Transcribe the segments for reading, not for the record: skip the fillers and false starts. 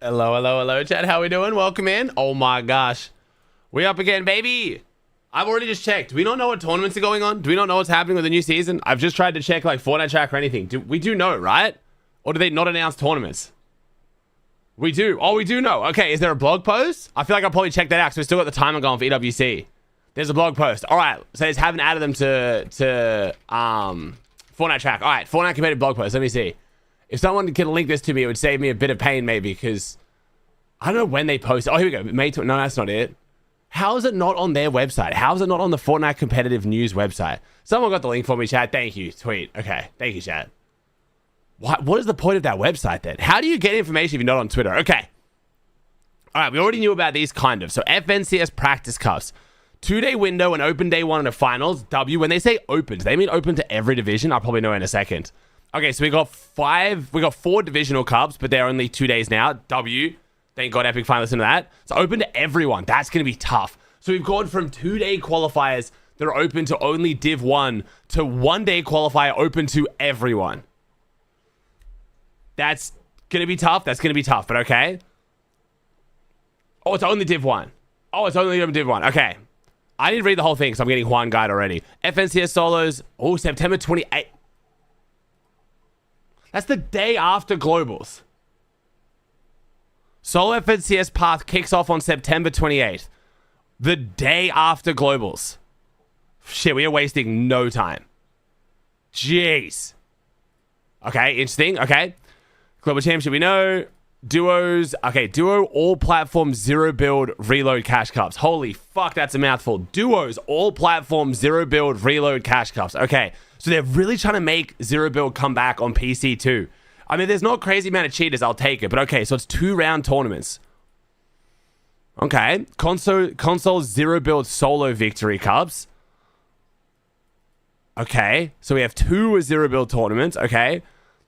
Hello, chat. How we doing? Welcome in. Oh my gosh. We up again, baby. I've already just checked. Do we not know what tournaments are going on? Do we not know what's happening with the new season? I've just tried to check like Fortnite track or anything. We do know, right? Or do they not announce tournaments? We do. Oh, we do know. Okay, is there a blog post? I feel like I'll probably check that out because we still got the timer going for EWC. There's a blog post. All right. So they just haven't added them to Fortnite track. All right. Fortnite competitive blog post. Let me see. If someone can link this to me, it would save me a bit of pain maybe because I don't know when they post. Oh, here we go. No, that's not it. How is it not on their website? How is it not on the Fortnite competitive news website? Someone got the link for me, chat. Thank you. Tweet. Okay. Thank you, chat. What is the point of that website then? How do you get information if you're not on Twitter? Okay. All right. We already knew about these kind of. So FNCS practice cups. 2-day window and open day 1 in the finals. W. When they say open, do they mean open to every division? I'll probably know in a second. Okay, so we got 4 divisional cups, but they're only 2 days now. W. Thank God Epic finally listened to that. It's open to everyone. That's going to be tough. So we've gone from 2-day qualifiers that are open to only Div 1 to 1-day qualifier open to everyone. That's going to be tough. That's going to be tough, but okay. Oh, it's only Div 1. Oh, it's only Div 1. Okay. I didn't read the whole thing because I'm getting Juan Guide already. FNCS solos. Oh, September 28th. That's the day after Globals. Solo FNCS path kicks off on September 28th. The day after Globals. Shit, we are wasting no time. Jeez. Okay, interesting. Okay. Global Championship, we know. Duos. Okay, duo all platform 0 build reload cash cups. Holy fuck, that's a mouthful. Duos all platform 0 build reload cash cups. Okay. So they're really trying to make 0 build come back on PC too. I mean, there's not a crazy amount of cheaters. I'll take it. But okay, so it's 2-round tournaments. Okay. Console 0 build solo victory cups. Okay. So we have 2 0 build tournaments. Okay.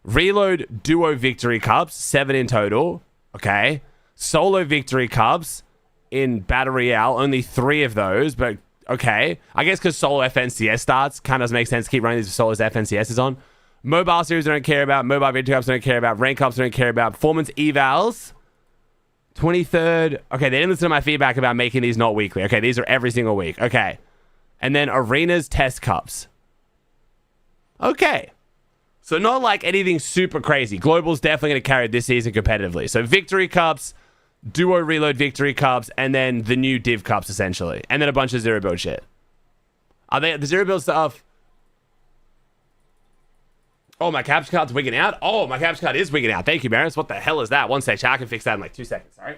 Reload duo victory cups. 7 in total. Okay. Solo victory cups in Battle Royale. Only 3 of those, but okay. I guess because solo FNCS starts, kind of doesn't make sense to keep running these solos FNCS is on. Mobile series I don't care about. Mobile victory cups I don't care about. Rank cups I don't care about. Performance evals. 23rd. Okay, they didn't listen to my feedback about making these not weekly. Okay, these are every single week. Okay. And then arenas test cups. Okay. So not like anything super crazy. Global's definitely going to carry it this season competitively. So victory cups, duo reload victory cups, and then the new div cups essentially. And then a bunch of 0 build shit. Are they the 0 build stuff? Oh, my capture card's wigging out. Oh, my capture card is wigging out. Thank you, Maris. What the hell is that? One sec. I can fix that in like 2 seconds. Sorry.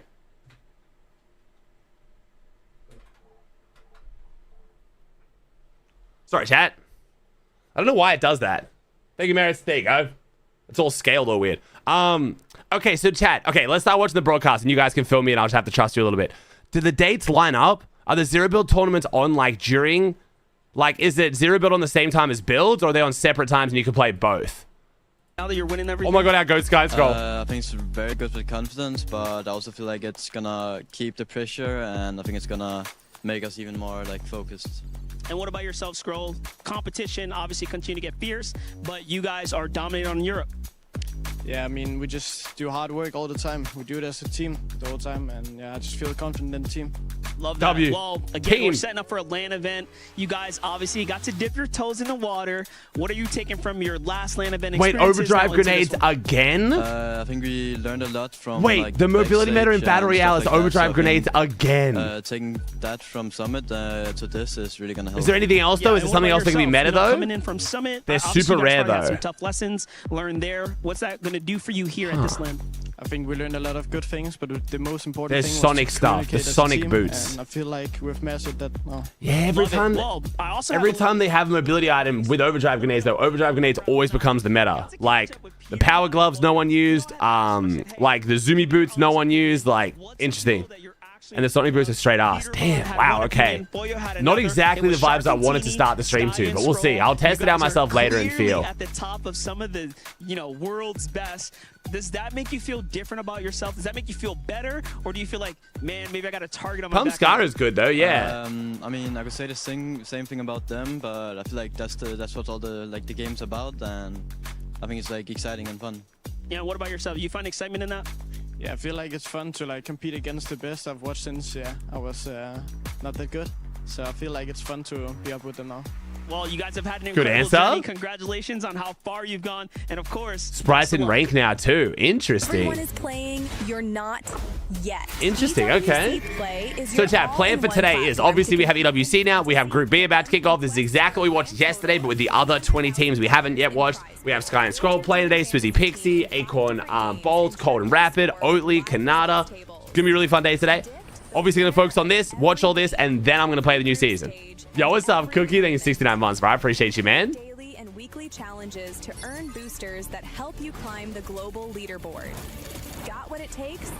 Sorry, chat. I don't know why it does that. Thank you, Maris. There you go. It's all scaled all weird. Okay, so chat. Okay, let's start watching the broadcast and you guys can film me and I'll just have to trust you a little bit. Do the dates line up? Are the 0 build tournaments on like during... Like, is it 0 build on the same time as builds, or are they on separate times and you can play both? Now that you're winning everything. Oh my god, our Goat Sky scroll. I think it's very good with confidence, but I also feel like it's gonna keep the pressure, and I think it's gonna make us even more like focused. And what about yourself, Scroll? Competition obviously continue to get fierce, but you guys are dominating on Europe. Yeah, I mean, we just do hard work all the time. We do it as a team the whole time, and yeah, I just feel confident in the team. Love that. W. Well, again, we're setting up for a LAN event. You guys obviously got to dip your toes in the water. What are you taking from your last LAN event experiences? Wait, overdrive grenades again? I think we learned a lot from. Wait, like, the mobility meta in Battle Royale is like overdrive grenades again. Taking that from Summit to this is really gonna help. Is there anything else though? Is there something else that can be meta though? Coming in from Summit, they're super rare though. Some tough lessons learned there. What's that going to do for you here at this LAN? I think we learned a lot of good things, but the most important There's thing was Sonic to stuff, the communicate as a Sonic team, boots. And I feel like we've mastered that now. Yeah, every time. Well, I also every time they have a mobility item with overdrive grenades though, overdrive grenades always becomes the meta. Like the power gloves no one used, like the zoomy boots no one used, like interesting. And the Sonic boots are straight ass. Damn, wow, okay. Not exactly the vibes I wanted to start the stream to, but we'll see. I'll test it out myself later and feel. At the top of some of the, world's best. Does that make you feel different about yourself? Does that make you feel better? Or do you feel like, man, maybe I got a target on my Pump back? Scar is good though, yeah. I mean, I could say the same thing about them, but I feel like that's what all the game's about, and I think it's like exciting and fun. Yeah, what about yourself? You find excitement in that? yeah, I feel like it's fun to like compete against the best I've watched since I was not that good. So I feel like it's fun to be up with them now. Well, you guys have had an Good incredible answer. journey. Congratulations on how far you've gone. And of course, Sprite's in rank now too. Interesting. Everyone is playing. You're not yet. Interesting, EWC okay. Play is So your chat, plan for all-in-one today is platform obviously to we have EWC now. We have Group B about to kick off. This is exactly what we watched yesterday, but with the other 20 teams we haven't yet watched. We have Sky and Scroll playing today, Swizzy Pixie, Acorn Bolt, Cold and Rapid, Oatley, Khanada. Gonna be a really fun day today. Obviously gonna focus on this, watch all this, and then I'm gonna play the new season. Yo, what's up, Cookie? Thank you 69 months, bro. I appreciate you, man. daily and weekly challenges to earn boosters that help you climb the global leaderboard. Got what it takes?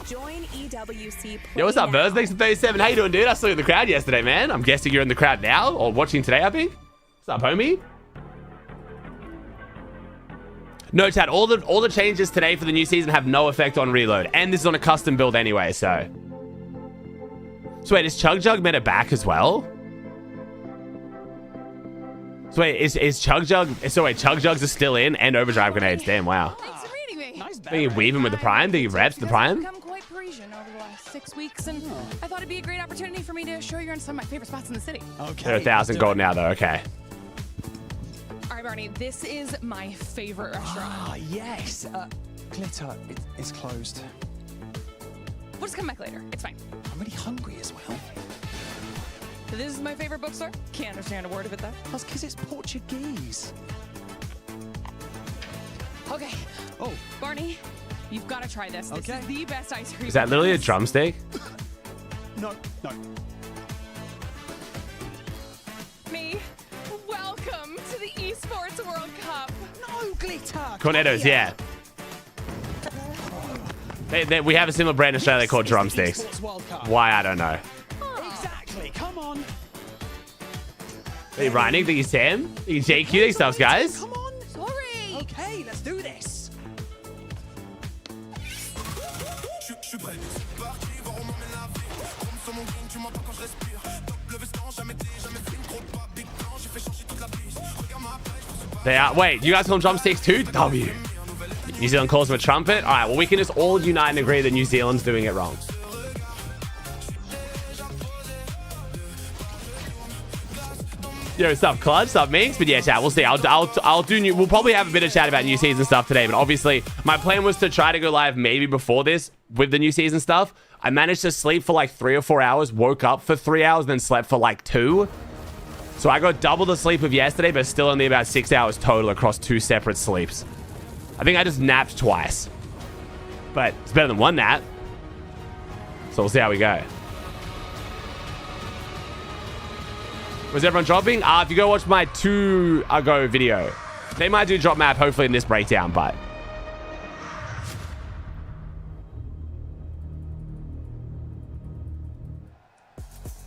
Join EWC Play Yo, what's up, now. Verz? Thanks for 37. How you doing, dude? I saw you in the crowd yesterday, man. I'm guessing you're in the crowd now, or watching today, I think. What's up, homie? No, chat, all the changes today for the new season have no effect on reload. And this is on a custom build anyway, so. So wait, is Chug Jug meta back as well? So wait, is Chug Jug... So wait, Chug Jugs are still in and Overdrive Grenades. Damn, wow. Thanks for reading me. nice Think you weave him with the Prime? Think you reps the You guys have Prime? become quite Parisian over the last 6 weeks, and I thought it'd be a great opportunity for me to show you around some of my favorite spots in the city. Okay. They're 1,000 gold now, though. Okay. All right, Barney, this is my favorite restaurant. Ah, yes. Glitter, it's closed. We'll just come back later. It's fine. I'm really hungry as well. This is my favorite bookstore. Can't understand a word of it, though. That's because it's Portuguese. Okay. Oh, Barney, you've got to try this. This Okay. is the best ice cream. Is that literally a drumstick? no. Me. Welcome to the Esports World Cup. No, Glitter. Cornettos, yeah. We have a similar brand in Australia called Drumsticks. Why, I don't know. Exactly. Come on. Hey, Ryan, think you Sam? Think you JQ? Thanks, stuff, guys. Come on. Sorry. Okay, let's do this. They are. Wait, you guys call them drumsticks too? W. New Zealand calls them a trumpet? All right, well, we can just all unite and agree that New Zealand's doing it wrong. Yo, what's up, Clutch? What's up, Minx? But yeah, chat, we'll see. I'll do new. We'll probably have a bit of chat about new season stuff today, but obviously, my plan was to try to go live maybe before this with the new season stuff. I managed to sleep for like 3 or 4 hours, woke up for 3 hours, then slept for like 2. So I got double the sleep of yesterday, but still only about 6 hours total across 2 separate sleeps. I think I just napped twice. But it's better than one nap. So we'll see how we go. Was everyone dropping? If you go watch my 2 ago video, they might do drop map hopefully in this breakdown, but...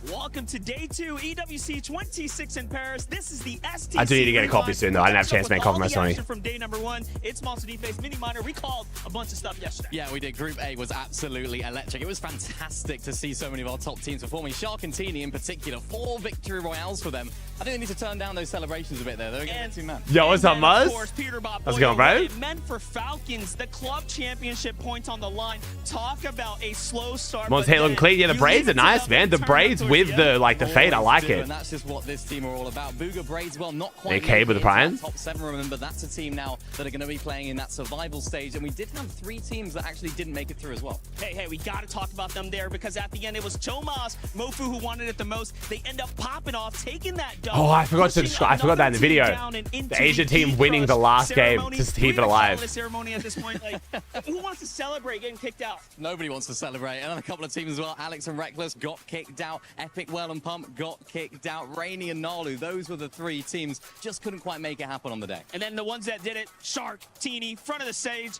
Welcome to day 2, EWC 26 in Paris. This is the STC. I do need to get a copy soon, though. I didn't have a chance to make a copy With my all the Sony. action from day number 1, it's Monster D-Face Mini Minor. We called a bunch of stuff yesterday. Yeah, we did. Group A was absolutely electric. It was fantastic to see so many of our top teams performing. Shark and Teeny in particular, 4 victory royales for them. I think they need to turn down those celebrations a bit there. They're getting too mad. Yo, what's up, And then, of Muzz? course, Peter Bob How's it going, bro? It meant for Falcons, the club championship points on the line. Talk about a slow start. Mons but Halo and then Clean. Yeah, the you braids leave are it to nice, them man. and The turn braids up with towards the, like, the fade. I like Do, it. And that's just what this team are all about. Booga Braids, well, not quite. AK with the Prime. Top 7, remember, that's a team now that are going to be playing in that survival stage. And we did have 3 teams that actually didn't make it through as well. Hey, we got to talk about them there because at the end it was Tomas, Mofu who wanted it the most. They end up popping off, taking that dub. Oh, I forgot to pushing describe. I forgot that in the another team video. down and into The Asia the team deep winning the crush last game ceremony. to keep it We're gonna call alive. it a ceremony at this point. Like, who wants to celebrate getting kicked out? Nobody wants to celebrate. And then a couple of teams as well. Alex and Reckless got kicked out. Epic, Well and Pump got kicked out. Rainy and Nalu, those were the 3 teams. Just couldn't quite make it happen on the day. And then the ones that did it, Shark, Teeny, front of the stage,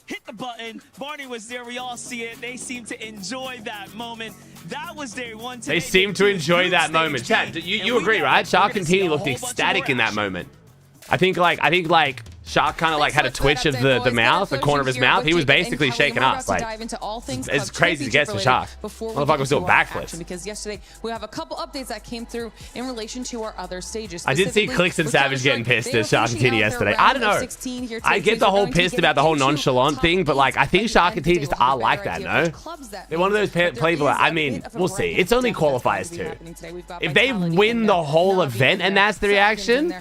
hit the button. Barney was there. We all see it. They seem to enjoy that moment. That was day 1 today. They seem to enjoy that moment. Chat, you agree, right? Shark and Teeny looked ecstatic in that moment. I think Shark kind of like had a twitch of the mouth, the corner of his mouth. He was basically shaking up. Like, it's crazy to get to Shark. Motherfucker was doing backflips. Because yesterday we have a couple updates that came through in relation to our other stages. I did see Clicks and Savage getting pissed at Shark and Tini yesterday. I don't know. I get the whole pissed about the whole nonchalant thing, but like I think Shark and Tini just are like that, no? They're one of those people. I mean, we'll see. It's only qualifiers too. If they win the whole event and that's the reaction,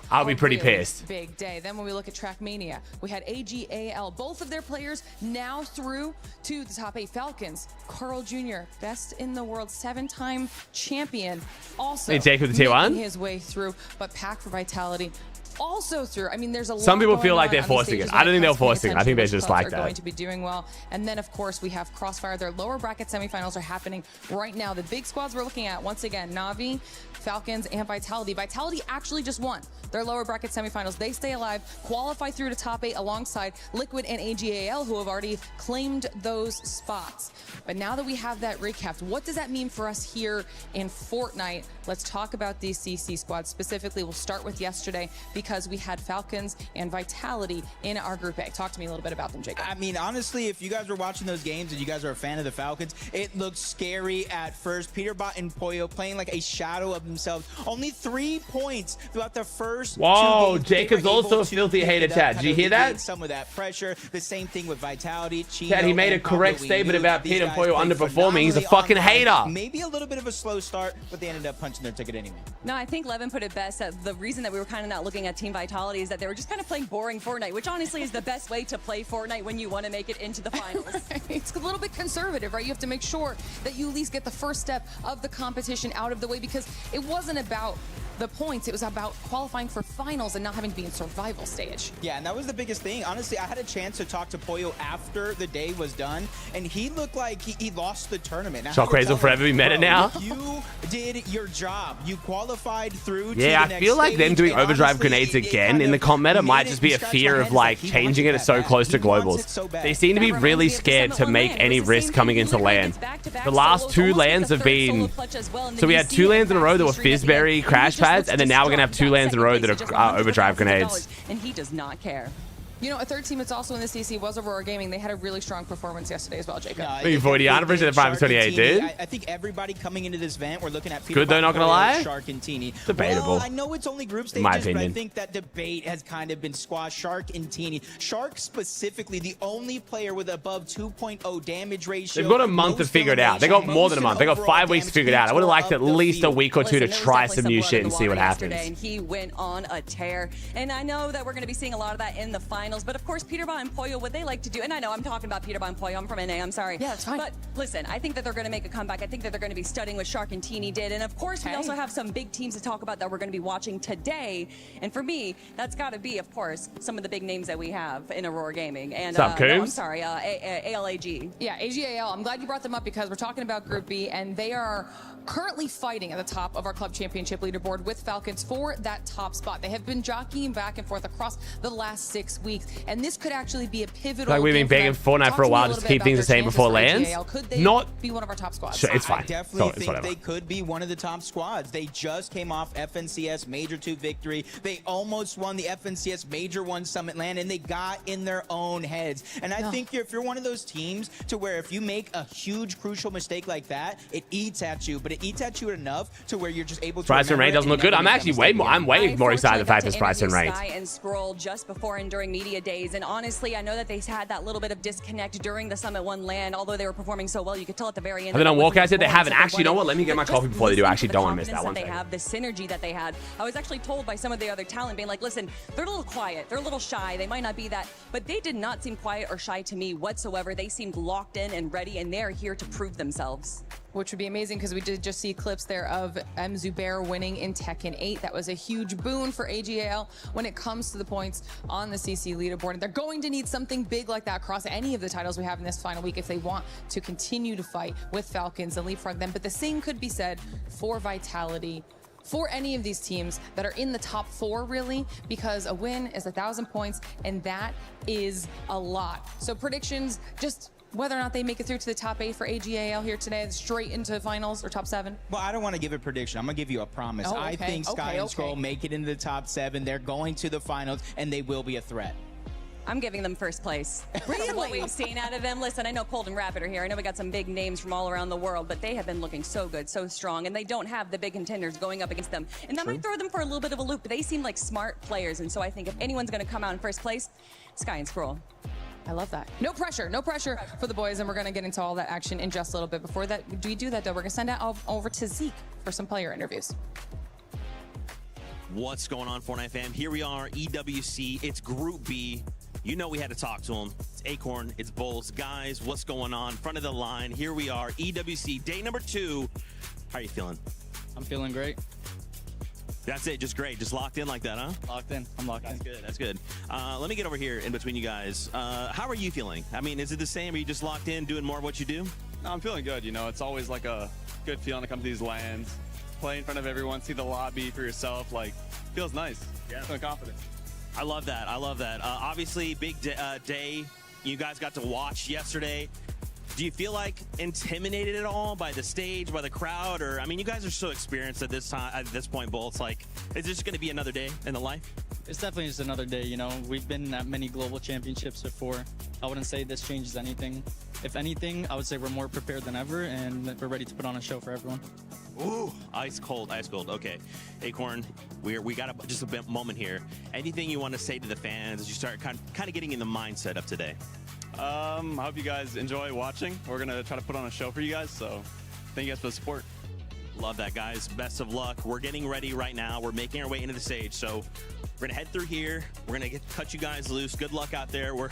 I'll be pretty pissed. Big day. Then when we look at Trackmania, we had AGAL, both of their players now through to the top 8. Falcons, Carl Jr., best in the world, 7-time champion, also Jake with the T1 his way through, but Pack for Vitality also through. I mean, there's a lot. Some people feel going like they're on forcing it. stages I don't think they're when it comes to forcing it. I think they're which just clubs like are that. going to be doing well. And then, of course, we have Crossfire. Their lower bracket semifinals are happening right now. The big squads we're looking at, once again, Na'Vi, Falcons, and Vitality. Vitality actually just won their lower bracket semifinals. They stay alive, qualify through to top 8 alongside Liquid and AGAL, who have already claimed those spots. But now that we have that recapped, what does that mean for us here in Fortnite? Let's talk about these CC squads. Specifically, we'll start with yesterday because we had Falcons and Vitality in our Group A. Talk to me a little bit about them, Jacob. I mean, honestly, if you guys were watching those games and you guys are a fan of the Falcons, it looked scary at first. Peterbot and Pollo playing like a shadow of themselves. Only 3 points throughout the first Whoa, 2 games. Jacob's also a filthy hater, chat. Did you hear that? Some of that pressure. The same thing with Vitality. Chad, he made a correct statement about Peter and Pollo underperforming. He's a fucking hater. Maybe a little bit of a slow start, but they ended up punching their ticket anyway. No, I think Levin put it best. That the reason that we were kind of not looking at Team Vitality is that they were just kind of playing boring Fortnite, which honestly is the best way to play Fortnite when you want to make it into the finals. It's a little bit conservative, right? You have to make sure that you at least get the first step of the competition out of the way, because it wasn't about the points. It was about qualifying for finals and not having to be in survival stage. Yeah, and that was the biggest thing. Honestly, I had a chance to talk to Pollo after the day was done, and he looked like he lost the tournament. Shockwaves will forever be meta now. You did your job. You qualified through. Yeah, to the I feel next like them stage, doing and overdrive honestly, grenades it again kind in the of comp meta made might it just be a scratch fear my of head. like He changing it wants so that close to back. He wants globals. it so bad. They seem to be That really reminds me of the scared to Summit make One any land. risk coming into land. The last 2 lands have been, so we had 2 lands in a row that were Fizzberry crash pads, and then now we're gonna have 2 lands in a row that are overdrive grenades. And he does not care. You know, a third team that's also in the CC was Aurora Gaming. They had a really strong performance yesterday as well, Jacob. Looking forward to Yana versus the 528, dude. I think everybody coming into this event, we're looking at Good though, not gonna lie. Shark and Tini. Debatable. Well, I know it's only group stages, my but opinion. I think that debate has kind of been squashed. Shark and Tini. Shark specifically, the only player with above 2.0 damage ratio. They've got a month to figure it out. They got more than a month. They got 5 weeks to figure it out. I would have liked at least a week or 2 to try some new shit and see what happens. And he went on a tear. And I know that we're going to be seeing a lot of that in the finals. But of course, Peterbot and Pollo, what they like to do, and I know I'm talking about Peterbot and Pollo. I'm from NA. I'm sorry. Yeah, that's fine. But listen, I think that they're going to make a comeback. I think that they're going to be studying what Shark and Tini did. And of course, we also have some big teams to talk about that we're going to be watching today. And for me, that's got to be, of course, some of the big names that we have in Aurora Gaming. And What's up, no, I'm Coombs? sorry, ALAG. Yeah, AGAL. I'm glad you brought them up because we're talking about Group B, and they are currently fighting at the top of our club championship leaderboard with Falcons for that top spot. They have been jockeying back and forth across the last 6 weeks, and this could actually be a pivotal. Like we've been begging Fortnite for a while just to keep things the same before lands. Could they Not be one of our top squads? Sure, it's fine. I definitely think whatever. they could be one of the top squads. They just came off FNCS Major 2 victory. They almost won the FNCS Major 1 Summit Land, and they got in their own heads. And I think if you're one of those teams to where if you make a huge crucial mistake like that, it eats at you, but it eats at you enough to where you're just able to. Bryson Ray doesn't look good. I'm actually way more. I'm way more excited the fact that Bryson Ray. And scroll just before and during media days, and honestly, I know that they had that little bit of disconnect during the Summit 1 land. Although they were performing so well, you could tell at the very end. Have they done walkouts yet? They haven't. Actually, you know what? Let me get my coffee before they do. I actually don't want to miss that one. They have the synergy that they had. I was actually told by some of the other talent being like, listen, they're a little quiet, they're a little shy, they might not be that, but they did not seem quiet or shy to me whatsoever. They seemed locked in and ready, and they're here to prove themselves. Which would be amazing because we did just see clips there of M. Zubair winning in Tekken 8. That was a huge boon for AGAL when it comes to the points on the CC leaderboard. And they're going to need something big like that across any of the titles we have in this final week if they want to continue to fight with Falcons and leapfrog them. But the same could be said for Vitality, for any of these teams that are in the top 4, really, because a win is 1,000 points, and that is a lot. So predictions, just whether or not they make it through to the top 8 for AGAL here today, straight into finals or top 7? Well, I don't want to give a prediction. I'm going to give you a promise. Oh, I okay, think Sky okay, and Scroll okay. make it into the top 7. They're going to the finals, and they will be a threat. I'm giving them first place. Really? What we've seen out of them. Listen, I know Cold and Rapid are here. I know we got some big names from all around the world, but they have been looking so good, so strong, and they don't have the big contenders going up against them. And that might throw them for a little bit of a loop, but they seem like smart players, and so I think if anyone's going to come out in first place, Sky and Scroll. I love that. No pressure for the boys, and we're going to get into all that action in just a little bit. Before that, we do that, though, we're going to send out over to Zeke for some player interviews. What's going on, Fortnite fam? Here we are, EWC. It's Group B. You know we had to talk to them. It's Acorn, it's Bulls. Guys, what's going on? Front of the line. Here we are, EWC, day number 2. How are you feeling? I'm feeling great. That's it, just great. Just locked in like that, huh? Locked in. I'm locked in. That's good. Let me get over here in between you guys. How are you feeling? I mean, is it the same? Are you just locked in, doing more of what you do? No, I'm feeling good. You know, it's always like a good feeling to come to these lands, play in front of everyone, see the lobby for yourself. Like, feels nice. Yeah. Feeling confident. I love that. I love that. Obviously, big day. You guys got to watch yesterday. Do you feel like intimidated at all by the stage, by the crowd? Or, I mean, you guys are so experienced at this time, at this point, Bull. It's like, is this going to be another day in the life? It's definitely just another day, you know. We've been at many global championships before. I wouldn't say this changes anything. If anything, I would say we're more prepared than ever, and we're ready to put on a show for everyone. Ooh, ice cold, ice cold. Okay, Acorn, we got just a bit moment here. Anything you want to say to the fans as you start kind of getting in the mindset of today? I hope you guys enjoy watching. We're going to try to put on a show for you guys, so thank you guys for the support. Love that, guys. Best of luck. We're getting ready right now. We're making our way into the stage, so we're gonna head through here. We're gonna cut you guys loose. Good luck out there. We're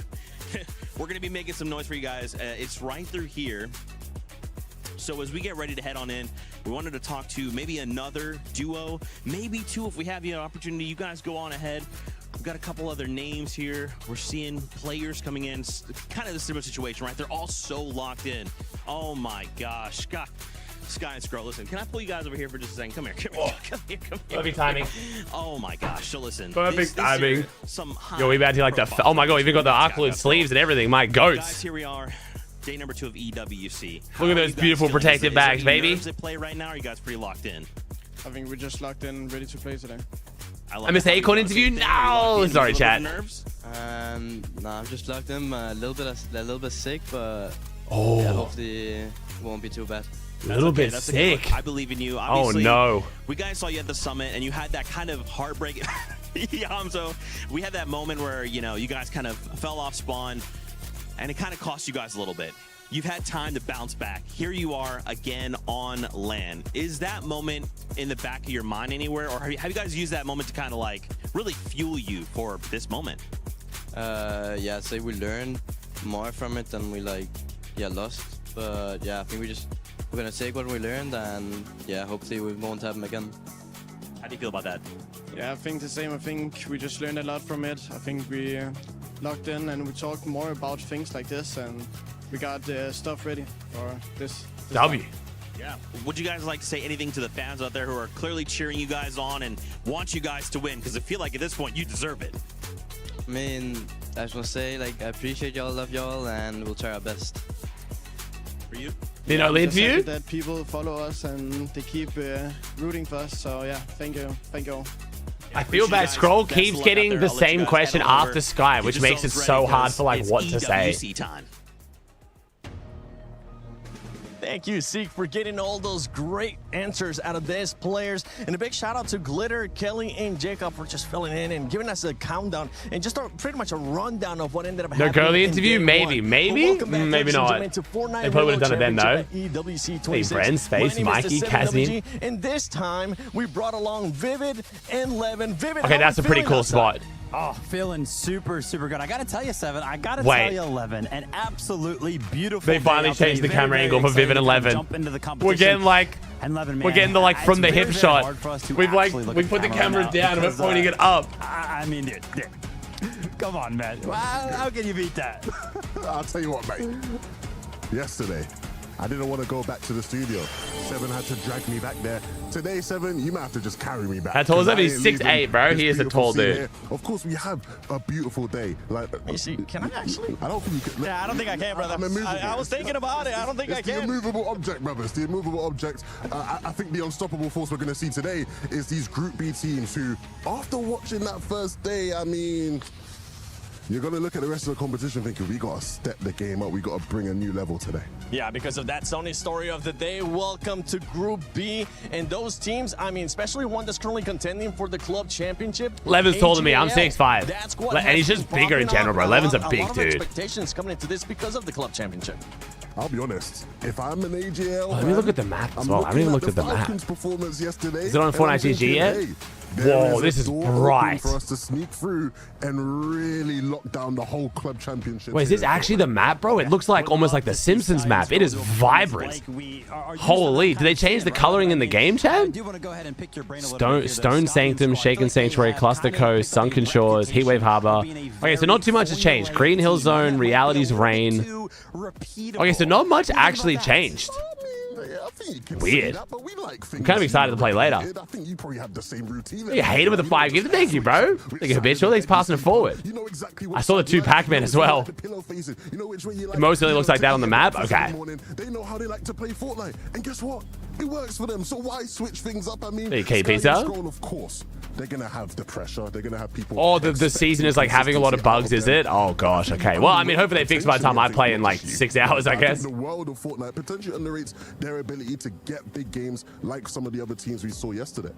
gonna be making some noise for you guys. It's right through here. So as we get ready to head on in, we wanted to talk to maybe another duo, maybe 2 if we have the opportunity. You guys go on ahead. We've got a couple other names here. We're seeing players coming in, kind of the similar situation, right? They're all so locked in. Oh my gosh, God. Sky and Scroll, listen, can I pull you guys over here for just a second? Come here, come here. Perfect timing. Oh my gosh, so listen. Perfect timing. Some Yo, we about to like the. Oh my god, we even got the Oatley sleeves and everything. My goats. Guys, here we are. Day number 2 of EWC. Look at those beautiful protective bags, baby. Nerves at play right now? Or are you guys pretty locked in? I think we're just locked in, ready to play today. I missed the Acorn interview. No, sorry, chat. Nerves? No, I'm just locked in. A little bit sick, but Oh, yeah, hopefully it won't be too bad. a little bit That's sick. okay. I believe in you. Obviously, no. We guys saw you at the summit, and you had that kind of heartbreak. Yeah, so we had that moment where, you know, you guys kind of fell off spawn, and it kind of cost you guys a little bit. You've had time to bounce back. Here you are again on land. Is that moment in the back of your mind anywhere, or have you guys used that moment to kind of like really fuel you for this moment? Yeah, I'd say we learned more from it than we lost. But yeah, I think we're gonna take what we learned, and yeah, hopefully we won't happen again. How do you feel about that? Yeah, I think the same. I think we just learned a lot from it. I think we locked in and we talked more about things like this, and we got stuff ready for this W. Yeah. Would you guys like to say anything to the fans out there who are clearly cheering you guys on and want you guys to win? Because I feel like at this point you deserve it. I mean, I just want to say, like, I appreciate y'all, love y'all, and we'll try our best. For you? You know, the interview? That people follow us and they keep rooting for us. So yeah, thank you all. I feel bad. Scroll keeps getting the same question after Sky, which makes it so hard for like what to say. Time. Thank you, Seek, for getting all those great answers out of these players. And a big shout out to Glitter, Kelly, and Jacob for just filling in and giving us a countdown and just pretty much a rundown of what ended up happening. The girly interview? Maybe. Maybe not. They probably would have done it then, though. Hey, Bren, Space, Mikey, Kazin. And this time, we brought along Vivid and Levin. Vivid, okay, that's a pretty cool spot. Oh, feeling super, super good. I got to tell you, Seven, I got to tell you, 11, an absolutely beautiful They finally changed the camera angle for Vivid 11. We're getting like, we're getting the like from the hip shot. We've like, we put the camera down and we're pointing it up. I mean, dude, come on, man. How can you beat that? I'll tell you what, mate. Yesterday, I didn't want to go back to the studio. Seven had to drag me back there. Today, Seven, you might have to just carry me back. I told him he's 6'8", bro. He is a tall dude. Here. Of course, we have a beautiful day. Like, can I actually? I don't think you can. Yeah, I don't think I can, brother. I was thinking about it. I don't think I can. It's the immovable object, brother. It's the immovable object. I think the unstoppable force we're going to see today is these Group B teams who, after watching that first day, I mean, you're going to look at the rest of the competition thinking, we got to step the game up. We got to bring a new level today. Yeah, because of that Sony story of the day. Welcome to Group B. And those teams, I mean, especially one that's currently contending for the club championship. Levin's taller than me. I'm 6'5". And he's just bigger in general, bro. Levin's a big dude. Expectations coming into this because of the club championship. I'll be honest. If I'm an AGL, let me look at the map as well. I haven't even looked at the map. Performance yesterday. Is it on Fortnite GG yet? Whoa, this is bright. For us to sneak through and really lock down the whole club championship. Wait, is this actually the map, bro? It looks like almost like the Simpsons map. It is vibrant. Holy, did they change the coloring in the game, Chad? Stone Sanctum, Shaken Sanctuary, Cluster Coast, Sunken Shores, Heatwave Harbor. Okay, so not too much has changed. Green Hill Zone, Reality's Reign. Okay, so not much actually changed. Weird. I'm kind of excited to play later. I think you probably have the same routine. You hate it with the 5 gift. Thank you, bro. Like a habitual. He's passing it forward. I saw the 2 Pac-Man as well. It mostly looks like that on the map. Okay. They know how they like to play Fortnite, and guess what? It works for them. So why switch things up? I mean, KP pizza. Of course, they're gonna have the pressure. They're gonna have people. Oh, the season is like having a lot of bugs, is it? Oh gosh. Okay. Well, I mean, hopefully they fix by the time I play in like 6 hours, I guess. The world of Fortnite potentially underrates their ability to get big games like some of the other teams we saw yesterday.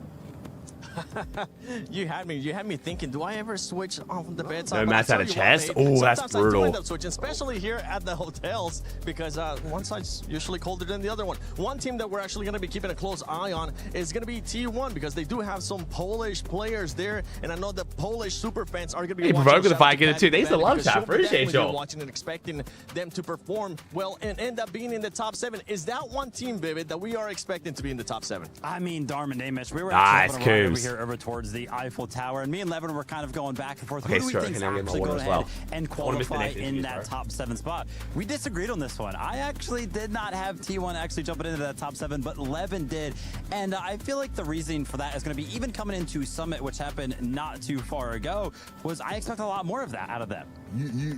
You had me thinking, do I ever switch on the bedside? No match out of chest? Oh, that's brutal. Especially here at the hotels, because one side's usually colder than the other one. One team that we're actually going to be keeping a close eye on is going to be T1, because they do have some Polish players there, and I know the Polish super fans are going to be watching. The fight too. They used to love chat. Appreciate you. Watching and expecting them to perform well and end up being in the top 7. Is that one team, Vivid, that we are expecting to be in the top 7? I mean, Darman Amish, we were actually over here over towards the Eiffel Tower, and me and Levin were kind of going back and forth. Okay, who do we think actually go ahead and qualify in that top 7 spot? We disagreed on this one. I actually did not have T1 actually jumping into that top 7, but Levin did, and I feel like the reason for that is going to be even coming into Summit, which happened not too far ago, was I expect a lot more of that out of them.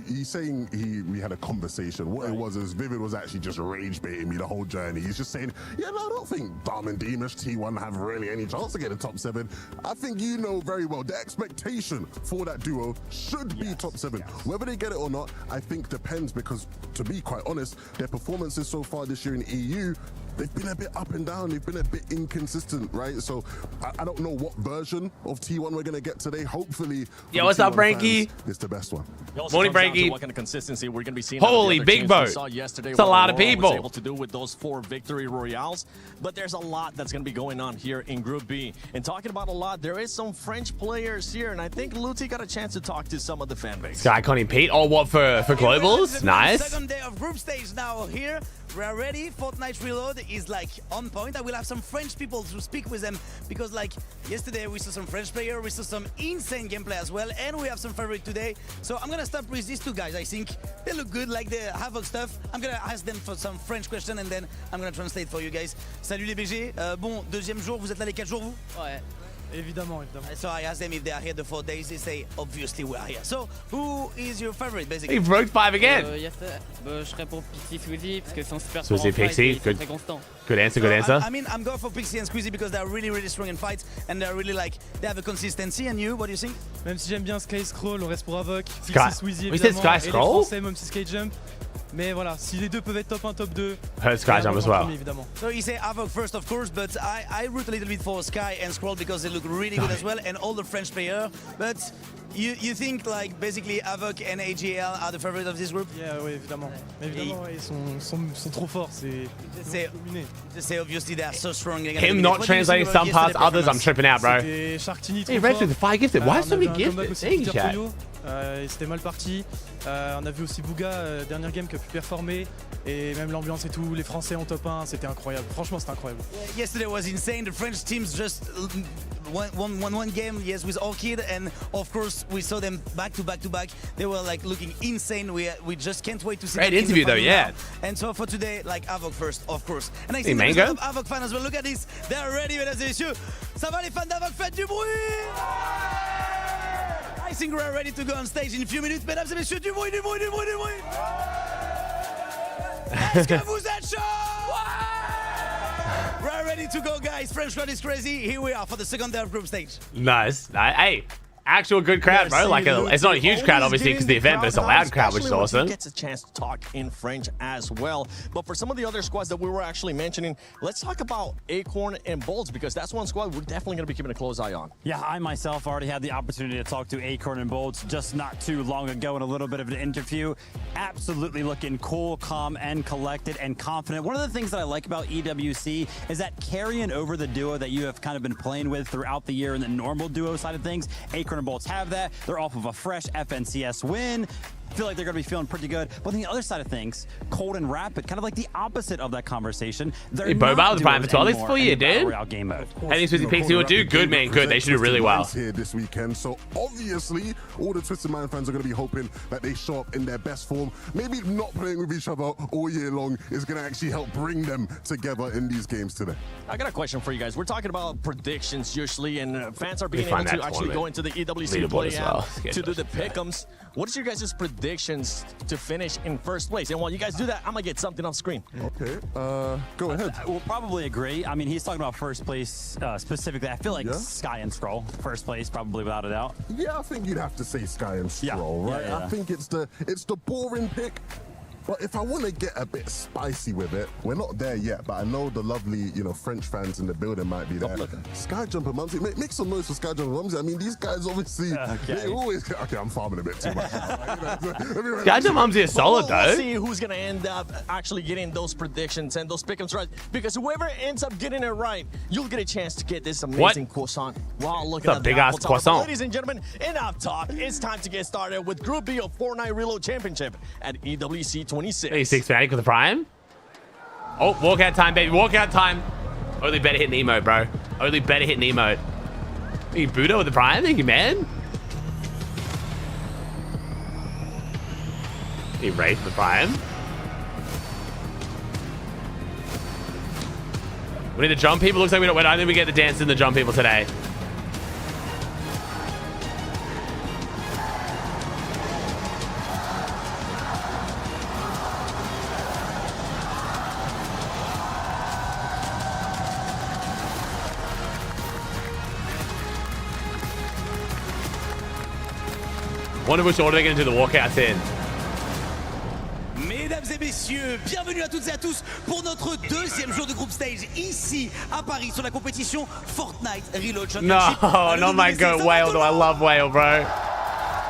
He's saying we had a conversation. What it was is Vivid was actually just rage baiting me the whole journey. He's just saying, yeah, no, I don't think Dom and Deemish T1 have really any chance to get a top 7. I think you know very well the expectation for that duo should be top 7. Whether they get it or not, I think depends, because to be quite honest, their performances so far this year in EU, they've been a bit up and down. They've been a bit inconsistent, right? So I don't know what version of T1 we're going to get today. Hopefully, yo, what's up, Frankie? It's the best one. Morning, Frankie. What kind of consistency we're going to be seeing. Holy big boat. It's a lot of people. Able to do with those 4 victory royales, but there's a lot that's going to be going on here in Group B. And talking about a lot, there is some French players here, and I think Luti got a chance to talk to some of the fan base. Sky Connie Pete. Oh, what for globals? Nice. Second day of group stage now here. We are ready. Fortnite Reload is like on point. I will have some French people to speak with them, because like yesterday we saw some French player, we saw some insane gameplay as well, and we have some favorite today. So I'm gonna start with these 2 guys. I think they look good, like the Havoc stuff. I'm gonna ask them for some French question and then I'm gonna translate for you guys. Salut les BG. Bon, deuxième jour, vous êtes là les 4 jours vous? Ouais. Évidemment. So I asked them if they are here the 4 days. They say, obviously we are here. So, who is your favorite, basically? He broke 5 again. Yes, je serais pour Pixie Swizzy, parce que sont super Swizzy, Pixie, good. Good answer, good answer. I mean, I'm going for Pixie and Squeezy because they're really, really strong in fights, and they're really like, they have a consistency. And you, what do you think? Même si j'aime bien Sky Scroll, on reste pour Avoc. Pixie, Swizzy, we said Sky Scroll? Et les Français, même si Sky Jump. Mais voilà, si les deux peuvent être top 1, top 2. Heard Sky Jump as well. So you say Avoc first, of course, but I root a little bit for Sky and Scroll because they look really good as well, and all the French players. But you think like basically Avoc and AGL are the favorites of this group? Yeah, oui, évidemment. Évidemment, ils sont trop forts. Just say obviously they are so strong. Him not translating some parts, others, I'm tripping out, bro. Hey, Redford, the 5 gifted. Why so many gifted? Dang, chat. C'était mal parti. On a vu aussi Bouga, dernière game qui a pu performer. Et même l'ambiance et tout, les Français en top 1, c'était incroyable. Franchement, c'était incroyable. Yesterday was insane. The French teams just one game, yes, with Orchid, and of course we saw them back to back to back. They were like looking insane. We just can't wait to see. Great them interview in the though, final yeah. now. And so for today, like Avoc first, of course. And I Hey, think there's a Mango? lot of Avoc fans as well. Look at this. They're ready, mesdames et messieurs. Ça va les fans d'Avoc? Faites du bruit! I think we're ready to go on stage in a few minutes, mesdames et messieurs. Du bruit, du bruit, du bruit, du bruit. Est-ce que vous êtes chauds? We're ready to go, guys. French crowd is crazy. Here we are for the second day of group stage. Nice. Hey, actual good crowd, bro. Like, it's not a huge crowd, obviously, because the event, but it's a loud crowd, which is awesome. He gets a chance to talk in French as well. But for some of the other squads that we were actually mentioning, let's talk about Acorn and Bolts, because that's one squad we're definitely going to be keeping a close eye on. Yeah, I myself already had the opportunity to talk to Acorn and Bolts just not too long ago in a little bit of an interview. Absolutely looking cool, calm, and collected and confident. One of the things that I like about EWC is that carrying over the duo that you have kind of been playing with throughout the year in the normal duo side of things. Acorn and Bolts have that. They're off of a fresh FNCS win. Feel like they're going to be feeling pretty good. But on the other side of things, Cold and Rapid, kind of like the opposite of that conversation. They're Hey, Boba not was Prime duos for 12 anymore for in you, the Battle dude. Royale game mode. Any Swizzy picks you will do good, man. Good. They should do really well. Here this weekend, so obviously all the Twisted Mind fans are going to be hoping that they show up in their best form. Maybe not playing with each other all year long is going to actually help bring them together in these games today. I got a question for you guys. We're talking about predictions usually, and fans are being We able find to that actually go tournament into the EWC leaderboard play as well. app to do the pick'ems. What is your guys' predictions to finish in first place? And while you guys do that, I'm gonna get something off screen. Okay, go ahead. We'll probably agree. I mean, he's talking about first place specifically. I feel like Sky and Scroll, first place, probably without a doubt. Yeah, I think you'd have to say Sky and Stroll, right? Yeah. I think it's the boring pick. But if I want to get a bit spicy with it, we're not there yet, but I know the lovely, French fans in the building might be there. Skyjumper Mumsy, make some noise for Skyjumper Mumsy. I mean, these guys obviously, they always... Okay, I'm farming a bit too much. Skyjumper Mumsy is solid, though. Let's see who's going to end up actually getting those predictions and those pick'ems right. Because whoever ends up getting it right, you'll get a chance to get this amazing croissant while looking at the big-ass Apple Tower. croissant. Ladies and gentlemen, enough talk. It's time to get started with Group B of Fortnite Reload Championship at EWC 26. 26 Fanatic with the Prime. Oh, walkout time, baby. Walkout time. Only better hitting emote, bro. Only better hitting emote. Thank you, Buddha with the Prime. Thank you, man. He raised the Prime. We need the jump people. Looks like we don't. I don't think we get the dance in the jump people today. Wonder which order they're going to do the walkouts in. Mesdames et messieurs, bienvenue à toutes et à tous pour notre deuxième jour de group stage ici à Paris sur la compétition Fortnite Reload Championship. No, not my goat Whale, though. I love Whale, bro.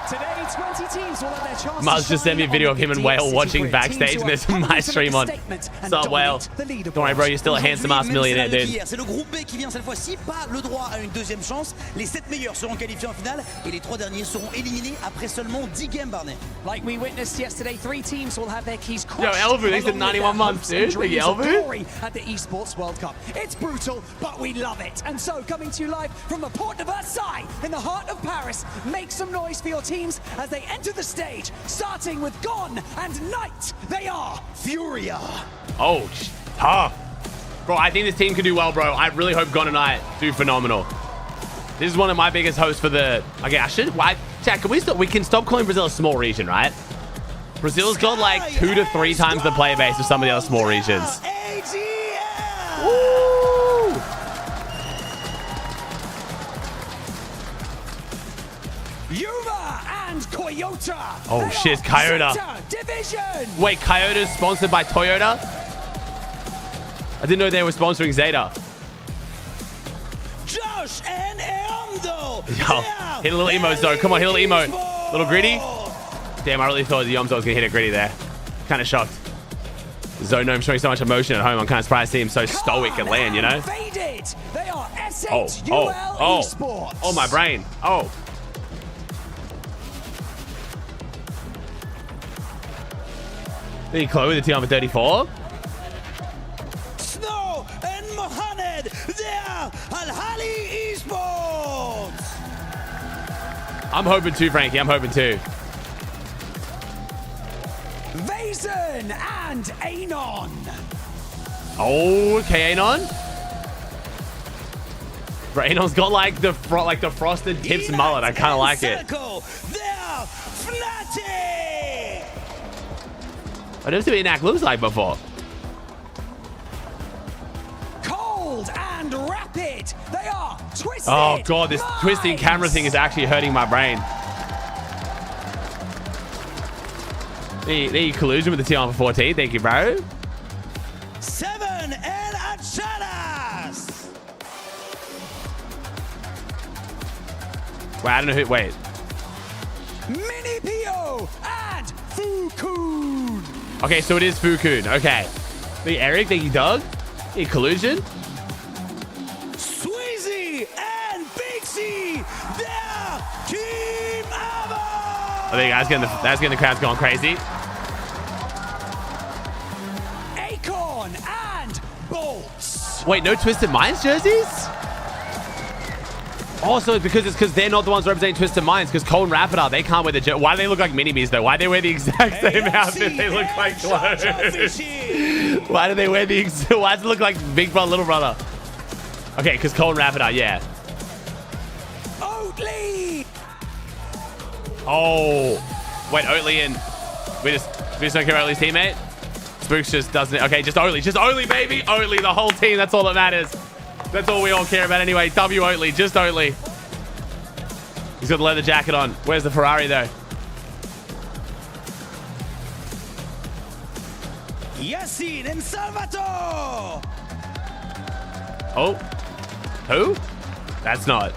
Today, 20 teams will have their chance. Muz just sent me a video of him and Whale watching backstage, and there's my stream on. Sup, Whale? Don't worry, bro. You're still a handsome-ass millionaire, dude. C'est le groupe B qui vient cette fois-ci, pas le droit à une deuxième chance. Les 7 meilleurs seront qualifiés en finale et les 3 derniers seront éliminés après seulement 10 games, Barney. Like we witnessed yesterday, 3 teams will have their keys crushed. Yo, Elvu, they said 91 months, dude. Thank you, Elvu. At the Esports World Cup. It's brutal, but we love it. And so, coming to you live from the Porte de Versailles in the heart of Paris, make some noise for your teams as they enter the stage, starting with Gone and Knight. They are Furia. Oh, tough. Bro, I think this team could do well, bro. I really hope Gone and I do phenomenal. This is one of my biggest hosts for the... Okay, I should... Jack, can we stop? We can stop calling Brazil a small region, right? Brazil's got like 2 to 3 times the player base of some of the other small regions. Woo! Yuma and Toyota. Oh shit, it's Kyoto. Division. Wait, Kyoto's sponsored by Toyota? I didn't know they were sponsoring Zeta. Josh and Elmdo. Yo, hit a little emote though. Come on, hit a little emote. Little gritty. Damn, I really thought the Yomzo was gonna hit a gritty there. Kind of shocked. Zonome showing so much emotion at home. I'm kind of surprised to see him so stoic and land, you know? Faded. They are Oh, Esports. Oh, my brain. Oh. Chloe with the team for 34. Snow and Mohamed. there, Al-Hali Esports. I'm hoping too, Frankie. I'm hoping too. Vazen and Anon. Oh, okay, Anon. Bro, Anon's got like the frosted tips mullet. I kind of like it. I've never seen what Enac looks like before. Cold and rapid. They are twisted. Oh god, this twisting camera thing is actually hurting my brain. The collusion with the T1 for 14. Thank you, bro. 7 and Achadas. Wait, I don't know who. Wait. Mini Pio and Fukun. Okay, so it is Fukun. Okay. The Eric, thank you, Doug. The collusion. Swizzy and Big C. They're Team Ava. I think that's getting the crowds going crazy. Acorn and Bolts. Wait, no Twisted Minds jerseys? Also, it's because they're not the ones representing Twisted Minds, because Cole and Rapidar, they can't wear the jersey. Why do they look like mini-me's, though? Why do they wear the exact same outfit? They look like clones. Why do they wear the... Why does it look like Big Brother, Little Brother? Okay, because Cole and Rapidar, yeah. Oatley. Oh. Wait, Oatley and... We just don't care about Oatley's teammate? Spooks just doesn't... Okay, just Oatley. Just Oatley, baby. Oatley, the whole team. That's all that matters. That's all we all care about anyway. W Oatley, just Oatley. He's got the leather jacket on. Where's the Ferrari though? Yassine and Salvatore. Oh. Who? That's not.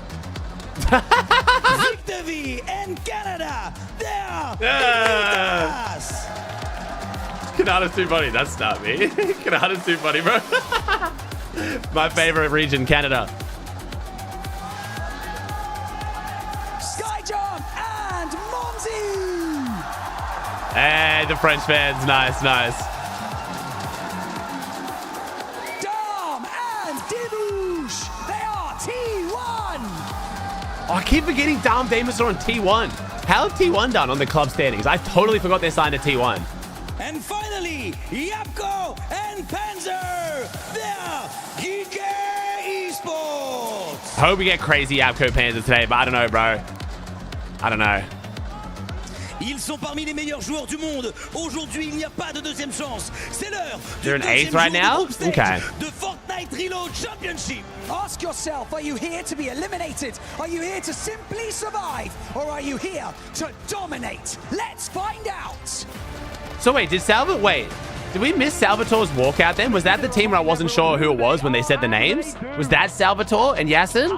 Victor and Khanada. They're Khanada's too funny. That's not me. Khanada's too funny, bro. My favorite region, Canada. Skyjump and Momsy. Hey, the French fans. Nice, nice. Dom and Dimouche. They are T1. Oh, I keep forgetting Dom Damus are on T1. How T1 done on the club standings? I totally forgot they signed to T1. And finally, Yapko and Panzer. They're Geek Esports. Hope we get crazy Yapko Panzer today, but I don't know, bro. I don't know. Ils sont parmi les meilleurs joueurs du monde. Aujourd'hui, il n'y a pas de deuxième chance. C'est l'heure They're in 8th right now? Okay. de Fortnite Reload Championship. Ask yourself, are you here to be eliminated? Are you here to simply survive? Or are you here to dominate? Let's find out. So wait, did we miss Salvatore's walkout then? Was that the team where I wasn't sure who it was when they said the names? Was that Salvatore and Yasin?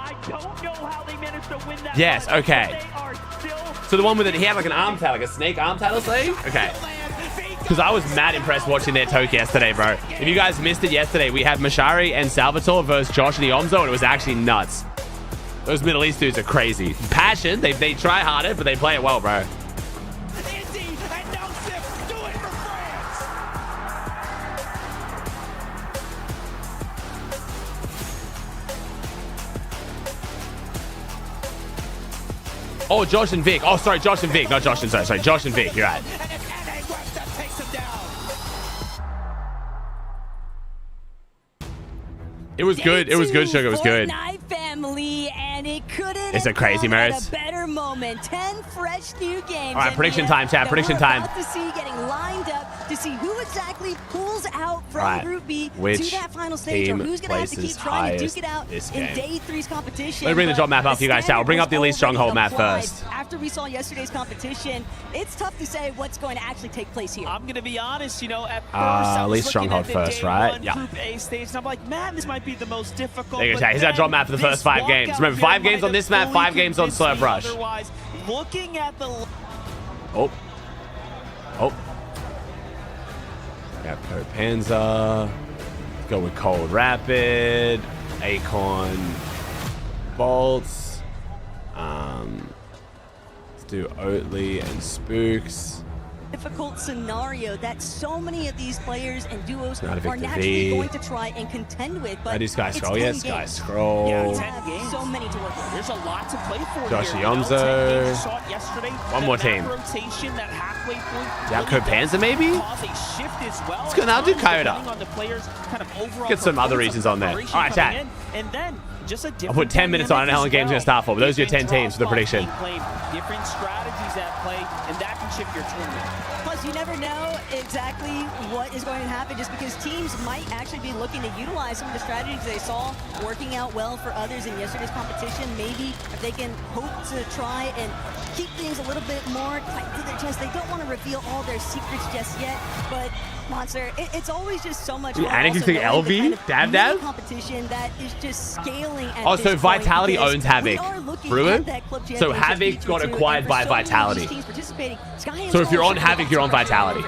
Yes, okay. So the one with it, he had like an arm tail, like a snake arm tail or something? Okay. Because I was mad impressed watching their toke yesterday, bro. If you guys missed it yesterday, we had Mashari and Salvatore versus Josh and Iomzo, and it was actually nuts. Those Middle East dudes are crazy. Passion, they try harder, but they play it well, bro. Oh, Josh and Vic. Oh, sorry, Josh and Vic. Not Josh and sorry, Josh and Vic. You're right. It was good. It was good, Sugar. It was good. Family, and it couldn't Is it crazy, Maris? a better moment. 10 fresh new games. All right, prediction time, chat. Prediction time. To see getting lined up to see who exactly pulls out from right. Group B Which to that final stage, or who's going to have to keep trying to duke it out in day 3's competition. Let me bring the job map up for you guys, chat. We'll bring up the Elite Stronghold map first. After we saw yesterday's competition, it's tough to say what's going to actually take place here. I'm going to be honest, you know, at first I was Elite Stronghold looking at the first, day right? one Yeah. Group A stage, and I'm like, man, this might be the most difficult. There you go, chat. Here's our job map for the first 5 games. Remember, 5 games on this map, 5 games on Slurp Rush. Otherwise, looking at the Oh. Got Panzer. Go with Cold Rapid. Acorn. Bolts. Let's do Oatley and Spooks. difficult scenario that so many of these players and duos Not a are Victor naturally V. going to try and contend with. But I do Sky it's Scroll. 10 Yes, Sky games. Scroll. Yeah, 10 games. so many to work with. There's a lot to play for Josh here. You know, 10 Yomzo. games, you saw it yesterday. One The more map team. Rotation, that halfway point. Outco Panzer, maybe? Cause a shift as well. Let's go now, do Khanada. Depending on the players' kind of overall Get some other regions on there. preparation All right, coming chat. in, and then just a I'll different put 10 minutes on. I don't know how long the game's going to start for, but those are your 10 teams for the prediction. Different strategies at play, and that can shift your tournament. Plus, you never know exactly what is going to happen just because teams might actually be looking to utilize some of the strategies they saw working out well for others in yesterday's competition. Maybe if they can hope to try and keep things a little bit more tight to their chest. They don't want to reveal all their secrets just yet, but Monster, it's always just so much fun. Antics also pick knowing the LV? kind of Dab mini Dab? competition that is just scaling at Oh, this so point Vitality because owns we Havoc. are looking Brewer? at that club So championship Havoc feature got too, acquired and for by so many of these Vitality. teams participating, Sky So if you're on Hawks Havoc, you're on Vitality.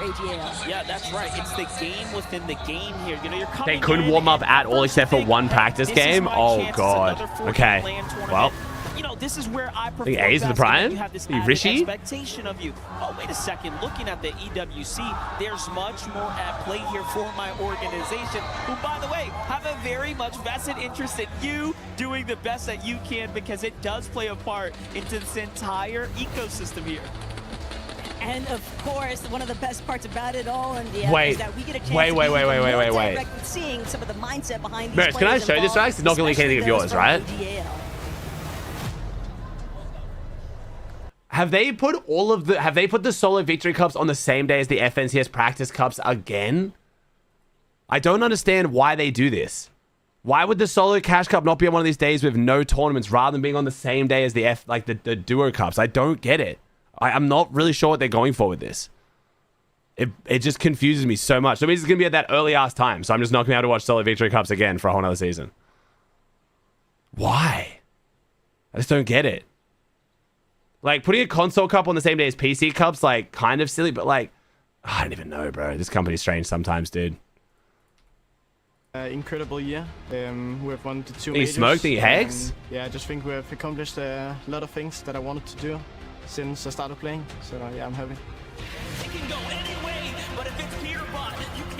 Yeah, that's right. It's the game within the game here. You know, you're They coming couldn't in warm up and at all except for one practice this is game? my Oh, chance. It's God. another 4-game Okay. LAN tournament. Well. You know, this is where I think perform A's the best, prime? and you have this The added Rishi? expectation of you. Oh, wait a second. Looking at the EWC, there's much more at play here for my organization, who, by the way, have a very much vested interest in you doing the best that you can, because it does play a part into this entire ecosystem here. And of course, one of the best parts about it all, and Wait. is that we get a chance Wait, to wait, be wait, even wait, more wait, wait. direct with seeing some of the mindset behind these Mertz, can I players show you this, involved, Rax? It's not going to leak anything of especially yours, those right? from AGL. Have they put the solo victory cups on the same day as the FNCS practice cups again? I don't understand why they do this. Why would the solo cash cup not be on one of these days with no tournaments rather than being on the same day as the duo cups? I don't get it. I'm not really sure what they're going for with this. It just confuses me so much. So it means it's going to be at that early ass time. So I'm just not going to be able to watch solo victory cups again for a whole nother season. Why? I just don't get it. Like, putting a console cup on the same day as PC cups, like, kind of silly, but like, I don't even know, bro. This company's strange sometimes, dude. Incredible year. We have won the 2 Think you majors. smoked? Think you hex? Yeah, I just think we have accomplished a lot of things that I wanted to do since I started playing. So yeah, I'm happy.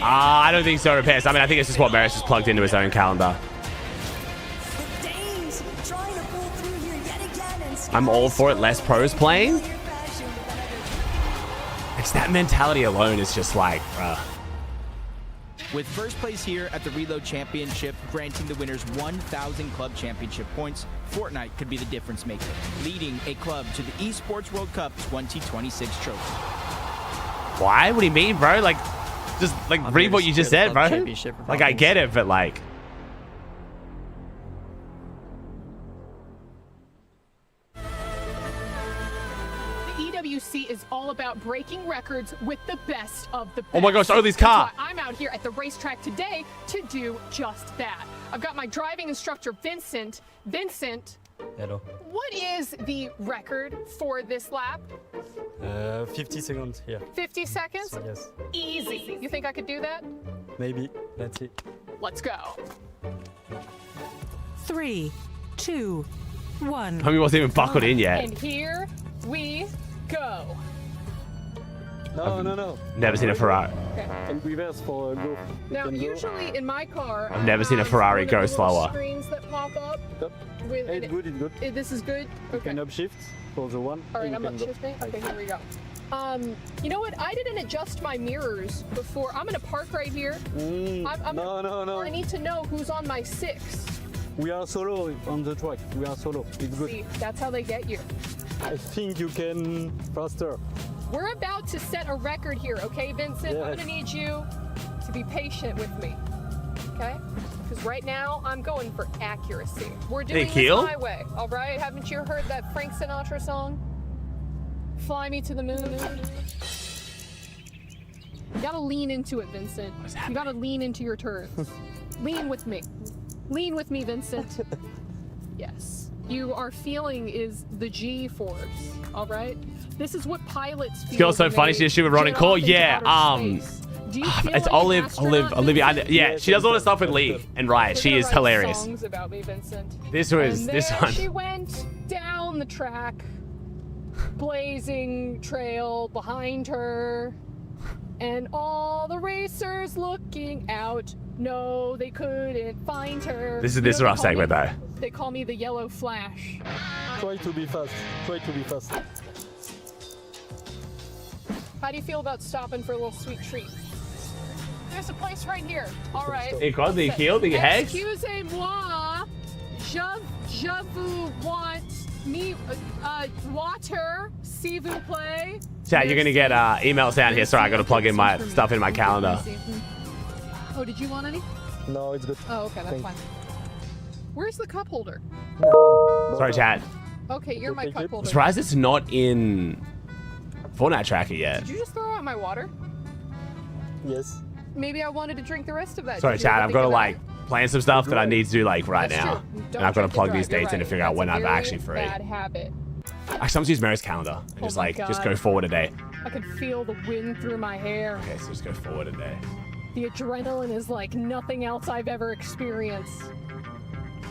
I don't think so, Repairs. I mean, I think it's just what Maris just plugged into his own calendar. Danes trying to pull through here yet again, and I'm all for it. Less pros playing. It's that mentality alone is just like, bruh. With first place here at the Reload Championship, granting the winners 1,000 club championship points, Fortnite could be the difference maker, leading a club to the Esports World Cup 2026 trophy. Why? What do you mean, bro? Like, just like read what you just said, bro. Like, I get it, but like. EWC is all about breaking records with the best of the best. Oh my gosh, Oatley's car. That's why I'm out here at the racetrack today to do just that. I've got my driving instructor, Vincent. Vincent, Hello. what is the record for this lap? 50 seconds here. 50 seconds? Yes. Easy. You think I could do that? Maybe. Let's see. Let's go. 3, 2, 1. Homie wasn't even buckled in yet. And here we go. No. Never seen a Ferrari. Okay. And reverse for go. Now, usually in my car, I've never seen a Ferrari one of go the little slower. Screens that pop up. With, It's good, it's good. This is good. You Okay. can upshift for the one. All right, and I'm you can go. upshifting. Okay, here we go. You know what? I didn't adjust my mirrors before. I'm gonna park right here. No. I need to know who's on my 6. We are solo on the track. We are solo. It's good. See, that's how they get you. I think you can faster. We're about to set a record here, okay, Vincent? I'm Yes. gonna need you to be patient with me, okay? Because right now, I'm going for accuracy. We're doing this my way, all right? Haven't you heard that Frank Sinatra song? Fly me to the moon. You gotta lean into it, Vincent. You gotta lean into your turns. Lean with me. Lean with me, Vincent. Yes. You are feeling is the G-force, all right? This is what pilots feel. It's got so when funny. they She just with Ron and jet Cole. off into Yeah. outer space. Do you feel It's like an Olivia. astronaut, Yeah, she does all the stuff with League and Riot. We're She gonna is write hilarious. Songs about me, Vincent. This was And this there one. she went down the track. blazing trail behind her, and all the racers looking out. No, they couldn't find her. This is a rough segment though. They call me the Yellow Flash. Try to be fast. Try to be fast. How do you feel about stopping for a little sweet treat? There's a place right here. All right. École de kill, the hex. Excusez-moi. Je vous want me water, s'il vous plaît. Chat, you're gonna get emails down here. Sorry, I gotta plug in my stuff in my calendar. Oh, did you want any? No, it's good. Oh, okay, that's fine. Where's the cup holder? Sorry, chat. Okay, you're my cup holder. Surprised it's not in Fortnite tracker yet. Did you just throw out my water? Yes. Maybe I wanted to drink the rest of that. Sorry, Did you chat. ever I've think got to of like that? plan some stuff that I need to do like right That's now, true. and Don't I've got to drink plug and these drive, dates in to you're figure out right. when That's I'm a very actually free. Bad habit. Actually, I'm just use Mary's calendar and just my like just God. go forward a day. I can feel the wind through my hair. Okay, so just go forward a day. The adrenaline is like nothing else I've ever experienced.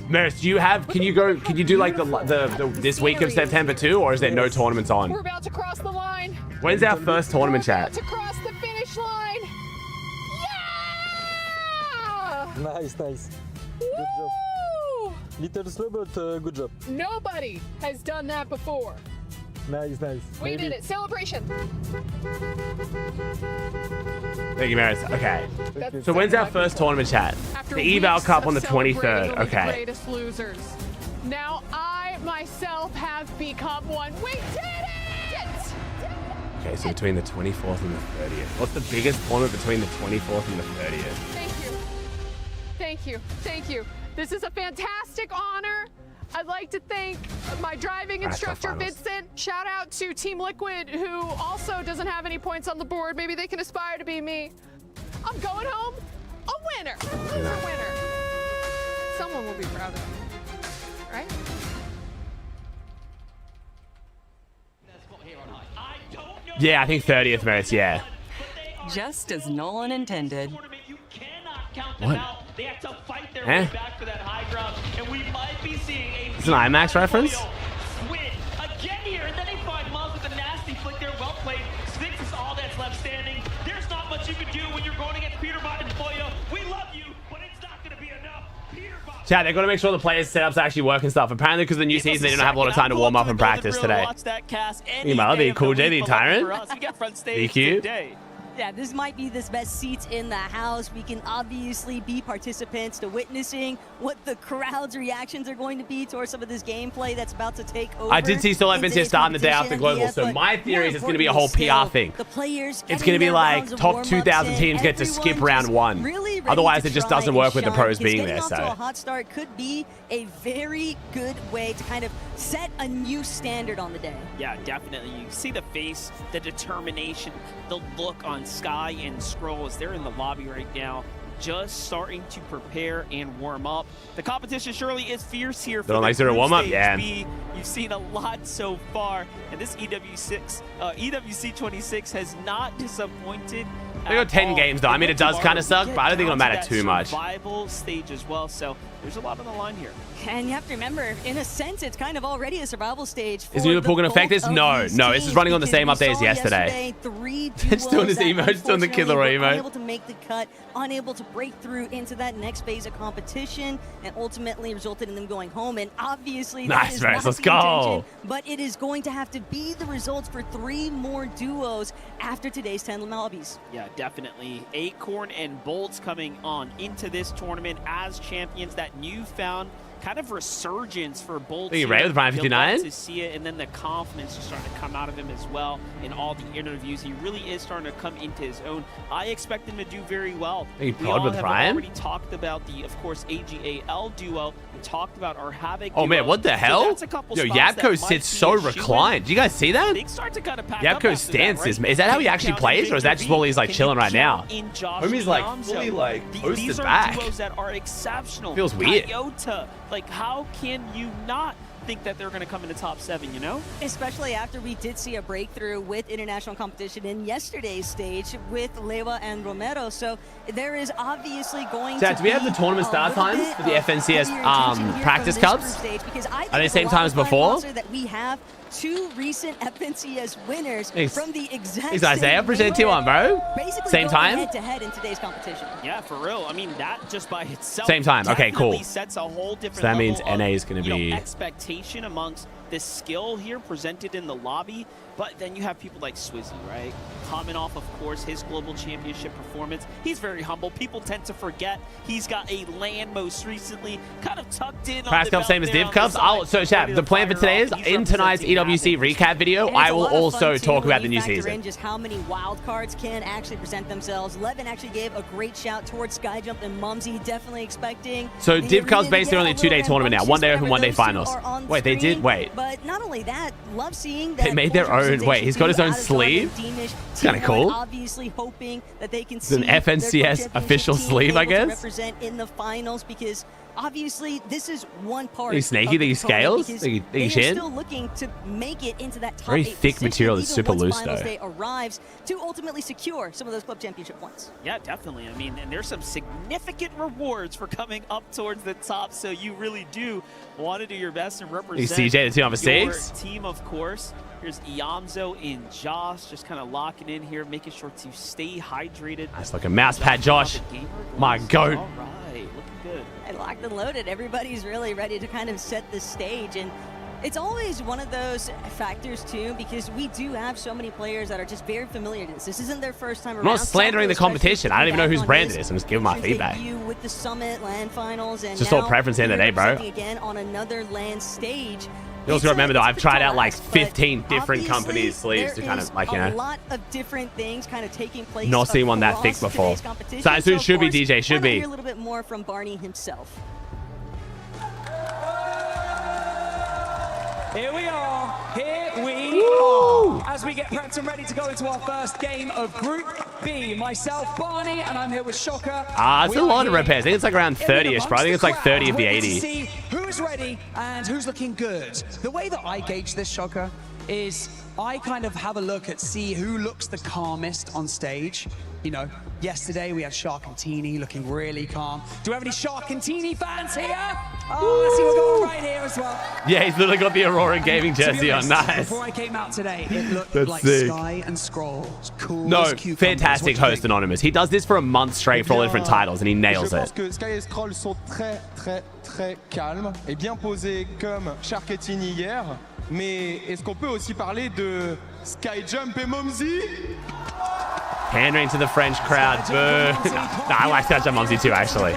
Maris, do you have? Can you go? Can you do like the this week of September too, or is there no tournaments on? We're about to cross the line. When's our first tournament, chat? To cross the finish line. Yeah! Nice, nice. Good job. Woo! Little slow, but good job. Nobody has done that before. Nice, nice. We did it. Celebration. Thank you, Maris. Okay. That's So when's our exactly first tournament, chat? After The Eval weeks Cup of on the celebrating 23rd. the Okay. Greatest losers. Now I myself have become one. We did it! Okay, so between the 24th and the 30th. What's the biggest tournament between the 24th and the 30th? Thank you. Thank you. Thank you. This is a fantastic honor. I'd like to thank my driving instructor, Vincent. Shout out to Team Liquid, who also doesn't have any points on the board. Maybe they can aspire to be me. I'm going home a winner. A winner. Someone will be proud of me. Right? Yeah, I think 30th, Maris. Yeah. Just as Nolan intended. What? They have to fight their Eh? way back for that high ground, and we might be seeing a It's an IMAX reference? win again here, and then they find Miles with a nasty flick there. Well played. Sphinx is all that's left standing. There's not much you can do when you're going against Peterbot and Boyo. We love you, but it's not going to be enough. Chat, they've got to make sure the players' setups actually work and stuff. Apparently, because of the new season, they don't have a lot of time to warm up and practice today. Watch that cast Meanwhile, the Cool J, the Tyrant, we got front stage DQ. today. Yeah, this might be the best seats in the house. We can obviously be participants to witnessing what the crowd's reactions are going to be towards some of this gameplay that's about to take over. I did see Solo Vince starting the day after Global, so my theory is it's going to be a whole PR thing. The players It's going to be like top 2,000 teams get to skip round one. Otherwise, it just doesn't work with the pros being there. Getting off to a So hot start could be a very good way to kind of set a new standard on the day. Yeah, definitely. You see the face, the determination, the look on Sky and Scroll as they're in the lobby right now, just starting to prepare and warm up. The competition surely is fierce here. Don't like to warm up, yeah. You've seen a lot so far, and this EWC 26 has not disappointed. they got 10 games though. I mean, it does kind of suck, but I don't think it'll matter too much. Survival stage as well, so there's a lot on the line here. And you have to remember, in a sense, it's kind of already a survival stage. Is New Pool going to affect this? No, no. This is running on the same update as yesterday. It's still in his emote, still in the killer emote. Unable to make the cut, unable to break through into that next phase of competition, and ultimately resulted in them going home. And obviously, that Nice, is Maris, not let's the go. intention, but it is going to have to be the results for 3 more duos after today's 10 lobbies. Yeah, definitely. Acorn and Bolts coming on into this tournament as champions. That newfound kind of resurgence for Bolts. Think you're right with Brian You'll 59? love to see it, and then the confidence just starting to come out of him as well in all the interviews. He really is starting to come into his own. I expect him to do very well. Think you We prod all with have Brian? already talked about the, of course, AGAL duo. We talked about our Havoc Oh man, duo. what the So hell? that's a couple Yo, spots that Yapko might sits be so a shoo-in. reclined. Do you guys see that? They start to kind of pack up Yapko's after stance that, is, right? is that how he Can actually count plays, or is that just while he's like Can chilling you right now? count in Josh Homie's like Leonzo? fully like These posted are back. duos that are exceptional. Feels weird. Iota, like how can you not think that they're going to come in the top 7, you know? Especially after we did see a breakthrough with international competition in yesterday's stage with Lewa and Romero. So there is obviously going Chat, to do we have be the tournament a start little times bit for the of FNCS heavier attention here practice from this cups? group stage, because I think Are they it's same a time as lot of fun before? roster that we have two recent FNCS winners Thanks. from the exact Thanks, Isaiah. same Appreciate T1, bro. Basically Same time? head-to-head in today's competition. Yeah, for real. I mean, that just by itself Same time. Okay, cool. definitely sets a whole different So that means level NA of, is going to be... expectation amongst this skill here presented in the lobby. But then you have people like Swizzy, right? Coming off, of course, his global championship performance. He's very humble. People tend to forget he's got a LAN most recently, kind of tucked in Price Cup, same as Div Cups. So chat, the plan for today is in tonight's EWC recap video, I will also talk about the new season. Just how many wild cards can actually present themselves. Levin actually gave a great shout towards Skyjump and Mumsy, definitely expecting. So Div Cups basically only a 2-day tournament now. 1 day open, 1 day finals. Wait, they did? Wait. But not only that, love seeing that They made their own. Wait, he's got his own sleeve? It's kind of cool. Obviously hoping that they can It's an see their FNCS official sleeve, I able to guess. represent in the finals, because obviously this is one part. He's snaky, think he scales? Think he They're shin? still looking to make it into that top Very 8 thick position, material that's even super once loose, finals though. day arrives, to ultimately secure some of those club championship points. Yeah, definitely. I mean, and there's some significant rewards for coming up towards the top, so you really do want to do your best and represent CJ, the 2-on-6? your team, of course. Here's Iamzo and Josh just kind of locking in here, making sure to stay hydrated. Nice looking mouse pad, Josh. My goat. All right, looking good. And locked and loaded. Everybody's really ready to kind of set the stage. And it's always one of those factors, too, because we do have so many players that are just very familiar to this. This isn't their first time around. I'm not slandering the competition. I don't even know whose brand it is. I'm just giving my feedback. With the Summit LAN finals, and It's just all preference in the day, bro. Again on another LAN stage. You also remember, though, I've tried out like 15 different companies' sleeves to kind of, like, you a know, lot of different things kind of taking place. not seen one that thick across before. today's competition. So as soon of should be, course, DJ, should why not be. hear a little bit more from Barney himself. Here we are. Here we are. As we get prepped and ready to go into our first game of Group B. Myself, Barney, and I'm here with Shocker. It's a lot of repairs. I think it's like around 30-ish, bro. I think it's like 30 of the 80. See who's ready and who's looking good. The way that I gauge this, Shocker, is I kind of have a look at see who looks the calmest on stage. You know, yesterday we had Shark and Teeny looking really calm. Do we have any Shark and Teeny fans here? Oh, I see what's going on right here as well. Yeah, he's literally got the Aurora Gaming jersey on. Nice. Before I came out today, it looked That's like sick. Sky and Scroll. Cool. No, fantastic host, Anonymous. He does this for a month straight for all different titles, and he nails Je pense it. que Sky et Scroll sont très calmes et bien posés comme Shark et Teeny hier. Mais est-ce qu'on peut aussi parler de Skyjump et Mumsy? Pandering to the French crowd. Boo. Nah, I like Skyjump Mumsy too, actually.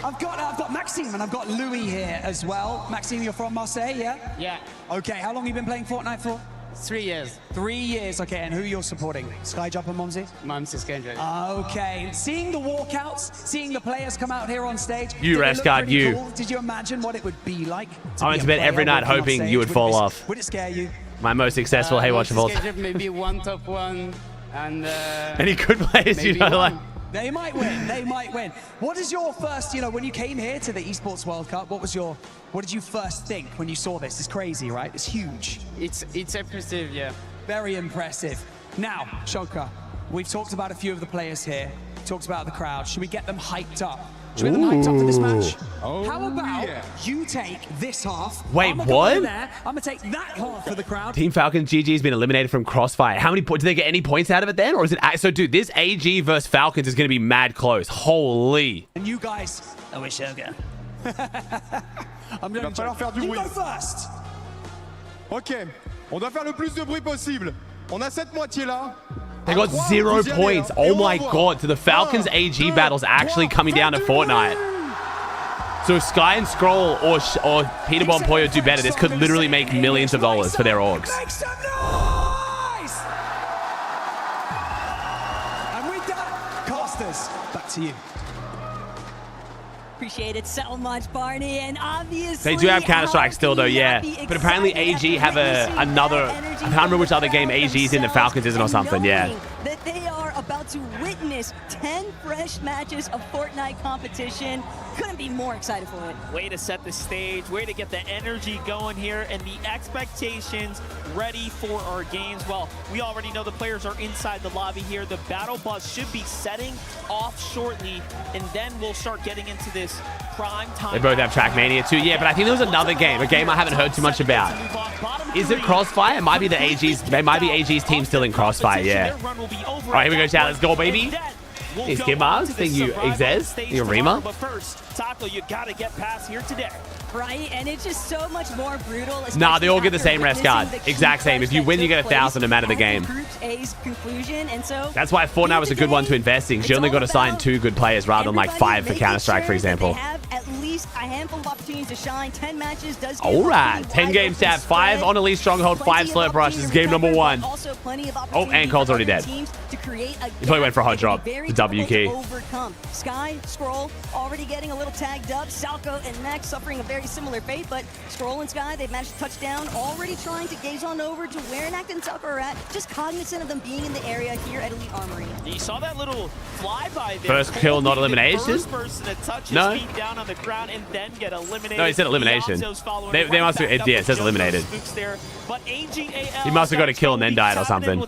I've got Maxime and I've got Louis here as well. Maxime, you're from Marseille, yeah? Yeah. Okay, how long have you been playing Fortnite for? 3 years. 3 years, okay, and who you're supporting? Skyjump and Mumsy? Mumsy Skyjump. Okay, seeing the walkouts, seeing the players come out here on stage. You, did it Refs look God, pretty you. cool? Did you imagine what it would be like? I went to bed every night hoping you would fall off. Would it scare you? My most successful Haywatch of all time. Skyjump maybe one top one and Any good players, you know, like. They might win. They might win. What is your first, you know, when you came here to the Esports World Cup, what did you first think when you saw this? It's crazy, right? It's huge. It's impressive, yeah. Very impressive. Now, Shoka, we've talked about a few of the players here. Talked about the crowd. Should we get them hyped up? Should we get them hyped up for this match? How about you take this half? Wait, I'm what? I'm gonna take that half for the crowd. Team Falcons GG has been eliminated from Crossfire. How many points? Did they get any points out of it then? Or is it... So, dude, this AG versus Falcons is going to be mad close. Holy. And you guys... I wish Shoka. I'm going Il va falloir faire du you bruit. go first. Ok, on doit faire le plus de bruit possible. On a cette moitié-là. They got 0 points. Oh my god. So the Falcons AG battle's actually coming down to Fortnite. So if Sky and Scroll or Peter Bomb Poyo do better, this could literally make millions of dollars for their orgs. Make some noise! And with that, casters, back to you. Appreciate it so much, Barney, and obviously They do have Counter-Strike still, though, yeah. But apparently AG have another... I can't remember which other game AG's in the Falcons isn't or something, yeah. That they are about to witness 10 fresh matches of Fortnite competition. couldn't be more excited for it. Way to set the stage, way to get the energy going here, and the expectations ready for our games. Well, we already know the players are inside the lobby here. The battle bus should be setting off shortly, and then we'll start getting into this prime time. They both have Trackmania too. Yeah, but I think there was another game, a game I haven't heard too much about. Is it Crossfire? It might be the AG's. It might be AG's team still in Crossfire. Yeah. All right, here we go, chat. Let's go, baby. Hey, Skip Mars, think you exist? You Rima? But first, Taco, you gotta get past here today. Right, and it's just so much more brutal. Nah, they all get the same rest card. Exact same. If you win, you get 1,000 no matter the game. Group A's conclusion, and so that's why Fortnite was a good one to invest in. She only got assigned 2 good players rather than like 5 for Counter-Strike, for example. They have at least a handful of opportunities to shine. 10 matches does. All right, 10 games, chat. 5 on Elite Stronghold, 5 Slurp Rushes. Game number 1. Oh, and Cole's already dead. He probably went for a hot drop. The W key. Sky, Scroll already getting a little tagged up. Salco and Max suffering a very similar fate, but Scroll and Sky, they've managed to touch down, already trying to gaze on over to where Nact and Salco are at, just cognizant of them being in the area here at Elite Armory. You saw that little flyby there. First kill, not elimination? First person to touch his No. feet down on the ground and then get eliminated. No, he said elimination. They must have, yeah, it says eliminated. He must have got a kill and then died or something.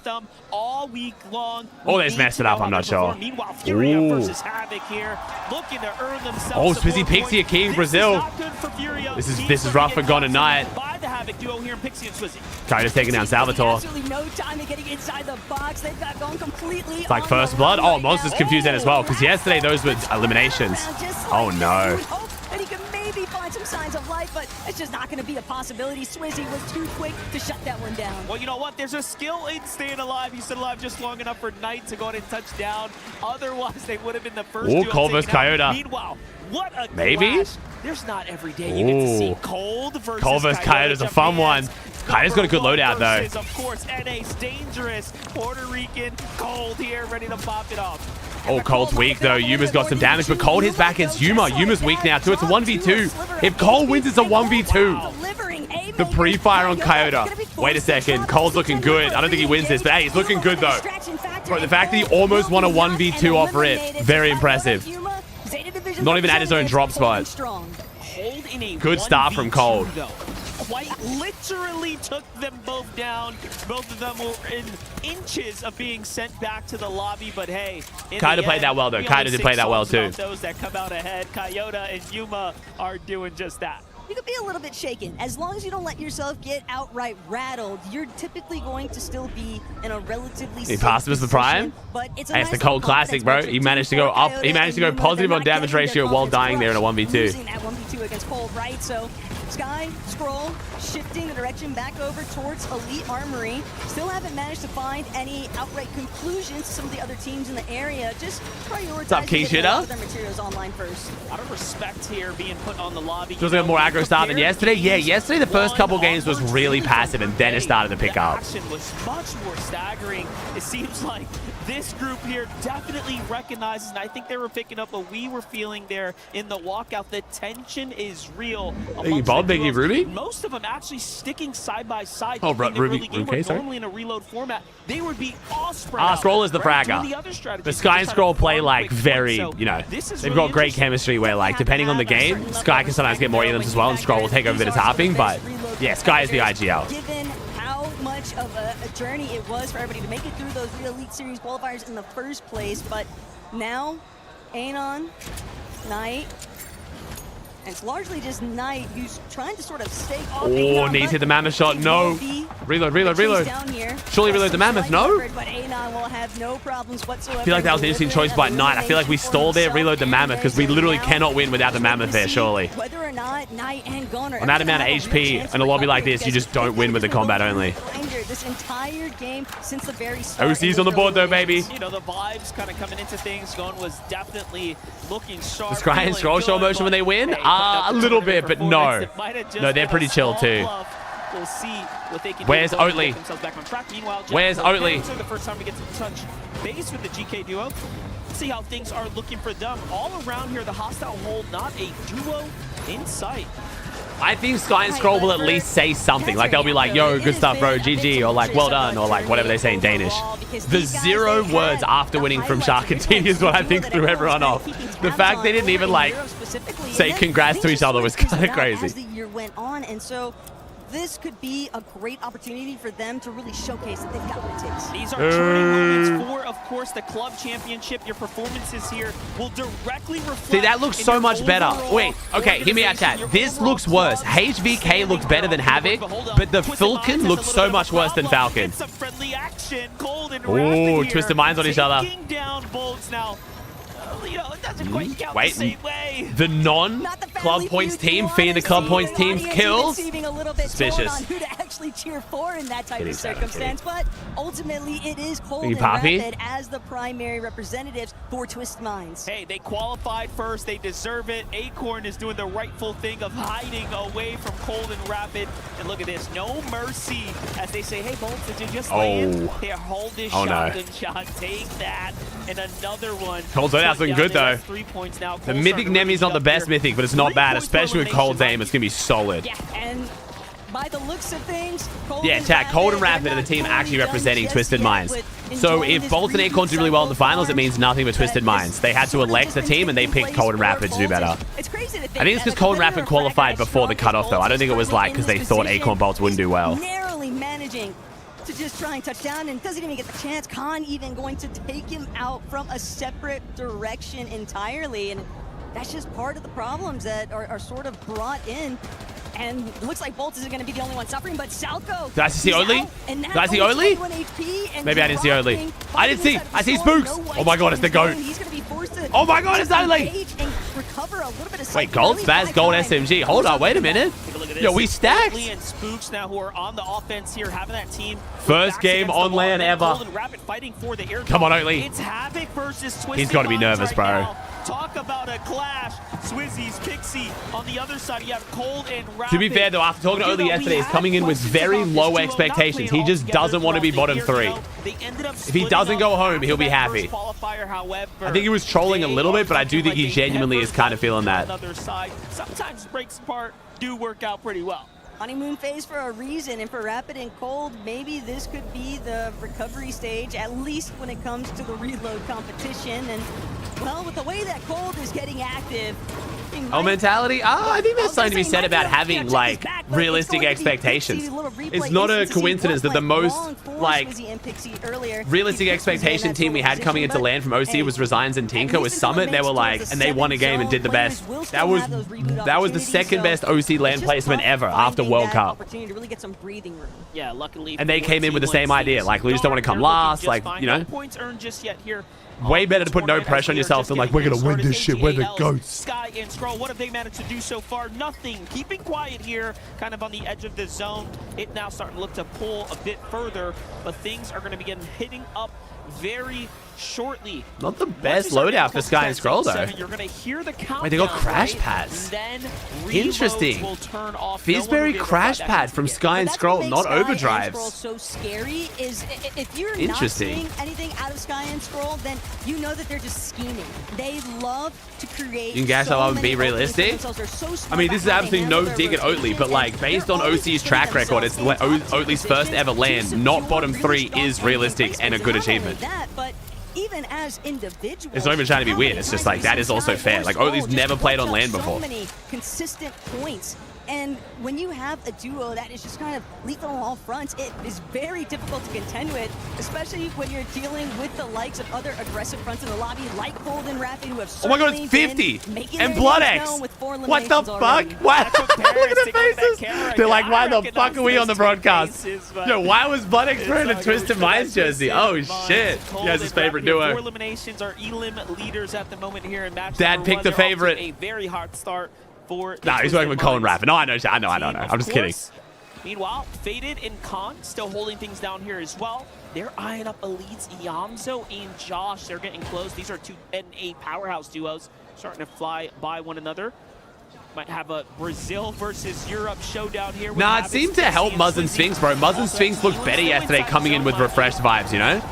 All week long. Or they just messed it up, I'm not sure. Meanwhile, Furia versus Havoc here, looking to earn themselves. Oh, Swizzy Pixie, a king, Brazil. This is rough for Gone Tonight. By the Havoc duo here in Pixie and Swizzy. Kyra's taking down Salvatore. Absolutely no time to getting inside the box. They've got gone completely. It's like First Blood. Oh, Monster's confused then as well, because yesterday those were eliminations. Oh, no. And he could maybe find some signs of life, but it's just not going to be a possibility. Swizzy was too quick to shut that one down. Well, you know what? There's a skill in staying alive. He's still alive just long enough for Knight to go ahead and touch down. Otherwise, they would have been the first. Ooh, Cole vs. Coyote. Meanwhile, what a maybe? clash. There's not every day you get to see Cold versus Coyote is a fun one. Coyote's got a good loadout, though. Of course, NA's dangerous. Puerto Rican Cold here, ready to pop it off. Oh, Cole's weak, though. Yuma's got some damage, but Cole hits back against Yuma. Yuma's weak now, too. It's a 1v2. If Cole wins, it's a 1v2. The pre-fire on Coyote. Wait a second. Cole's looking good. I don't think he wins this, but hey, he's looking good, though. Bro, the fact that he almost won a 1v2 off rip, very impressive. Not even at his own drop spot. Good start from Cole. Quite literally took them both down. Both of them were in inches of being sent back to the lobby, but hey, Coyote played that well, though. Coyote did play that well, too. Those that come out ahead, Coyote and Yuma are doing just that. You could be a little bit shaken. As long as you don't let yourself get outright rattled, you're typically going to still be in a relatively he passed us the prime. But it's hey, it's the Cold Classic, bro. He managed to go up. He managed to go positive on damage ratio while dying there in a 1v2. Losing that 1v2 against Cold, right? So Sky, Scroll, shifting the direction back over towards Elite Armory. Still haven't managed to find any outright conclusions to some of the other teams in the area. Just prioritizing getting their materials online first. A lot of respect here being put on the lobby. Feels like a more aggro start than yesterday. Yeah, yesterday the first couple games was really passive, and then it started to pick up. The action was much more staggering. It seems like this group here definitely recognizes, and I think they were picking up what we were feeling there in the walkout. The tension is real. Hey, Bob, Biggie, Ruby? Most of them actually sticking side by side. Oh, Ruby, okay, sorry. Normally in a reload format, they would be all spread out. Scroll is the fragger. The Sky and Scroll play like very, you know, they've got great chemistry where like depending on the game, Sky can sometimes get more elims as well, and Scroll will take over a bit of harping, but yeah, Sky is the IGL. Given how much of a journey it was for everybody to make it through those Elite Series qualifiers in the first place, but now, Anon, Knight, and it's largely just Knight who's trying to sort of stay off. Oh, needs to hit the Mammoth shot. No. Reload. Surely reload the Mammoth. No. But Anon will have no problems whatsoever. I feel like that was an interesting choice by Knight. I feel like we stole there, reload the Mammoth, because we literally cannot win without the Mammoth there, surely. Whether or not Knight and Gunner on that amount of HP in a lobby like this, you just don't win with the combat only. This entire game since the very start. OC's on the board though, baby. You know, the vibes kind of coming into things. Gon was definitely looking sharp. The Sky and Scroll show motion when they win? A little bit, but no. No, they're pretty chill too. We'll see what they can Where's do Oatley? Where's Oatley? The first time we get to touch base with the GK duo. See how things are looking for them. All around here, the hostile hold, not a duo in sight. I think Sky and Scroll will at least say something. Like, they'll be like, yo, good stuff, bro, GG, or like, well done, or like, whatever they say in Danish. The 0 words after winning from Sharkatini is what I think threw everyone off. The fact they didn't even, like, say congrats to each other was kind of crazy. As the year went on, and so this could be a great opportunity for them to really showcase that they've got what it takes. These are turning moments for, of course, the club championship. Your performances here will directly reflect. See, that looks so much better. Wait, okay, hear me out, chat. This looks worse. HVK looked better than Havoc, but the Falcon looks so much worse than Falcon. Some friendly action. Cold and Oh, Twisted Minds on each other. Taking down Bolts now. You know, it doesn't quite count Wait, the same way. the non-club points team feeding the club points team's kills? Suspicious. Who to actually cheer for in that type of circumstance, but ultimately it is Cold and Poppy Rapid as the primary representatives for Twisted Minds. Hey, they qualified first. They deserve it. Acorn is doing the rightful thing of hiding away from Cold and Rapid. And look at this. No mercy as they say, hey, Bolts, did you just land? Here, hold this shotgun shot. Take that. And another one. Cold's out looking good, though. 3 points now. The Mythic Nemi's not the best Mythic, but it's not bad, especially with Cold's aim. It's going to be solid. Yeah, and by the looks of things, Cold and Rapid are the team actually representing Twisted Minds. So if Bolts and Acorn do really well in the finals, it means nothing but Twisted Minds. They had to elect the team, and they picked Cold and Rapid to do better. I think it's because Cold and Rapid qualified before the cutoff, though. I don't think it was like because they thought Acorn Bolts wouldn't do well. Narrowly managing to just try and touch down, and doesn't even get the chance. Khan even going to take him out from a separate direction entirely, and that's just part of the problems that are sort of brought in. And it looks like Bolts isn't going to be the only one suffering, but Salco. Did I see Oatley? Did I see Oatley? Maybe I didn't see Oatley. I see Spooks. Oh my god, it's the GOAT. Oh my god, it's Oatley. Wait, gold? Spaz, gold SMG. Hold on, wait a minute. Yo, we stacked. And Spooks now who are on the offense here, having that team. First game on LAN ever. Come on, Oatley. It's Havoc versus Twisted. He's got to be nervous, bro. Talk about a clash. Swizzy's Pixie on the other side. You have Cold and Rapid. To be fair, though, after talking to Oatley yesterday, he's coming in with very low expectations. He just doesn't want to be bottom 3. If he doesn't go home, he'll be happy. I think he was trolling a little bit, but I do think he genuinely is kind of feeling that. Sometimes breaks apart do work out pretty well. Honeymoon phase for a reason, and for Rapid and Cold, maybe this could be the recovery stage, at least when it comes to the reload competition. And, well, with the way that Cold is getting active... mentality? I think there's something to be said about having, like, realistic expectations. It's not a coincidence that the most, like, realistic expectation team we had coming into LAN from OC was Resigns and Tinker was Summit. They were like, and they won a game and did the best. That was the second best OC LAN placement ever after World Cup. Yeah, luckily. And they came in with the same idea, like, we just don't want to come last, like, you know. Points earned just yet here. Way better to put no pressure on yourself than like, we're going to win this shit, we're the GOATs. Sky and Scroll, what have they managed to do so far? Nothing. Keeping quiet here, kind of on the edge of the zone. It now starting to look to pull a bit further, but things are going to begin hitting up very shortly. Not the best loadout for Sky and Scroll, though. You're going to hear the countdown. Wait, they got crash pads. Interesting. Fizzberry crash pad from Sky and Scroll, not overdrives. So scary is if you're not seeing anything out of Sky and Scroll, then you know that they're just scheming. They love to create. You can guess how I would be realistic. I mean, this is absolutely no dig at Oatley, but like based on OC's track record, it's Oatley's first ever LAN. Not bottom 3 is realistic and a good achievement. But even as individuals, it's not even trying to be weird. It's just like that is also fair. Like Oatley's never played on LAN before. So many consistent points. And when you have a duo that is just kind of lethal on all fronts, it is very difficult to contend with, especially when you're dealing with the likes of other aggressive fronts in the lobby, like Cold and Rapid, who have oh my god, it's 50! And Blood X! What the fuck? What? Look at the faces! They're like, why the fuck are we on the broadcast? Yo, why was Blood X wearing a Twisted Minds jersey? Oh shit. He has his favorite duo. 4 eliminations are elim leaders at the moment here in match. Dad picked the favorite. A very hard start. Nah, he's working with Cole and Rapid. No, I know. I'm just kidding. Meanwhile, Faded and Khan still holding things down here as well. They're eyeing up elites Iamzo and Josh. They're getting close. These are 2 NA powerhouse duos starting to fly by one another. Might have a Brazil versus Europe showdown here. Nah, it seemed to help Muzz and Sphinx, bro. Muzz and Sphinx looked better yesterday coming in with refreshed vibes, you know?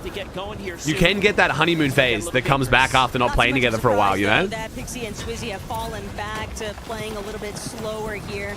have to get going here You soon. can get that honeymoon phase that comes back after not playing together for a while, you know? That Pixie and Swizzy have fallen back to playing a little bit slower here.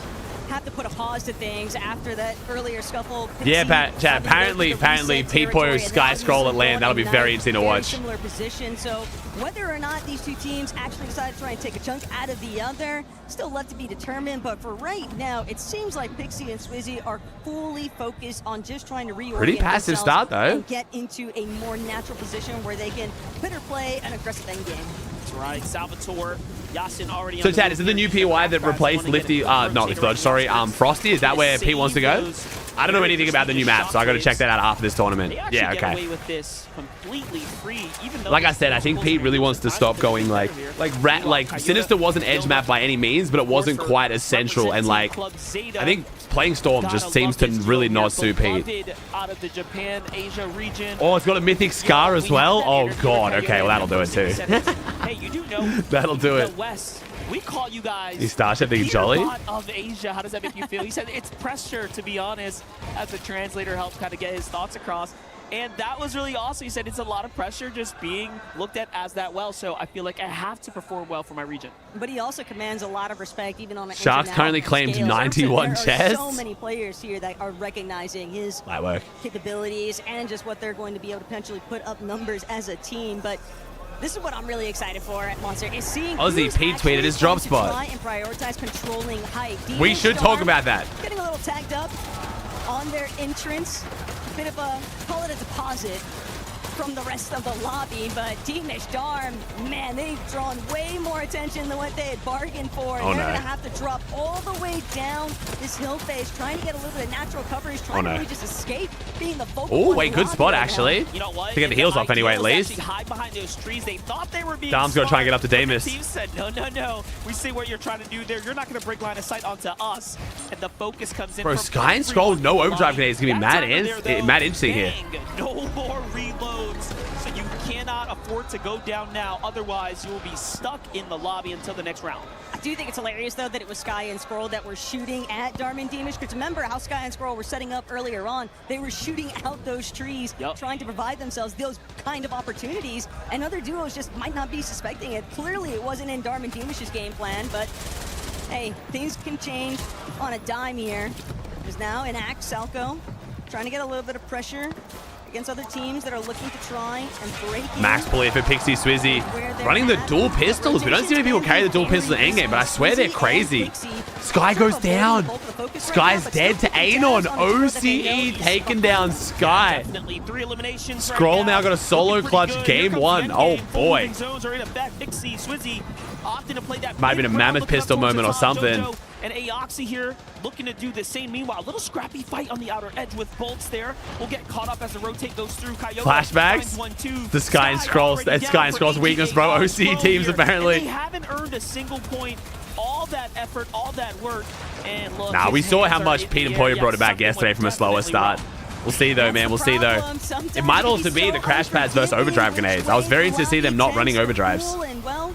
Have to put a pause to things after that earlier scuffle. Yeah, Chad, apparently Pete Boy Sky Scroll at land. That'll be very interesting to watch. Similar position, so whether or not these two teams actually decide to try and take a chunk out of the other, still left to be determined. But for right now, it seems like Pixie and Swizzy are fully focused on just trying to reorient Pretty passive start, though. and get into a more natural position where they can better play an aggressive end game. That's right, Salvatore. Yasin already So, Chad, is it the new PY that replaced Lifty? Not Lifty, sorry, Frosty? Is that where Pete wants to go? I don't know anything about the new map, so I got to check that out after this tournament. Yeah, Get okay. away with this completely free, even though Like I said, I think Pete really wants to stop going like Sinister wasn't edge map by any means, but it wasn't quite as central. And like, I think playing Storm just seems to really not suit Pete. out of the Japan, Asia region. Oh, it's got a Mythic Scar as well. Oh God. Okay, well that'll do it too. Hey, you do know That'll do it. the West. We call you guys Is Starship thinking jolly? Peter Pot of Asia. How does that make you feel? He said it's pressure, to be honest, as the translator helped kind of get his thoughts across. And that was really awesome. He said it's a lot of pressure just being looked at as that well. So I feel like I have to perform well for my region. But he also commands a lot of respect, even on an Sharks currently claimed scale. 91 There chests. are so many players here that are recognizing his Light work. capabilities and just what they're going to be able to potentially put up numbers as a team. But this is what I'm really excited for at Monster, is seeing Aussie, who's Pete tweeted his actually drop going to spot. try and prioritize controlling height. We Demon should Storm talk about that. Getting a little tagged up on their entrance. Bit of a, call it a deposit from the rest of the lobby, but Teamish Darm, man, they've drawn way more attention than what they had bargained for. And Oh, they're no. going to have to drop all the way down this hill face, trying to get a little bit of natural coverage, trying no. to really just escape being the focal Oh, point wait, of good the spot lobby right actually. now. You know what? To get the heals off anyway, at least. Hide behind those trees. They thought they were being Dom's gonna try and get up to smart, Damus. but the team said, no, no, no. We see what you're trying to do there. You're not going to break line of sight onto us. And the focus comes in. Bro, from Sky and Scroll, no overdrive grenades. It's gonna be That mad, timer there, though, mad interesting here. dang, no more reloads. So you cannot afford to go down now. Otherwise, you will be stuck in the lobby until the next round. I do think it's hilarious, though, that it was Sky and Scroll that were shooting at Darman Demish, because remember how Sky and Scroll were setting up earlier on. They were shooting out those trees, trying to provide themselves those kind of opportunities, and other duos just might not be suspecting it. Clearly, it wasn't in Darman Demish's game plan, but hey, things can change on a dime here. There's now an Axe, Salco, trying to get a little bit of pressure against other teams that are looking to try and break in. Max play for Pixie Swizzy. Running the dual pistols. We don't see many people carry the dual pistols in endgame, but I swear they're crazy. Sky goes down. Sky's dead to Acorn. OCE taking down Sky. Definitely 3 eliminations. Scroll now got a solo clutch game 1. Oh boy. Zones are in effect. Pixie, Swizzy, opting to play that Might have been a big mammoth looking up pistol towards the moment or top. something. Jojo and Aoxy here looking to do the same. Meanwhile, a little scrappy fight on the outer edge with bolts there. We'll get caught up as the rotate goes through. Coyote finds one, too. Flashbacks. The Sky and Scrolls. That's Sky and Scrolls weakness, bro. OC teams apparently. And they haven't earned a single point. All that effort, all that work, and look. Nah, we his saw how hands are much in Pete and the Poyo air. brought it back Something yesterday went from a slower definitely start. We'll see though, man. We'll see though. It might also be the crash pads versus overdrive grenades. I was very interested to see them not running overdrives. And well,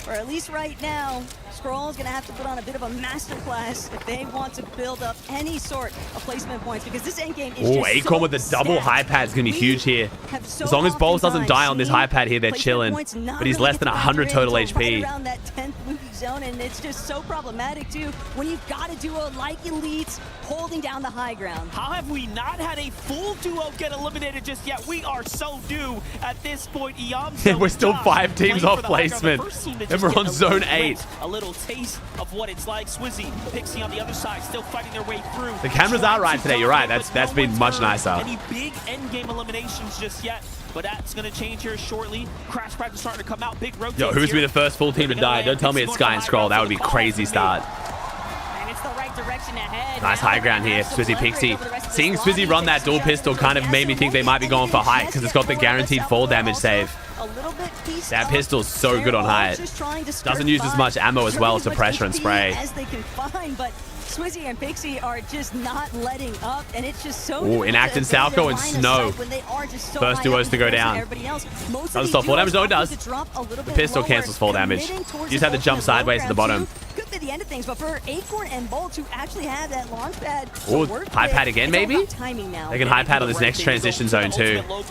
or at least right now, Scroll's going to have to put on a bit of a masterclass if they want to build up any sort of placement points, because this endgame is Oh, just Acorn so with the double high pad is going to be huge here. As long as Bowles doesn't die on this high pad here, they're chilling. But he's less than 100 total HP. Around that 10th movie zone, and it's just so problematic too when you've got a duo like Elites holding down the high ground. How have we not had a full duo get eliminated just yet? We are so due at this point. Iamzo, We're still 5 teams off placement. And we're on zone 8. A little taste of what it's like. Swizzy, Pixie on the other side, still fighting their way through. The cameras are right today. You're right. That's been much nicer. Any big end game eliminations just yet? But that's going to change here shortly. Crash pads are starting to come out. Big rotates. Yo, who's here. be the first full team to die? Don't tell me it's Sky and Scroll. That would be crazy start. And it's the right direction ahead. Nice high ground here, Swizzy Pixie. Seeing Swizzy run that dual pistol kind of made me think they might be going for height because it's got the guaranteed fall damage save. That pistol's so good on height. Doesn't use as much ammo as well to pressure and spray. As they can find, but Swizzy and Pixie are just not letting up, and it's just so Ooh, Enact and Salco and Snow. First duos to go down. Doesn't stop fall damage, no it does. The pistol cancels fall damage. You just have to jump sideways at the bottom. the end of things, but for Acorn and Bolt to actually have that launch pad to Oh, work high with, pad again, it's all maybe? about timing now. They can high pad on this next transition zone too. Oh,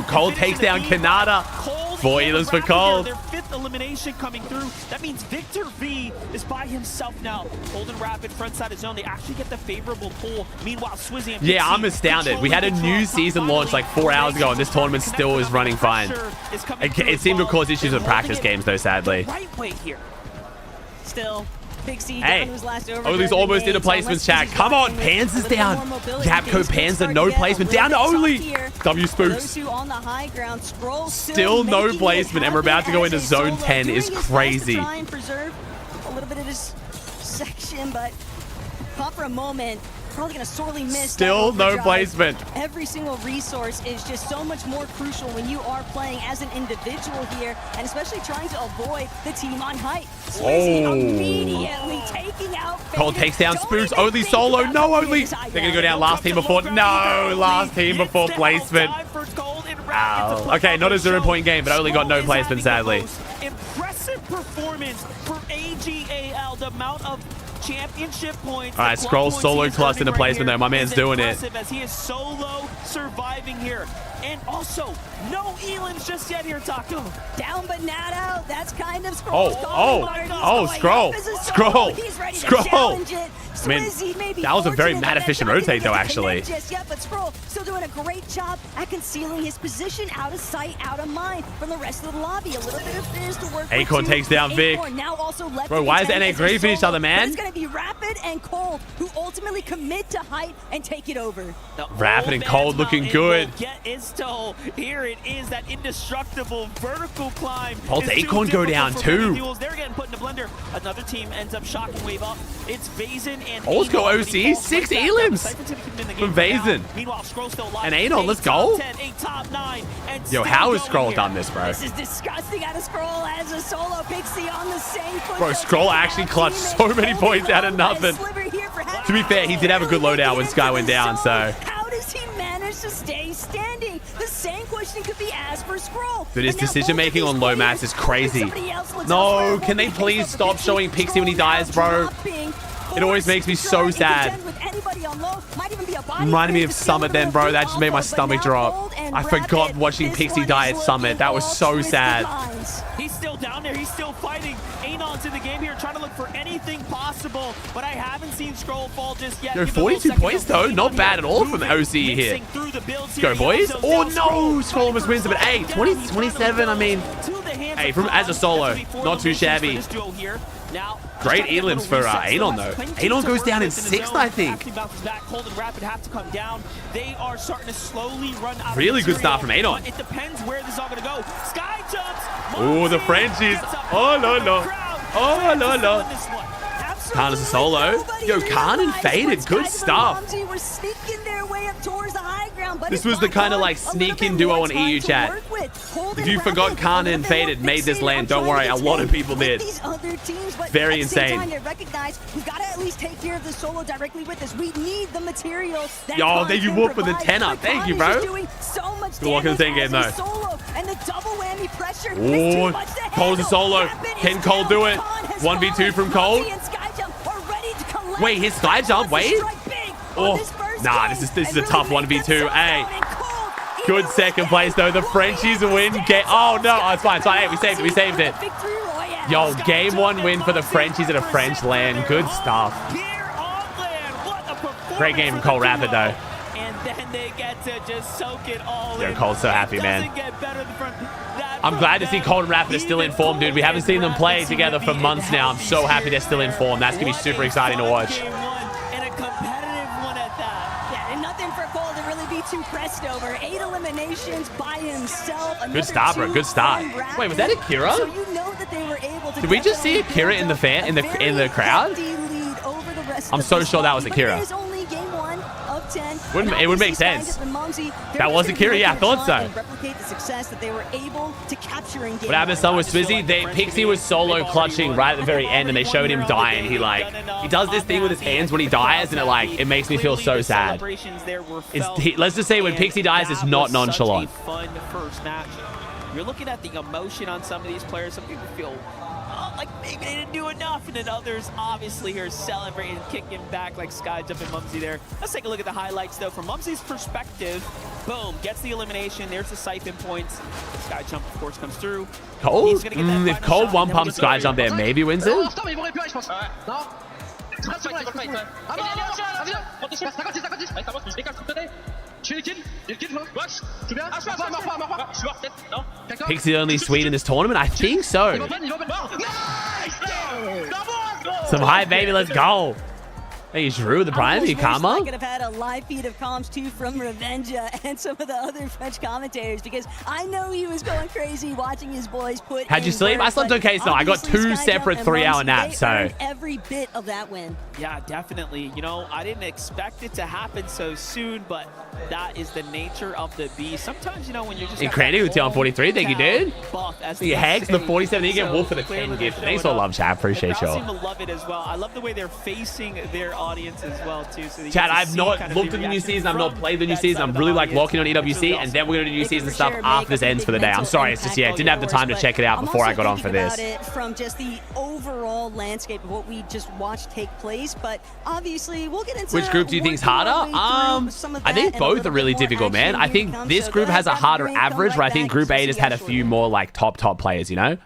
Cold takes down Khanada. 4 healers for Cold. Their 5th elimination coming through. That means Victor V is by himself now. Cold and Rapid front side of zone. They actually get the favorable pull. Meanwhile, Swizzy and Yeah, I'm astounded. We had a new season launch like 4 hours ago, and this tournament still is running fine. It seemed to cause issues with practice games, though, sadly. Right way here. Still, Pixie Hey, down who's last over. Oatley's almost into placements, chat. Come on, Panzer's down. Yapco Panzer, no placement. Down to Oatley. W spooks. On the high ground, Scroll Still no placement, and we're about to go into zone 10 is crazy. Try and preserve a little bit of this section, but caught for a moment. Probably gonna sorely miss. Still no placement. Every single resource is just so much more crucial when you are playing as an individual here, and especially trying to avoid the team on height. Swizzy immediately taking out. Cold takes down Spooks. Oatley solo. No, Oatley. They're gonna go down last team before. No, last team before placement. Ow. Okay, not a 0-point game, but Oatley got no placement, sadly. Impressive performance for AGAL. The amount of championship points. All right, Scroll solo clutch into placement there. My man's doing it. As he is solo surviving here. And also, no elims just yet here, Taco. Down but not out. That's kind of Scroll. Scroll. I mean, that was a very mad efficient rotate, though, actually. Just yet, but Scroll still doing a great job at concealing his position out of sight, out of mind from the rest of the lobby. A little bit of fizz to work Acorn with takes down Vic. Bro, why is NA Gray finish other man? It's going to be Rapid and Cold who ultimately commit to height and take it over. Rapid and Cold looking good. Get his toe. Here it is, that indestructible vertical climb. Both Acorn go down too. They're getting put in a blender. Another team ends up shocking wave up. It's Vazen and let's go OC. 6 elims from Vazen. And Anon, let's go. Yo, how has Scroll done this, bro? This is disgusting out of Scroll as a solo Pixie on the same foot. Bro, Scroll actually clutched so many points out of nothing. To be fair, he did have a good loadout when Sky went down, so. How does he manage to stay standing? The same question could be asked for Scroll. Dude, his decision making on low mats is crazy. No, can they please stop showing Pixie when he dies, bro? It always makes me so sad. Reminded me of Summit then, bro. That just made my stomach drop. I forgot watching Pixie die at Summit. That was so sad. He's still down there. He's still fighting. Anon's in the game here, trying to look for anything possible, but I haven't seen Scroll fall just yet. Yo, 42 points, though. Not bad at all from OC here. Let's go, boys. Oh, no. Scroll almost wins, but hey, 27, I mean. Hey, as a solo, not too shabby. Great elims for Anon, though. Anon goes down in 6th, I think. Really good start from Anon. It depends where this is all going to go. Sky jumps. Oh, the Frenchies. Oh, no. Oh, no. Khan is a solo. Yo, Khan and Faded. Good stuff. This was the kind of like sneak-in duo on EU chat. If you forgot Khan and Faded made this land, don't worry, a lot of people did. Very insane. We've got to at least take care of the solo directly with us. We need the material. Yo, thank you, Whoop, for the 10-up. Thank you, bro. Good luck in the 10 game, though. Oh, Cold's a solo. Can Cold do it? 1v2 from Cold. Wait, his sky jump. Wait. Oh, nah, this is a tough 1v2. Hey, good second place though. The Frenchies win. Oh no, it's fine. Hey, we saved it. Yo, game 1 win for the Frenchies at a French land. Good stuff. Great game from Cole Rapid though. And then they get to just soak it all in. Yo, Cole's so happy, man. I'm glad to see Cold and Rapid are still in form, dude. We haven't seen them play together for months now. I'm so happy they're still in form. That's going to be super exciting to watch. Too pressed over 8 eliminations by himself. Good start, bro. Good start. Wait, was that Akira? So you know that they were able to. Did we just see Akira in the fan in the crowd? I'm so sure that was Akira. It would make sense. That was Akira. Yeah, I thought so. What happened to someone with Swizzy? Pixie was solo clutching right at the very end, and they showed him dying. He does this thing with his hands when he dies, and it makes me feel so sad. Let's just say when Pixie dies, it's not nonchalant. you're looking at the emotion on some of these players. Some people feel like maybe they didn't do enough, and then others obviously are celebrating, kicking back like Skyjump and Mumsy there. Let's take a look at the highlights though. From Mumsy's perspective, boom, gets the elimination. There's the siphon points. Skyjump, of course, comes through. Cold? If Cold one pump Skyjump there, maybe wins it. Pixie only Swede in this tournament? I think so. Some high, baby. Let's go. Hey, Drew, the Prime, you Karma? I could have had a live feed of comms too from Revenja and some of the other French commentators, because I know he was going crazy watching his boys put. How'd you sleep? I slept okay, so I got 2 separate 3-hour naps, so. Every bit of that win. Yeah, definitely. You know, I didn't expect it to happen so soon, but that is the nature of the beast. Sometimes, you know, when you're just. Hey, Cranny with on 43. Thank you, dude. The Hags, the 47. You get Wolf for the 10 gift. Thanks for love, chat. Appreciate you. y'all. I seem to love it as well. I love the way they're facing their audience as well, too. So Chat, I've not looked at the new season. I've not played the new season. I'm really like locking on EWC, and then we're going to do new season stuff after this ends for the day. I'm sorry. It's just, yeah, didn't have the time to check it out before I got on for this. From just the overall landscape of what we just watched take place, but obviously we'll get into. Which group do you think is harder? I think both are really difficult, man. I think this group has a harder average, but I think Group A just had a few more like top players, you know?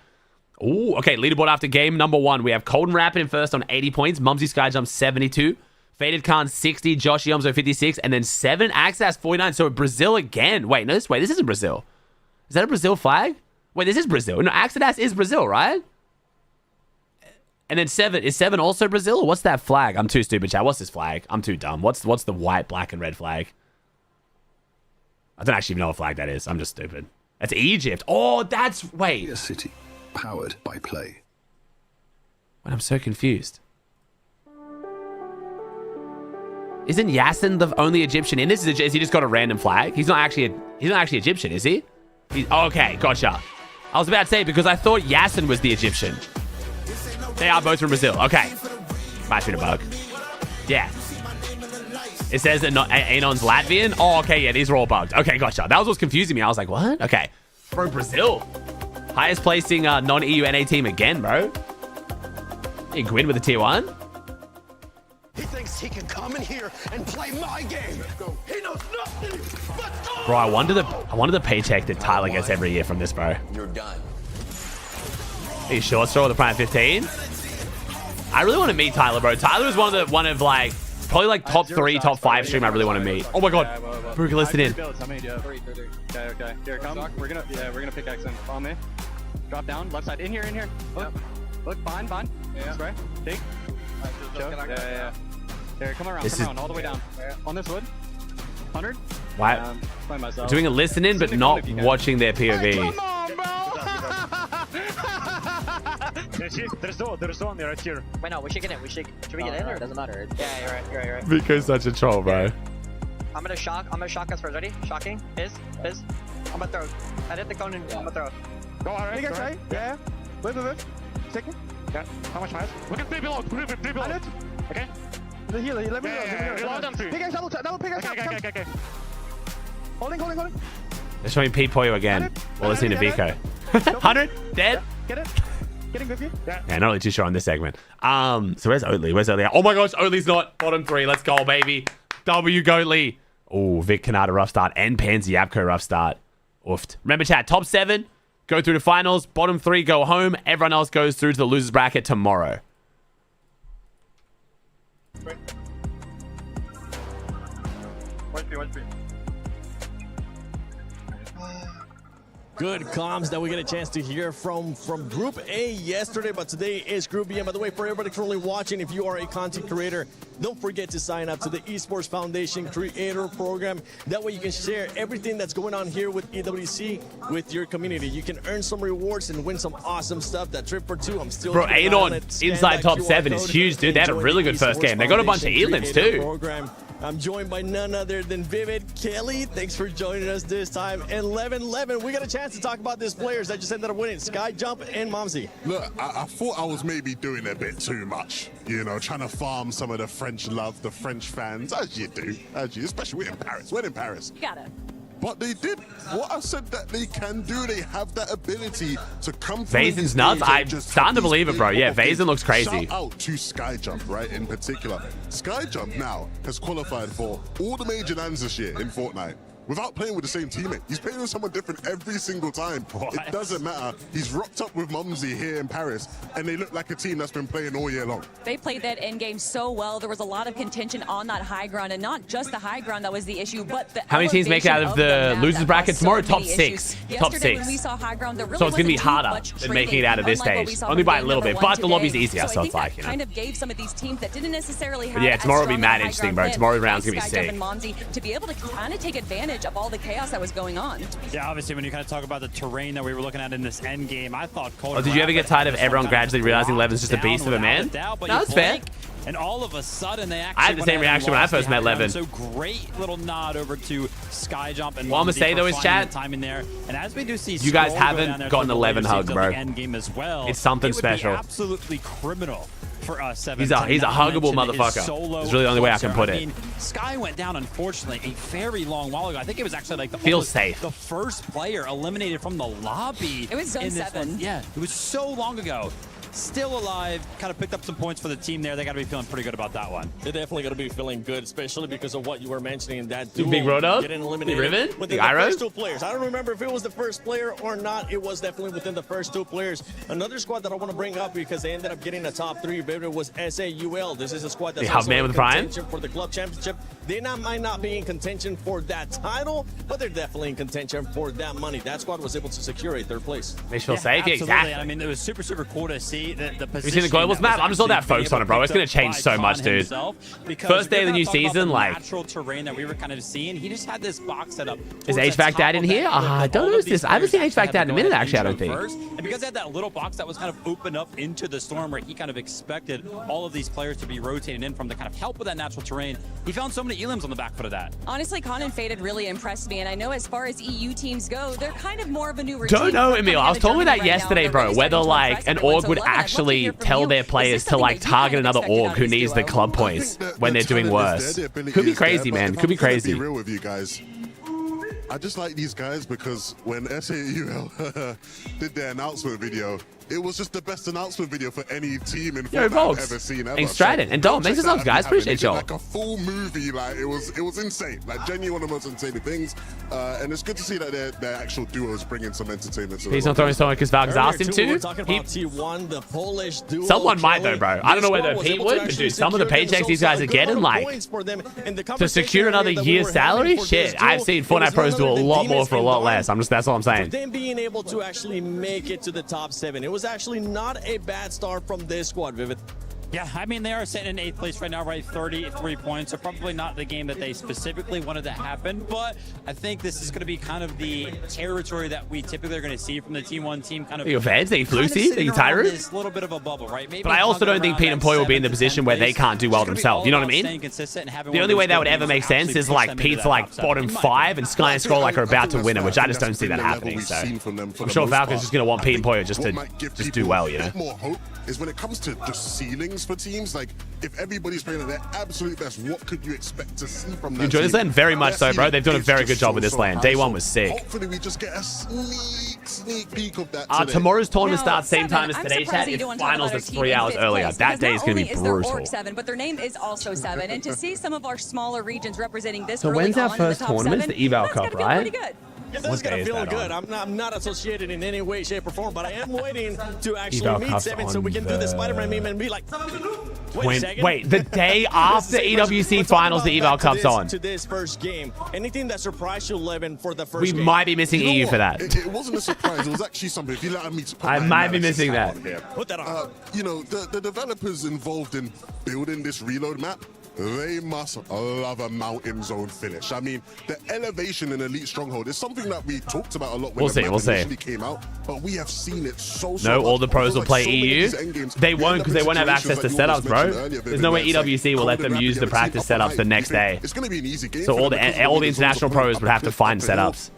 Ooh, okay, leaderboard after game number 1. We have Colden Rapid in first on 80 points, Mumsy Skyjump 72, Faded Khan 60, Josh Yumzo 56, and then 7 Axas 49. So Brazil again. Wait, no, this isn't Brazil. Is that a Brazil flag? Wait, this is Brazil. No, Axadas is Brazil, right? And then 7, is 7 also Brazil, or what's that flag? I'm too stupid, chat. What's this flag? I'm too dumb. What's the white, black, and red flag? I don't actually even know what flag that is. I'm just stupid. That's Egypt. Oh, that's... Wait. A city powered by play. Wait, I'm so confused. Isn't Yasin the only Egyptian in this? Is he just got a random flag? He's not actually Egyptian, is he? Okay, gotcha. I was about to say, because I thought Yasin was the Egyptian. They are both from Brazil. Okay. Might be a bug. Yeah. It says that Anon's Latvian. Oh, okay. Yeah, these are all bugged. Okay, gotcha. That was what's confusing me. I was like, what? Okay. From Brazil. Highest placing non-EU NA team again, bro. Hey, Gwyn with a tier 1. He thinks he can come in here and play my game. He knows nothing. Bro, I wonder the paycheck that Tyler gets every year from this, bro. You're done. Are you sure? Throw the Prime 15? I really want to meet Tyler, bro. Tyler is one of like probably like top 3, top 5 stream I really want to meet. Oh my god. Brooke, listen in. Okay. Here it comes. We're gonna pickaxe in. Follow me. Drop down. Left side. In here. Look. Behind. Yeah. Spray. Take. Yeah. Here, come around. All the way down. On this wood. 100. Why? Doing a listen in, but not watching their POV. There's one right here. Wait, no, we should get in. Should we get in, or it doesn't matter? Yeah, you're right. Vico's such a troll, bro. I'm gonna shock us first. Ready? Shocking. Fizz. I'm gonna throw. I hit the cone and I'm gonna throw. Go on, right? You guys right? Yeah. Live. Second. Yeah. How much highest? Look at 3 below. 3 below. Okay. The healer. Let me know. Pickaxe, double pickaxe. Okay. Holding. They're showing Pete Poyo again. Well, listening to Vico. 100. Dead. Get it. Getting with you. Yeah, not really too sure on this segment. So where's Oatley? Oh my gosh, Oatley's not bottom 3. Let's go, baby. W Goatley. Oh, Vic Khanada rough start and Pansy Yapko rough start. Oofed. Remember, chat, top 7 go through to finals. Bottom 3 go home. Everyone else goes through to the losers bracket tomorrow. Good comms that we get a chance to hear from Group A yesterday, but today is Group B. And by the way, for everybody currently watching, if you are a content creator, don't forget to sign up to the Esports Foundation Creator Program. That way you can share everything that's going on here with EWC with your community. You can earn some rewards and win some awesome stuff. That trip for 2, I'm still... Bro, Acorn inside top 7 is huge, dude. They had a really good first game. They got a bunch of elims too. Program. I'm joined by none other than Vivid. Kelly, thanks for joining us this time. And 11, we got a chance to talk about these players that just ended up winning, Skyjump and Mumsy. Look, I thought I was maybe doing a bit too much, you know, trying to farm some of the French love, the French fans, as you do, especially we're in Paris. You gotta. but they did what I said that they can do. They have that ability to come through. Vazen's nuts. I'm starting to believe it, bro. Yeah, Vazen looks crazy. Shout out to Skyjump, right, in particular. Skyjump now has qualified for all the major lands this year in Fortnite without playing with the same teammate. He's playing with someone different every single time. It doesn't matter. He's rocked up with Mumsy here in Paris, and they look like a team that's been playing all year long. They played that end game so well. There was a lot of contention on that high ground, and not just the high ground that was the issue, but the how many teams make it out of the losers bracket tomorrow? Top 6. Top 6. When we saw high ground, there really so it's going to be wasn't harder much than making it out of this stage. Only Only by a little bit, but the lobby's easier, so it's like, you know. Kind of gave some of these teams that didn't necessarily have yeah, tomorrow will be as strong mad a high interesting, ground bro. Tomorrow's round's plan, going to be sick. and Monzi, to be able to kind of take advantage of all the chaos that was going on. Yeah, obviously when you kind of talk about the terrain that we were looking at in this end game, I thought Oh, did you ever get tired of everyone gradually realizing Levin's just a beast of a man? No, that's fair. And all of a sudden, they actually I had the same reaction when I first met Levin. So great little nod over to Skyjump and what I'm gonna say though is, chat, timing there. And as we do see, you guys haven't gotten 11 hug, bro. End game as well. It's something it would special. Be absolutely criminal for us. He's a huggable motherfucker. It's really the only way I can put it. I mean, Sky went down, unfortunately, a very long while ago. I think it was actually like the first player eliminated from the lobby. It was Zone 7. Yeah, it was so long ago. Still alive, kind of picked up some points for the team there. They got to be feeling pretty good about that one. They're definitely going to be feeling good, especially because of what you were mentioning, that duel Big Roto? getting eliminated Big Riven? within Big the Iron? first 2 players. I don't remember if it was the first player or not. It was definitely within the first 2 players. Another squad that I want to bring up because they ended up getting a top 3 favorite was SAUL. This is a squad that's also in contention for the club championship. They might not be in contention for that title, but they're definitely in contention for that money. That squad was able to secure a 3rd place. Makes you feel safe, absolutely. exactly. I mean, it was super, super cool to see the position. You seen the globals map? I'm just not that focused on it, bro. It's going to change so much, dude. First day of the new season, like... natural terrain that we were kind of seeing, he just had this box set up. Is HVAC Dad in here? I don't know this. I haven't seen HVAC Dad in a minute, actually, I don't think. And because they had that little box that was kind of open up into the storm where he kind of expected all of these players to be rotating in from to kind of help with that natural terrain, he found so many elims on the back foot of that. Honestly, Con and Faded really impressed me, and I know as far as EU teams go, they're kind of more of a new routine. Don't know, Emil. I was talking about that yesterday, bro, whether like an org would actually tell their players to like target another org who needs the club points when they're doing worse. Could be crazy, man. Could be crazy. Be real with you guys. I just like these guys because when SAUL did their announcement video, it was just the best announcement video for any team in Fortnite I've ever seen ever. And Stratton and Dom, thanks for subs, guys. Appreciate y'all. Like a full movie, like it was insane. Like genuinely one of the most insane things. And it's good to see that their actual duo is bringing some entertainment. He's not throwing someone because Valk's asked him to. Someone might though, bro. I don't know whether Pete would, but dude, some of the paychecks these guys are getting, like, to secure another year's salary, shit. I've seen Fortnite pros do a lot more for a lot less. That's all I'm saying. Them being able to actually make it to the top 7, it was actually not a bad start from this squad, Vivid. Yeah, I mean, they are sitting in 8th place right now, right? 33 points. So probably not the game that they specifically wanted to happen. But I think this is going to be kind of the territory that we typically are going to see from the Team 1 team. Kind of. Are you fans? Are you Flucy? Are you Tyro? This little bit of a bubble, right? Maybe but I also don't think Pete and Poi will be in the position where they can't do well themselves. You know what I mean? The only way that would ever make sense is like Pete's like bottom 5 and Sky and Scroll like are about to win it, which I just don't see that happening. So I'm sure Falcon's just going to want Pete and Poi just to do well, you know? More hope is when it comes to just ceilings for teams. Like if everybody's playing at their absolute best, what could you expect to see from that? You enjoy this land? Very much so, bro. They've done a very good job with this land. Day 1 was sick. Hopefully we just get a sneak peek of that today. Tomorrow's tournament starts same time as today's chat. If finals is 3 hours earlier. That day is going to be brutal. Org 7, but their name is also 7. And to see some of our smaller regions representing this so when's our first tournament? It's the Eval Cup, right? Yeah, that's gonna feel good. I'm not associated in any way, shape, or form, but I am waiting to actually meet 7 so we can do the Spider-Man meme and be like, wait, the day after EWC finals, the Eval Cup's on. To this first game, anything that surprised you, Levin, for the first game? We might be missing EU for that. It wasn't a surprise. It was actually something. If you let me, I might be missing that. Put that on. You know, the developers involved in building this reload map, they must love a mountain zone finish. I mean, the elevation in Elite Stronghold is something that we talked about a lot when the map initially came out, but we have seen it so No, all the pros will play so EU. They won't because they won't have access to setups, bro. There's no way EWC will let them use the practice setups the next day. It's going to be an easy game. So all the international pros would have to find setups.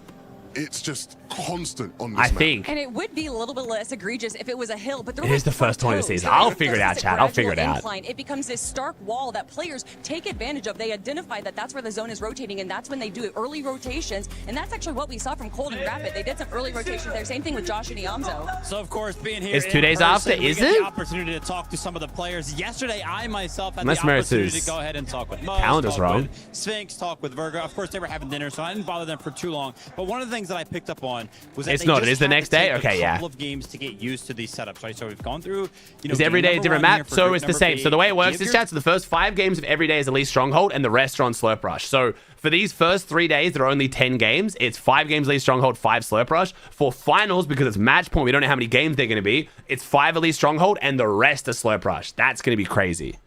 it's just constant on this I map. think. And it would be a little bit less egregious if it was a hill, but there It is the first tournament season. I'll figure it out, Chad. I'll figure it out. Incline. It becomes this stark wall that players take advantage of. They identify that that's where the zone is rotating, and that's when they do early rotations. And that's actually what we saw from Cold and Rapid. They did some early rotations there. Same thing with Josh and Iamzo. So, of course, being here It's 2 in days person, after, we is get it? the opportunity to talk to some of the players. Yesterday, I myself had Unless the opportunity Maris's to go ahead and talk with Mo, calendar's talk wrong. with Sphinx, talk with Virgo. Of course, they were having dinner, so I didn't bother them for too long. But one of the things that I picked up on was that It's they not. just It is the had to next day? take Okay, a yeah. couple of games to get used to these setups, right? So we've gone through, It's every day a different map, so it's the same. So the way it works is, chat, so the first 5 games of every day is Elite Stronghold, and the rest are on Slurp Rush. So for these first 3 days, there are only 10 games. It's 5 games Elite Stronghold, 5 Slurp Rush. For finals, because it's match point, we don't know how many games they're going to be. It's 5 Elite Stronghold, and the rest are Slurp Rush. That's going to be crazy.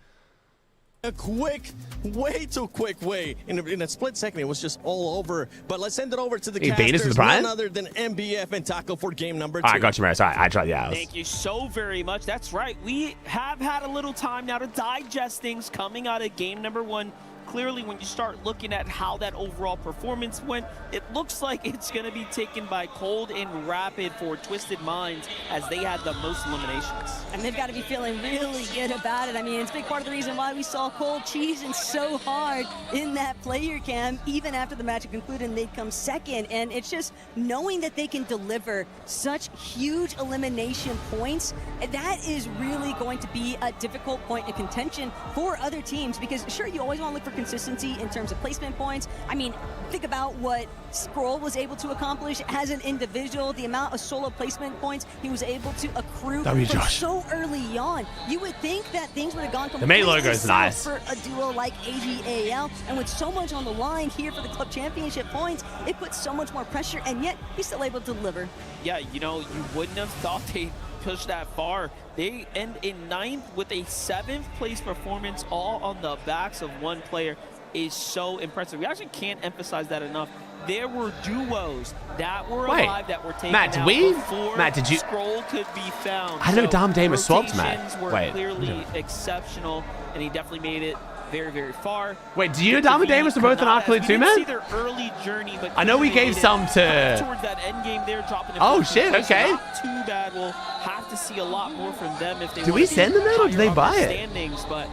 A quick, way too quick way. In a split second, it was just all over. But let's send it over to the Hey, Venus casters, with Brian? none other than MBF and Taco for game number 2. All right, got you, Maris. All right, I tried the hours. Thank you so very much. That's right. We have had a little time now to digest things coming out of game number 1. Clearly, when you start looking at how that overall performance went, it looks like it's going to be taken by Cold and Rapid for Twisted Minds, as they had the most eliminations. And they've got to be feeling really good about it. I mean, it's a big part of the reason why we saw Cold cheesing so hard in that player cam. Even after the match had concluded, and they'd come second. And it's just knowing that they can deliver such huge elimination points, that is really going to be a difficult point of contention for other teams. Because sure, you always want to look for consistency in terms of placement points. I mean, think about what Scroll was able to accomplish as an individual, the amount of solo placement points he was able to accrue so early on. You would think that things would have gone completely main logo is south nice. for a duo like AGAL, and with so much on the line here for the club championship points, it puts so much more pressure, and yet he's still able to deliver. Yeah, you know, you wouldn't have thought they'd push that far. They end in 9th with a 7th place performance, all on the backs of one player, is so impressive. We actually can't emphasize that enough. There were duos that were alive that were taken Matt, out before Matt, did you? Scroll could be found. I didn't know Dom Damer swapped, rotations Matt. were Wait. clearly exceptional, and he definitely made it very, very far. Wait, do you know Dom and Damus are both in Arc Elite too, man? See their early journey, but I know we gave some to. towards that end game there, dropping Oh shit! Okay. Not too bad. We'll have to see a lot more from them if they. Do we send them that, or do they buy it? Standings, but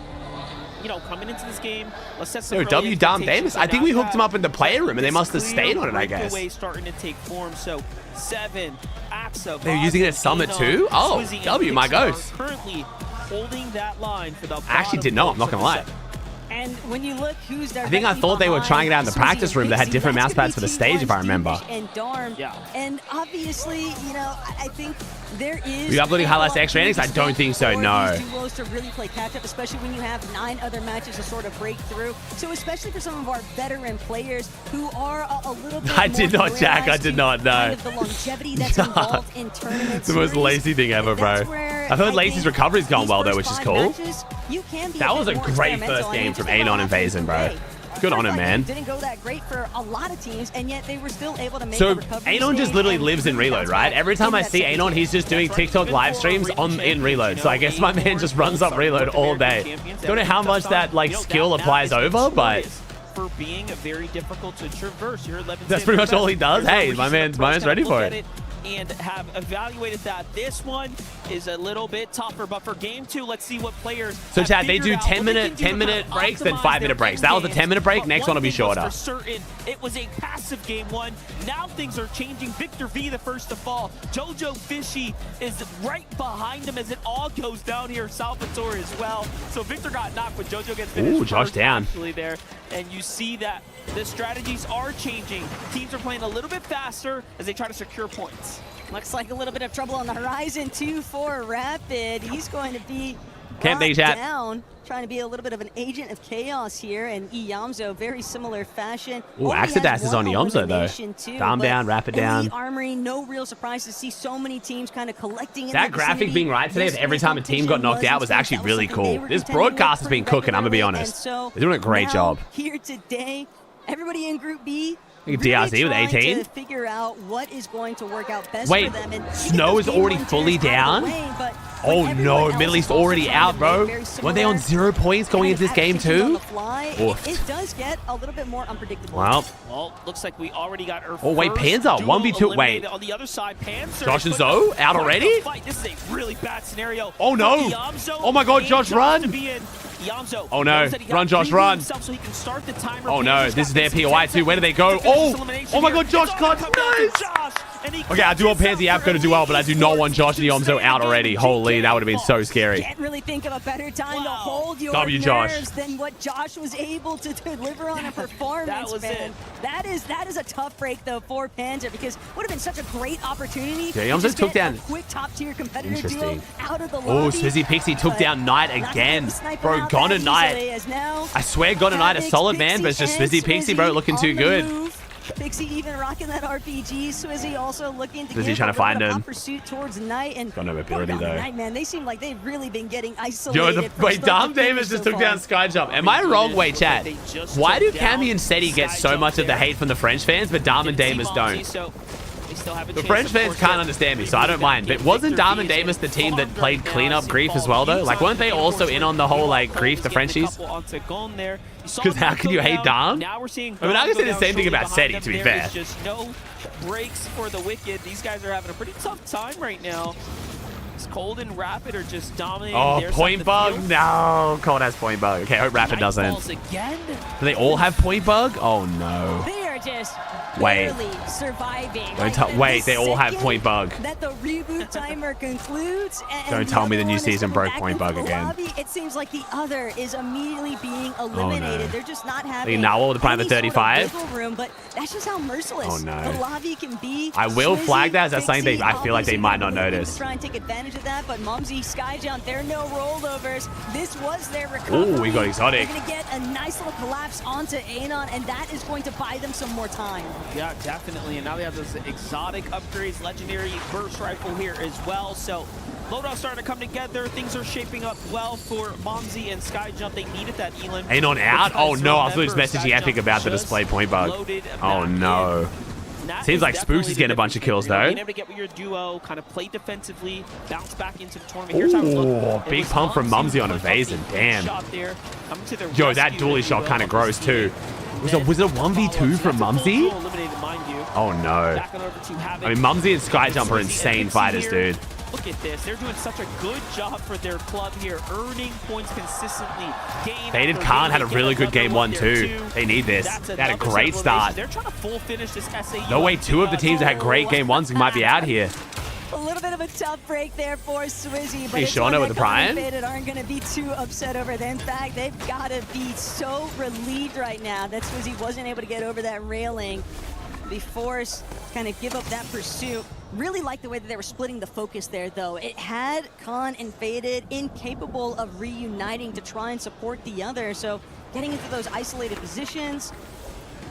you know, coming into this game, let's set some No, early W Dom expectations. Damus. I think we hooked him up in the player room, and they must have stayed on it, I guess. Breakaway starting to take form. So 7, Axa. They're using it at Summit too? Oh, Swizzy, W, my Antics ghost. are currently holding that line for the. I actually didn't know. I'm not gonna lie. And when you look who's I think I thought they were trying it out in the practice room that had different mouse pads for the stage, if I remember. And Darm. Yeah. And obviously, you know, I think there is. Are you uploading highlights to extra innings? I don't think so, no. These duos to really play catch up, especially when you have 9 other matches to sort of break through. So especially for some of our veteran players who are a little bit I did more not, Jack. I did not know. kind of the longevity that's involved in tournaments. It's the most lazy thing ever, bro. I've heard Lazy's recovery's gone well though, which is cool. That was a great first game from Anon and Vazen, bro. Good on him, man. Didn't go that great for a lot of teams, and yet they were still able to make So a recovery Anon just stage literally and lives in Reload, right? Every time I see Anon, he's just doing TikTok live streams in Reload. So I guess my man just runs up Reload all day. Don't know how much that like skill applies over, but for being very difficult to traverse. You're 11. that's pretty much all he does. Hey, my man's ready for it. And have evaluated that. This one is a little bit tougher, but for game 2, let's see what players. So Chad, they do 10-minute breaks, then 5-minute breaks. That was a 10-minute break. Next one will be shorter. For certain, it was a passive game 1. Now things are changing. Victor V, the first to fall. Jojo Fishy is right behind him as it all goes down here. Salvatore as well. So Victor got knocked, but Jojo gets finished. Ooh, Josh down. Actually there, and you see that the strategies are changing. Teams are playing a little bit faster as they try to secure points. Looks like a little bit of trouble on the horizon too for Rapid. He's going to be down, trying to be a little bit of an agent of chaos here, and Iamzo, very similar fashion. Ooh, Axidas is on Iamzo though. Dom down, Rapid down. Armory, no real surprise to see so many teams kind of collecting in That graphic being right today of every time a team got knocked out was actually really cool. This broadcast has been cooking, I'm gonna be honest. They're doing a great job. Here today, everybody in Group B. DRZ with 18. To figure out what is going to work out best Wait, for them. And Snow is already fully down? But Oh no, Middle East already out, bro. Were they on 0 points going into this game too? It does get a little bit more unpredictable. Well, looks like we already got our oh wait, Panzer 1v2. Wait, on the other side, Panzer Josh and Zoe out already? This is a really bad scenario. Oh no! Oh my God, Josh, run! Oh no, run, Josh, run! Oh no, this is their POI too. Where do they go? Oh my God, Josh cut! Nice! Okay, I do want Pansy Apco to do well, but I do not want Josh and Yomzo out already. Holy, that would have been so scary. Can't really think of a better time to hold your W, Josh. nerves than what Josh was able to deliver on a performance. That was man. That is a tough break though for Panzer because would have been such a great opportunity. Yeah, to Yomzo just took get down. a quick top tier competitor duo Interesting. out of the Oh, lobby. Swizzy Pixie took down Knight again. Bro, Gone and Knight. I swear Gone and Knight is solid, man, but it's just Swizzy Pixie, bro, looking too good. Pixie even rocking that RPG. Swizzy also looking to Swizzy give trying to find him. pursuit towards Knight and Got no mobility though. Knight, man, they seem like they've really been getting isolated. Yo, wait, Dom Davis just took down Skyjump. Am I wrong? Wait, chat. Why do Cammy and Seti get so much of the hate from the French fans, but Dom and Davis don't? The French fans can't understand me, so I don't mind. But wasn't Dom and Davis the team that played cleanup Grief as well, though? Like, weren't they also in on the whole, like, Grief, the Frenchies? Because how can you hate Dom? I mean, I can say the same thing about Seti, to be fair. There's just no breaks for the Wicked. These guys are having a pretty tough time right now. Cold and Rapid are just dominating. Oh, Point Bug? No, Cold has Point Bug. Okay, I hope Rapid doesn't. Again? Do they all have Point Bug? Oh, no. They are just Wait. barely surviving. Wait, they all have Point Bug. That the reboot timer concludes. Don't tell me the new season broke Point Bug again. Lobby, it seems like the other is immediately being eliminated. no. They're just not having Now with the prime any at 35. sort of wiggle room, but that's just how merciless Oh, no. the lobby can be. I will Swizzy, flag that as that's something Pixie, I feel like they obviously might not looking to notice. Try and take advantage of that, but Mumsy, Skyjump, there are no rollovers. This was their recovery. Ooh, we got exotic. They're going to get a nice little collapse onto Anon, and that is going to buy them some more time. Yeah, definitely. And now they have those exotic upgrades, legendary burst rifle here as well. So loadout starting to come together. Things are shaping up well for Momsy and Skyjump. They needed that Elam. Anon out? Oh no, I was just messaging Epic about the display Point Bug. Oh no. Seems like Spooks is getting a bunch of kills though. Being able to get with your duo, kind of play defensively, bounce back into the tournament. Here's how it looked. Big pump from Mumsy on Evasion. Damn. Yo, that dually shot kind of gross too. Was it a 1v2 from Mumsy? Oh no. I mean, Mumsy and Skyjump are insane fighters, dude. Look at this. They're doing such a good job for their club here, earning points consistently. Faded Khan had a really good game one too. They need this. They had a great start. They're trying to full finish this SAU. No way, two of the teams that had great game ones might be out here. A little bit of a tough break there for Swizzy, but Hey, it's Shauna one with that the Prime? Faded aren't going to be too upset over that. In fact, they've got to be so relieved right now that Swizzy wasn't able to get over that railing. Be forced to kind of give up that pursuit. Really like the way that they were splitting the focus there, though. It had Khan and Faded incapable of reuniting to try and support the other. So getting into those isolated positions,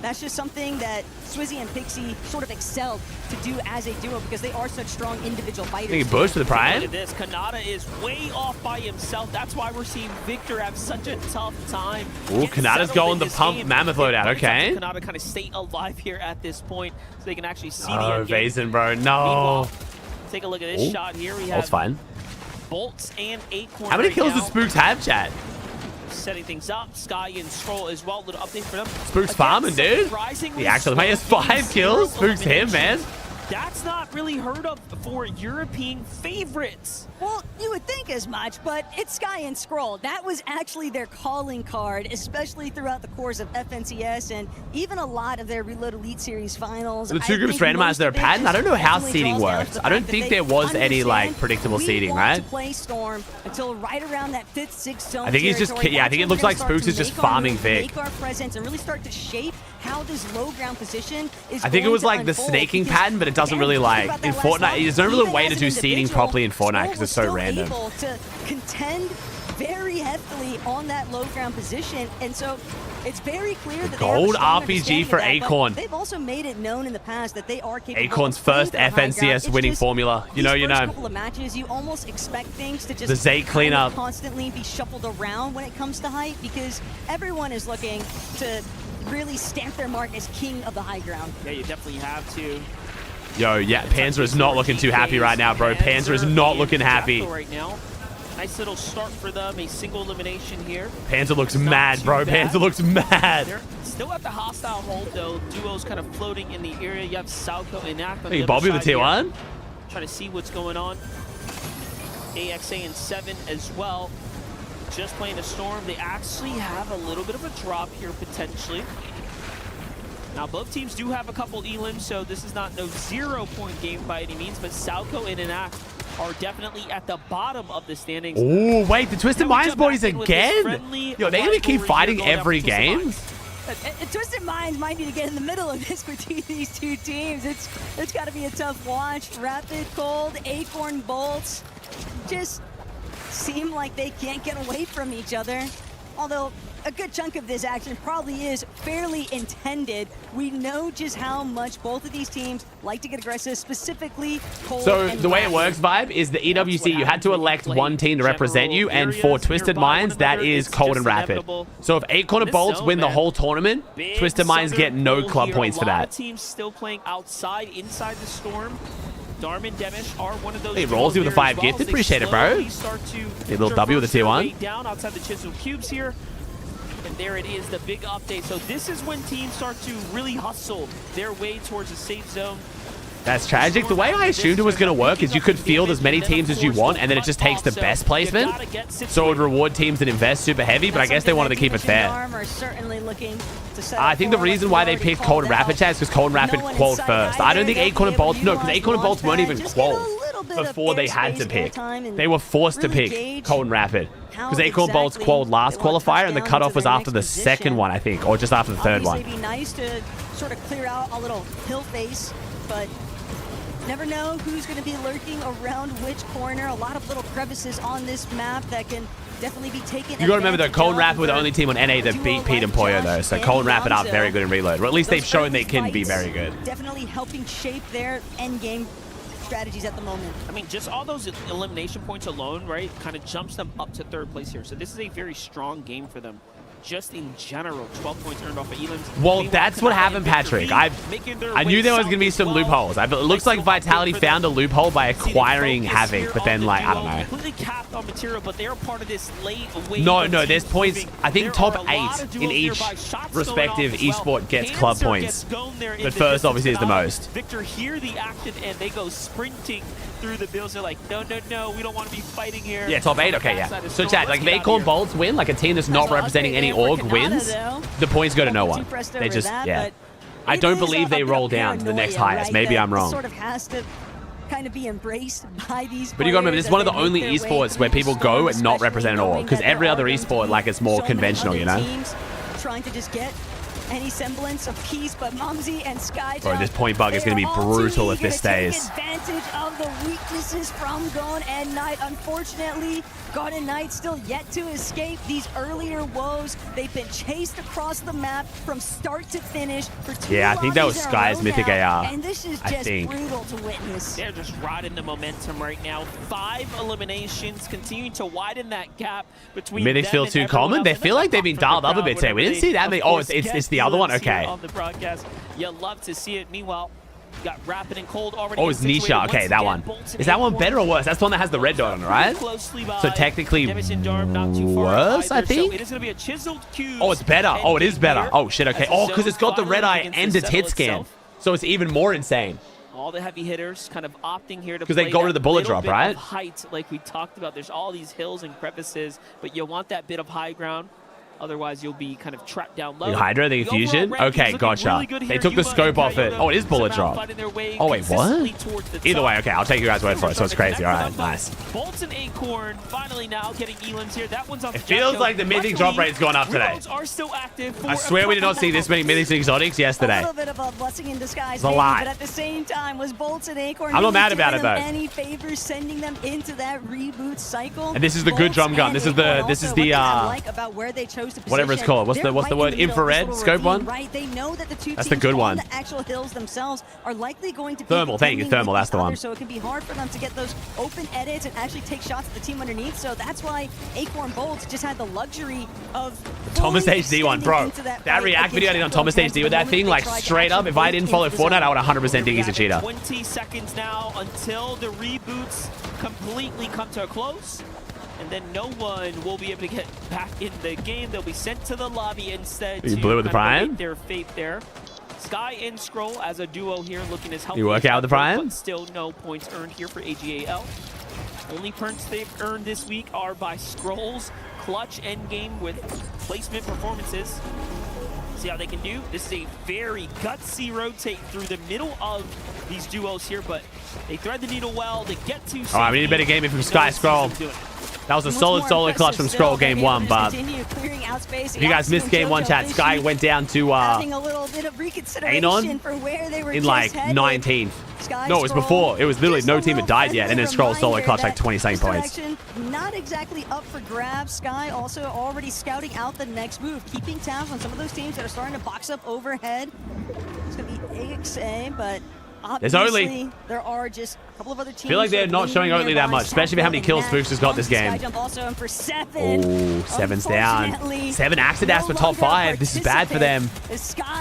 that's just something that Swizzy and Pixie sort of excelled to do as a duo because they are such strong individual fighters. Think Bush for the Prime? Look at this. Khanada is way off by himself. That's why we're seeing Victor have such a tough time. Ooh, Kanada's going the pump Mammoth loadout. Okay. Khanada kind of stay alive here at this point so they can actually see the Oh, end game. Vazen, bro. No. Meanwhile, take a look at this shot here. We have That's fine. Bolts and Acorn. How many right kills now. does Spooks have, chat? Setting things up. Sky and Scroll as well. Little update for them. Spooks farming, dude. He actually made us 5 kills. Spooks him, man. That's not really heard of for European favorites. Well, you would think as much, but it's Sky and Scroll. That was actually their calling card, especially throughout the course of FNCS and even a lot of their Reload Elite Series finals. The two groups randomized their pattern. I don't know how seeding worked. I don't think there was any like predictable seeding, right? To play Storm until right around that 5th, 6th zone. I think he's just, yeah, I think it looks like Spooks is just farming Vic. Make our presence and really start to shape how this low ground position is. I think it was like the snaking pattern, but it doesn't really like in Fortnite. There's no really way to do seeding properly in Fortnite because it's so random. Able to contend very heftily on that low ground position, and so it's very clear that Gold they have a strong RPG understanding for of that, but Acorn. They've also made it known in the past that they are capable. Acorn's of playing first for the high ground. FNCS It's winning just formula. You know, these you first know. couple of matches, you almost expect things to just The Zay cleanup. constantly be shuffled around when it comes to height because everyone is looking to really stamp their mark as king of the high ground. Yeah, you definitely have to. Yo, yeah, Panzer is not looking too happy right now, bro. Panzer is not looking happy. Right now. Nice little start for them. A single elimination here. Panzer looks mad, bro. Panzer looks mad. They're still at the hostile hold, though. Duos kind of floating in the area. You have Salco and Ack on Hey, the Bobby other with the side T1. here. Trying to see what's going on. AXA and 7 as well. Just playing a Storm. They actually have a little bit of a drop here, potentially. Now, both teams do have a couple elims, so this is not no 0-point game by any means, but Salco and Anak are definitely at the bottom of the standings. Oh, wait, the Twisted Minds boys again? Yo, they're going to keep fighting every game? Twisted Minds might need to get in the middle of this between these two teams. It's got to be a tough watch. Rapid, Cold, Acorn, Bolts just seem like they can't get away from each other. Although a good chunk of this action probably is fairly intended. We know just how much both of these teams like to get aggressive, specifically Cold. So and the way it Rapid. works, Vibe, is the EWC, you had to elect one team to represent you, and for Twisted Minds, that is Cold and Rapid. So if Acorn and Bolts win the whole tournament, Twisted Minds get no club points for that. Teams still playing outside, inside the Storm. Darman, Demish are one of those. Hey, Rollsy with the 5 gifted. Appreciate it, bro. Hey, little W with the T1. Down outside the Chisel Cubes here. And there it is, the big update. So this is when teams start to really hustle their way towards a safe zone. That's tragic. The way I assumed it was going to work is you could field as many teams as you want, and then it just takes the best placement. So it would reward teams that invest super heavy, but I guess they wanted to keep it fair. I think the reason why they picked Cold and Rapid, Chad, is because Cold and Rapid qualified first. I don't think Acorn and Bolts, no, because Acorn and Bolts weren't even qualified before they had to pick. They were forced to pick Cold and Rapid. Because Acorn and Bolts qualified last qualifier, and the cutoff was after the second one, I think, or just after the third one. It'd be nice to sort of clear out a little hill face, but never know who's going to be lurking around which corner. A lot of little crevices on this map that can definitely be taken. You got to remember, though, Cold and Rapid were the only team on NA that beat Pete and Poyo, though. So Cold and Rapid are very good in reload. Or at least they've shown they can be very good. Definitely helping shape their end game strategies at the moment. I mean, just all those elimination points alone, right, kind of jumps them up to 3rd place here. So this is a very strong game for them. Just in general, 12 points earned off of elims. Well, that's what happened, Patrick. I knew there was going to be some loopholes. It looks like Vitality found a loophole by acquiring Havoc, but then, like, I don't know. Completely capped on material, but they're part of this late wave. No, there's points. I think top 8 in each respective esport gets club points. But first, obviously, is the most. Victor hear the action, and they go sprinting through the bills. They're like, no, we don't want to be fighting here. Yeah, top 8? Okay, yeah. So, Chad, like, if Acorn Bolts win, like a team that's not representing any org wins, the points go to no one. They just, yeah. I don't believe they roll down to the next highest. Maybe I'm wrong. Sort of has to kind of be embraced by these. But you gotta remember, this is one of the only esports where people go and not represent an org, because every other esport, like, it's more conventional, you know? Trying to just get any semblance of peace, but Mumsy and Sky. Bro, this point bug is going to be brutal if this stays. Advantage of the weaknesses from Gon and Knight. Unfortunately, Gon and Knight still yet to escape these earlier woes. They've been chased across the map from start to finish for 2 Yeah, I think that was Sky's Mythic AR. And this is just brutal to witness. They're just riding the momentum right now. 5 eliminations, continuing to widen that gap between Mythics feel too common? They feel like they've been dialed up a bit today. We didn't see that many. Oh, it's the other one? Okay. On the broadcast. You love to see it. Meanwhile, you got Rapid and Cold already. Oh, it's Nisha. Okay, that one. Is that one better or worse? That's the one that has the red dot on it, right? So technically worse, I think? It is going to be a chiseled cube. Oh, it's better. Oh, it is better. Oh, shit, okay. Oh, because it's got the red eye and its hit scan. So it's even more insane. All the heavy hitters kind of opting here to because they got rid of the bullet drop, right? Height, like we talked about. There's all these hills and crevices, but you want that bit of high ground. Otherwise, you'll be kind of trapped down low. Hydra, the infusion? Okay, gotcha. They took the scope off it. Oh, it is bullet drop. Oh, wait, what? Either way, okay, I'll take you guys' word for it. So it's crazy. All right, nice. Bolts and Acorn finally now getting elims here. That one's on. It feels like the mythic drop rate's gone up today. Are still active. I swear we did not see this many mythics and exotics yesterday. A little bit of a blessing in disguise, it's a lot. But at the same time, was Bolts and Acorn. I'm not mad about it though. Any favors sending them into that reboot cycle? And this is the good drum gun. This is the like about where they chose explosive whatever it's position. called. What's They're the right word? in the middle of this Infrared little scope one? ravine, right? They know that the two That's the teams good on one. the actual hills themselves are likely going to be Thermal, thank you, contending thermal, with that's each the one. other, so it can be hard for them to get those open edits and actually take shots at the team underneath. So that's why Acorn Bolts just had the luxury of Thomas fully HD one, extending bro. into That fight react video I did on against Thomas Acorn HD with that the thing, moment like they tried to straight up, actually if I break didn't into follow the Fortnite, zone. I would 100% think he's a cheater. 20 seconds now until the reboots completely come to a close. And then no one will be able to get back in the game. They'll be sent to the lobby instead. You blew with the kind of Prime? await their fate there. Sky and Scroll as a duo here looking as healthy. You work as out with the ever, Prime? But still no points earned here for AGAL. Only points they've earned this week are by Scroll's clutch endgame with placement performances. See how they can do. This is a very gutsy rotate through the middle of these duos here, but they thread the needle well. They get to safety. All right, we need a better game from Sky Scroll. That was a solid solo clutch from Scroll game 1, but if you guys missed game 1, chat, Sky went down to Acorn for where they were in like 19th. No, it was before. It was literally no team had died yet, and then Scroll solo clutch like 20-something points. Not exactly up for grabs. Sky also already scouting out the next move, keeping tabs on some of those teams that are starting to box up overhead. It's going to be AXA, but There's obviously Oatley. there are just a couple of other teams. I feel like they're not showing Oatley that much, especially for how many kills Spooks has got this game. Sky jump also in for 7. Oh, 7's down. 7 Axidas for top 5. This is bad for them.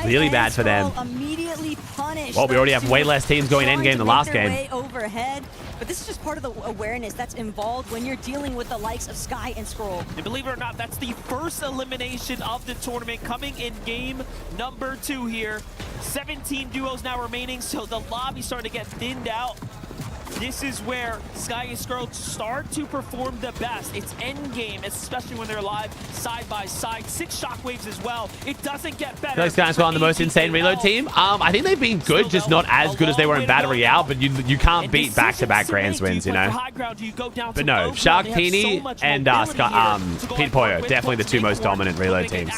Really bad for them. Immediately punished. Well, we already have way less teams going endgame than last game. Way overhead. But this is just part of the awareness that's involved when you're dealing with the likes of Sky and Scroll. And believe it or not, that's the first elimination of the tournament coming in game number 2 here. 17 duos now remaining, so the lobby's starting to get thinned out. This is where Sky and Scroll start to perform the best. It's end game, especially when they're live side by side. 6 shockwaves as well. It doesn't get better. I feel like Sky's got the most insane reload team. I think they've been good, just not as good as they were in Battle Royale, but you can't beat back-to-back Grands wins, you know? But no, Shark, Peony, and Pete Poyo, definitely the 2 most dominant reload teams.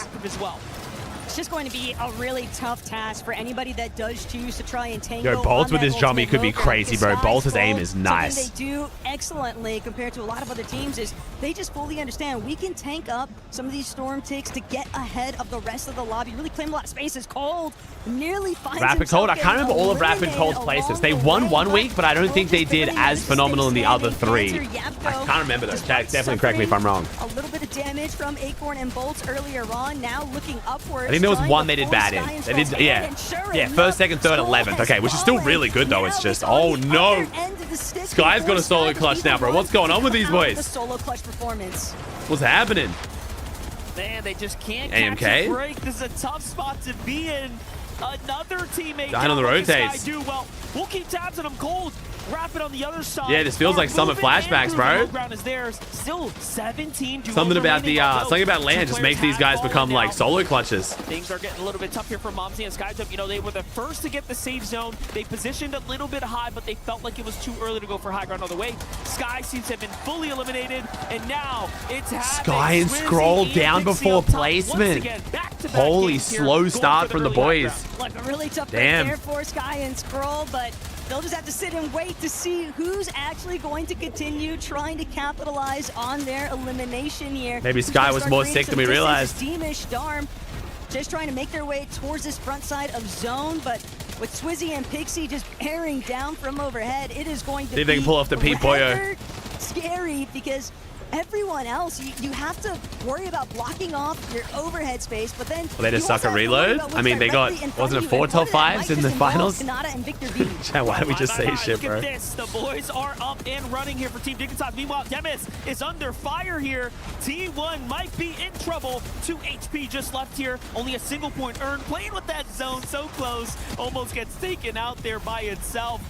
It's just going to be a really tough task for anybody that does choose to try and tango. Yo, Bolt on with that his Jummy ultimate could be mover. crazy, bro. Sky Bolt's Scroll, aim is nice. Something they do excellently compared to a lot of other teams is they just fully understand we can tank up some of these storm ticks to get ahead of the rest of the lobby. Really claim a lot of spaces. Cold nearly finds Rapid himself Cold, I can't remember all of Rapid Cold's places. They won one week, but I don't think they did as phenomenal in the other 3. I can't remember those. Definitely correct me if I'm wrong. A little bit of damage from Acorn and Bolts earlier on. Now looking upwards. I think there was one they did bad in. They did, yeah, 1st, 2nd, 3rd, 11th. Okay, which is still really good though. It's just, oh no, Sky's got a solo clutch now, bro. What's going on with these boys? The solo clutch performance. What's happening? Man, they just can't AMK? catch a break. This is a tough spot to be in. Another teammate Dying on the rotates. do well. We'll keep tabs on him. Cold. Rapid on the other side. Yeah, this feels like Summit flashbacks, bro. Ground is theirs. Still 17. Something about the something about land just makes these guys become like solo clutches. Things are getting a little bit tough here for Momsy and Skyjump. You know, they were the first to get the safe zone. They positioned a little bit high, but they felt like it was too early to go for high ground all the way. Sky seems to have been fully eliminated, and now it's Sky and Scroll down before placement. Holy slow start from the boys. Like a really tough break there for Sky and Scroll, but they'll just have to sit and wait to see who's actually going to continue trying to capitalize on their elimination here. Maybe Sky was more sick than we realized. Steamish Darm just trying to make their way towards this front side of zone, but with Swizzy and Pixie just bearing down from overhead, it is going to see if they can pull off the Pete Poyo. Scary because everyone else, you have to worry about blocking off your overhead space, but then well, they just suck a reload. I mean, they got, wasn't it 4 top 5s in the finals? Why don't we just say shit, bro? Look at this. The boys are up and running here for Team Dignitas. Meanwhile, Demis is under fire here. T1 might be in trouble. 2 HP just left here. Only a single point earned. Playing with that zone so close. Almost gets taken out there by itself.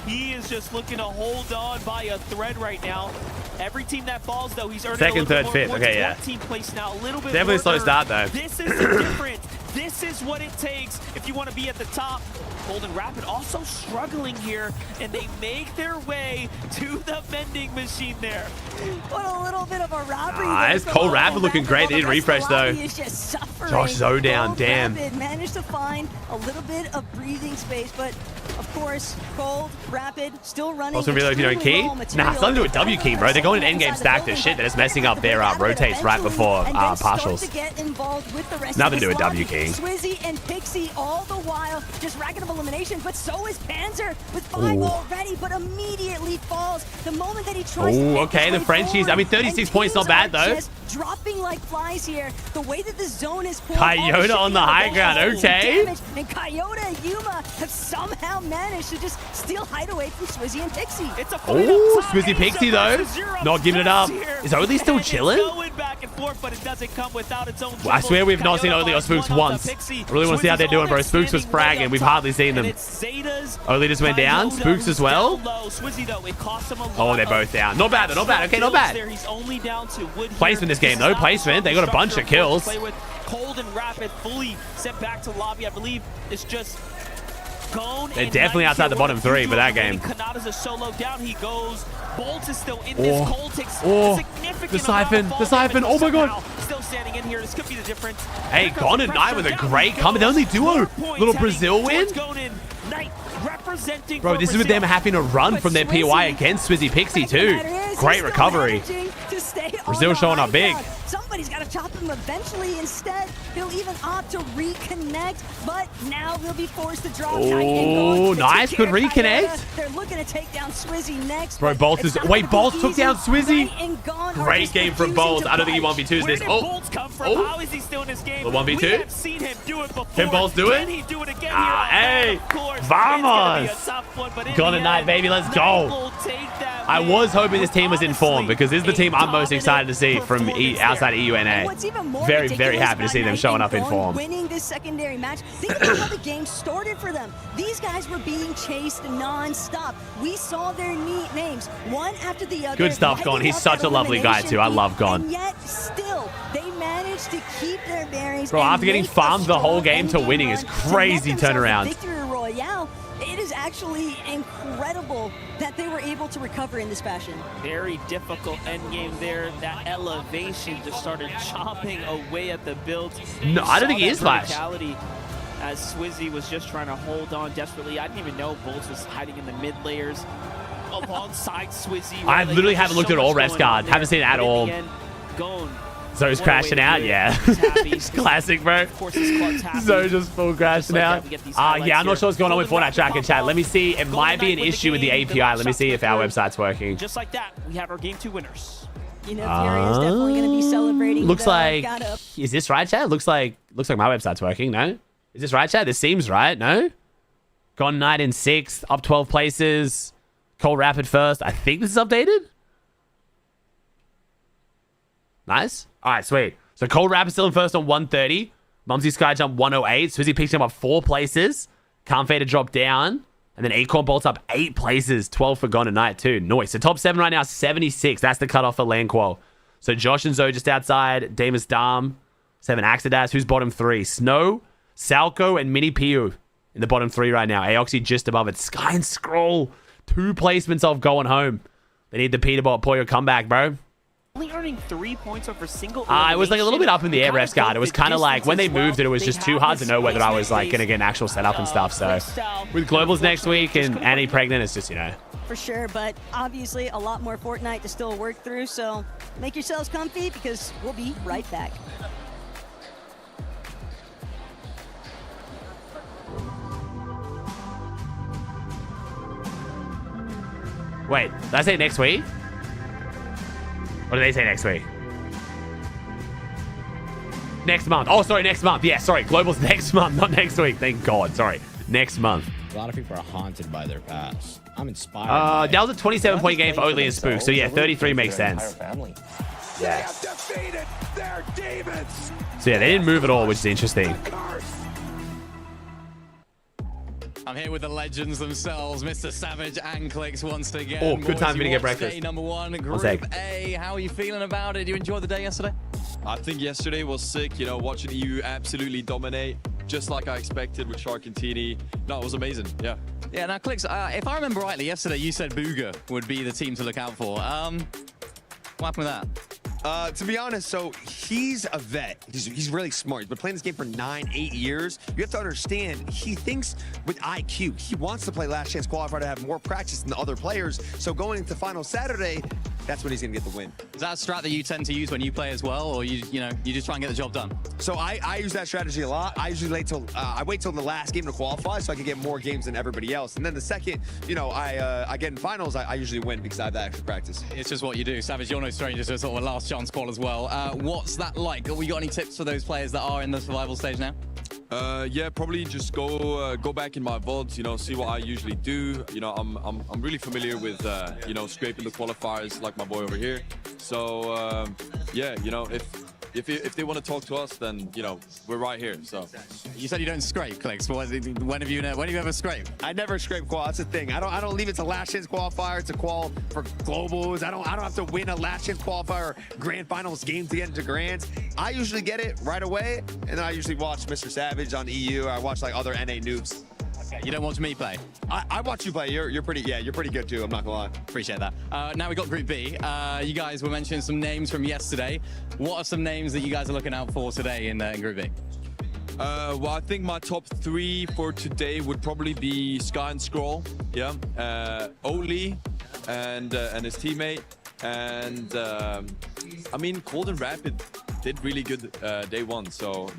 He is just looking to hold on by a thread right now. Every team that falls, though, he's earning 2nd, 3rd, 5th. Okay, yeah. Team place now, a little bit definitely slow start, though. This is the difference. This is what it takes if you want to be at the top. Golden Rapid also struggling here, and they make their way to the vending machine there. What a little bit of a robbery. Nice. Cold Rapid looking great. They did refresh though. Josh Zoe down. Damn. Rapid managed to find a little bit of breathing space, but of course, Cold Rapid still running. Also reload if you don't key. Nah, it's nothing to do with W key, bro. They're going in endgame stack this shit. They're just messing up their rotates right before partials. Nothing to do with W key. Swizzy and Pixie all the while just racking up elimination, but so is Panzer with 5 already, but immediately falls the moment that he tries to okay, the Frenchies. I mean, 36 points, not bad though. Dropping like flies here. The way that the zone is pulled. Coyote on the high ground. Okay. And Coyote and Yuma have somehow managed to just steal hideaway from Swizzy and Pixie. It's a Swizzy Pixie though. Not giving it up. Is Oatley still chilling? Going back and forth, but it doesn't come without its own. I swear we've not seen Oatley or Spooks once. I really want to see how they're doing, bro. Spooks was fragging. We've hardly seen them. Oatley just went down. Spooks as well. Oh, they're both down. Not bad though. Not bad. Okay, not bad. Placement this game though. Placement. They got a bunch of kills. Cold and Rapid fully sent back to lobby. I believe it's just Gone. They're definitely outside the bottom 3 for that game. Khanada's a solo down. He goes. Bolt is still in this. Cold takes the siphon. The siphon. Oh my god. Still standing in here. This could be the difference. Hey, Gone and Knight with a great comeback. They only duo. Little Brazil win. Bro, this is with them having to run from their POI against Swizzy Pixie too. Great recovery. Brazil showing up big. Somebody's got to chop him eventually. Instead, he'll even opt to reconnect, but now he'll be forced to drop. Oh, nice. Good reconnect. They're looking to take down Swizzy next. Bro, Bolt is... Wait, Bolt took down Swizzy? Great game from Bolt. I don't think he 1v2s this. How is he still in this game? The 1v2? We have seen him do it before. Can Bolt do it? Can he do it again hey. Vamos. Gone at night, baby. Let's go. I was hoping this team was in form because this is the team I'm most excited to see from outside EUNA. Very, very happy to see them showing up in form. Winning this secondary match. Think about how the game started for them. These guys were being chased non-stop. We saw their names one after the other. Good stuff, Gon. He's such a lovely guy too. I love Gon. And yet still, they managed to keep their bearings. Bro, after getting farmed the whole game to winning is crazy turnaround. Victory Royale. It is actually incredible that they were able to recover in this fashion. Very difficult endgame there. That elevation just started chopping away at the build. No, I don't think he is Flash. As Swizzy was just trying to hold on desperately. I didn't even know Bolts was hiding in the mid layers alongside Swizzy. I literally haven't looked at all refs card. Haven't seen it at all. Zoe's crashing out, yeah. It's classic, bro. Zoe just full crashing out. Yeah, I'm not sure what's going on with Fortnite Tracker chat. Let me see. It might be an issue with the API. Let me see if our website's working. Just like that, we have our game 2 winners. You know, Fury is definitely going to be celebrating. Looks like... Is this right, chat? Looks like my website's working, no? Is this right, chat? This seems right, no? Gone Knight in 6th, up 12 places. Cold Rapid first. I think this is updated. Nice. All right, sweet. So Cold Rapid still in first on 130. Mumsy Sky Jump 108. Swizzy picks him up 4 places. Can't fade to drop down. And then Acorn bolts up 8 places. 12 for Gone Night too. Nice. So top 7 right now, 76. That's the cutoff for Land Qual. So Josh and Zoe just outside. Damus Dam. 7 Axidas. Who's bottom 3? Snow, Salco, and Mini Piu in the bottom 3 right now. Aoxy just above it. Sky and Scroll. 2 placements off going home. They need the Peterbot Poyo comeback, bro. Only earning 3 points over single. It was like a little bit up in the air, refs guard. It was kind of like when they moved it was just too hard to know whether I was like going to get an actual setup and stuff. So with Globals next week and Annie pregnant, it's just, you know. For sure, but obviously a lot more Fortnite to still work through. So make yourselves comfy because we'll be right back. Wait, did I say next week? What did they say next week? Next month. Oh, sorry, next month. Yeah, sorry. Global's next month, not next week. Thank God. Sorry. Next month. A lot of people are haunted by their past. I'm inspired. That was a 27-point game for Oatley and Spook. So yeah, 33 makes sense. Yeah. So yeah, they didn't move at all, which is interesting. I'm here with the legends themselves, Mr. Savage and Clicks once again. Oh, good time for me to get breakfast. Day number 1, Group A. How are you feeling about it? Did you enjoy the day yesterday? I think yesterday was sick, you know, watching EU absolutely dominate. just like I expected with Shark and TD. No, it was amazing. Yeah. Yeah, now, Clicks, if I remember rightly, yesterday you said Booga would be the team to look out for. What happened with that? To be honest, so he's a vet. He's really smart. He's been playing this game for 9-8 years. You have to understand, he thinks with IQ. He wants to play Last Chance Qualifier to have more practice than the other players. So going into Final Saturday, that's when he's gonna get the win. Is that a strat that you tend to use when you play as well, or you just try and get the job done? So I use that strategy a lot. I usually wait till the last game to qualify so I can get more games than everybody else. And then the second, I get in finals, I usually win because I have that extra practice. It's just what you do. Savage, you're no stranger to sort of a last chance call as well. What's that like? Have we got any tips for those players that are in the survival stage now? Yeah, probably just go back in my VODs, see what I usually do. I'm really familiar with, scraping the qualifiers like my boy over here. So, yeah, if they want to talk to us, then, we're right here. So you said you don't scrape, Clicks. When have you ever scraped? I never scrape qual. That's the thing. I don't leave it to Last Chance Qualifier. It's a qual for globals. I don't have to win a Last Chance Qualifier Grand Finals game to get into Grands. I usually get it right away, and then I usually watch Mr. Savage on EU. Or I watch like other NA noobs. You don't watch me play? I watch you play. You're pretty good too. I'm not gonna lie. Appreciate that. Now we got Group B. You guys were mentioning some names from yesterday. What are some names that you guys are looking out for today in Group B? Well, I think my top 3 for today would probably be Sky and Scroll. Yeah. Oatley and his teammate, and I mean Cold and Rapid did really good day 1. So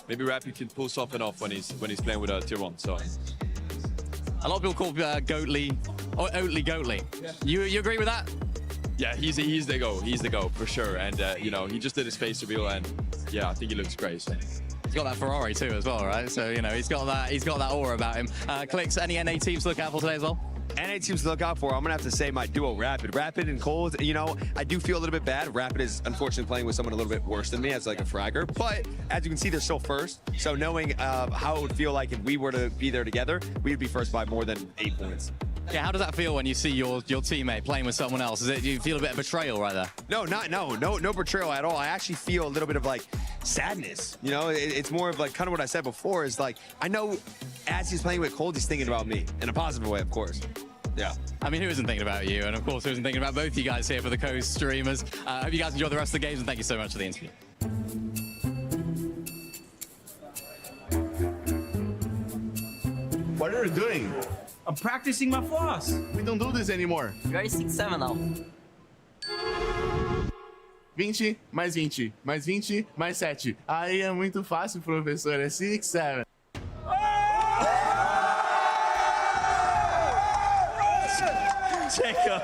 maybe Rapid can pull something off when he's playing with a tier 1. So a lot of people call Goatley or Oatley. Yeah. You agree with that? Yeah, he's the go. He's the go for sure. And he just did his face reveal, and yeah, I think he looks great. So. He's got that Ferrari too as well, right? So he's got that aura about him. Clicks, any NA teams to look out for today as well? NA teams to look out for, I'm gonna have to say my duo Rapid and Cold. I do feel a little bit bad. Rapid is unfortunately playing with someone a little bit worse than me as like a fragger, but as you can see, they're still first. So knowing how it would feel like if we were to be there together, we would be first by more than 8 points. Yeah, how does that feel when you see your teammate playing with someone else? Do you feel a bit of betrayal right there? No betrayal at all. I actually feel a little bit of like sadness. It's more of like kind of what I said before is like, I know as he's playing with Cold, he's thinking about me in a positive way, of course. Yeah. I mean, who isn't thinking about you? And of course, who isn't thinking about both you guys here for the Coast streamers? Hope you guys enjoy the rest of the games, and thank you so much for the interview. What are you doing? I'm practicing my floss. We don't do this anymore. You're already 6-7 though. 20, mais 20, mais 20, mais 7. Aí é muito fácil, professor. É 6, 7. Jacob,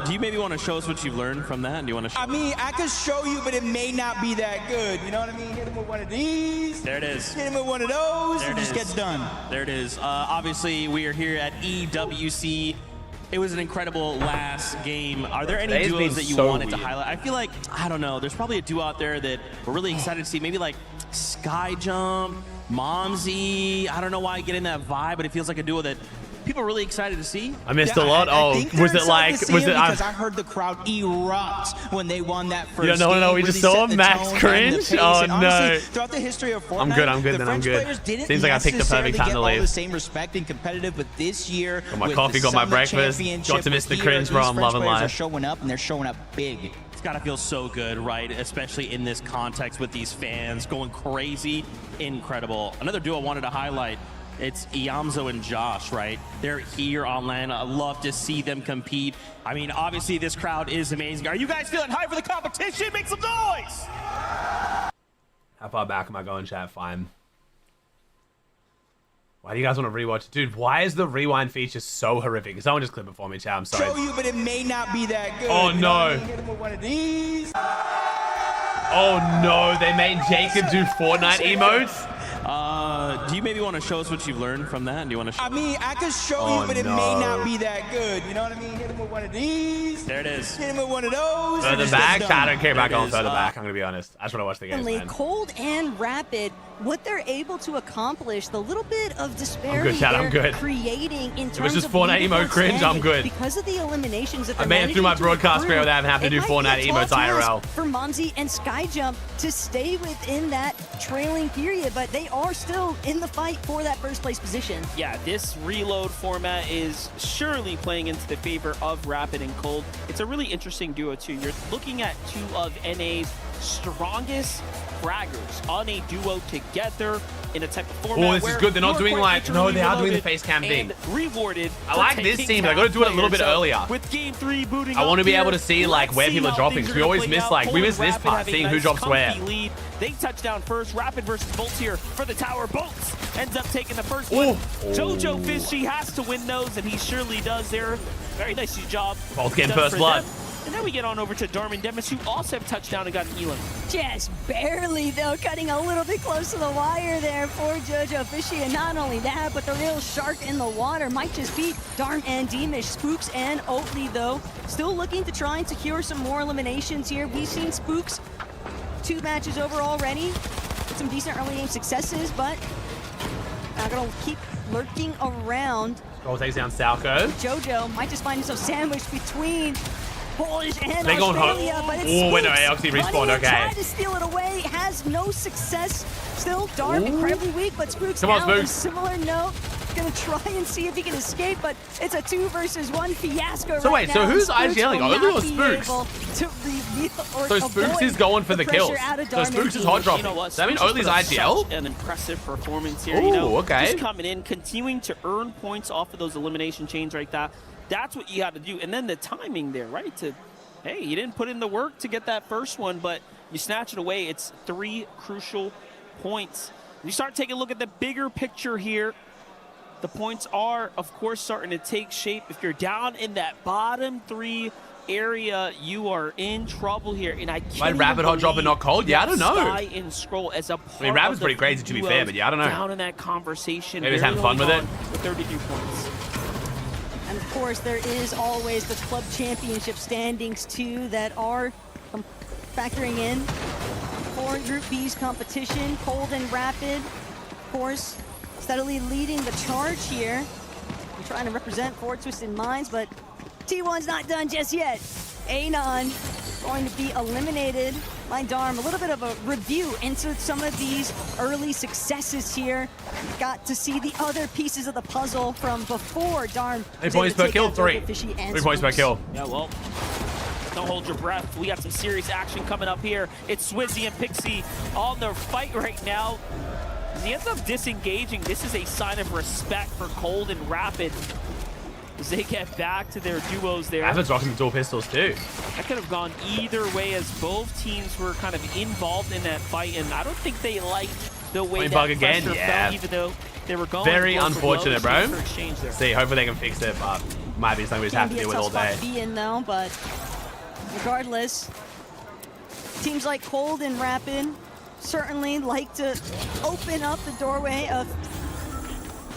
do you maybe want to show us what you've learned from that? Do you want to? I mean, I could show you, but it may not be that good. You know what I mean? Hit him with one of these. There it is. Hit him with one of those. There and it just is. gets done. There it is. Obviously, we are here at EWC. It was an incredible last game. Are there any duos that you wanted to highlight? I feel like, I don't know, there's probably a duo out there that we're really excited to see. Maybe like Skyjump, Momsy. I don't know why I get in that vibe, but it feels like a duo that people are really excited to see. I missed a lot. Was it like? Because I heard the crowd erupt when they won that first game. No, we just saw Max cringe. Oh no! Honestly, throughout the history of Fortnite, I'm good. I'm good. Seems like I picked the perfect time to leave. All the same respect and competitive, but this year, got my coffee, got my breakfast, got to miss the cringe, bro. I'm loving life. Are showing up, and they're showing up big. It's gotta feel so good, right? Especially in this context with these fans going crazy. Incredible. Another duo I wanted to highlight. It's Iamzo and Josh, right? They're here on LAN. I love to see them compete. I mean, obviously this crowd is amazing. Are you guys feeling hyped for the competition? Make some noise! How far back am I going, chat? Fine. Why do you guys want to rewatch it? Dude, why is the rewind feature so horrific? Someone just clip it for me, chat. I'm sorry. Show you, but it may not be that good. Oh, no. Hit him with one of these. Oh, no. They made Jacob do Fortnite emotes? Do you maybe want to show us what you've learned from that? Do you want to? I mean, I could show you, but it may not be that good. You know what I mean? Hit him with one of these. There it is. Hit him with one of those. Further back? I don't care about going further back. I'm gonna be honest. I just want to watch the game. Cold and Rapid what they're able to accomplish, the little bit of disparity Chad, I'm good. creating in terms It was just of Fortnite leaderboard emo cringe, I'm standing good. because of the eliminations that I they're made it through my managing to broadcast accrue. career without having to do It might be Fortnite a tall emotes IRL. task for Mumsy and Skyjump to stay within that trailing period, but they are still in the fight for that first place position. Yeah, this reload format is surely playing into the favor of Rapid and Cold. It's a really interesting duo too. You're looking at two of NA's strongest fraggers on a duo together in a type of format. Oh, this is good. They're not doing like, no, they are doing the face cam thing. Rewarded. I like this team, but I got to do it a little bit earlier. With game 3 booting I want to be up able to see like where people are dropping. We always miss like, we miss this part, seeing who drops where. Lead. They touch down first. Rapid versus Bolts here for the tower. Bolts ends up taking the first one. Jojo Fishy has to win those, and he surely does there. Very nice job. Bolts getting done first for blood. them. And then we get on over to Darman Demis, who also have touchdown and got an Elam. Just barely, though, cutting a little bit close to the wire there for Jojo Fishy. And not only that, but the real shark in the water might just be Darm and Deemish. Spooks and Oatley, though, still looking to try and secure some more eliminations here. We've seen Spooks 2 matches over already with some decent early game successes, but not going to keep lurking around. Goal takes down Salco. Jojo might just find himself sandwiched between Polish and They're going Australia, home. but it's Oh, wait, no, Spooks actually respawned, running in, okay. Trying to steal it away, has no success. Still, Darm incredibly weak, but Spooks Come on, now on a Spooks. similar note. Gonna try and see if he can escape, but it's a 2 versus 1 fiasco. So right wait, so now. who's Spooks IGLing? will Oatley not or be Spooks? able to reveal or So Spooks avoid is going for the pressure kills. out of So Darm Spooks and is hot Deemish. dropping. You know what? Does that mean Spooks Oatley's just put up IGL? such an impressive performance here. Ooh, You know, okay. just coming in, continuing to earn points off of those elimination chains like that. That's what you got to do. And then the timing there, right? Hey, you didn't put in the work to get that first one, but you snatch it away. It's 3 crucial points. You start taking a look at the bigger picture here. The points are, of course, starting to take shape. If you're down in that bottom 3 area, you are in trouble here. And I can't Why Rapid hot drop and not Cold? Yeah, I don't know. Sky and Scroll as a part I mean, Rapid's of the pretty crazy to be fair, but yeah, I don't know. Down in that conversation. Maybe he's having fun with it. With 32 points. And of course, there is always the club championship standings too that are factoring in for Group B's competition. Cold and Rapid, of course, steadily leading the charge here. I'm trying to represent for Twisted Minds, but T1's not done just yet. Anon going to be eliminated by Darm. A little bit of a review into some of these early successes here. Got to see the other pieces of the puzzle from before Darm. 8 points per kill, 3. 3 points per kill. Yeah, well, don't hold your breath. We got some serious action coming up here. It's Swizzy and Pixie on the fight right now. He ends up disengaging. This is a sign of respect for Cold and Rapid as they get back to their duos there. Rapid's rocking the dual pistols too. That could have gone either way as both teams were kind of involved in that fight, and I don't think they liked the way that Bug again, pressure yeah. felt, even though they were going Very blow for unfortunate, blow. bro. Exchange there. See, hopefully they can fix it, but might be something we just have to deal with all day. Can be a tough spot to be in though, but regardless, teams like Cold and Rapid certainly like to open up the doorway of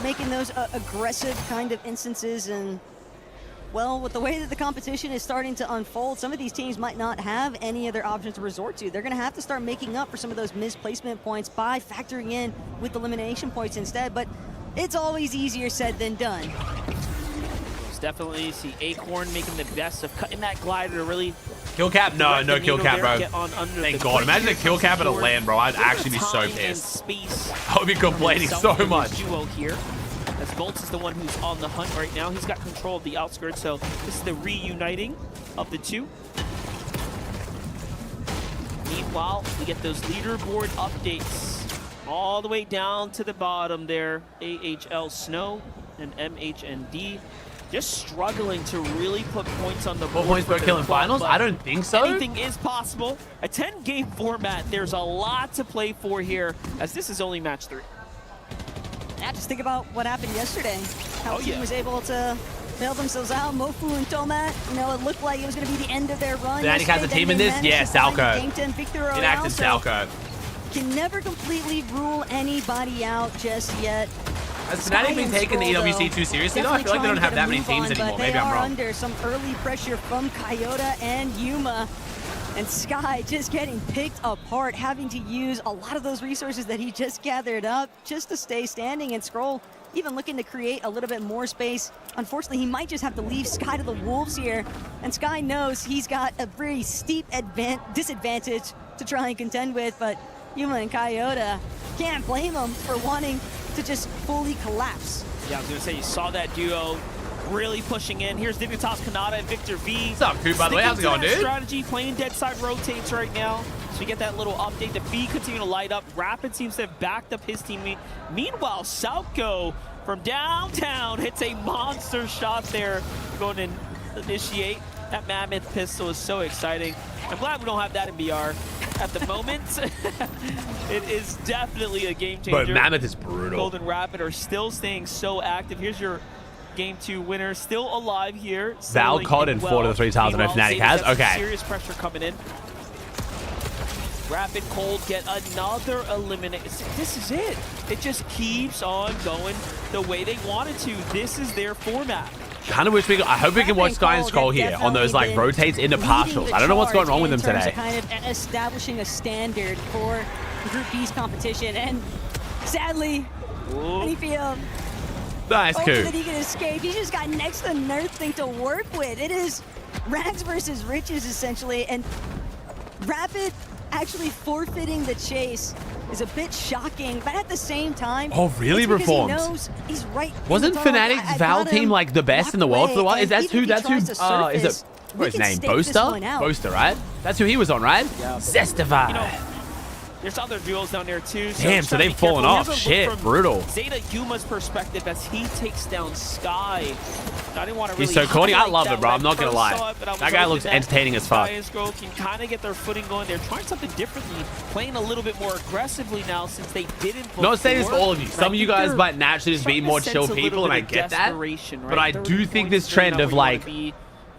making those aggressive kind of instances. And well, with the way that the competition is starting to unfold, some of these teams might not have any other options to resort to. They're going to have to start making up for some of those misplacement points by factoring in with elimination points instead, but it's always easier said than done. Definitely see Acorn making the best of cutting that glider to really Kill cap? No, no kill cap, bro. Thank God. Imagine a kill cap at a land, bro. I'd actually be so pissed. I would be complaining so much. Duo here, as Bolts is the one who's on the hunt right now. He's got control of the outskirts, so this is the reuniting of the two. Meanwhile, we get those leaderboard updates all the way down to the bottom there. AHL Snow and MHND. Just struggling to really put points on the board. 4 points per kill in finals? I don't think so. Anything is possible. A 10-game format, there's a lot to play for here, as this is only match 3. Yeah, just think about what happened yesterday. How the team was able to bail themselves out. Mofu and Tomat, you know, it looked like it was going to be the end of their run. Did Antics have a team in this? Yeah, Salco. Inactive Salco. Can never completely rule anybody out just yet. Has Fnatic been taking the EWC too seriously though? I feel like they don't have that many teams anymore. Maybe I'm wrong. Under some early pressure from Coyote and Yuma. And Sky just getting picked apart, having to use a lot of those resources that he just gathered up just to stay standing. And Scroll even looking to create a little bit more space. Unfortunately, he might just have to leave Sky to the Wolves here. And Sky knows he's got a very steep disadvantage to try and contend with, but Yuma and Coyote can't blame him for wanting to just fully collapse. Yeah, I was going to say, you saw that duo really pushing in. Here's Dignitas Khanada and Victor V. What's up, Coop, by the way? How's it going, dude? Strategy, playing dead side rotates right now. So we get that little update. The V continue to light up. Rapid seems to have backed up his teammate. Meanwhile, Southco from downtown hits a monster shot there. Going to initiate. That Mammoth pistol is so exciting. I'm glad we don't have that in BR at the moment. It is definitely a game changer. But Mammoth is brutal. Golden Rapid are still staying so active. Here's your Game 2 winner, still alive here. Val Cod and 4 to the 3 tiles that Fnatic has. Okay. Serious pressure coming in. Rapid Cold get another elimination. This is it. It just keeps on going the way they wanted to. This is their format. Kind of wish we could, I hope we can watch Sky and Scroll here on those like rotates into partials. I don't know what's going wrong with them today. Kind of establishing a standard for Group B's competition, and sadly, NEPM. Nice, hoping Coop. that he can escape. He's just got next to nothing to work with. It is rags versus riches, essentially, and Rapid actually forfeiting the chase is a bit shocking, but at the same time, oh, really? it's because Reformed. He knows he's right. Wasn't Fnatic's Val team like the best in the world for a while? Is that who? That's who? Is it? What's his name? Boaster? Boaster, right? That's who he was on, right? Yeah. Zestify. You know, there's other duels down there too. So damn, so they've fallen off. Shit, brutal. Zeta Yuma's perspective as he takes down Sky. I didn't want to really. He's so corny. I love it, bro. I'm not gonna lie. It, that guy looks entertaining as fuck. Sky and Scroll can kind of get their footing going. They're trying something differently, playing a little bit more aggressively now since they didn't. Not saying this for all of you. Some of you guys might naturally just be more chill people, and I get that. But I do think this trend of like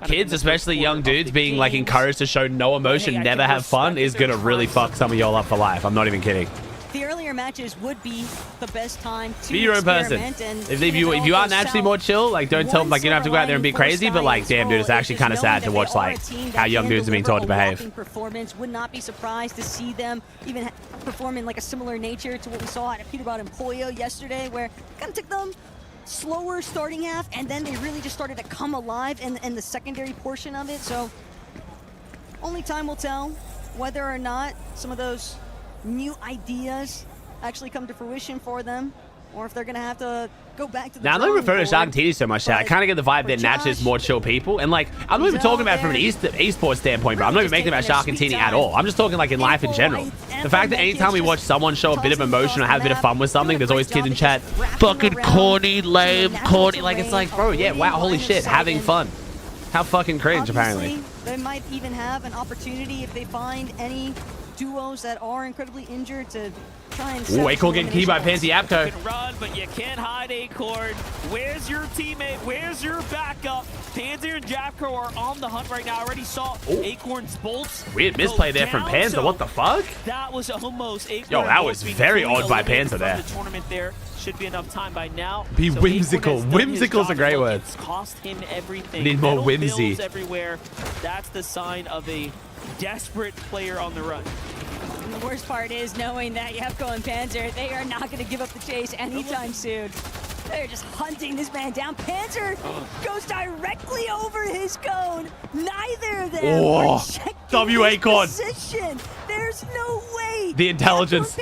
kids, especially young dudes, being like encouraged to show no emotion, never have fun, is gonna really fuck some of y'all up for life. I'm not even kidding. The earlier matches would be the best time to be your own person. If you are naturally more chill, like don't tell them like you don't have to go out there and be crazy, but like damn dude, it's actually kind of sad to watch like how young dudes are being taught to behave. Performance would not be surprised to see them even perform in like a similar nature to what we saw at Peterborough and Pollo yesterday, where kind of took them slower starting half, and then they really just started to come alive in the secondary portion of it. So only time will tell whether or not some of those new ideas actually come to fruition for them, or if they're gonna have to go back to the now I'm not referring to Argentina so much. I kind of get the vibe they're naturally just more chill people, and like I'm not even talking about it from an esports standpoint, bro. I'm not even making it about Argentina at all. I'm just talking like in life in general. The fact that anytime we watch someone show a bit of emotion or have a bit of fun with something, there's always kids in chat, fucking corny, lame, corny. Like it's like, bro, yeah, wow, holy shit, having fun. How fucking cringe, apparently. They might even have an opportunity if they find any duos that are incredibly injured to try and. Ooh, Acorn getting keyed by Pansy Apco. You can run, but you can't hide Acorn. Where's your teammate? Where's your backup? Panzer and Japco are on the hunt right now. I already saw Acorn's bolts. Weird misplay there from Panzer. So what the fuck? That was almost Acorn. Yo, that was very odd by Panzer there. The tournament there should be enough time by now. Be so whimsical. Whimsical's a great word. It's cost him everything. Need more whimsy. Everywhere. That's the sign of a desperate player on the run. And the worst part is knowing that Yapko and Panzer, they are not going to give up the chase anytime soon. They're just hunting this man down. Panzer goes directly over his cone. Neither of them are checking his Acorn. position. There's no way. The intelligence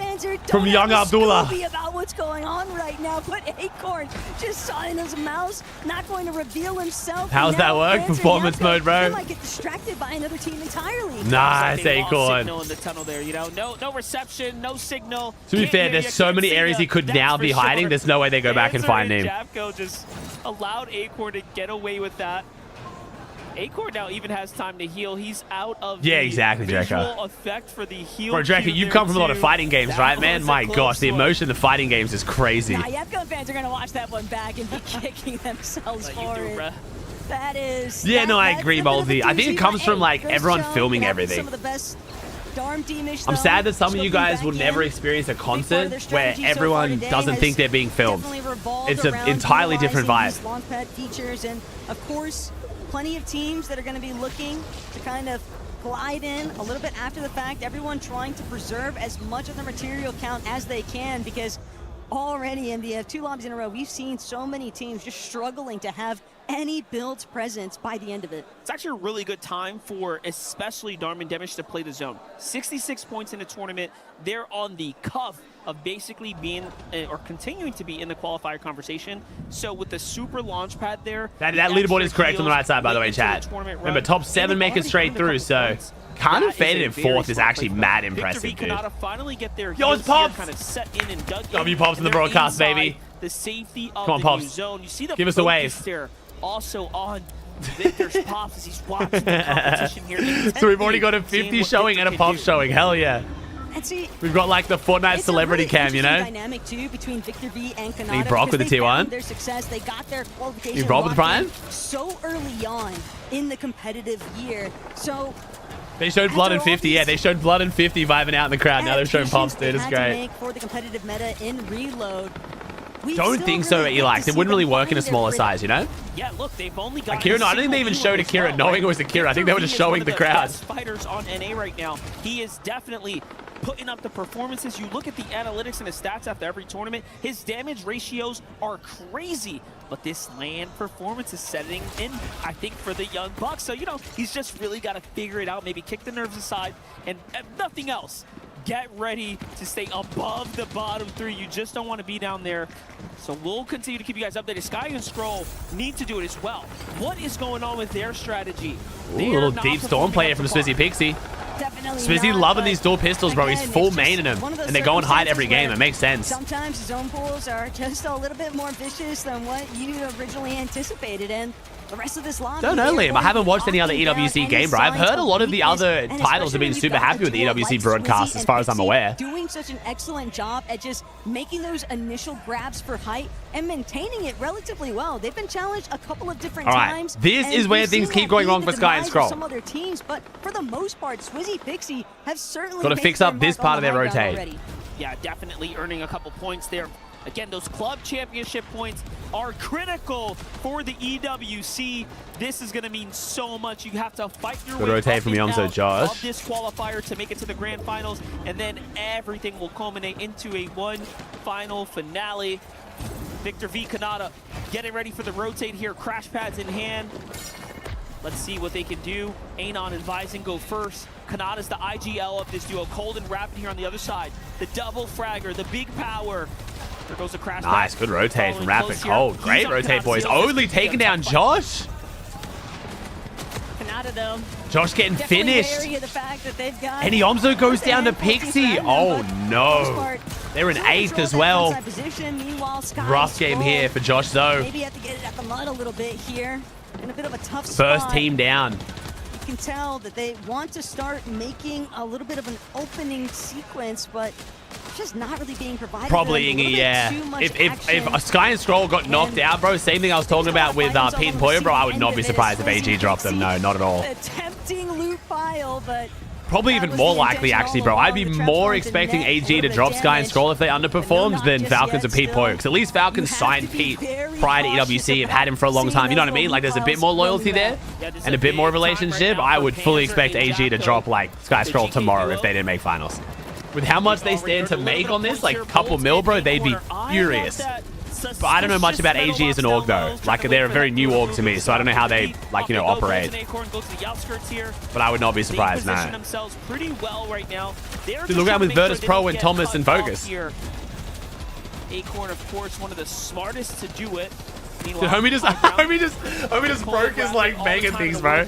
from young Abdullah. About what's going on right now, but Acorn just saw in his mouse, not going to reveal himself. How's that work? Panzer Performance mode, bro. They might get distracted by another team entirely. Nice, Acorn. Signal in the tunnel there, you know, no reception, no signal. To be fair, there's so many areas he could now be hiding. There's no way they go back and find him. Japco just allowed Acorn to get away with that. Acorn now even has time to heal. He's out of exactly, visual effect for the heal. Bro, Draco, you come from a lot of fighting games, right, man? My gosh, the emotion of the fighting games is crazy. Nah, Yapko fans are going to watch that one back and be kicking themselves for it. That is... Yeah, no, I agree, Moldy. I think it comes from, like, everyone filming everything. Some of the best I'm sad that some of you guys will never experience a concert where everyone doesn't think they're being filmed. It's an entirely different vibe. Launchpad features and, of course, plenty of teams that are going to be looking to kind of glide in a little bit after the fact. Everyone trying to preserve as much of the material count as they can, because already in the 2 lobbies in a row, we've seen so many teams just struggling to have any build presence by the end of it. It's actually a really good time for especially Darman Demish to play the zone. 66 points in the tournament. They're on the cuff of basically being or continuing to be in the qualifier conversation. So with the super launch pad there, that leaderboard is correct on the right side, by the way, chat. Remember, top 7 make it straight through, so kind of faded in 4th is actually mad impressive, dude. Finally get their Yo, it's Pops! Kind of set in and dug W Pops in the broadcast, baby. The safety of Come on, the Pops. new zone. You see the give us the wave. There also on Victor's Pops as he's watching the competition here. So we've already got a 50 showing and a Pop showing. Hell yeah. And see, we've got like the Fortnite celebrity cam, you know? Dynamic too between Victor V and Khanada. He Brock with the T1. Their success, they got their qualification. You Brock with Brian? So early on in the competitive year. So they showed blood in 50. Yeah, they showed blood in 50 vibing out in the crowd. Now they're showing Pops, dude. It's great. For the competitive meta in reload. Don't think so, Eli. It wouldn't really work in a smaller size, you know? Yeah, look, they've only got Akira, no, I don't think they even showed Akira knowing it was Akira. I think they were just showing the crowd. Fighters on NA right now. He is definitely putting up the performances. You look at the analytics and the stats after every tournament, his damage ratios are crazy. But this land performance is setting in, I think, for the young buck. So, you know, he's just really got to figure it out, maybe kick the nerves aside, and nothing else. Get ready to stay above the bottom 3. You just don't want to be down there. So we'll continue to keep you guys updated. Sky and Scroll need to do it as well. What is going on with their strategy? Ooh, a little deep storm player from Swizzy Pixie. Swizzy loving these dual pistols, bro. He's full main in them, and they go and hide every game. It makes sense. Sometimes zone pools are just a little bit more vicious than what you originally anticipated, and the rest of this lobby. Don't know, Liam. I haven't watched any other EWC game, bro. I've heard a lot of the other titles have been super happy with the EWC broadcast, as far as I'm aware. Doing such an excellent job at just making those initial grabs for height and maintaining it relatively well. They've been challenged a couple of different times. This is where things keep going wrong for Sky and Scroll. Some other teams, but for the most part, Swizzy Pixie have certainly got to fix up this part of their rotate. Yeah, definitely earning a couple points there. Again, those club championship points are critical for the EWC. This is going to mean so much. You have to fight your way rotate from Yomzo Josh of this qualifier to make it to the grand finals, and then everything will culminate into a one final finale. Victor V Khanada getting ready for the rotate here. Crash pads in hand. Let's see what they can do. Anon advising go first. Khanada's the IGL of this duo. Cold and Rapid here on the other side. The double fragger, the big power. There goes the crash. Nice, good rotate from Rapid. Cold. Great rotate, boys. Oatley taking down Josh. Khanada, though. Josh getting finished. And Yomzo goes down to Pixie. Oh, no. They're in 8th as well. Rough game here for Josh, though. Maybe have to get it at the mud a little bit here. In a bit of a tough spot. First team down. You can tell that they want to start making a little bit of an opening sequence, but just not really being provided. Probably, yeah. If Sky and Scroll got knocked out, bro, same thing I was talking about with Pete and Poyo, bro, I would not be surprised if AG dropped them. No, not at all. A tempting loot pile, but probably even more likely, actually, bro. I'd be more expecting AG to drop Sky and Scroll if they underperformed than Falcons or Pete Poyo. Because at least Falcons signed Pete prior to EWC, have had him for a long time. You know what I mean? Like, there's a bit more loyalty there and a bit more relationship. I would fully expect AG to drop, like, Sky Scroll tomorrow if they didn't make finals. With how much they stand to make on this, like, couple mil, bro, they'd be furious. But I don't know much about AG as an org, though. Like, they're a very new org to me, so I don't know how they, like, you know, operate. But I would not be surprised, no. Dude, look out with Virtus Pro and Thomas and Focus. Acorn, of course, one of the smartest to do it. Dude, homie just broke his, like, banging things, bro.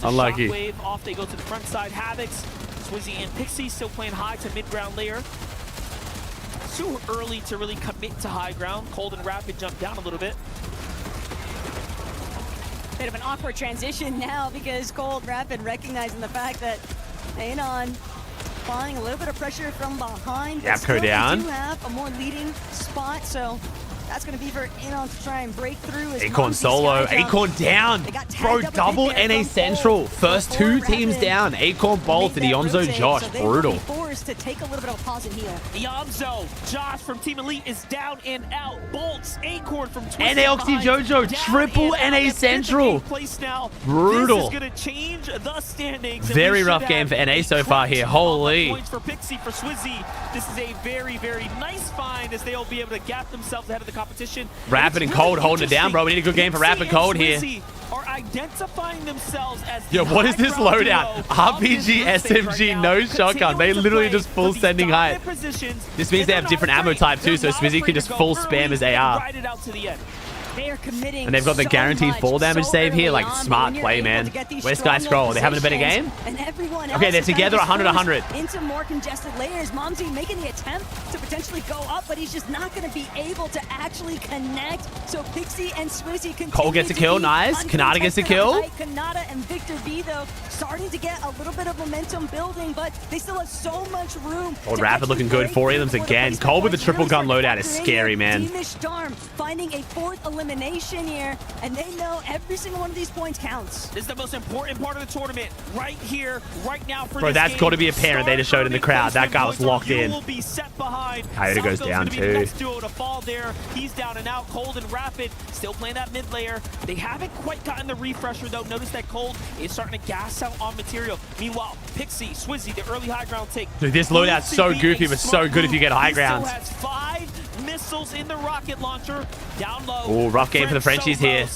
Unlucky. Off they go to the front side. Havocs, Swizzy and Pixie still playing high to mid-ground layer. Too early to really commit to high ground. Cold and Rapid jump down a little bit. Bit of an awkward transition now because Cold Rapid recognizing the fact that Anon applying a little bit of pressure from behind. Yapco down. They do have a more leading spot, so that's going to be for Anon to try and break through. Acorn solo. Acorn down. Bro, double NA Central. First 2 teams down. Acorn both and Yomzo Josh. Brutal. just to take a little bit of a pause and heal. Yamzo, Josh from Team Elite is down and out. Bolts, Acorn from Twisted NA Oxy Jojo, triple NA Central. Brutal. This is going to change the standings. Very rough game for NA so far here. Holy. Points for Pixie, for Swizzy. This is a very, very nice find as they'll be able to gap themselves ahead of the competition. Rapid and Cold holding it down, bro. We need a good game for Rapid Cold here. Are identifying themselves as Yo, what is this loadout? RPG, SMG, no shotgun. They literally just full sending high. This means they have different ammo type too, so Swizzy can just full spam his AR. They are committing And they've got the guaranteed fall damage save here. Like, smart play, man. Where's Sky Scroll? Are they having a better game? Okay, they're together 100-100. Into more congested layers. Momsy making the attempt to potentially go up, but he's just not going to be able to actually connect. So Pixie and Swizzy continue. Cole gets a kill. Nice. Khanada gets a kill. Khanada and Victor B, though, starting to get a little bit of momentum building, but they still have so much room. Old Rapid looking good. 4 of them again. Cole with the triple gun loadout is scary, man. Darm finding a 4th elimination here, and they know every single one of these points counts. This is the most important part of the tournament, right here, right now. For bro, that's got to be a parent they just showed in the crowd. That guy was locked in. Coyote goes down too. Next duo to fall there. He's down and out. Cold and Rapid still playing that mid layer. They haven't quite gotten the refresher though. Notice that Cold is starting to gas out on material. Meanwhile, Pixie, Swizzy, the early high ground take. Dude, this loadout's so goofy, but so good if you get high grounds. He still has 5 missiles in the rocket launcher. Down low. Oh, rough game for the Frenchies here.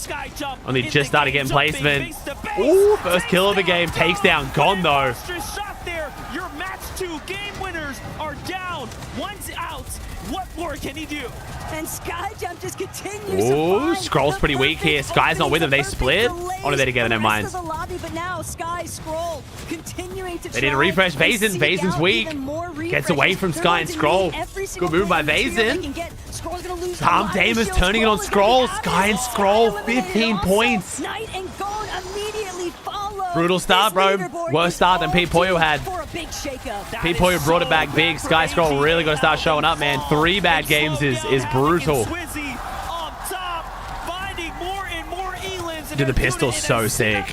Only just started getting placement. Oh, first kill of the game. Takes down. Gone though. Shot there. Your match 2 game winners are down. One's out. What more can he do? And Skyjump just continues. Oh, Scroll's pretty weak here. Sky's not with him. They split. Oh, no, they're together. Never mind. But now Sky Scroll continuing to they need a refresh. Vazen. Vazen's weak. Gets away from Sky and Scroll. Good move by Vazen. Tom Damer's turning it on Scroll. Sky and Scroll, 15 points. Brutal start, bro. Worst start than Pete Poyo had. Pete Poyo brought it back big. Sky Scroll really got to start showing up, man. 3 bad games is brutal. Dude, the pistol's so sick.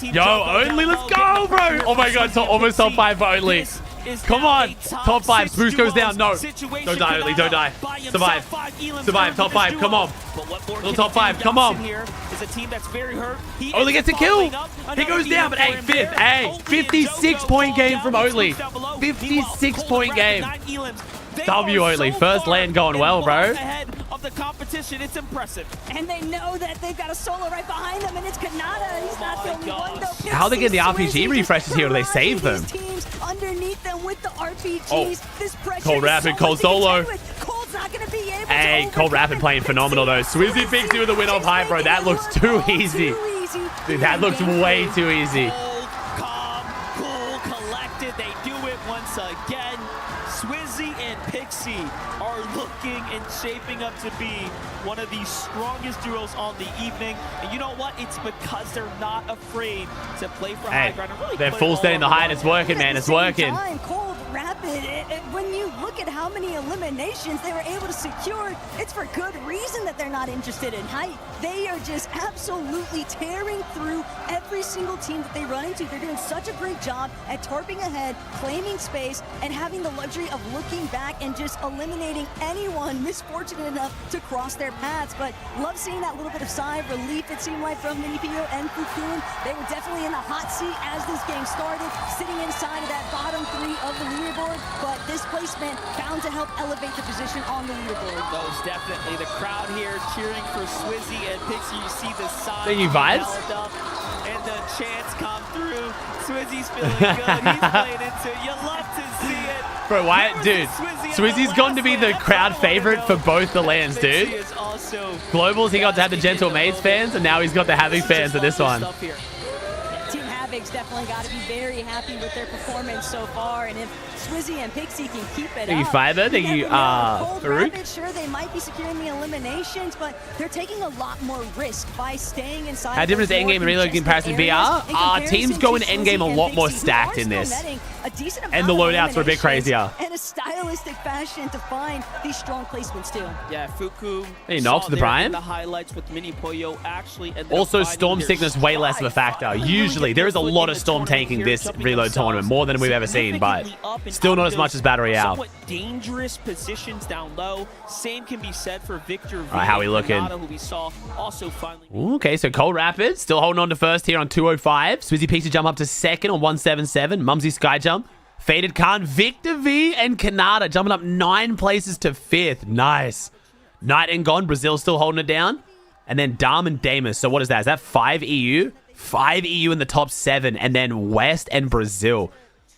Yo, Oatley, let's go, bro. Oh my god, almost top 5 for Oatley. Come on. Top 5. Boost goes down. No. Don't die, Oatley. Don't die. Survive. Survive. Top 5. Come on. Little top 5. Come on. Oatley gets a kill. He goes down, but hey, 5th. Hey, 56-point game from Oatley. 56-point game. W, Oatley. First land going well, bro. Of the competition, it's impressive. And they know that they've got a solo right behind them, and it's Khanada. He's not the only one, though. How are they getting the RPG refreshes here? Or do they save them? Teams underneath them with the RPGs. Oh, this pressure Cold Rapid, Cold solo. Cold's not going to be able hey, Cold Rapid playing phenomenal, though. Swizzy Pixie with the win off high, bro. That looks too easy. Dude, that looks way too easy. Calm, cool, collected. They do it once again. Swizzy and Pixie are looking and shaping up to be one of the strongest duos on the evening. And you know what? It's because they're not afraid to play for high ground. Really they're full steady in the high, and it's working, man. It's working. Cold Rapid, when you look at how many eliminations they were able to secure, it's for good reason that they're not interested in height. They are just absolutely tearing through every single team that they run into. They're doing such a great job at tarping ahead, claiming space, and having the luxury of looking back and just eliminating anyone misfortunate enough to cross their paths. But love seeing that little bit of sigh of relief, it seemed like, from Minipio and Cocoon. They were definitely in the hot seat as this game started, sitting inside of that bottom 3 of the leaderboard, but this placement bound to help elevate the position on the leaderboard. Most definitely. The crowd here cheering for Swizzy and Pixie. You see the sign. Thank you, vibes. And the chants come through. Swizzy's feeling good. He's playing into it. You love to see it. Bro, why, dude? Swizzy's gone to be the crowd favorite for both the lands, dude. Globals, he got to have the Gentle Maids fans, and now he's got the Havoc fans of this one. Team Havoc's definitely got to be very happy with their performance so far, and if Swizzy and Pixie can keep it Thank you, Fiber. Thank you, Farouk. Sure, they might be securing the eliminations, but they're taking a lot more risk by staying inside. How different is endgame and reload in comparison to VR? Teams go in endgame a lot more stacked in this. And the loadouts are a bit crazier. And a style stylistic fashion to find these strong placements too. Yeah, Fuku. He knocks the Prime. The highlights with Mini Pollo actually. Also, Storm Sickness way less of a factor. Usually, there is a lot of Storm tanking this reload tournament, more than we've ever seen, but still not as much as Battle Royale. Somewhat dangerous positions down low. Same can be said for Victor V. How we looking? Khanada, who we saw also finally. Okay, so Cold Rapids still holding on to first here on 205. Swizzy peaks to jump up to second on 177. Mumsy Sky Jump. Faded Khan, Victor V, and Khanada jumping up 9 places to 5th. Nice. Night and Gone, Brazil still holding it down. And then Dam and Damus. So what is that? Is that 5 EU? 5 EU in the top 7. And then West and Brazil.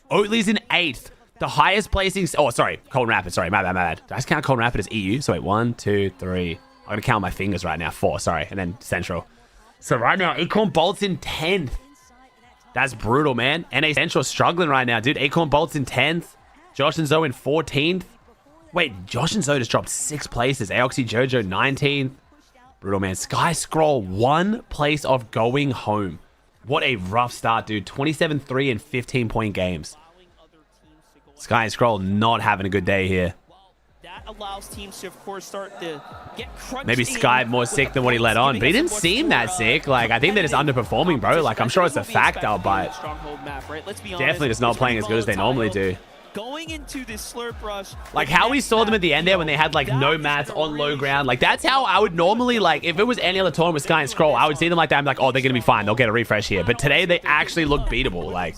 Oatley's in 8th. The highest placing... Oh, sorry. Cold Rapids. Sorry, my bad. Did I just count Cold Rapids as EU? So wait, 1, 2, 3. I'm going to count my fingers right now. 4, sorry. And then Central. So right now, Acorn Bolt's in 10th. That's brutal, man. NA Central struggling right now, dude. Acorn Bolt's in 10th. Josh and Zoe in 14th. Wait, Josh and Zoe just dropped 6 places. Aoxy Jojo 19th. Brutal, man. Sky Scroll 1 place off going home. What a rough start, dude. 27-3 and 15-point games. Sky Scroll not having a good day here. That allows teams to, of course, start to get crunched. Maybe Sky more sick than what he let on, but he didn't seem that sick. Like, I think they're just underperforming, bro. Like, I'm sure it's a factor, but definitely just not playing as good as they normally do. Going into this slurp rush, like how we saw them at the end there when they had like no mats on low ground. Like that's how I would normally, like if it was any other tournament with Sky and Scroll, I would see them like that. I'm like, oh, they're gonna be fine. They'll get a refresh here. But today they actually look beatable. Like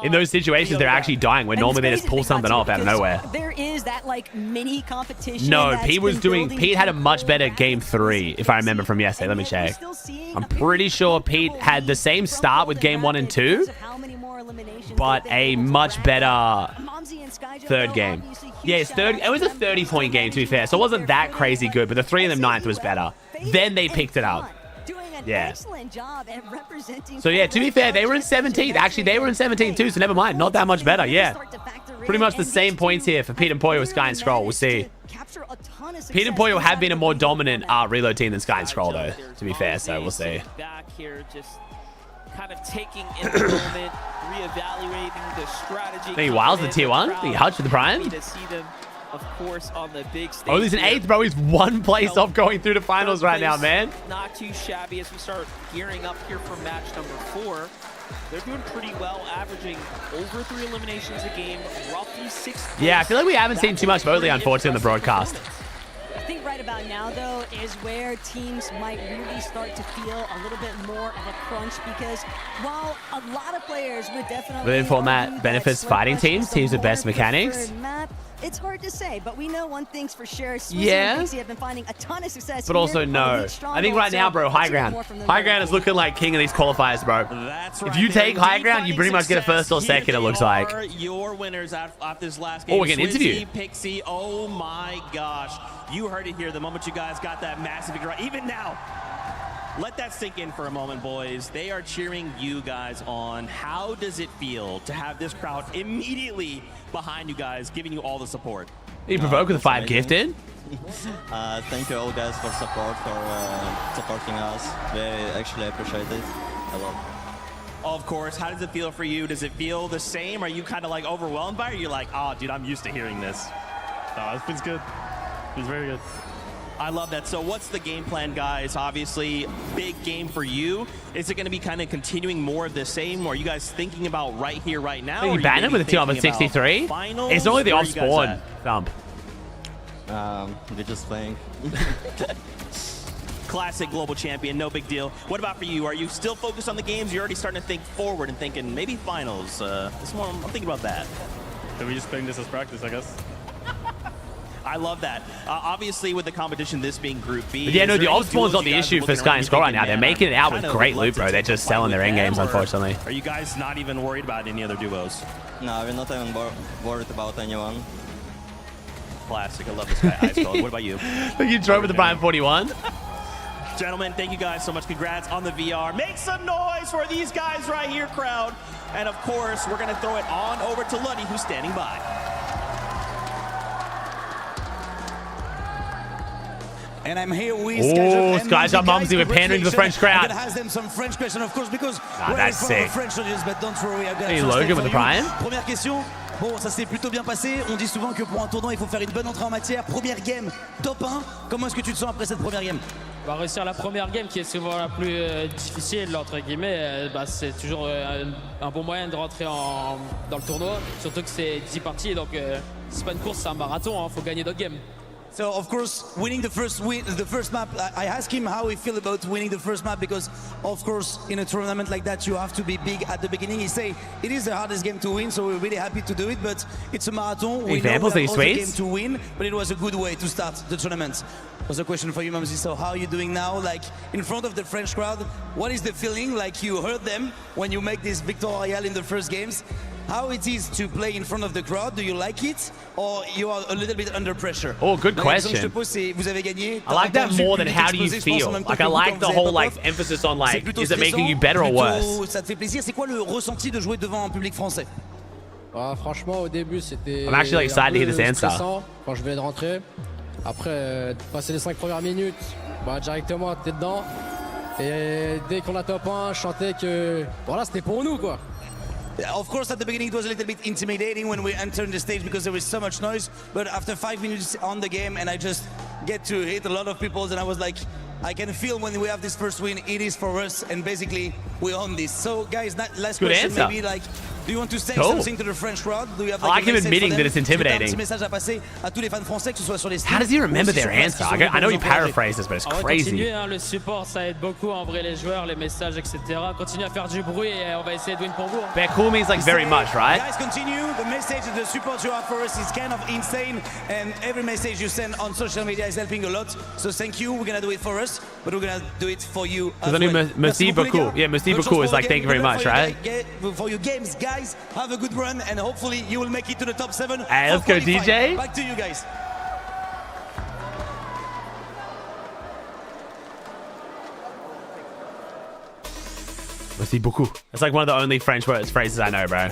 in those situations, they're actually dying. Where normally they just pull something off out of nowhere. There is that like mini competition. No, Pete had a much better game 3 if I remember from yesterday. Let me check. I'm pretty sure Pete had the same start with game 1 and 2. But a much better 3rd game. Yeah, it was a 30-point game, to be fair. So it wasn't that crazy good, but the 3 of them 9th was better. Then they picked it up. Yeah. So yeah, to be fair, they were in 17th. Actually, they were in 17th too, so never mind. Not that much better, yeah. Pretty much the same points here for Pete and Pollo with Sky and Scroll. We'll see. Pete and Pollo have been a more dominant reload team than Sky and Scroll, though, to be fair, so we'll see. Back here, just kind of taking in the moment, reevaluating the strategy. Hey, Wild's the tier 1. He Hutch with the Prime. To see them, of course, on the big stage. Oh, he's in 8th, bro. He's 1 place off going through the finals right now, man. Not too shabby as we start gearing up here for match number 4. They're doing pretty well, averaging over 3 eliminations a game, roughly 6. Yeah, I feel like we haven't seen too much of Oatley, unfortunately, on the broadcast. I think right about now, though, is where teams might really start to feel a little bit more of a crunch because while a lot of players would definitely... Within format benefits fighting teams with best mechanics. It's hard to say, but we know one thing's for sure. Swizzy yeah. and Pixie have been finding a ton of success. But also no. I think right now, bro, high ground. High ground is looking like king of these qualifiers, bro. That's if you take high ground, you pretty much get a first or second, it looks like. Your winners after this last game. Oh, we're getting interviewed. Pixie, oh my gosh. You heard it here the moment you guys got that massive victory. Even now, let that sink in for a moment, boys. They are cheering you guys on. How does it feel to have this crowd immediately behind you guys, giving you all the support? You provoke with a 5 gifted. Thank you all guys for support, for supporting us. We actually appreciate it a lot. Of course. How does it feel for you? Does it feel the same? Are you kind of like overwhelmed by it? Or you're like, oh, dude, I'm used to hearing this. No, it feels good. It's very good. I love that. So what's the game plan, guys? Obviously, big game for you. Is it going to be kind of continuing more of the same? Or are you guys thinking about right here, right now? Are you banned with a team of 63? It's only the off spawn thump. We're just playing. Classic global champion, no big deal. What about for you? Are you still focused on the games? You're already starting to think forward and thinking maybe finals. I'm thinking about that. So we're just playing this as practice, I guess. I love that. Obviously, with the competition, this being Group B. But yeah, no, the off spawn's not the issue for Sky and Scroll right now. They're making it out with great loot, bro. They're just selling their end games, unfortunately. Are you guys not even worried about any other duos? No, we're not even worried about anyone. Classic. I love this guy, Ice Cold. What about you? You drove with the Prime 41. Gentlemen, thank you guys so much. Congrats on the VR. Make some noise for these guys right here, crowd. And of course, we're going to throw it on over to Luddy, who's standing by. And I'm here with Skyjump Mumsy. We're pandering to the French crowd. I'm gonna ask them some French question, of course, because that's sick. French audience, but don't worry. Hey, Logan with the Prime. Première question. Bon, ça s'est plutôt bien passé. On dit souvent que pour un tournoi, il faut faire une bonne entrée en matière. Première game, top 1. Comment est-ce que tu te sens après cette première game? Bah, réussir la première game qui est souvent la plus difficile, entre guillemets, c'est toujours un bon moyen de rentrer dans le tournoi. Surtout que c'est 10 parties, donc c'est pas une course, c'est un marathon, faut gagner d'autres games. So of course, winning the first map, I asked him how he feel about winning the first map because, of course, in a tournament like that, you have to be big at the beginning. He say it is the hardest game to win, so we're really happy to do it. But it's a marathon. We know we have other game to win, but it was a good way to start the tournament. Was a question for you, Mamzi. So how are you doing now? Like in front of the French crowd, what is the feeling? Like you heard them when you make this Victoire Royale in the first games. How it is to play in front of the crowd? Do you like it, or you are a little bit under pressure? Oh, good question. I like that more than how do you feel. Like I like the whole like emphasis on like is it making you better or worse? Ça te fait plaisir. C'est quoi le ressenti de jouer devant un public français? Franchement, au début, c'était. I'm actually like excited to hear this answer. Quand je venais de rentrer. Après, passer les 5 premières minutes, bah directement t'es dedans. Et dès qu'on a top 1, je chantais que voilà, c'était pour nous quoi. Of course, at the beginning it was a little bit intimidating when we entered the stage because there was so much noise. But after 5 minutes on the game, and I just get to hit a lot of people, and I was like, I can feel when we have this first win, it is for us, and basically we own this. So, guys, last good question, answer. maybe like, do you want to say something to the French crowd? Do you have I like him admitting that it's intimidating. How does he remember their answer? I know he paraphrases, but it's crazy. Continuez, le support, ça aide beaucoup en vrai les joueurs, les messages, etc. Continuez à faire du bruit et on va essayer de win pour vous. But cool means like very much, right? Guys, continue. The message, the support you have for us is kind of insane, and every message you send on social media is helping a lot. So thank you. We're gonna do it for us, but we're gonna do it for you. Because I know merci beaucoup. Yeah, merci beaucoup is like thank you very much, right? For your games, guys, have a good run, and hopefully you will make it to the top 7. Hey, let's go, DJ. Back to you guys. Merci beaucoup. It's like one of the only French phrases I know, bro.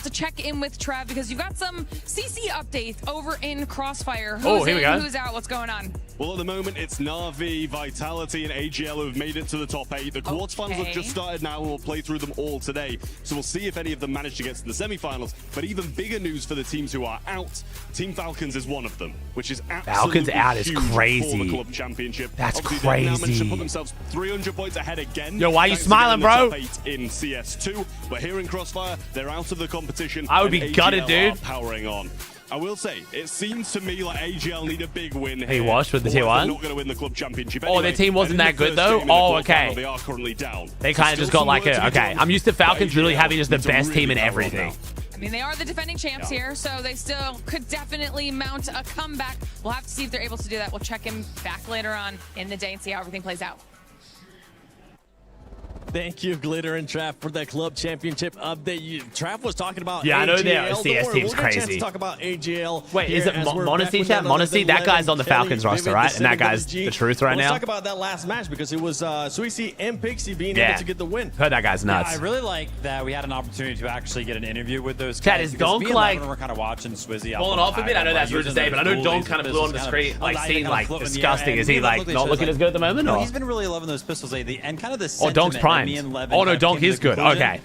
To check in with Trev because you've got some CC updates over in Crossfire. Here we go. Who's out? What's going on? Well, at the moment, it's Na'Vi, Vitality, and AGL who have made it to the top 8. The quarterfinals have just started now, and we'll play through them all today. So we'll see if any of them manage to get to the semifinals. But even bigger news for the teams who are out. Team Falcons is one of them, which is absolutely Falcons out is huge crazy. for the club championship. That's Obviously, they've now managed to crazy. put themselves 300 points ahead again. Yo, why are you thanks to getting smiling, the bro? top 8 in CS2. But here in Crossfire, they're out of the competition. I would be and gutted, AGL dude. are powering on. I will say, it seems to me like AGL need a big win He here. washed with the tier Otherwise, one. they're not going to win the club championship Oh, their anyway. team wasn't And in that good the though? first game in the Oh, quarterfinal, okay. They are currently down. They So kind of just still got like some work a, to be okay. done, I'm used to Falcons but really AGL having just the need to best team in really power on everything. now. I mean, they are the defending champs here, so they still could definitely mount a comeback. We'll have to see if they're able to do that. We'll check in back later on in the day and see how everything plays out. Thank you, Glitter and Trap, for that club championship update. Trap was talking about Yeah, I know AGL. their CS team's We'll get a chance crazy. to talk about AGL. Wait, is here it as we're Monacy back with chat? none other Monacy? than That guy's on the Kelly, Falcons roster, Vivid, right? And that Cinnamon guy's G. the truth right Let's now. talk about that last match because it was Swizzy and Pixie being Yeah. able to get the win. Heard that guy's nuts. Yeah, I really like that we had an opportunity to actually get an interview with those Chat, guys. is because Donk, me and like, Levin were kind of watching Swizzy up falling on off the a bit? I know highlight that's by rude to using say, but I know those Donk goalies kind of and blew on the pistols screen, kind like, of seemed, kind of like, floating in the disgusting. air. Is he, And like, looked at not each looking other. as good at the moment, No, or? he's been really loving those pistols lately, and kind of the Oh, Donk's sentiment that primed. me and Levin Oh, no, kind of Donk came to is the good. conclusion. Okay.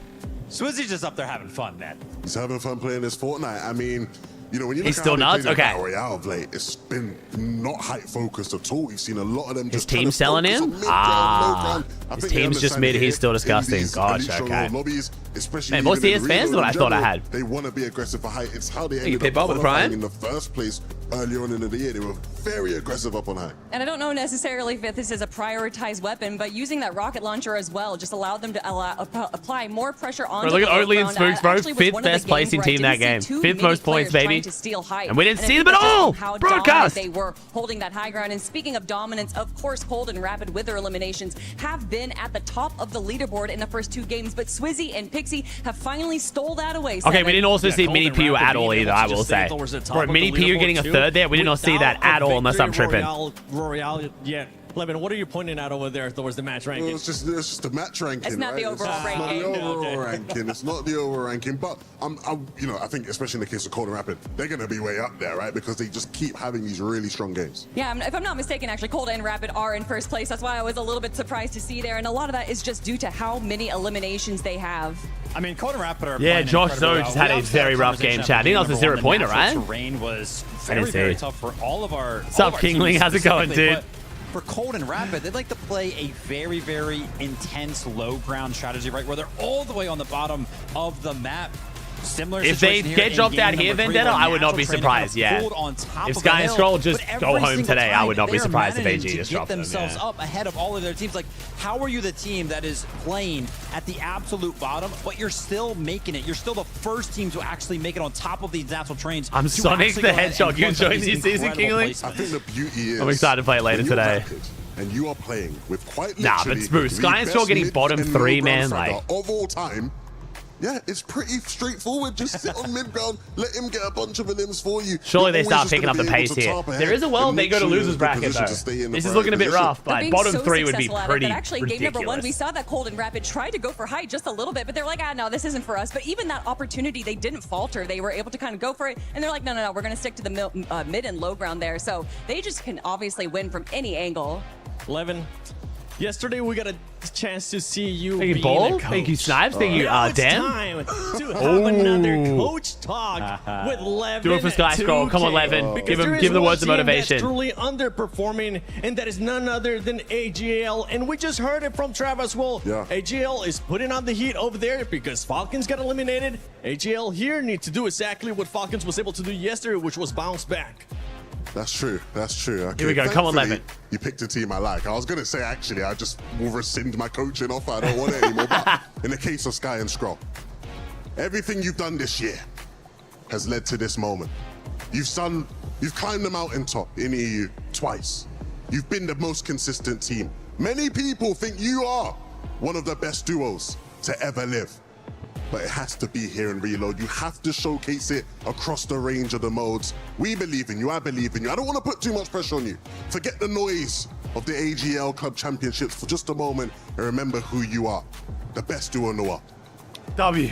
Swizzy's just up there having fun, man. He's having fun playing this Fortnite. I mean, you know, when you He's look still at how nuts? they play Okay. Battle Royale of late, it's been not height focused at all. We've seen a lot of them His just trying team's to selling focus him? on mid-ground, low-ground. I His think they team's just understand mid. it He's here. still In disgusting. these God, elite stronghold okay. lobbies, especially Man, more even in CS the fans regional than I in thought I general, had. They want to be aggressive for height. It's how they You ended picked up up with qualifying Prime? in the first place earlier on in the year. They were very aggressive up on height. And I don't know necessarily if this is a prioritized weapon, but using that rocket launcher as well just allowed them to apply more pressure on. Bro, look at Oatley and Spooks, bro. Fifth best placing team that game. Fifth most points, baby. And we didn't see them at all. Broadcast. They were holding that high ground. And speaking of dominance, of course, Cold and Rapid with their eliminations have been at the top of the leaderboard in the first two games. But Swizzy and Pixie have finally stole that away. Okay, we didn't also see Mini Pew at all either, I will say. Bro, Mini Pew getting a third there, we did not see that at all unless I'm tripping. Royale, yeah, Levin, what are you pointing out over there towards the match ranking? Well, it's just the match ranking. It's not right? the overall ranking. It's not the overall ranking. It's not the overall ranking. But I think especially in the case of Cold and Rapid, they're going to be way up there, right? Because they just keep having these really strong games. Yeah, if I'm not mistaken, actually, Cold and Rapid are in first place. That's why I was a little bit surprised to see there, and a lot of that is just due to how many eliminations they have. I mean, Cold and Rapid are yeah, playing Josh incredibly Zoe just well. had We a obviously very had rough game, conversation chat. I think that was a number 0 pointer, one. The right? natural terrain was I didn't very see. tough for all of our What's up, Kingling? teams How's it going, specifically, dude? but for Cold and Rapid, they'd like to play a very, very intense low ground strategy, right, where they're all the way on the bottom of the map. Similar If they situation here get in dropped game out here, number three, Vendetta, where I would not be natural terrain surprised. kind of Yeah. pulled on top If of Sky the and hill, Scroll just but every go home single today, I time would not be they're surprised if managing AG to just get dropped them. themselves Yeah. up ahead of all of their teams. Like, how are you the team that is playing at the absolute bottom, but you're still making it? You're still the first team to actually make it on top of these natural trains. I'm to Sonic actually the go ahead Hedgehog. and You punch up enjoying these this season, incredible Kingling? places. I think the beauty is... I'm excited to play it later when you're today. Rapid and you are playing with quite Nah, literally but smooth. the Sky and Scroll best getting mid bottom and 3, low man, ground like... fragger of all time. Yeah, it's pretty straightforward. Just sit on mid ground, let him get a bunch of limbs for you. Surely You're they always start just picking up gonna the be able pace to here. top ahead There is a world and they make go to sure you're in losers a good bracket, position though. to stay in the This is right looking a bit position. rough, They're but being bottom so 3 would be successful at it pretty that actually game number 1, we ridiculous. saw that Cold and Rapid tried to go for height just a little bit, but they're like, no, this isn't for us. But even that opportunity, they didn't falter. They were able to kind of go for it, and they're like, no, we're going to stick to the mid and low ground there. So they just can obviously win from any angle. Levin, yesterday we got a chance to see you Thank you, being Ball. a coach. Thank you, Snipes. Thank you, Now it's Dan. time to have another coach talk with Levin. Do it for Sky Scroll. Come on, 2K. Levin. Because Give there him is the one words of team motivation. That's truly underperforming, and that is none other than AGL. And we just heard it from Travis. Well, Yeah. AGL is putting on the heat over there because Falcons got eliminated. AGL here needs to do exactly what Falcons was able to do yesterday, which was bounce back. That's true. That's true. Okay, Here we go. Come on, thankfully, Levin. You picked a team I like. I was going to say, actually, I just will rescind my coaching offer. I don't want it anymore. But in the case of Sky and Scroll, everything you've done this year has led to this moment. You've climbed the mountaintop in EU twice. You've been the most consistent team. Many people think you are one of the best duos to ever live. But it has to be here in Reload. You have to showcase it across the range of the modes. We believe in you. I believe in you. I don't want to put too much pressure on you. Forget the noise of the AGL Club Championships for just a moment and remember who you are. The best duo in the world. W.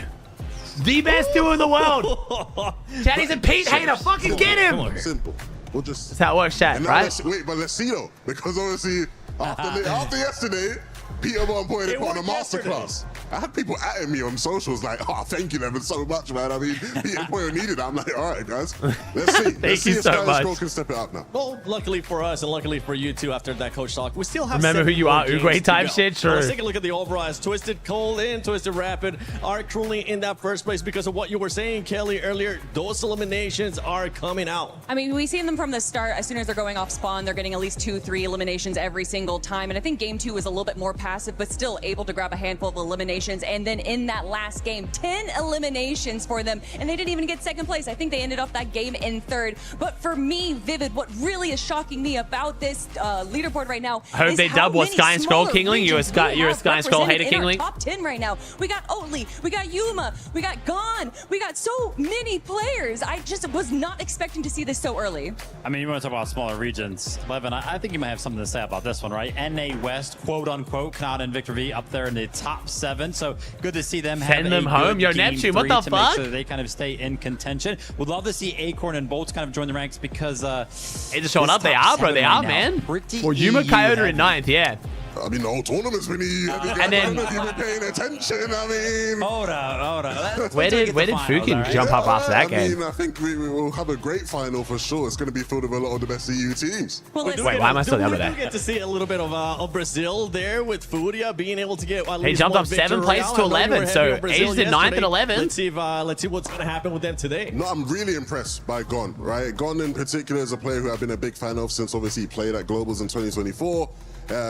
The best duo in the world. Chat, he's a Pete hater. Fucking get him. Simple. We'll just... That's how it works, chat, And now right? let's see though. Because obviously, after yesterday, Peter Von pointed on a masterclass. I had people atting me on socials like, oh, thank you, Levin, so much, man. I mean, Peter Poyer needed it. I'm like, all right, guys. Let's see. Let's see if Sky and Scroll can step it up now. Well, luckily for us and luckily for you too, after that coach talk, we still have Remember 7 who you more are, games Uruguay to type go. shit, Now, let's sure. take a look at the overall as Twisted Cold and Twisted Rapid are currently in that first place because of what you were saying, Kelly, earlier. Those eliminations are coming out. I mean, we've seen them from the start. As soon as they're going off spawn, they're getting at least 2-3 eliminations every single time. And I think game 2 was a little bit more passive, but still able to grab a handful of eliminations. And then in that last game, 10 eliminations for them. And they didn't even get second place. I think they ended up that game in third. But for me, Vivid, what really is shocking me about this leaderboard right now I hope is they how dub what many Sky and Scroll, smaller Kingling. You're a regions Sky, we you're a have Sky and Scroll hater, represented in our Kingling. top 10 right now. We got Oatley, we got Yuma, we got Gon, we got so many players. I just was not expecting to see this so early. I mean, you want to talk about smaller regions. Levin, I think you might have something to say about this one, right? NA West, quote unquote, Khanada and Victor V up there in the top 7. So good to see them Send have them a home. good Yo, game Neptune, what 3 the to fuck? make sure that they kind of stay in contention. Would love to see Acorn and Bolts kind of join the ranks because They're just showing this up. They top are, bro. 7 They right are, now, man. pretty Well, Yuma EU Coyote in heavy. 9th, yeah. I mean, the whole tournament's been And then- you've been paying attention. I mean, hold on. Where did Fukin jump up after that game? I mean, I think we will have a great final for sure. It's going to be filled with a lot of the best EU teams. Well, Wait, why am I still the other We day? do get to see a little bit of Brazil there with Furia being able to get at He least jumped one up 7 victory places out. to I know you were 11, heavy so on Brazil Asia's in 9th and yesterday. 11th. Let's see what's going to happen with them today. No, I'm really impressed by Gon, right? Gon in particular is a player who I've been a big fan of since obviously he played at Globals in 2024.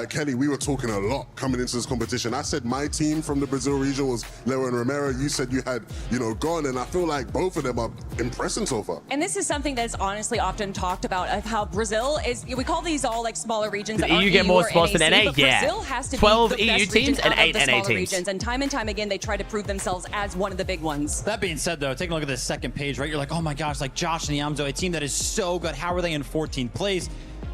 Kelly, we were talking a lot coming into this competition. I said my team from the Brazil region was Leo and Romero. You said you had, Gon, and I feel like both of them are impressing so far. And this is something that's honestly often talked about of how Brazil is. We call these all like smaller regions. The That aren't EU get more or spots than NAC, NA, but yeah. Brazil has to 12 be the EU best teams region and out of 8 the NA smaller teams. regions. And time again, they try to prove themselves as one of the big ones. That being said, though, taking a look at this second page, right? You're like, oh my gosh, like Josh and Yamzo, a team that is so good. How are they in 14th place?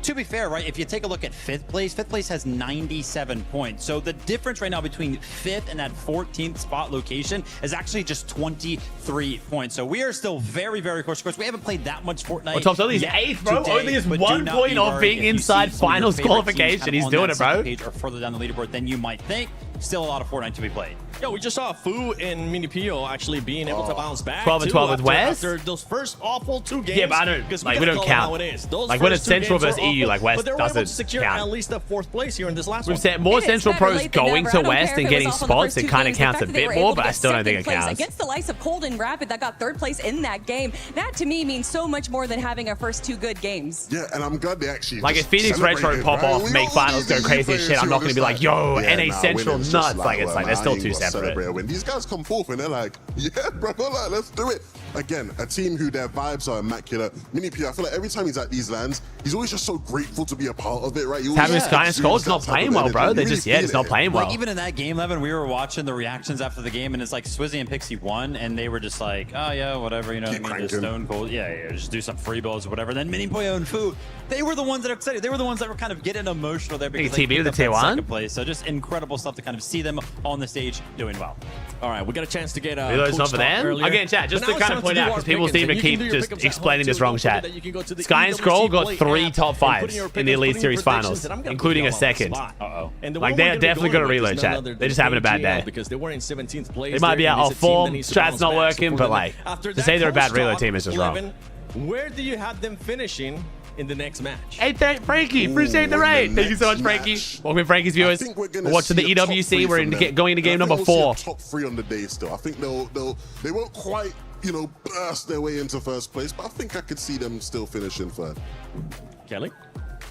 to be fair, right, if you take a look at fifth place has 97 points. So the difference right now between fifth and that 14th spot location is actually just 23 points. So we are still very, very close. Of course, we haven't played that much Fortnite. Well, Tom's only 8th, bro. Today, Only is but 1 do not point be off worried being if you inside see some of your finals favorite teams qualification. kind of He's on doing that it, bro. second page or further down the leaderboard than you might think. Still a lot of Fortnite to be played. Yo, we just saw Fu and Mini Pio actually being able to bounce back. 12 and 12 with West. After those first awful 2 games. Yeah, but I don't, because like, we don't count. Like, when it's Central versus EU, like, West doesn't secure count. at least the 4th place here in this last We've one. said more Central pros going to West and getting spots. It kind of The counts fact a that they bit were more, able to but I get still don't think it second place counts. Against the likes of Cold and Rapid that got 3rd place in that game. That to me means so much more than having our first 2 good games. Yeah, and I'm glad they actually Like, if Phoenix Retro pop off, make finals go crazy as shit, I'm not going to be like, yo, NA Central nuts. Like, it's like, they're still too separate. When these guys come forth and they're like, yeah, bro, like, let's do it. Again, a team who their vibes are immaculate. Mini P, I feel like every time he's at these lands, he's always just so grateful to be a part of it, right? Having Sky and Skull's not playing well, bro. They're just, yeah, it's not playing well. Like, even in that game, Levin, we were watching the reactions after the game, and it's like Swizzy and Pixie won, and they were just like, oh, yeah, whatever, you know what I mean? Just stone cold. Yeah, just do some free balls or whatever. Then Mini Poyo and Fu, they were the ones that are excited. They were the ones that were kind of getting emotional there because they TB with the tier 1 second place. So just incredible stuff to kind of see them on the stage doing well. All right, we got a chance to get Reload's not for them. Again, chat, just to kind of point out, because people seem to keep just explaining this wrong, chat. Sky and Scroll got 3 top 5s in the Elite Series finals, including a second. Like, they are definitely good at reload, chat. They're just having a bad day. Because they were in 17th place. They might be out of form, strat's not working, but like, to say they're a bad reload team is just wrong. Where do you have them finishing in the next match? Hey, Frankie, appreciate the raid. Thank you so much, Frankie. Welcome, Frankie's viewers. We're watching the EWC. We're going into game number 4. Top 3 on the day still. I think they won't quite, you know, burst their way into 1st place, but I think I could see them still finishing 3rd. Kelly?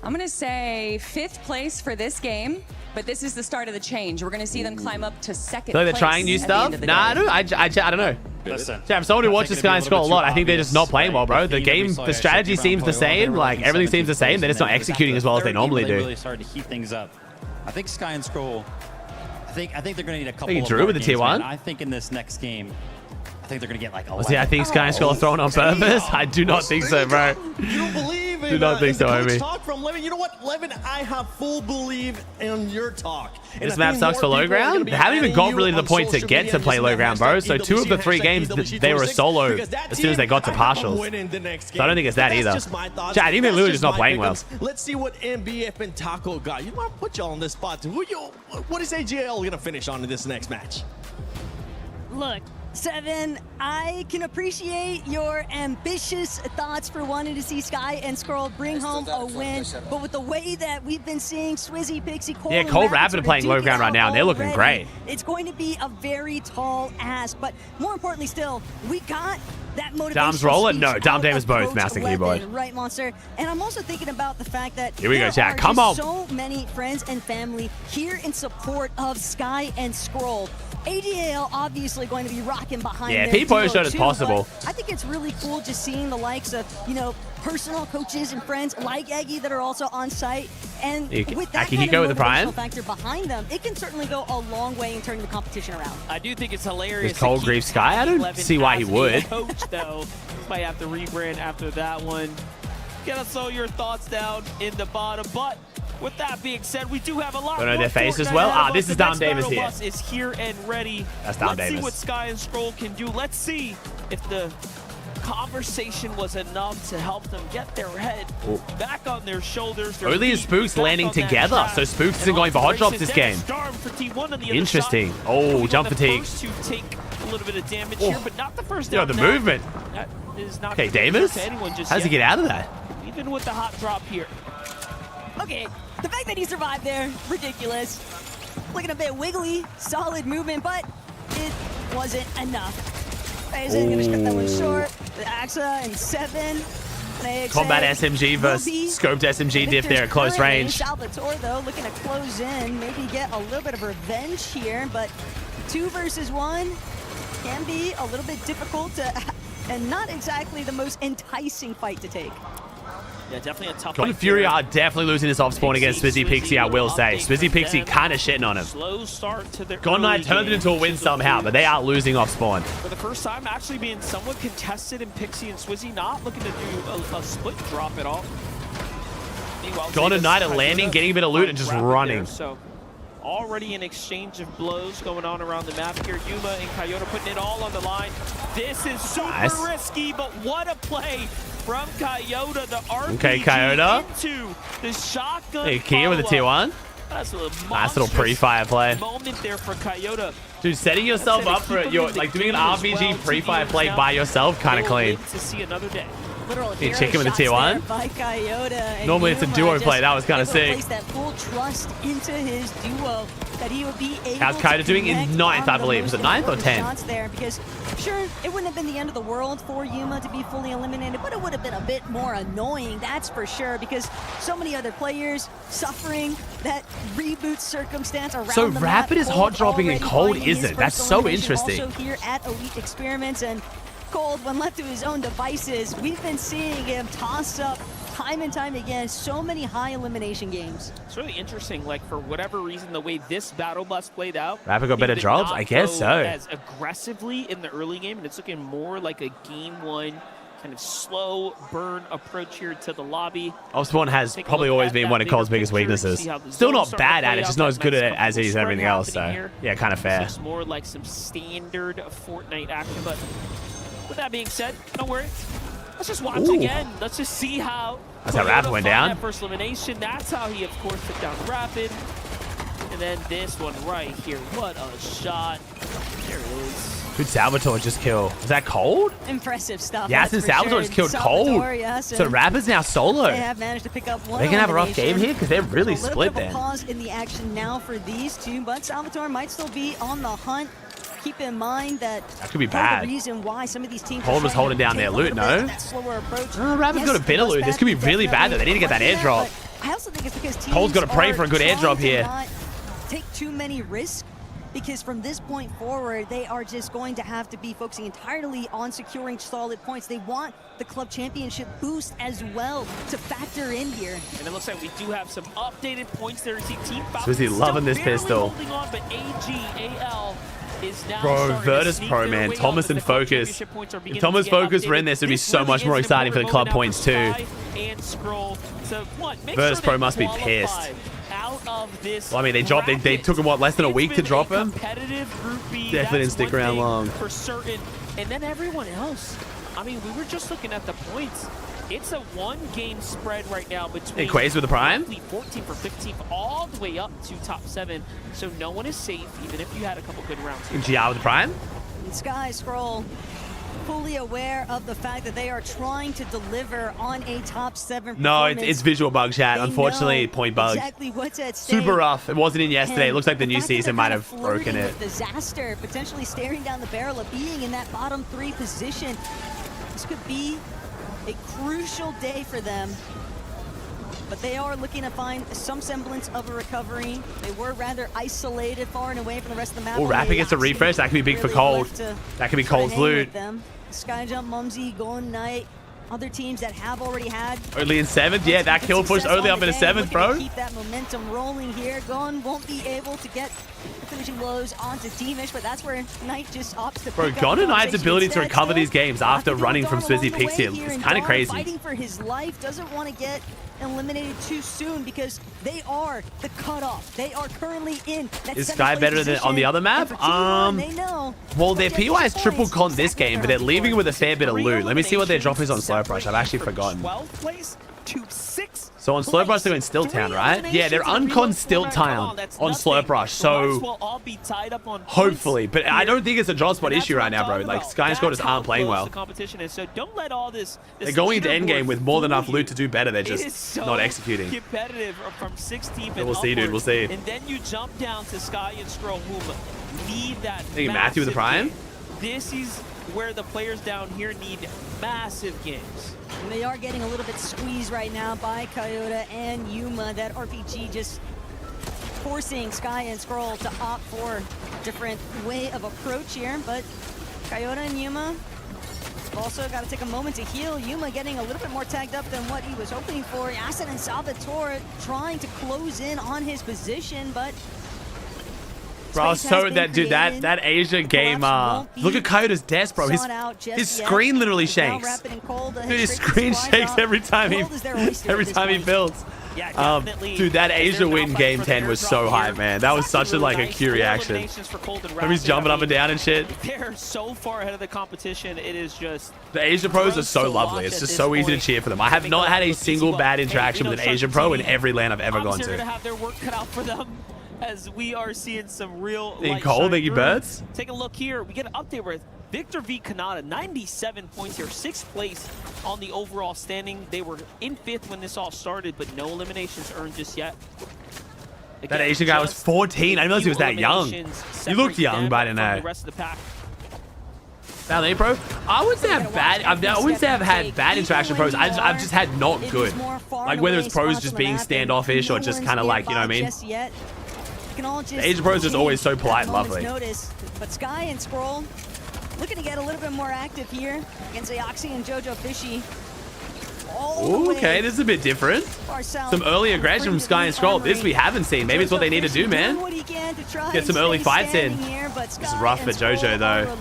I'm going to say 5th place for this game, but this is the start of the change. We're going to see them climb up to 2nd So they're place trying new at the stuff? end of the Nah, day. I don't know. Listen, Jam, someone who watches Sky and Skull a lot, I think they're just not playing well, bro. The game, the strategy seems the same. Like, everything seems the same. They're just not executing as well as they normally do. Really started to heat things up. I think Sky and Scroll, I think they're going to need a couple You of drew more with the tier games, man. 1? I think in this next game, I think they're going to get like 11. See, I think Sky and Skull are throwing on purpose. I do not think so, bro. You don't believe in Do not think so, homie. talk from Levin. You know what, Levin? I have full belief in your talk. And This I map think sucks more for low people are gonna ground. be They haven't even adding got you really to the on point to social get media to play using low that ground, bro. hashtag So 2 of the 3 EWC, games, hashtag they were EWC, solo because that as soon as they team, got to I have them partials. winning the next So I don't think it's that game. either. That's just my thoughts. Chat, even That's Lou is just not my playing well. pick'ems. Let's see what MBF and Taco got. You want to put you on the spot. What is AGL going to finish on in this next match? Look, Seven, I can appreciate your ambitious thoughts for wanting to see Sky and Scroll bring home a win, but with the way that we've been seeing Swizzy, Pixie, Cole, Yeah, and Cold Rapid Rapid are playing low ground right now, and they're looking already, great. It's going to be a very tall ask, but more importantly still, we got that motivation. Dom's rolling? speech No, Dom out Davis of both, Coach mouse and 11, keyboard. Right, Monster? And I'm also thinking about the fact that Here we go, there chat. are Come just on. so many friends and family here in support of Sky and Scroll. ADL obviously going to be rocking behind Yeah, their people duo showed it's too, possible. but I think it's really cool just seeing the likes of, you know, personal coaches and friends like Eggy that are also on site. And with that Aki, kind go of with the Prime? motivational factor behind them, it can certainly go a long way in turning the competition around. I do think it's hilarious. Is Cold Grief Sky? I don't see why he would. Coach, though, might have to rebrand after that one. Get us all your thoughts down in the bottom. But with that being said, we do have a lot. Don't know more their face as Fortnite well. ahead of this us. is The Dom next Davis battle here. bus is here and ready. That's Dom Let's see Davis. what Sky and Scroll can do. Let's see if the conversation was enough to help them get their head back on their shoulders. Their Oatley and feet Spooks back landing on that together. track. So Spooks isn't And going for on hot the drops races, this game. Dennis Starm for T1 on the other Interesting. side. Oh, He's jump one of fatigue. the first to take a little bit of damage here, but not the first Yo, down. the now. movement. That is not Okay, gonna be Davis? to anyone just How does he yet. get out of that? Even with the hot drop here. Okay, the fact that he survived there, ridiculous. Looking a bit wiggly, solid movement, but it wasn't enough. Isn't gonna cut that one short. The AXA and 7. Combat SMG versus scoped SMG diff there at close range. Salvatore, though, looking to close in, maybe get a little bit of revenge here, but 2 versus 1 can be a little bit difficult to, and not exactly the most enticing fight to take. Yeah, definitely a tough Golden fight Fury there. are definitely losing this off spawn against Swizzy Pixie, I will say. Swizzy Pixie kind of shitting on him. Slow start to their God Knight turned it into a win somehow, but they are losing off spawn. For the first time, actually being somewhat contested in Pixie and Swizzy, not looking to do a split drop at all. Gone a night of landing, getting a bit of loot, and just running. So already an exchange of blows going on around the map here. Yuma and Kayota putting it all on the line. This is super risky, but what a play from Kayota. The RPG Okay, Kayota. into the shotgun. Hey, Kia with the T1. That's a Nice little pre-fire play. moment there for Coyote. Dude, setting yourself up for your like doing an RPG pre-fire play by yourself, kind of clean. To see another day. Hey, chicken with the T1. Normally it's a duo play. That was kind of sick. Place that full trust into his duo that he would be able How's Kayota doing in 9th, I believe? Is it 9th or 10th? There because sure, it wouldn't have been the end of the world for Yuma to be fully eliminated, but it would have been a bit more annoying, that's for sure, because so many other players suffering that reboot circumstance around So the Rapid map. is hot dropping and Cold isn't. That's so interesting. Also here at Elite Experiments, and Cold, when left to his own devices, we've been seeing him toss up time and time again so many high elimination games. It's really interesting, like for whatever reason, the way this battle bus played out. Rapid got better drops? I guess so. As aggressively in the early game, and it's looking more like a game one kind of slow burn approach here to the lobby. Osborne has probably always been one of Cole's biggest weaknesses. Still not bad at it, just not as good at it as he's everything else. So yeah, kind of fair. It's more like some standard Fortnite action, but with that being said, don't worry. Let's just watch again. Let's just see how. That's how Rapid went down. That first elimination. That's how he, of course, took down Rapid. And then this one right here. What a shot. There it is. Good Salvatore just kill. Is that Cold? Impressive stuff. Yes, and Salvatore just killed Cold. Yes, so Rapid's now solo. They have managed to pick up one. They can have a rough game here because they're really so split then. then. Pause in the action now for these two, but Salvatore might still be on the hunt. Keep in mind that could be bad. The reason why some of these teams Cold was holding down their loot, no? Rapid's got a bit of loot. This could be really bad though. They need to get that airdrop. I also think it's because teams Cold's got to pray for a good airdrop here. Not take too many risks, because from this point forward, they are just going to have to be focusing entirely on securing solid points. They want the club championship boost as well to factor in here. And it looks like we do have some updated points there. See Team Swizzy loving this pistol. Holding on, but AGAL is now Bro, Virtus Pro, man. Thomas and Focus. If Thomas Focus were in this, it would be so much more exciting for the club points too. And Scroll. So what? Virtus Pro must be pissed. Well, I mean, they dropped. They took him what, less than a week to drop him. Definitely didn't stick around long. For certain. And then everyone else. I mean, we were just looking at the points. It's a one-game spread right now between Quaze with the Prime. 14 for 15, all the way up to top 7. So no one is safe, even if you had a couple good rounds. GR with the Prime. And Sky Scroll fully aware of the fact that they are trying to deliver on a top 7 No, it's visual bug, chat. Unfortunately, point bug. Exactly what's at stake. Super rough. It wasn't in yesterday. It looks like the new season might have flirting broken it. with disaster, potentially staring down the barrel of being in that bottom 3 position. This could be a crucial day for them, but they are looking to find some semblance of a recovery. They were rather isolated, far and away from the rest of the map. Oh, Rapid gets a refresh. That could be big for Cold. That could be Cold's loot. Skyjump, Mumsy, Golden Knight, other teams that have already had. Oatley in 7th. Yeah, that kill pushed Oatley up into 7th, bro. Keep that momentum rolling here. Gon won't be able to get the finishing blows onto Teamish, but that's where Knight just opts to Bro, pick up Gon the and Knight's conversation ability to instead. recover these games after running from Swizzy Along the picks way him here, is and kind of Gon crazy. Fighting for his life, doesn't want to get eliminated too soon because they are the cutoff. They are currently in that Is Sky better than on the other map? Well, their PY is triple con this game, but they're leaving with a fair bit of loot. Let me see what their drop is on Slow Brush. I've actually forgotten. 12th place to 6th. So on Slow Brush, they're in Stilt Town, right? Yeah, they're uncon Stilt Town on Slow Brush. So hopefully, but I don't think it's a job spot issue right now, bro. Like Sky and Scott just aren't playing well. They're going into endgame with more than enough loot to do better. They're just not executing. Competitive from 16th. We'll see, dude. We'll see. And then you jump down to Sky and Scroll, who need that. I think Matthew with the Prime. This is where the players down here need massive games. And they are getting a little bit squeezed right now by Kayota and Yuma. That RPG just forcing Sky and Scroll to opt for a different way of approach here. But Kayota and Yuma also got to take a moment to heal. Yuma getting a little bit more tagged up than what he was hoping for. Acid and Salvatore trying to close in on his position, but Bro, so that dude, that Asia game, look at Coyote's desk, bro. His screen literally shakes. Dude, his screen shakes every time he builds. Yeah, definitely. Dude, that As Asia they're win now game fighting 10 for was the so airdrop hype, here. man. That was It's such a actually like a really Q nice. reaction. Eliminations for Cold and When he's Rapid. jumping I up and mean, down and shit. They're so far ahead of the competition. It is just The Asia pros are gross so to lovely. watch It's at just this so easy to point. cheer for them. I have not had a single bad interaction with an Asian pro in every LAN I've ever gone Obviously, they're to. gonna have their work cut out for them as we are seeing some real Hey, light Cole, shine thank you, through. birds. Take a look here. We get an update with Victor v. Khanada, 97 points here, 6th place on the overall standing. They were in 5th when this all started, but no eliminations earned just yet. That Asian guy was 14. I didn't realize he was that young. He looked young, but I didn't know. The rest of the pack. Ballet pro, I wouldn't say I've I wouldn't say I've had bad interaction with pros. I've just had not good. Like whether it's pros just being standoffish or just kind of like, you know what I mean? The Asian pros are just always so polite and lovely. Notice, but Sky and Scroll looking to get a little bit more active here against Aoxie and Jojo Fishy. Ooh, okay, this is a bit different. Some early aggression from Sky and Scroll. This we haven't seen. Maybe it's what they need to do, man. Get some early fights in. This is rough for Jojo, though.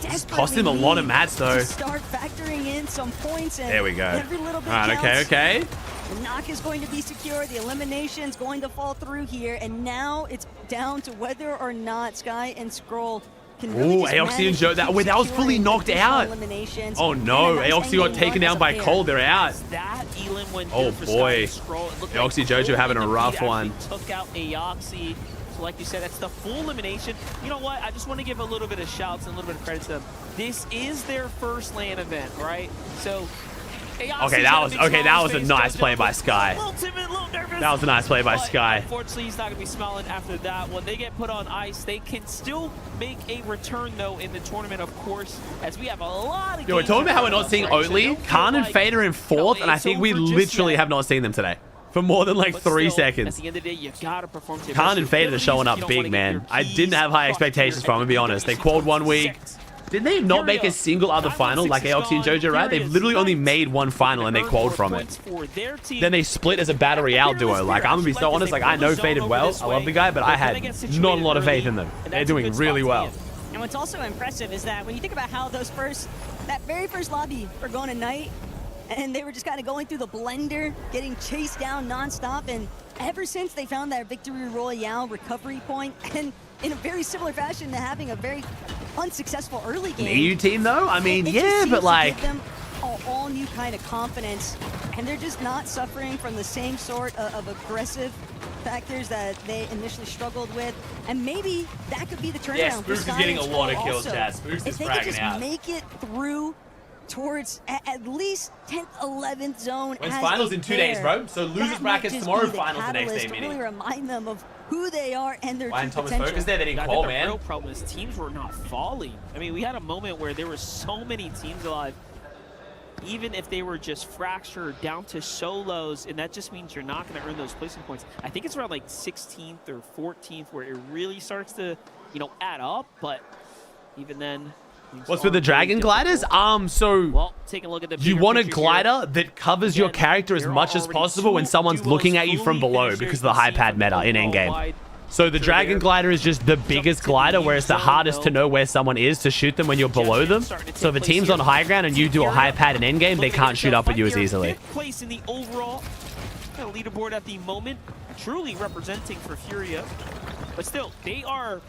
Just cost him a lot of mats, though. Start factoring in some points and there we go. Every little bit All right, okay. The knock is going to be secure. The elimination is going to fall through here, and now it's down to whether or not Sky and Scroll can really just Aoxie and manage Joe. to That keep was fully securing knocked additional out. eliminations. Oh no, And a nice Aoxie got ending taken run down as by a pair. Cold. They're out. That Elin went Oh good for Sky boy, and Scroll. It looked Aoxie like Jojo having a Cold rough actually one. took out Aoxie. So like you said, that's the full elimination. You know what? I just want to give a little bit of shouts and a little bit of credit to them. This is their first LAN event, right? So Okay, that was a nice play by Sky. That was a nice play by Sky. Unfortunately, he's not going to be smiling after that. When they get put on ice, they can still make a return, though, in the tournament, of course, as we have a lot of Yo, we're talking about how we're not seeing Oatley, Khan and Fader in 4th, and I think we literally have not seen them today. For more than like 3 seconds. At the end of the day, you gotta perform to Khan and Fader are showing up big, man. I didn't have high expectations from them, to be honest. They qualied 1 week. Did they not make a single other final like Aoxie and Jojo, right? They've literally only made 1 final and they qualied from it. Then they split as a battle royale duo. Like, I'm gonna be so honest, like, I know Faded well. I love the guy, but I had not a lot of faith in them. They're doing really well. And what's also impressive is that when you think about how that very first lobby for going to night, and they were just kind of going through the blender, getting chased down nonstop, and ever since they found that victory royale recovery point, and in a very similar fashion to having a very unsuccessful early game. An EU team, though? I mean, it yeah, just but seems like... to give them all new kind of confidence, and they're just not suffering from the same sort of aggressive factors that they initially struggled with, and maybe that could be the turnaround. Yeah, for Spooks is Sky getting and a lot of Scroll kills, also. Chad. Spooks If is they could fragging just out. make it through towards at least 10th, 11th zone. When's as finals a in 2 pair, days, bro? So losers that brackets might just tomorrow, be the finals the next catalyst day, to meaning. really remind them of who they are and their Why true didn't Thomas potential. focus there? They didn't I call, think the man. real problem is teams were not falling. I mean, we had a moment where there were so many teams alive, even if they were just fractured down to solos, and that just means you're not going to earn those placing points. I think it's around like 16th or 14th where it really starts to, you know, add up, but even then... What's with the Dragon Gliders? So take a look at the you bigger want a picture glider that covers your character as much as possible when someone's looking at you from below because of the high pad meta in endgame. So the Dragon Glider is just the biggest glider where it's the hardest to know where someone is to shoot them when you're below them. So if a team's on high ground and you do a high pad in endgame, they can't shoot up at you as easily. Place in the overall leaderboard at the moment, truly representing for Furia, but still they are,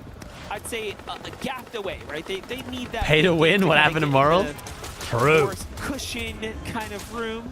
I'd say, a gap away, right? They need that Pay to win. What happened to Moral? True. Cushion kind of room.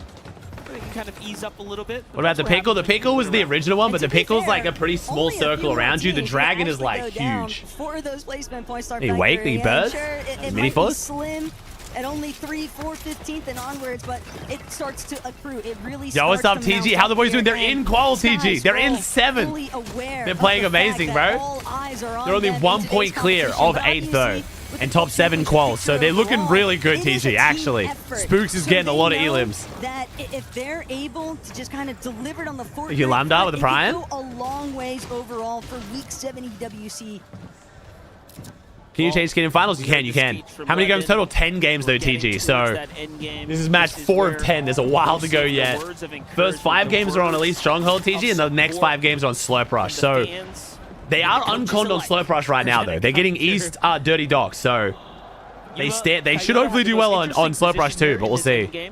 They can kind of ease up a little bit. What about the pickle? The pickle was the original one, but the pickle's like a pretty small circle around you. The dragon is like huge. For those placement points start Hey, wake, factoring the bird? in. Sure, it Mini might be force? slim at only 3, 4, 15th and onwards, but it starts to accrue. It really Yo, what's up, starts to mount TG? How the boys doing? here, They're in and qual, Sky TG. They're in Scroll 7th. fully aware They're of playing the fact amazing, that bro. all eyes are on They're only them 1 in point today's clear competition, of but 8th, though. obviously, with And the top 7 quals. So they're looking overall, really good, it is a TG, team actually. effort. Spooks is So getting a they lot of know elims. that if they're able to just kind of deliver it on the fort, You Lambda with the Brian? it could go a long ways overall for week 7 EWC. Can you change skin in finals? You can. How many games total? 10 games, though, TG. So this is match 4 of 10. There's a while to go yet. First 5 games are on at least Stronghold, TG, and the next 5 games are on Slurp Rush. So they are unconned on Slurp Rush right now, though. They're getting East Dirty Docks, so they should hopefully do well on Slurp Rush too, but we'll see.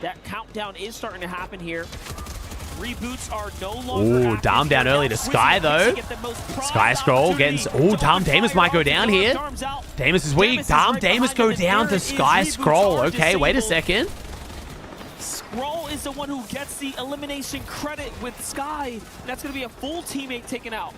That countdown is starting to happen here. Reboots are no longer Ooh, Dom down early to Sky, though. Sky scroll getting... Ooh, Dom Damus might go down here. Damus is weak. Dom Damus go down to Sky scroll. Okay, wait a second. Scroll is the one who gets the elimination credit with Sky. That's going to be a full teammate taken out.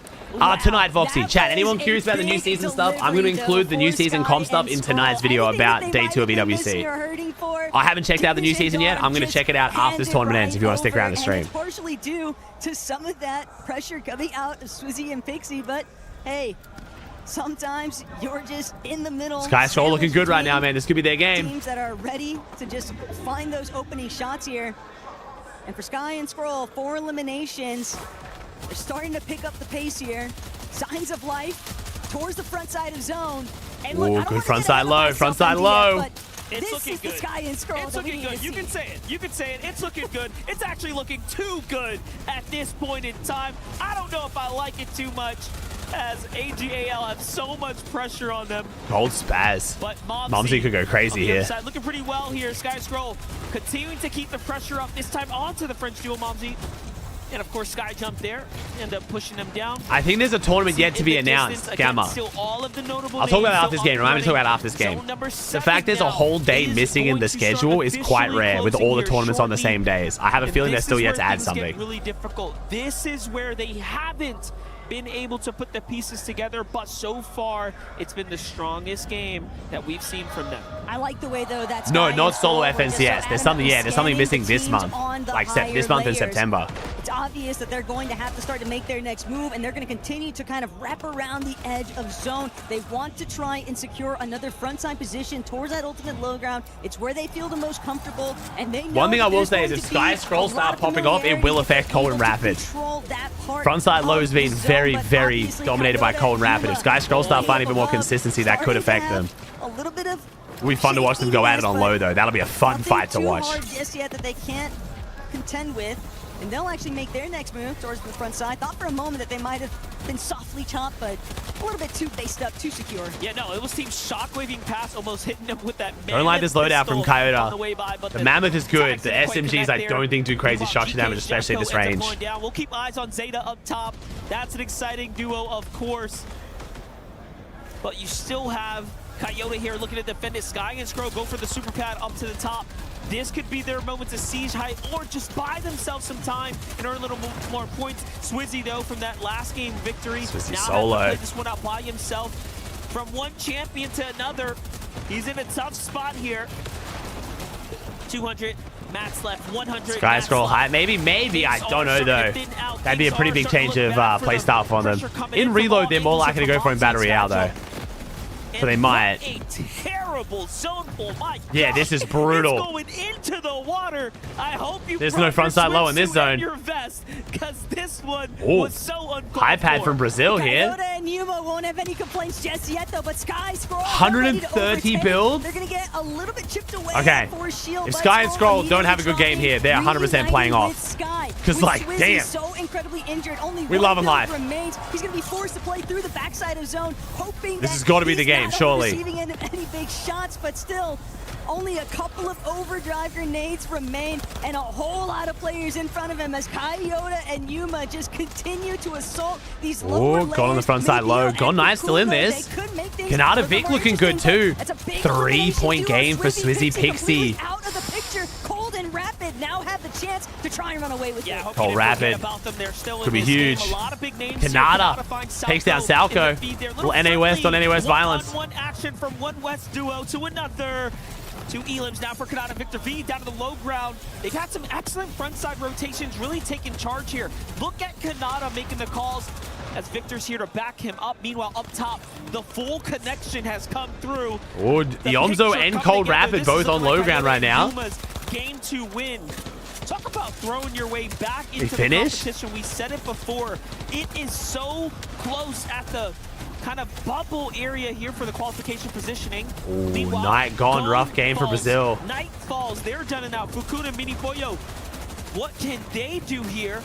Tonight, Voxy. Chat, anyone curious about the new season stuff? I'm going to include the new season comp stuff in tonight's video about Day 2 of EWC. I haven't checked out the new season yet. I'm going to check it out after this tournament ends if you want to stick around the stream. It's partially due to some of that pressure coming out of Swizzy and Pixie, but hey, sometimes you're just in the middle. Sky Scroll looking good right now, man. This could be their game. Teams that are ready to just find those opening shots here. And for Sky and Scroll, 4 eliminations. They're starting to pick up the pace here. Signs of life towards the front side of zone. And look, good front side low, front side low. It's looking good. Sky and Scroll it's looking good. You can say it. You can say it. It's looking good. It's actually looking too good at this point in time. I don't know if I like it too much, as AGAL have so much pressure on them. Gold spaz. But Momsy could go crazy here. Side, looking pretty well here. Sky Scroll continuing to keep the pressure up, this time onto the French duo Momsy. And of course, Sky jumped there, end up pushing them down. I think there's a tournament yet to be announced, Gamma. I'll talk about it after this game. Remind me to talk about it after this game. The fact there's a whole day missing in the schedule is quite rare with all the tournaments on the same days. I have a feeling they're still yet to add something. Really difficult. This is where they haven't been able to put the pieces together, but so far it's been the strongest game that we've seen from them. I like the way though that's no, not solo FNCS. There's something, there's something missing this month, like this month in September. It's obvious that they're going to have to start to make their next move, and they're going to continue to kind of wrap around the edge of zone. They want to try and secure another frontside position towards that ultimate low ground. It's where they feel the most comfortable, and they know one thing I will say is if Sky Scroll start popping off, it will affect Cold and Rapid. Frontside low has been very, very dominated by Cold and Rapid. If Sky Scroll start finding a bit more consistency, that could affect them. A little bit of It'll be fun to watch them go at it on low, though. That'll be a fun fight to watch. Just yet that they can't contend with, and they'll actually make their next move towards the front side. Thought for a moment that they might have been softly chopped, but a little bit too based up, too secure. Yeah, no, it was team shockwaving pass, almost hitting them with that. Don't like this loadout from Khanada. The Mammoth is good. The SMGs I don't think do crazy shock damage, especially at this range. We'll keep eyes on Zeta up top. That's an exciting duo, of course. But you still have Coyote here looking to defend it. Sky and Scroll go for the super pad up to the top. This could be their moment to siege height or just buy themselves some time and earn a little more points. Swizzy, though, from that last game victory, Swizzy now solo. has to play this one out by himself. From one champion to another, he's in a tough spot here. 200 mats left, 100 Sky Scroll high, maybe, I don't know though. That'd be a pretty big change of playstyle for them. In reload, they're more likely to go for in Battle Royale though. So they might. A terrible zone pull. My yeah, this is brutal. It's going into the water. I hope you. There's no front side low in this zone. Your vest, because this one was so uncalled high pad from Brazil here. Khanada and Yuma won't have any complaints just yet though, but Sky Scroll 130 build. They're gonna get a little bit chipped away. Okay. If Sky and Scroll don't have a good game here, they're 100% playing off. Because like, damn. So incredibly injured. Only we love him live. Remains. He's gonna be forced to play through the backside of zone, hoping this has got to be the game, surely. Receiving any big shots, but still, only a couple of overdrive grenades remain, and a whole lot of players in front of him as Coyote and Yuma just continue to assault these lower layers. Got on the front side low. Gone nice, still in this. Khanada Vic looking good too. 3-point game for Swizzy Pixie. Out of the picture, Cold and Rapid now have the chance to try and run away with it. Cold Rapid could be huge. Khanada takes down Salco. Little NA West on NA West violence. One action from one West duo to another. 2 elims now for Khanada. Victor V down to the low ground. They've had some excellent frontside rotations, really taking charge here. Look at Khanada making the calls as Victor's here to back him up. Meanwhile, up top, the full connection has come through. Oh, Yomzo and Cold Rapid both on low ground right now. Game to win. Talk about throwing your way back into the competition. We said it before. It is so close at the kind of bubble area here for the qualification positioning. Ooh, Night gone. Rough game for Brazil. Night falls. They're done it now. Fukuna, Mini Pollo. What can they do here?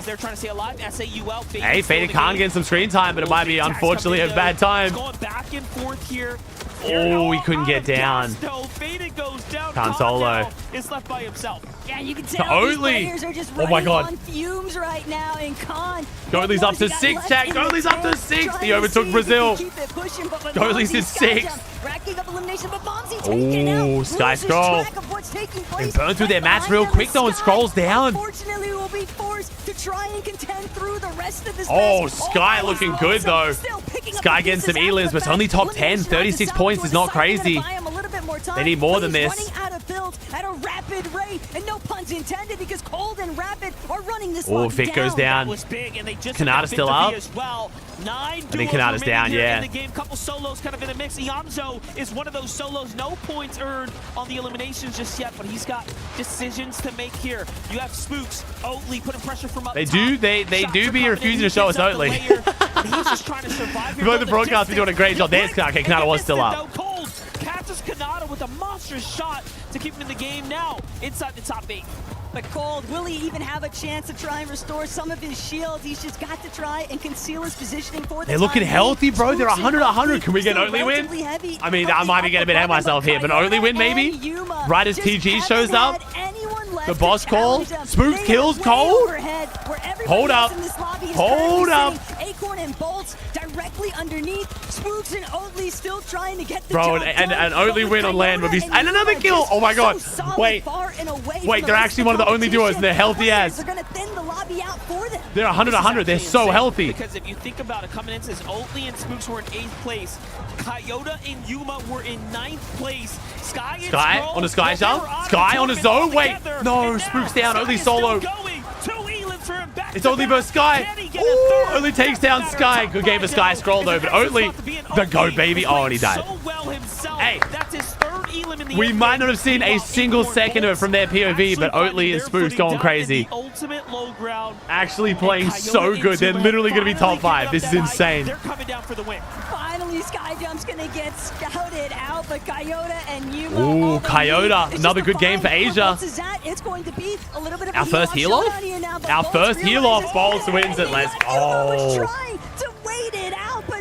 They're trying to stay alive. SAUL. Hey, Faded can't get some screen time, but it might be unfortunately a bad time. Going back and forth here. Oh, he couldn't get down. Faded goes down. Can't solo. Is left by himself. Yeah, you can tell Oatley. these players are just Oh my running God. on fumes right now. And Khan, Oatley's up to 6, chat. Oatley's up to 6. He overtook Brazil. Oatley's in 6. Oh, Sky Scroll. They burn through their mats real quick though and scrolls down. Unfortunately, will be forced to try and contend through the rest of this. Oh, Sky looking good though. Sky getting some elims, but it's only top 10. 36 points is not crazy. They need more than this. At a rapid rate, and no puns intended because Cold and Rapid are running this. Oh, Vic goes down. Khanada's still up. Well. 9 I think Khanada's down, yeah. In the game, couple solos kind of in the mix. Ianzo is one of those solos. No points earned on the eliminations just yet, but he's got decisions to make here. You have Spooks, Oatley putting pressure from up They top. do be refusing to show us Oatley. He's just trying to survive. I feel like the broadcast be doing a great job. There's Khanada. Okay, Khanada was still up. Cold catches Khanada with a monstrous shot to keep him in the game now inside the top 8. But Cold, will he even have a chance to try and restore some of his shields? He's just got to try and conceal his positioning for the They're looking time healthy, being. bro. They're 100-100. Can we get an Still Oatley win? relatively heavy. I mean, I might be getting a bit ahead of myself here, but an Oatley win maybe? Right as TG shows up. The boss call. Spooks kills Cold. Hold up. Hold up. Acorn and Bolts directly underneath. Spooks and Oatley still trying to get the Bro, job and done. Oatley win on land would be... And another kill. Oh my God. Wait. Wait, they're actually one of the only duos, and they're healthy as. They're going to thin the lobby out for them. They're 100-100. They're so healthy. Because if you think about it, coming into this, Oatley and Spooks were in 8th place. Coyote and Yuma were in 9th place. Sky On a Sky jump. Sky on a zone. Wait. No, Spooks down. Oatley solo. It's Oatley versus Sky. Ooh, Oatley takes down Sky. Good game for Sky Scroll though, but Oatley, the GOAT baby. Oh, and he died. Hey, we might not have seen a single second of it from their POV, but Oatley and Spooks going crazy. Actually playing so good. They're literally going to be top 5. This is insane. They're coming down for the win. Finally, Skyjump's going to get scouted out, but Coyote and Yuma. Ooh, Coyote. Another good game for Asia. It's going to be a little bit of Our first heal off? Our first heal off. Bolts wins it. Let's go.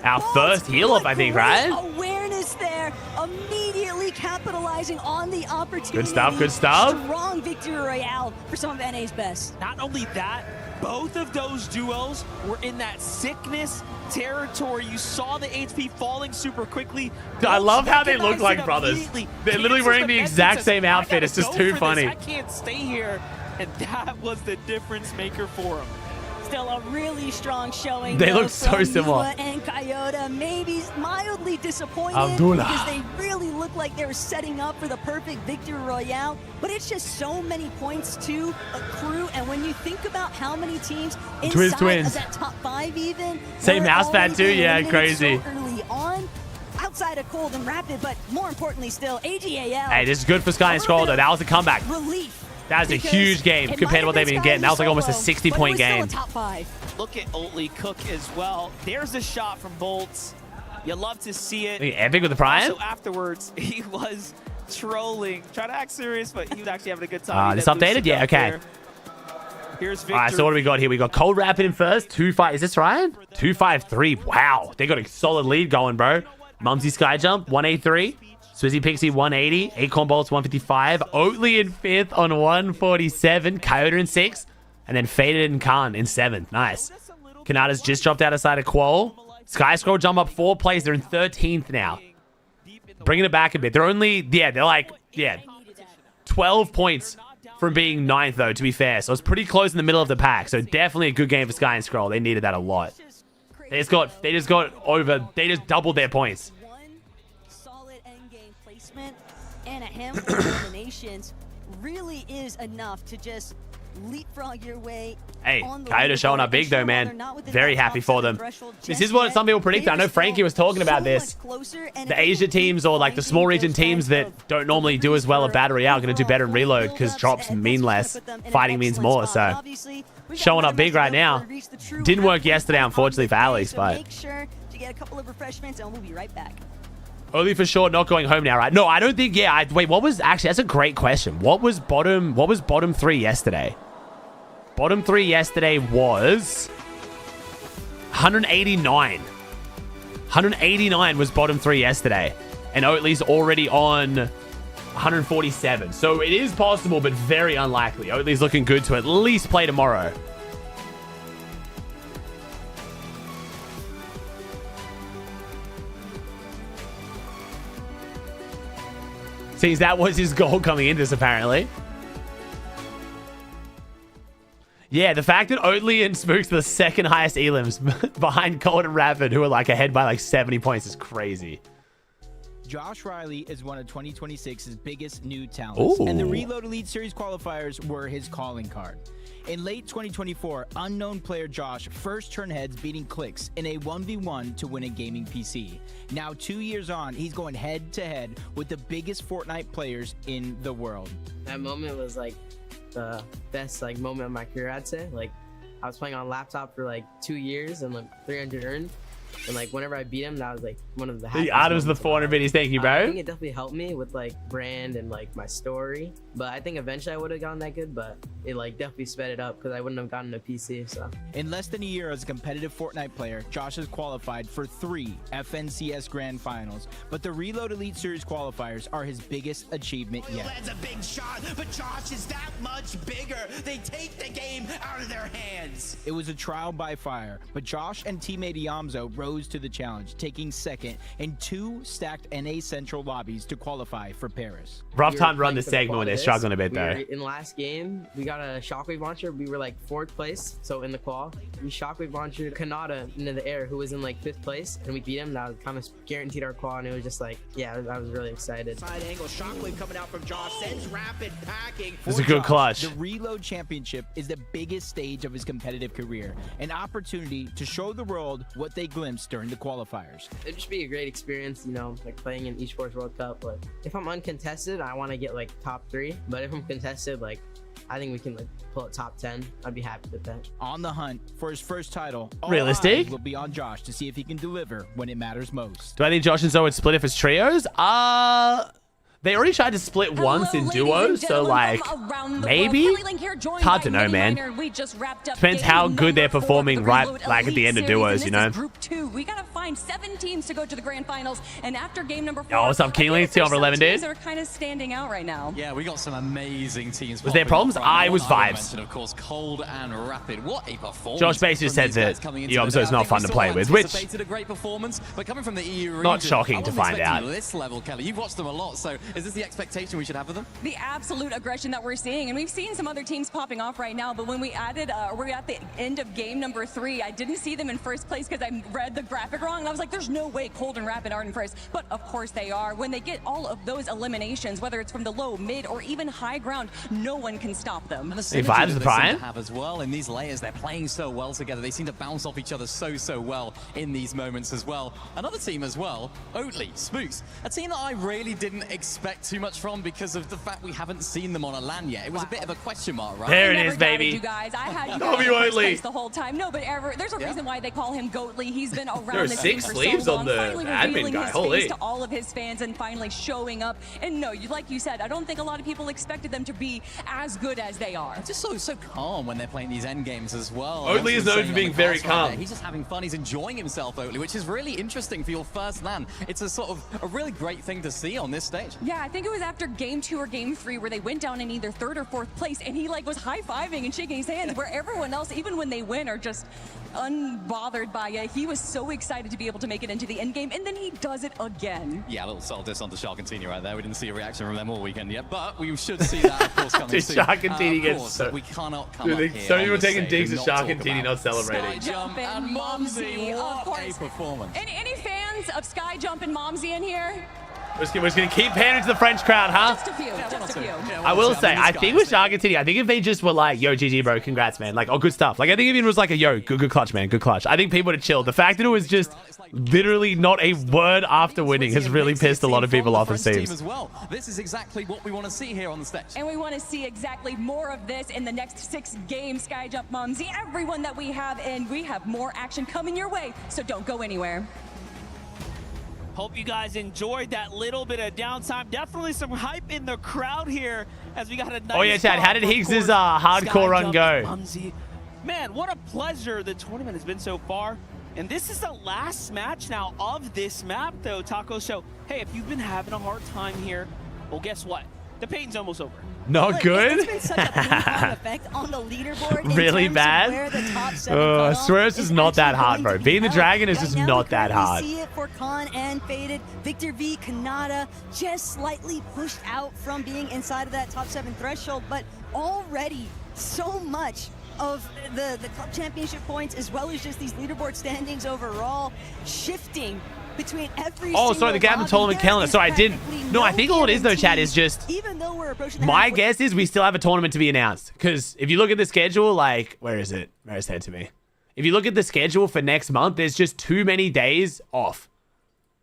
Our first heal off, I think, right? Awareness there, immediately capitalizing on the opportunity. Good stuff, good stuff. Strong victory royale for some of NA's best. Not only that, both of those duos were in that sickness territory. You saw the HP falling super quickly. I love how they look like brothers. They're literally wearing the exact same outfit. It's just too funny. I can't stay here. And that was the difference maker for him. Still a really strong showing. They look so from similar. Yuma and Coyote, maybe mildly disappointed Abdullah. because they really look like they were setting up for the perfect victory royale. But it's just so many points to accrue, and when you think about how many teams inside Twins. of that top 5 even, Same were mouse pad already too, yeah, eliminated crazy. so early on, outside of Cold and Rapid, but more importantly still, AGAL. Hey, this is good for Sky and Scroll though. That was a comeback. Relief. That was a huge game compared to what they've been getting. That was like almost a 60-point game. Look at Oatley cook as well. There's a shot from Bolts. You love to see it. Epic with the Prime. So afterwards, he was trolling, trying to act serious, but he was actually having a good time. This updated? Yeah, okay. Here's Victor. All right, so what do we got here? We got Cold Rapid in first. 2-5. Is this Ryan? 2-5-3. Wow. They got a solid lead going, bro. Mumsy Sky Jump, 183. Swizzy Pixie, 180. Acorn Bolts, 155. Oatley in 5th on 147. Coyote in 6th. And then Faded and Khan in 7th. Nice. Khanada's just dropped out of side of Qual. Sky Scroll jump up 4 plays. They're in 13th now. Bringing it back a bit. They're only, they're like, 12 points from being 9th, though, to be fair. So it's pretty close in the middle of the pack. So definitely a good game for Sky and Scroll. They needed that a lot. They just doubled their points. And a handful of eliminations really is enough to just leapfrog your way. Hey, Coyote showing up big though, man. Very happy for them. This is what some people predict. I know Frankie was talking about this. The Asia teams or like the small region teams that don't normally do as well at Battle Royale are going to do better in Reload because drops mean less. Fighting means more, so showing up big right now. Didn't work yesterday, unfortunately, for Alex, but make sure to get a couple of refreshments and we'll be right back. Oatley for sure not going home now, right? No, I don't think. Wait, what was actually? That's a great question. What was bottom 3 yesterday? Bottom 3 yesterday was 189. 189 was bottom 3 yesterday, and Oatley's already on 147. So it is possible, but very unlikely. Oatley's looking good to at least play tomorrow. Seems that was his goal coming into this, apparently. Yeah, the fact that Oatley and Spooks are the second highest elims behind Cold and Rapid, who are like ahead by like 70 points, is crazy. Josh Riley is one of 2026's biggest new talents, and the Reload Elite Series qualifiers were his calling card. In late 2024, unknown player Josh first turned heads beating Clicks in a 1v1 to win a gaming PC. Now 2 years on, he's going head to head with the biggest Fortnite players in the world. That moment was like the best like moment of my career, I'd say. Like, I was playing on laptop for like 2 years and like 300 earned. And like whenever I beat him, that was like one of the happiest Adam's the 400 biddies. Thank you, bro. I think it definitely helped me with like brand and like my story. But I think eventually I would have gotten that good, but it like definitely sped it up because I wouldn't have gotten a PC. So in less than a year as a competitive Fortnite player, Josh has qualified for 3 FNCS Grand Finals. But the Reload Elite Series qualifiers are his biggest achievement yet. That's a big shot, but Josh is that much bigger. They take the game out of their hands. It was a trial by fire, but Josh and teammate Iamzo rose to the challenge, taking second in 2 stacked NA Central lobbies to qualify for Paris. Rough time to run this segment when they're struggling a bit, though. In the last game, we got a shockwave launcher. We were like 4th place, so in the qual, we shockwave launched Khanada into the air, who was in like 5th place, and we beat him. That was kind of guaranteed our qual, and it was just like, yeah, I was really excited. Side angle, shockwave coming out from Josh, sends Rapid packing. It's a good clutch. The Reload Championship is the biggest stage of his competitive career, an opportunity to show the world what they glimpsed during the qualifiers. It'd just be a great experience, you know, like playing in Esports World Cup. Like, if I'm uncontested, I want to get like top 3, but if I'm contested, like, I think we can like pull it top 10. I'd be happy with that. On the hunt for his first title, all realistic eyes will be on Josh to see if he can deliver when it matters most. Do I think Josh and Zoe would split if it's trios? They already tried to split once in duos, so like maybe. It's hard to know, man. Depends how good they're performing right like at the end of duos, you know. Group 2, we gotta find 7 teams to go to the grand finals, and after game number 4, oh, what's up, Keely? It's over 11, dude. Teams are kind of standing out right now. Yeah, we got some amazing teams. Was there problems? I was vibes. Of course, Cold and Rapid. What a performance! Josh basically said that Iamzo is not fun to play with, which a great performance, but coming from the EU region, not shocking to find out. This level, Kelly, you've watched them a lot, so is this the expectation we should have of them? The absolute aggression that we're seeing, and we've seen some other teams popping off right now, but when we added, we're at the end of game number 3, I didn't see them in first place because I read the graphic wrong, and I was like, there's no way Cold and Rapid aren't in first, but of course they are. When they get all of those eliminations, whether it's from the low, mid, or even high ground, no one can stop them. And the synergy that they seem to have as well in these layers, they're playing so well together. They seem to bounce off each other so well in these moments as well. Another team as well, Oatley, Spooks, a team that I really didn't expect too much from because of the fact we haven't seen them on a LAN yet. It was a bit of a question mark, right? There it is, baby. You guys. I had you Oatley the whole time. No, but there's a reason why they call him Goatley. He's been around there are the 6 team for sleeves so long, on the finally admin revealing guy. his Holy. face to all of his fans and finally showing up. And no, like you said, I don't think a lot of people expected them to be as good as they are. Just so calm when they're playing these end games as well. Oatley is known for being very calm. He's just having fun. He's enjoying himself, Oatley, which is really interesting for your first LAN. It's a sort of a really great thing to see on this stage. Yeah, I think it was after game 2 or game 3 where they went down in either 3rd or 4th place, and he like was high-fiving and shaking his hands, where everyone else, even when they win, are just unbothered by it. He was so excited to be able to make it into the end game, and then he does it again. Yeah, a little subtle diss onto Sharkantini right there. We didn't see a reaction from them all weekend yet, but we should see that, of course, coming soon. Sharkantini gets course, so... we cannot come up here so many people taking digs at and not Sharkantini not celebrating. Skyjump and Momsy, what of course. a performance. Any fans of Skyjump and Momsy in here? We're just gonna keep pandering to the French crowd, huh? Just a few, just a few. I will say, I think with Sharkantini, I think if they just were like, yo, GG, bro, congrats, man. Like, oh, good stuff. Like, I think if it was like a, yo, good clutch, man, good clutch. I think people would have chilled. The fact that it was just literally not a word after winning has really pissed a lot of people off, it seems. As well. This is exactly what we want to see here on the stage. And we want to see exactly more of this in the next 6 games, Skyjump Momsy. Everyone that we have in, we have more action coming your way, so don't go anywhere. Hope you guys enjoyed that little bit of downtime. Definitely some hype in the crowd here as we got a nice... Oh yeah, Chad, how did Higgs's hardcore run go? Man, what a pleasure the tournament has been so far. And this is the last match now of this map, though, Taco. So, hey, if you've been having a hard time here, Well, guess what? The pain's almost over. Not Look, good? It's been such a ping-pong effect on the leaderboard. in Really terms of bad? where the top 7 I cutoff swear it's just not that actually hard, going bro. to be Being the held. dragon is Right just now, not we that currently hard. see it for Khan and Faded. Victor V, Khanada, just slightly pushed out from being inside of that top 7 threshold, but already so much of the club championship points, as well as just these leaderboard standings overall, shifting between every Oh, sorry, the gap in tournament calendar. Sorry, I didn't. No, I think all it is though, chat, is just. Even though we're approaching the My halfway- guess is we still have a tournament to be announced. Because if you look at the schedule, like, where is it? Maris said to me. If you look at the schedule for next month, there's just too many days off.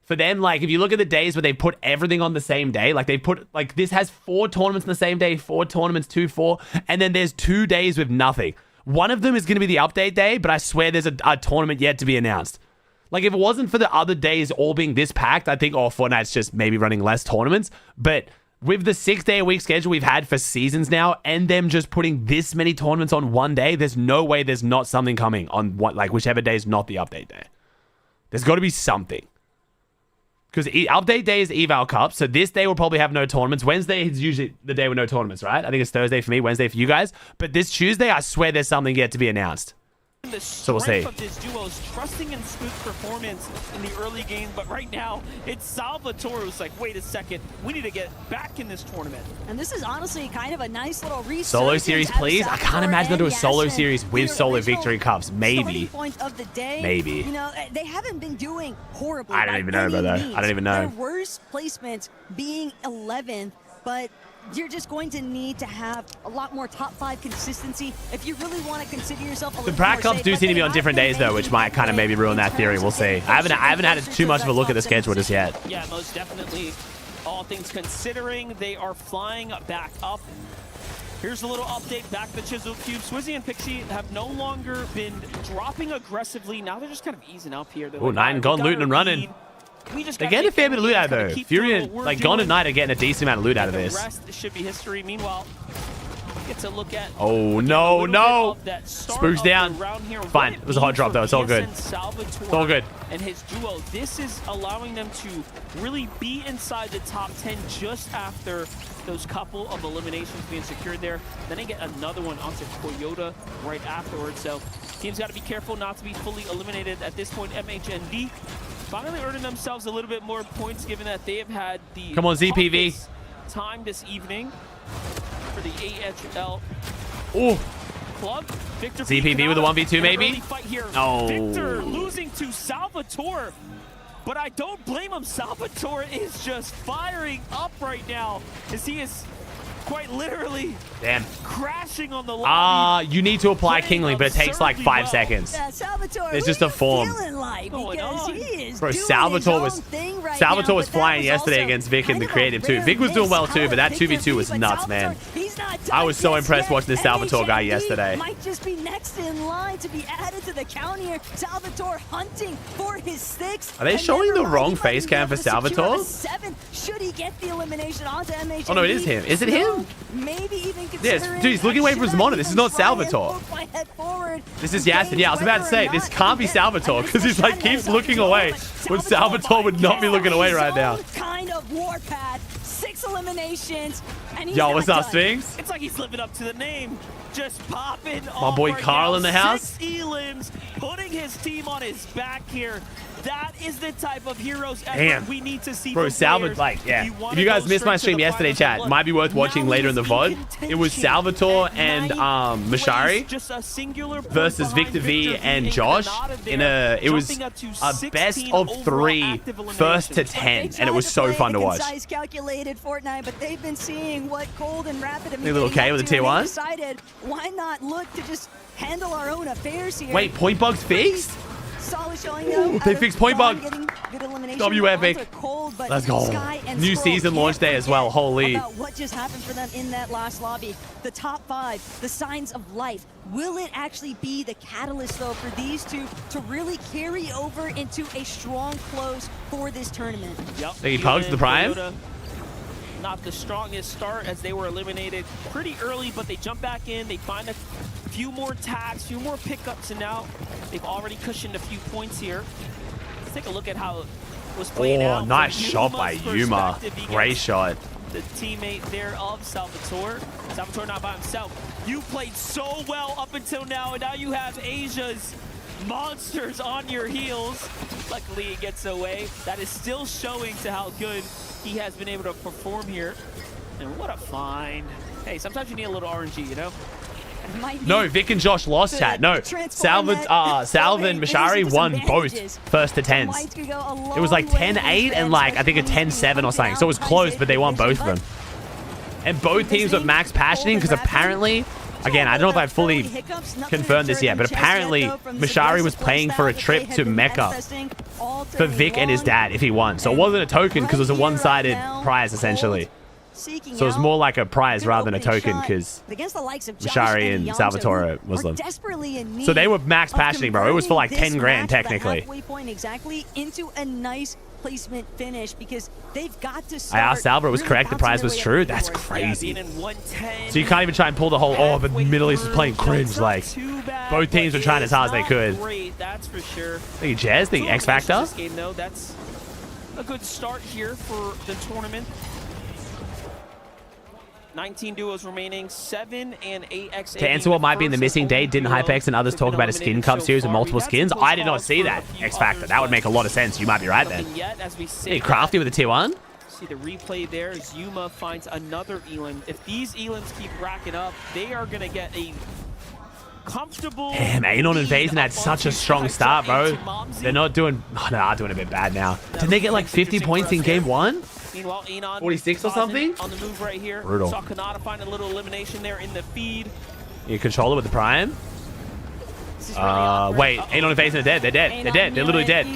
For them, like, if you look at the days where they put everything on the same day, like they put, like, this has 4 tournaments on the same day, 4 tournaments, 2, 4, and then there's 2 days with nothing. One of them is going to be the update day, but I swear there's a tournament yet to be announced. Like, if it wasn't for the other days all being this packed, I think, oh, Fortnite's just maybe running less tournaments. But with the 6-day-a-week schedule we've had for seasons now, and them just putting this many tournaments on one day, there's no way there's not something coming on what, like, whichever day is not the update day. There's got to be something. Because update day is Eval Cup, so this day will probably have no tournaments. Wednesday is usually the day with no tournaments, right? I think it's Thursday for me, Wednesday for you guys. But this Tuesday, I swear there's something yet to be announced. The So we'll see. strength of this duo is trusting in Spook's performance in the early game, but right now it's Salvatore who's like, wait a second, we need to get back in this tournament. And this is honestly kind of a nice little resurgence. Solo series, please? I can't imagine they'll do a solo series with solo victory cups. Maybe. Point of the day. Maybe. You know, they haven't been doing horribly. I don't by even know about any that. means. I don't even know. Their worst placement being 11th, but you're just going to need to have a lot more top 5 consistency if you really want to consider yourself a The little Pratt more Cups safe, do but seem to be they on different have days, been though, which might kind of maybe ruin that theory. We'll see. I haven't had too much of a look at the schedule just yet. Yeah, most definitely. All things considering, they are flying back up. Here's a little update back to Chisel Cube. Swizzy and Pixie have no longer been dropping aggressively. Now they're just kind of easing up here. Oh, 9 gone looting and running. They're getting a fair bit of loot out of though. Fury and like Gone at Night are getting a decent amount of loot out of this. The rest should be history. Meanwhile, get to look at. Oh no, no! Spook's down. Fine. It was a hot drop though. It's all good. It's all good. And his duo, this is allowing them to really be inside the top 10 just after those couple of eliminations being secured there. Then they get another one onto Toyota right afterwards. So teams got to be careful not to be fully eliminated at this point. MHND finally earning themselves a little bit more points, given that they have had the Come on, ZPV. time this evening for the AHL club. Victor ZPV with a 1v2 maybe? Fight here. Oh. Victor losing to Salvatore. But I don't blame him. Salvatore is just firing up right now as he is quite literally Damn. crashing on the lobby. You need to apply Kingling, but it takes like 5 seconds. Yeah, Salvatore, It's what just are a you form. feeling like? Because he is Bro, doing Salvatore his was own thing right Salvatore now, was but that flying was yesterday also against Vic in kind the of a creative too. rare Vic was doing well miss too, out but that of Victor 2v2 V, was but nuts, Salvatore, man. he's not I done was so just impressed yet. watching this Salvatore guy MHND yesterday. might just be next in line to be added to the count here. Salvatore hunting for his 6th. Are they showing the wrong face cam for Salvatore? 7 should he get the elimination onto MHND? Oh no, it is him. Is it him? Maybe even Yes, considering dude, he's looking away from his monitor. This is not try and Salvatore. poke my head forward. This is Yasin. Yeah, I was about to say, this can't be Salvatore because he's like keeps looking away when Salvatore would not be looking away right now. Kind of warpath, 6 eliminations, and he's Yo, not what's up, done. Sphinx? It's like he's living up to the name. Just popping My boy Carl in the house. 6 elims, putting his team on his back here. That is the type of heroes effort Damn. we need to see. Bro, from Salvatore, players. like, yeah. wanna If you guys go missed my straight to stream the yesterday, finals, chat, look, might be worth watching now later in the he's in VOD. It was contention Salvatore at and ninth Mashari place, just a singular point versus behind Victor V Victor and and Josh Khanada in there, a, it was jumping up to a 16 best of overall 3 active first to eliminations. 10, They and it was tried so fun to play a watch. concise, calculated Fortnite, but they've been seeing what Cold and Rapid have been Need a little getting K up with a to, tier and they 1? decided, why not look to just handle our own affairs here? Wait, point bug's fixed? Solid showing though. They fixed point bug. W epic. Let's go. New season launch day as well. Holy. About what just happened for them in that last lobby. The top 5, the signs of life. Will it actually be the catalyst though for these two to really carry over into a strong close for this tournament? Yep. Think he pugs the prime? Toyota, not the strongest start as they were eliminated pretty early, but they jump back in. They find a few more tags, few more pickups, and now they've already cushioned a few points here. Let's take a look at how it was playing out. Oh, nice From shot by Yuma's Yuma. perspective, he Great gets shot. the teammate there of Salvatore. Salvatore not by himself. You played so well up until now, and now you have Asia's monsters on your heels. Luckily, he gets away. That is still showing to how good he has been able to perform here. And what a find. Hey, sometimes you need a little RNG, you know? No, Vic and Josh lost, chat. No, Salva and Mashari won both first to 10s. It was like 10-8 and like, I think a 10-7 or something. So it was close, but they won both of them. And both teams were max passioning because apparently, again, I don't know if I've fully confirmed this yet, but apparently Mashari was paying for a trip to Mecca for Vic and his dad if he won. So it wasn't a token because it was a one-sided prize, essentially. So it was more like a prize rather than a token because Mashari and Salvatore are Muslim. So they were max passioning, bro. It was for like 10 grand technically. Exactly into a nice placement finish because they've got to I asked Albert, was correct, the prize was true. That's crazy. So you can't even try and pull the whole, oh, but Middle East was playing cringe. Like, both teams were trying as hard as they could. That's for sure. Think Jazz, think X Factor. That's a good start here for the tournament. 19 duos remaining, 7 and 8 X. To answer what might be in the missing date, didn't Hypex and others talk about a skin cup series with multiple skins? I did not see that, X Factor. That would make a lot of sense. You might be right then. Hey, Crafty with a tier 1. See the replay there as Yuma finds another Elan. If these Elans keep racking up, they are going to get a comfortable... Damn, Anon and Vazen had such a strong start, bro. They're not doing... Oh, no, they're doing a bit bad now. Did they get like 50 points in game 1? Meanwhile, Anon 46 or something? On the move right here. Brutal. Saw Khanada find a little elimination there in the feed. You control it with the Prime? Wait, Anon and Vazen are dead. They're dead. They're dead. They're literally dead.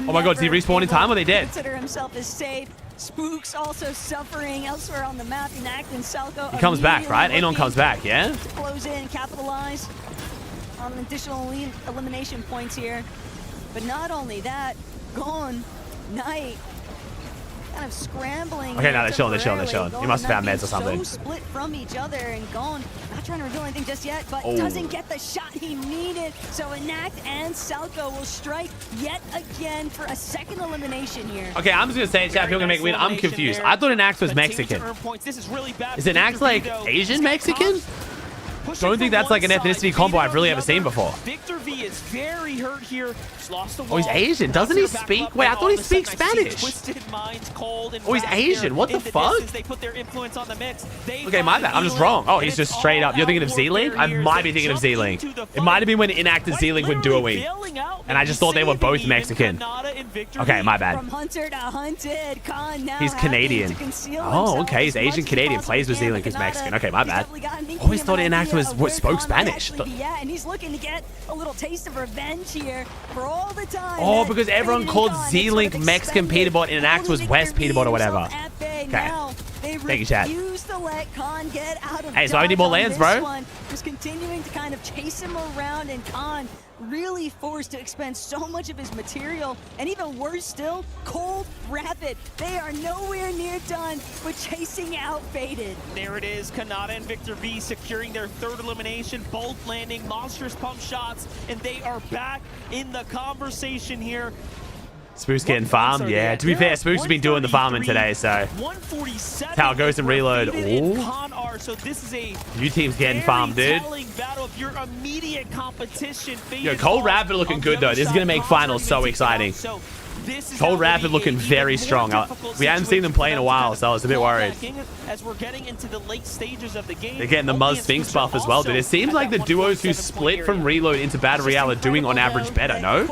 Oh my god, did he respawn in time or are they dead? Consider himself as safe. Spooks also suffering elsewhere on the map. Enact and Salco. He comes back, right? Anon comes back, yeah? To close in, capitalize on additional elimination points here. But not only that, Gone, Knight, kind of scrambling. Okay, now they're chilling, they're chilling, they're chilling. He must have found meds or something. So split from each other and Gone, not trying to reveal anything just yet, but doesn't get the shot he needed. So Enact and Salco will strike yet again for a second elimination here. Okay, I'm just gonna say it, chat. People gonna make win. I'm confused. I thought Enact was Mexican. Is Enact like Asian Mexican? Don't think that's like an ethnicity combo I've really ever seen before. Victor V is very hurt here. Just lost the wall. Oh, he's Asian. Doesn't he speak? Wait, I thought he speaks Spanish. Oh, he's Asian. What the fuck? Okay, my bad. I'm just wrong. Oh, he's just straight up. You're thinking of Z-Link? I might be thinking of Z-Link. It might have been when Enact and Z-Link were duoing. And I just thought they were both Mexican. Okay, my bad. From hunter to hunted, Khan now he's Canadian. Oh, okay. He's Asian Canadian. Plays with Z-Link as Mexican. Okay, my bad. Always thought Enact was what spoke Spanish. Yeah, and he's looking to get a little taste of revenge here for all the time. Oh, because everyone called Z-Link Mexican Peterbot and Enact was West Peterbot or whatever. Okay. Thank you, chat. Hey, so I need more lands, bro. Just continuing to kind of chase him around, and Khan really forced to expend so much of his material, and even worse still, Cold Rapid. They are nowhere near done with chasing out Faded. There it is, Khanada and Victor V securing their third elimination, both landing monstrous pump shots, and they are back in the conversation here. Spook's getting farmed, yeah. To be fair, Spook's has been doing the farming today, so that's how it goes in reload. Ooh. So this is a New team's getting farmed, dude. battle of your immediate competition. Yo, Cold Rapid looking good, though. This is going to make finals so exciting. Cold Rapid looking very strong. We haven't seen them play in a while, so I was a bit worried. As we're getting into the late stages of the game, they're getting the Muzz Sphinx buff as well, dude. It seems like the duos who split from reload into Battle Royale are doing on average better, no?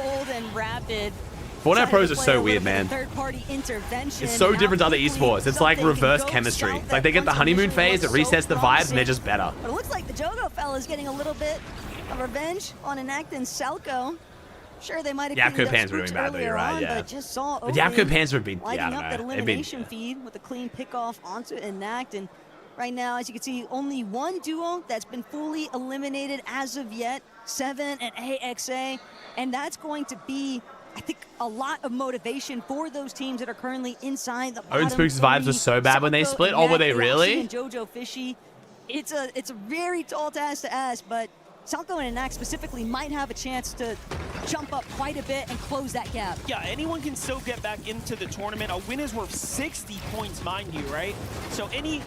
Fortnite Pros are so weird, man. It's so different to other esports. It's like reverse chemistry. It's like they get the honeymoon phase, it resets the vibes, and they're just better. But it looks like the Jogo fella's getting a little bit of revenge on Enact and Salco. Sure, they might have Yakko Pans were doing bad, though, you're right, yeah. But just saw But Yakko Pans would be, yeah, I lighting don't up that know. elimination feed with a clean pickoff onto Enact. And right now, as you can see, only one duo that's been fully eliminated as of yet, 7 and AXA. And that's going to be, I think, a lot of motivation for those teams that are currently inside the bottom Owen Spook's vibes were so bad when they split. Oh, were they really? And Jojo Fishy. It's a very tall task to ask, but Salco and Enact specifically might have a chance to jump up quite a bit and close that gap. Yeah, anyone can still get back into the tournament. A win is worth 60 points, mind you, right? So any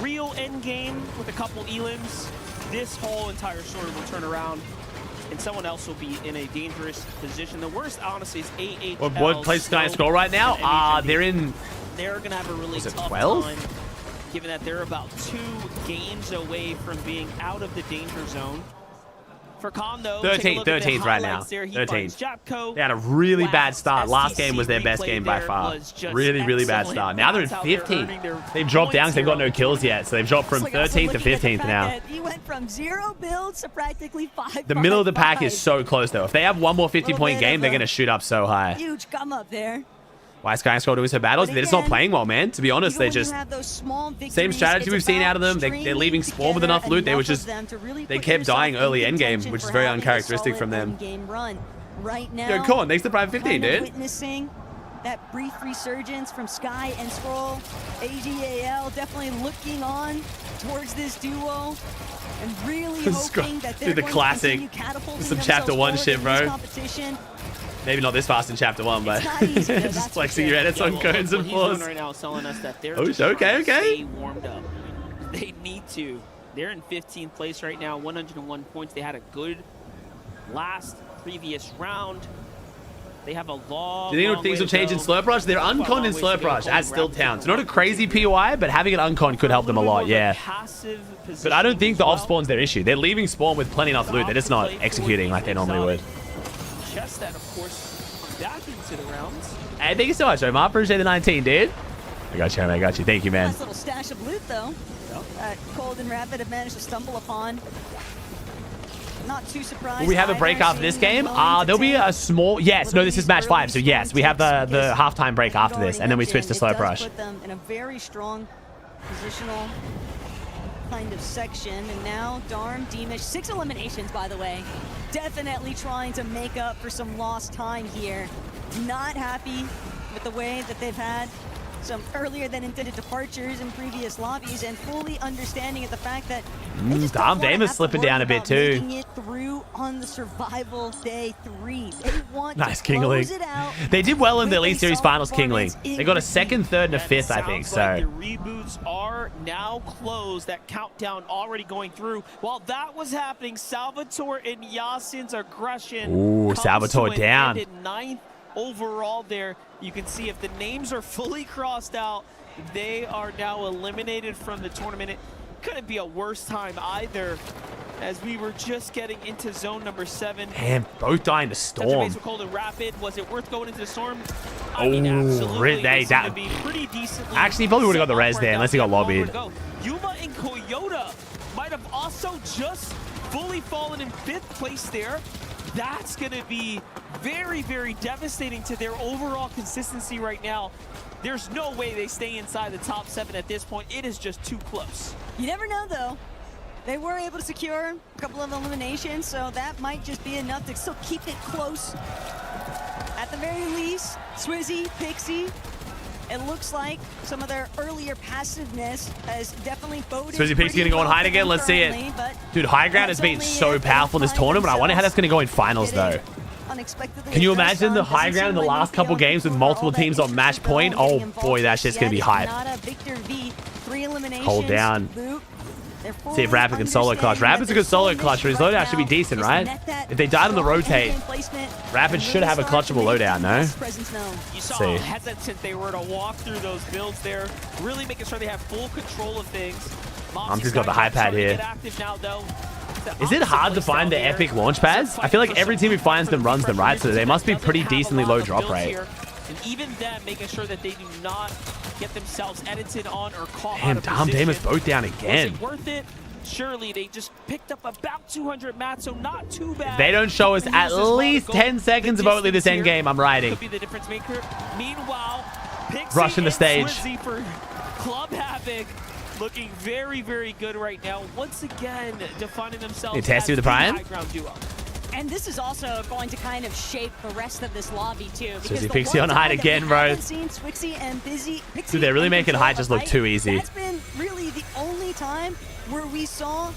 real end game with a couple elims, this whole entire story will turn around and someone else will be in a dangerous position. The worst, honestly, is AHL. What place Sky score right now? They're in... They're going to have a really tough 12? time, given that they're about 2 games away from being out of the danger zone. For Khan, though, 13th right now. 13th. They had a really bad start. Last game was their best game by far. Really bad start. Now they're in 15th. They've dropped down because they've got no kills yet. So they've dropped from 13th to 15th now. He went from 0 builds to practically 5. The middle of the pack is so close, though. If they have one more 50-point game, they're going to shoot up so high. Huge come up there. Why Sky Scroll doing so battles? They're just not playing well, man. To be honest, they just same strategy we've seen out of them. They're leaving Spawn with enough loot. They were just they kept dying early endgame, which is very uncharacteristic from them. Right now, Yo, Corn, thanks to Prime 15, dude. Witnessing that brief resurgence from Sky and Scroll. AGAL definitely looking on towards this duo and really hoping that they're the classic. Some chapter 1 shit, bro. Maybe not this fast in chapter 1, but just flexing your edits on cones and floors. Right now is telling us that they're okay. stay warmed up. They need to. They're in 15th place right now, 101 points. They had a good previous round. They have a long. Do you think things will change in Slurp Rush? They're unconned in Slurp Rush at Still Town. It's not a crazy POI, but having an uncon could help them a lot, yeah. But I don't think the off spawn's their issue. They're leaving spawn with plenty enough loot. They're just not executing like they normally would. Chest that, of course, back into the rounds. Hey, thank you so much, Omar. Appreciate the 19, dude. I got you, man. I got you. Thank you, man. Nice little stash of loot, though. Cold and Rapid have managed to stumble upon. Not too surprised. Will we have a break after this game? There'll be a small... Yes, no, this is match 5. So, yes, we have the halftime break after this. And then we switch to Slurp Rush. Put them in a very strong positional kind of section. And now, Darm, Deemish, 6 eliminations, by the way. Definitely trying to make up for some lost time here. Not happy with the way that they've had some earlier than intended departures in previous lobbies, and fully understanding of the fact that Darm Damon's slipping down a bit too. Making it through on the survival day 3. They want nice to close Kingling. it out. They did well in the Elite Series Finals, Kingling. They got a 2nd, 3rd, and a 5th, I think. So the reboots are now closed. That countdown already going through. While that was happening, Salvatore and Yasin's aggression. Ooh, Salvatore down. 9th overall there. You can see if the names are fully crossed out, they are now eliminated from the tournament. It couldn't be a worse time either, as we were just getting into zone number 7. Damn, both dying to Storm. Cold and Rapid. Was it worth going into the Storm? Oh, actually, he probably would have got the res there unless he got lobbied. Yuma and Koyota might have also just fully fallen in 5th place there. That's going to be very, very devastating to their overall consistency right now. There's no way they stay inside the top 7 at this point. It is just too close. You never know, though. They were able to secure a couple of eliminations, so that might just be enough to still keep it close. At the very least, Swizzy, Pixie, it looks like some of their earlier passiveness has definitely boded. Swizzy Pixie gonna go on high again. Let's see it. Dude, high ground has been so powerful in this tournament. I wonder how that's gonna go in finals, though. Can you imagine the high ground in the last couple games with multiple teams on match point? Oh boy, that shit's gonna be hype. Hold down. See if Rapid can solo clutch. Rapid's a good solo clutch, but his loadout should be decent, right? If they died on the rotate, Rapid should have a clutchable loadout, no? You saw how hesitant they were to walk through those builds there, really making sure they have full control of things. Just got the high pad here. Is it hard to find the epic launch pads? I feel like every team who finds them runs them, right? So they must be pretty decently low drop rate. And even them making sure that they do not get themselves edited on or caught Damn, Dom Damon's both down again. Was it worth it? Surely they just picked up about 200 mats, so not too bad. If they don't show us at least 10 seconds of Oatley this end game, I'm riding. Could be the difference maker. Meanwhile, Pixie rushing the stage. Swizzy for Club Havoc looking very, very good right now. Once again, defining themselves as with the Prime. high ground duo. And this is also going to kind of shape the rest of this lobby too. Swizzy Pixie on height again, bro. Dude, they're really making height just look too easy. That's been really the only time where we saw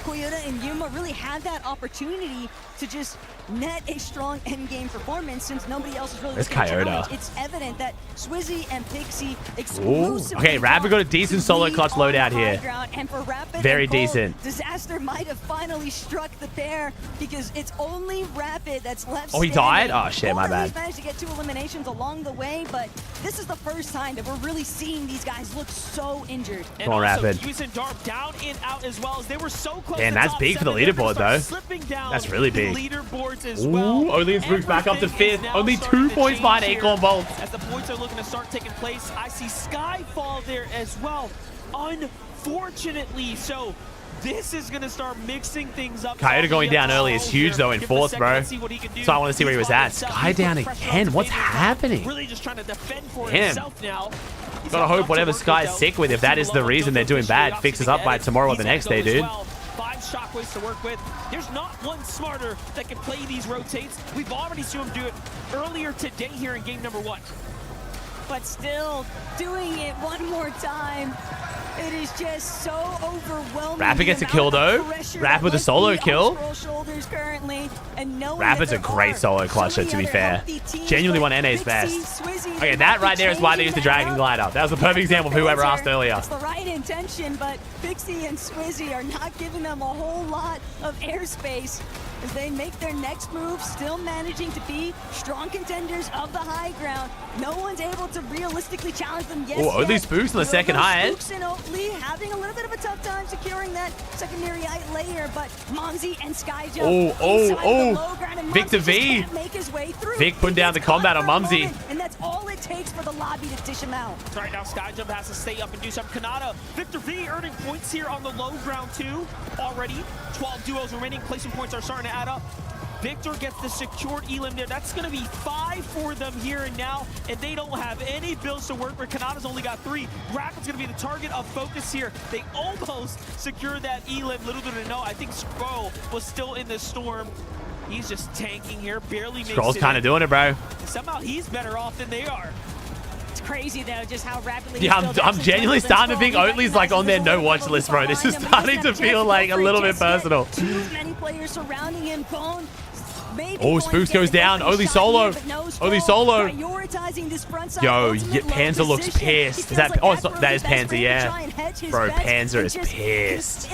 Toyota and Yuma really had that opportunity to just net a strong endgame performance since nobody else is really There's looking to Khanada. challenge. It's evident that Swizzy and Pixie Ooh. exclusively Okay, Rapid got a decent solo clutch loadout here. and for Rapid Very and Bolt, decent. Disaster might have finally struck the pair because it's only Rapid that's left. Oh, he standing. died? Oh, shit, my Bolt at bad. least managed to get 2 eliminations along the way, but this is the first time that we're really seeing these guys look so injured. Come on, Rapid. Hughes and Darb down and out as well as they were so close. Damn, to that's top big for the 7. They're gonna leaderboard, start though. slipping down That's really the big. leaderboards as Ooh, well. Oatley and Spooks back up to Everything 5th. is Only now 2 starting to points behind change Acorn here Bolt. As the points are looking to start taking place, I see Skyfall there as well. Unfortunately, so this is going to start mixing things up. Coyote going down early is huge, though, in 4th, bro. So I want to see where he was at. Sky down again. What's happening? Really just trying to defend for Damn. himself now. Gotta hope whatever Sky's sick with, if that is the reason they're doing bad, fixes up by tomorrow or the next day, dude. 5 shockwaves to work with. There's not one smarter that can play these rotates. We've already seen him do it earlier today here in game number 1. But still doing it one more time. It is just so overwhelming. Rapid gets a kill, though. Rapid with a solo kill. Rapid's a great solo clutcher, to be fair. Genuinely one NA's best. Okay, that right there is why they used the Dragon Glider. That was a perfect example of whoever asked earlier. It's the right intention, but Pixie and Swizzy are not giving them a whole lot of airspace as they make their next move, still managing to be strong contenders of the high ground. No one's able to realistically challenge them yet. Oh, Oatley Spooks in the second high end. Spooks and Oatley having a little bit of a tough time securing that secondary height layer, but Momsy and Skyjump Victor V. make his way through. Vic putting down the combat on Mumsy. And that's all it takes for the lobby to dish him out. Right now, Skyjump has to stay up and do something. Khanada, Victor V earning points here on the low ground too. Already 12 duos remaining. Placement points are starting to add up. Victor gets the secured elim there. That's going to be 5 for them here and now, and they don't have any builds to work with. Khanada's only got 3. Rapid's going to be the target of focus here. They almost secured that elim. Little did they know, I think Skrull was still in the storm. He's just tanking here, barely makes it. Skrull's kind of doing it, bro. Somehow he's better off than they are. It's crazy though, just how rapidly. Yeah, I'm genuinely starting to think Oatley's like on their no watch list, bro. This is starting to feel like a little bit personal. Too many players surrounding him. Bone. Oh, Spooks goes down. Oatley solo. Oatley solo. Yo, Panzer looks pissed. Is that? Oh, it's not, that is Panzer, yeah. Bro, Panzer is pissed.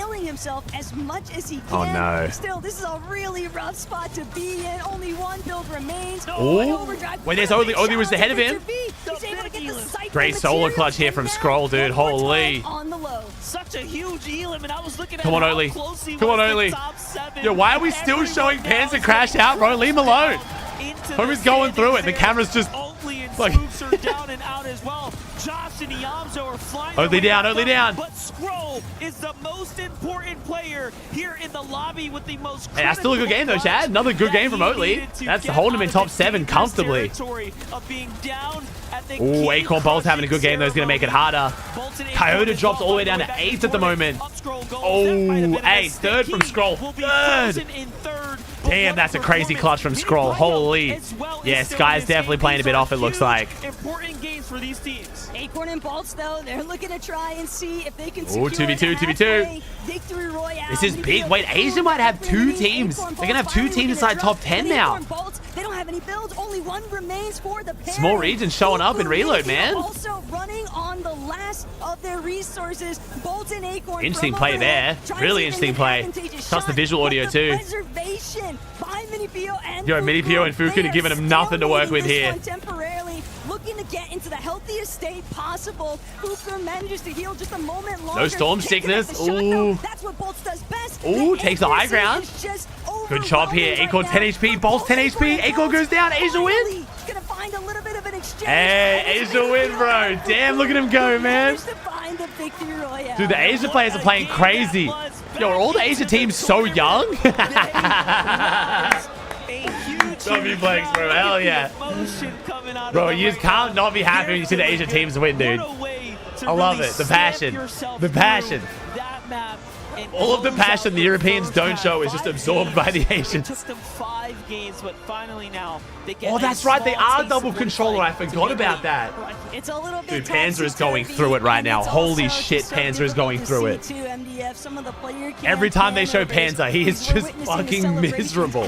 Oh no. Still, this is a really rough spot to be in. Only one build remains. Oh, wait, there's Oatley. Oatley was ahead of him. Great solo clutch here from Skrull, dude. Holy. Such a huge elim, and I was looking at Come on, Oatley. Come on, Oatley. Yo, why are we still showing Panzer crash out, bro? Leave him alone. Homie's going through it. The camera's just like. Are down and out as well. Josh and Iamzo are flying. Oatley down, Oatley down. But Skrull is the most important player here in the lobby with the most. Hey, that's still a good game though, Chad. Another good game from Oatley. That's holding him in top 7 comfortably. Oh, Acorn Bolt's having a good game though. He's going to make it harder. Coyote drops all the way down to 8th at the moment. Oh, hey, 3rd from Skrull. 3rd. Damn, that's a crazy clutch from Skrull. Holy. Yeah, Sky's definitely playing a bit off, it looks like. Important games for these teams. Acorn and Bolts, though, they're looking to try and see if they can secure 2v2, 2v2. victory royale. This is big. Wait, Asia might have 2 teams. They're going to have 2 teams inside top 10 now. They don't have any builds. Only one remains for the pair. Small region showing up in reload, man. Also running on the last of their resources. Bolt and Acorn. Interesting play there. Really interesting play. Trust the visual audio too. Yo, Mini Pio and Fuku are giving him nothing to work with here. Temporarily looking to get into the healthiest state possible. Fuku manages to heal just a moment longer. No storm sickness. Ooh. That's what Bolts does best. Ooh, takes the high ground. Good job here. Acorn 10 HP. Bolts 10 HP. Acorn goes down. Asia win. Gonna find a little bit of an exchange. Hey, Asia win, bro. Damn, look at him go, man. Dude, the Asia players are playing crazy. Yo, are all the Asia teams so young? W Flex, bro. Hell yeah. Bro, you just can't not be happy when you see the Asia teams win, dude. I love it. The passion. The passion. That map All of the passion the Europeans don't show is just absorbed by the Asians. It took them 5 games, but finally now they get. Oh, that's right. They are double controller. I forgot about that. It's a little Dude, Panzer is going through it right now. Holy shit, Panzer is going through it. Every time they show Panzer, he is just fucking miserable.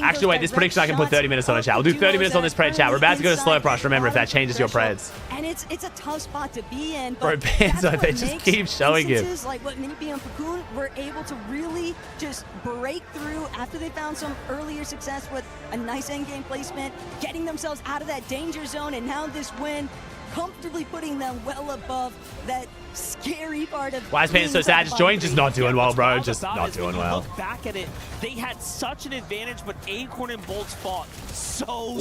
Actually, wait, this prediction I can put 30 minutes on a chat. We'll do 30 minutes on this pred chat. We're about to go to slow rush. Remember, if that changes your preds. And it's a tough spot to be in. Bro, Panzer, they just keep showing him. Like what Minipi and Cocoon were able to really just break through after they found some earlier success with a nice endgame placement, getting themselves out of that danger zone, and now this win comfortably putting them well above that scary part of. Why is Panzer so sad? Just joined, just not doing well, bro. Just not doing well. Look back at it, they had such an advantage, but Acorn and Bolts fought so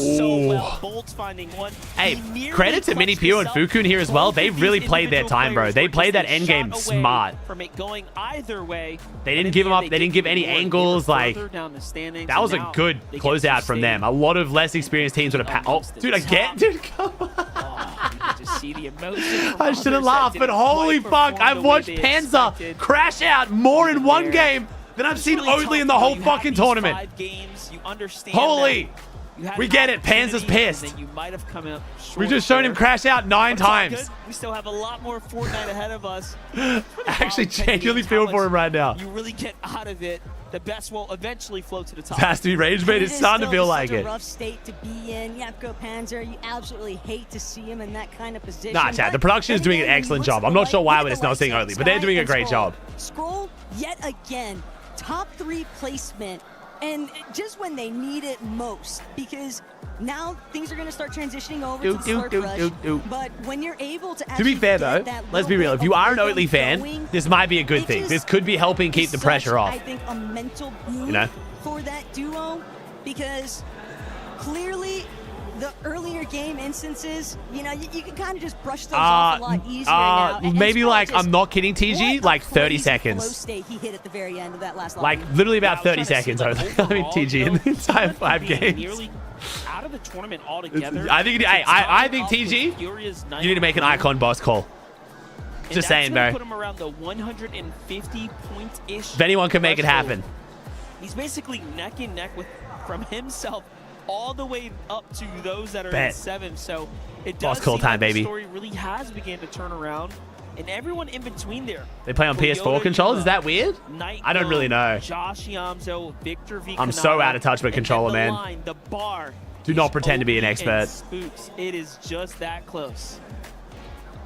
well. Bolts finding one. Hey, credit to Mini Pio and Fukun here as well. They really played their time, bro. They played that endgame smart. From it going either way. They didn't give them up. They didn't give any angles. Like, that was a good closeout from them. A lot of less experienced teams would have. Oh, dude, again, dude, come on. Just see the emotion. I shouldn't laugh, but holy fuck, I've watched Panzer crash out more in one game than I've seen Oatley in the whole fucking tournament. Holy. We get it. Panzer's pissed. We've just shown him crash out 9 times. We still have a lot more Fortnite ahead of us. I actually genuinely feel for him right now. You really get out of it. The best will eventually flow to the top. It has to be rage bait. It's starting to feel like it. It's a rough state to be in. Yapko Panzer, you absolutely hate to see him in that kind of position. Nah, Chad, the production is doing an excellent job. I'm not sure why we're just not seeing Oatley, but they're doing a great job. Scroll yet again. Top 3 placement. And just when they need it most, because now things are going to start transitioning over to Slurp Rush. But when you're able to be fair, though, let's be real. If you are an Oatley fan, this might be a good thing. This could be helping keep the pressure off. I think a mental boon for that duo, because clearly the earlier game instances, you know, you can kind of just brush those off a lot easier now. Maybe like, I'm not kidding, TG, like 30 seconds. State he hit at the very end of that last like literally about 30 seconds. I mean, TG in the entire 5 games. Out of the tournament altogether. I think, I think TG, you need to make an Icon boss call. Just saying, bro. Put him around the 150 point-ish. If anyone can make it happen. He's basically neck and neck with from himself all the way up to those that are in 7. So it does seem like the story really has began to turn around, and everyone in between there. They play on PS4 controls? Is that weird? I don't really know. Josh Yamzo, Victor V. I'm so out of touch with controller, man. Line, the bar. Do not pretend to be an expert. Spooks. It is just that close.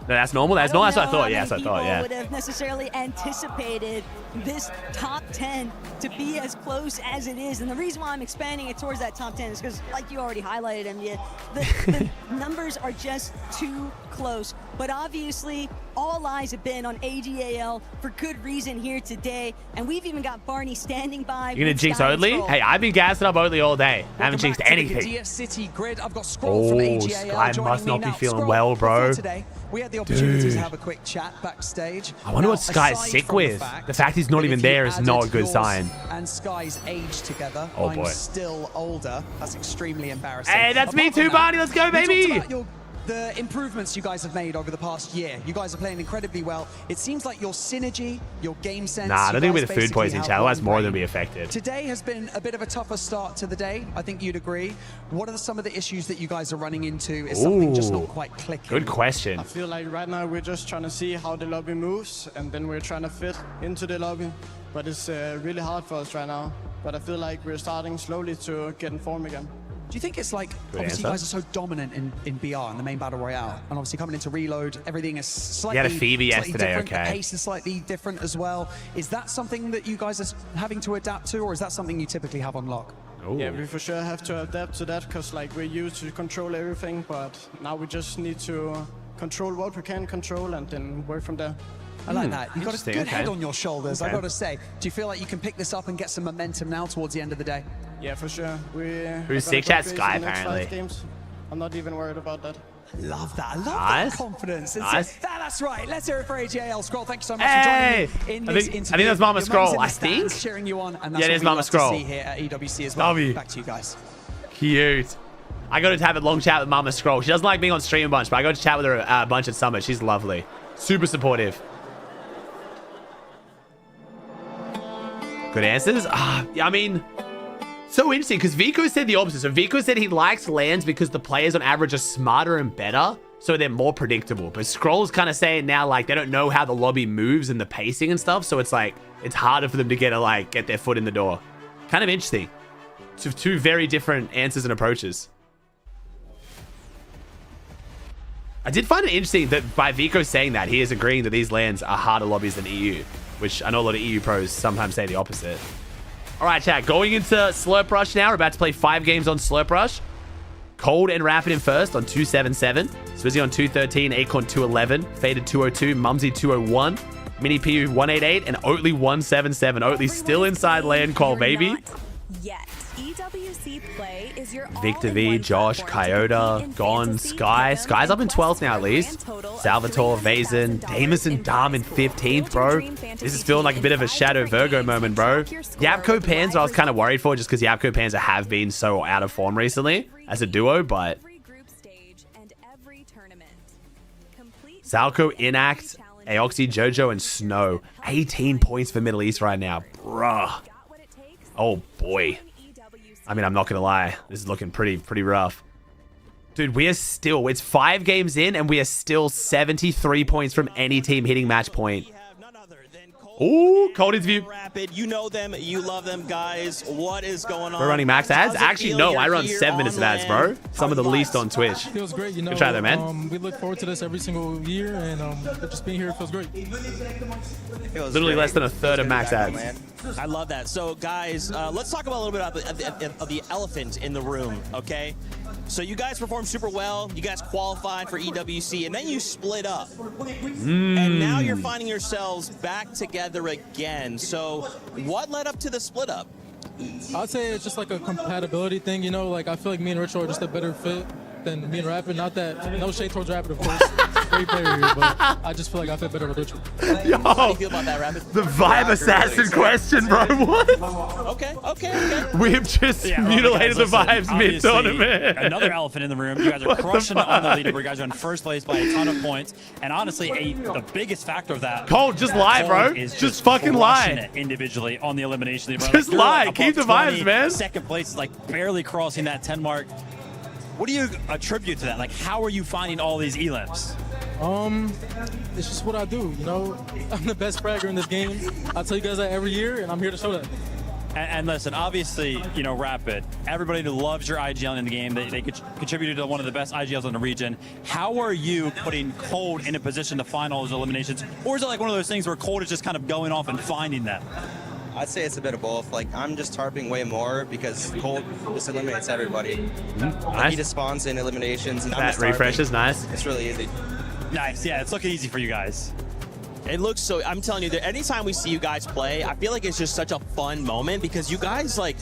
No, that's normal. That's normal. That's what I thought. Yeah, that's what I thought. Yeah. Would have necessarily anticipated this top 10 to be as close as it is, and the reason why I'm expanding it towards that top 10 is because, like you already highlighted, MJ, the numbers are just too close. But obviously, all eyes have been on AGAL for good reason here today, and we've even got Barney standing by. You're gonna jinx Oatley? Hey, I've been gassing up Oatley all day. I haven't jinxed anything. City grid. I've got Scroll from AGAL. Sky must not be feeling well, bro. Today, we had the opportunity to have a quick chat backstage. I wonder what Sky's sick with. The fact he's not even there is not a good sign. And Sky's age together. Oh boy. I'm still older. That's extremely embarrassing. Hey, that's me too, Barney. Let's go, baby. The improvements you guys have made over the past year. You guys are playing incredibly well. It seems like your synergy, your game sense. Nah, I don't think with the food poisoning channel, that's more than be affected. Today has been a bit of a tougher start to the day. I think you'd agree. What are some of the issues that you guys are running into? Is something just not quite clicking? Good question. I feel like right now we're just trying to see how the lobby moves, and then we're trying to fit into the lobby. But it's really hard for us right now. But I feel like we're starting slowly to get in form again. Do you think it's like, obviously you guys are so dominant in BR, in the main Battle Royale, and obviously coming into Reload, everything is slightly, had a Phoebe yesterday, different. The pace is slightly different as well. Is that something that you guys are having to adapt to, or is that something you typically have on lock? Ooh. Yeah, we for sure have to adapt to that, because like we're used to control everything, but now we just need to control what we can control and then work from there. I like that. You've got a good head on your shoulders, I've got to say. Do you feel like you can pick this up and get some momentum now towards the end of the day? Yeah, for sure. Who's sick chat? Sky, apparently. I'm not even worried about that. I love that. I love that confidence. Nice. That's right. Let's hear it for AGAL. Scroll, thank you so much for joining me in this interview. I think that's Mama Scroll. I think. Cheering you on, and that's yeah, it is Mama Scroll. To see here at EWC as well. Back to you guys. Cute. I got to have a long chat with Mama Scroll. She doesn't like being on stream a bunch, but I got to chat with her a bunch at Summit. She's lovely. Super supportive. Good answers. I mean, so interesting because Vico said the opposite. So Vico said he likes lands because the players on average are smarter and better, so they're more predictable. But Scroll's kind of saying now like they don't know how the lobby moves and the pacing and stuff, so it's like it's harder for them to get their foot in the door. Kind of interesting. Two very different answers and approaches. I did find it interesting that by Vico saying that, he is agreeing that these lands are harder lobbies than EU, which I know a lot of EU pros sometimes say the opposite. All right, chat, going into Slurp Rush now. We're about to play 5 games on Slurp Rush. Cold and Rapid in first on 277. Swizzy on 213, Acorn 211, Faded 202, Mumsy 201, Mini PU 188, and Oatley 177. Oatley still inside land call, baby. Yet. EWC Play is your Victor V, Josh, Coyote, Gone, Sky. Sky's up in 12th now at least. Salvatore, Vazen, Damus and Dom in 15th, bro. This is feeling like a bit of a Shadow Virgo moment, bro. Yapko Panzer I was kind of worried for just because Yapko Panzer have been so out of form recently as a duo, but Salco, Inact, Aoxy, Jojo, and Snow. 18 points for Middle East right now. Bruh. Oh, boy. I mean, I'm not going to lie. This is looking pretty rough. Dude, we are still... It's 5 games in, and we are still 73 points from any team hitting match point. Ooh, cold interview. Rapid, you know them, you love them, guys. What is going on? We're running max ads? Actually, no, I run 7 minutes of ads, bro. Some of the least on Twitch. Feels great, you know. Good try there, man. We look forward to this every single year, and just being here feels great. Literally less than a third of max ads. I love that. So, guys, let's talk about a little bit about the elephant in the room, okay? So you guys performed super well. You guys qualified for EWC, and then you split up. And now you're finding yourselves back together again. So what led up to the split up? I'd say it's just like a compatibility thing, you know? Like, I feel like me and Rich are just a better fit than me and Rapid. Not that, no shade towards Rapid, of course. Great player here, but I just feel like I fit better with Richard. Yo, how do you feel about that, Rapid? The vibe assassin question, bro. What? Okay. We have just mutilated the vibes mid-tournament. Another elephant in the room. You guys are crushing it on the leaderboard. You guys are in first place by a ton of points. And honestly, the biggest factor of that... Cold, just lie, bro. Just fucking lie. It individually on the elimination leaderboard. Just lie. Keep the vibes, man. Second place is like barely crossing that 10 mark. What do you attribute to that? Like, how are you finding all these elims? It's just what I do, you know? I'm the best fragger in this game. I tell you guys that every year, and I'm here to show that. And listen, obviously, you know, Rapid, everybody who loves your IGL in the game, they contributed to one of the best IGLs in the region. How are you putting Cold in a position to find all those eliminations? Or is it like one of those things where Cold is just kind of going off and finding them? I'd say it's a bit of both. Like, I'm just tarping way more because Cold just eliminates everybody. Like, he just spawns in eliminations. And that refresh is nice. It's really easy. Nice, yeah, it's looking easy for you guys. It looks so, I'm telling you, that anytime we see you guys play, I feel like it's just such a fun moment because you guys, like,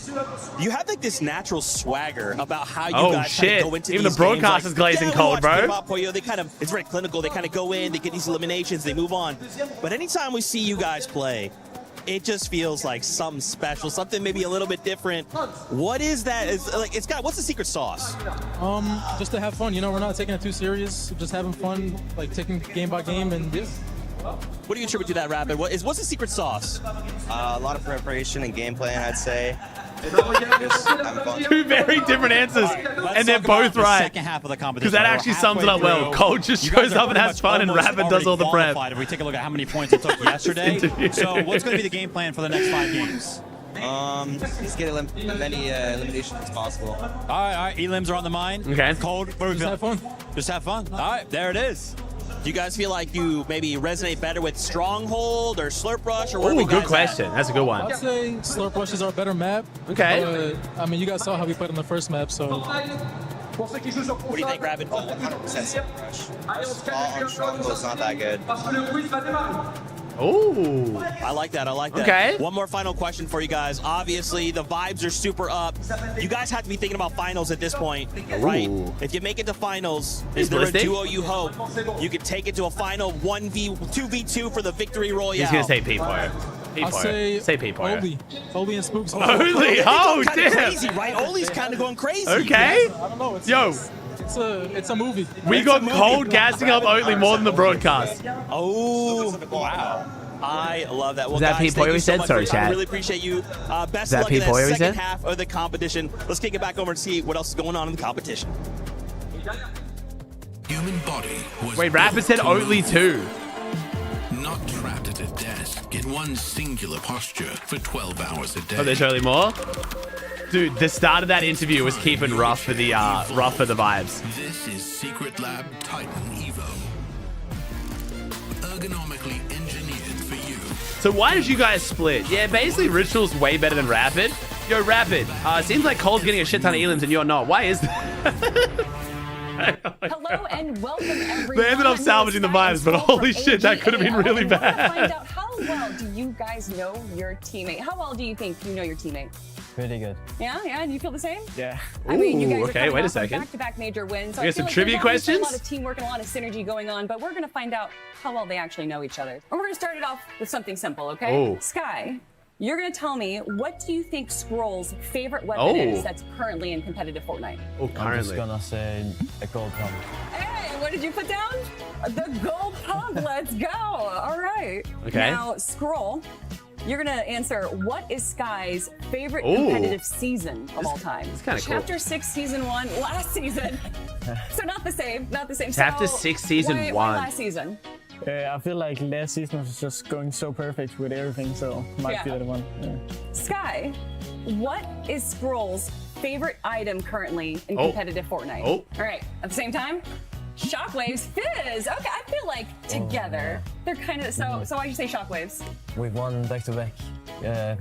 you have like this natural swagger about how you guys kind of go into even these the broadcast games. is glazing cold, bro. They kind of, it's very clinical. They kind of go in, they get these eliminations, they move on. But anytime we see you guys play, it just feels like something special, something maybe a little bit different. What is that? What's the secret sauce? Just to have fun, you know, we're not taking it too serious, just having fun, like taking game by game, and yeah. What do you attribute to that, Rapid? What's the secret sauce? A lot of preparation and game plan, I'd say. Two very different answers, and they're both right. Second half of the competition. Because that actually sums it up well. Cold just shows up and has fun, and Rapid does all the prep. If we take a look at how many points it took yesterday. So what's going to be the game plan for the next 5 games? Just get as many eliminations as possible. All right. Elims are on the mind. Okay. Cold. What do we feel? Just have fun. Just have fun. All right. There it is. Do you guys feel like you maybe resonate better with Stronghold or Slurp Rush? Or where Oh, good question. That's a good one. I'd say Slurp Rush is our better map. Okay. I mean, you guys saw how we played on the first map, so... What do you think, Rapid? 100% Slurp Rush. All on Stronghold's not that good. Oh, I like that. Okay. One more final question for you guys. Obviously, the vibes are super up. You guys have to be thinking about finals at this point, right? If you make it to finals, is there a duo you hope you could take it to a final 2v2 for the victory royale? He's gonna say P4. I'll say P4. Oatley and Spooks. Oatley, oh damn! Crazy, right? Oatley's kind of going crazy. Okay. I don't know. It's a movie. We got Cold gassing up Oatley more than the broadcast. Oh, wow. I love that. Well, Is that guys, Pete thank Boyer you so said? much Sorry, for- chat. I really appreciate you. Best that of luck Pete in Boyer the we second said? half of the competition. Let's kick it back over and see what else is going on in the competition. Human body was Wait, Rapper said Oatley too. not trapped at a desk in one singular posture for 12 hours a day. Oh, there's only more? Dude, the start of that interview was keeping rough for the vibes. This is Secret Lab Titan Evo. Ergonomically engineered for you. So why did you guys split? Yeah, basically Ritual's way better than Rapid. Yo, Rapid, seems like Cole's getting a shit ton of elims and you're not. Why is that? Hello and welcome everyone. They ended up salvaging the vibes, but holy shit, that could have been really Find bad. out how well do you guys know your teammate? How well do you think you know your teammate? Pretty good. Yeah. Do you feel the same? Yeah. I mean, you guys Ooh, are okay, coming wait a off of second. back-to-back major wins. So We I got some feel like trivia there's obviously questions? A lot of teamwork and a lot of synergy going on, but we're going to find out how well they actually know each other. And we're going to start it off with something simple, okay? Oh. Sky, you're going to tell me, what do you think Scroll's favorite weapon is that's currently in competitive Fortnite? Oh, I'm just gonna say a gold pump. Hey, what did you put down? The gold pump. Let's go. All right. Okay. Now, Scroll, you're gonna answer, what is Sky's favorite Ooh. competitive season of all time? It's kinda cool. Chapter 6, Season 1, last season. So not the same. Chapter So 6, Season why 1. last season? I feel like last season was just going so perfect with everything, so might Yeah. be that one. Yeah. Sky, what is Scroll's favorite item currently in Oh. competitive Fortnite? Oh. All right, at the same time, Shockwaves, Fizz. Okay, I feel like together they're kind of so. So why'd you say Shockwaves? We've won back-to-back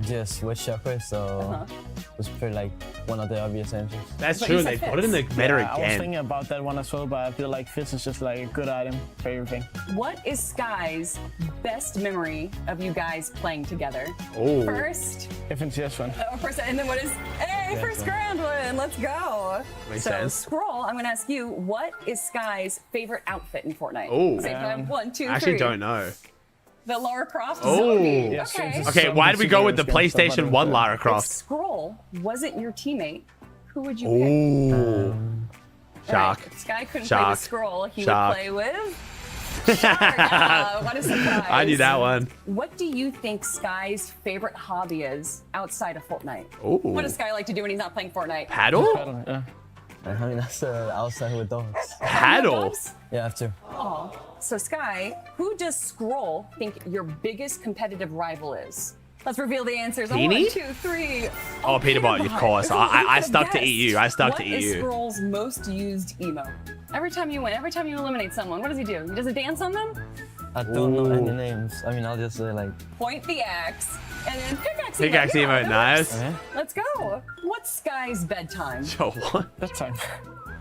just with Shockwave, so it was pretty like one of the obvious answers. That's true, they put it in the meta I was again. thinking about that one as well, but I feel like Fizz is just like a good item for everything. What is Sky's best memory of you guys playing together? Oh. First, FNCS one. first, and then what is? Hey, Yeah, first so- grand one. Let's go. Makes so sense. Scroll, I'm gonna ask you, what is Sky's favorite outfit in Fortnite? Oh. Same time. 1, 2, 3. I actually don't know. The Lara Croft Oh. zombie. Yes, Okay. Okay, why did we go with the PlayStation 1 Lara If Croft? Scroll wasn't your teammate, who would you pick? Ooh. All right, Shock. if Sky couldn't play Shock. with Scroll, he Shock. would play with Shark. What a surprise. I knew that one. What do you think Sky's favorite hobby is outside of Fortnite? Ooh. What does Sky like to do when he's not playing Fortnite? Paddle? Yeah. I mean, that's outside with dogs. Paddle? Dogs? Yeah, I have to. Oh, so Sky, who does Scroll think your biggest competitive rival is? Let's reveal the answers. Peony? 1, 2, 3. Oh, Peterbot, of course. I Who stuck to could've EU. I stuck to What is EU. Scroll's most used emo? Every time you win, every time you eliminate someone, what does he do? Does he dance on them? I don't know any names. I mean, I'll just say like. Point the axe, and then pickaxe emote. Pickaxe Yeah, emote, that nice. works. Let's go. What's Sky's bedtime? Yo, what? Bedtime.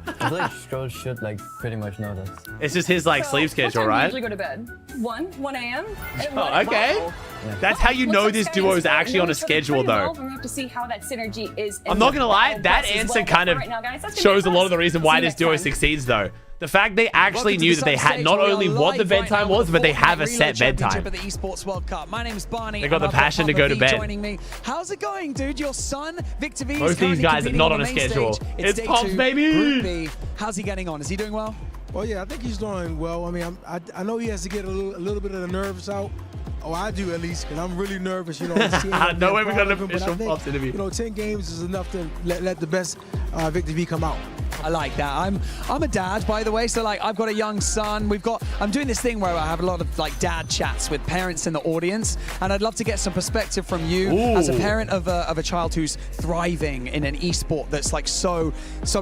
I feel like Scroll should like pretty much know this. It's just his like So, sleep what schedule, time do you right? usually go to bed? 1 a.m. and Oh, 1 okay. Wow. That's how you Looks know like this Sky duo and is Scroll actually know on a each other schedule, pretty though. well, and we have to see how that synergy is. in I'm not the gonna lie, battle that bus as answer well. kind of Right now, guys, that's gonna shows be a lot of the fun. reason See why you this next duo time. succeeds, though. The fact they actually Welcome to knew the that they had substage. not We are only what the live right bedtime now was, with but they the have a Fortnite set Reload Championship bedtime. At the Esports World Cup. My name is Barney. They got and the I've passion to Papa go to V bed. Joining me. How's it going, dude? Your son, Victor V, is Both these currently guys are competing not on on the a main schedule. stage. It's day Pops, 2, baby. Group B. How's he getting on? Is he doing well? Well, yeah, I think he's doing well. I mean, I know he has to get a little bit of the nerves out. Oh, I do at least, because I'm really nervous. You know, No way we got an but official I think, Pops interview. You know, 10 games is enough to let the best Victor V come out. I like that. I'm a dad, by the way, so like I've got a young son. I'm doing this thing where I have a lot of like dad chats with parents in the audience, and I'd love to get some perspective from you as a parent of a child who's thriving in an esport that's like so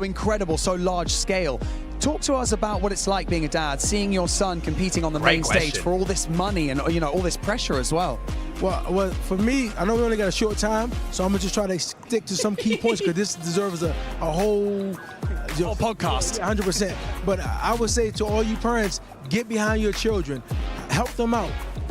incredible, so large scale. Talk to us about what it's like being a dad, seeing your son competing on the main stage for all this money and all this pressure as well. Well, for me, I know we only got a short time, so I'm gonna just try to stick to some key points because this deserves a whole podcast. 100%. But I would say to all you parents, get behind your children, help them out.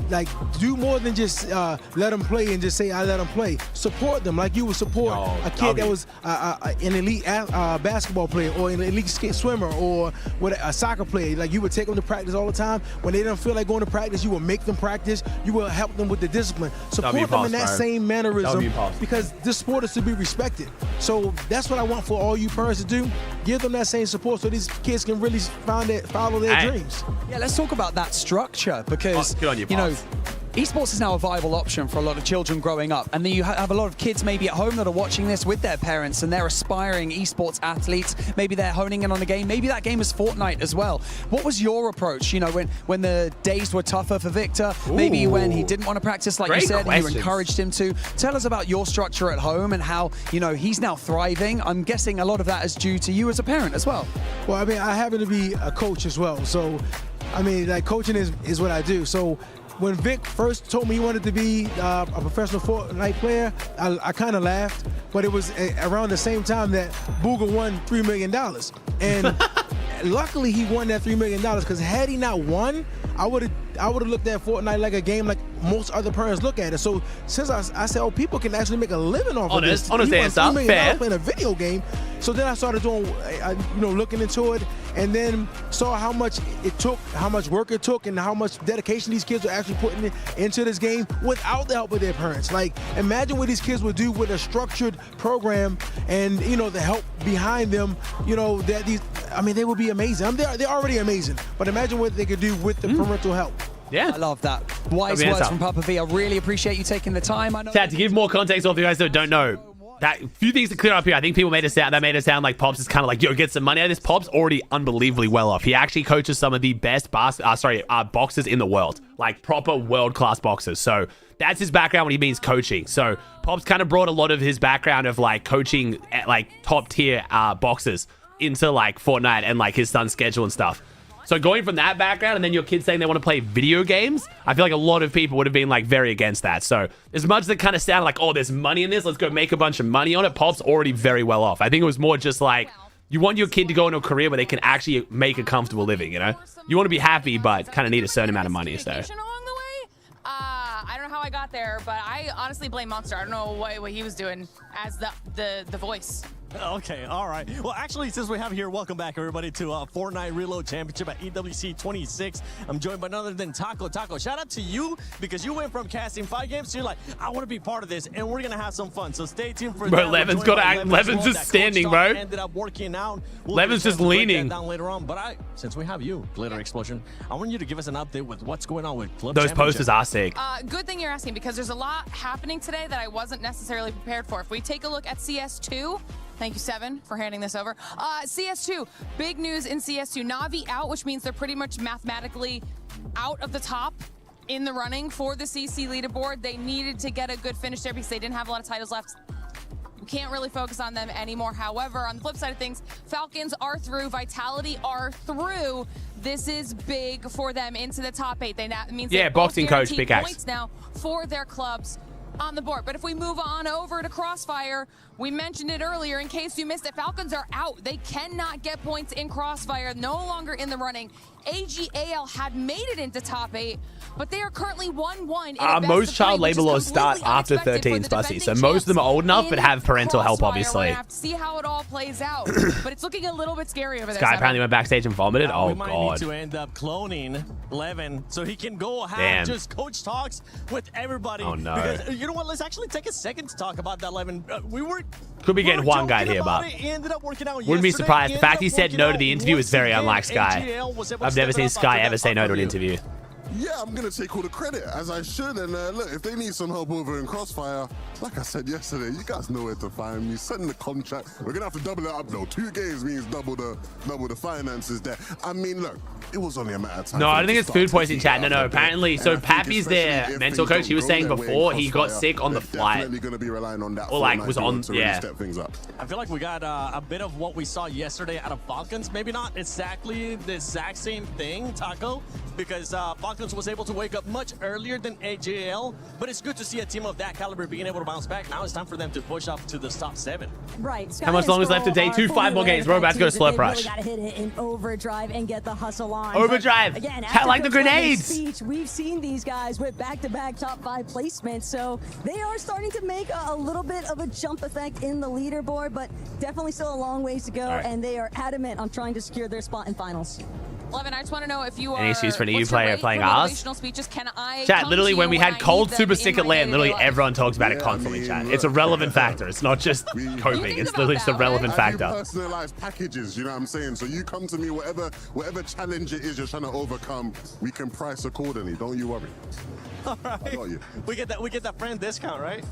Like, do more than just let them play and just say, I let them play. Support them like you would support a kid that was an elite basketball player or an elite swimmer or a soccer player. Like, you would take them to practice all the time. When they don't feel like going to practice, you will make them practice. You will help them with the discipline. Support them in that same mannerism because this sport is to be respected. So that's what I want for all you parents to do. Give them that same support so these kids can really follow their dreams. Yeah, let's talk about that structure because good on you, know, esports is now a viable option for a lot of children growing up, and then you have a lot of kids maybe at home that are watching this with their parents, and they're aspiring esports athletes. Maybe they're honing in on a game. Maybe that game is Fortnite as well. What was your approach, you know, when the days were tougher for Victor? Maybe when he didn't want to practice, like you said, and you encouraged him to. Tell us about your structure at home and how, you know, he's now thriving. I'm guessing a lot of that is due to you as a parent as well. Well, I mean, I happen to be a coach as well, so I mean, like, coaching is what I do. So when Vic first told me he wanted to be a professional Fortnite player, I kind of laughed, but it was around the same time that Booga won $3 million. And luckily he won that $3 million, because had he not won, I would have looked at Fortnite like a game like most other parents look at it. So since I said, oh, people can actually make a living off of this. Honest answer, $3 million fair. playing a video game. So then I started doing, you know, looking into it, and then saw how much it took, how much work it took, and how much dedication these kids were actually putting into this game without the help of their parents. Like, imagine what these kids would do with a structured program and, you know, the help behind them. You know, that these, I mean, they would be amazing. They're already amazing, but imagine what they could do with the parental help. Yeah. I love that. Wise words from Papa V. I really appreciate you taking the time. I know Chad, to give more context off you guys that don't know, that few things to clear up here. I think people made it sound like Pops is kind of like, yo, get some money out of this. Pops already unbelievably well off. He actually coaches some of the best boxers in the world, like proper world-class boxers. So that's his background when he means coaching. So Pops kind of brought a lot of his background of like coaching at like top tier boxers into like Fortnite and like his son's schedule and stuff. So going from that background and then your kids saying they want to play video games, I feel like a lot of people would have been like very against that. So as much as it kind of sounded like, oh, there's money in this, let's go make a bunch of money on it, Pop's already very well off. I think it was more just like, you want your kid to go into a career where they can actually make a comfortable living, you know? You want to be happy, but kind of need a certain amount of money. So. I don't know how I got there, but I honestly blame Monster. I don't know what he was doing as the voice. Okay, all right. Well, actually, since we have here, welcome back, everybody, to Fortnite Reload Championship at EWC 26. I'm joined by none other than Taco. Taco, shout out to you, because you went from casting 5 games to you're like, I want to be part of this, and we're going to have some fun. So stay tuned for bro, that. Levin's got to act. Levin's just standing, bro. Ended up working out. Levin's just leaning. Down later on, but since we have you, Glitter Explosion, I want you to give us an update with what's going on with Club Those posters are sick. Good thing you're asking, because there's a lot happening today that I wasn't necessarily prepared for. If we take a look at CS2, thank you, Seven, for handing this over. CS2, big news in CS2. Na'Vi out, which means they're pretty much mathematically out of the top in the running for the CC leaderboard. They needed to get a good finish there because they didn't have a lot of titles left. We can't really focus on them anymore. However, on the flip side of things, Falcons are through, Vitality are through. This is big for them into the top 8. That means boxing coach, big axe. Points now for their clubs on the board. But if we move on over to Crossfire, we mentioned it earlier in case you missed it. Falcons are out. They cannot get points in Crossfire, no longer in the running. AGAL had made it into top 8, but they are currently 1-1. Most child labor laws start after 13, Bussy, so most of them are old enough but have parental help, obviously. We're gonna have to see how it all plays out, but it's looking a little bit scary over there. This guy apparently went backstage and vomited. Oh, we might God. need to end up cloning Levin so he can go have just coach talks with everybody. Oh, no. Because, you know what, let's actually take a second to talk about that, Levin. Could be getting one guy here, but wouldn't be surprised. The fact he said no to the interview is very unlike Sky. I've never seen Sky ever say no to an interview. Yeah, I'm going to take all the credit, as I should. And look, if they need some help over in Crossfire, like I said yesterday, you guys know where to find me. Send the contract. We're going to have to double it up, though. 2 games means double the finances there. I mean, look, it was only a matter of time. No, I don't think it's food poisoning, chat. No. Apparently, so Pappy's their mental coach. He was saying before he got sick on the flight. Going to be relying on that. Or like was on, yeah. Step things up. I feel like we got a bit of what we saw yesterday out of Falcons. Maybe not exactly the exact same thing, Taco, because Falcons was able to wake up much earlier than AJL, but it's good to see a team of that caliber being able to bounce back. Now it's time for them to push up to the top 7. Right. How much longer is left of day 2? 5 more games. We're about to go to Slurp Rush. Got to hit it in overdrive and get the hustle on. Overdrive. Again, I like the grenades. Speech, we've seen these guys with back-to-back top 5 placements, so they are starting to make a little bit of a jump effect in the leaderboard, but definitely still a long ways to go, and they are adamant on trying to secure their spot in finals. Levin, I just want to know if you are. Any excuse for an EU what's your player rate playing for ours? motivational speeches? Can I Chat, come literally, to when you we had I cold need super them sick in at my LAN, literally day-to-day life? everyone talks about it constantly, chat. It's a relevant factor. It's not just coping. It's literally just a relevant I do factor. personalized packages, you know what I'm saying? So you come to me, whatever challenge it is you're trying to overcome, we can price accordingly. Don't you worry. All right. I got you. We get that friend discount, right?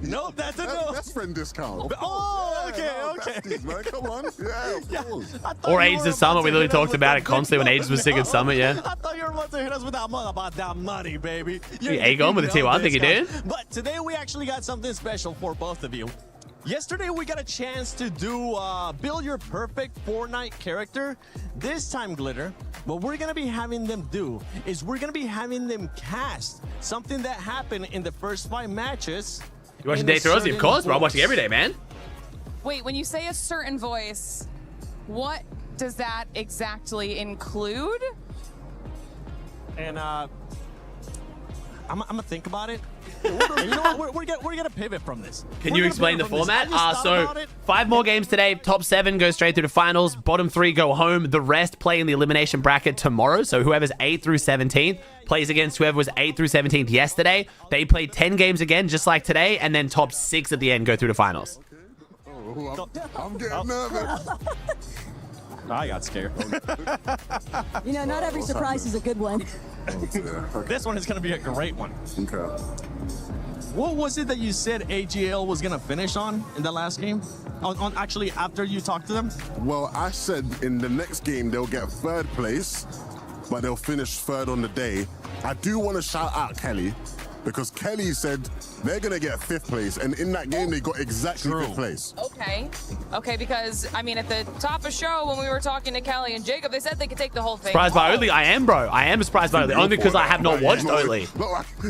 No, that's a no. Best friend discount. Oh, okay, yeah, okay. Besties, man. Come on. Yeah, of course. Or Ages of Summit. We literally talked about it constantly when Ages was sick in Summit, yeah. I thought you were about to hit us with about that money, baby. Acorn with the T1 thing you did. But today we actually got something special for both of you. Yesterday we got a chance to do build your perfect Fortnite character. This time, Glitter, what we're gonna be having them do is we're gonna be having them cast something that happened in the first 5 matches. You watching Day 3 Aussie? Of course, bro. I'm watching every day, man. Wait, when you say a certain voice, what does that exactly include? And I'm gonna think about it. And you know what? We're gonna pivot from this. Can you explain the format? So 5 more games today. Top 7 go straight through to finals. Bottom 3 go home. The rest play in the elimination bracket tomorrow. So whoever's 8th through 17th plays against whoever was 8th through 17th yesterday. They play 10 games again, just like today, and then top 6 at the end go through to finals. Oh, I'm getting nervous. I got scared. You know, not every surprise is a good one. This one is gonna be a great one. Okay. What was it that you said AGL was gonna finish on in the last game? On actually after you talked to them? Well, I said in the next game they'll get 3rd place, but they'll finish 3rd on the day. I do want to shout out Kelly, because Kelly said they're gonna get 5th place, and in that game they got exactly 5th place. Okay, because I mean, at the top of show when we were talking to Kelly and Jacob, they said they could take the whole thing. Surprised by Oatley? I am, bro. I am surprised by Oatley, only because I have not watched Oatley.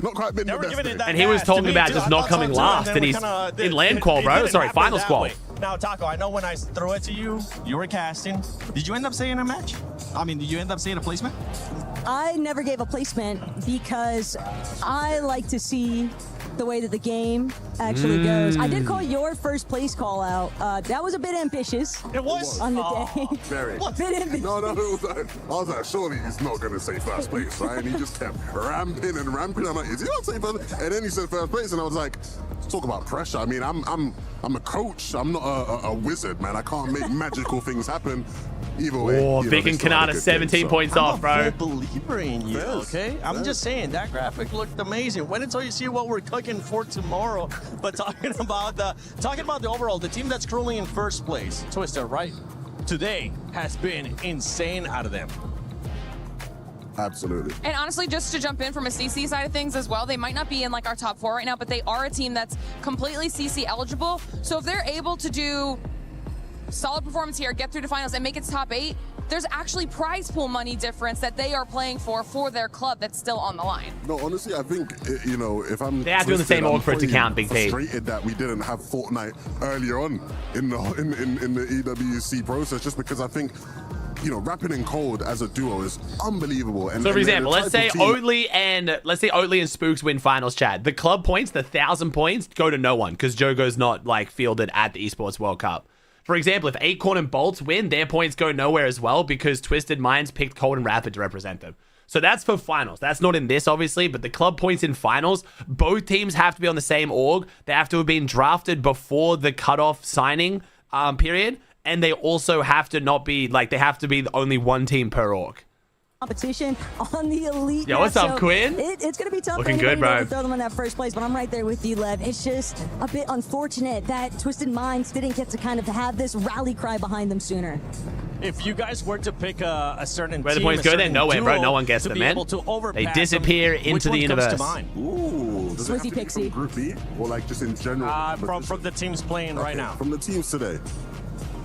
Not quite been the best. And he was talking about just not coming last, and he's in land qual, bro. Sorry, finals qual. Now, Taco, I know when I threw it to you, you were casting. Did you end up saying a match? I mean, did you end up saying a placement? I never gave a placement because I like to see the way that the game actually goes. I did call your first place call out. That was a bit ambitious. It was on the day. Very. A bit ambitious. No, I was like, surely he's not going to say 1st place, right? And he just kept ramping and ramping. I'm like, is he not saying 1st? And then he said 1st place, and I was like, talk about pressure. I mean, I'm a coach. I'm not a wizard, man. I can't make magical things happen. Either way. Oh, Vic and Khanada 17 points off, bro. I'm a full believer in you, okay? I'm just saying, that graphic looked amazing. Wait until you see what we're cooking for tomorrow. But talking about the overall, the team that's currently in 1st place, Twister, right? Today has been insane out of them. Absolutely. And honestly, just to jump in from a CC side of things as well, they might not be in like our top 4 right now, but they are a team that's completely CC eligible. So if they're able to do solid performance here, get through to finals, and make it top 8, there's actually prize pool money difference that they are playing for their club that's still on the line. No, honestly, I think, you know, if I'm They have to be on the same org for it to count, Big P. Frustrated that we didn't have Fortnite earlier on in the EWC process, just because I think, you know, Rapid and Cold as a duo is unbelievable. And, So, for and example, let's say team- Oatley and Spooks win finals, chat. The club points, the 1,000 points, go to no one because Jogo's not like fielded at the Esports World Cup. For example, if Acorn and Bolts win, their points go nowhere as well because Twisted Minds picked Cold and Rapid to represent them. So that's for finals. That's not in this, obviously, but the club points in finals, both teams have to be on the same org. They have to have been drafted before the cutoff signing period. And they also have to not be, like, they have to be only one team per org. Competition on the elite. Yo, what's up, Quinn? It's going to be tough Looking for anybody good, bro. to throw them in that 1st place, but I'm right there with you, Lev. It's just a bit unfortunate that Twisted Minds didn't get to kind of have this rally cry behind them sooner. If you guys were to pick a certain Where the team, points go, they're nowhere, bro. No one gets them, man. They disappear into the universe. Ooh, does it have to be Pixie. from Group B or like just in general? From the teams playing right now. From the teams today.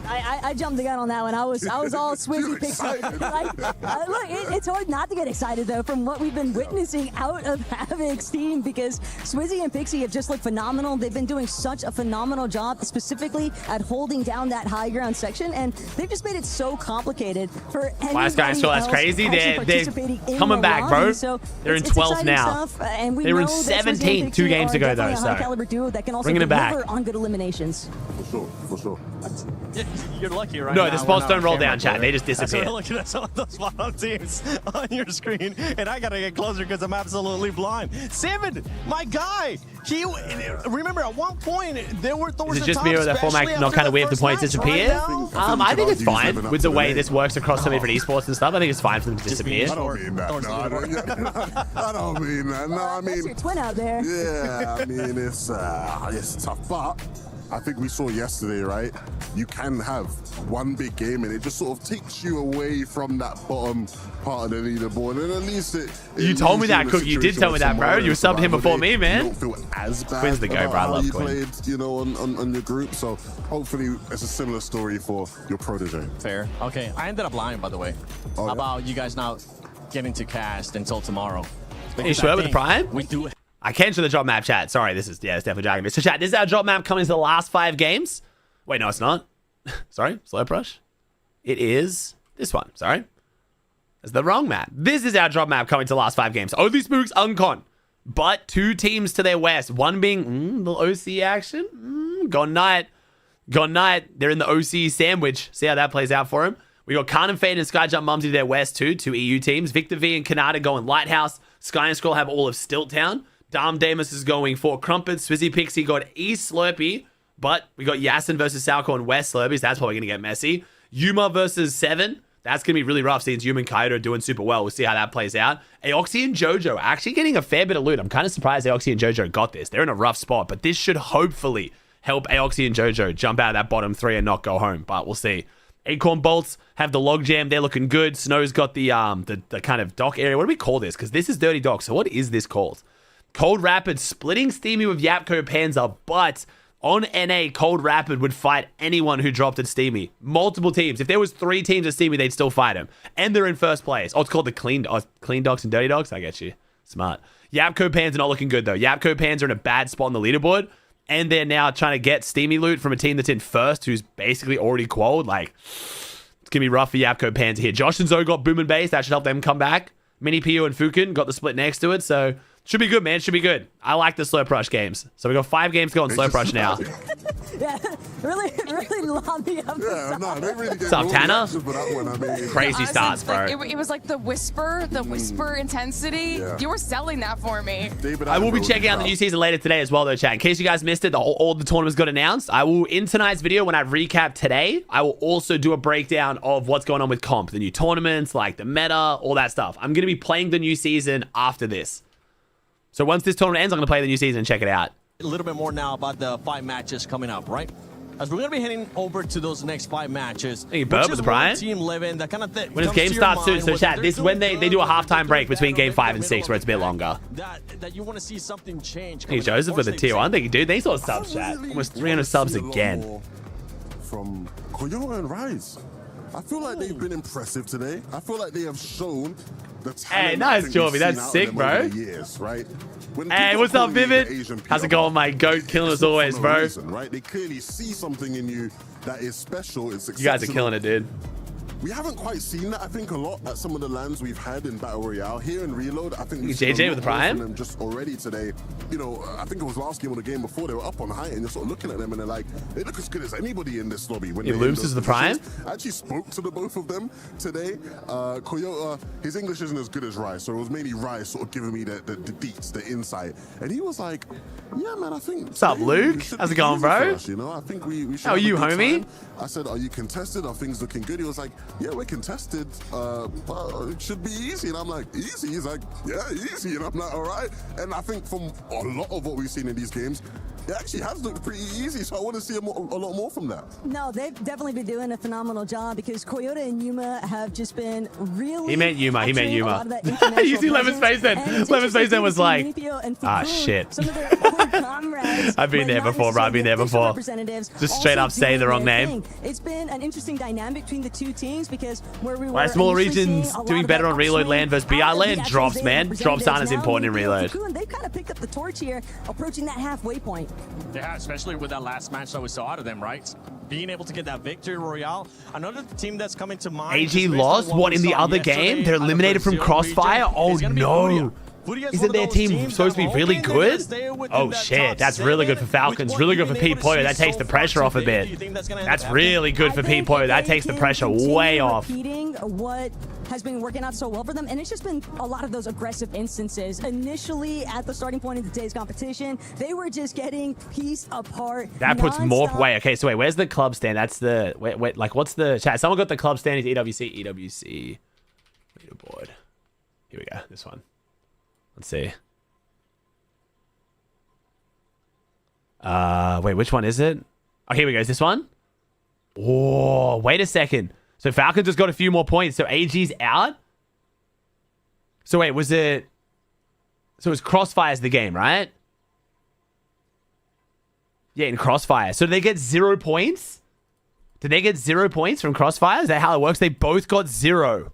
I jumped the gun on that one. I was all Swizzy Pixie. Look, it's hard not to get excited though from what we've been witnessing out of Havoc's team, because Swizzy and Pixie have just looked phenomenal. They've been doing such a phenomenal job, specifically at holding down that high ground section, and they've just made it so complicated for anybody Last guy still that's else crazy. They're participating in coming the back, lobby. bro. So They're in it's 12th exciting now. stuff, and we They were in know that Swizzy and 17th 2 Pixie games are ago, though. definitely a So high caliber duo that can also bringing it back. deliver on good eliminations. For sure. You're lucky, right? No, now the we're spots not don't on roll camera, down, chat. boy. They just disappear. So we're looking at some of those bottom teams on your screen, and I gotta get closer because I'm absolutely blind. 7, my guy. He remember at one point there were those. Is it just me or that format not kind of weird if the points disappear? I think it's fine with the way this works across so many different esports and stuff. I think it's fine for them to disappear. I don't mean that. No, I don't mean that. No, I mean. That's your twin out there. Yeah, I mean it's tough, but I think we saw yesterday, right? You can have one big game and it just sort of takes you away from that bottom part of the leaderboard, and at least You told me that, Cookie. You did tell me that, bro. You subbed him before me, man. You don't feel as bad Quinn's the go, bro. I love Quinn. played, you know, on your group. So hopefully it's a similar story for your protege. Fair. Okay, I ended up lying, by the way, about you guys not getting to cast until tomorrow. Are you sure with the Prime? We do. I can show the drop map, chat. Sorry, it's definitely dragging me. So, chat, this is our drop map coming to the last 5 games. Wait, no, it's not. Sorry, slow brush. It is this one. Sorry. That's the wrong map. This is our drop map coming to the last 5 games. Oatley, Spooks, Uncon. But 2 teams to their west. One being the OC action. Gone Night. They're in the OC sandwich. See how that plays out for him. We got Khan and Fade and Skyjump Mumsy to their west too. 2 EU teams. Victor V and Khanada going Lighthouse. Sky and Scroll have all of Stilt Town. Dom Damus is going Fort Crumpet. Swizzy Pixie got East Slurpee. But we got Yasin versus Salco and West Slurpees. That's probably going to get messy. Yuma versus 7. That's going to be really rough since Yuma and Kaido are doing super well. We'll see how that plays out. Aoxy and Jojo actually getting a fair bit of loot. I'm kind of surprised Aoxy and Jojo got this. They're in a rough spot. But this should hopefully help Aoxy and Jojo jump out of that bottom 3 and not go home. But we'll see. Acorn Bolts have the logjam. They're looking good. Snow's got the kind of dock area. What do we call this? Because this is Dirty Dock. So what is this called? Cold Rapid splitting Steamy with Yapko Panzer, but on NA, Cold Rapid would fight anyone who dropped at Steamy. Multiple teams. If there was 3 teams at Steamy, they'd still fight him. And they're in first place. Oh, it's called the Clean Dogs and Dirty Dogs? I get you. Smart. Yapko Pans are not looking good, though. Yapko Pans are in a bad spot on the leaderboard, and they're now trying to get Steamy loot from a team that's in first, who's basically already qualled. Like, it's going to be rough for Yapko Pans here. Josh and Zoe got Boom and Base. That should help them come back. Mini Pio and Fukin got the split next to it, so should be good, man. Should be good. I like the slow rush games. So we got 5 games to go on slow rush now. Yeah, really lobbed me up. Yeah, no, they really What's up, Tanner? Crazy I starts, was bro. like, it was like the whisper intensity. Yeah. You were selling that for me. I will be checking out the new season later today as well, though, chat. In case you guys missed it, all the tournaments got announced. I will, in tonight's video, when I recap today, I will also do a breakdown of what's going on with comp, the new tournaments, like the meta, all that stuff. I'm going to be playing the new season after this. So once this tournament ends, I'm going to play the new season and check it out. A little bit more now about the 5 matches coming up, right? As we're going to be heading over to those next 5 matches. Hey, Burp with the Brian. Team living, that kind of thing. When this game starts soon, so chat, this is when they do a halftime break between game 5 and 6, where it's a bit longer. That you want to see something change. Hey, Joseph with the tier 1. Thank you, dude. Thanks for the subs, chat. Almost 300 subs again. From Koyo and Rise. I feel like they've been impressive today. I feel like they have shown the talent. Hey, nice, Jorby. That's sick, bro. Years, right? Hey, what's up, Vivid? How's it going, my goat? Killing us always, bro. Reason, right? They clearly see something in you that is special. It's you guys are killing it, dude. We haven't quite seen that, I think, a lot at some of the lands we've had in Battle Royale. Here in Reload, I think we've seen JJ with the Prime. Them just already today. You know, I think it was last game or the game before, they were up on height and you're sort of looking at them and they're like, they look as good as anybody in this lobby. When Looms is the Prime? I actually spoke to the both of them today. Koyota, his English isn't as good as Rice, so it was mainly Rice sort of giving me the deets, the insight. And he was like, yeah, man, I think... What's up, Luke? How's it going, bro? Us, you know, I think we should How are you, homie? Time. I said, are you contested? Are things looking good? He was like, yeah, we're contested, but it should be easy. And I'm like, easy? He's like, yeah, easy. And I'm like, all right. And I think from a lot of what we've seen in these games, it actually has looked pretty easy, so I want to see a lot more from that. No, they've definitely been doing a phenomenal job because Koyota and Yuma have just been really... He meant Yuma. You see Lemon's face then. Lemon's face then was like, ah, shit. I've been there before, bro. I've been there before. Just straight up say the wrong name. It's been an interesting dynamic between the 2 teams because where we were... Why smaller regions doing better on Reload land versus BR land? Drops, man. Drops aren't as important in Reload. They've kind of picked up the torch here, approaching that halfway point. Yeah, especially with that last match that we saw out of them, right? Being able to get that victory royale. Another team that's coming to mind. AG lost? What, in the other game? They're eliminated from Crossfire? Oh, no. Isn't their team supposed to be really good? Oh shit, that's really good for Falcons. Really good for Pete Poyo. That takes the pressure off a bit. That's really good for Pete Poyo. That takes the pressure way off. What has been working out so well for them, and it's just been a lot of those aggressive instances. Initially, at the starting point of today's competition, they were just getting piece apart. That puts more. Wait, okay, so wait, where's the club stand? That's the wait, like what's the chat? Someone got the club stand. Is EWC leaderboard. Here we go. This one. Let's see. Wait, which one is it? Oh, here we go. Is this one? Oh, wait a second. So Falcons just got a few more points. So AG's out. So wait, was it? So it was Crossfire's the game, right? Yeah, in Crossfire. So did they get 0 points? Did they get 0 points from Crossfire? Is that how it works? They both got 0.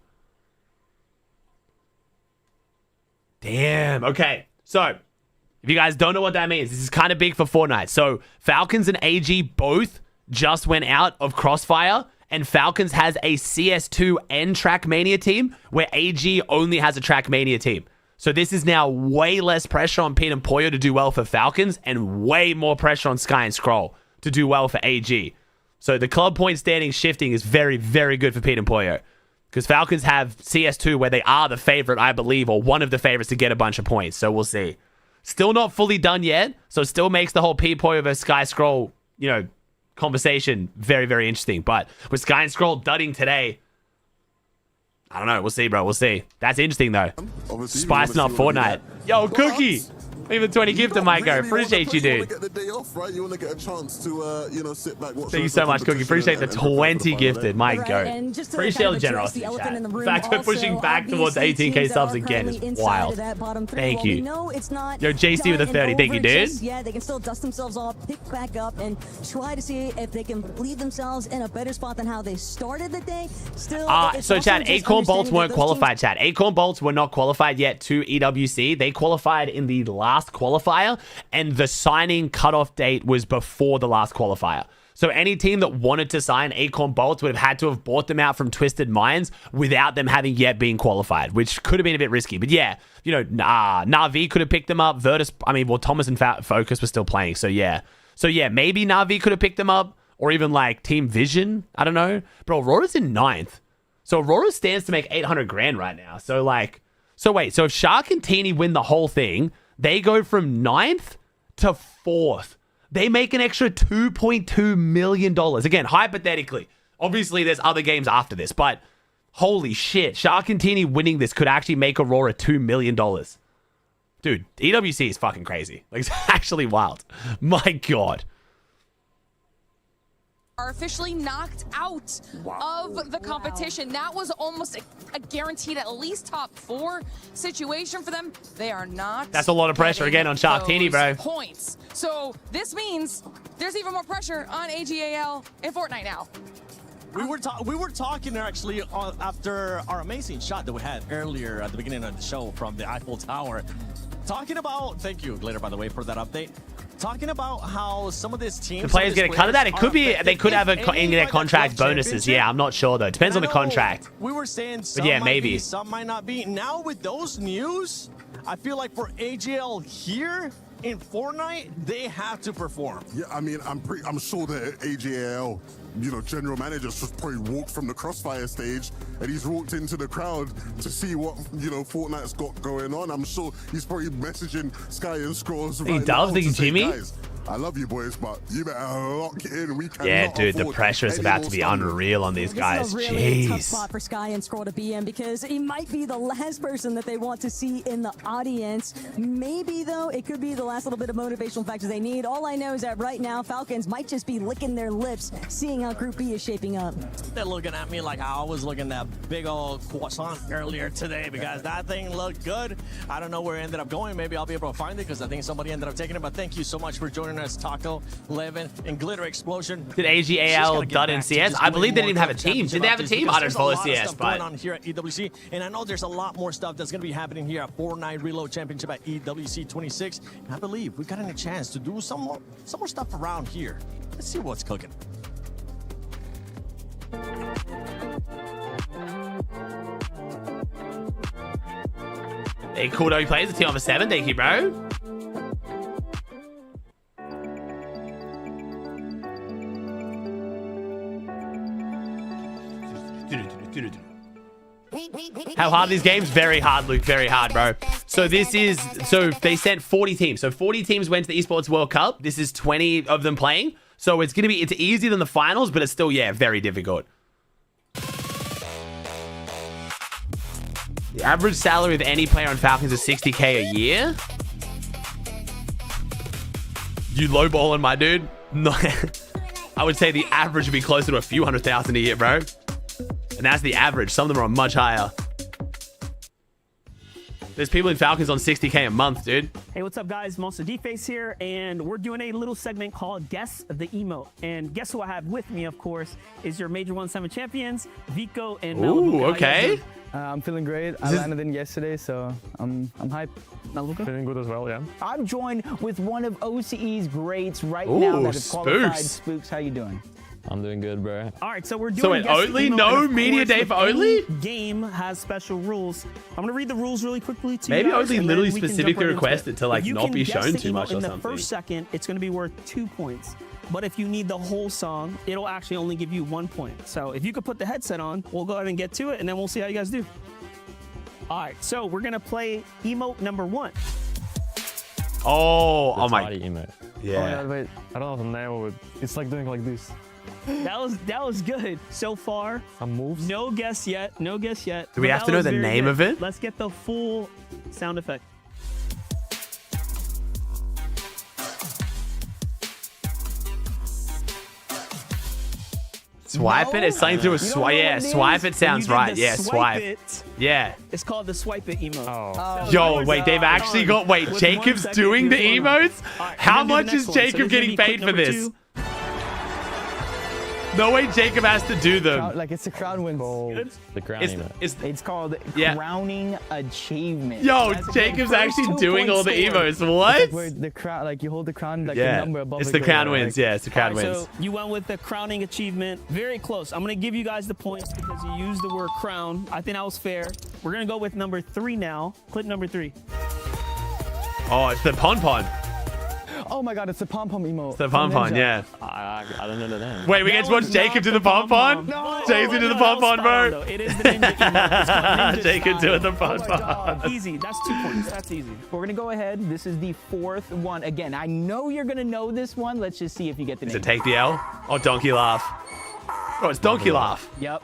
Damn. Okay. So if you guys don't know what that means, this is kind of big for Fortnite. So Falcons and AG both just went out of Crossfire, and Falcons has a CS2 and Trackmania team, where AG only has a Trackmania team. So this is now way less pressure on Pete and Poyo to do well for Falcons, and way more pressure on Sky and Scroll to do well for AG. So the club point standing shifting is very, very good for Pete and Poyo, because Falcons have CS2 where they are the favorite, I believe, or one of the favorites to get a bunch of points. So we'll see. Still not fully done yet, so it still makes the whole Pete Poyo versus Sky Scroll, conversation very, very interesting. But with Sky and Scroll dudding today, I don't know. We'll see, bro. We'll see. That's interesting, though. Spicing up Fortnite. Yo, Cookie! Leave a 20 gift to Micro. Appreciate you, dude. Get the day off, right? You want to get a chance to, sit back. Thank you so much, Cookie. Appreciate the 20 gifted. My goat. Appreciate the generosity, chat. The fact we're pushing back towards 18k subs again is wild. Thank you. Yo, JC with a 30. Thank you, dude. Yeah, they can still dust themselves off, pick back up, and try to see if they can leave themselves in a better spot than how they started the day. Still, so chat, Acorn Bolts weren't qualified, chat. Acorn Bolts were not qualified yet to EWC. They qualified in the last qualifier, and the signing cutoff date was before the last qualifier. So any team that wanted to sign Acorn Bolts would have had to have bought them out from Twisted Minds without them having yet been qualified, which could have been a bit risky. But yeah, Na'Vi could have picked them up. Thomas and Focus were still playing. So yeah, maybe Na'Vi could have picked them up, or even like Team Vision. I don't know. Bro, Aurora's in 9th. So Aurora stands to make 800 grand right now. So wait, so if Shark and Teeny win the whole thing, they go from 9th to 4th. They make an extra $2.2 million. Again, hypothetically. Obviously, there's other games after this, but holy shit. Shark and Teeny winning this could actually make Aurora $2 million. Dude, EWC is fucking crazy. Like, it's actually wild. My God. Are officially knocked out of the competition. That was almost a guaranteed at least top 4 situation for them. They are not. That's a lot of pressure again on Shark Teeny, bro. Points. So this means there's even more pressure on AGAL in Fortnite now. We were talking actually after our amazing shot that we had earlier at the beginning of the show from the Eiffel Tower. Talking about, thank you, Glitter, by the way, for that update. Talking about how some of these teams, the players get a cut of that. It could be they could have in their contract bonuses. Yeah, I'm not sure though. Depends on the contract. We were saying some might be, some might not be. Now with those news, I feel like for AGL here in Fortnite, they have to perform. Yeah, I mean, I'm sure that AGL, general manager just probably walked from the Crossfire stage and he's walked into the crowd to see what, Fortnite's got going on. I'm sure he's probably messaging Sky and Scrolls right now to say, Jimmy? guys, I love you boys, but you better lock it in. We cannot yeah, dude, the pressure is about to be unreal on these guys. This is a really tough Jeez. spot for Sky and Scroll to be in, because he might be the last person that they want to see in the audience. Maybe, though, it could be the last little bit of motivational factors they need. All I know is that right now, Falcons might just be licking their lips, seeing how Group B is shaping up. They're looking at me like I was looking at that big old croissant earlier today, because that thing looked good. I don't know where it ended up going. Maybe I'll be able to find it, because I think somebody ended up taking it. But thank you so much for joining us, Taco, Levin, and Glitter Explosion. Did AGAL dud in CS? I believe they didn't even have a team. Did they have a team? I don't follow CS, but going on here at EWC, and I know there's a lot more stuff that's going to be happening here at Fortnite Reload Championship at EWC 26. And I believe we've gotten a chance to do some more stuff around here. Let's see what's cooking. Hey, cool though he plays. The team of a 7. Thank you, bro. How hard are these games? Very hard, Luke. Very hard, bro. So this is, so they sent 40 teams. So 40 teams went to the Esports World Cup. This is 20 of them playing. So it's going to be, it's easier than the finals, but it's still, yeah, very difficult. The average salary of any player on Falcons is 60K a year. You lowballing, my dude. No, I would say the average would be closer to a few $100,000 a year, bro. And that's the average. Some of them are much higher. There's people in Falcons on 60K a month, dude. Hey, what's up, guys? Monster D-Face here, and we're doing a little segment called Guess the Emote. And guess who I have with me, of course, is your Major 1-7 champions, Vico and Malibu. Ooh, okay. I'm feeling great. I landed in yesterday, so I'm hyped. Malibu? Feeling good as well, yeah. I'm joined with one of OCE's greats right now that is qualified. Spooks. How you doing? I'm doing good, bro. All right, so we're doing. So wait, Oatley, no media day for Oatley? Game has special rules. I'm gonna read the rules really quickly to Maybe you guys. Oatley literally specifically requested to like not be shown too much or in something. the first second, it's gonna be worth 2 points. But if you need the whole song, it'll actually only give you 1 point. So if you could put the headset on, we'll go ahead and get to it, and then we'll see how you guys do. All right, so we're gonna play emote number 1. Oh my. Emote. Yeah. Oh, wait, I don't know the name of it. It's like doing like this. That was good so far. Some moves. No guess yet. No guess yet. Do we have to know the name of it? Let's get the full sound effect. Swipe it? It's something through a swipe. Yeah, swipe it sounds right. Yeah, swipe. Yeah. It's called the swipe it emote. Oh. Yo, wait, they've actually got, wait, Jacob's doing the emotes? How much is Jacob getting paid for this? No way Jacob has to do them. Like it's the crown wins. The crown It's called crowning achievement. Yo, That's Jacob's first actually 2 doing all the points emotes. scored. What? It's like where the crown, like you hold the crown, like the Yeah, number above. it's it the goes, crown wins. like- Yeah, it's the crown wins. So you went with the crowning achievement. Very close. I'm going to give you guys the points because you used the word crown. I think that was fair. We're going to go with number 3 now. Clip number 3. Oh, it's the pon-pon. Oh my God, it's the pom-pom emote. It's the pon-pon, yeah. I don't know the name. Wait, we get to watch Jacob do the pon-pon? Jacob do the pon-pon, bro. It is the ninja emote. It's called ninja Jacob style. doing the pon-pon. Easy. That's 2 points. That's easy. We're gonna go ahead. This is the 4th one. Again, I know you're gonna know this one. Let's just see if you get the Is name. it take the L? Oh, donkey laugh. Oh, it's donkey laugh. Yep.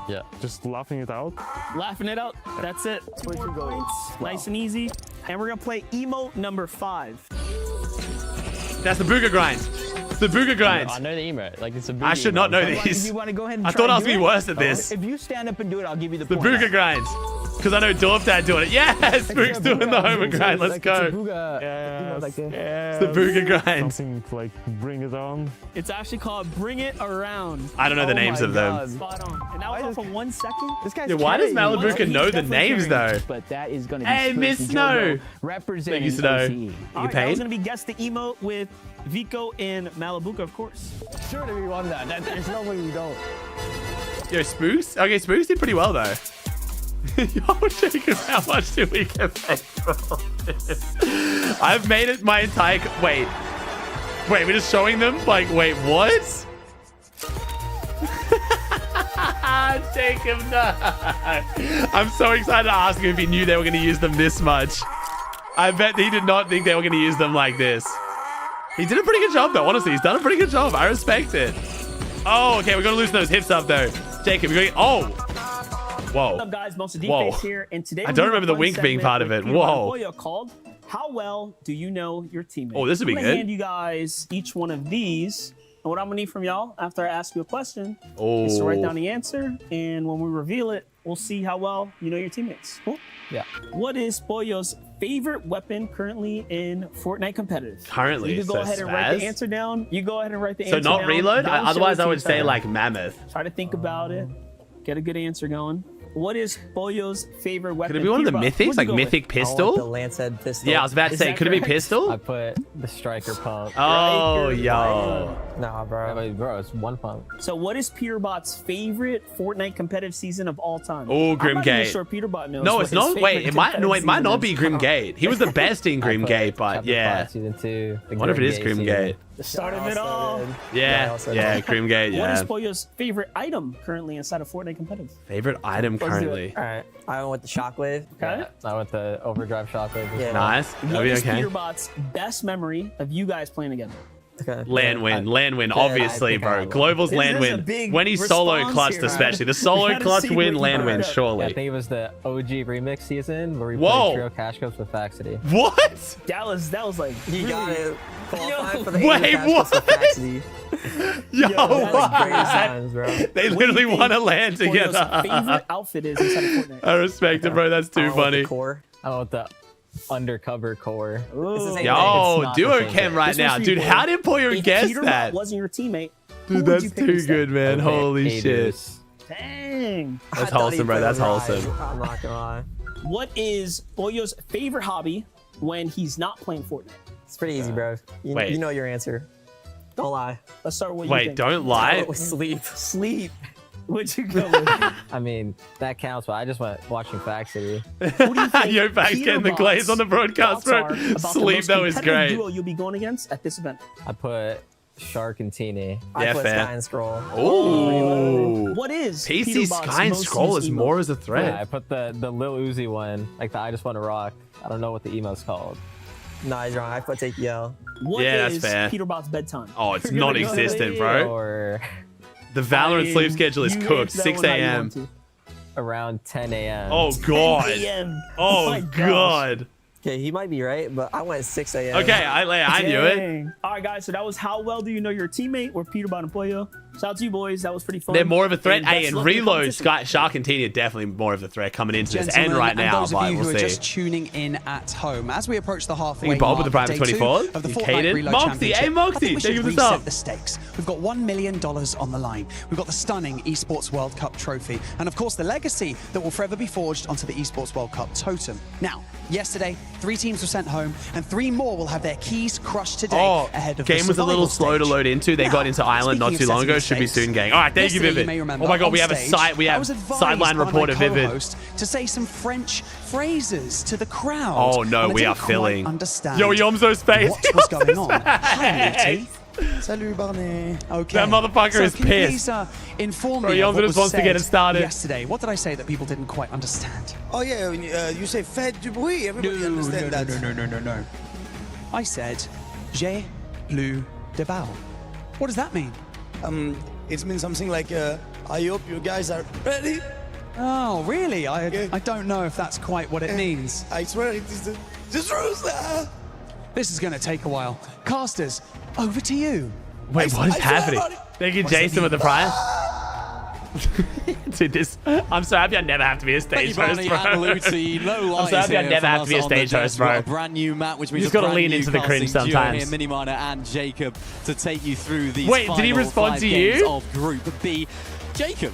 Yeah, just laughing it out. Laughing it out. That's it. 4 points. Nice and easy. And we're going to play emote number 5. That's the booger grind. The booger grind. I know the emote. Like it's a. I should not know If these. you want to go ahead and I try thought I and was do being it, worse at this. If you stand up and do it, I'll give you the The point. booger grind. Because I know Dorf Dad doing it. Yes, Spook's doing the homer grind. Let's go. It's It's the booger grind. Something like bring it on. It's actually called Bring It Around. I don't know the names of them. Spot on. And that was all for 1 second. This guy's Yeah, why does carrying it. Malibuka know the names though? But that is going to be Hey, Miss Snow. representing Thank you, Snow. OCE. You All right, that paid? was going to be Guess the Emote with Vico and Malibuka, of course. Sure that we won that. There's no way we don't. Yo, Spooks? Okay, Spooks did pretty well though. Yo, Jacob, how much do we get paid for this? I've made it my entire... Wait, we're just showing them? Like, wait, what? Jacob, no. I'm so excited to ask him if he knew they were going to use them this much. I bet he did not think they were going to use them like this. He did a pretty good job, though. Honestly, he's done a pretty good job. I respect it. Oh, okay. We're going to loosen those hips up, though. Jacob, you're going... Oh. Whoa. What's up, guys? Monster Whoa. D-Face here. And today I don't remember the wink being part of it. Whoa. Called How Well Do You Know Your Teammates? Oh, this would be I'm gonna good. hand you guys each one of these. And what I'm going to need from y'all after I ask you a question is to Oh. write down the answer. And when we reveal it, we'll see how well you know your teammates. Cool? Yeah. What is Pollo's favorite weapon currently in Fortnite competitive? Currently, You can go so ahead and write the Spaz? answer down. You go ahead and write the So answer not down. reload? Don't show Otherwise, it I to would each say other. like mammoth. Try to think about it. Get a good answer going. what is Pollo's favorite weapon? Could it be one of the mythics, like mythic pistol? The lance head pistol. Yeah, I was about to say, could it be pistol? I put the striker pump. Oh, yo. Nah, bro. I mean, bro, it's one pump. So, what is Peterbot's favorite Fortnite competitive season of all time? Oh, I'm not even Grimgate. sure Peterbot knows. No, what it's his not. Wait, favorite it might. No, it competitive might not season be is. Grimgate. He was the best in Grimgate, but yeah. Season 2. What if it is Grimgate? The start of it all. Yeah, Grimgate. What is Yeah. Pollo's favorite item currently inside of Fortnite competitive? Favorite item Let's do it. currently. All right, I went with the shockwave. Okay. I went the overdrive shockwave. Yeah. Nice. That'd What be is okay. Peterbot's best memory of you guys playing together? Okay. Land win, obviously, bro. Global's This land is a win. big When he's solo response clutched, here, especially. man. The solo We gotta clutch see win, what land you win, got. surely. I think it was the OG remix season where we Whoa. played trio cash cups with Faxity. What? That was like You got really- it. Qualified for the Wait, cash cups with what? Faxity. Yo, that was what? great times, bro. They literally want to land Pollo's together. favorite outfit is inside of Fortnite. I respect it, bro. That's too funny. I went the undercover core. Yo, duo cam right now. Dude, how did Pollo If guess Peterbot that? wasn't your teammate, who Dude, would that's you pick too instead? good, man. Holy shit. Dang. That's wholesome, bro. That's wholesome. I'm not gonna lie. What is Pollo's favorite hobby when he's not playing Fortnite? It's pretty easy, bro. Wait. You know your answer. Don't lie. Let's start with you Wait, think. don't lie. Sleep. Sleep. What'd you go with? I mean, that counts, but I just went watching Faxity. Who do you think Yo, back getting the glaze on the broadcast, bro. thoughts are about the Sleep, most though, is competitive great. duo you'll be going against at this event? I put Shark and Teeny. Yeah, I put fair. Sky and Scroll. Ooh. What is PC Peterbot's Sky and most Scroll used is emote? more as a Yeah, I threat. put the Lil Uzi one, like the I Just Want to Rock. I don't know what the emo's called. Nah, he's wrong. I put take Yell. What Yeah, that's is fair. Peterbot's bedtime? Oh, it's You're gonna go non-existent, with- bro. Or The Valorant sleep schedule is You cooked. answer that 6 one how you a.m. want to. around 10 a.m. Oh, God. 10 a.m. Oh, my gosh. God. Okay, he might be right, but I went 6 a.m. Okay, I knew it. Dang. All right, guys. So that was how well do you know your teammate or Peterbot and Pollo. Shout out to you boys. That was pretty fun. They're more of a threat. And Hey, best and luck in the Reload, competition. Shark and Teeny are definitely more of a threat coming into this and Gentlemen, right now, those of but you we'll who are see. just tuning in at home, as we approach the halfway Thank you, Bob, mark with the private of day 24. 2 of the You Fortnite catered. Reload Moxie, Championship, hey, Moxie, I think we thank you should for the sub. reset the stakes. We've got $1 million on the line. We've got the stunning Esports World Cup trophy, and of course the legacy that will forever be forged onto the Esports World Cup totem. Now, yesterday, 3 teams were sent home, and 3 more will have their keys crushed today Oh, ahead of the game was a little survival slow to stage. load into. They Now, got into Island not speaking too of long ago. setting Should be stakes, soon, gang. All right, thank you, yesterday, Vivid. may remember, Oh my God, on we have a stage, we I have was advised sideline by my report of Vivid. co-host to say some French phrases to the crowd. Oh no, and I we are didn't quite filling. Understand Yo, Yomzo's face. what was going on? Yomzo's Hi, face. Muti. Salut, Barney. Okay. That motherfucker so is can you pissed. please inform Bro, me of Yomzo what just was wants to get said it started. yesterday? What did I say that people didn't quite understand? Oh yeah, you say faites du bruit. Everybody understand that. No. I said, j'ai plus de balles. What does that mean? It means something like, I hope you guys are ready. Oh, really? I don't know if that's quite what it means. I swear it is the truth. This is going to take a while. Casters, over to you. Wait, what is happening? Thank you, What does it Jason, with the mean? prize. Dude, this. I'm so happy I never have to be a stage host, bro. And Lucy, no lies I'm so happy I here never from have us to be a on the stage host, desk. We've got bro. a brand new map, which means You just gotta a brand lean new into the cringe casting duo sometimes. Here, Miniminer and Jacob to take you through these Wait, final did he respond 5 to games you? of Group B. Jacob,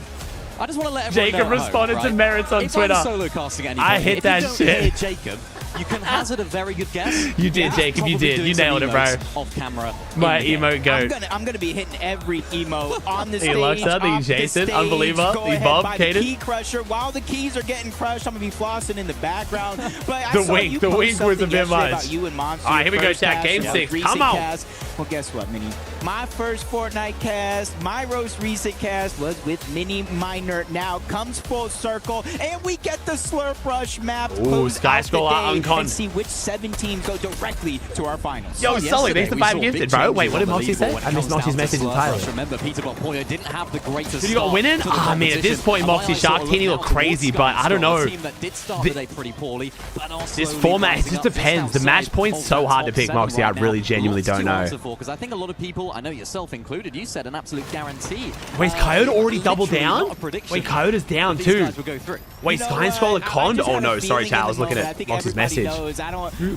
I just want to let everyone Jacob know at home, responded to right? Merits on if Twitter. I'm solo casting anybody, I hit if that you don't shit. hear Jacob, you can hazard a very good guess. You did, Jacob, you Probably did. doing You some nailed it, bro. emotes Off camera. My in the game. emote goat. I'm gonna be hitting every emo on the Hey, stage. Luxa, thank you, off the Jason. stage. Unbelievable. Go Thank you, ahead, Bob, buy the Caden. key crusher. While the keys are getting crushed, I'm gonna be flossing in the background. But I The saw wink, you the post wink was a something bit yesterday much. about you and Monster. All right, here we go, first chat. cast, Game your 6. recent Come on. cast. Well, guess what, Mini? My first Fortnite cast, my most recent cast was with Mini Miner. Now comes full circle, and we get the Slurp Rush map. Ooh, close Sky out the Scroll day Uncon. and see which 7 teams go directly to our finals. Yo, Sully, thanks for 5 gifted, bro. Wait, what did Moxie say? I missed Moxie's message entirely. Remember, Peterbot Pollo didn't have the greatest Did you got winning? Ah, man, at this point, Moxie Shark Teeny look crazy, but I don't know. Team that did start the day pretty poorly, but are This slowly format, it rising just up just depends. The outside match point's so of hard to top pick, 7 Moxie. I right now. really genuinely Lots don't to know. answer for, because I think a lot of people, I know yourself included, you said an absolute guarantee. Wait, Coyote already doubled literally down? not a prediction Wait, Coyote's down that too. these guys will go through. Wait, Sky Scroller Con? Oh no, sorry, chat. I was looking at Mox's message.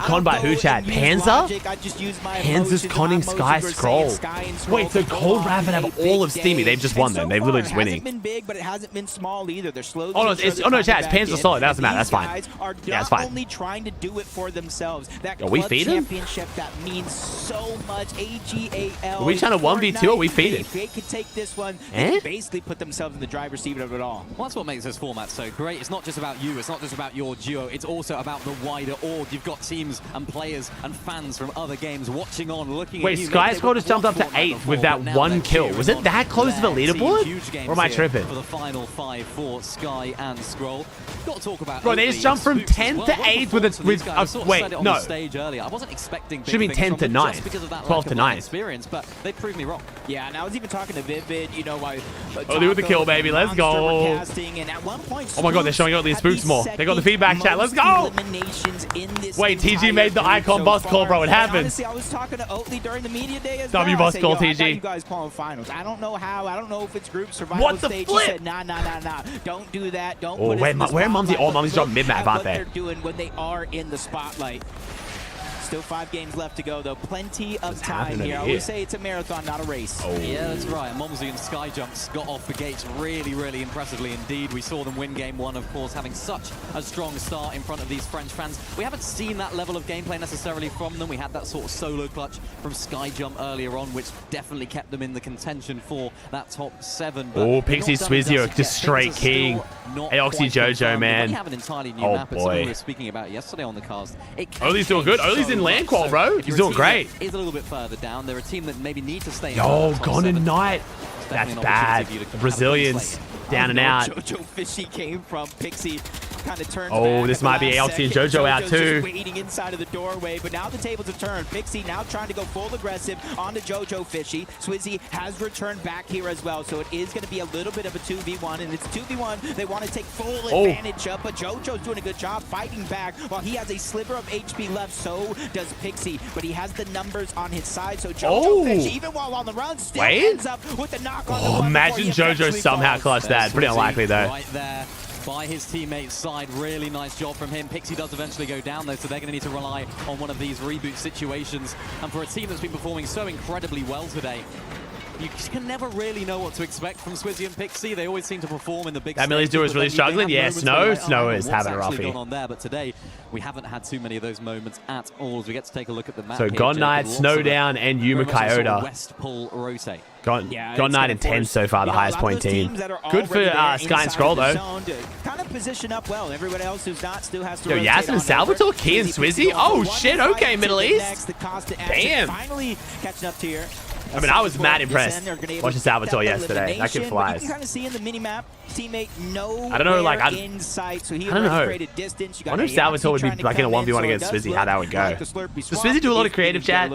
Con by who, chat? Panzer? Panzer's conning Sky Scroll. Wait, so Cold Raven have all of Steamy. They've just won then. They've literally just winning. It hasn't been big, but it hasn't been small either. They're slowly. Oh no, chat. It's Panzer Solid. That doesn't matter. That's fine. Yeah, that's fine. Only trying to do it for themselves. That we feed him? championship that means so much. AGAL. Are we trying to 1v2 or we feed it? If they could take this one, they could basically put themselves in the driver's seat of it all. Well, that's what makes this format so great. It's not just about you. It's not just about your duo. It's also about the wider org. You've got teams and players and fans from other games watching on, looking Wait, at you. Sky Scroll just jumped up to 8th with that one kill. Was it that close to the leaderboard? Or am I tripping? For the final 5 for Sky and Scroll. Got to talk about. Bro, they just jumped from 10th to 8th with a. Wait, no. Stage earlier. I wasn't expecting. Should be 10th to 9th. 12th to 9th. Experience, but they proved me wrong. Yeah, and I was even talking to Vivid, you know, why. Oh, they with the kill, baby. Let's go. Oh my god, they're showing out these spooks more. They got the feedback chat. Let's go. Wait, TG made the icon boss call, bro. It happened. Honestly, I was talking to Oatley during the media day as W boss call, TG. I got you guys calling finals. I don't know how. I don't know if it's group survival what the stage. flip? He said, nah. Don't do that. Don't. Oh, where Mumsy? Oh, Mumsy's dropped mid-map, aren't they? They're doing when they are in the spotlight. Still 5 games left to go, though. Plenty of time here. I always say it's a marathon, not a race. Oh. Yeah, that's right. Momsy and Skyjumps got off the gates really, really impressively indeed. We saw them win game 1, of course, having such a strong start in front of these French fans. We haven't seen that level of gameplay necessarily from them. We had that sort of solo clutch from Skyjump earlier on, which definitely kept them in the contention for that top 7. Oh, Pixie Swizzy are just straight king. Hey, Oxy Jojo, man. We have an entirely new map. It's something we were speaking about yesterday on the cast. Oatley's doing good. Oatley's in land qual, bro. He's doing great. Is a little bit further down. They're a team that maybe need to stay. Yo, Gone in Night. That's bad. The Brazilians down and out. Jojo Fishy came from Pixie. Kind of turns oh, back this might be Oxy and Jojo out too. Just waiting inside of the doorway, but now the tables have turned. Pixie now trying to go full aggressive onto Jojo Fishy. Swizzy has returned back here as well, so it is going to be a little bit of a 2v1, and it's 2v1 they want to take full advantage of, but Jojo's doing a good job fighting back while he has a sliver of HP left. So does Pixie, but he has the numbers on his side, so Jojo Fishy, even while on the run, still ends up with the knock on the one. Imagine Jojo somehow clutched that. Pretty unlikely though. Right there by his teammate's side. Really nice job from him. Pixie does eventually go down though, so they're going to need to rely on one of these reboot situations. And for a team that's been performing so incredibly well today, you can never really know what to expect from Swizzy and Pixie. They always seem to perform in the big. That Millie's duo is really struggling. Yeah, Snow is having a roughie. Gone on there, but today we haven't had too many of those moments at all. As we get to take a look at the map. So Gone Night, Snowdown, and Yuma Coyote. West Pull rotate. Gone Night and 10 so far, the highest point team. Good for Sky and Scroll though. Kind of position up well. Everyone else who's not still has to. Yo, Yasmin and Salvatore, Key and Swizzy. Oh shit. Okay, Middle East. Damn. Finally catching up to here. I mean, I was mad impressed watching Salvatore yesterday. That kid flies. You can kind of see in the minimap, teammate I don't know, like, inside, so he I don't know. created distance. I wonder if Salvatore would be like in a 1v1 against Swizzy, how that would go. Does Swizzy do a lot of creative chat?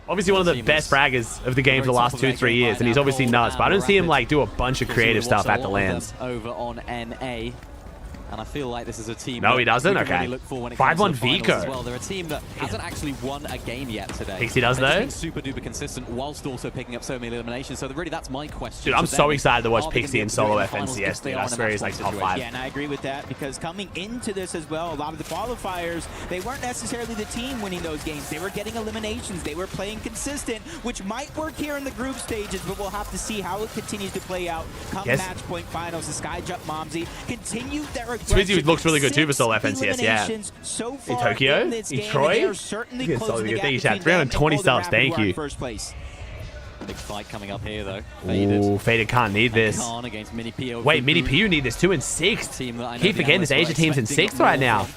Obviously one of the best fraggers of the game for the last 2-3 years, and he's obviously nuts, but I don't see him like do a bunch of creative stuff at the lands. Over on NA. And I feel like this is a team. No, he doesn't. Okay. 5-1 Vico. Well, they're a team that hasn't actually won a game yet today. Pixie does though. Super duper consistent, whilst also picking up so many eliminations. So really, that's my question. Dude, I'm so excited to watch Pixie in solo FNCS. Dude, I swear he's like top 5. Yeah, and I agree with that because coming into this as well, a lot of the qualifiers, they weren't necessarily the team winning those games. They were getting eliminations. They were playing consistent, which might work here in the group stages, but we'll have to see how it continues to play out. Come match point finals, the Skyjump Momsy continue their aggression. Swizzy looks really good too for solo FNCS, yeah. So in Tokyo? In Troy? Thank you, chat. 320 subs, thank you. Big fight coming up here though. Ooh, Faded can't need this. Wait, Mini PU need this too in 6th. Keep forgetting this Asia team's in 6th right now.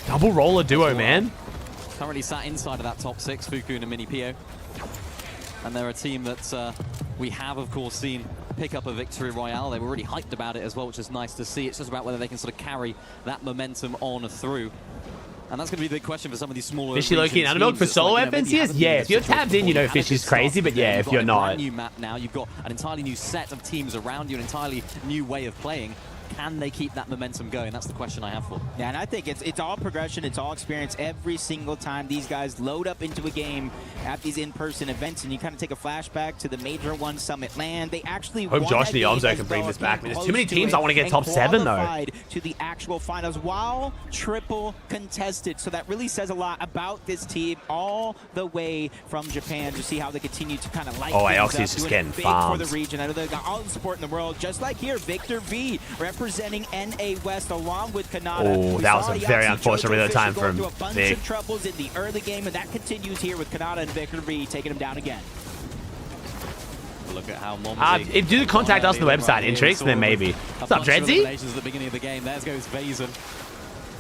Double roller duo, man. Currently sat inside of that top 6, Fukun and Mini Pio. And they're a team that we have, of course, seen pick up a victory royale. They were really hyped about it as well, which is nice to see. It's just about whether they can sort of carry that momentum on through. And that's going to be the big question for some of these smaller Fishy Loki and Underdog for solo FNCS? Yeah, if you're tapped in, you know Fishy's crazy, but yeah, if you're not. New map now, you've got an entirely new set of teams around you, an entirely new way of playing. can they keep that momentum going? That's the question I have for them. Yeah, and I think it's all progression, it's all experience. Every single time these guys load up into a game at these in-person events, and you kind of take a flashback to the Major 1 Summit LAN. They actually hope Josh Niomzo can bring this back. There's too many teams I want to get top 7 though. To the actual finals while triple contested, so that really says a lot about this team all the way from Japan to see how they continue to kind of light Oxy's just getting farmed. For the region. I know they've got all the support in the world, just like here, Victor V representing NA West along with Khanada. Oh, that was a very unfortunate reload time from a bunch of troubles in the early game, and that continues here with Khanada and Victor V taking him down again. Look at how Momsy if you contact us on the website, Antics, then maybe. What's up, Dredzy? At the beginning of the game. There goes Vazen.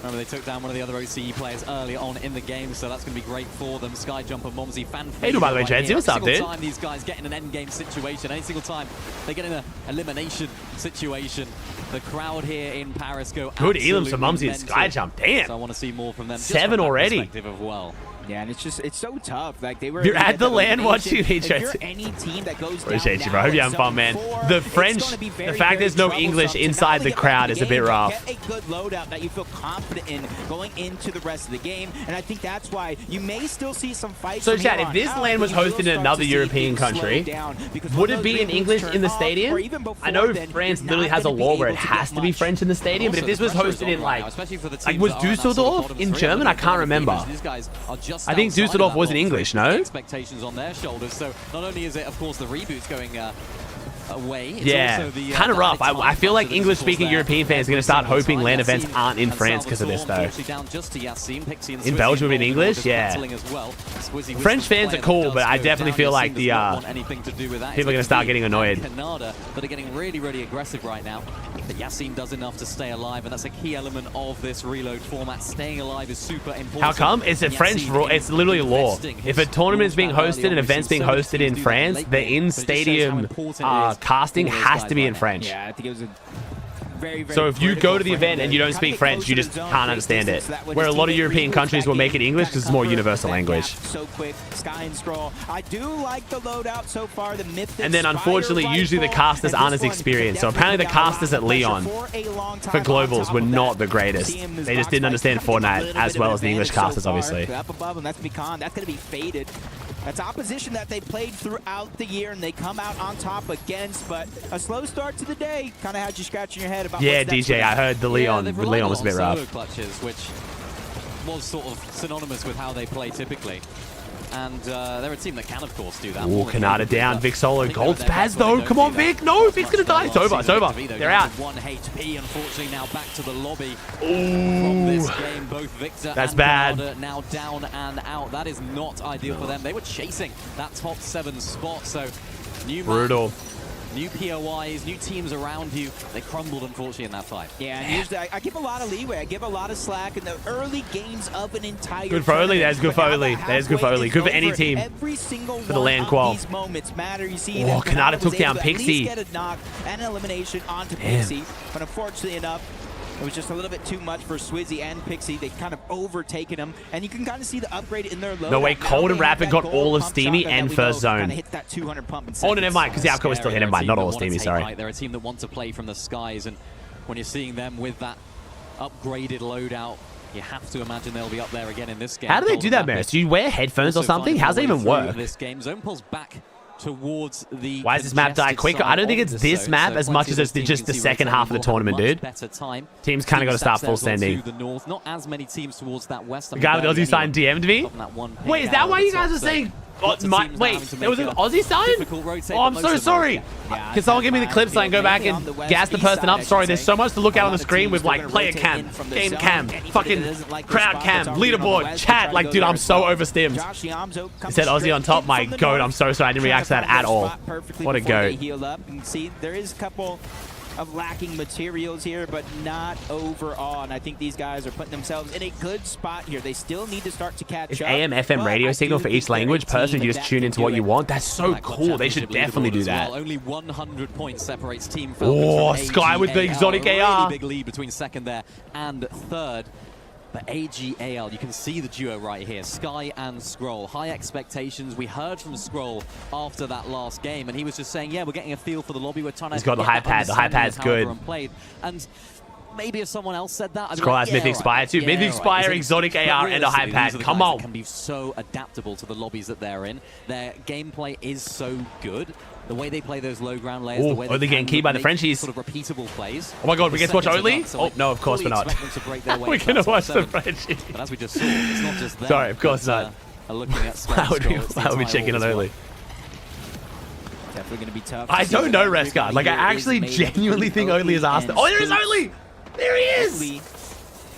Remember, they took down one of the other OCE players early on in the game, so that's going to be great for them. Skyjumper, Momsy, fan. Hey, by the way, Dredzy, what's up, dude? Every single time these guys get in an end game situation, any single time they get in an elimination situation, the crowd here in Paris go good Elams for Momsy and Skyjump. Damn. So I want to see more from them. 7 already. Of well. Yeah, and it's so tough. Like they were. You're at the LAN watching each other. Any team that goes appreciate you, bro. Hope you're having fun, man. The French, the fact there's no English inside the crowd is a bit rough. Get a good loadout that you feel confident in going into the rest of the game, and I think that's why you may still see some fights. So, Chad, if this LAN was hosted in another European country, would it be in English in the stadium? I know France literally has a law where it has to be French in the stadium, but if this was hosted in like was Dusseldorf in German? I can't remember. I think Dusseldorf was in English, no? Expectations on their shoulders. So not only is it, of course, the reboots going away. It's yeah, kind of rough. I feel like English-speaking European fans are going to start hoping LAN events aren't in France because of this, though. In Belgium in English, yeah. French fans are cool, but I definitely feel like the people are going to start getting annoyed. Khanada, but are getting really, really aggressive right now. But Yassine does enough to stay alive, and that's a key element of this reload format. Staying alive is super important. How come? It's a French rule. It's literally law. If a tournament is being hosted, an event's being hosted in France, the in-stadium casting has to be in French. Yeah, I think it was a so if you go to the event and you don't speak French, you just can't understand it. Where a lot of European countries will make it English because it's more universal language. So quick, Sky and Scroll. I do like the loadout so far. The Mythic and then unfortunately, usually the casters aren't as experienced. So apparently the casters at Leon for globals were not the greatest. They just didn't understand Fortnite as well as the English casters, obviously. Up above, and that's Mikan. That's going to be faded. That's opposition that they played throughout the year, and they come out on top against. But a slow start to the day kind of had you scratching your head about. Yeah, DJ, I heard the Leon. The Leon was a bit rough. Clutches, which was sort of synonymous with how they play typically. And they're a team that can, of course, do that. Ooh, Khanada down. Vic solo. Gold spaz, though. Come on, Vic. No, Vic's going to die. It's over. It's over. They're out. 1 HP, unfortunately, now back to the lobby. Ooh. From this game, both Victor That's and bad. Khanada now down and out. That is not ideal for them. They were chasing that top 7 spot, so new brutal. New POIs, new teams around you. They crumbled, unfortunately, in that fight. Yeah, and usually I give a lot of leeway. I give a lot of slack in the early games of an entire good for Oatley. There's good for Oatley. There's good for Oatley. Good for any team. Every single for the LAN qual. These moments matter. You see, oh, Khanada took down Pixie. Get a knock and an elimination onto Pixie, but unfortunately enough, it was just a little bit too much for Swizzy and Pixie. They kind of overtaken them, and you can kind of see the upgrade in their load. No way, Cold and Rapid got all of Steamy and first zone. Hit that 200 pump in oh, no, never mind, because the outcome was still hit him by, not all of Steamy, sorry. They're a team that want to play from the skies, and when you're seeing them with that upgraded loadout, you have to imagine they'll be up there again in this game. How do they do that, Maris? Do you wear headphones or something? How's that even work? This game, Zone pulls back towards the. Why does this map die quicker? I don't think it's this map as much as it's just the second half of the tournament, dude. Teams kind of got to start full sending. Not as many teams towards that west. The guy with the Aussie sign DM'd me. Wait, is that why you guys are saying? Wait, there was an Aussie sign? Oh, I'm so sorry. Can someone give me the clip so I can go back and gas the person up? Sorry, there's so much to look at on the screen with like player cam, game cam, fucking crowd cam, leaderboard, chat. Like, dude, I'm so overstimmed. It said Aussie on top. My goat, I'm so sorry. I didn't react to that at all. What a goat. See, there is a couple of lacking materials here, but not overall. And I think these guys are putting themselves in a good spot here. They still need to start to catch Is up. AM, FM radio signal for each language? Personally, you just tune into what you want? That's so cool. They should definitely do that. Only 100 points separates Team Falcons. Oh, Sky with the exotic AR. Really big lead between second there and third. But AGAL, you can see the duo right here, Sky and Scroll. High expectations. We heard from Scroll after that last game, and he was just saying, yeah, we're getting a feel for the lobby. We're trying to He's got the high pad. The high pad's good. And maybe if someone else said that, I'd Scroll be has like, Mythic Spire too. Mythic Spire, Exotic AR, and a high pad. Come on. Can be so adaptable to the lobbies that they're in. Their gameplay is so good. The way they play those low ground layers, the way Oatley getting keyed by the Frenchies. Sort of repeatable plays. Oh my god, we get to watch Oatley? Oh, no, of course we're not. We're going to watch the Frenchies. But as we just saw, it's not just them. Sorry, of course not. Looking at How would we checking on Oatley? Definitely going to be tough. I don't know, Rescard. Like, I actually genuinely think Oatley is asked. Oh, there is Oatley! There he is!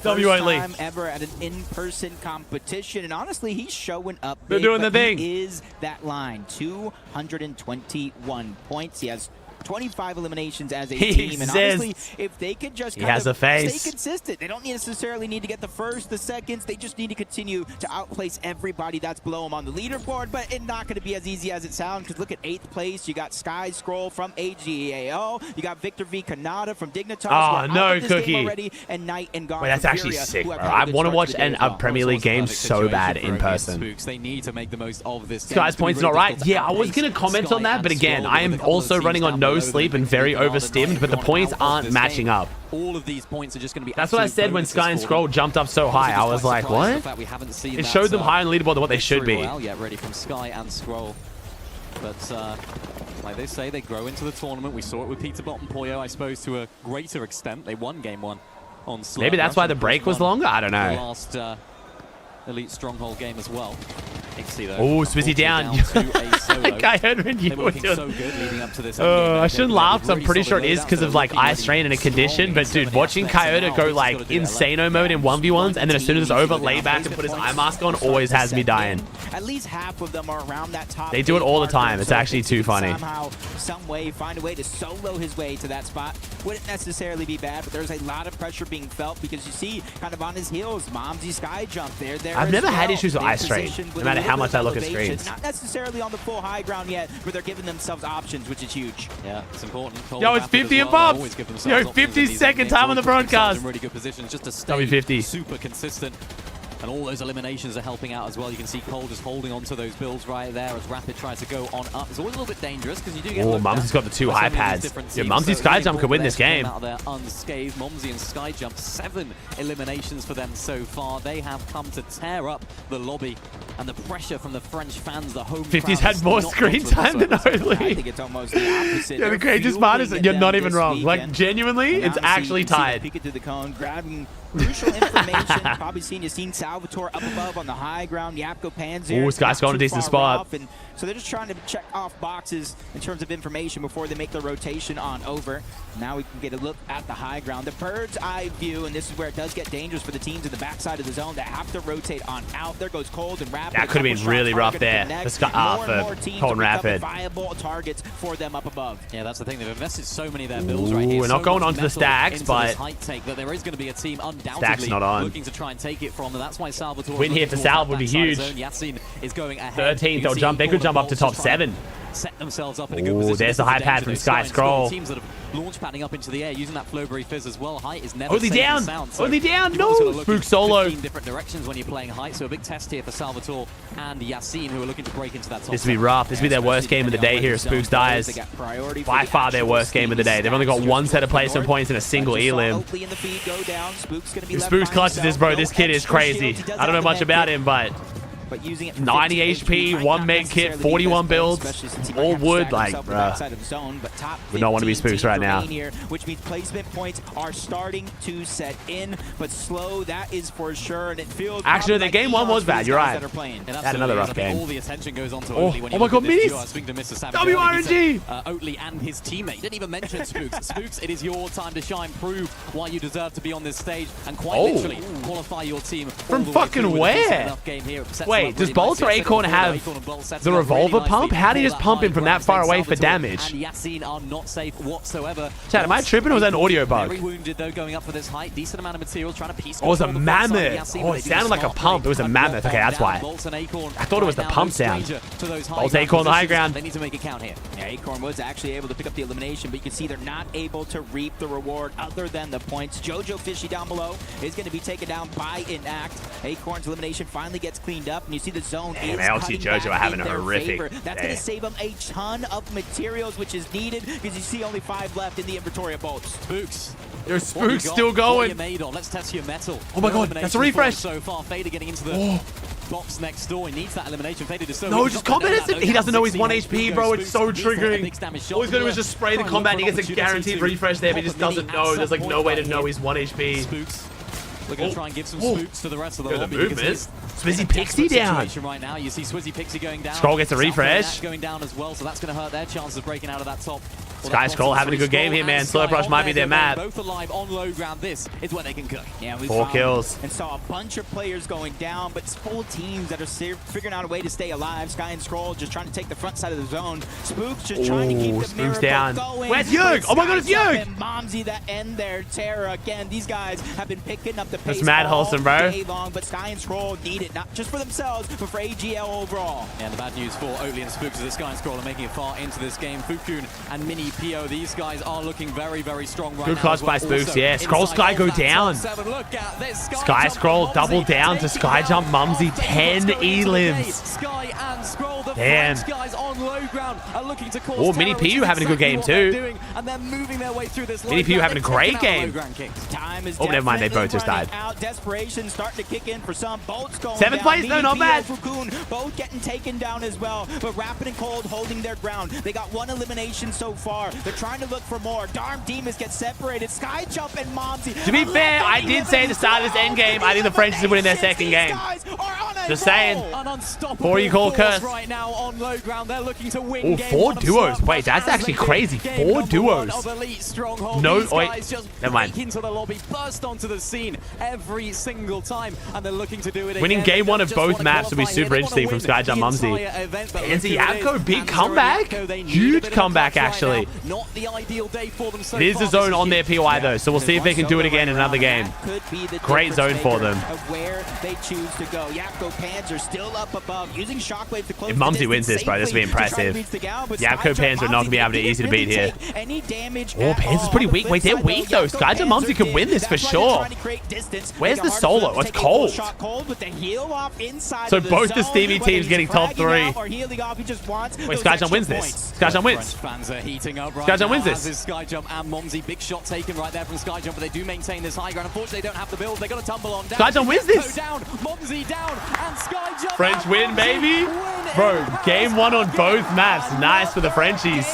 First Oatley. time ever at an in-person competition, and honestly, he's showing up big. They're doing the thing. He is that line, 221 points. He has 25 eliminations as a team, and honestly, if they could just kind of stay consistent, they don't necessarily need to get the first, the seconds. They just need to continue to outplace everybody that's below them on the leaderboard. But it's not going to be as easy as it sounds, because look at 8th place. You got Sky Scroll from AGAO. You got Victor V. Khanada from Dignitas. Oh, no, Cookie. Already, and Knight and Gone. Wait, that's actually sick, bro. I want to watch a Premier League game so bad in person. They need to make the most of this. Sky's point's not right. Yeah, I was going to comment on that, but again, I am also running on no sleep and very overstimmed, but the points aren't matching up. All of these points are just going to be. That's what I said when Sky and Scroll jumped up so high. I was like, what? It showed them higher on the leaderboard than what they should be. Yeah, ready from Sky and Scroll. But like they say, they grow into the tournament. We saw it with Peterbot and Poyo, I suppose, to a greater extent. They won game 1 on Slurp. Maybe that's why the break was longer? I don't know. The last Elite Stronghold game as well. Oh, Swizzy down. Guy heard when you were doing. I shouldn't laugh, because I'm pretty sure it is because of like eye strain and a condition. But dude, watching Khanada go like insano mode in 1v1s, and then as soon as it's over, lay back and put his eye mask on, always has me dying. At least half of them are around that top. They do it all the time. It's actually too funny. Somehow, some way, find a way to solo his way to that spot. Wouldn't necessarily be bad, but there's a lot of pressure being felt, because you see kind of on his heels, Momsy Sky Jump there. I've never had issues with eye strain, no matter how much I look at screens. Not necessarily on the full high ground yet, but they're giving themselves options, which is huge. Yeah, it's important. Yo, it's 50 and Bobs. Yo, 50-second time on the broadcast. Really good positions just to stay 50. super consistent. And all those eliminations are helping out as well. You can see Cole just holding on to those builds right there as Rapid tries to go on up. It's always a little bit dangerous because you do get. Oh, Mumsy's got the 2 high pads. Yeah, Mumsy Sky Jump could win this game. Out there unscathed. Mumsy and Sky Jump, 7 eliminations for them so far. They have come to tear up the lobby, and the pressure from the French fans, the home 50's had more screen time than Oatley. I think it's almost the opposite. Yeah, the greatest part is you're not even wrong. Like, genuinely, it's actually tied. Peek through the cone, grabbing crucial information. Probably seen Salvatore up above on the high ground. Yapko Panzer. Oh, Sky's going a decent spot. And so they're just trying to check off boxes in terms of information before they make the rotation on over. Now we can get a look at the high ground. The bird's eye view, and this is where it does get dangerous for the teams in the backside of the zone that have to rotate on out. There goes Cold and Rapid. That could have been really rough there for Cold and Rapid. Viable targets for them up above. Yeah, that's the thing. They've invested so many of their builds right here. We're not going onto the stacks, but there is going to be a team Stacks not on. looking to try and take it from them. That's why Salvatore win here for Sal would be huge. Yasin is going ahead. 13th, they'll jump. They could jump up to top 7. Set themselves up in a good position. There's the high pad from Sky Scroll. Teams that have launch padding up into the air using that Flowberry Fizz as well. Height is never Oatley down. Oatley down. No. Spook solo. 15 different directions when you're playing height. So a big test here for Salvatore and Yasin, who are looking to break into that top. This will be rough. This will be their worst game of the day here if Spooks dies. By far their worst game of the day. They've only got 1 set of placement points and a single elim. If Spooks clutches this, bro, this kid is crazy. I don't know much about him, but 90 HP, 1 meg kit, 41 builds, all wood, like, bruh. We don't want to be Spooks right now. Which means placement points are starting to set in, but slow, that is for sure, and it feels actually, the game 1 was bad, you're right. Had another rough game. All the attention goes on to Oatley when oh my god, miss! WRNG! Oatley and his teammate didn't even mention Spooks. Spooks, it is your time to shine, prove why you deserve to be on this stage, and quite literally qualify your team from fucking where? Game here. Wait, Wait, does Bolt or Acorn have the revolver pump? How do you just pump him from that far away for damage? And Yassine are not safe whatsoever. Chat, am I tripping or was that an audio bug? Very wounded though, going up for this height. Decent amount of material, trying to piece. Oh, it was a mammoth. Oh, it sounded like a pump. It was a mammoth. Okay, that's why. I thought it was the pump sound. Bolt, Acorn, the high ground. They need to make it count here. Yeah, Acorn was actually able to pick up the elimination, but you can see they're not able to reap the reward other than the points. Jojo Fishy down below is going to be taken down by Inact. Acorn's elimination finally gets cleaned up, and you see the zone is cutting Jojo back having in a their horrific favor. That's going to save them a ton of materials, which is needed because you see only 5 left in the inventory of bolts. Spooks. There's Spooks still going. Let's test your metal. Oh my god, that's a refresh. So far, Fader getting into the box next door. He needs that elimination. Fader is so no, just combat it. He doesn't know he's 1 HP, bro. It's so triggering. All he's gonna do is just spray the combat and he gets a guaranteed refresh there, but he just doesn't know. There's like no way to know he's 1 HP. Spooks. We're going to try and give some spooks to the rest of the lobby. Swizzy Pixie down. Right now, you see Swizzy Pixie going down. Scroll gets a refresh. Going down as well, so that's going to hurt their chances of breaking out of that top. Sky Scroll having a good game here, man. Slurp Rush might be their map. Both alive on low ground. This is where they can cook. Yeah, we 4 kills. And saw a bunch of players going down, but it's full teams that are figuring out a way to stay alive. Sky and Scroll just trying to take the front side of the zone. Spooks just trying to keep the Spooks down. Going. Where's Yurg? Oh my god, it's Yurg! And Momsy that end their terror again. These guys have been picking up the pace. That's mad wholesome, bro. Day long, but Sky and Scroll need it, not just for themselves, but for AGL overall. And the bad news for Oatley and Spooks is that Sky and Scroll are making it far into this game. Fukun and Mini PO, these guys are looking very, very strong right now. Good clutch by Spooks, yeah. Scroll Sky go down. Sky Scroll double down to Sky Jump Mumsy. 10 E-lives. Sky and Scroll, the damn. guys on low ground are looking to cause oh, Mini PU having a good game too. And they're moving their way through this. Mini PU having a great game. Oh, never mind, they both just died. Desperation starting to kick in for some. Bolts going 7th place, no, not bad. Both getting taken down as well, but Rapid and Cold holding their ground. They got 1 elimination so far. They're trying to look for more. Darm Demons get separated. Sky Jump and Momsy. To be fair, I did say at the start of this end game, I think the Frenchies are winning their second game. Just saying. Before you call curse. Right now on low ground, they're looking to win. Oh, 4 duos. Wait, that's actually crazy. 4 duos. No, wait. Never mind. Into the lobby, burst onto the scene every single time, and they're looking to do it again. Winning game 1 of both maps would be super interesting from Skyjump Mumsy. Pansy Yavko, big comeback. Huge comeback, actually. Not the ideal day for them. It is a zone on their POI, though, so we'll see if they can do it again in another game. Great zone for them. Where they choose to go. Yavko Pans are still up above, using Shockwave to close. If Mumsy wins this, bro, this will be impressive. Yavko Pans are not going to be able to easy to beat here. Oh, Pans is pretty weak. Wait, they're weak, though. Skyjump Mumsy can win this for sure. Where's the solo? Oh, it's Cold. So both the Steamy teams getting top 3. Wait, Skyjump wins this. Skyjump wins. Skyjump wins this. Skyjump and Momsy, big shot taken right there from Skyjump, but they do maintain this high ground. Unfortunately, they don't have the build. They got to tumble on down. Skyjump wins this. Down, Momsy down, and Skyjump. French win, baby. Bro, game 1 on both maps. Nice for the Frenchies.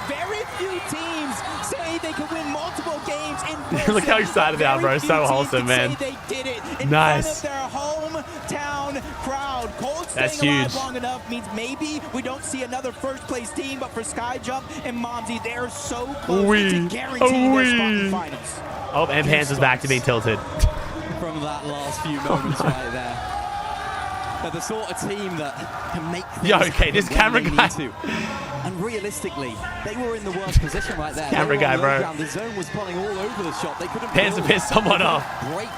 Very few teams say they can win multiple games in person. Look how excited they are, bro. So wholesome, man. They did it in nice. front of their hometown crowd. Cold That's staying huge. alive long enough means maybe we don't see another first place team, but for Skyjump and Momsy, they're so close to guaranteeing their spot in the finals. Oh, and Pans is back to being tilted. From that last few moments right there. They're the sort of team that can make things okay, this camera guy. And realistically, they were in the worst position right there. Camera guy, bro. The zone was pulling all over the shot. They couldn't Pans to piss someone off. Break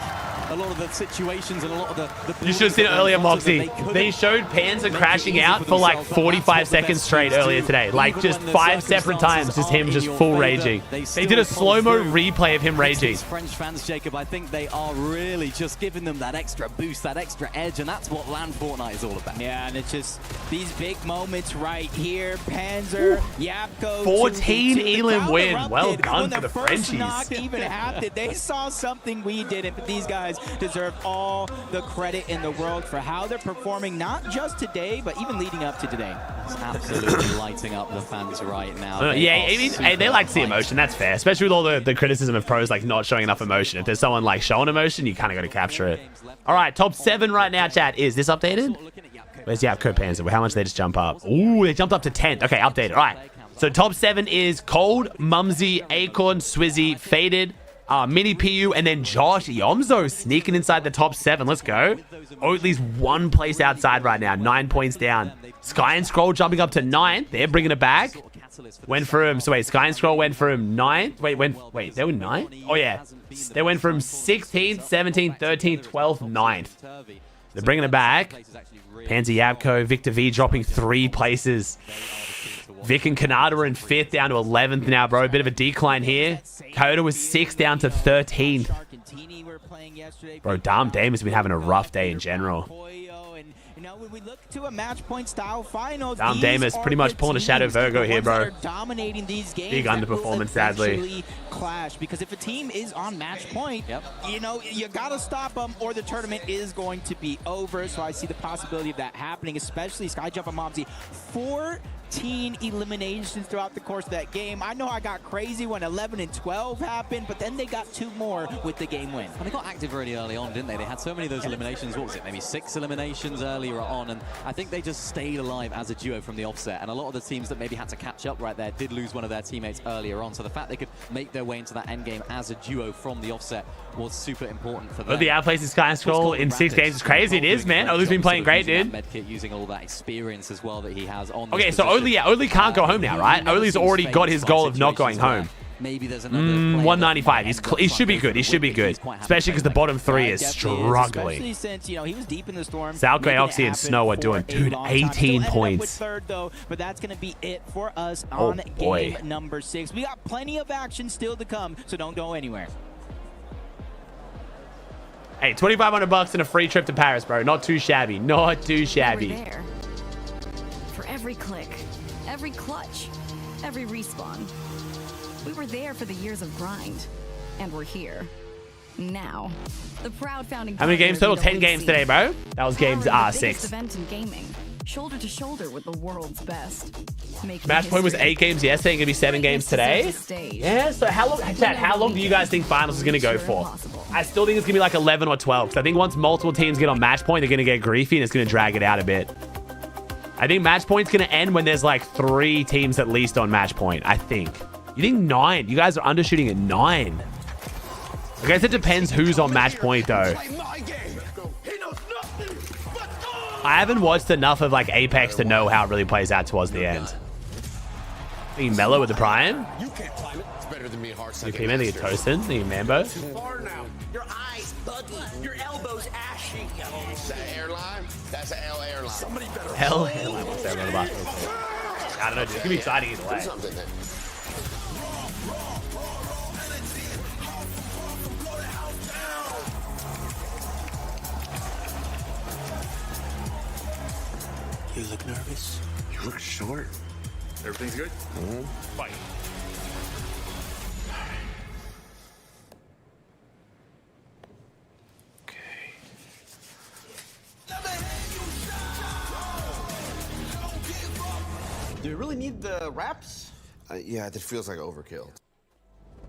a lot of the situations and a lot of the you should have seen it earlier, Moxie. They showed Panzer crashing out for like 45 seconds straight earlier today. Like just 5 separate times, just him just full raging. They did a slow-mo replay of him raging. French fans, Jacob, I think they are really just giving them that extra boost, that extra edge, and that's what LAN Fortnite is all about. Yeah, and it's just these big moments right here. Panzer, Yapko, 14 Elim win. Well done for the Frenchies. Frenchies. Even happened. They saw something we didn't, but these guys deserve all the credit in the world for how they're performing, not just today, but even leading up to today. It's absolutely lighting up the fans right now. Yeah, I mean, hey, they like to see emotion. That's fair, especially with all the criticism of pros like not showing enough emotion. If there's someone like showing emotion, you kind of got to capture it. All right, top 7 right now, chat. Is this updated? Where's Yapko Panzer? How much did they just jump up? Ooh, they jumped up to 10th. Okay, updated. All right. So top 7 is Cold, Mumsy, Acorn, Swizzy, Faded, Mini PU, and then Josh Yomzo sneaking inside the top 7. Let's go. Oatley's 1 place outside right now, 9 points down. Sky and Scroll jumping up to 9th. They're bringing it back. Went from, so wait, Sky and Scroll went from 9th. Wait, they were 9th? Oh yeah. They went from 16th, 17th, 13th, 12th, 9th. They're bringing it back. Pansy Yabko, Victor V dropping 3 places. Vic and Khanada are in 5th, down to 11th now, bro. A bit of a decline here. Coda was 6th, down to 13th. Bro, Dame has been having a rough day in general. When we look to a match point style finals, Dame is pretty much pulling a Shadow Virgo here, bro. Dominating these games. Big underperformance, sadly. Clash, because if a team is on match point, you know, you gotta stop them or the tournament is going to be over. So I see the possibility of that happening, especially Skyjump and Momsy. 14 eliminations throughout the course of that game. I know I got crazy when 11 and 12 happened, but then they got 2 more with the game win. And they got active really early on, didn't they? They had so many of those eliminations. What was it? Maybe 6 eliminations earlier on, and I think they just stayed alive as a duo from the offset. And a lot of the teams that maybe had to catch up right there did lose one of their teammates earlier on. So the fact they could make their way into that end game as a duo from the offset was super important for them. The outplaces Sky and Scroll in 6 games is crazy. It is, man. Oatley's been playing great, dude. Medkit using all that experience as well that he has on. Okay, so Oatley can't go home now, right? Oatley's already got his goal of not going home. Maybe there's another 195. He should be good. He should be good, especially because the bottom 3 is struggling. Especially since, you know, he was deep in the storm. Salkway, Oxy, and Snow are doing, dude, 18 points. Third though, but that's going to be it for us on game number 6. We got plenty of action still to come, so don't go anywhere. Hey, $2,500 and a free trip to Paris, bro. Not too shabby. Not too shabby. We're there. For every click, every clutch, every respawn. We were there for the years of grind, and we're here now. The proud founding. How many games total? 10 games today, bro. That was games 6. Event in gaming, shoulder to shoulder with the world's best. Match point was 8 games yesterday. Gonna be 7 games today. Yeah. So how long, chat? How long do you guys think finals is gonna go for? I still think it's gonna be like 11 or 12. Because I think once multiple teams get on match point, they're gonna get griefy and it's gonna drag it out a bit. I think match point's gonna end when there's like 3 teams at least on match point. I think. You think 9? You guys are undershooting at 9. I guess it depends who's on match point though. I haven't watched enough of like Apex to know how it really plays out towards the end. Being mellow with the prime. You can't climb it. It's better than me, Hearts. You came in, you toasted, you Mambo. Too far now. Your eyes buggy. Your elbows ashy. That airline? That's an L airline. Somebody better. L airline. What's that about? I don't know. Dude. It's gonna be exciting either way. You look nervous. You look short. Everything's good? Fight. Do you really need the wraps? Yeah, it feels like overkill.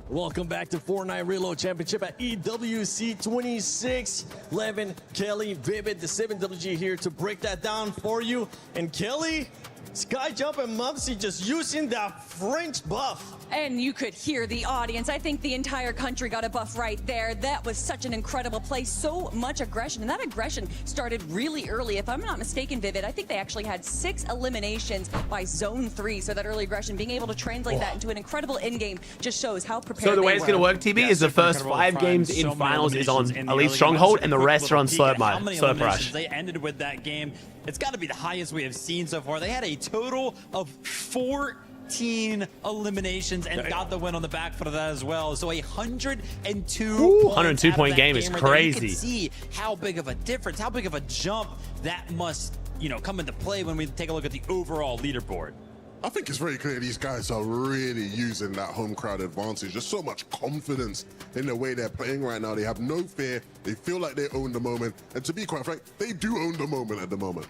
Welcome back to Fortnite Reload Championship at EWC 26. Levin, Kelly, Vivid, the 7WG here to break that down for you. And Kelly, Skyjump and Mumsy just using that French buff. And you could hear the audience. I think the entire country got a buff right there. That was such an incredible play. So much aggression. And that aggression started really early. If I'm not mistaken, Vivid, I think they actually had 6 eliminations by zone 3. So that early aggression, being able to translate that into an incredible in-game just shows how prepared So the way it's going to work, TB, is the first 5 games in finals is on Elite Stronghold and the rest are on Slurp mode. Slurp Rush. They ended with that game. It's got to be the highest we have seen so far. They had a total of 14 eliminations and got the win on the back foot of that as well. So 102 point game is crazy. You can see how big of a difference, how big of a jump that must, you know, come into play when we take a look at the overall leaderboard. I think it's very clear these guys are really using that home crowd advantage. There's so much confidence in the way they're playing right now. They have no fear. They feel like they own the moment. And to be quite frank, they do own the moment at the moment.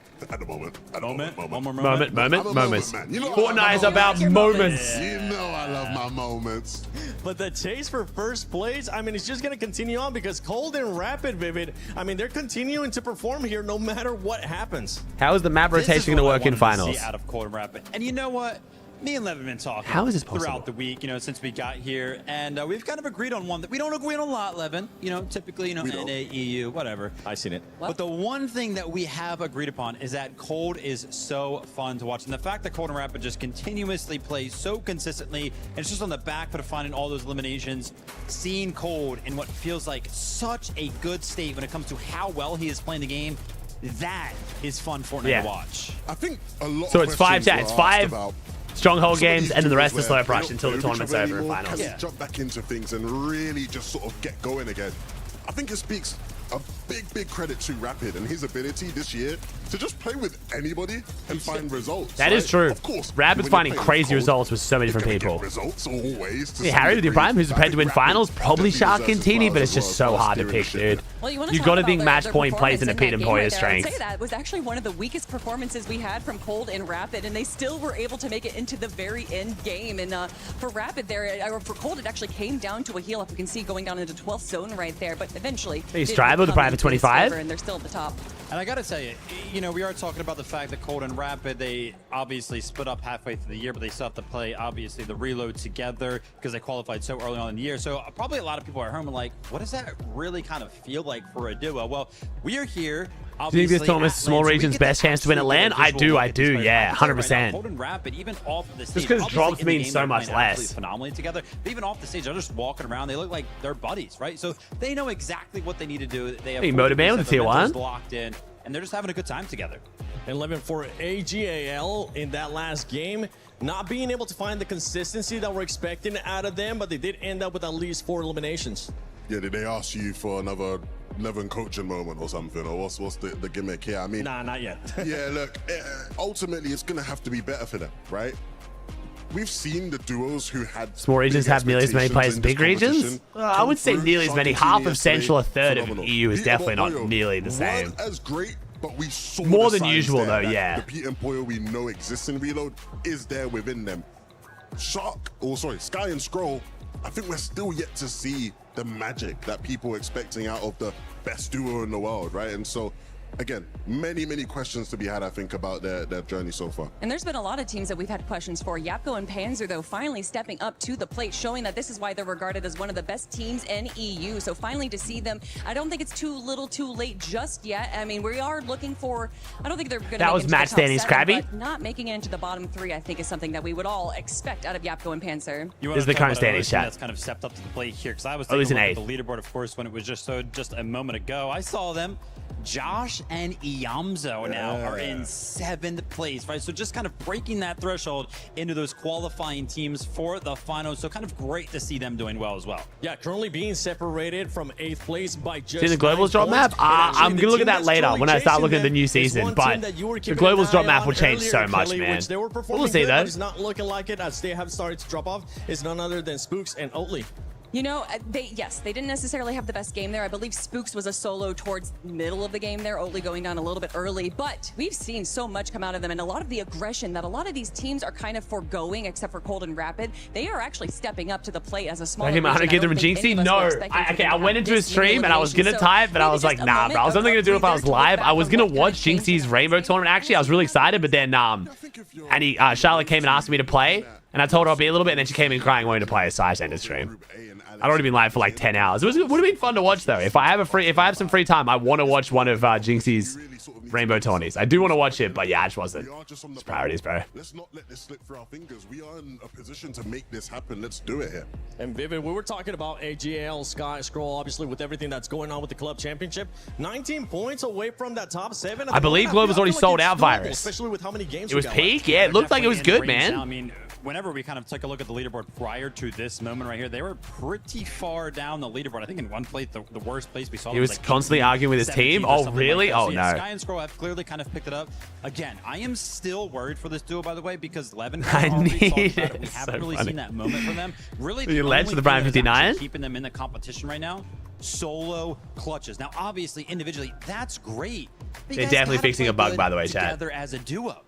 Moments. You know, Fortnite is about moments. You know I love my moments. But the chase for first place, I mean, it's just going to continue on because Cold and Rapid, Vivid, I mean, they're continuing to perform here no matter what happens. How is the map rotation going to work in finals? Out of Cold and Rapid. And you know what? me and Levin been talking How is this possible? throughout the week, since we got here, and we've kind of agreed on one that we don't agree on a lot, Levin. Typically, NA, EU, whatever. I've seen it. But the one thing that we have agreed upon is that Cold is so fun to watch. And the fact that Cold and Rapid just continuously play so consistently, and it's just on the back foot of finding all those eliminations, seeing Cold in what feels like such a good state when it comes to how well he is playing the game, that is fun Fortnite to watch. I think a lot So of it's five questions it's were asked five about stronghold some of games, these and then the rest duos is slow where rush they until the don't know each tournament's other over and anymore. finals. Can we jump back into things and really just sort of get going again? I think it speaks a big credit to Rapid and his ability this year to just play with anybody and find results. That is true. Of course, Rapid's when finding you're playing crazy Cold, results with so many different you're gonna people. get results always. To Hey, some Harry with your degree. prime, who's prepared to win Rapid finals, probably definitely Shark and deserves Teeny, flowers but it's as just well so for hard to steering pick, the ship. dude. Well, you want You've got to think their match point plays in a performance Pete and that Poyer game right there. I would strength. say that was actually one of the weakest performances we had from Cold and Rapid, and they still were able to make it into the very end game. And for Rapid there, or for Cold, it actually came down to a heal up. You can see going down into 12th zone right there, but eventually He's did tribal to come private into 25. and they're still at the top. And I gotta tell you, we are talking about the fact that Cold and Rapid, they obviously split up halfway through the year, but they still have to play, obviously, the reload together because they qualified so early on in the year. So probably a lot of people at home are like, what does that really kind of feel like for a duo? Well, we are here. Do you think this tournament's small region's best chance to win at LAN? I do, yeah, 100%. Cold and Rapid, even off the stage, Just because obviously drops in the mean game, so they're much playing absolutely less. phenomenally together. But even off the stage, they're just walking around. They look like they're buddies, right? So they know exactly what they need to do. They have Hey, Motivated with tier 1. locked in, and they're just having a good time together. 11 for AGAL in that last game. Not being able to find the consistency that we're expecting out of them, but they did end up with at least 4 eliminations. Yeah, did they ask you for another 11 coaching moment or something? Or what's the gimmick here? I mean, Nah, not yet. yeah, look, ultimately it's going to have to be better for them, right? We've seen the duos who had Small regions big have nearly as many expectations players as in big this regions? competition I would say come nearly as through. many. Shark Half Team of Central, a yesterday, third of phenomenal. EU is Peter definitely not Boyo nearly the same. weren't as great, but we saw More the than signs usual, there though, that yeah. The Pete and Poyo we know exists in Reload is there within them. Sky and Scroll, I think we're still yet to see the magic that people are expecting out of the best duo in the world, right? And so, again, many questions to be had, I think, about their journey so far. And there's been a lot of teams that we've had questions for. Yapko and Panzer, though, finally stepping up to the plate, showing that this is why they're regarded as one of the best teams in EU. So finally to see them, I don't think it's too little too late just yet. I mean, we are looking for, I don't think they're going to That was match standings, Krabby. but not making it into the bottom 3, I think, is something that we would all expect out of Yapko and Panzer. You This is the current standings, chat. That's kind of stepped up to the plate here, because I was Oh, he's taking a an look at the leaderboard, of course, when it was just a moment ago. I saw them. Josh and Iamzo now are in 7th place, right? So just kind of breaking that threshold into those qualifying teams for the finals. So kind of great to see them doing well as well. Yeah, currently being separated from 8th place by just See the Globals drop map? I'm going to look at that later when I start looking at the new season, but the Globals drop map will change so much, man. They were performing We'll see, good, though. but it's not looking like it as they have started to drop off. Is none other than Spooks and Oatley. You know, they didn't necessarily have the best game there. I believe Spooks was a solo towards the middle of the game there, Oatley going down a little bit early, but we've seen so much come out of them, and a lot of the aggression that a lot of these teams are kind of foregoing, except for Cold and Rapid. They are actually stepping up to the plate as a small. Okay, man, how to give them a Jinxie? No. I went into a stream and I was going to type, but I was like, nah, bro. I was only going to do it if I was live. I was going to watch Jinxie's Rainbow tournament. Actually, I was really excited, but then Charlotte came and asked me to play, and I told her I'll be a little bit, and then she came in crying wanting to play, so I just ended stream. I'd already been live for like 10 hours. It would have been fun to watch though. If I have some free time, I want to watch one of Jinxie's Rainbow tourneys. I do want to watch it, but yeah, it just wasn't. It's priorities, bro. Let's not let this slip through our fingers. We are in a position to make this happen. Let's do it here. And Vivid, we were talking about AGL, Sky, Scroll, obviously with everything that's going on with the club championship. 19 points away from that top 7. I believe Globe was already sold out, Virus. Especially with how many games it was we got peak. left. Yeah, it looked like it was good, man. Now, I mean, whenever we kind of took a look at the leaderboard prior to this moment right here, they were pretty far down the leaderboard. I think in one place, the worst place we saw. He was like constantly arguing with his team. Oh, really? Like oh, so, no. yeah, Sky and Scroll have clearly kind of picked it up. Again, I am still worried for this duo, by the way, because Levin I need we it. haven't really funny. seen that moment from them. Really, You the led only to the thing Prime that is actually 59? keeping them in the competition right now, solo clutches. Now, obviously, individually, that's great. They're definitely fixing a bug, by the way, chat. Together as a duo.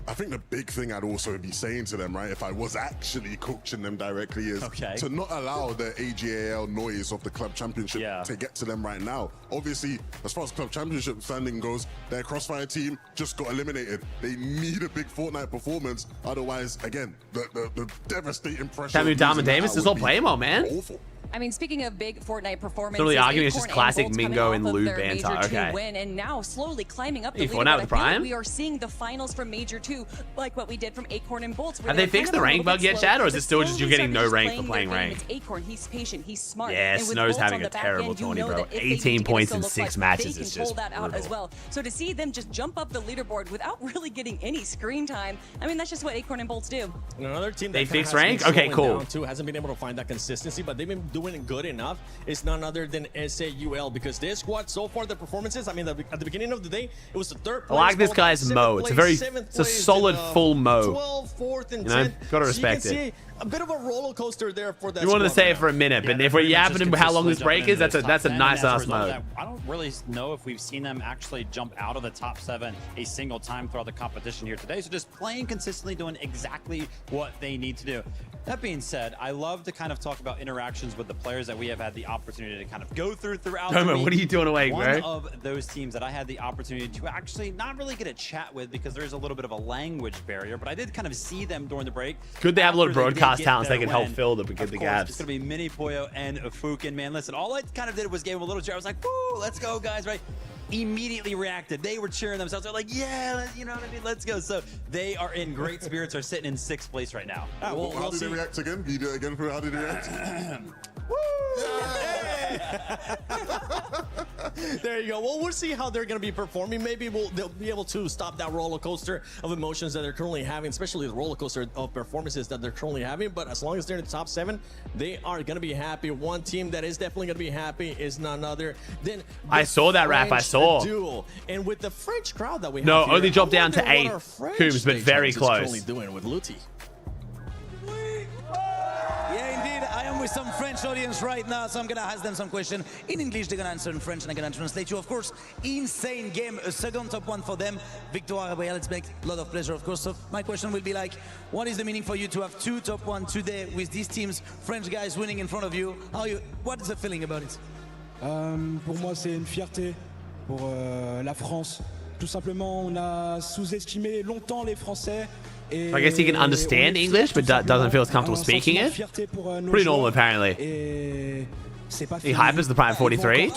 I think the big thing I'd also be saying to them, right, if I was actually coaching them directly, is to not allow the AGAL noise of the club championship to get to them right now. Obviously, as far as club championship standing goes, their Crossfire team just got eliminated. They need a big Fortnite performance. Otherwise, again, the devastating pressure. Samuel Diamond Davis is all playing well, man. Awful. I mean, speaking of big Fortnite performances, Totally arguing it's Acorn just classic and Bolts Mingo coming and off of Lou their banter. Major 2 Okay. win, and now slowly climbing up the Hey, leaderboard. Fortnite with I feel Prime? like we are seeing the finals from Major 2, like what we did from Acorn and Bolts. Have they fixed the rank bug yet, Chad, or is it still just you getting no rank for playing rank? It's Acorn. He's patient. He's smart. Yeah, and with Snow's Bolts on having the a back terrible end, you tourney, know bro. that if they 18 need to points get in a solo 6 clutch, matches they is can pull just that out as brutal. well. So to see them just jump up the leaderboard without really getting any screen time, I mean, that's just what Acorn and Bolts do. And another team They that kinda fix has been rank? Okay, slowing cool. down too, hasn't been able to find that consistency, but they've been doing it good enough. It's none other than SAUL, because this squad so far, the performances, I mean, at the beginning of the day, it was the third I place. like this followed by guy's seventh mo. It's a place, very, seventh it's a place, solid and, full mo. 12th, 4th, and You know, 10th. gotta So respect you can it. see a bit of a roller coaster there for that You wanted to squad say right it for a minute, but Yeah, if we're they're yapping just about how long this consistently break is, jumping into that's a the top 10, nice and as a ass result of mo. that, I don't really know if we've seen them actually jump out of the top 7 a single time throughout the competition here today. So just playing consistently, doing exactly what they need to do. That being said, I love to kind of talk about interactions with the players that we have had the opportunity to kind of go throughout the Domo, week. what are you doing awake, One bro? of those teams that I had the opportunity to actually not really get a chat with because there's a little bit of a language barrier, but I did kind of see them during the break. Good they have a lot of After they did broadcast get talents their they can help win. fill the Of course, gaps. It's going to be Mini Poyo and Fukin. Man, listen, all I kind of did was gave them a little cheer. I was like, woo, let's go, guys, right? Immediately reacted. They were cheering themselves. They're like, yeah, you know what I mean? Let's go. So they are in great spirits, are sitting in 6th place right now. How did they react again? Can you do it again? How did they react? There you go. Well, we'll see how they're going to be performing. Maybe they'll be able to stop that roller coaster of emotions that they're currently having, especially the roller coaster of performances that they're currently having. But as long as they're in the top 7, they are going to be happy. One team that is definitely going to be happy is none other than the I saw that rap. I French saw. duel. And with the French crowd that we have No, here, only dropped I down to wonder 8 what our French cubes, but stage very house is close. currently doing with Luti. Yeah, indeed. I am with some French audience right now, so I'm going to ask them some question in English. They're going to answer in French, and I'm going to translate you. Of course, insane game. A second top 1 for them. Victoire, it's make a lot of pleasure, of course. So my question will be like, what is the meaning for you to have 2 top 1 today with these teams, French guys winning in front of you? What is the feeling about it? Pour moi, c'est une fierté pour la France. Tout simplement, on a sous-estimé longtemps les Français. I guess he can understand English, but doesn't feel as comfortable speaking it. Pretty normal, apparently. He hypers the Prime 43.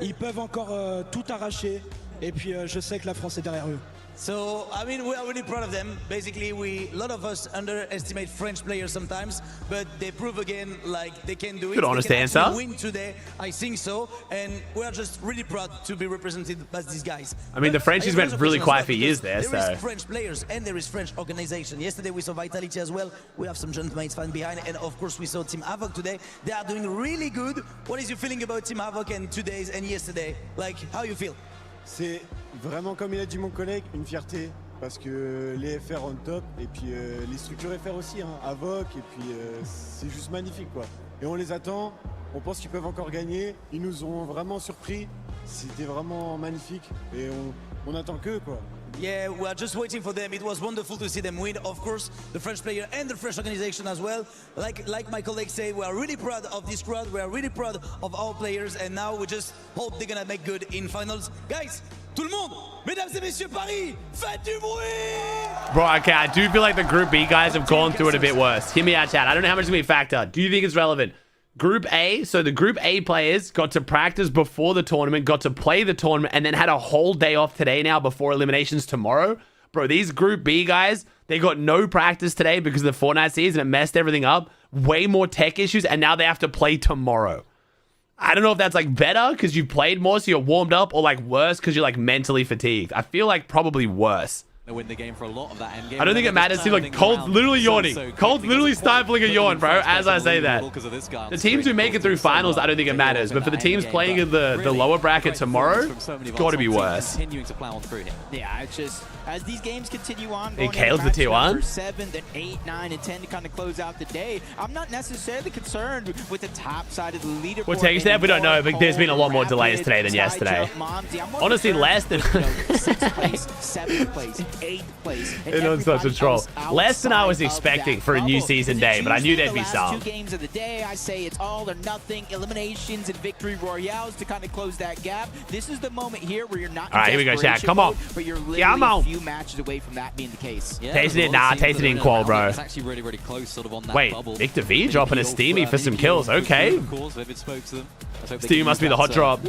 Ils peuvent encore tout arracher. Et puis, je sais que la France est derrière eux. So, I mean, we are really proud of them. Basically, a lot of us underestimate French players sometimes, but they prove again, like, they can do it. Good honest they can answer. actually win today, I think so. And we are just really proud to be represented by these guys. I mean, the Frenchies went really quiet for years there, There so. is French players and there is French organization. Yesterday we saw Vitality as well. We have some Gentmates fan behind, and of course we saw Team Havoc today. They are doing really good. What is your feeling about Team Havoc and today's and yesterday? Like, how you feel? C'est vraiment, comme il a dit mon collègue, une fierté. Parce que les FR on top, et puis les structures FR aussi, hein, Avoc, et puis c'est juste magnifique, quoi. Et on les attend, on pense qu'ils peuvent encore gagner. Ils nous ont vraiment surpris. C'était vraiment magnifique. Et on attend qu'eux, quoi. Yeah, we are just waiting for them. It was wonderful to see them win. Of course, the French player and the French organization as well. Like my colleagues say, we are really proud of this crowd. We are really proud of our players. And now we just hope they're going to make good in finals. Guys, tout le monde, mesdames et messieurs, Paris, faites du bruit! Bro, okay, I do feel like the Group B guys have gone through it a bit worse. Hear me out, chat. I don't know how much is going to be a factor. Do you think it's relevant? Group A, so the Group A players got to practice before the tournament, got to play the tournament, and then had a whole day off today now before eliminations tomorrow. Bro, these Group B guys, they got no practice today because of the Fortnite season. It messed everything up. Way more tech issues, and now they have to play tomorrow. I don't know if that's like better because you played more so you're warmed up, or like worse because you're like mentally fatigued. I feel like probably worse. They win the game for a lot of that end game. I don't think it matters. See, like, Colt's literally yawning. Colt's literally stifling a yawn, bro, as I say that. The teams who make it through finals, I don't think it matters. But for the teams playing in the lower bracket tomorrow, it's got to be worse. Continuing to plow on through here. Yeah, it's just, as these games continue on, Hey, going Kale's the into tier match 1. number 7, then 8, 9, and 10 to kind of close out the day. I'm not necessarily concerned with the top side of the leaderboard. What takes that? We don't know, but there's been a lot more delays today than yesterday. Honestly, less than... 6th place, 7th place. 8th place. It was such a troll. Less than I was expecting for a new season day, but I knew there'd be some. 2 games of the day, I say it's all or nothing, eliminations and victory royales to kind of close that gap. This is the moment here where you're not. All right, here we go, Shaq. Come on. But you're literally a few matches away from that being the case. Yeah, tasting it, nah, tasting it in qual, bro. It's actually really, really close, sort of on that Wait, bubble. Victor V dropping a Steamy for some kills. Okay. Of course, Vivid spoke to them. Steamy must be the hot drop.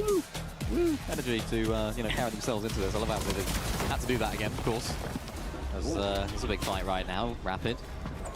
Energy to carry themselves into this. I love how Vivid had to do that again, of course. There's a big fight right now. Rapid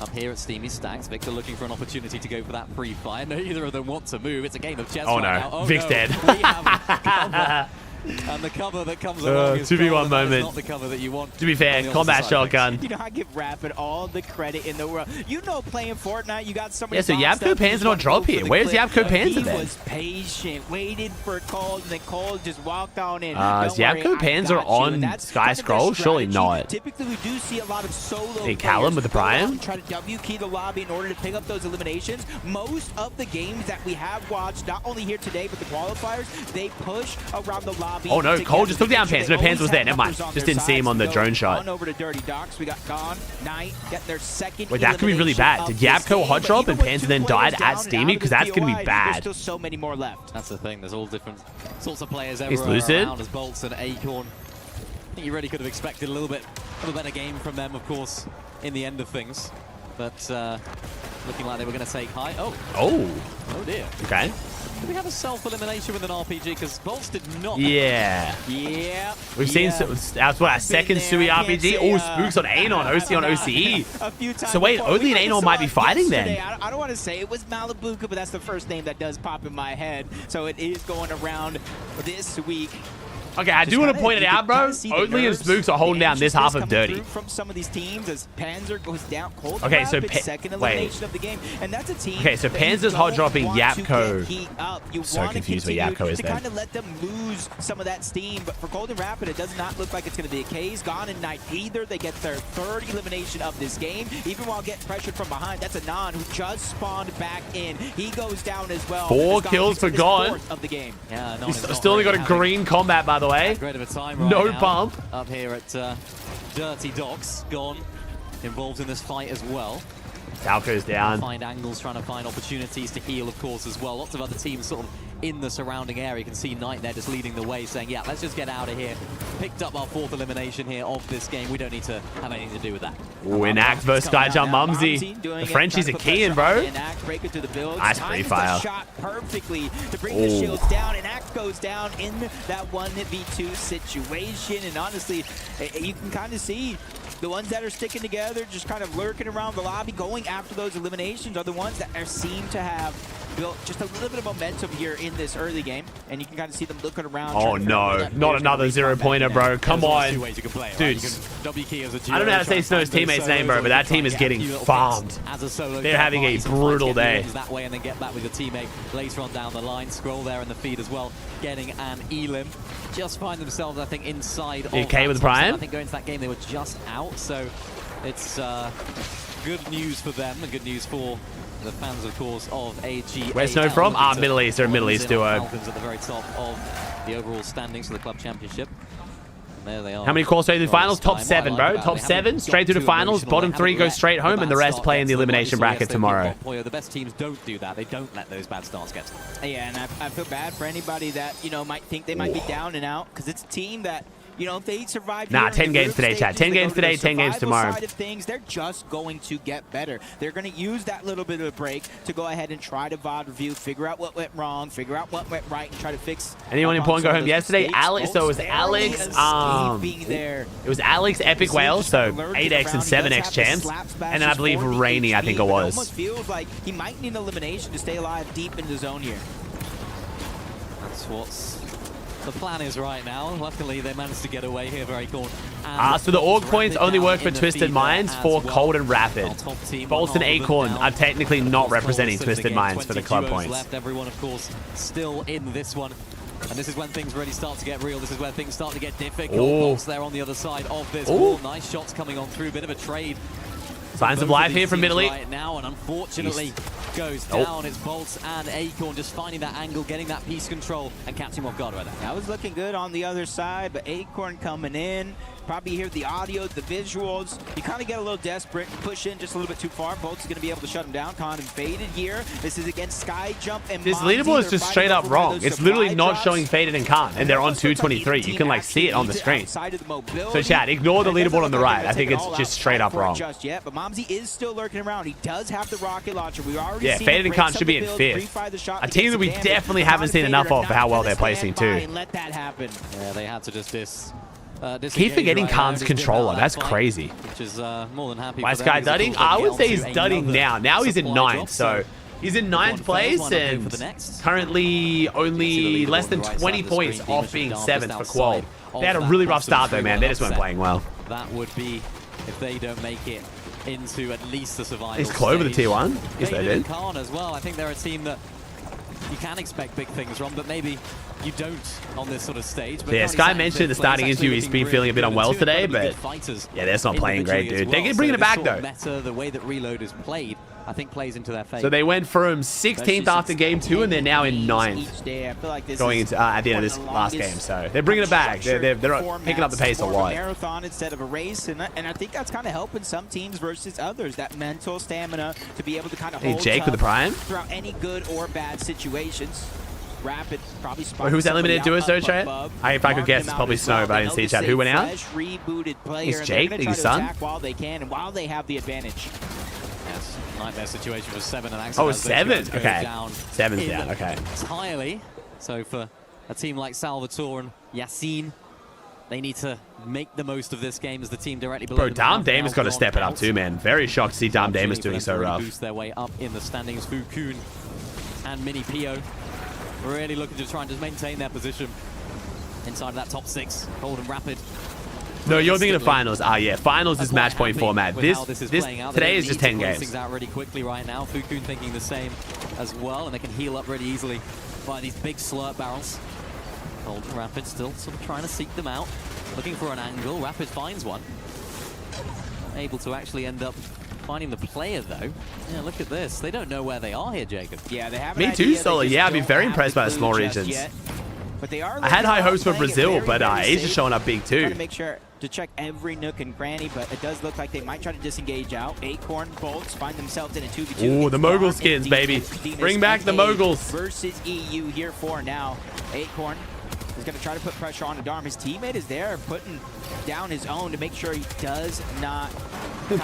up here at Steamy Stacks. Victor looking for an opportunity to go for that free fire. Neither of them want to move. It's a game of chess Oh right no, now. Oh, Vic's no. dead. We have cover. And the cover that comes along is 2v1 gone, moment. not the cover that you want. To be fair, combat shotgun. You know, I give Rapid all the credit in the world. You know, playing Fortnite, you got somebody. Yeah, so Yapko Pan's not drop here. Where's Yapko Panza then? He was patient, waited for Cold, and then Cold just walked on in. Is Yapko Panzer on Sky Scroll? Surely not. Typically, we do see a lot of solo. Hey, Callum with the Prime. Try to W key the lobby in order to pick up those eliminations. Most of the games that we have watched, not only here today, but the qualifiers, they push around the lobby. Oh no, Cole just took down Pans. No, Pans was there. Never mind. Just didn't see him on the drone shot. On over to Dirty Docks. We got Gone, Knight, getting their second. Wait, that could be really bad. Did Yapko hot drop and Pans then died at Steamy? Because that's going to be bad. There's still so many more left. That's the thing. There's all different sorts of players He's everywhere lucid. around as Bolts and Acorn. I think you really could have expected a little bit of a better game from them, of course, in the end of things. But looking like they were going to take high. Oh. Oh dear. Okay. Do we have a self-elimination with an RPG? Because Bolts did not. Yeah. Yeah. We've seen that's what our second Sui RPG. Oh, Spooks on Anon, OC on OCE. A few times So wait, before. Oatley and Anon might be fighting then. I don't want to say it was Malibuka, but that's the first name that does pop in my head. So it is going around this week. Okay, I do want to point it out, bro. Oatley and Spooks are holding down this half of Dirty. From some of these teams as Panzer goes down. Cold Okay, so second elimination of the game, and that's a team. Okay, so Panzer's hot dropping Yapko. So confused where Yapko is to then. kind of let them lose some of that steam, but for Golden Rapid, it does not look like it's going to be a case. Gone and Knight either. They get their 3rd elimination of this game, even while getting pressured from behind. That's Anon who just spawned back in. He goes down as well. 4 kills for Gone. Of the game. Yeah, He's still only got a green combat, by the way. Great of a time right No now. bump. Up here at Dirty Docks. Gone. Involved in this fight as well. Falco's down. Find angles, trying to find opportunities to heal, of course, as well. Lots of other teams sort of in the surrounding area. You can see Knight there just leading the way, saying, yeah, let's just get out of here. Picked up our 4th elimination here of this game. We don't need to have anything to do with that. Ooh, Inact versus Skyjump Mumsy. The Frenchies are keying, bro. Nice free fire. Shot perfectly to bring the shields down. Inact goes down in that 1v2 situation. And honestly, you can kind of see the ones that are sticking together, just kind of lurking around the lobby, going after those eliminations, are the ones that seem to have built just a little bit of momentum here in this early game. And you can kind of see them looking around. Oh no, not another 0-pointer, bro. Come on. Two ways you can play it, Dude, right? I don't know how to say Snow's teammate's name, bro, but that team is getting farmed. They're having a brutal day. That way and then get back with your teammate later on down the line. Scroll there in the feed as well, getting an elim. Just find themselves, I think, inside of Okay with the Prime? I think going into that game, they were just out, so it's good news for them and good news for the fans, of course, of AG. Where's Snow from? Middle East. They're a Middle East duo. Falcons at the very top of the overall standings for the club championship. And there they are. How many calls straight through the finals? Top 7, bro. Top 7, straight through the finals. Bottom 3 go straight home, and the rest play in the elimination bracket tomorrow. The best teams don't do that. They don't let those bad starts get to them. Yeah, and I feel bad for anybody that, you know, might think they might be down and out, because it's a team that, you know, if they survive. Nah, 10 games today, chat. 10 games today, 10 games tomorrow. Side of things, they're just going to get better. They're going to use that little bit of a break to go ahead and try to VOD review, figure out what went wrong, figure out what went right, and try to fix. Anyone important go home yesterday? Alex. So it was Alex. It was Alex Epic Whale. So 8x and 7x chance, and then I believe Rainy. I think it was. Almost feels like he might need an elimination to stay alive deep in the zone here. That's what's the plan is right now. Luckily, they managed to get away here for Acorn. So the org points only work for Twisted Minds for Cold and Rapid. Bolts and Acorn are technically not representing Twisted Minds for the club points. Left. Everyone, of course, still in this one. And this is when things really start to get real. This is where things start to get difficult. Bolts there on the other side of this wall. Nice shots coming on through. Bit of a trade. Signs of life here from Middle East. Right now, and unfortunately goes down. It's Bolts and Acorn just finding that angle, getting that piece control, and catching him off guard right there. That was looking good on the other side, but Acorn coming in. probably hear the audio, the visuals. You kind of get a little desperate, push in just a little bit too far. Bolt's going to be able to shut him down. Khan faded here. This is against Sky Jump and This Monzy. leaderboard is They're just straight fighting up over wrong. those It's literally supply not drops. showing Faded and Khan, and they're on 223. You can like see it on the screen. So chat, ignore the leaderboard on the right. I think it's just straight up wrong. Just yet, but Momsy is still lurking around. He does have the rocket launcher. We already Yeah, seen Faded him and Khan break should be some in of the fifth. builds, pre-fire the shot A to team get that we some damage. definitely haven't seen Fader enough are of for not how well gonna they're placing stand by too. and let that happen. Yeah, they had to just Keep disengage forgetting right now Khan's and just dip out controller. of that That's fight, crazy. Which is more than happy. Why for is them Sky because, of dudding? course, I they'll would be say on he's to dudding another now. Now he's in supply 9th, drop, so he's in 9th place and currently only less than 20 points off being 7th for Qual. They had a really rough start though, man. They just weren't playing well. That would be if they don't make it into at least the survival. Is Clover the tier 1? Yes, they did. Khan as well. I think they're a team that you can expect big things from, but maybe you don't on this sort of stage. But Yeah, Sky mentioned in the starting interview he's been feeling a bit unwell today, but yeah, that's not playing great, dude. They're bringing it back though. Meta, the way that Reload is played, I think plays into their favor. So they went from 16th after game 2 and they're now in 9th. Going into at the end of this last game, so they're bringing it back. They're picking up the pace a lot. Marathon instead of a race, and I think that's kind of helping some teams versus others. That mental stamina to be able to kind of hold Jake with the prime throughout any good or bad situations. Rapid probably. Wait, who's eliminated to us though, chat? If I could guess, it's probably Snow, but I didn't see chat. Who went out? It's Jake, his son. While they can and while they have the advantage. Yes, nightmare situation for 7 and Oh, 7. Okay, 7's down. Okay. Entirely. So for a team like Salvatore and Yassine, they need to make the most of this game as the team directly below. Bro, Dom Damon's got to step it up too, man. Very shocked to see Dom Damon's doing so rough. Boost their way up in the standings. Fukun and Mini Pio really looking to try and just maintain their position inside of that top 6. Cold and Rapid. No, you're thinking of finals. Ah, yeah, finals is match point format. This today is just 10 games. Things out really quickly right now. Fukun thinking the same as well, and they can heal up really easily by these big slurp barrels. Cold and Rapid still sort of trying to seek them out, looking for an angle. Rapid finds one. Able to actually end up finding the player though. Yeah, look at this. They don't know where they are here, Jacob. Yeah, they have. Me too, Solar. Yeah, I've been very impressed by the small regions. But they are. I had high hopes for Brazil, but Asia's showing up big too. Trying to make sure to check every nook and cranny, but it does look like they might try to disengage out. Acorn bolts find themselves in a 2v2. Ooh, the mogul skins, baby. Bring back the moguls. Versus EU here for now. Acorn is going to try to put pressure on Adarm. His teammate is there putting down his own to make sure he does not.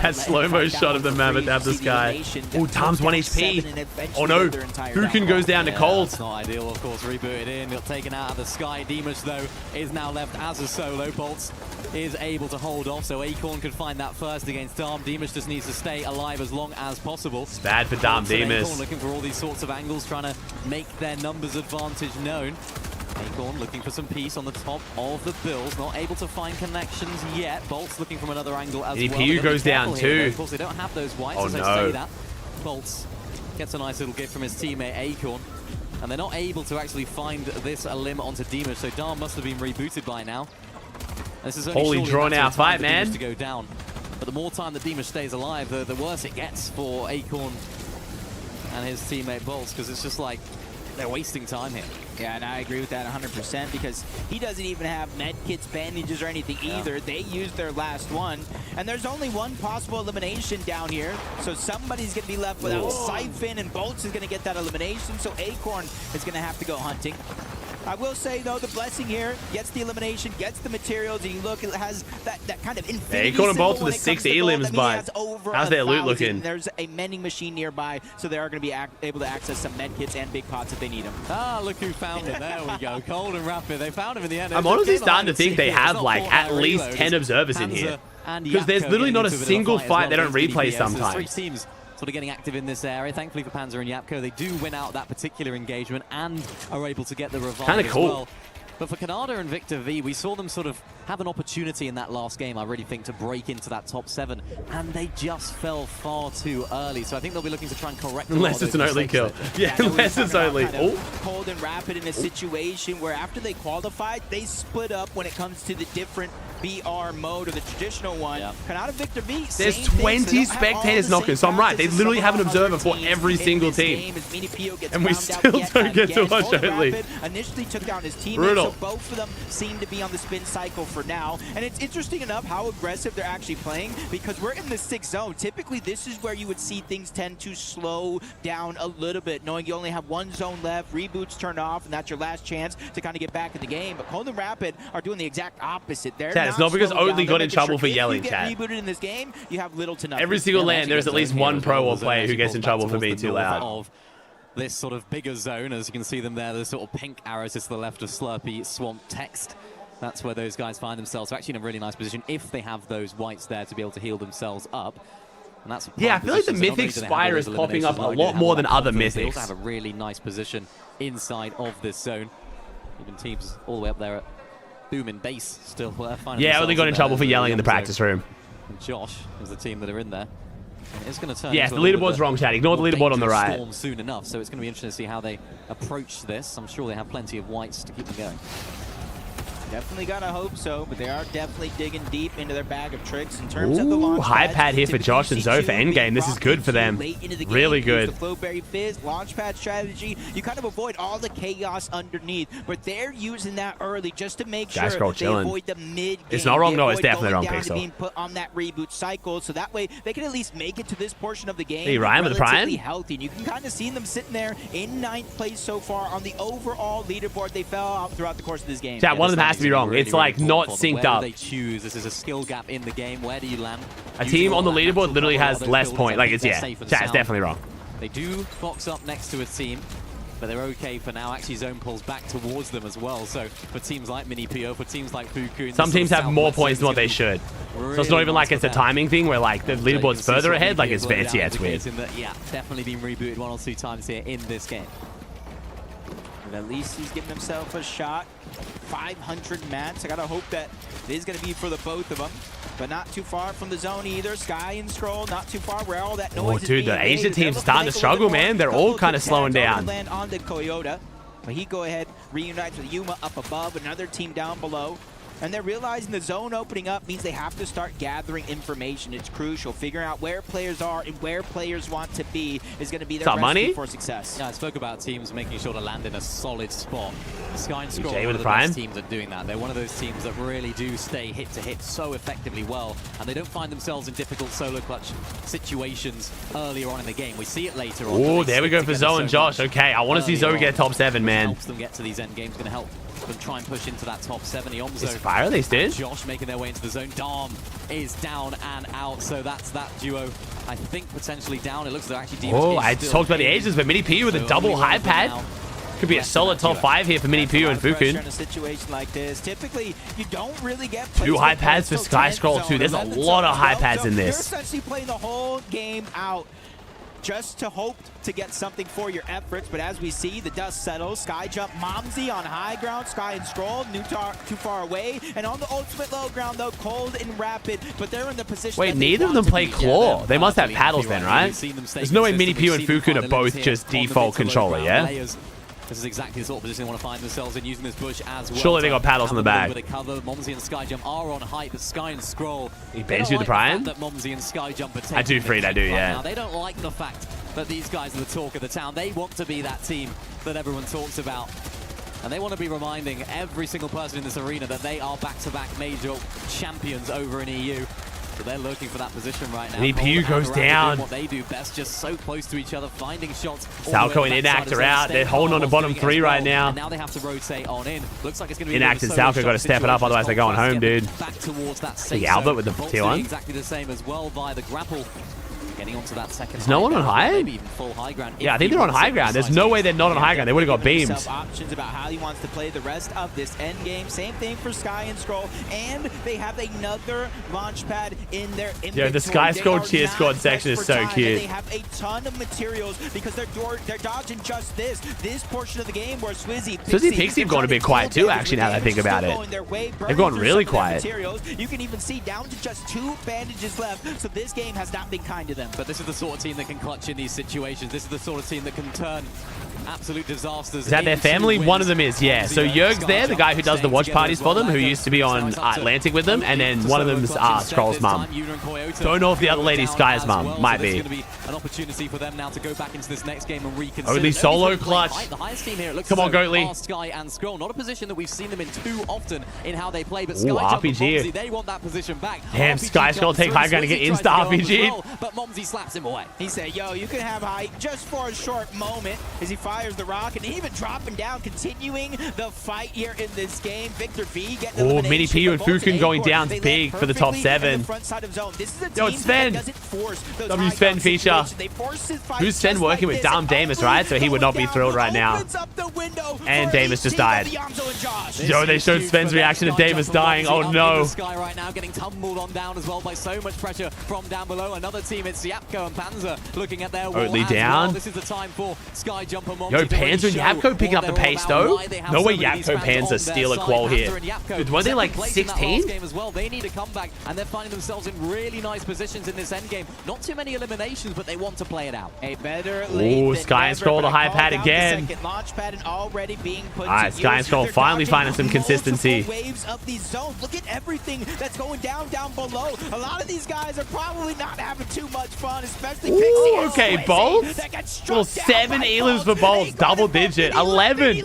That slow-mo shot of the mammoth at the sky. Oh, Tom's 1 HP. Oh no, Hukin goes down to Cold. That's not ideal, of course. Rebooted in, got taken out of the sky. Demush, though, is now left as a solo. Bolts is able to hold off, so Acorn could find that first against Dom. Demush just needs to stay alive as long as possible. It's bad for Dom Demush. Acorn looking for all these sorts of angles, trying to make their numbers advantage known. Acorn looking for some peace on the top of the Bills, not able to find connections yet. Bolts looking from another angle as well. EPU goes down too. Of course, they don't have those whites, Oh as I no. say that. Bolts gets a nice little gift from his teammate Acorn, and they're not able to actually find this limit onto Demush, so Dom must have been rebooted by now. This is only Holy drawn out fight, man. to go down. But the more time that Demush stays alive, the worse it gets for Acorn and his teammate Bolts, because it's just like they're wasting time here. Yeah, and I agree with that 100% because he doesn't even have med kits, bandages, or anything either. They used their last one, and there's only one possible elimination down here, so somebody's going to be left without Siphon, and Bolts is going to get that elimination, so Acorn is going to have to go hunting. I will say, though, the Blessing here gets the elimination, gets the materials, and you look, it has that kind of infinity Acorn and Bolts symbol with the 6 elims, but how's their loot looking? There's a mending machine nearby, so they are going to be able to access some med kits and big pots if they need them. Ah, look who found it. There we go. Cold and Rapid. They found him in the end. I'm honestly starting to think they have like at least 10 observers in here. Because there's literally not a single fight they don't replay sometimes. 3 teams sort of getting active in this area. Thankfully for Panzer and Yapko, they do win out that particular engagement and are able to get the revive Kinda cool. as well. But for Khanada and Victor V, we saw them sort of have an opportunity in that last game, I really think, to break into that top 7, and they just fell far too early. So I think they'll be looking to try and correct Unless it's an Oatley kill. Yeah, unless it's Oatley. Cold and Rapid in a situation where after they qualified, they split up when it comes to the different BR mode or the traditional one. Khanada Victor V, there's 20 spectators knocking, so I'm right. They literally have an observer for every single team. And we still don't get to watch Oatley. Initially took down his teammate, brutal. Yo. So both of them seem to be on the spin cycle for now. And it's interesting enough how aggressive they're actually playing, because we're in the 6th zone. Typically, this is where you would see things tend to slow down a little bit, knowing you only have one zone left, reboots turn off, and that's your last chance to kind of get back in the game. But Golden Rapid are doing the exact opposite. They're Chat, it's not because Oatley got in trouble for yelling, if you chat. get rebooted in this game, you have little to nothing. Every single land, there's at least one pro or player who gets in trouble for being too loud. Of this sort of bigger zone, as you can see them there, the sort of pink arrows to the left of Slurpee Swamp Text. That's where those guys find themselves. They're actually in a really nice position if they have those whites there to be able to heal themselves up. And that's yeah, I feel like the Mythic Spider is popping up a lot more than other Mythics. They also have a really nice position inside of this zone. Even teams all the way up there at Boom in base still yeah, Oatley got in trouble for yelling in the practice room. And Josh is the team that are in there. And it's going to turn. Yes, the leaderboard's wrong, chat. Ignore the leaderboard on the right. Storm soon enough, so it's going to be interesting to see how they approach this. I'm sure they have plenty of whites to keep them going. Definitely gotta hope so, but they are definitely digging deep into their bag of tricks in terms of the launch high pads. pad here for Josh and Zoe for endgame. This is good for them. Really good. The Flowberry Fizz launch pad strategy. You kind of avoid all the chaos underneath, but they're using that early just to make sure they avoid the mid game. It's not wrong, no, it's definitely wrong, Pixel. Being put on that reboot cycle, so that way they can at least make it to this portion of the game. Hey, Ryan with the Prime? Healthy. And you can kind of see them sitting there in 9th place so far on the overall leaderboard. They fell out throughout the course of this game. Chat, one of them has to be wrong. It's like not synced up. They choose. This is a skill gap in the game. Where do you land? A team on the leaderboard literally has less points. Like, it's, yeah, chat, it's definitely wrong. They do box up next to a team, but they're okay for now. Actually, zone pulls back towards them as well. So for teams like Mini PO, for teams like Fuku, some teams have more points than what they should. So it's not even like it's a timing thing where like the leaderboard's further ahead. Like it's weird. Yeah, definitely been rebooted 1 or 2 times here in this game. But at least he's giving himself a shot. 500 mats. I gotta hope that it is gonna be for the both of them, but not too far from the zone either. Sky and Scroll, not too far where all that noise is. Dude, the Asia team's starting to struggle, man. They're all kind of slowing down. Land on the Toyota, but he go ahead, reunites with Yuma up above, another team down below. And they're realizing the zone opening up means they have to start gathering information. It's crucial. Figuring out where players are and where players want to be is going to be their recipe for success. Yeah, I spoke about teams making sure to land in a solid spot. Sky and Scroll are one one of the best teams at doing that. They're one of those teams that really do stay hit-to-hit so effectively well, and they don't find themselves in difficult solo clutch situations earlier on in the game. We see it later on. Oh, there we go for Zoe and Josh. Okay, I want to see Zoe get top 7, man. Helps them get to these end games, going to help them try and push into that top 7. Is Fire at least in? Josh making their way into the zone. Dom is down and out, so that's that duo. I think potentially down. It looks like actually Demons. Oh, I just talked about the ages, but Mini PU with a double high pad. Could be a solid top 5 here for Mini PU and Fukun. In a situation like this, typically you don't really get 2 high pads for Sky Scroll too. There's a lot of high pads in this. You're essentially playing the whole game out just to hope to get something for your efforts, but as we see, the dust settles. Sky Jump, Momsy on high ground, Sky and Scroll, too far away, and on the ultimate low ground though, Cold and Rapid, but they're in the position. Wait, neither of them play Claw. They must have paddles then, right? There's no way Mini PU and Fukun are both just default controller, yeah? This is exactly the sort of position they want to find themselves in, using this bush as well. Surely they got paddles in the bag. Cover. Momsy and Skyjump are on height, but Sky and Scroll. He bends you the Prime? That Momsy and Skyjump are taking I do freed, I do, yeah. Now. They don't like the fact that these guys are the talk of the town. They want to be that team that everyone talks about. And they want to be reminding every single person in this arena that they are back-to-back major champions over in EU. So they're looking for that position right now. PU goes down. What they do best, just so close to each other, finding shots. Salco and Inact are out. They're holding on to bottom 3 right now. And now they have to rotate on in. Looks like it's going to be Inact and Salco got to step it up, otherwise they're going home, dude. Back towards that safe the Albert with the T1. Exactly the same as well via the grapple. Getting onto that second. Is no one on high? Maybe even full high ground. Yeah, I think they're on high ground. There's no way they're not on high ground. They would have got beams. Options about how he wants to play the rest of this end game. Same thing for Sky and Scroll, and they have another launch pad in their inventory. Yeah, the Sky Scroll cheer squad section is so cute. They have a ton of materials because they're dodging just this portion of the game where Swizzy Pixie have gone a bit quiet too, actually, now that I think about it. They've gone really quiet. You can even see down to just 2 bandages left, so this game has not been kind to them. But this is the sort of team that can clutch in these situations. This is the sort of team that can turn absolute disasters. Is that their family? One of them is, yeah. So Jurg's there, the guy who does the watch parties for them, who used to be on Atlantic with them, and then one of them's Scroll's mum. Don't know if the other lady's Sky's mum. Might be. An opportunity for them now to go back into this next game and reconsider. Oatley solo clutch. The highest team here, it looks Come on, Oatley. Sky and Scroll. Not a position that we've seen them in too often in how they play, but Sky RPG. they want that position back. Damn, Sky Scroll take high ground to get insta RPG. But Momsy slaps him away. He said, yo, you can have height just for a short moment as he fires the rocket and even dropping down, continuing the fight here in this game. Victor V getting oh, Mini P and Fukun going down big for the top 7. Yo, it's Sven. W Sven feature. Who's Sven working with? Dom Damus, right? So he would not be thrilled right now. And Damus just died. Yo, they showed Sven's reaction to Damus dying. Oh no. Sky right now getting tumbled on down as well by so much pressure from down below. Another team, it's Yapko and Panzer looking at their wall Oatley down. Well. This is the time for Sky Jumper. Yo, Panzer and Yapko picking up the pace though. No way Yapko Panzer steal a qual here. Dude, weren't they like 16? As well. They need a comeback and they're finding themselves in really nice positions in this end game. Not too many eliminations, but they want to play it out. Ooh, Sky and Scroll the high pad again. Alright, Sky and Scroll finally finding some consistency. Waves of these zones. Look at everything that's going down below. A lot of these guys are probably not having too much fun, especially Ooh, okay, Bolts. Well, 7 elos for Bolts, double digit. 11.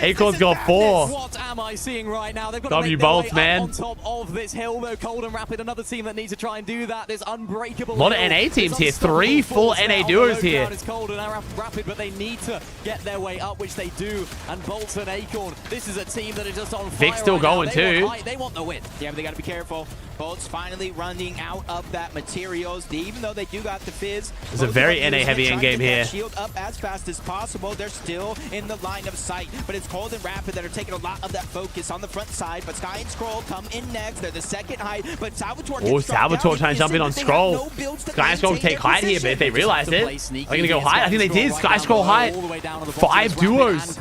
Acorn's got 4. What am I seeing right now? They've got W Bolts, man. on top of this hill though. Cold and Rapid, another team that needs to try and do that. There's unbreakable. A lot of NA teams here. 3 full NA duos here. It's Cold and Rapid, but they need to get their way up, which they do. And Bolts and Acorn, this is a team that is just on fire. Vic's still going too. They want the win. Yeah, but they got to be careful. Bolts finally running out of that materials. Even though they do got the fizz, there's a very NA heavy end game here. Shield up as fast as possible. They're still in the line of sight, but it's Cold and Rapid that are taking a lot of that focus on the front side. But Sky and Scroll come in next. They're the second height, but Salvatore. Oh, Salvatore trying to jump in on Scroll. Sky and Scroll take height here, but if they realize it, they're gonna go height. I think they did. Sky Scroll height. 5 duos.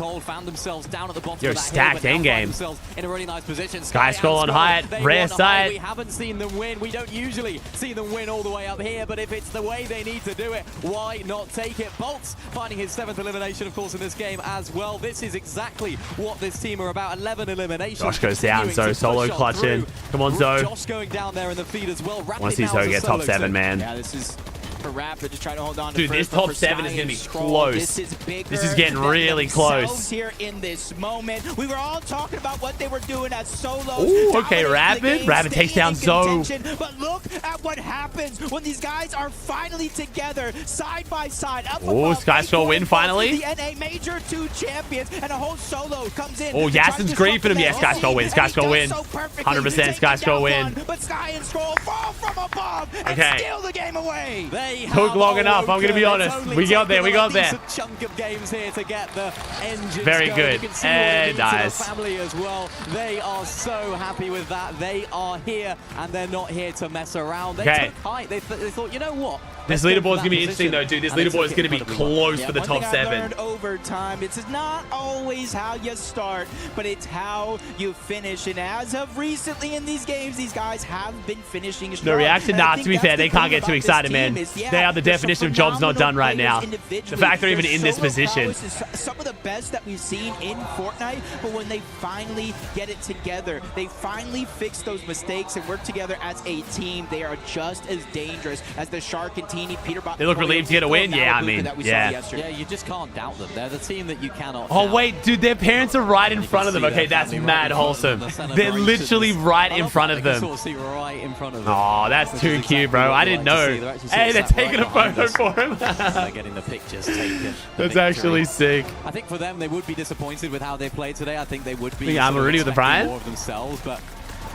Yo, stacked end game. Sky Scroll on height. Rare sight. We haven't seen them win. We don't usually see them win all the way up here, but if it's the way they need to do it, why not take it? Bolts finding his 7th elimination, of course, in this game as well. This is exactly what this team are about. 11 eliminations. Josh goes down, so solo clutching. Come on, Zoe. Josh going down there in the feed as well. Want to see Zoe get top 7, man. Yeah, this is for Rapid to try to hold on. Dude, this top 7 is going to be close. This is getting really close. Here in this moment, we were all talking about what they were doing as solos. Ooh, okay, Rapid. Rapid takes down Zoe. But look at what happens when these guys are finally together, side by side. Oh, Sky Scroll win finally. The NA Major 2 champions, and a whole solo comes in. Oh, Yasin's griefing him. Yeah, Sky Scroll win. Sky Scroll win. 100% Sky Scroll win. But Sky and Scroll fall from above and steal the game away. Took long enough, I'm going to be honest. We got there, we got there. Chunk of games here to get the engine. Very good. And nice. Family as well. They are so happy with that. They are here, and they're not here to mess around. They took height. They thought, you know what? This leaderboard is going to be interesting, though, dude. This leaderboard is going to be close for the top 7. Over time, it's not always how you start, but it's how you finish. And as of recently in these games, these guys have been finishing strong. No reaction? Nah, to be fair, they can't get too excited, man. They are the definition of jobs not done right now. The fact they're even in this position. Some of the best that we've seen in Fortnite, but when they finally get it together, they finally fix those mistakes and work together as a team, they are just as dangerous as the Shark and Peter. They look relieved to get a win. Yeah, I mean, yeah, you just can't doubt them. They're the team that you cannot doubt. Wait, dude, their parents are right in front of them. Okay, that's mad wholesome. They're literally right in front of them. Oh, that's too cute, bro. I didn't know. Hey, they're taking a photo for him. They're getting the pictures taken. That's actually sick. I think for them, they would be disappointed with how they played today. I think they would be. I'm already with the Brian. More of themselves, but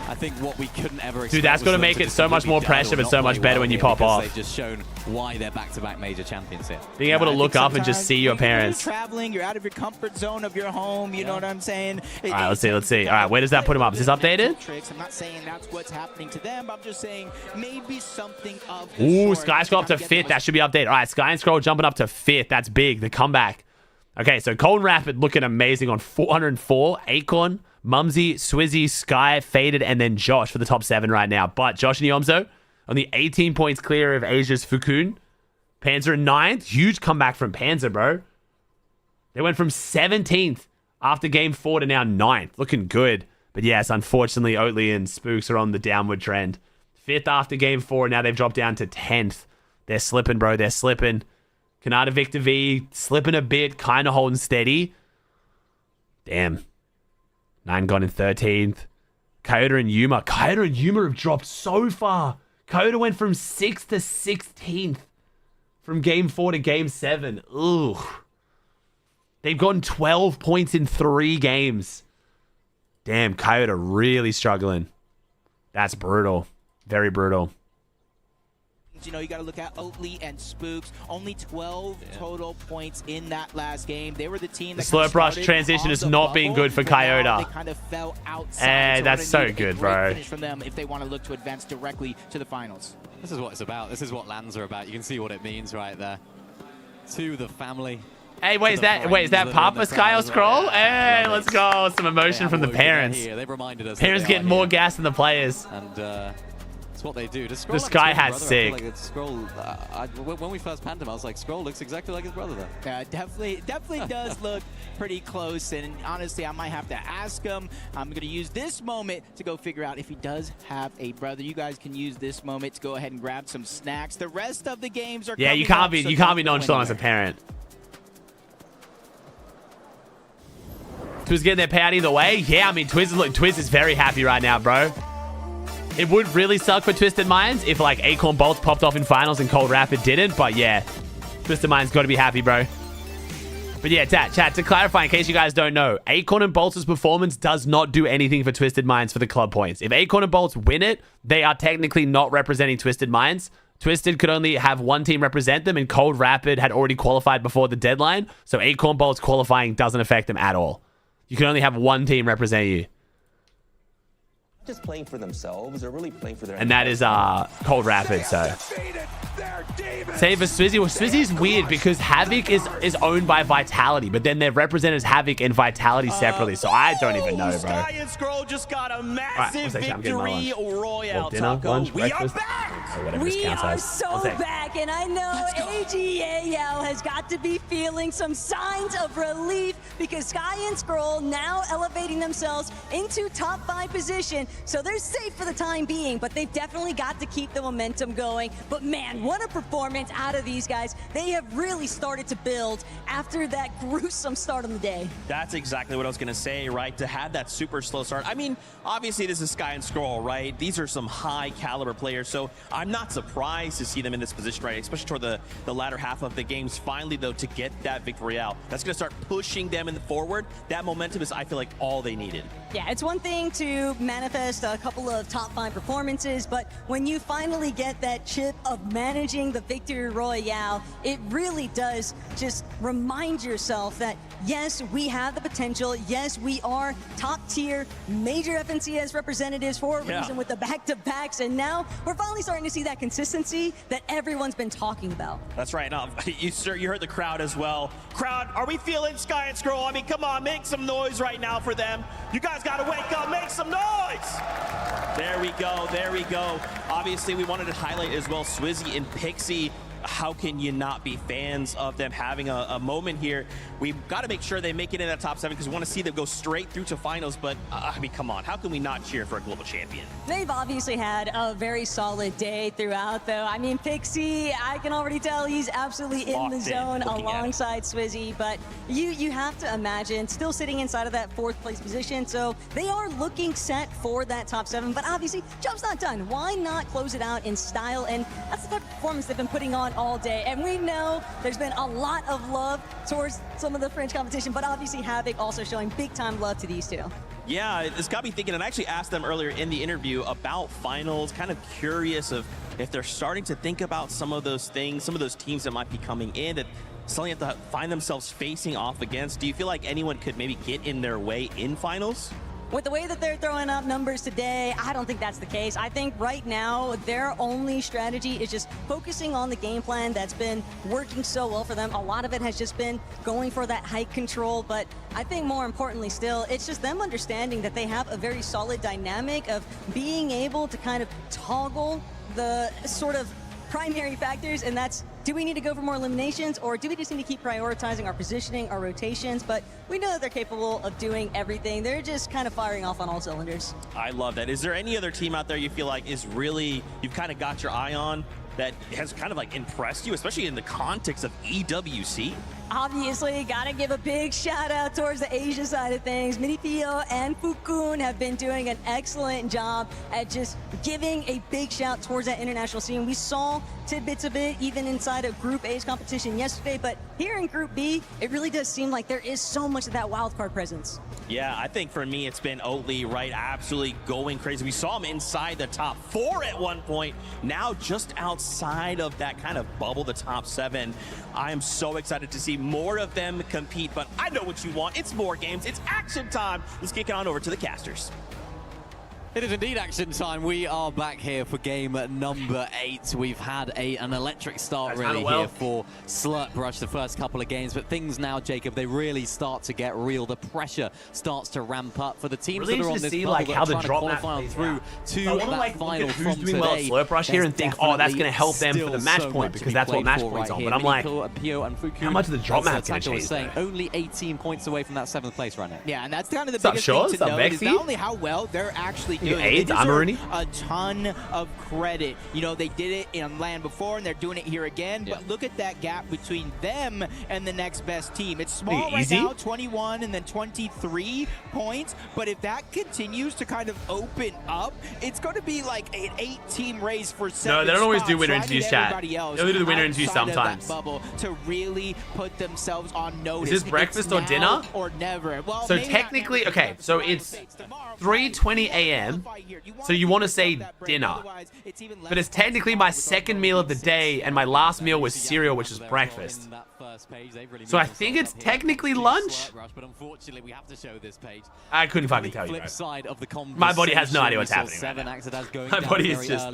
I think what we couldn't ever expect. Dude, that's going to make it so much more pressure, but so much better when you pop off. They've just shown why they're back-to-back major champions here. Being able to look up and just see your parents. You're traveling, you're out of your comfort zone of your home. You know what I'm saying? All right, let's see. All right, where does that put him up? Is this updated? I'm not saying that's what's happening to them. I'm just saying maybe something of. Ooh, Sky Scroll up to 5th. That should be updated. All right, Sky and Scroll jumping up to 5th. That's big. The comeback. Okay, so Cold and Rapid looking amazing on 404. Acorn, Mumsy, Swizzy, Sky, Faded, and then Josh for the top 7 right now. But Josh and Yomzo only 18 points clear of Asia's Fukun. Panzer in 9th. Huge comeback from Panzer, bro. They went from 17th after game 4 to now 9th. Looking good. But yes, unfortunately, Oatley and Spooks are on the downward trend. 5th after game 4. Now they've dropped down to 10th. They're slipping, bro. They're slipping. Khanada Victor V slipping a bit, kind of holding steady. Damn. 9 gone in 13th. Coyote and Yuma. Coyote and Yuma have dropped so far. Coyote went from 6th to 16th. From game 4 to game 7. Ooh. They've gotten 12 points in 3 games. Damn, Coyote really struggling. That's brutal. Very brutal. You know, you got to look at Oatley and Spooks. Only 12 total points in that last game. They were the team that the slurp rush transition has not been good for Coyote. They kind of fell outside. That's so good, bro. Finish from them if they want to look to advance directly to the finals. This is what it's about. This is what lands are about. You can see what it means right there. To the family. Hey, wait, is that Papa's Kyle scroll? Hey, let's go. Some emotion from the parents. They've reminded us. Parents getting more gas than the players. And it's what they do. The Sky hat sick. Like Scroll, when we first panned him, I was like, Scroll looks exactly like his brother there. Yeah, definitely does look pretty close. And honestly, I might have to ask him. I'm going to use this moment to go figure out if he does have a brother. You guys can use this moment to go ahead and grab some snacks. The rest of the games are you can't be nonchalant as a parent. Twiz getting their payout either way. Yeah, I mean, Twiz is very happy right now, bro. It would really suck for Twisted Minds if, like, Acorn Bolts popped off in finals and Cold Rapid didn't. But, yeah, Twisted Minds got to be happy, bro. But, yeah, chat, to clarify, in case you guys don't know, Acorn and Bolts' performance does not do anything for Twisted Minds for the club points. If Acorn and Bolts win it, they are technically not representing Twisted Minds. Twisted could only have one team represent them, and Cold Rapid had already qualified before the deadline. So Acorn Bolts qualifying doesn't affect them at all. You can only have one team represent you. Just playing for themselves, they're really playing for their. And that is Cold Rapid. So save for Swizzy. Well, Swizzy's weird because Havoc is owned by Vitality, but then they're represented as Havoc and Vitality separately. So I don't even know, bro. Sky and Scroll just got a massive victory royale. Dinner, lunch, we breakfast. are back. We are so back, and I know AGAL has got to be feeling some signs of relief because Sky and Scroll now elevating themselves into top 5 position. So they're safe for the time being, but they've definitely got to keep the momentum going. But man, what a performance out of these guys. They have really started to build after that gruesome start on the day. That's exactly what I was going to say, right? To have that super slow start. I mean, obviously this is Sky and Scroll, right? These are some high caliber players, so I'm not surprised to see them in this position, right? Especially toward the latter half of the games. Finally, though, to get that victory out, that's going to start pushing them in the forward. That momentum is, I feel like, all they needed. Yeah, it's one thing to manifest a couple of top 5 performances, but when you finally get that chip of managing the victory royale, it really does just remind yourself that yes, we have the potential. Yes, we are top tier major FNCS representatives for a reason with the back-to-backs, and now we're finally starting to see that consistency that everyone's been talking about. That's right. Now, you heard the crowd as well. Crowd, are we feeling Sky and Scroll? I mean, come on, make some noise right now for them. You guys got to wake up, make some noise. There we go, there we go. Obviously, we wanted to highlight as well Swizzy and Pixie. How can you not be fans of them having a moment here? We've got to make sure they make it in that top 7 because we want to see them go straight through to finals. But, I mean, come on. How can we not cheer for a global champion? They've obviously had a very solid day throughout, though. I mean, Pixie, I can already tell he's absolutely in the zone alongside Swizzy. But you have to imagine still sitting inside of that 4th place position. So they are looking set for that top 7. But obviously, job's not done. Why not close it out in style? And that's the type of performance they've been putting on all day. And we know there's been a lot of love towards some of the French competition, but obviously Havoc also showing big time love to these two. Yeah, it's got me thinking, and I actually asked them earlier in the interview about finals, kind of curious of if they're starting to think about some of those things, some of those teams that might be coming in that suddenly have to find themselves facing off against. Do you feel like anyone could maybe get in their way in finals? With the way that they're throwing up numbers today, I don't think that's the case. I think right now their only strategy is just focusing on the game plan that's been working so well for them. A lot of it has just been going for that height control, but I think more importantly still, it's just them understanding that they have a very solid dynamic of being able to kind of toggle the sort of primary factors, and that's do we need to go for more eliminations, or do we just need to keep prioritizing our positioning, our rotations? But we know that they're capable of doing everything. They're just kind of firing off on all cylinders. I love that. Is there any other team out there you feel like is really, you've kind of got your eye on that has kind of like impressed you, especially in the context of EWC? Obviously, gotta give a big shout out towards the Asia side of things. Minipio and Fukun have been doing an excellent job at just giving a big shout towards that international scene. We saw tidbits of it even inside of Group A's competition yesterday, but here in Group B, it really does seem like there is so much of that wildcard presence. Yeah, I think for me, it's been Oatley, right? Absolutely going crazy. We saw him inside the top 4 at one point. Now just outside of that kind of bubble, the top 7. I am so excited to see more of them compete, but I know what you want. It's more games. It's action time. Let's kick it on over to the casters. It is indeed action time. We are back here for game number 8. We've had an electric start really here for Slurp Rush the first couple of games, but things now, Jacob, they really start to get real. The pressure starts to ramp up for the teams that are on this bubble that are trying to qualify on through to that final from who's doing well at Slurp Rush here and think, oh, that's going to help them for the match point because that's what match point's on. But I'm like, how much of the drop map going to change there? Only 18 points away from that 7th place right now. Yeah, and that's kind of the biggest thing to note is not only how well they're actually doing. They deserve a ton of credit. You know, they did it in LAN before, and they're doing it here again. But look at that gap between them and the next best team. It's small right now, 21 and then 23 points. But if that continues to kind of open up, it's going to be like an 8-team race for 7 No, they don't always do winner spots, interviews, chat. They only do the winner interviews sometimes. Bubble to really put themselves on notice. Is this breakfast or dinner? Or never. Well, so technically, okay, so it's 3:20 a.m. So you want to say dinner. But it's technically my second meal of the day, and my last meal was cereal, which is breakfast. So I think it's technically lunch. But unfortunately, we have to show this page. I couldn't fucking tell you, bro. My body has no idea what's happening right now. My body is just,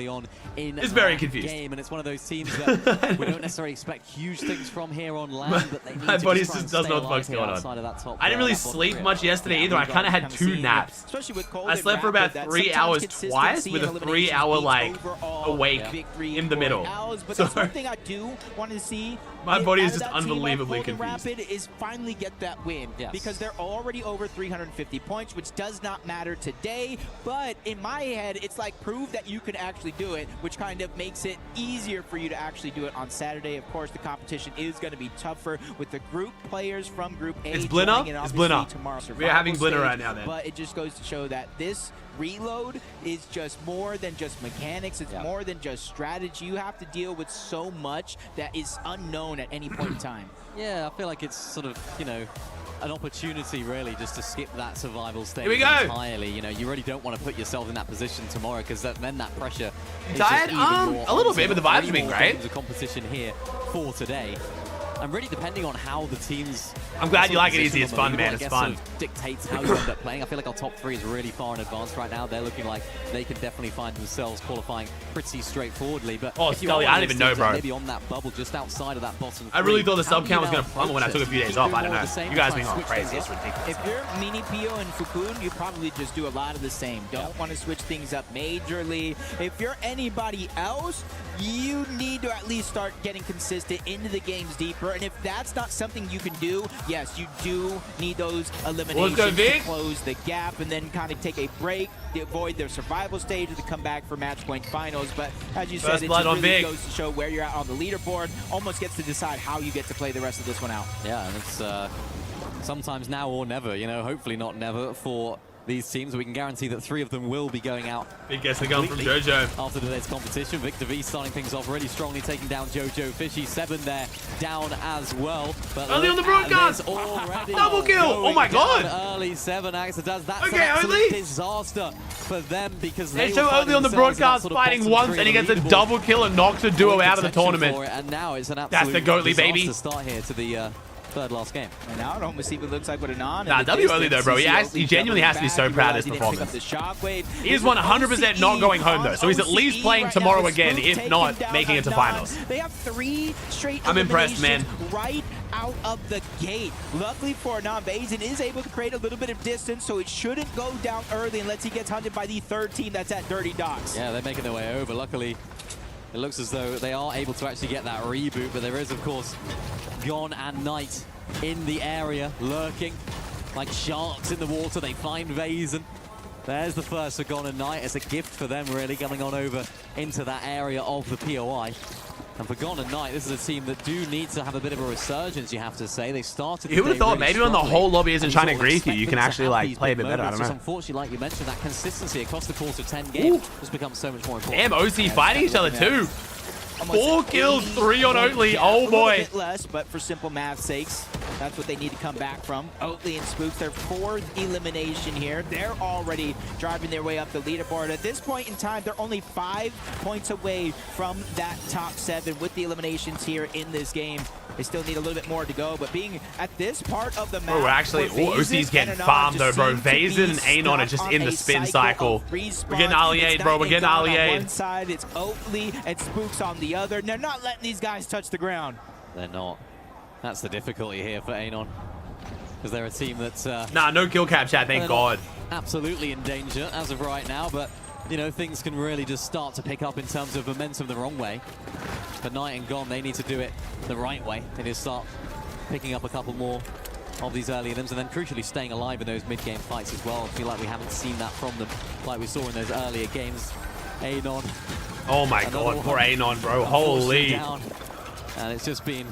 it's very confused. And it's one of those teams that we don't necessarily expect huge things from here on land, but they need my body just just doesn't know what the fuck's going on. I didn't really sleep much yesterday either. I kind of had 2 naps. I slept for about 3 hours twice with a 3-hour like awake in the middle. But that's one thing I do want to see. My body is just unbelievably confused. Rapid is finally get that win because they're already over 350 points, which does not matter today. But in my head, it's like prove that you can actually do it, which kind of makes it easier for you to actually do it on Saturday. Of course, the competition is going to be tougher with the group players from Group A. It's Blinner. It's Blinner. We're having Blinner right now, then. But it just goes to show that this reload is just more than just mechanics. It's more than just strategy. You have to deal with so much that is unknown at any point in time. Yeah, I feel like it's sort of, you know, an opportunity really just to skip that survival stage entirely. You know, you really don't want to put yourself in that position tomorrow because then that pressure is tired? just even more a little bit, but the vibes have been great. The competition here for today. And really depending on how the teams... I'm glad you like it easy. It's fun, man. It's fun. Sort of dictates how you end up playing. I feel like our top 3 is really far in advance right now. They're looking like they can definitely find themselves qualifying pretty straightforwardly. But oh, Scully, I don't even know, bro. Maybe on that bubble just outside of that bottom 3. I really thought the sub count was going to plummet when I took a few days off. I don't know. You guys being all crazy. It's ridiculous. If you're Minipio and Fukun, you probably just do a lot of the same. Don't want to switch things up majorly. If you're anybody else, you need to at least start getting consistent into the games deeper. And if that's not something you can do, yes, you do need those eliminations to close the gap and then kind of take a break, to avoid their survival stage or to come back for match point finals. But as you said, it just really goes to show where you're at on the leaderboard, almost gets to decide how you get to play the rest of this one out. Yeah, and it's sometimes now or never, you know, hopefully not never for these teams. We can guarantee that 3 of them will be going out. Big guess they're going from Jojo. After today's competition, Victor V starting things off really strongly, taking down Jojo Fishy. 7 there, down as well. But early on the broadcast! Double kill! Oh my god! Early 7 Axa does. That's an absolute disaster for them because they show early on the broadcast fighting once and he gets a double kill and knocks a duo out of the tournament. And now it's an absolute that's the Goatley, baby. Start here to the third last game. And now it almost even looks like with an on. Nah, W early though, bro. He genuinely has to be so proud of his performance. He is 100% not going home though, so he's at least playing tomorrow again, if not making it to finals. They have 3 straight I'm impressed, man. Right out of the gate. Luckily for Anon, Bazin is able to create a little bit of distance, so it shouldn't go down early unless he gets hunted by the 3rd team that's at Dirty Docks. Yeah, they're making their way over. Luckily, It looks as though they are able to actually get that reboot, but there is, of course, Gon and Knight in the area, lurking like sharks in the water. They find Vazen. There's the first for Gon and Knight. It's a gift for them, really, coming on over into that area of the POI. And for Gon and Knight, this is a team that do need to have a bit of a resurgence, you have to say. They started You would have thought really maybe when the whole lobby isn't trying to grief expect you them can to actually have like these play a big bit better. I moments. don't Just know. unfortunately, like you mentioned, that consistency across the course of 10 games has become so much more important. Damn, OC fighting each other too. 4 kills, 3 on Oatley. Oh boy. A bit less, but for simple math sakes, that's what they need to come back from. Oatley and Spooks, their 4th elimination here. They're already driving their way up the leaderboard. At this point in time, they're only 5 points away from that top 7 with the eliminations here in this game. They still need a little bit more to go, but being at this part of the map... Bro, actually, OC's getting farmed though, bro. Vazen and Anon are just in the spin cycle. We're getting Allied, bro. We're getting on Allied. one side, it's Oatley and Spooks on the other. And they're not letting these guys touch the ground. They're not. That's the difficulty here for Anon. Because they're a team that's... Nah, no kill cap, chat. Thank God. Absolutely in danger as of right now, but, you know, things can really just start to pick up in terms of momentum the wrong way. For Knight and Gon, they need to do it the right way. They need to start picking up a couple more of these early limbs and then crucially staying alive in those mid-game fights as well. I feel like we haven't seen that from them like we saw in those earlier games. Anon. Oh my God, poor Anon, bro. Holy. Down. And it's just been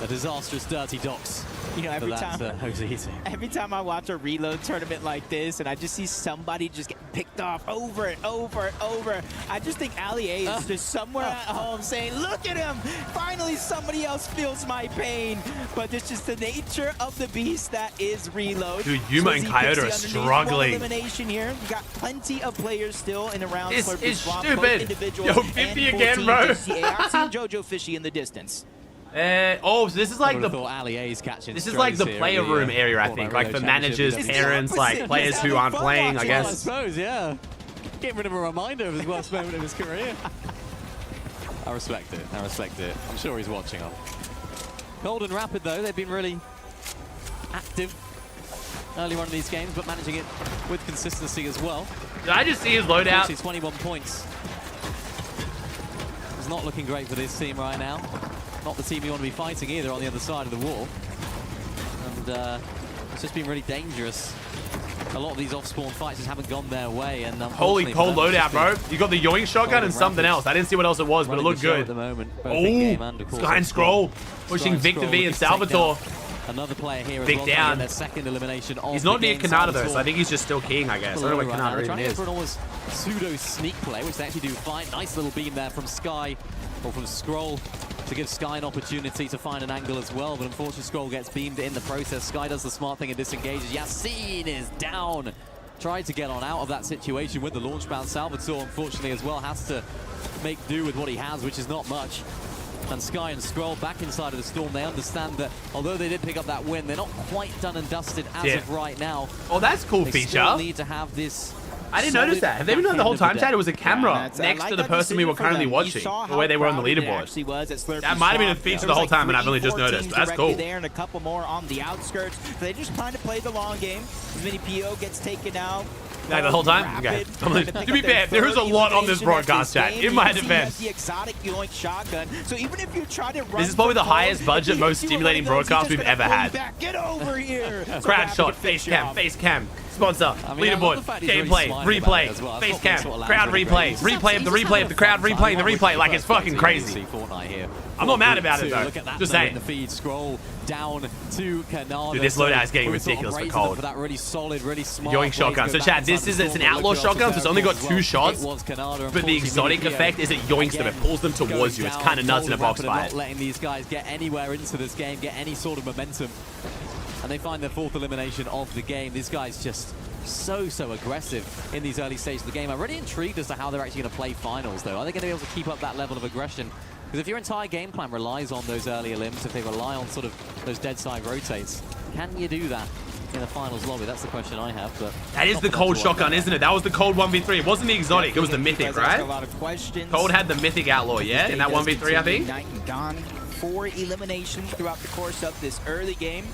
a disastrous dirty docks. You know, every time I watch a reload tournament like this and I just see somebody just get picked off over and over and over, I just think Ali A is just somewhere at home saying, look at him! Finally somebody else feels my pain. But it's just the nature of the beast that is reload. Dude, Yuma and Coyote are struggling. Elimination here. You got plenty of players still in around. This is stupid. Yo, 50 again, bro. I've seen Jojo Fishy in the distance. So this is like the player room area, I think, like for managers, parents, like players who aren't playing, I guess. I suppose, yeah. Getting rid of a reminder of his worst moment of his career. I respect it. I respect it. I'm sure he's watching on. Cold and Rapid, though, they've been really active early on in these games, but managing it with consistency as well. Did I just see his loadout? 21 points. It's not looking great for this team right now. Not the team you want to be fighting either on the other side of the wall. And it's just been really dangerous. A lot of these off-spawn fights just haven't gone their way. And holy cold loadout, bro. You got the Yoink shotgun and something else. I didn't see what else it was, but it looked good. At the moment, oh, Sky and Scroll pushing Victor V and Salvatore. Another player here Big as well, down. Their second elimination of he's not the near game, Khanada though, Salvatore. so I think he's just still keying, I guess. I don't know what Khanada even is. For an almost pseudo sneak play, which they actually do fine. Nice little beam there from Sky, or from Scroll, to give Sky an opportunity to find an angle as well, but unfortunately Scroll gets beamed in the process. Sky does the smart thing and disengages. Yassine is down. Tried to get on out of that situation with the launch bound. Salvatore, unfortunately, as well, has to make do with what he has, which is not much. And Sky and Scroll back inside of the Storm. They understand that although they did pick up that win, they're not quite done and dusted as of right now. Oh, that's cool they feature. Still need to have this. I didn't notice that. Have they been doing the whole time, Chad? It was a camera next to the person we were currently watching, or where they were on the leaderboard. That might have been a feature the whole time, and I've only just noticed. But that's cool. There and a couple more on the outskirts. They just trying to play the long game. As many PO gets taken out. Like the whole time? Okay. To be fair, there is a lot on this broadcast, chat. In my defense. The exotic Yoink shotgun. So even if you try to run, this is probably the highest budget, most stimulating broadcast we've ever had. Get over here. Crowd shot, face cam. Sponsor, leaderboard, gameplay, replay, well. face cam, crowd replay, replay of the replay of the crowd replaying the replay. Like, it's fucking crazy. I'm not mad about it, though. Look at that, just saying. The feed scroll down to Khanada. Dude, this loadout is getting ridiculous for cold. For that really solid, really smart Yoink shotgun. So, chat, it's an outlaw shotgun, so it's only got 2 shots. But the exotic effect is it yoinks them. It pulls them towards you. It's kind of nuts in a box fight. Not letting these guys get anywhere into this game, get any sort of momentum. And they find their 4th elimination of the game. These guys just so aggressive in these early stages of the game. I'm really intrigued as to how they're actually going to play finals, though. Are they going to be able to keep up that level of aggression? Because if your entire game plan relies on those earlier limbs, if they rely on sort of those dead side rotates, can you do that in the finals lobby? That's the question I have. But that is the cold shotgun, isn't it? That was the cold 1v3. It wasn't the exotic, it was the mythic, right? Cold had the mythic outlaw, yeah? In that 1v3, I think? Night and gone. 4 eliminations throughout the course of this early game.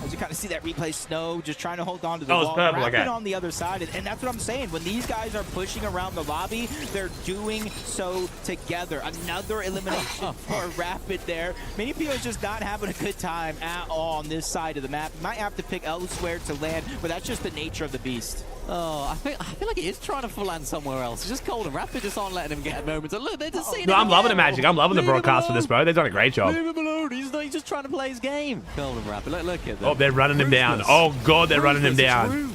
As you kind of see that replay, Snow just trying to hold on to the Oh, wall. it's purple, Rapid okay. on the other side, and that's what I'm saying. When these guys are pushing around the lobby, they're doing so together. Another elimination for Rapid there. Mini Pio is just not having a good time at all on this side of the map. Might have to pick elsewhere to land, but that's just the nature of the beast. Oh, I feel like he is trying to land somewhere else. It's just cold, and Rapid just aren't letting him get a moment. And look, they're just seeing No, him I'm loving the again. Magic. I'm loving the broadcast for this, bro. They've done a great job. Leave him alone. He's just trying to play his game. Cold and Rapid. Look at them. Oh, they're running him down. Oh, God, they're running him down. Rude.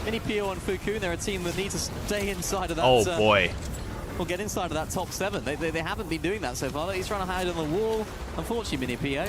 Mini Pio and Fuku, they're a team that need to stay inside of that. Oh, boy. Well, get inside of that top 7. They haven't been doing that so far. He's trying to hide on the wall. Unfortunately, Mini Pio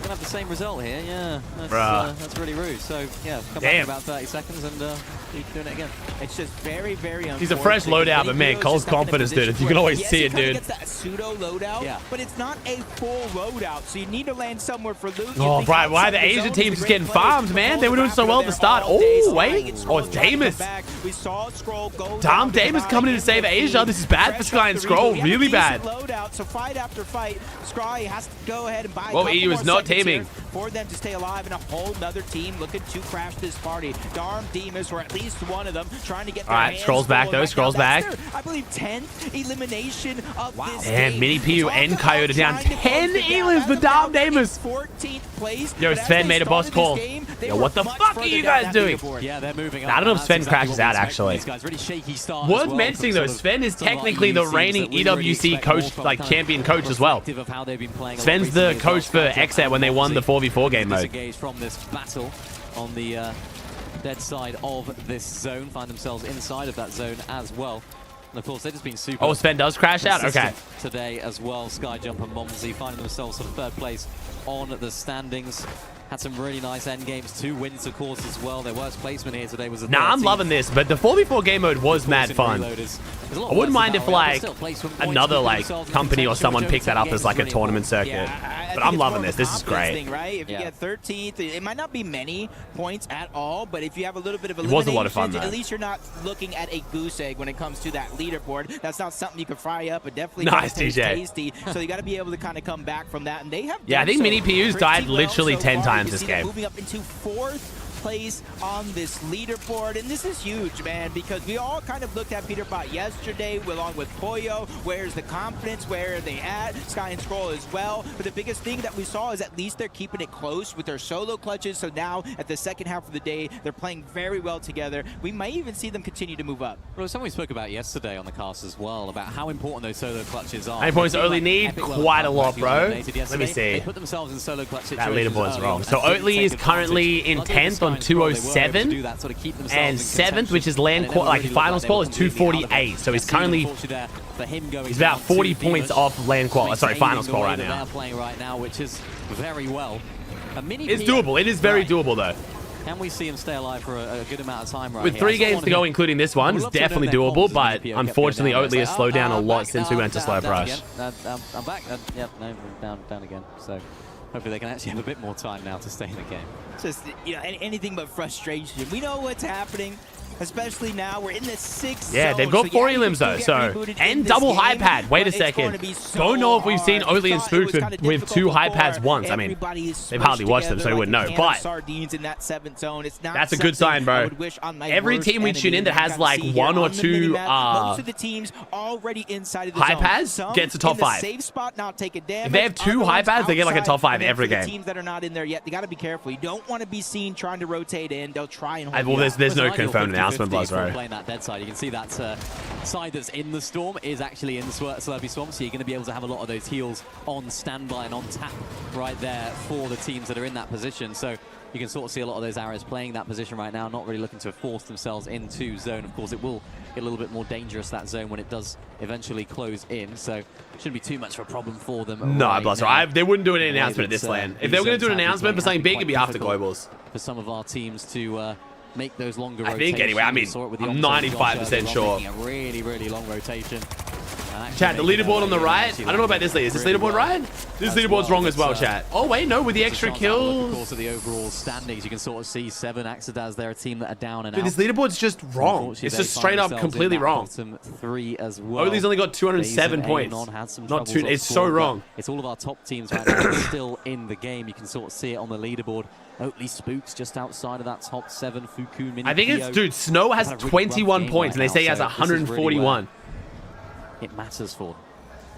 gonna have the same result here. Yeah, that's really rude. So yeah, come back in about 30 seconds and keep doing it again. It's just very, very unfortunate. He's a fresh loadout, but man, Cole's confidence, dude. You can always see it, dude. Gets that pseudo loadout, but it's not a full loadout, so you need to land somewhere for loot. Oh, right. Why are the Asian teams just getting farmed, man? They were doing so well at the start. Oh, wait. Oh, it's Damus. We saw Scroll go. Damn, Damus coming in to save Asia. This is bad for Sky and Scroll. Really bad. Loadout, so fight after fight, Scry has to go ahead and buy. Well, EU is not teaming. For them to stay alive, and a whole nother team looking to crash this party. Darm, Demus, or at least one of them trying to get their hands Scrolls back, though. Scrolls back. Their, I believe, 10th elimination of this And game. Mini Pio and Coyote down 10 elims for Darm Damus. 14th place. Yo, Sven made a boss call. Yo, what the fuck are you guys doing? Yeah, they're moving. I don't know if Sven crashes out, actually. Really shaky start. Worth mentioning, though, Sven is technically the reigning EWC coach, like champion coach as well. Sven's the coach for XET when they won the 4v4 game mode. From this battle on the dead side of this zone, find themselves inside of that zone as well. And of course, they've just been super. Oh, Sven does crash out? Okay. Today as well, Skyjump and Momsy finding themselves for third place on the standings. Had some really nice end games, 2 wins, of course, as well. Their worst placement here today was the Nah, I'm loving this, but the 4v4 game mode was mad fun. I wouldn't mind if, like, another, like, company or someone picked that up as, like, a tournament circuit. But I'm loving this. This is great. Thing, right? If you get 13th, it might not be many points at all, but if you have a little bit of it was a lot of fun, at man. least you're not looking at a goose egg when it comes to that leaderboard. That's not something you can fry up, but definitely nice, taste DJ. tasty. So you got to be able to kind of come back from that, and they have. Yeah, I think Mini Piu's died well literally so 10 far. times You this see them game. moving up into 4th place on this leaderboard, and this is huge, man, because we all kind of looked at Peter Pot yesterday along with Poyo. Where's the confidence? Where are they at? Sky and Scroll as well. But the biggest thing that we saw is at least they're keeping it close with their solo clutches. So now at the second half of the day, they're playing very well together. We might even see them continue to move up. Well, it's something we spoke about yesterday on the cast as well, about how important those solo clutches are. 9 points early need, quite a lot, bro. Let me see. They put themselves in solo clutch that leaderboard's wrong. So Oatley is currently in 10th on 207, and 7th, which is land like final score, is 248. So he's currently he's about 40 points off land qual. Sorry, final score right now. They're playing right now, which is very well. It's doable. It is very doable though. Can we see him stay alive for a good amount of time right With 3 games to go, including this one, it's definitely doable, but unfortunately, Oatley has slowed down a lot since we went to slow brush. I'm back. Yep, no, down again. So hopefully they can actually have a bit more time now to stay in the game. Just, you know, anything but frustration. We know what's happening. Especially now, we're in the 6th Yeah, they've got 4 elims though, so and double high pad. Wait a second. Don't know if we've seen Oatley and Spooks with 2 high pads once. I mean, they've hardly watched them, so we wouldn't know. But that's a good sign, bro. Every team we tune in that has like 1 or 2 high pads gets a top 5. If they have 2 high pads, they get like a top 5 every game. Teams that are not in there yet, they got to be careful. You don't want to be seen trying to rotate in. They'll try and hold. Well, there's no confirmed announcement, Blazro. Playing that dead side, you can see that side that's in the storm is actually in the Slurpy Swamp, so you're going to be able to have a lot of those heals on standby and on tap right there for the teams that are in that position. So you can sort of see a lot of those arrows playing that position right now, not really looking to force themselves into zone. Of course, it will get a little bit more dangerous, that zone, when it does eventually close in. So shouldn't be too much of a problem for them. No, Blazro. They wouldn't do an announcement at this land. If they were going to do an announcement for something big, it'd be after Globals. For some of our teams to make those longer rotations. I think anyway. I mean, I'm 95% sure. A really, really long rotation. Chat, the leaderboard on the right. I don't know about this lead. Is this leaderboard right? This leaderboard's wrong as well, chat. Oh, wait, no, with the extra kills. Of course, of the overall standings, you can sort of see 7 Axadaz. They're a team that are down and Dude, out. this leaderboard's just wrong. It's just straight up completely wrong. Bottom 3 as well. Oatley's only got 207 points. Not two. It's so wrong. It's all of our top teams right now still in the game. You can sort of see it on the leaderboard. Oatley Spooks just outside of that top 7. Fuku, Mini I think it's, dude, Snow has 21 points, and they say he has 141. It matters for them.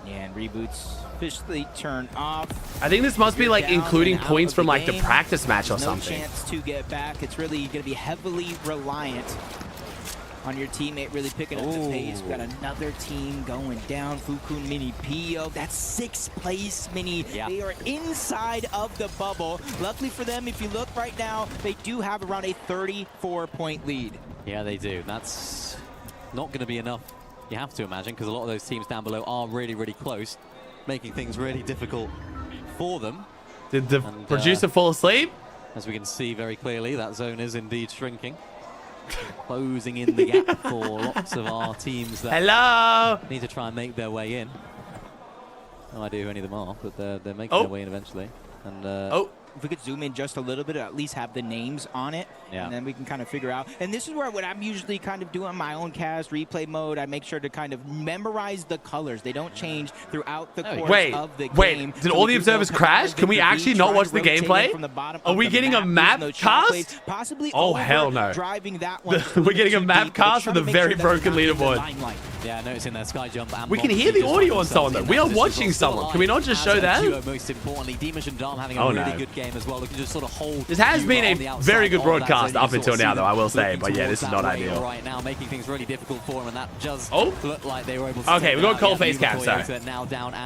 Yeah, and reboots officially turn off. I think this must be like including points from like the practice match or something. No chance to get back. It's really going to be heavily reliant on your teammate really picking up the pace. We've got another team going down. Fukun Mini Pio. That's 6th place Mini. Yeah. They are inside of the bubble. Luckily for them, if you look right now, they do have around a 34-point lead. Yeah, they do. That's not going to be enough. You have to imagine, because a lot of those teams down below are really, really close, making things really difficult for them. Did the producer fall asleep? As we can see very clearly, that zone is indeed shrinking. Closing in the gap for lots of our teams that need to try and make their way in. No idea who any of them are, but they're making their way in eventually. And if we could zoom in just a little bit, or at least have the names on it, and then we can kind of figure out. And this is where what I'm usually kind of doing my own cast replay mode. I make sure to kind of memorize the colors. They don't change throughout the course of the game. Did all the observers crash? Can we actually not watch the gameplay? Are we getting a map cast? Oh, hell no. Driving that one. We're getting a map cast with a very broken leaderboard. Yeah, noticing that sky jump. And we can hear the audio on someone, though. We are watching someone. Can we not just show that? Most importantly, Dimash and Dom having a really good game as well. Looking just sort of hold. This has been a very good broadcast up until now, though, I will say. But yeah, this is not ideal. Right now, making things really difficult for him, and that just looked like they were able to. Okay, we got cold face cam, so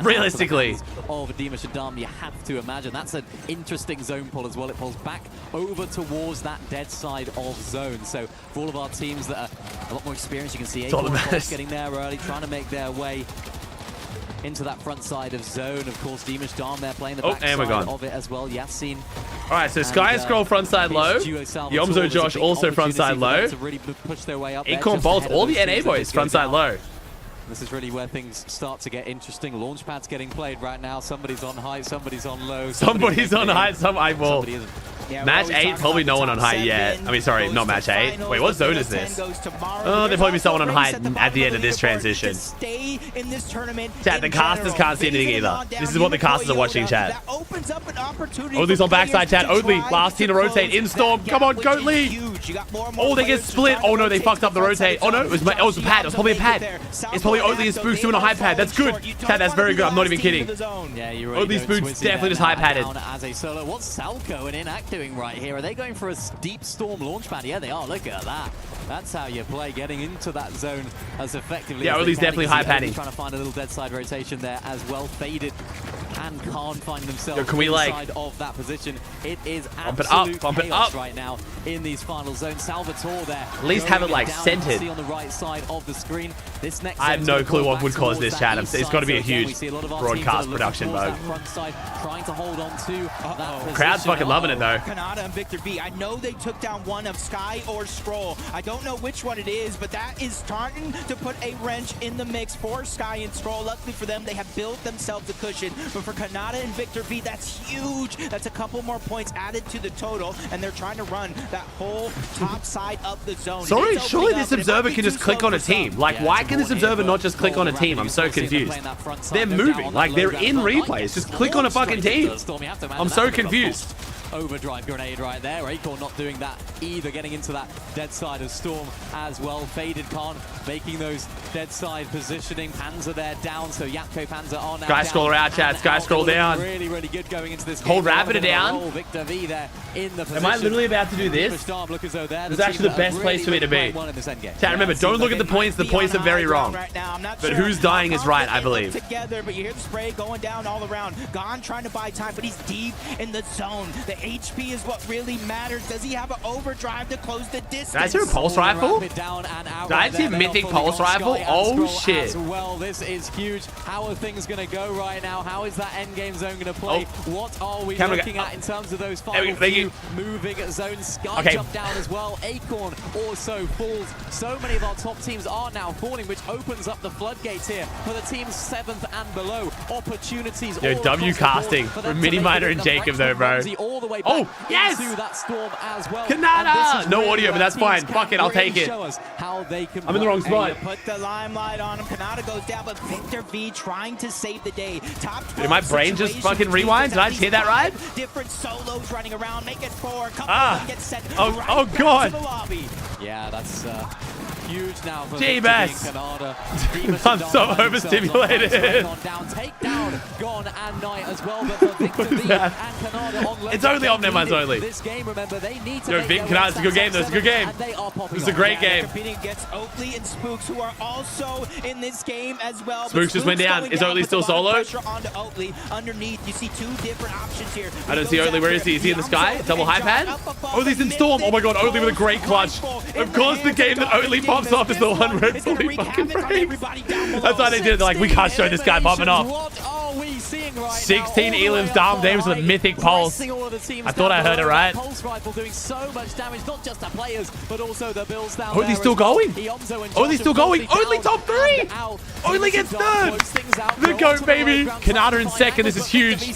realistically, of Dimash and Dom, you have to imagine that's an interesting zone pull as well. It pulls back over towards that dead side of zone. So for all of our teams that are a lot more experienced, you can see Acorn getting there early, trying to make their way into that front side of zone. Of course, Dimash Dom there playing the back side of it as well. Yasin. All right, so Sky and Scroll front side low. Yomzo Josh also front side low. To really push their way up Acorn Bolts, all the NA boys front side low. This is really where things start to get interesting. Launchpad's getting played right now. Somebody's on high, somebody's on low. Somebody's on high, somebody isn't. Yeah, match 8, probably no one on high yet. I mean, sorry, not match 8. Wait, what zone is this? Oh, there'll probably be someone on high at the end of this transition. Chat, the casters can't see anything either. This is what the casters are watching, chat. Oatley's on backside, chat. Oatley, last team to rotate in Storm. Come on, Oatley. Oh, they get split. Oh, no, they fucked up the rotate. Oh, no, it was a pad. It was probably a pad. It's probably Oatley and Spooks doing a high pad. That's good. Chat, that's very good. I'm not even kidding. Yeah, you're right. Oatley Spooks definitely just high padded. As a solo, what's Salco and Inact doing right here? Are they going for a deep storm launch pad? Yeah, they are. Look at that. That's how you play, getting into that zone as effectively. Yeah, Oatley's definitely high padding. Trying to find a little dead side rotation there as well. Faded and Khan find themselves can we, like, inside of that position. It is bump it up right now in these final zones. Salvatore there. At least have it like centered. See on the right side of the screen. This next I have no clue what would cause this, chat. It's got to be a huge broadcast production bug. Trying to hold on to that crowd's fucking loving it though. Khanada and Victor B. I know they took down one of Sky or Scroll. I don't know which one it is, but that is starting to put a wrench in the mix for Sky and Scroll. Luckily for them, they have built themselves a cushion. But for Khanada and Victor B, that's huge. That's a couple more points added to the total, and they're trying to run that whole top side of the zone. Sorry, surely this observer can just click on a team. Like, why can this observer not just click on a team? I'm so confused. They're moving. Like, they're in replays. Just click on a fucking team. I'm so confused. Overdrive grenade right there. Acorn not doing that either, getting into that dead side of Storm as well. Faded Khan making those dead side positioning. Panzer there down, so Yapko Panzer on. Sky Scroller out, chat. Sky Scroll down. Really, really good going into this. Hold Rapid down. Victor V there in the Am I literally about to do this? It's actually the best place for me to be. Chat, remember, don't look at the points. The points are very wrong. But who's dying is right, I believe. Together, but you hear the spray going down all around. Gon trying to buy time, but he's deep in the zone. The HP is what really matters. Does he have an overdrive to close the distance? Did I see a pulse rifle? Did I see a mythic pulse rifle? Oh shit. Well, this is huge. How are things going to go right now? How is that end game zone going to play? What are we looking at in terms of those final few moving zones? Sky jump down as well. Acorn also falls. So many of our top teams are now falling, which opens up the floodgates here for the teams 7th and below. Opportunities. Yo, W casting from Mini Miner and Jacob though, bro. Oh, yes! That storm as well. Khanada! No audio, but that's fine. Fuck it, I'll take it. I'm in the wrong spot. Put the limelight on him. Khanada goes down, but Victor V trying to save the day. Top 12 Did my brain just fucking rewind? Did I just hear that right? Different solos running around, make it 4. Couple of them get sent oh god. Yeah, that's huge now for Khanada. I'm so overstimulated. Take down Gone and Knight as well, but for Victor V and Khanada on it's only Omnimans only. This game, remember, they need to Yo, Khanada's a good game though. It's a good game. It's a great game. Competing against Oatley and Spooks, who are also in this game as well. Spooks just went down. Is Oatley still solo? Pressure onto Oatley. Underneath, you see 2 different options here. I don't see Oatley. Where is he? Is he in the sky? Double high pad? Oatley's in Storm. Oh my god, Oatley with a great clutch. Of course, the game that Oatley pops off is the one where it's fully fucking breaks. That's why they did it. They're like, we can't show this guy popping off. 16 elims, Dom Davis with a mythic pulse. I thought I heard it right. Pulse rifle doing so much damage, not just the players, but also the bills down Oatley's still going. Oatley's still going. Oatley top 3. Oatley gets 3rd. The GOAT, baby. Khanada in 2nd. This is huge.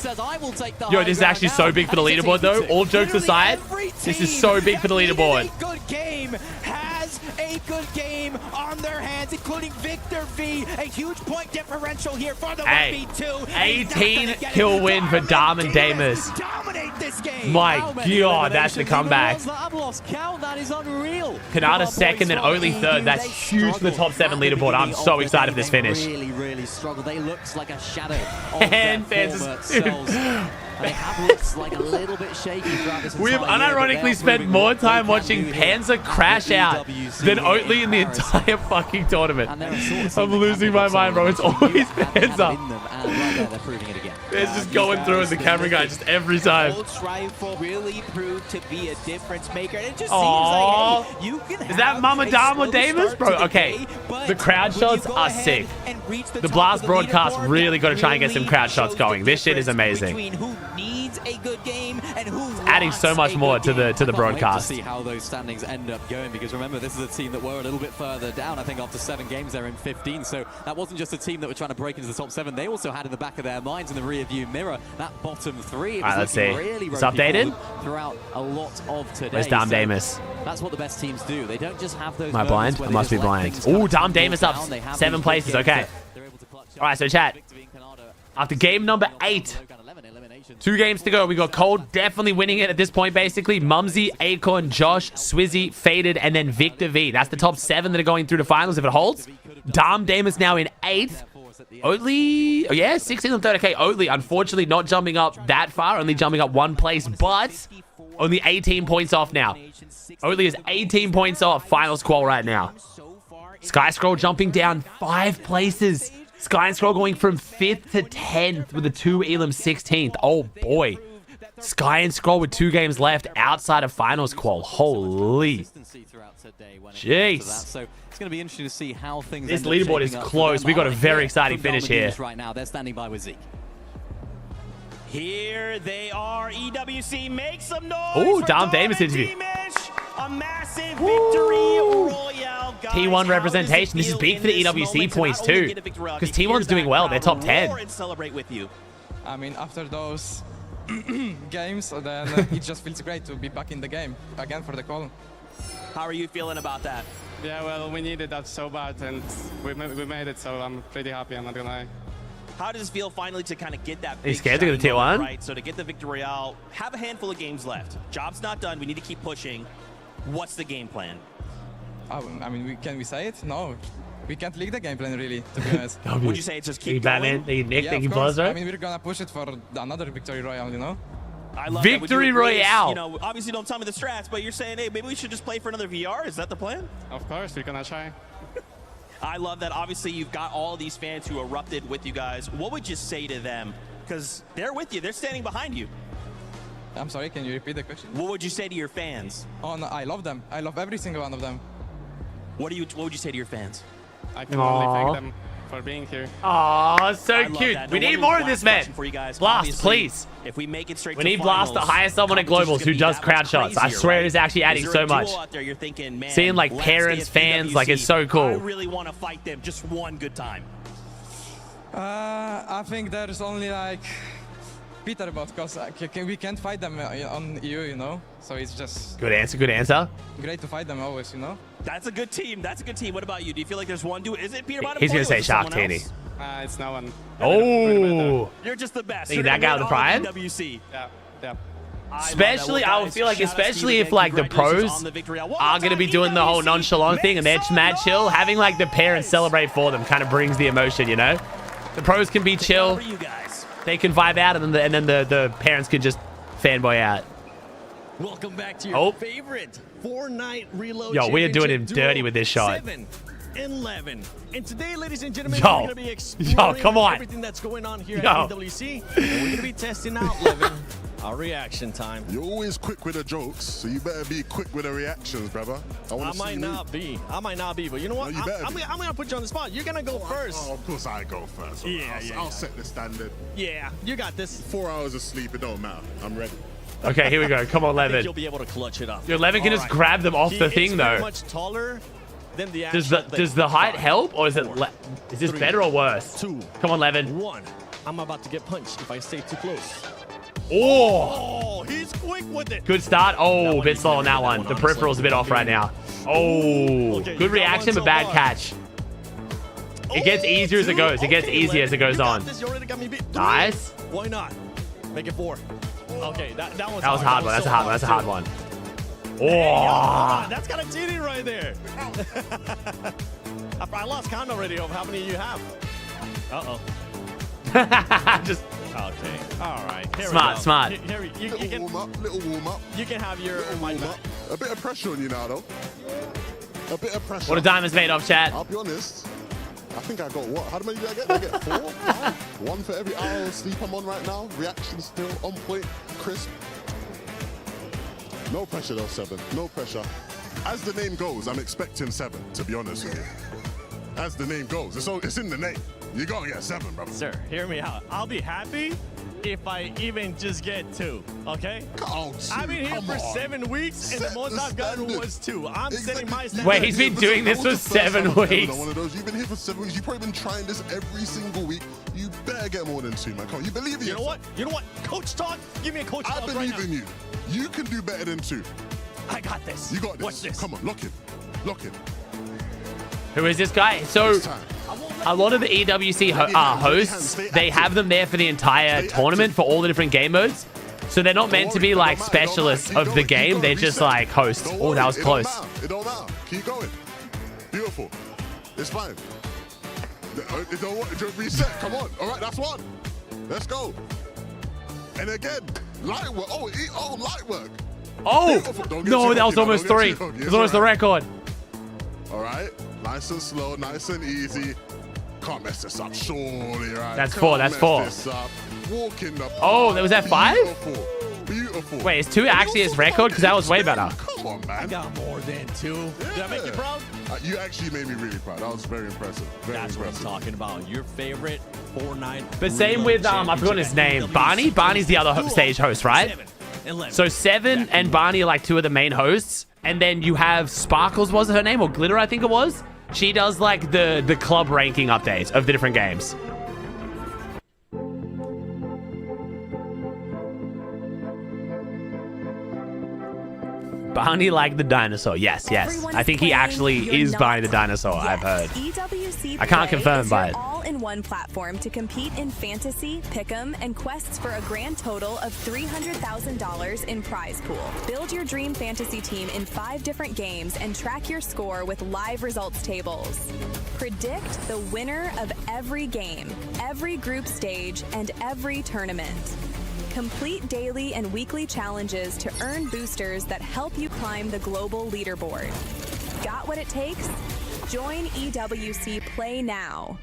Yo, this is actually so big for the leaderboard, though. All jokes aside, this is so big for the leaderboard. Good game has a good game on their hands, including Victor V. A huge point differential here for the 1v2. 18 kill win for Dom and Damus. My god, that's the comeback. That is unreal. Khanada 2nd and Oatley 3rd. That's huge for the top 7 leaderboard. I'm so excited for this finish. Really struggle. They looks like a shadow and fans, they have looked like a little bit shaky throughout this. We have unironically spent more time watching Panzer crash out than Oatley in the entire fucking tournament. I'm losing my mind, bro. It's always Panzer. They're proving it again. It's just going through, and the camera guy just every time. Pulse rifle really proved to be a difference maker. It just seems like, hey, you can is that Mama Dama Davis, bro? Okay, the crowd shots are sick. The blast broadcast really got to try and get some crowd shots going. This shit is amazing. Who needs a good game and who adding so much more to the broadcast. To see how those standings end up going, because remember, this is a team that were a little bit further down. I think after 7 games they're in 15, so that wasn't just a team that were trying to break into the top 7. They also had in the back of their minds, in the rear view mirror, that bottom 3. It was let's see. Really it's updated throughout a lot of today. Where's Dom Damus? That's what the best teams do. They don't just have those. Am I blind? I must be blind. Oh, Dom Damus up 7 places. Okay. All right, so chat. After game number 8, 2 games to go. We got Cold definitely winning it at this point, basically. Mumsy, Acorn, Josh, Swizzy, Faded, and then Victor V. That's the top 7 that are going through the finals if it holds. Dom Damus now in 8th. Oatley, oh yeah, 16th and 3rd. Okay, Oatley, unfortunately not jumping up that far, only jumping up 1 place, but only 18 points off now. Oatley is 18 points off finals qual right now. Sky Scroll jumping down 5 places. Sky and Scroll going from 5th to 10th with a 2 Elam 16th. Oh boy. Sky and Scroll with 2 games left outside of finals qual. Holy. Jeez. So it's going to be interesting to see how things. This leaderboard is close. We got a very exciting finish here. Right now, they're standing by with Zeke. Here they are. EWC, make some noise. Oh, Dom Damus interview. A massive victory royale. T1 representation. This is big for the EWC points too, because T1's doing well. They're top 10. And celebrate with you. I mean, after those games, then it just feels great to be back in the game again for the call. How are you feeling about that? Yeah, well, we needed that so bad, and we made it, so I'm pretty happy, I'm not gonna lie. How does it feel finally to kind of get that? Are you scared to go to T1? Right, so to get the victory royale, have a handful of games left. Job's not done. We need to keep pushing. What's the game plan? I mean, can we say it? No. We can't leak the game plan, really, to be honest. Would you say it's just keep going? I mean, we're gonna push it for another victory royale, you know? I love victory royale. You know, obviously don't tell me the strats, but you're saying, hey, maybe we should just play for another VR. Is that the plan? Of course, we're gonna try. I love that. Obviously, you've got all these fans who erupted with you guys. What would you say to them? Because they're with you. They're standing behind you. I'm sorry, can you repeat the question? What would you say to your fans? Oh, no, I love them. I love every single one of them. What would you say to your fans? I can only thank them for being here. Aw, so I love cute. that. We No need wonder more we of this, last man. question for you guys. Blast, Obviously, please. If we make it straight We to need Blast, the finals, highest someone at competition's Globals who gonna be does that crowd much shots. I crazier, swear right? it is actually adding Is there so a duo much. out there you're thinking, man, Seeing like let's parents, stay at fans, like it's so I cool. really want to fight them just one good time. I think there's only like Peter bot, because we can't fight them on EU, you know? So it's just... Good answer, good answer. Great to fight them always, you know? That's a good team. That's a good team. What about you? Do you feel like there's one duo? Is it Peter Bottom? He's going to say Shark Tanny. It's no one. Oh. You're just the best. Think that guy with the pride? WC. Yeah. Especially, I would feel like, especially if like the pros are going to be doing the whole nonchalant thing and they're just mad chill, having like the parents celebrate for them kind of brings the emotion, you know? The pros can be chill. They can vibe out and then the parents can just fanboy out. Welcome back to your favorite Fortnite Reload. Yo, we are doing him dirty with this shot. 7-11. And today, ladies and gentlemen, Yo. we're going to be exploring Come on. everything that's going on here Yo. at EWC. And we're going to be testing out, Levin, our reaction time. You're always quick with the jokes, so you better be quick with the reactions, brother. I might not be, but you know what? No, you better I'm going to put you on the spot. You're going to go first. Oh, of course I go first. I'll set the standard. Yeah, you got this. 4 hours of sleep, it don't matter. I'm ready. Okay, here we go. Come on, I think Levin. you'll be able to clutch it up. Yo, Levin can just grab them off the thing, though. Much taller than the Does the height help, or is it is this better or worse? 2. Come on, Levin. 1. I'm about to get punched if I stay too close. Oh, he's quick with it. good start. Oh, a bit slow on that one. The peripheral's a bit off right now. Oh, good reaction, but bad catch. It gets easier as it goes. It gets easier as it goes on. Nice. Why not? Make it 4. Okay, that was That was a hard one. That's a hard one. That's a hard one. Oh, that's kind of cheating right there. I lost count already of how many you have. Uh-oh. just okay. All right. Here smart, we go. smart. Little warm up. You can have your warm up. A bit of pressure on you now, though. A bit of pressure. What a diamond's made of, chat. I'll be honest. I think I got what? How many did I get? Did I get 4? 5? 1 for every hour of sleep I'm on right now. Reaction still on point, crisp. No pressure though, 7. No pressure. As the name goes, I'm expecting 7, to be honest with you. As the name goes, it's in the name. You gotta get 7, brother. Sir, hear me out. I'll be happy if I even just get 2, okay? I've been here for 7 weeks, and the most I've gotten was 2. I'm setting my standard. Wait, he's been doing this for 7 weeks. One of those. You've been here for 7 weeks. You've probably been trying this every single week. You better get more than 2, man. Come on, you believe in You know what? You know what? Coach talk. Give me a coach talk. I believe in you. You can do better than 2. I got this. You got this. Watch this. Come on, lock in. Lock in. Who is this guy? So, a lot of the EWC hosts, they have them there for the entire tournament for all the different game modes. So they're not meant to be like specialists of the game. They're just like hosts. Oh, that was close. It don't matter. Keep going. Beautiful. It's fine. It don't reset. Come on. All right, that's 1. Let's go. And again, light work. Oh, light work. Oh, no, that was almost 3. It was almost the record. All right. Nice and slow, nice and easy. Can't mess this up, surely, right? That's 4, that's 4. Walk in the Oh, was that 5? Beautiful. Wait, is 2 actually his record? Because that was way better. Come on, man. I got more than 2. Did I make you proud? You actually made me really proud. That was very impressive. That's what I'm talking about. Your favorite Fortnite. But same with, I forgot his name. Barney? Barney's the other stage host, right? So 7 and Barney are like 2 of the main hosts. And then you have Sparkles, was her name? Or Glitter, I think it was. She does like the club ranking update of the different games. Barney like the dinosaur. Yes, yes. I think he actually is Barney the dinosaur, I've heard. EWC I can't Play confirm, is your but all-in-one platform to compete in fantasy, pick'em, and quests for a grand total of $300,000 in prize pool. Build your dream fantasy team in 5 different games and track your score with live results tables. Predict the winner of every game, every group stage, and every tournament. Complete daily and weekly challenges to earn boosters that help you climb the global leaderboard. Got what it takes? Join EWC Play now.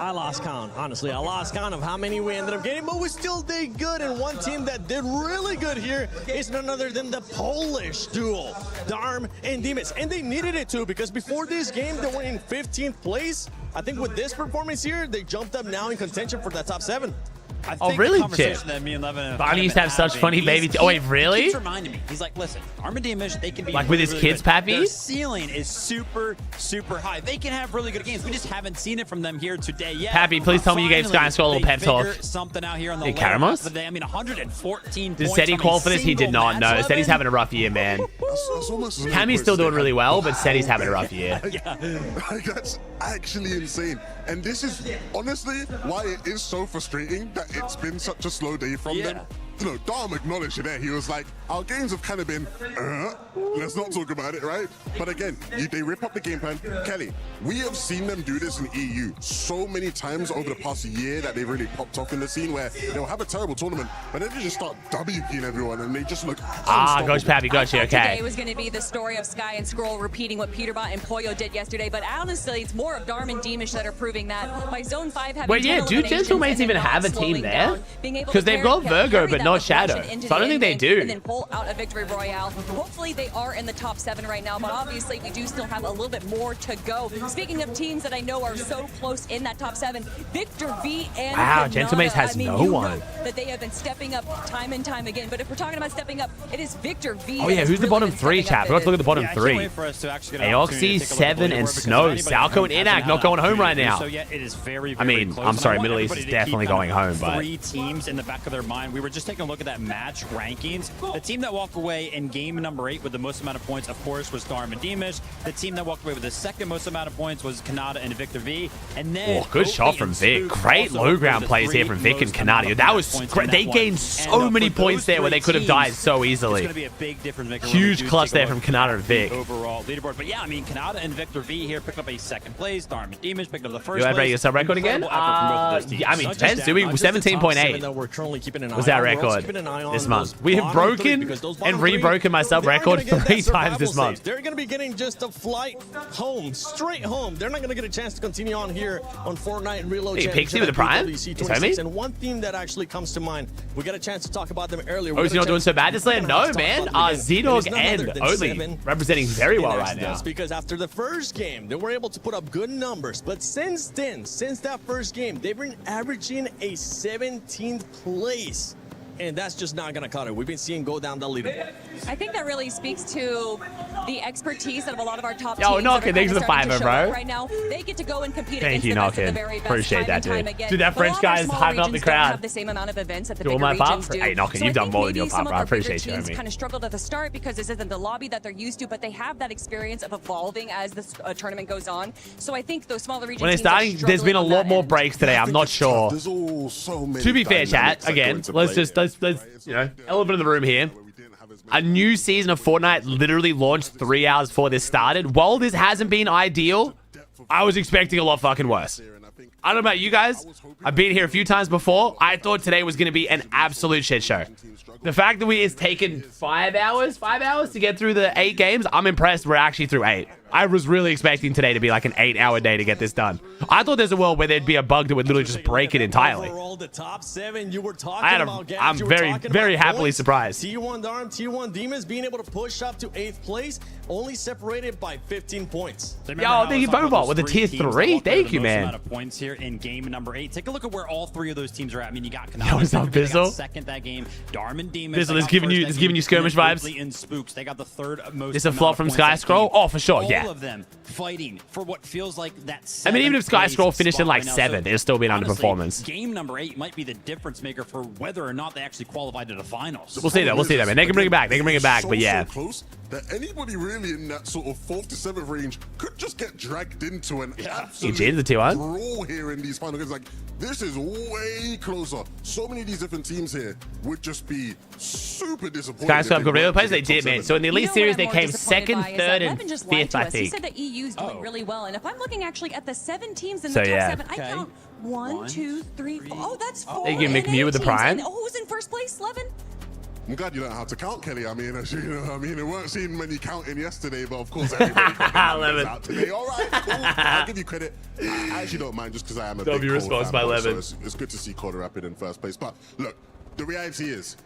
I lost count, honestly. I lost count of how many we ended up getting, but we still did good. And one team that did really good here is none other than the Polish duo, Darm and Dimas. And they needed it too, because before this game, they were in 15th place. I think with this performance here, they jumped up now in contention for that top 7. I Oh, think really, the conversation Chip? that me and Levin Bonnie used to have such funny baby. Oh, wait, really? He keeps reminding me. He's like, listen, Armadillo, they can be Like with his really kids, good. Pappy? Their ceiling is super, super high. They can have really good games. We just haven't seen it from them here today yet. Pappy, please tell me you gave Sky and Scroll a little pep talk. Something out here on the Hey, later half Karamos? of the day. I mean, 114 Did points Seti on a call for this? He did single not match, know. Seti's Levin. having a rough year, man. Cammy's still doing really well, but Seti's having a rough year. Like, that's actually insane. And this is honestly why it is so frustrating that it's been such a slow day from them. You know, Dom acknowledged it there. He was like, our games have kind of been, let's not talk about it, right? But again, they rip up the game plan. Kelly, we have seen them do this in EU so many times over the past year that they've really popped off in the scene where they'll have a terrible tournament, but then they just start WPing everyone and they just look Gosh, Pappy, got you, okay. Today was going to be the story of Sky and Scroll repeating what Peterbot and Poyo did yesterday, but honestly, it's more of Darm and Deemish that are proving that. By Zone 5 having Wait, yeah, do Gentlemates even have a team there? Because they've got Virgo, but not Shadow. So I don't think they do. And then pull out a victory royale. Hopefully they are in the top 7 right now, but obviously we do still have a little bit more to go. Speaking of teams that I know are so close in that top 7, Victor V and Wow, Khanada, Gentlemates has no one. that they have been stepping up time and time again. But if we're talking about stepping up, it is Victor V. Oh, yeah, who's the bottom 3, chat? Let's look at the bottom 3. Aoxy, 7, and Snow. Salco and Inac not going home right now. So yeah, it is very, I mean, close. I'm sorry, And I want Middle East is everybody to definitely keep going home, but 3 teams in the back of their mind. We were just taking a look at that match rankings. The team that walked away in game number 8 with the most amount of points, of course, was Darm and Deemish. The team that walked away with the second most amount of points was Khanada and Victor V. And then good shot from Vic. Great low ground plays here from Vic and Khanada. That was great. They gained so many points there where they could have died so easily. It's going to be a big difference maker. Huge clutch there from Khanada and Vic. Overall leaderboard. But yeah, I mean, Khanada and Victor V here picked up a second place. Darm and Deemish picked up the first You place. your sub record again? Yeah, I mean, depends. Do we 17.8? Was our record this month? We have broken and re-broken my sub record 3 times this month. They're going to be getting just a flight home, straight home. They're not going to get a chance to continue on here on Fortnite and Reload. Hey, Pixie with the Prime? Is that me? And one theme that actually comes to mind, we got a chance to talk about them earlier. Oh, is he not doing so bad this land? No, man. Z-Dog and Oatley representing very well right now. Because after the first game, they were able to put up good numbers. But since then, since that first game, they've been averaging a 17th place. And that's just not going to cut it. We've been seeing go down the leaderboard. I think that really speaks to the expertise of a lot of our top Yo, teams. Knocker, thanks for the $5, bro. Right now, they get to go and compete Thank against you, the best of the Knocker. very best Appreciate that, time and dude. time again. Dude, that But a French lot guy of is smaller hyping up the regions don't crowd. have the same amount of events that the Doing bigger my part? regions do. Hey, Knocker, So you've I done think more than maybe your part, some bro. of I our bigger appreciate you, teams homie. kind of struggled at the start because this isn't the lobby that they're used to, but they have that experience of evolving as this tournament goes on. So I think those smaller regions When it's starting, there's been a lot more breaks today. I'm not sure. To be fair, chat, again, let's you know, elephant in the room here. A new season of Fortnite literally launched 3 hours before this started. While this hasn't been ideal, I was expecting a lot fucking worse. I don't know about you guys. I've been here a few times before. I thought today was going to be an absolute shit show. The fact that it's taken 5 hours to get through the 8 games, I'm impressed we're actually through 8. I was really expecting today to be like an 8-hour day to get this done. I thought there's a world where there'd be a bug that would literally just break it entirely. Overall, the top 7 you were talking about. I'm very happily surprised. T1 Darm, T1 Demons being able to push up to 8th place, only separated by 15 points. Yo, thank you, Bobot, with a tier 3. Thank you, man. Points here in game number 8. Take a look at where all 3 of those teams are at. I mean, you got Khanada. Yo, what's up, Bizzle? Second that game. Darm and Demons. Bizzle is giving you skirmish vibes. And Spooks. They got the third most. This a flop from Sky Scroll? Oh, for sure, yeah. All of them fighting for what feels like that. I mean, even if Sky Scroll finished in like 7th, it'll still be an underperformance. Game number 8 might be the difference maker for whether or not they actually qualified to the finals. We'll see that, man. They can bring it back. But yeah. So close that anybody really in that sort of 4th to 7th range could just get dragged into an absolute brawl here in these final games. Like, this is way closer. So many of these different teams here would just be super disappointed. Sky Scroll got real players. They did, man. So in the Elite Series, they came 2nd, 3rd, and 5th, I think. He said that EU's doing really well, and if I'm looking actually at the 7 teams in So, the top yeah. 7, I count 1, 2, 3, 4. Oh, that's 4. They give McMew with the Prime. And who's in first place, Levin? I'm glad you don't know how to count, Kelly. I mean, you know, I mean, it weren't seen many counting yesterday, but of course everybody got their numbers out today. All right, cool. I'll give you credit. I actually don't mind just because I am a big Cole response fan, by Levin. so it's good to see Cole Rapid in first place. But look, the reality is,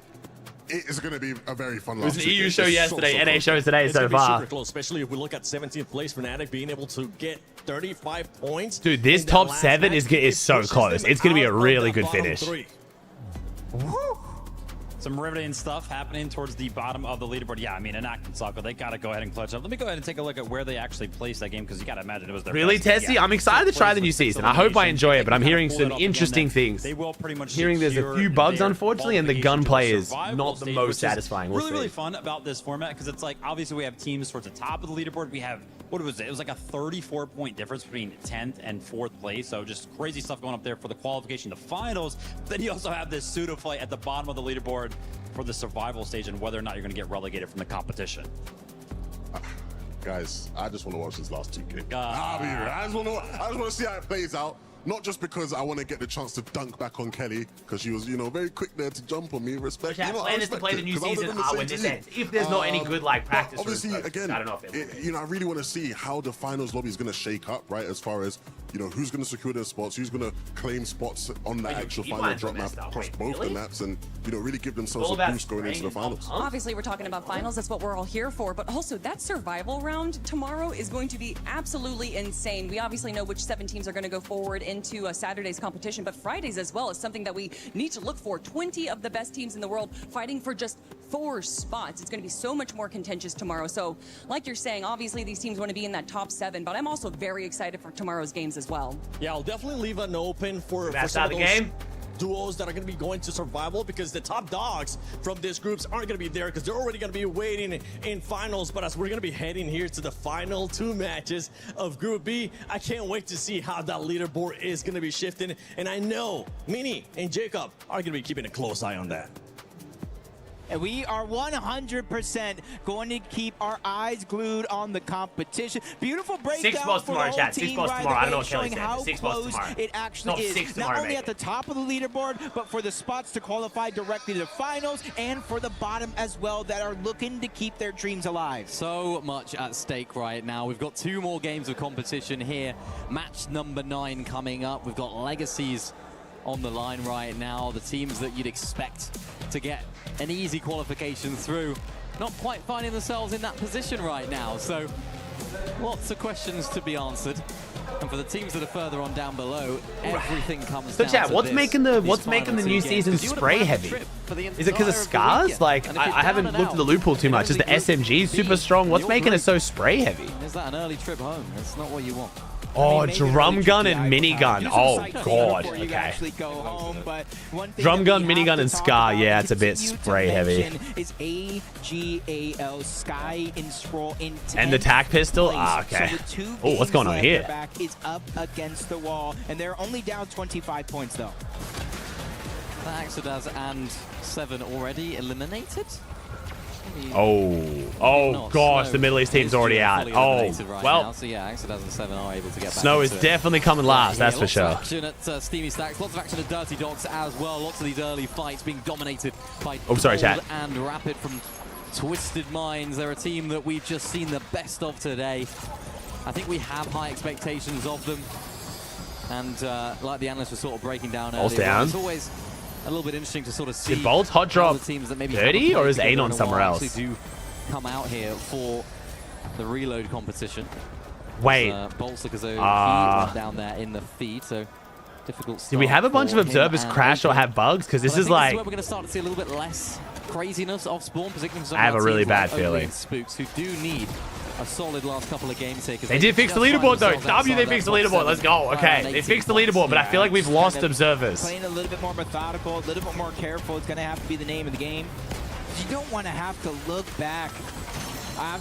it is going to be a very fun last It was an EU show It's yesterday, so NA close. shows today It's so gonna be far. super close, especially if we look at 17th place Fnatic being able to get 35 points. Dude, this in that top last 7 match. is so pushes close. them It's going to be a out of really that good bottom finish. 3. Some riveting stuff happening towards the bottom of the leaderboard. Yeah, I mean, an Act and Soccer, they got to go ahead and clutch up. Let me go ahead and take a look at where they actually placed that game, because you got to imagine it was their Really, best game. Tessie? Yeah, I'm excited to try the new season. I hope I enjoy it, but I'm hearing some interesting things. They will pretty much Hearing there's a secure few bugs, their unfortunately, and the qualification gunplay to a is survival not the stage, most which is satisfying. We'll really see. fun about this format, because it's like, obviously we have teams towards the top of the leaderboard. We have, what was it? It was like a 34-point difference between 10th and 4th place. So just crazy stuff going up there for the qualification to finals. Then you also have this pseudo fight at the bottom of the leaderboard for the survival stage and whether or not you're going to get relegated from the competition. Guys, I just want to watch this last 2K. I just want to see how it plays out. Not just because I want to get the chance to dunk back on Kelly, because she was, you know, very quick there to jump on me. Respect. But yeah, You know, I plan is to respect play the it, new 'cause I would've season done the same when this to you. ends. If there's not any good like practice, obviously, routes, again, I don't know if it will. you know, I really want to see how the finals lobby is going to shake up, right? As far as, you know, who's going to secure their spots, who's going to claim spots on that actual final drop map across both the maps, and, you know, really give themselves a boost going into the finals. Obviously, we're talking about finals. That's what we're all here for. But also, that survival round tomorrow is going to be absolutely insane. We obviously know which 7 teams are going to go forward into Saturday's competition, but Fridays as well is something that we need to look for. 20 of the best teams in the world fighting for just 4 spots. It's going to be so much more contentious tomorrow. So, like you're saying, obviously these teams want to be in that top 7, but I'm also very excited for tomorrow's games as well. Yeah, I'll definitely leave an open for That's some not of the those game. duos that are going to be going to survival, because the top dogs from these groups aren't going to be there because they're already going to be waiting in finals. But as we're going to be heading here to the final 2 matches of Group B, I can't wait to see how that leaderboard is going to be shifting. And I know Mini and Jacob are going to be keeping a close eye on that. And we are 100% going to keep our eyes glued on the competition. Beautiful breakdown 6 spots for tomorrow, the chat. whole 6 team spots right tomorrow. I don't know away, what Kelly showing said. how 6 spots close tomorrow. it actually No, is. 6 Not tomorrow, only maybe. at the top of the leaderboard, but for the spots to qualify directly to the finals, and for the bottom as well that are looking to keep their dreams alive. So much at stake right now. We've got 2 more games of competition here. Match number 9 coming up. We've got Legacies on the line right now. The teams that you'd expect to get an easy qualification through, not quite finding themselves in that position right now. So lots of questions to be answered. And for the teams that are further on down below, everything comes So down chat, to what's this, making the these final 2 new games. season 'Cause you would've spray planned a heavy? trip for the Is it because of entire scars? weekend. Like, And if you're I haven't down and looked at the out loophole too in much. Is the early Group SMG super B, strong? What's your making it group, so spray heavy? Is that an early trip home? That's not what you want. Oh, drum gun and minigun. Oh, God. Okay. Drum gun, minigun, and Scar. Yeah, it's a bit spray heavy. Is AGAL Sky in Scroll in And the tac pistol? place. Ah, okay. So with 2 Oh, what's going on games left, here? their back is up against the wall, and they're only down 25 points though. Exodus and 7 already eliminated. Oh gosh, the Middle East team's already out. Oh, well, so yeah, Exodus and 7 are able to get back. Snow is into it. definitely coming last, that's for Lots sure. of action at Steamy Stacks, lots of action at Dirty Dogs as well. Lots of these early fights being dominated by Oh, sorry, Cold chat. and Rapid from Twisted Minds. They're a team that we've just seen the best of today. I think we have high expectations of them. And like the analysts were sort of breaking down Bolt's earlier, down. it's always a little bit interesting to sort of see Did Bolt hot how drop the teams that maybe 30, haven't or played is together Anon in a somewhere while else? actually do come out here for the reload competition. Wait. Bolts look as though he Ah. went down there in the feed, so difficult. Did we have a bunch of start for him observers and crash or Acorn. have bugs? Because this But I is think like... this is where we're going to start to see a little bit less craziness off spawn, particularly from I have a really teams like bad Oatley feeling. and Spooks, who do need a solid last couple of games here. 'Cause They did fix the just find leaderboard though. themselves W, they outside fixed the that top leaderboard. Let's go. 7, Okay, they 18 fixed the points. leaderboard, but I feel like we've lost Kind of observers. Playing a little bit more methodical, a little bit more careful. It's going to have to be the name of the game. You don't want to have to look back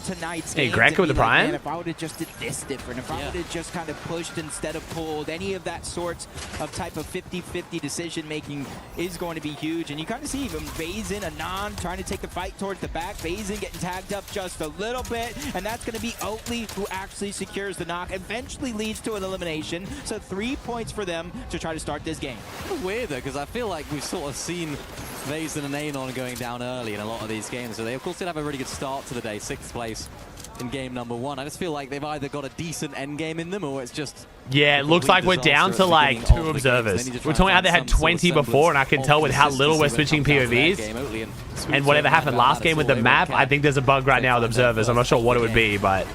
tonight's Hey, game Greco to with be the like, Prime? man, if I would have just did this different, if I would have just kind of pushed instead of pulled, any of that sorts of type of 50-50 decision making is going to be huge. And you kind of see even Vazen, Anon trying to take the fight towards the back. Vazen getting tagged up just a little bit, and that's going to be Oatley who actually secures the knock, eventually leads to an elimination. So 3 points for them to try to start this game. Weird though, because I feel like we've sort of seen Vazen and Anon going down early in a lot of these games. So they, of course, did have a really good start to the day, 6th place in game number 1. I just feel like they've either got a decent end game in them or it's just... Yeah, it looks like we're down to like 2 observers. We're talking about they had 20 before, and I can tell with how little we're switching POVs. And whatever happened last game with the map, I think there's a bug right now with observers. I'm not sure what it would be, but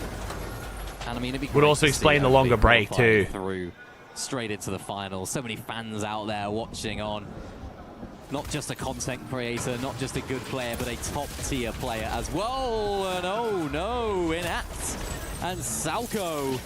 would also explain the longer break too. Through straight into the finals. So many fans out there watching on. Not just a content creator, not just a good player, but a top-tier player as well. And oh no, Inat and Salco,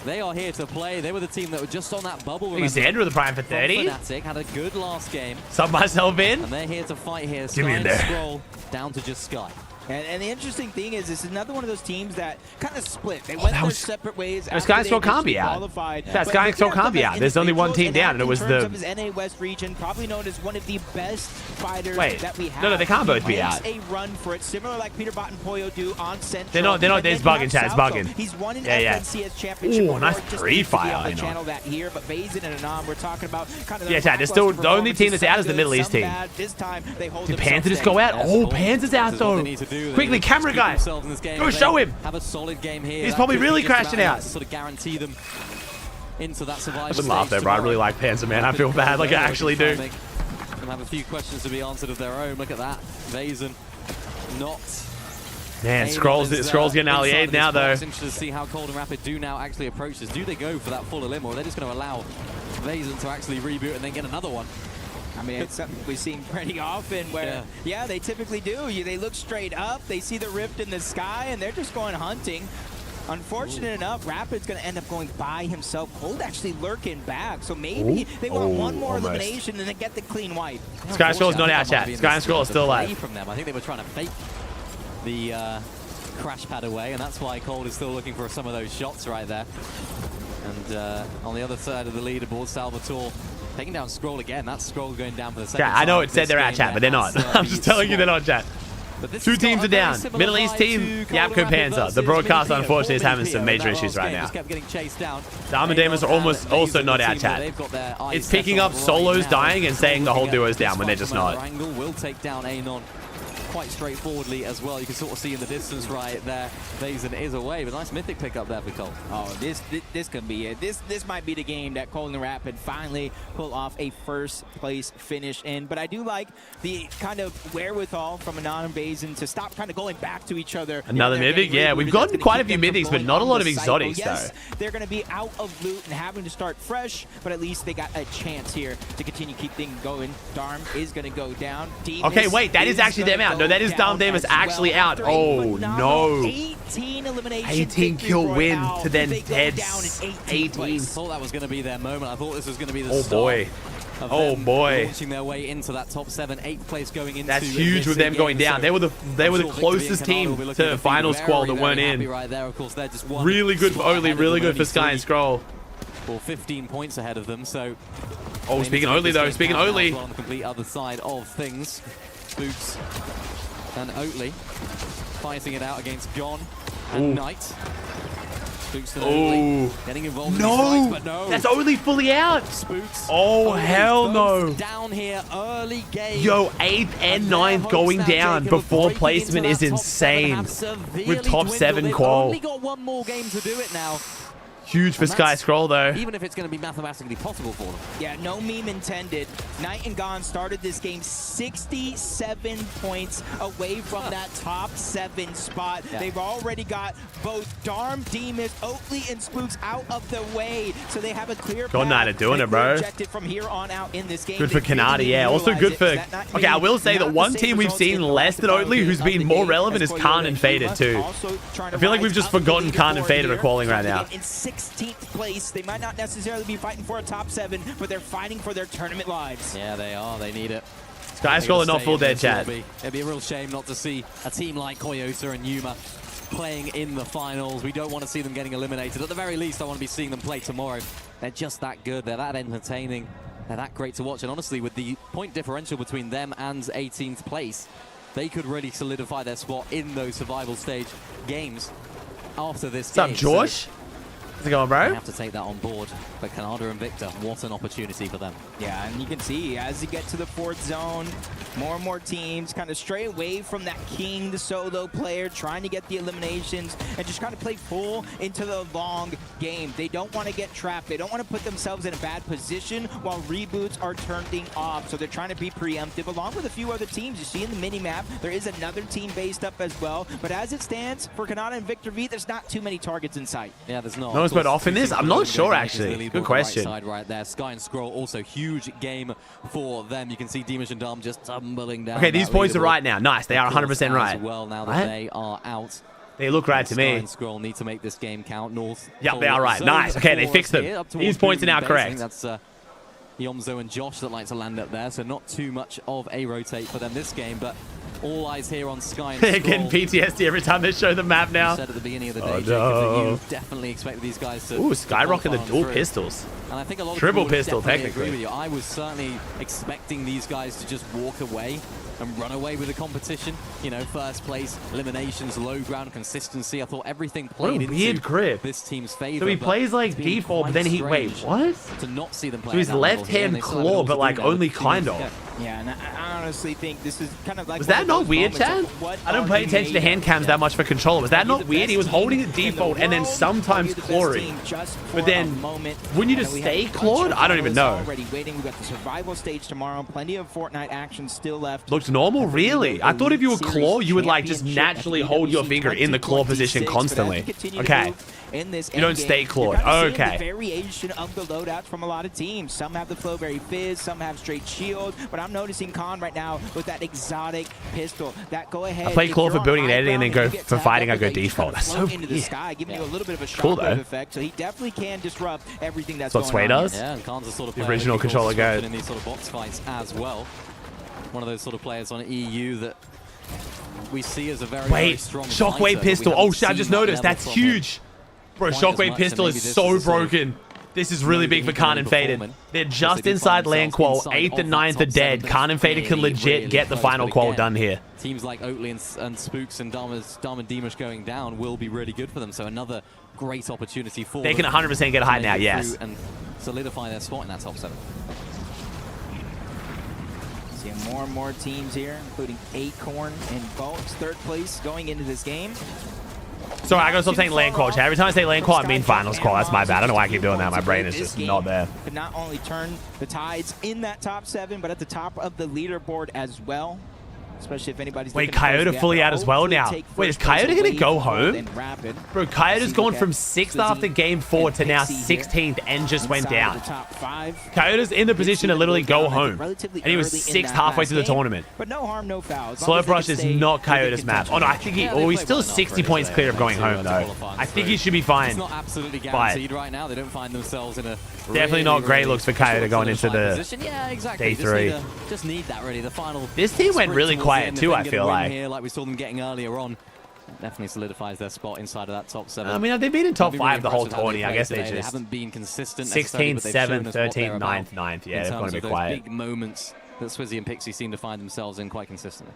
they are here to play. They were the team that were just on that bubble. Xander with the prime for 30. Fnatic had a good last game. Sub myself in. And they're here to fight here. Give me in there. Scroll down to just Sky. And the interesting thing is, this is another one of those teams that kind of split. They went their separate ways. Sky Scroll can't be out. Sky Scroll can't be out. There's only one team down, and it was the... his NA West region, probably known as one of the best fighters that we have. No, they can't both be out. A run for it, similar like Peter Bot and Poyo do on Central. They're not. There's bugging, chat. It's bugging. He's won an FNCS championship. Ooh, nice pre-fire. Channel that here, but Vazen and Anam, we're talking about kind of. Yeah, chat. They're still the only team that's out is the Middle East team. This time they hold. Did Panther just go out? Oh, Panther's out though. Quickly, camera guy. Go show him. Have a solid game here. He's probably really crashing out. Sort of guarantee them into that survival. I wouldn't laugh there, bro. I really like Panther, man. I feel bad, like I actually do. They have a few questions to be answered of their own. Look at that, Vazen, not. Man, Scroll's getting allied now, though. It's interesting to see how Cold and Rapid do now actually approach this. Do they go for that full elim, or are they just going to allow Vazen to actually reboot and then get another one? I mean, it's something we've seen pretty often where, yeah, they typically do. They look straight up, they see the rift in the sky, and they're just going hunting. Unfortunate enough, Rapid's going to end up going by himself. Cold actually lurking back, so maybe they want one more elimination and then get the clean wipe. Sky Scroll's not out, chat. Sky and Scroll is still alive. From them. I think they were trying to fake the crash pad away, and that's why Cold is still looking for some of those shots right there. And on the other side of the leaderboard, Salvatore taking down Scroll again. That's Scroll going down for the second time. I know it said they're out, chat, but they're not. I'm just telling you they're not, chat. 2 teams are down. Middle East team, Yapko Panzer. The broadcast, unfortunately, is having some major issues right now. The Armademus are almost also not out, chat. It's picking up solos dying and saying the whole duo's down when they're just not. Angle will take down Anon quite straightforwardly as well. You can sort of see in the distance right there. Vazen is away, but nice mythic pick up there for Cole. Oh, this could be it. This might be the game that Cold and Rapid finally pull off a first place finish in. But I do like the kind of wherewithal from Anon and Vazen to stop kind of going back to each other. Another mythic? Yeah, we've gotten quite a few mythics, but not a lot of exotics, yes, they're going to be out of loot and having to start fresh, but at least they got a chance here to continue keep things going. Darm is going to go down. Demas okay, wait, that is actually them out. No, that is Darm Demas actually out. Oh, no. 18 elimination 18 kill win to then dead. 18. I thought that was going to be their moment. I thought this was going to be the oh boy. Oh boy. Launching their way into that top 7, 8th place going into. That's huge with them going down. They were the closest team to finals qual that weren't in. Right there. Of course, they're just one really good for Oatley, really good for Sky and Scroll. Well, 15 points ahead of them. So. Oh, speaking Oatley though. Speaking Oatley. On the complete other side of things, Boots and Oatley fighting it out against Gon and Knight. Spooks and Oatley getting involved in these fights, but no. That's Oatley fully out. Spooks. Oh, hell no. Down here early game. Yo, 8th and 9th going down before placement is insane. With top 7 qual. Only got one more game to do it now. Huge for Sky Scroll, though. Even if it's going to be mathematically possible for them. Yeah, no meme intended. Knight and Gon started this game 67 points away from that top 7 spot. Yeah. They've already got both Darm, Demas, Oatley, and Spooks out of the way, so they have a clear path. Khanada doing it, bro. From here on out in this game. Good for Khanada, yeah. Also good for... Okay, I will say that one team we've seen less than Oatley who's been more relevant is Khan and Faded, too. I feel like we've just forgotten Khan and Faded are calling right now. 16th place. They might not necessarily be fighting for a top 7, but they're fighting for their tournament lives. Yeah, they are. They need it. Sky Scroll are not full dead, chat. It'd be a real shame not to see a team like Koyota and Yuma playing in the finals. We don't want to see them getting eliminated. At the very least, I want to be seeing them play tomorrow. They're just that good. They're that entertaining. They're that great to watch. And honestly, with the point differential between them and 18th place, they could really solidify their spot in those survival stage games after this game. What's up, Josh? How's it going, bro? They have to take that on board. But Khanada and Victor, what an opportunity for them. Yeah, and you can see as you get to the 4th zone, more and more teams kind of stray away from that king, the solo player, trying to get the eliminations and just kind of play full into the long game. They don't want to get trapped. They don't want to put themselves in a bad position while reboots are turning off. So they're trying to be preemptive along with a few other teams. You see in the mini-map, there is another team based up as well. But as it stands, for Khanada and Victor V, there's not too many targets in sight. Yeah, there's not. No one's put off in this? I'm not sure, actually. Good question. Right side right there. Sky and Scroll, also huge game for them. You can see Dimash and Dom just tumbling down. Okay, these points are right now. Nice. They are 100% right. As well, now that they are out. They look right to me. Sky and Scroll need to make this game count. North. Yep, they are right. Nice. Okay, they fixed them. These points are now correct. That's Yomzo and Josh that like to land up there, so not too much of a rotate for them this game, but all eyes here on Sky and They're getting PTSD every time they show the map now. You said at the beginning of the day, Oh, Jacob, that no. you definitely expected these guys to... Ooh, Skyrocking the dual pistols. And I think a lot of Triple people would pistol, definitely technically. agree with you. I was certainly expecting these guys to just walk away and run away with the competition. You know, first place, eliminations, low ground consistency. I thought everything What a played weird into grip. this team's favor. So he but plays like it's been default, but quite then he... Wait, strange what? to not see them play So he's at that level here, and left-hand they started claw, also but like doing that only with kind teams. of. Yeah, and I honestly think this is kind of like... Was that not weird, Chad? I don't pay attention to hand cams that much for controller. Was that not weird? He was holding it default and then sometimes clawing. But then, wouldn't you just stay clawed? I don't even know. Already waiting. We've got the survival stage tomorrow. Plenty of Fortnite action still left. Looked normal? Really? I thought if you were claw, you would like just naturally hold your finger in the claw position constantly. Okay. In this You don't stay clawed. Okay. The variation of the loadouts from a lot of teams. Some have the Flowberry Fizz, some have straight shield, but I'm noticing Khan right now with that exotic pistol. That go ahead. I play if claw you're for on building and high editing and then ground go you get for tagged fighting, up I go with that, you default. kind of That's so float into the weird. sky, giving you a little bit of a Cool, shockwave though. effect, so he definitely can disrupt everything that's That's what going Sway on. does? Yeah, and Khan's a sort of The player original that can controller cause goes. disruption in these sort of box fights as well. One of those sort of players on EU that we see as a very, very Wait, strong shockwave fighter, but we pistol. haven't Oh shit, I just seen that noticed. level That's from him huge. Bro, quite as shockwave much, pistol and is maybe so this is a sort of broken. This is really big for Khan and Faded. They're just do inside find land qual. themselves 8th and inside 9th of are that dead. top Khan and Faded can really, legit really get the close, final but qual again, done here. Teams like Oatley and Spooks and Dom and Dimash going down will be really good for them. So another great opportunity for They them can 100% get a high to now, make it yes. through and solidify their spot in that top 7. Seeing more and more teams here, including Acorn and Bulks, 3rd place going into this game. Sorry, I gotta stop saying land qual, Chad. Every time I say land qual, I mean finals qual. That's my bad. I don't know why I keep doing that. My brain is just not there. Could not only turn the tides in that top 7, but at the top of the leaderboard as well. Especially if anybody's Wait, looking to close Coyote the gap, fully but out as well hopefully now. take Wait, is first place Coyote gonna away go from home? and Rapid. Bro, Coyote's See, gone look from at 6th Swizzy after game 4 to now and Pixie here. 16th and just went Inside down. of the top 5. Coyote's in the position to literally go home. Relatively And he was early in 6th that halfway last through the game, tournament. But no harm, no foul. As long Slow as they Brush can is stay not within Coyote's map. contention. Oh no, I think he. Yeah, Oh, they he's play still well enough 60 for points it, clear of going to home though. qualify I think he through. should be fine. It's not absolutely But guaranteed right now. They don't find themselves in a definitely not great looks for Coyote going into the position. Yeah, exactly. day 3. Just need that really. The final. This team went sprint really towards quiet the end, too, if I they get feel a win like. here, like we saw them getting earlier on. Definitely solidifies their spot inside of that top 7. I mean, they've been in top It'll be really 5 the whole impressive how tourney. I played guess they today. just haven't been consistent necessarily, 16th, but they've shown 7th, us what they're 13th, about 9th, 9th. Yeah, in they're terms going to of be those quiet. big moments that Swizzy and Pixie seem to find themselves in quite consistently.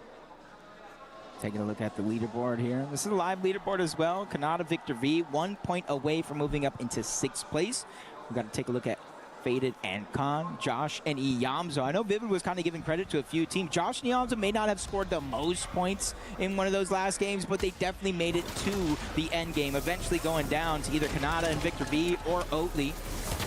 Taking a look at the leaderboard here. This is a live leaderboard as well. Khanada Victor V, 1 point away from moving up into 6th place. We've got to take a look at Faded and Khan, Josh and Yamzo. I know Vivid was kind of giving credit to a few teams. Josh and Yamzo may not have scored the most points in one of those last games, but they definitely made it to the end game, eventually going down to either Khanada and Victor V or Oatley.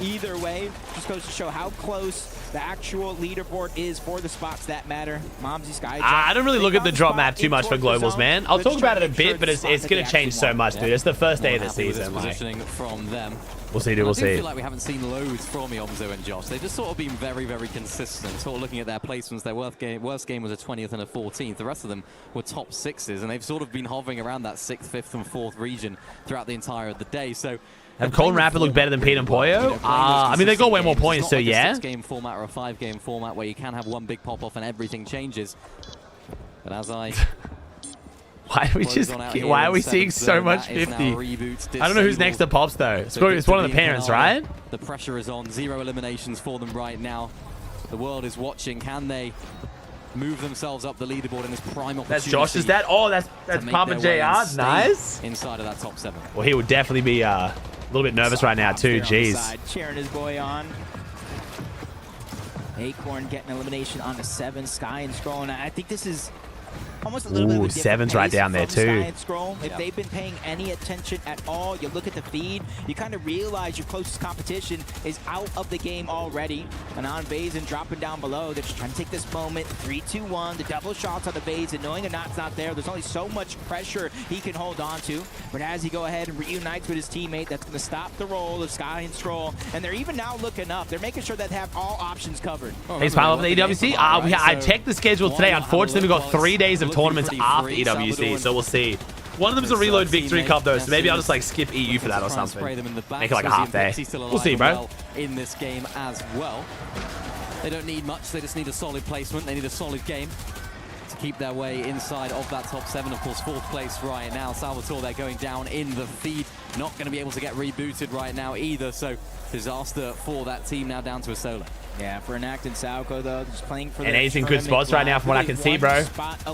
Either way, just goes to show how close the actual leaderboard is for the spots that matter. Momsy Sky. I don't really look at the drop map too much for globals, man. I'll talk about it a bit, but it's going to change so much, dude. It's the first day of the season. Like, Positioning from them. We'll see, dude. We'll I do see. feel like we haven't seen loads from Yomzo and Josh. They've just sort of been very, very consistent. Sort of looking at their placements, their worst game was a 20th and a 14th. The rest of them were top 6s, and they've sort of been hovering around that 6th, 5th, and 4th region throughout the entire of the day. So have Cole and Rapid looked better than Pete and Poyo? I mean, they got way more points, so yeah. It's not like a 6-game format or a 5-game format where you can have one big pop-off and everything changes. But as I... Why are we seeing so much 50? I don't know who's next to Pops, though. It's one of the parents, right? The pressure is on. 0 eliminations for them right now. The world is watching. Can they move themselves up the leaderboard in this prime opportunity? That's Josh's dad. Oh, that's Papa JR. Nice. Inside of that top 7. Well, he would definitely be A little bit nervous right now too. Jeez. Cheering his boy on. Acorn getting elimination on the 7. Sky and Scroll, and I think this is almost a little bit of a different 7's right pace down there from too. Sky and Scroll. If they've been paying any attention at all, you look at the feed, you kind of realize your closest competition is out of the game already. And on Vazen dropping down below, they're just trying to take this moment. 3, 2, 1, the double shots on the Vazen, knowing a knot's not there. There's only so much pressure he can hold on to. But as he go ahead and reunites with his teammate, that's going to stop the roll of Sky and Scroll. And they're even now looking up. They're making sure that they have all options covered. Thanks, pile of the EWC. I checked the schedule today. Unfortunately, we've got 3 days of tournaments after EWC, so we'll see. One of them is a reload victory cup though, so maybe I'll just like skip EU for that or something. Make it like a half day. We'll see, bro. In this game as well. They don't need much, they just need a solid placement. They need a solid game to keep their way inside of that top 7. Of course, 4th place right now. Salvatore, they're going down in the feed. Not going to be able to get rebooted right now either, so disaster for that team now down to a solo. Yeah, for Enact and Sauco though, just playing for NA's in good spots right now from what I can see, bro.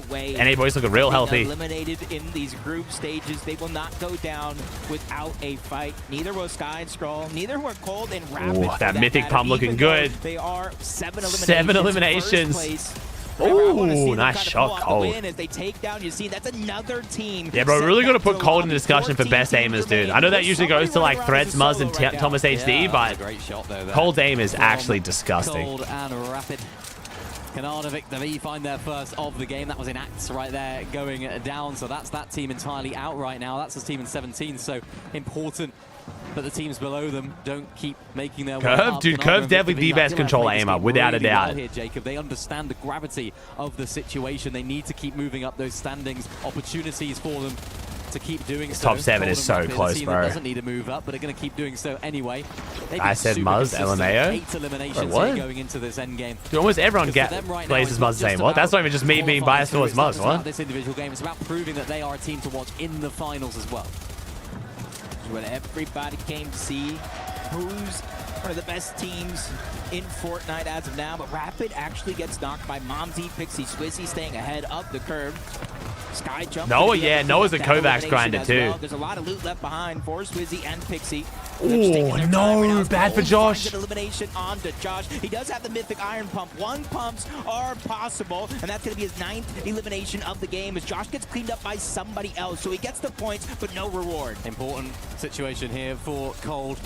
NA boys looking real healthy. Eliminated in these group stages, they will not go down without a fight. Neither will Sky and Scroll, neither were Cold and Rapid. Ooh, that mythic pump looking good. They are 7 eliminations. 7 eliminations. Ooh, nice shot, Cold. As they take down, you see that's another team. Yeah, bro, really got to put Cold in the discussion for best aimers, dude. I know that usually goes to like Threads, Muzz, and Thomas HD, but Cold's aim is actually disgusting. Cold and Rapid. Khanada, Victor V find their first of the game. That was in Acts right there going down. So that's that team entirely out right now. That's his team in 17. So important that the teams below them don't keep making their way up. Dude, Curve's definitely the best controller aimer, without a doubt. Here, Jacob. They understand the gravity of the situation. They need to keep moving up those standings. Opportunities for them to keep doing so. Top 7 is so close, bro. Doesn't need to move up, but they're going to keep doing so anyway. I said Muzz, LMAO. 8 eliminations going into this end game. Dude, almost everyone plays as Muzz the same. What? That's not even just me being biased towards Muzz. What? This individual game, it's about proving that they are a team to watch in the finals as well. What everybody came to see, who's one of the best teams in Fortnite as of now, but Rapid actually gets knocked by Momsy, Pixie, Swizzy staying ahead of the curve. Sky jump. Noah, yeah, Noah's a Kovacs grinder too. Well. There's a lot of loot left behind for Swizzy and Pixie. Oh no, bad for Josh. Elimination on to Josh. He does have the mythic iron pump. 1 pumps are possible, and that's going to be his 9th elimination of the game as Josh gets cleaned up by somebody else. So he gets the points, but no reward. Important situation here for Cold.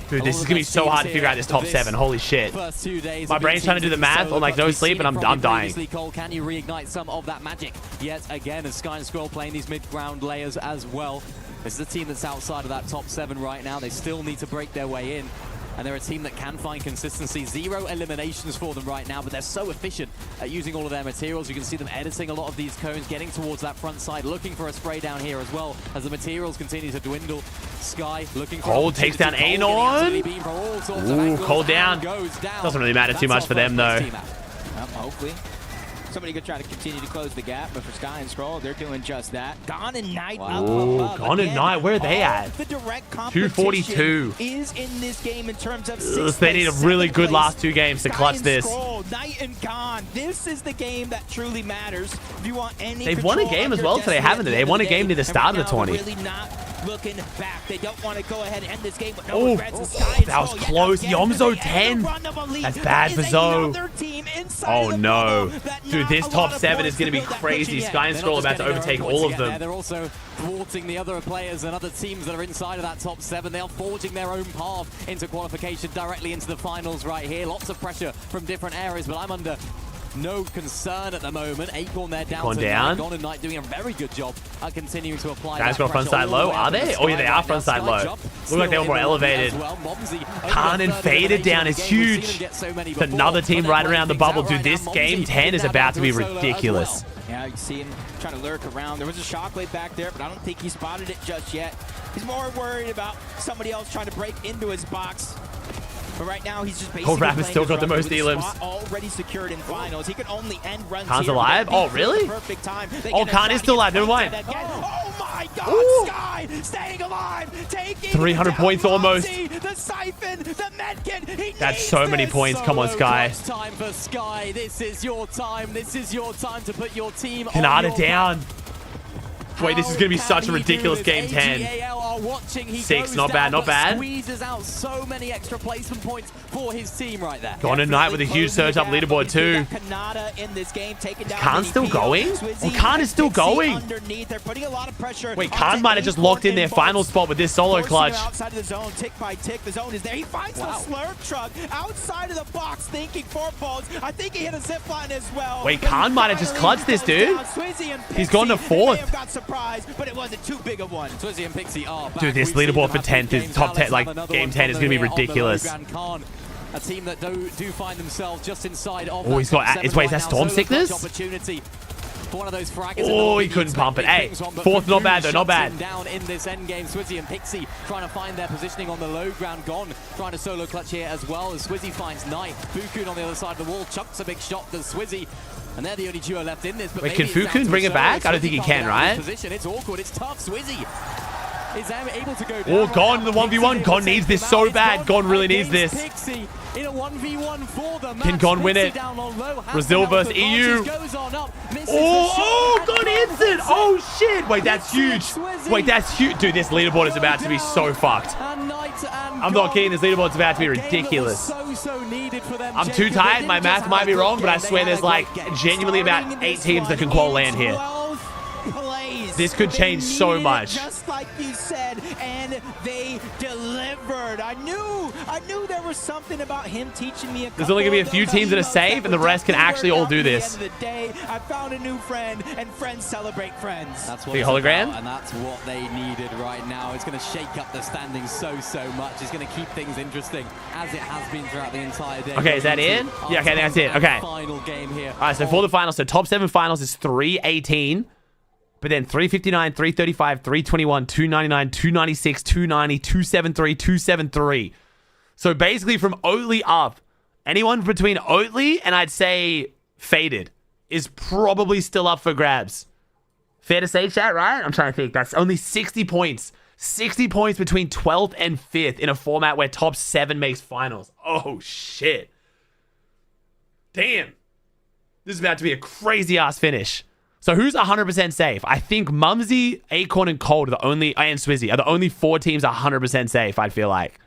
Dude, this is going to be so hard to figure out this top 7. Holy shit. First 2 days my brain's trying to do the math on like no sleep, and I'm dying. Cole, can you reignite some of that magic yet again as Sky and Scroll playing these mid-ground layers as well? This is a team that's outside of that top 7 right now. They still need to break their way in. And they're a team that can find consistency. 0 eliminations for them right now, but they're so efficient at using all of their materials. You can see them editing a lot of these cones, getting towards that front side, looking for a spray down here as well as the materials continue to dwindle. Sky looking for Cold takes down Acorn. Ooh, Cold down. Doesn't really matter too much for them though. Hopefully. Somebody could try to continue to close the gap, but for Sky and Scroll, they're doing just that. Gone and Night. Ooh, Gone and Night. Where are they at? The direct 242 is in this game in terms of they need a really good last 2 games to clutch this. Scroll, Night and Gone. This is the game that truly matters. If you want any They've won a game as well today, haven't they? They won a game near the start of the 20. Really not looking back. They don't want to go ahead and end this game with no oh, regrets. that was close. Yomzo 10. That's bad for Zoe. Oh no. Dude, this top 7 is going to be crazy. Sky and Scroll about to overtake all of them. They're also thwarting the other players and other teams that are inside of that top 7. They are forging their own path into qualification directly into the finals right here. Lots of pressure from different areas, but I'm under no concern at the moment. Acorn, they're down to Gone and Night doing a very good job at continuing to apply. Guys got front side low, are they? Oh yeah, they are front side low. Look like they were more elevated. Khan and faded down is huge. It's another team right around the bubble. Dude, this game 10 is about to be ridiculous. Yeah, you see him trying to lurk around. There was a shockwave back there, but I don't think he spotted it just yet. He's more worried about somebody else trying to break into his box. But right now, he's just basically Rapid still got the most elims. Already secured in finals. He can only end runs. Khan's alive? Oh, really? Perfect time. Oh, Khan is still alive. Never mind. Oh my God! Ooh. Sky staying alive, taking 300 points almost. The siphon, the medkit. That's so many points. Come on, Sky. Time for Sky. This is your time. This is your time to put your team Khanada down. Wait, this is going to be such a ridiculous game 10. AGAL are are watching. He 6, goes not bad, down, not but bad. Squeezes out so many extra placement points for his team right there. Gone at night with a huge surge up leaderboard too. Khanada in this game, taking down Khan still going? Oh, Khan is still going. Underneath, they're putting a lot of pressure. Wait, Khan might have just locked in their final spot with this solo clutch. Outside of the zone, tick by tick, the zone is there. He finds the slurp truck outside of the box, thinking 4 balls. I think he hit a zip line as well. Wait, Khan might have just clutched this, dude. He's gone to 4th. Got surprised, but it wasn't too big of one. Swizzy and Pixie are back. Dude, this leaderboard for 10th is top 10. Like, game 10 is going to be ridiculous. A team that do find themselves just inside of. Oh, he's got. Wait, is that Storm Sickness? Opportunity for one of those fraggers. Oh, he couldn't pump it. Hey, 4th, not bad though, not bad. Down in this end game, Swizzy and Pixie trying to find their positioning on the low ground. Gone trying to solo clutch here as well as Swizzy finds Knight. Fukun on the other side of the wall chucks a big shot to Swizzy. And they're the only duo left in this. But wait, can Fukun bring it back? I don't think he can, right? It's awkward. It's tough. Swizzy is able to go down. Oh, Gon, the 1v1. Gon needs this so bad. Gon really needs this. Pixie in a 1v1 for them. Can Gon win it? Brazil versus EU. Oh, Gon hits it. Oh, shit. Wait, that's huge. Wait, that's huge. Dude, this leaderboard is about to be so fucked. I'm not kidding. This leaderboard's about to be ridiculous. I'm too tired. My math might be wrong, but I swear there's like genuinely about 8 teams that can qual land here. This could change so much. Just like you said, and they delivered. I knew there was something about him teaching me. There's only gonna be a few teams that are safe, and the rest can actually all do this. At the end of the day, I found a new friend, and friends celebrate friends. That's what the hologram, about, and that's what they needed right now. It's going to shake up the standings so much. It's going to keep things interesting as it has been throughout the entire day. Okay, is that it? Yeah, okay, that's it. Okay. Final game here. All right, so for the finals, so top 7 finals is 318. But then 359, 335, 321, 299, 296, 290, 273, 273. So basically from Oatley up, anyone between Oatley and I'd say Faded is probably still up for grabs. Fair to say, chat, right? I'm trying to think. That's only 60 points. 60 points between 12th and 5th in a format where top 7 makes finals. Oh, shit. Damn. This is about to be a crazy-ass finish. So who's 100% safe? I think Mumsy, Acorn, and Cold are the only, and Swizzy are the only 4 teams 100% safe, I feel like.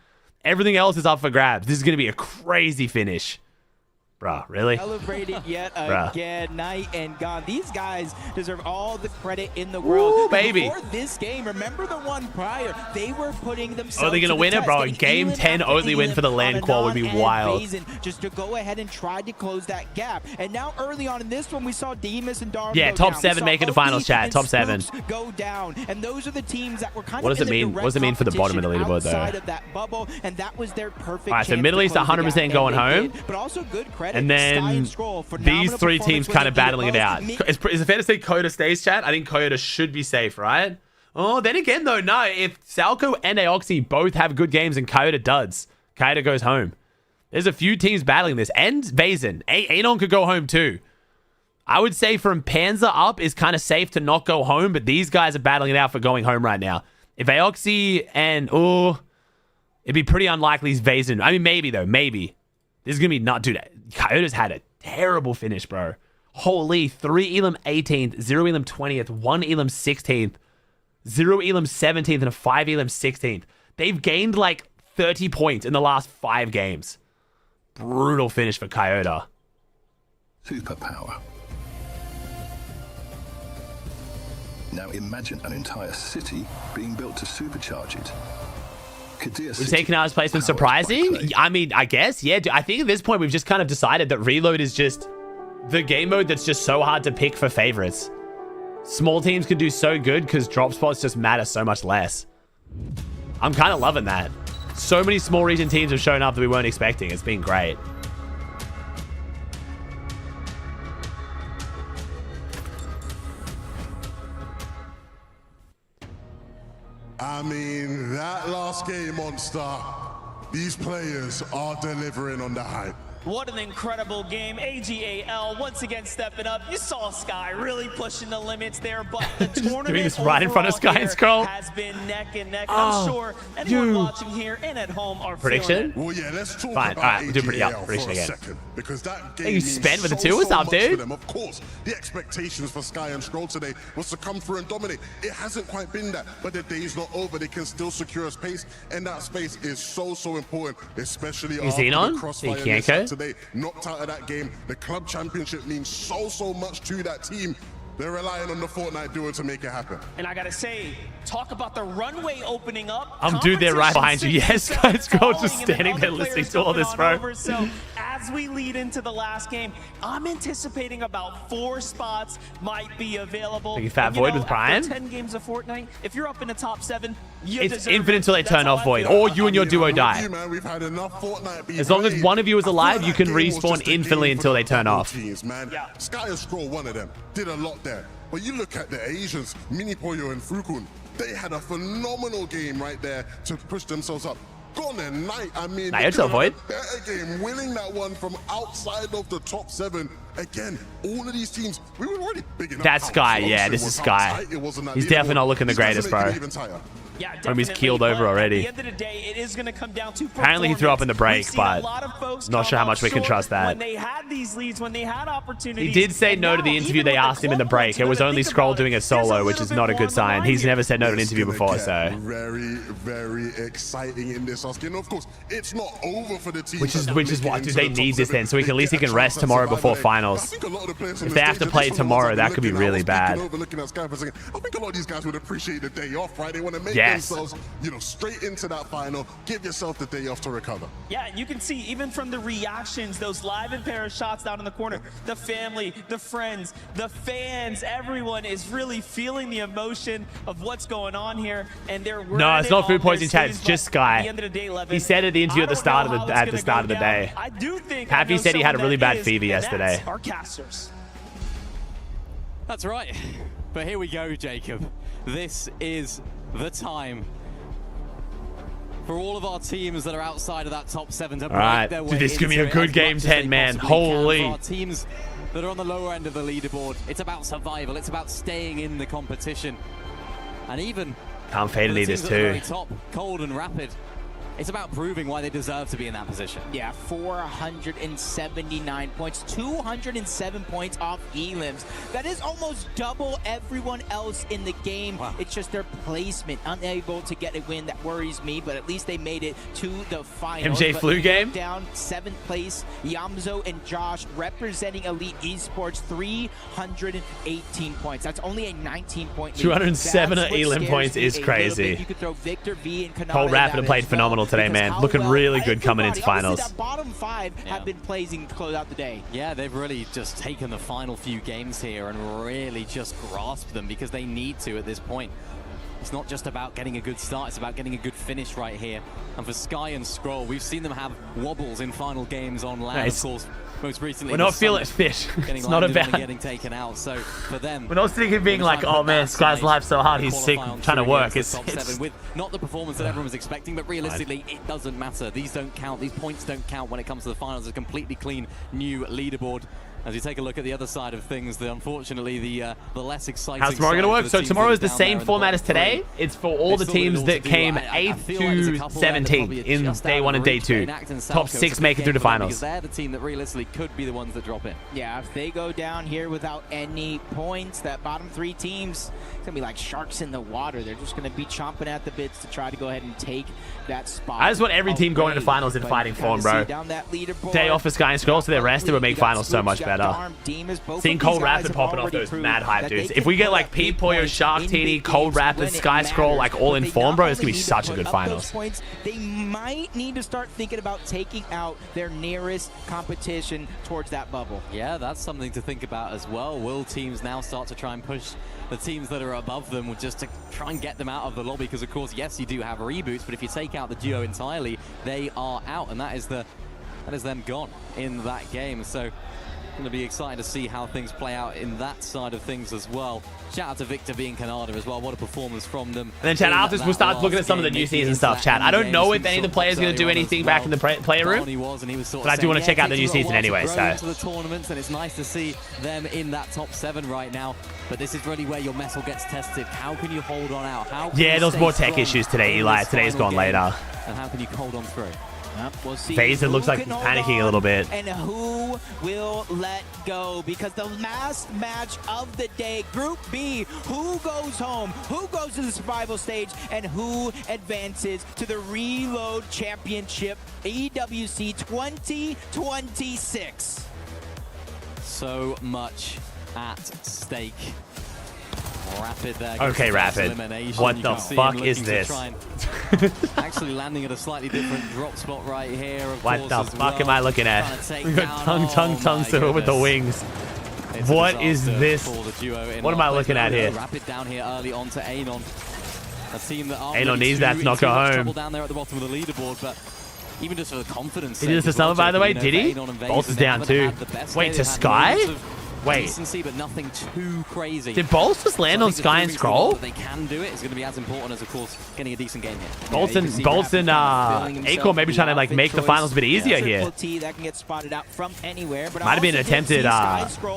Everything else is up for grabs. This is going to be a crazy finish. Bruh, really? Celebrated yet again, Night and Gone. These guys deserve all the credit in the world. Ooh, baby. Before this game, remember the one prior, they were putting themselves. Oh, they're going to win it, bro. Game 10 Oatley win for the land qual would be wild. Just to go ahead and try to close that gap. And now early on in this one, we saw Demus and Darm yeah, go top down. 7 making the finals, chat. Top 7. Go down. And those are the teams that were kind what of does it mean? What does it mean for the bottom of the leaderboard, though? Of that bubble, and that was their perfect. All right, so Middle East 100% going home. But also good credit. And then these 3 teams kind of battling it out. Is it fair to say Coda stays, chat? I think Coda should be safe, right? Oh, then again, though, no. If Salco and Aoxy both have good games and Coyote duds, Coyote goes home. There's a few teams battling this. And Vazen. Anon could go home, too. I would say from Panzer up is kind of safe to not go home, but these guys are battling it out for going home right now. If Aoxy and... Oh, it'd be pretty unlikely he's Vazen. I mean, maybe, though. Maybe. This is going to be not... Dude, Coyote's had a terrible finish, bro. Holy, 3 Elam 18th, 0 Elam 20th, 1 Elam 16th, 0 Elam 17th, and a 5 Elam 16th. They've gained like 30 points in the last 5 games. Brutal finish for Coyote. Superpower. Now imagine an entire city being built to supercharge it. Would you say Khanada's placement surprising? I mean, I guess, yeah. I think at this point, we've just kind of decided that Reload is just the game mode that's just so hard to pick for favorites. Small teams can do so good because drop spots just matter so much less. I'm kind of loving that. So many small region teams have shown up that we weren't expecting. It's been great. I mean, that last game, Monster, these players are delivering on the hype. What an incredible game. AGAL once again stepping up. You saw Sky really pushing the limits there, but the tournament doing this right in front of Sky and Scroll has been neck and neck. I'm sure anyone watching here and at home are prediction. Well, yeah, let's talk Fine. about All right, we'll do AGL prediction for a again. second, because that game You means spent with the so, two? What's so up, much dude? for them. Of course, the expectations for Sky and Scroll today was to come through and dominate. It hasn't quite been that, but the day's not over. They can still secure a space, and that space is so important, especially after the crossfire they had today. Knocked out of that game. The club championship means so much to that team. They're relying on the Fortnite duo to make it happen. And I gotta say, talk about the runway opening up. Dude, they're right behind you. Yes, guys, Scroll just standing there listening to all this, bro. So as we lead into the last game, I'm anticipating about 4 spots might be available. Think you Fat Void with Brian? 10 games of Fortnite, if you're up in the top 7, you It's deserve infinite until they turn off Void, or you and your duo die. We've had enough Fortnite be As long as one of you is alive, you can that game was respawn just a infinitely game until for they the turn bubble off. Teams, man. Sky and Scroll, one of them, did a lot there. But you look at the Asians, Mini Pollo and Fukun, they had a phenomenal game right there to push themselves up. Gone and Knight, I mean, Knight yourself, Void. better game, winning that one from outside of the top 7. Again, all of these teams, we were already big enough. That's Sky, yeah, this is Sky. He's definitely not looking the greatest, bro. Yeah, He's keeled over already. At the end of the day, it is going to come down to Apparently he threw up in the break, but not sure how much we can trust that. When they had these leads, when they had opportunities. He did say no to the interview they asked him in the break. It was only Scroll doing a solo, which is not a good sign. He's never said no to an interview before, so. Very exciting in this Aussie. And of course, it's not over for the team. Which is why do they need this then, so at least he can rest tomorrow before finals. If they have to play tomorrow, that could be really bad. I think a lot of these guys would appreciate the day off, right? They want to make themselves, straight into that final. Give yourself the day off to recover. Yeah, you can see even from the reactions, those live and pair of shots down in the corner, the family, the friends, the fans, everyone is really feeling the emotion of what's going on here, and they're no, it's not food poisoning chat. It's just Sky. He said at the interview at the start of the day. I do think Happy said he had a really bad fever yesterday. Our casters. That's right. But here we go, Jacob. This is the time for all of our teams that are outside of that top 7 to break their way. This is gonna be a good game 10, man. Holy. Our teams that are on the lower end of the leaderboard, it's about survival. It's about staying in the competition. And even Can't fade any of this too. Top, Cold and Rapid, it's about proving why they deserve to be in that position. Yeah, 479 points, 207 points off elims. That is almost double everyone else in the game. Wow. It's just their placement, unable to get a win. That worries me, but at least they made it to the final. MJ flu game? Down 7th place, Yamzo and Josh representing Elite Esports, 318 points. That's only a 19-point lead. 207 elim points is crazy. You could throw Victor V and Khanada. Cold Rapid played phenomenal today, man. Looking really good coming into finals. That bottom 5 have been blazing to close out the day. Yeah, they've really just taken the final few games here and really just grasped them because they need to at this point. It's not just about getting a good start, it's about getting a good finish right here. And for Sky and Scroll, we've seen them have wobbles in final games on land, of course. Most recently, we're not feeling fit. It's not about getting taken out. So for them, we're not sitting here being like, "Oh man, Sky's life so hard. He's sick, trying to work." It's with not the performance that everyone was expecting, but realistically, it doesn't matter. These don't count. These points don't count when it comes to the finals. A completely clean new leaderboard. As you take a look at the other side of things, unfortunately, the less exciting. How's tomorrow going to work? So tomorrow is the same format as today. It's for all the teams that came 8th to 17th in day 1 and day 2. Top 6 make it through the finals. They're the team that realistically could be the ones that drop in. Yeah, if they go down here without any points, that bottom 3 teams, it's going to be like sharks in the water. They're just going to be chomping at the bits to try to go ahead and take that spot. I just want every team going to the finals in fighting form, bro. Day off for Sky and Scroll, so their rest, it would make finals so much better. Seeing Cold Rapid popping off those mad hype dudes. If we get like Pete Pollo, Shark TD, Cold Rapid, Sky Scroll, like all in form, bro, it's gonna be such a good finals. They might need to start thinking about taking out their nearest competition towards that bubble. Yeah, that's something to think about as well. Will teams now start to try and push the teams that are above them just to try and get them out of the lobby? Because of course, yes, you do have reboots, but if you take out the duo entirely, they are out, and that is them gone in that game. So Going to be excited to see how things play out in that side of things as well. Shout out to Victor V and Khanada as well. What a performance from them. And then, chat, after we'll start looking at some of the new season stuff, chat. I don't know if any of the players are going to do anything back in the player room, but I do want to check out the new season anyway. So to the tournaments, and it's nice to see them in that top 7 right now. But this is really where your mettle gets tested. How can you hold on out? How yeah, there was more tech issues today, Eli. Today's gone later. And how can you hold on through? We'll see. FaZe, it looks like he's panicking a little bit. And who will let go? Because the last match of the day, Group B, who goes home, who goes to the survival stage, and who advances to the Reload Championship EWC 2026. So much at stake. Rapid there. Okay, Rapid. What the fuck is this? Actually landing at a slightly different drop spot right here. What the fuck am I looking at? We got tongue still with the wings. What is this? What am I looking at here? Rapid down here early on to Anon. A team that Anon needs that to not go home. Down there at the bottom of the leaderboard, but even just for the confidence. He did this to Summer, by the way, did he? Bolt is down too. Wait, to Sky? Wait. Decency, but nothing too crazy. Did Bolts just land on Sky and Scroll? They can do it. It's going to be as important as, of course, getting a decent game here. Bolts and Acorn maybe trying to like make the finals a bit easier here. That can get spotted out from anywhere, but might have been an attempted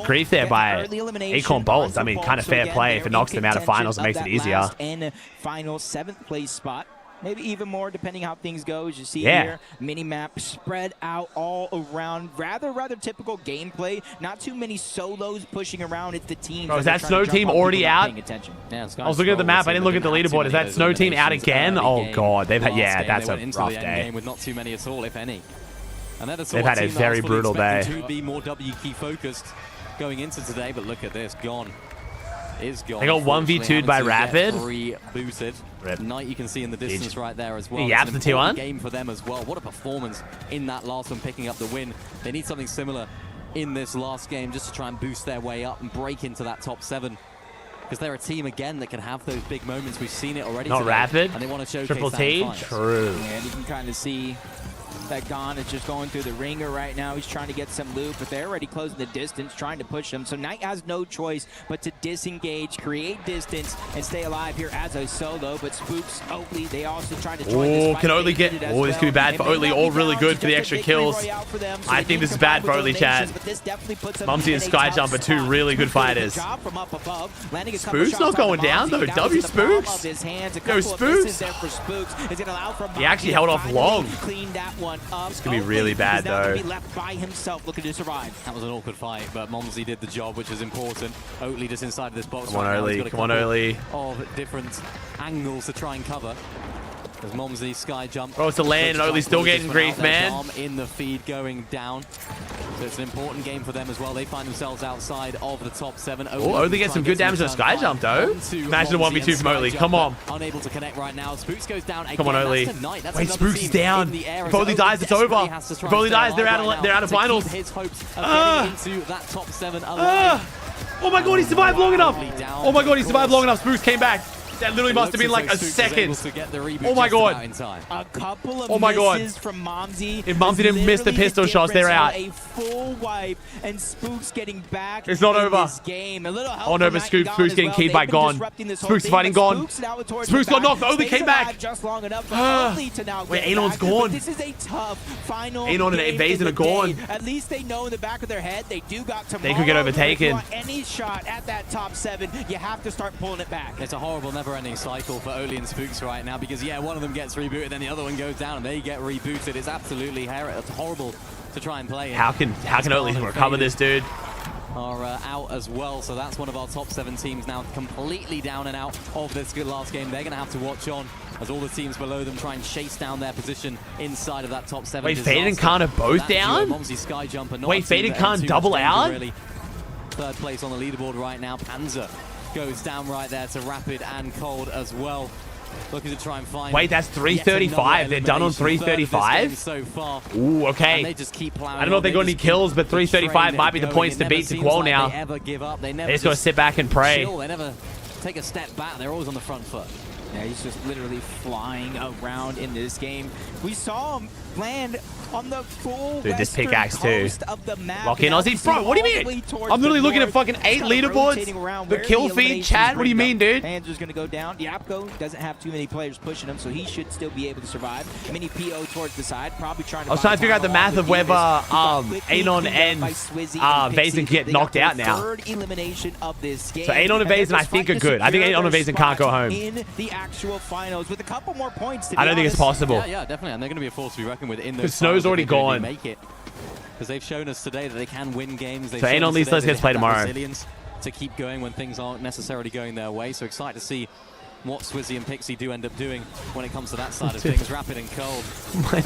grief there by Acorn Bolts. I mean, kind of fair play if it knocks them out of finals and makes it easier. And final 7th place spot. Maybe even more, depending how things go. As you see here, mini-map spread out all around. Rather typical gameplay. Not too many solos pushing around. It's the teams. Bro, is that Snow Team already out? Yeah, I was looking at the map. I didn't look at the leaderboard. Is that Snow Team out again? Oh, God. They've had, yeah, that's a rough day. With not too many at all, if any. And they've had a very brutal day. To be more W key focused going into today, but look at this. Gone. Is gone. They got 1v2'd by Rapid. Rebooted. Knight you can see in the distance right there as well. He yaps the T1. Game for them as well. What a performance in that last one, picking up the win. They need something similar in this last game just to try and boost their way up and break into that top 7. Because they're a team again that can have those big moments. We've seen it already. Not Rapid. And they want to showcase Triple T. True. And you can kind of see that Gon is just going through the ringer right now. He's trying to get some loot, but they're already closing the distance, trying to push him. So Knight has no choice but to disengage, create distance, and stay alive here as a solo. But Spooks, Oatley, they also trying to join this fight. Can Oatley get... Oh, this could be bad for Oatley. All really good for the extra kills. I think this is bad for Oatley, chat. Mumsy and Skyjump are two really good fighters. Spooks not going down, though. W Spooks. Go Spooks. He actually held off long. This could be really bad, though. Left by himself, looking to survive. That was an awkward fight, but Momsy did the job, which is important. Oatley just inside of this box. Come on, Oatley. Come on, Oatley. Of different angles to try and cover. As Momsy sky jump. Oh, it's a land, and Oatley's still getting grief, man. In the feed going down. So it's an important game for them as well. They find themselves outside of the top 7. Oh, Oatley gets some good damage on Sky Jump, though. Imagine a 1v2 from Oatley. Come on. Unable to connect right now. Spooks goes down again. Come on, Oatley. Wait, Spooks is down. If Oatley dies, it's over. If Oatley dies, they're out of finals. His hopes of getting into that top 7 alive. Oh my God, he survived long enough. Oh my God, he survived long enough. Spooks came back. That literally must have been like a second. Oh my God. A couple of oh my God. misses from Momsy. If Momsy didn't miss the pistol shots, they're out. A full wipe, and Spooks getting back. It's not over. Game. A little help oh no, but Spooks getting keyed by Gon. Spooks fighting Gon. Spooks got knocked. Oatley came back. Just long enough for Oatley to now wait, Anon's gone. This is a tough final. Anon and Evasive are gone. At least they know in the back of their head they do got tomorrow. They could get overtaken. Any shot at that top 7, you have to start pulling it back. It's a horrible, never-ending cycle for Oatley and Spooks right now because, yeah, one of them gets rebooted, then the other one goes down, and they get rebooted. It's absolutely horrible to try and play. How can Oatley recover this, dude? Are out as well, so that's one of our top 7 teams now completely down and out of this last game. They're going to have to watch on as all the teams below them try and chase down their position inside of that top 7. Wait, Fade and Khan are both down? Wait, Fade and Khan double out? Really. 3rd place on the leaderboard right now. Panzer goes down right there to Rapid and Cold as well. Looking to try and find. Wait, that's 335. They're done on 335. So far. Ooh, okay. And they just keep plowing. I don't know if they got any kills, but 335 might be the points to beat to Qual now. They ever give up. They just got to sit back and pray. Chill. They never take a step back. They're always on the front foot. Yeah, he's just literally flying around in this game. We saw him land on the full Dude, this western pickaxe too. coast of the map. Lock in Aussie. Bro, what do you mean? I'm literally looking at fucking 8 leaderboards. The kill feed, Chad. What do you mean, dude? Panzer's going to go down. Yapko doesn't have too many players pushing him, so he should still be able to survive. Mini PO towards the side, probably trying to. I was trying to figure out the math of whether Anon and Vazen get knocked out now. Third elimination of this game. So Anon and Vazen, I think, are good. I think Anon and Vazen can't go home. In the actual finals with a couple more points. To I don't think it's possible. Yeah, definitely. And they're going to be a force to be reckoned with in those. Snow's already gone. Make it. Because they've shown us today that they can win games. So Anon at least let's get to play tomorrow. Resilience to keep going when things aren't necessarily going their way. So excited to see what Swizzy and Pixie do end up doing when it comes to that side of things. Rapid and cold.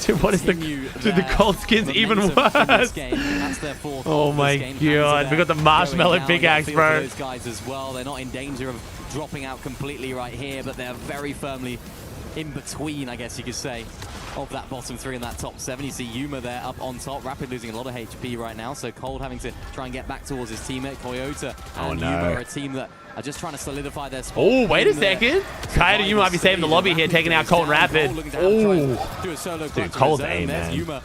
Dude, what is the cold skin's even worse? That's their fourth. Oh my god, we got the marshmallow pickaxe, bro. Those guys as well. They're not in danger of dropping out completely right here, but they're very firmly in between, I guess you could say, of that bottom 3 and that top 7. You see Yuma there up on top. Rapid losing a lot of HP right now, so Cold having to try and get back towards his teammate. Coyote and Yuma are a team that are just trying to solidify their spot. Oh, wait a second. Khanada, you might be saving the lobby here, taking out Cold and Rapid. Oh, dude, Cold's aim, man. Yuma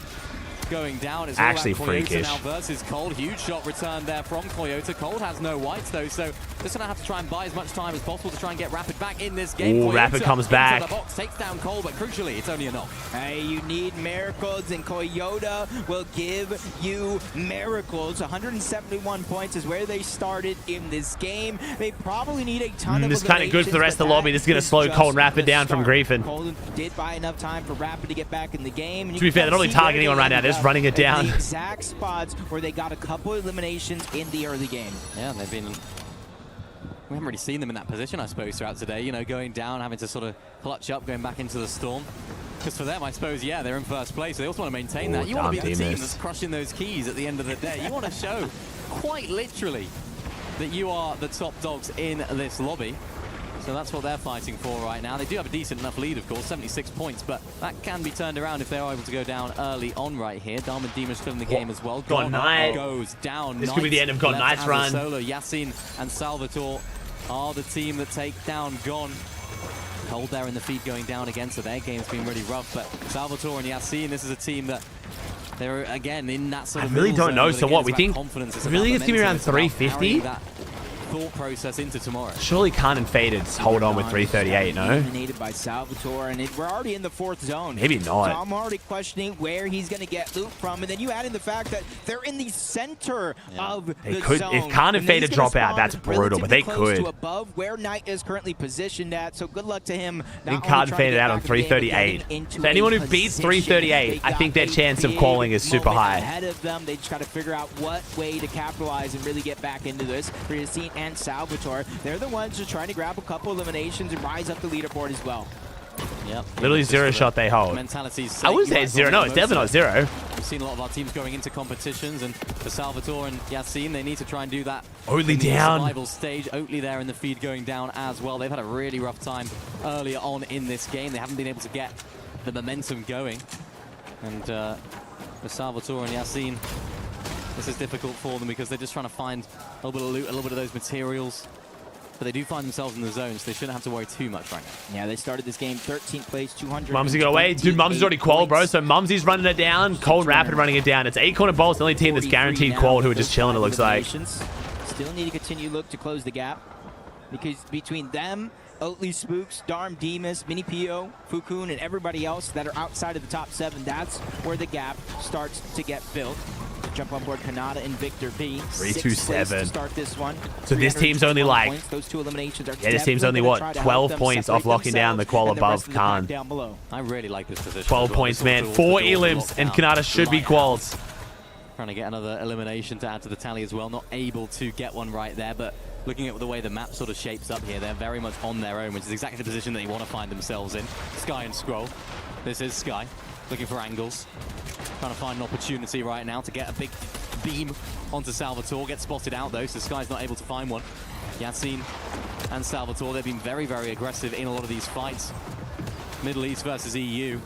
going down. It's actually all Coyote freakish. Now versus Cold. Huge shot return there from Coyote. Cold has no whites though, so just gonna have to try and buy as much time as possible to try and get Rapid back in this game. Ooh, Rapid comes back. The box, takes down Cold, but crucially, it's only a knock. Hey, you need miracles, and Coyote will give you miracles. 171 points is where they started in this game. They probably need a ton of this is kind of good for the rest of the lobby. This is going to slow Cold and Rapid down from griefing. Cold did buy enough time for Rapid to get back in the game. To be fair, they're not really targeting anyone right now. They're just running it down. The exact spots where they got a couple eliminations in the early game. Yeah, they've been... We haven't really seen them in that position, I suppose, throughout today. You know, going down, having to sort of clutch up, going back into the storm. Because for them, I suppose, yeah, they're in first place. So they also want to maintain that. You want to be the team that's crushing those keys at the end of the day. You want to show, quite literally, that you are the top dogs in this lobby. So that's what they're fighting for right now. They do have a decent enough lead, of course, 76 points, but that can be turned around if they're able to go down early on right here. Diamond Demon's still in the game as well. God Knight goes down. This could be the end of God Knight's run. Solo. Yasin and Salvatore are the team that take down Gon. Cold there in the feed going down again, so their game's been really rough, but Salvatore and Yasin, this is a team that they're, again, in that sort of I really don't zone, know, but so again, what, it's we about think, confidence. really it's going to be around It's about 350? that thought process into tomorrow. Surely Khan and Faded hold on with 338, no? Eliminated by Salvatore, and we're already in the 4th zone. Maybe not. So I'm already questioning where he's going to get loot from, and then you add in the fact that they're in the center of They the could, zone. if Khan and Faded drop out, that's brutal, but they close could. to above where Knight is currently positioned at, so good luck to him. I think Khan faded out on 338. So anyone who beats 338, I think their chance of qualing is super high. Ahead of them, they just got to figure out what way to capitalize and really get back into this. For Yasin and Salvatore, they're the ones just trying to grab a couple eliminations and rise up the leaderboard as well. Yep. Literally zero shot they hold. I would say it's zero. No, it's definitely not zero. We've seen a lot of our teams going into competitions, and for Salvatore and Yasin, they need to try and do that. Oatley in the down. Survival stage. Oatley there in the feed going down as well. They've had a really rough time earlier on in this game. They haven't been able to get the momentum going. And for Salvatore and Yasin, this is difficult for them because they're just trying to find a little bit of loot, a little bit of those materials. But they do find themselves in the zone, so they shouldn't have to worry too much right now. Yeah, they started this game 13th place, 200. Mumsy got away. Dude, Mumsy's already qualled, bro. So Mumsy's running it down. Cold Rapid running it down. It's Acorn and Bolt's the only team that's guaranteed qualled who are just chilling, it looks like. Still need to continue look to close the gap. Because between them, Oatley Spooks, Darm Demas, Mini Pio, Fukun, and everybody else that are outside of the top 7, that's where the gap starts to get built. Jump on board Khanada and Victor B. 327 to start this one. So this team's only like points. Those 2 eliminations are this team's only what 12 points off locking down the qual above Khan. I really like this position. 12 points, man. 4 elims and Khanada should be quals. Trying to get another elimination to add to the tally as well. Not able to get one right there, but looking at the way the map sort of shapes up here, they're very much on their own, which is exactly the position that they want to find themselves in. Sky and Scroll. This is Sky, looking for angles. Trying to find an opportunity right now to get a big beam onto Salvatore. Gets spotted out though, so Sky's not able to find one. Yasin and Salvatore, they've been very, very aggressive in a lot of these fights. Middle East versus EU.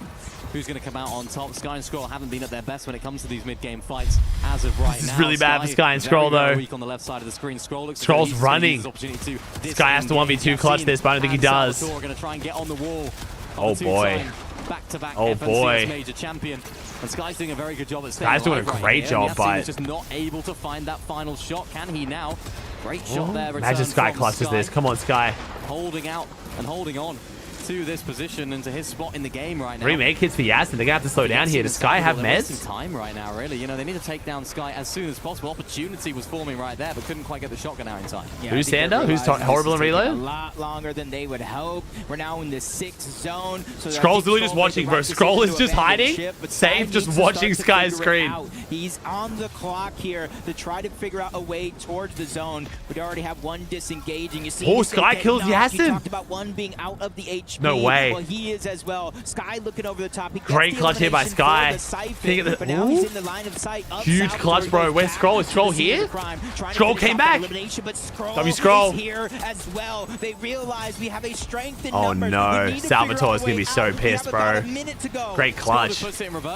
who's going to come out on top. Sky and Scroll haven't been at their best when it comes to these mid-game fights as of right now. This is really bad for Sky and Scroll, though. Weak on the left side of the screen. Scroll's running. Sky has to 1v2 clutch this, but I don't think he does. Going to try and get on the wall. Oh boy. Back-to-back Oh boy. major champion. And Sky's doing a very good job at staying Sky's doing a alive great right job, here. but He's just not able to find that final shot. Can he now? Great shot there. Imagine Sky clutches this. Come on, Sky. Holding out and holding on to this position and to his spot in the game right now. 3 make hits for Yasin. They're gonna have to slow down here. Does Sky have meds? Time right now, really. You know, they need to take down Sky as soon as possible. Opportunity was forming right there, but couldn't quite get the shotgun out in time. Yeah, Who's Sander? Who's horrible in reload? A lot longer than they would hope. We're now in the 6th zone. So Scroll's literally just watching, bro. Scroll is just hiding. Safe, just watching Sky's screen. He's on the clock here to try to figure out a way towards the zone. We already have one disengaging. You see, Oh, Sky kills Yasin. You talked about one being out of the HP. No way. Well, he is as well. Sky looking over the top. He gets Great the clutch here by Sky. Siphon, but now he's in the line of sight. Huge clutch, bro. Where's Scroll? Is Scroll here? Scroll came back. W Scroll. Here as well. They realize we have a strength in Oh numbers. no. Salvatore's gonna be so pissed, bro. Great clutch.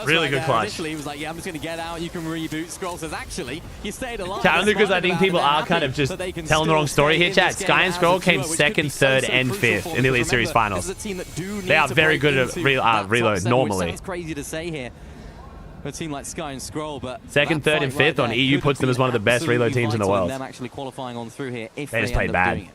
Really good clutch. Initially, he was like, yeah, I'm just going to get out. You can reboot. Scroll says, actually, you stayed alive. Only because I think people are kind of just telling the wrong story here, chat. Sky and Scroll came 2nd, 3rd, and 5th in the Elite Series Finals. They are very good at reload normally. It's crazy to say here. A team like Sky and Scroll, but 2nd, 3rd, and 5th on EU puts them as one of the best reload teams in the world. Them actually qualifying on through here if they just played bad.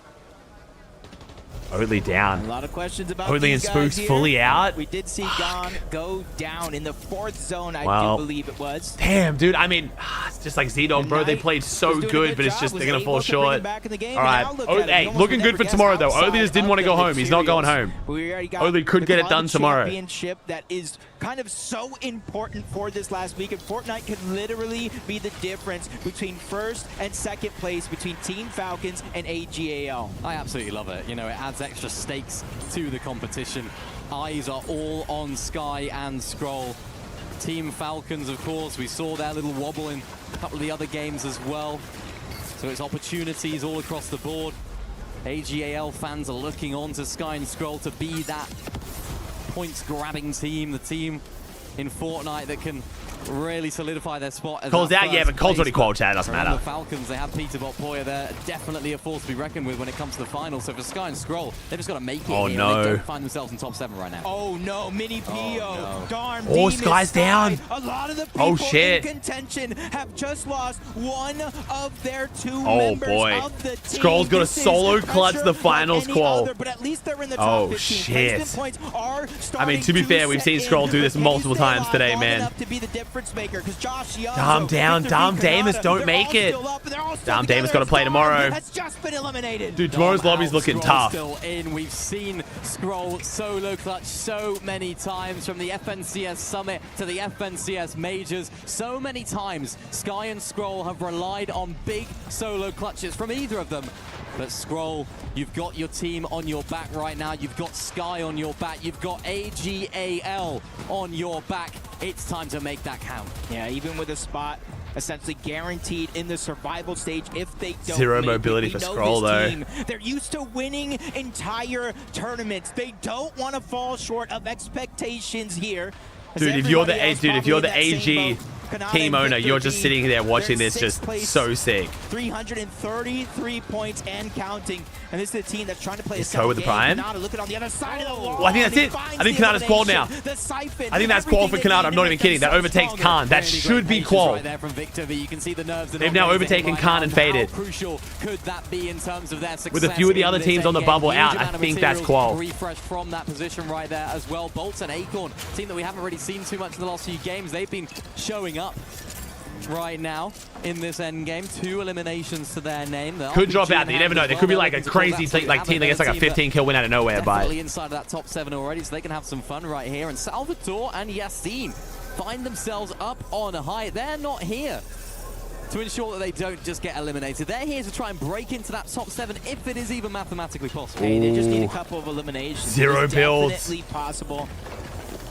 Oatley down. A lot of questions about Oatley and Spooks fully out. We did see Gon go down in the 4th zone, I do believe it was. Damn, dude. I mean, it's just like Z-Dog, bro. They played so good, but it's just they're going to fall short. All right. Hey, looking good for tomorrow, though. Oatley just didn't want to go home. He's not going home. Oatley could get it done tomorrow. Championship that is kind of so important for this last week, and Fortnite could literally be the difference between 1st and 2nd place between Team Falcons and AGAL. I absolutely love it. You know, it adds extra stakes to the competition. Eyes are all on Sky and Scroll. Team Falcons, of course, we saw their little wobble in a couple of the other games as well. So it's opportunities all across the board. AGAL fans are looking on to Sky and Scroll to be that points-grabbing team, the team in Fortnite that can really solidify their spot. As Cole's out, yeah, but Cole's already qualified, chat. Doesn't matter. The Falcons, they have Peter Botpoya there. Definitely a force to be reckoned with when it comes to the final. So for Sky and Scroll, they've just got to make it. Oh, here, no. And they don't find themselves in top 7 right now. Oh, no. Mini Pio. Darn. Oh, Sky's down. A lot of the people shit. in contention have just lost one of their 2 Oh, members boy. of the team. Scroll's got a solo clutch the finals qual. But at least they're in the top 15. Shit. Points are I mean, to be fair, we've seen Scroll do this multiple times today, man. To be the difference maker, Dumb down, Dom Damus, don't make it. Dom Damus got to play tomorrow. Has just been eliminated. Dude, tomorrow's lobby's looking tough. Still in. We've seen Scroll solo clutch so many times, from the FNCS Summit to the FNCS Majors. So many times Sky and Scroll have relied on big solo clutches from either of them. But Scroll, you've got your team on your back right now. You've got Sky on your back. You've got AGAL on your back. It's time to make that count. Yeah, even with a spot essentially guaranteed in the survival stage if they don't. Zero mobility for Scroll, though. They're used to winning entire tournaments. They don't want to fall short of expectations here. Dude, if you're the AG team owner, you're just sitting there watching this, just so sick. 333 points and counting. And this is a team that's trying to play a Toe with the prime. Khanada looking on the other side of the wall. Well, I think that's it. I think Khanada's qualled now. I think that's qual for Khanada. I'm not even kidding. That overtakes Khan. That should be qual. They've now overtaken Khan and faded. Crucial could that be in terms of their success? With a few of the other teams on the bubble out, I think that's qual. Refresh from that position right there as well. Bolts and Acorn, team that we haven't really seen too much in the last few games. They've been showing up right now in this end game. 2 eliminations to their name. Could drop out. You never know. There could be like a crazy team that gets like a 15 kill win out of nowhere. Definitely inside of that top 7 already, so they can have some fun right here. And Salvatore and Yasin find themselves up on high. They're not here to ensure that they don't just get eliminated. They're here to try and break into that top 7 if it is even mathematically possible. Hey, they just need a couple of eliminations. 0 builds. Definitely possible.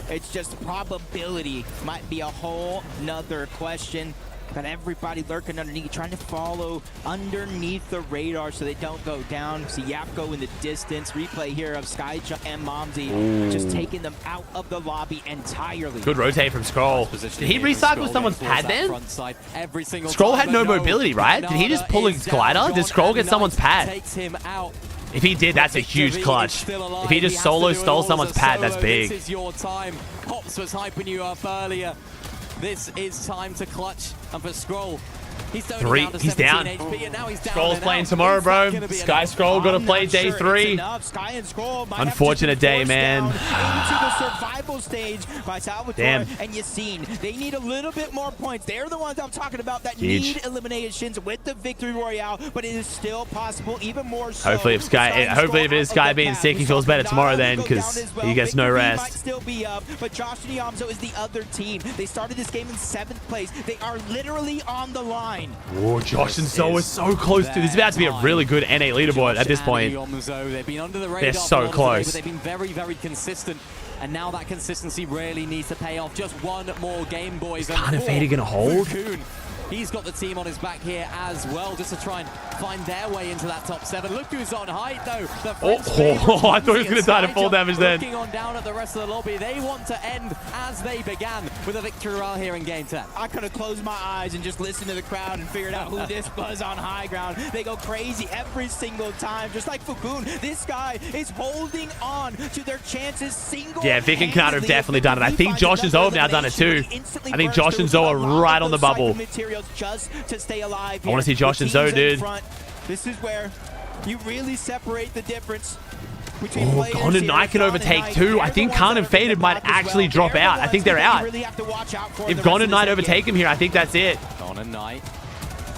It's just probability might be a whole nother question. Got everybody lurking underneath, trying to follow underneath the radar so they don't go down. See Yapko in the distance. Replay here of Skyjump and Momsy just taking them out of the lobby entirely. Good rotate from Scroll. Did he recycle someone's pad then? Scroll had no mobility, right? Did he just pull a glider? Did Scroll get someone's pad? If he did, that's a huge clutch. If he just solo stole someone's pad, that's big. This is your time. Hops was hyping you up earlier. This is time to clutch. And for Scroll, he's down. He's down. HP, and now he's down. Scroll's playing tomorrow, bro. Sky Scroll got to play day 3. Unfortunate day, man. Into the survival stage by Salvatore and Yassine. They need a little bit more points. They're the ones I'm talking about that need eliminations with the victory royale, but it is still possible, even more so. Hopefully, if it is Sky being sick, he feels better tomorrow then, because he gets no rest. Might still be up, but Josh and Yamzo is the other team. They started this game in 7th place. They are literally on the line. Oh, Josh and Zoe are so close to this. It's about to be a really good N8 leaderboard at this point. They've been under the radar. They're so close. But they've been very, very consistent. And now that consistency really needs to pay off. Just one more game, boys. Is Khanada gonna hold? He's got the team on his back here as well, just to try and find their way into that top 7. Look who's on height, though. I thought he was going to die to full damage then. Looking on down at the rest of the lobby. They want to end as they began with a victory royale here in Game 10. I could have closed my eyes and just listened to the crowd and figured out who this was on high ground. They go crazy every single time, just like Fukun. This guy is holding on to their chances single-handedly. Yeah, Vic and Khanada have definitely done it. I think Josh and Zoe have now done it too. I think Josh and Zoe are right on the bubble. Just to stay alive. I want to see Josh and Zoe, dude. This is where you really separate the difference. Gon and Knight can overtake too. I think Khan and Faded might actually drop out. I think they're out. If Gon and Knight overtake him here, I think that's it. Gon and Knight.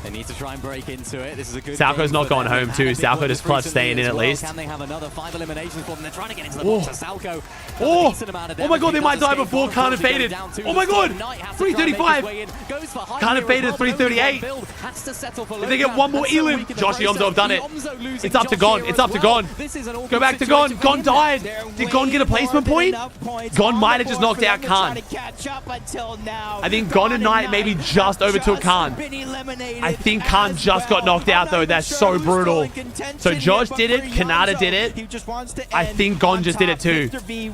They need to try and break into it. This is a good Salco's not going home too. Salco just clutch staying in at least. Can they have another 5 eliminations for them? They're trying to get into the box. Salco. Oh my god, they might die before Khan and Faded. Oh my god, 335. Khan and Faded 338. If they get one more Elim, Josh and Yomzo have done it. It's up to Gon. It's up to Gon. Go back to Gon. Gon died. Did Gon get a placement point? Gon might have just knocked out Khan. I think Gon and Knight maybe just overtook Khan. I think Khan just got knocked out though. That's so brutal. So Josh did it. Khanada did it. I think Gon just did it too.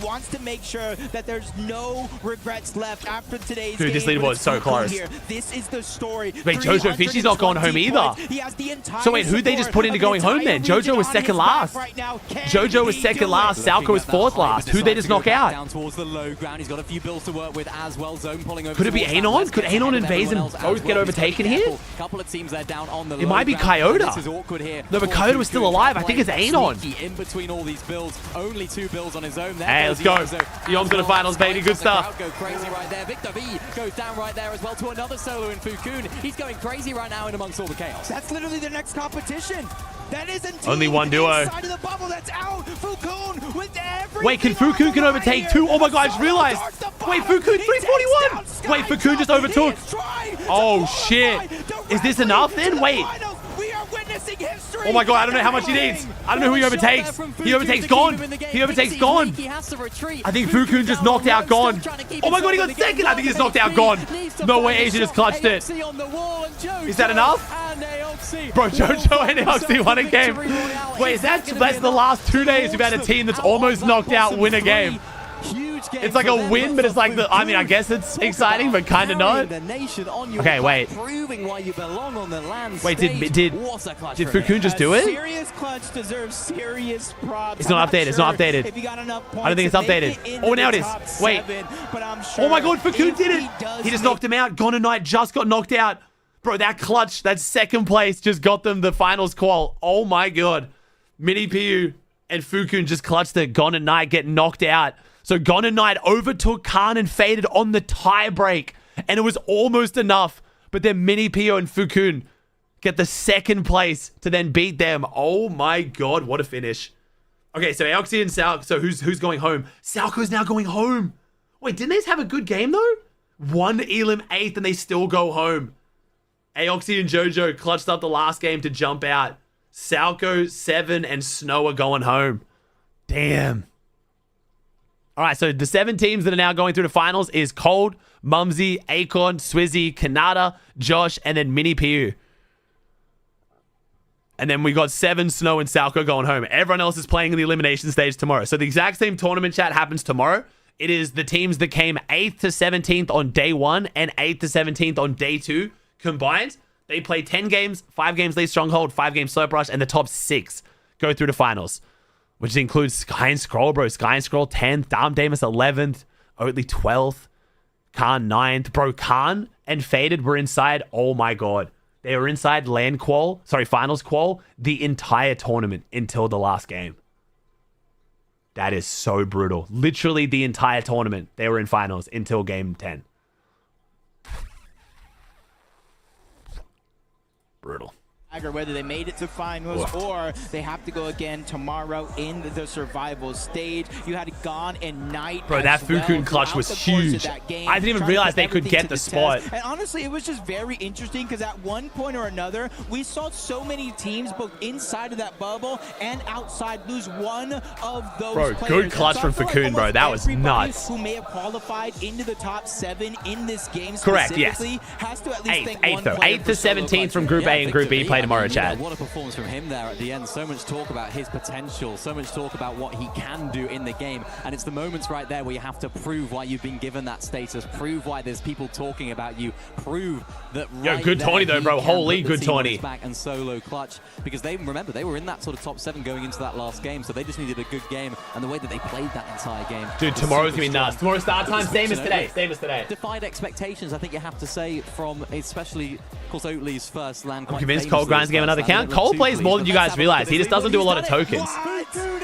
Wants to make sure that there's no regrets left after today's Dude, this leaderboard is so close. This is the story. Wait, Jojo Fishy's not going home either. So wait, who'd they just put into going home then? Jojo was second last. Jojo was second last. Salco was 4th last. Who'd they just knock out? Down towards the low ground. He's got a few builds to work with as well. Zone pulling over. Could it be Anon? Could Anon and Vase and both get overtaken here? Couple of teams there down on the It might be Coyote. This is awkward here. No, but Coyote was still alive. I think it's Anon. In between all these builds, only 2 builds on his own. Hey, let's go. Yom's got the finals, baby. Good stuff. Go crazy right there. Victor V goes down right there as well to another solo in Fukun. He's going crazy right now in amongst all the chaos. That's literally their next competition. That isn't only one duo. Inside of the bubble, that's out. Fukun with everything. Wait, can Fukun overtake 2? Oh my god, I just realized. Wait, Fukun 341. Wait, Fukun just overtook. Oh shit. Is this enough then? Wait. Oh my god, I don't know how much he needs. I don't know who he overtakes. He overtakes Gon. He overtakes Gon. I think Fukun just knocked out Gon. Oh my god, he got second. I think he just knocked out Gon. No way, Asia just clutched it. Is that enough? Bro, Jojo and Aoxie won a game. Wait, that's the last 2 days we've had a team that's almost knocked out win a game. It's like a win, but it's like the. I mean, I guess it's exciting, but kind of not. Okay, wait. Wait, did Fukun just do it? Serious clutch deserves serious props. It's not updated. It's not updated. I don't think it's updated. Oh, now it is. Wait. Oh my god, Fukun did it. He just knocked him out. Gon and Knight just got knocked out. Bro, that clutch, that second place just got them the finals qual. Oh my god. Mini PU and Fukun just clutched it. Gon and Knight get knocked out. So Gon and Knight overtook Khan and Faded on the tie break. And it was almost enough. But then Mini Pio and Fukun get the second place to then beat them. Oh my god, what a finish. Okay, so Aoxie and Salco. So who's going home? Salco's now going home. Wait, didn't they have a good game though? 1 Elim 8th and they still go home. Aoxie and Jojo clutched up the last game to jump out. Salco, 7, and Snow are going home. Damn. All right, so the 7 teams that are now going through the finals is Cold, Mumsy, Acorn, Swizzy, Khanada, Josh, and then Mini PU. And then we got 7, Snow, and Salco going home. Everyone else is playing in the elimination stage tomorrow. So the exact same tournament chat happens tomorrow. It is the teams that came 8th to 17th on day 1 and 8th to 17th on day 2 combined. They play 10 games, 5 games lead stronghold, 5 games slow brush, and the top 6 go through the finals, which includes Sky and Scroll, bro. Sky and Scroll 10th, Dom Damus 11th, Oatley 12th, Khan 9th. Bro, Khan and Faded were inside. Oh my God. They were inside finals qual the entire tournament until the last game. That is so brutal. Literally the entire tournament, they were in finals until game 10. Brutal. Whether they made it to finals or they have to go again tomorrow in the survival stage. You had Gone and Knight. Bro, that Fukun clutch was huge. I didn't even realize they could get the spot. And honestly, it was just very interesting because at one point or another, we saw so many teams both inside of that bubble and outside lose one of those players. Bro, good clutch from Fukun, bro. That was nuts. Who may have qualified into the top 7 in this game correct, yes. Has to at least 8th though. 8th to 17th from Group A and Group B play tomorrow, Chad. What a performance from him there at the end. So much talk about his potential, so much talk about what he can do in the game. And it's the moments right there where you have to prove why you've been given that status, prove why there's people talking about you, prove that right good Tony though, bro. Holy good Tony. Back and solo clutch, because they remember they were in that sort of top 7 going into that last game, so they just needed a good game, and the way that they played that entire game. Dude, tomorrow's gonna be nuts. Tomorrow's start time, same as today. Same as today. Defied expectations, I think you have to say, from especially, of course, Oatley's first land. I'm convinced Cole grinds game another count. Cole plays more than you guys realize. He just doesn't do a lot of tokens.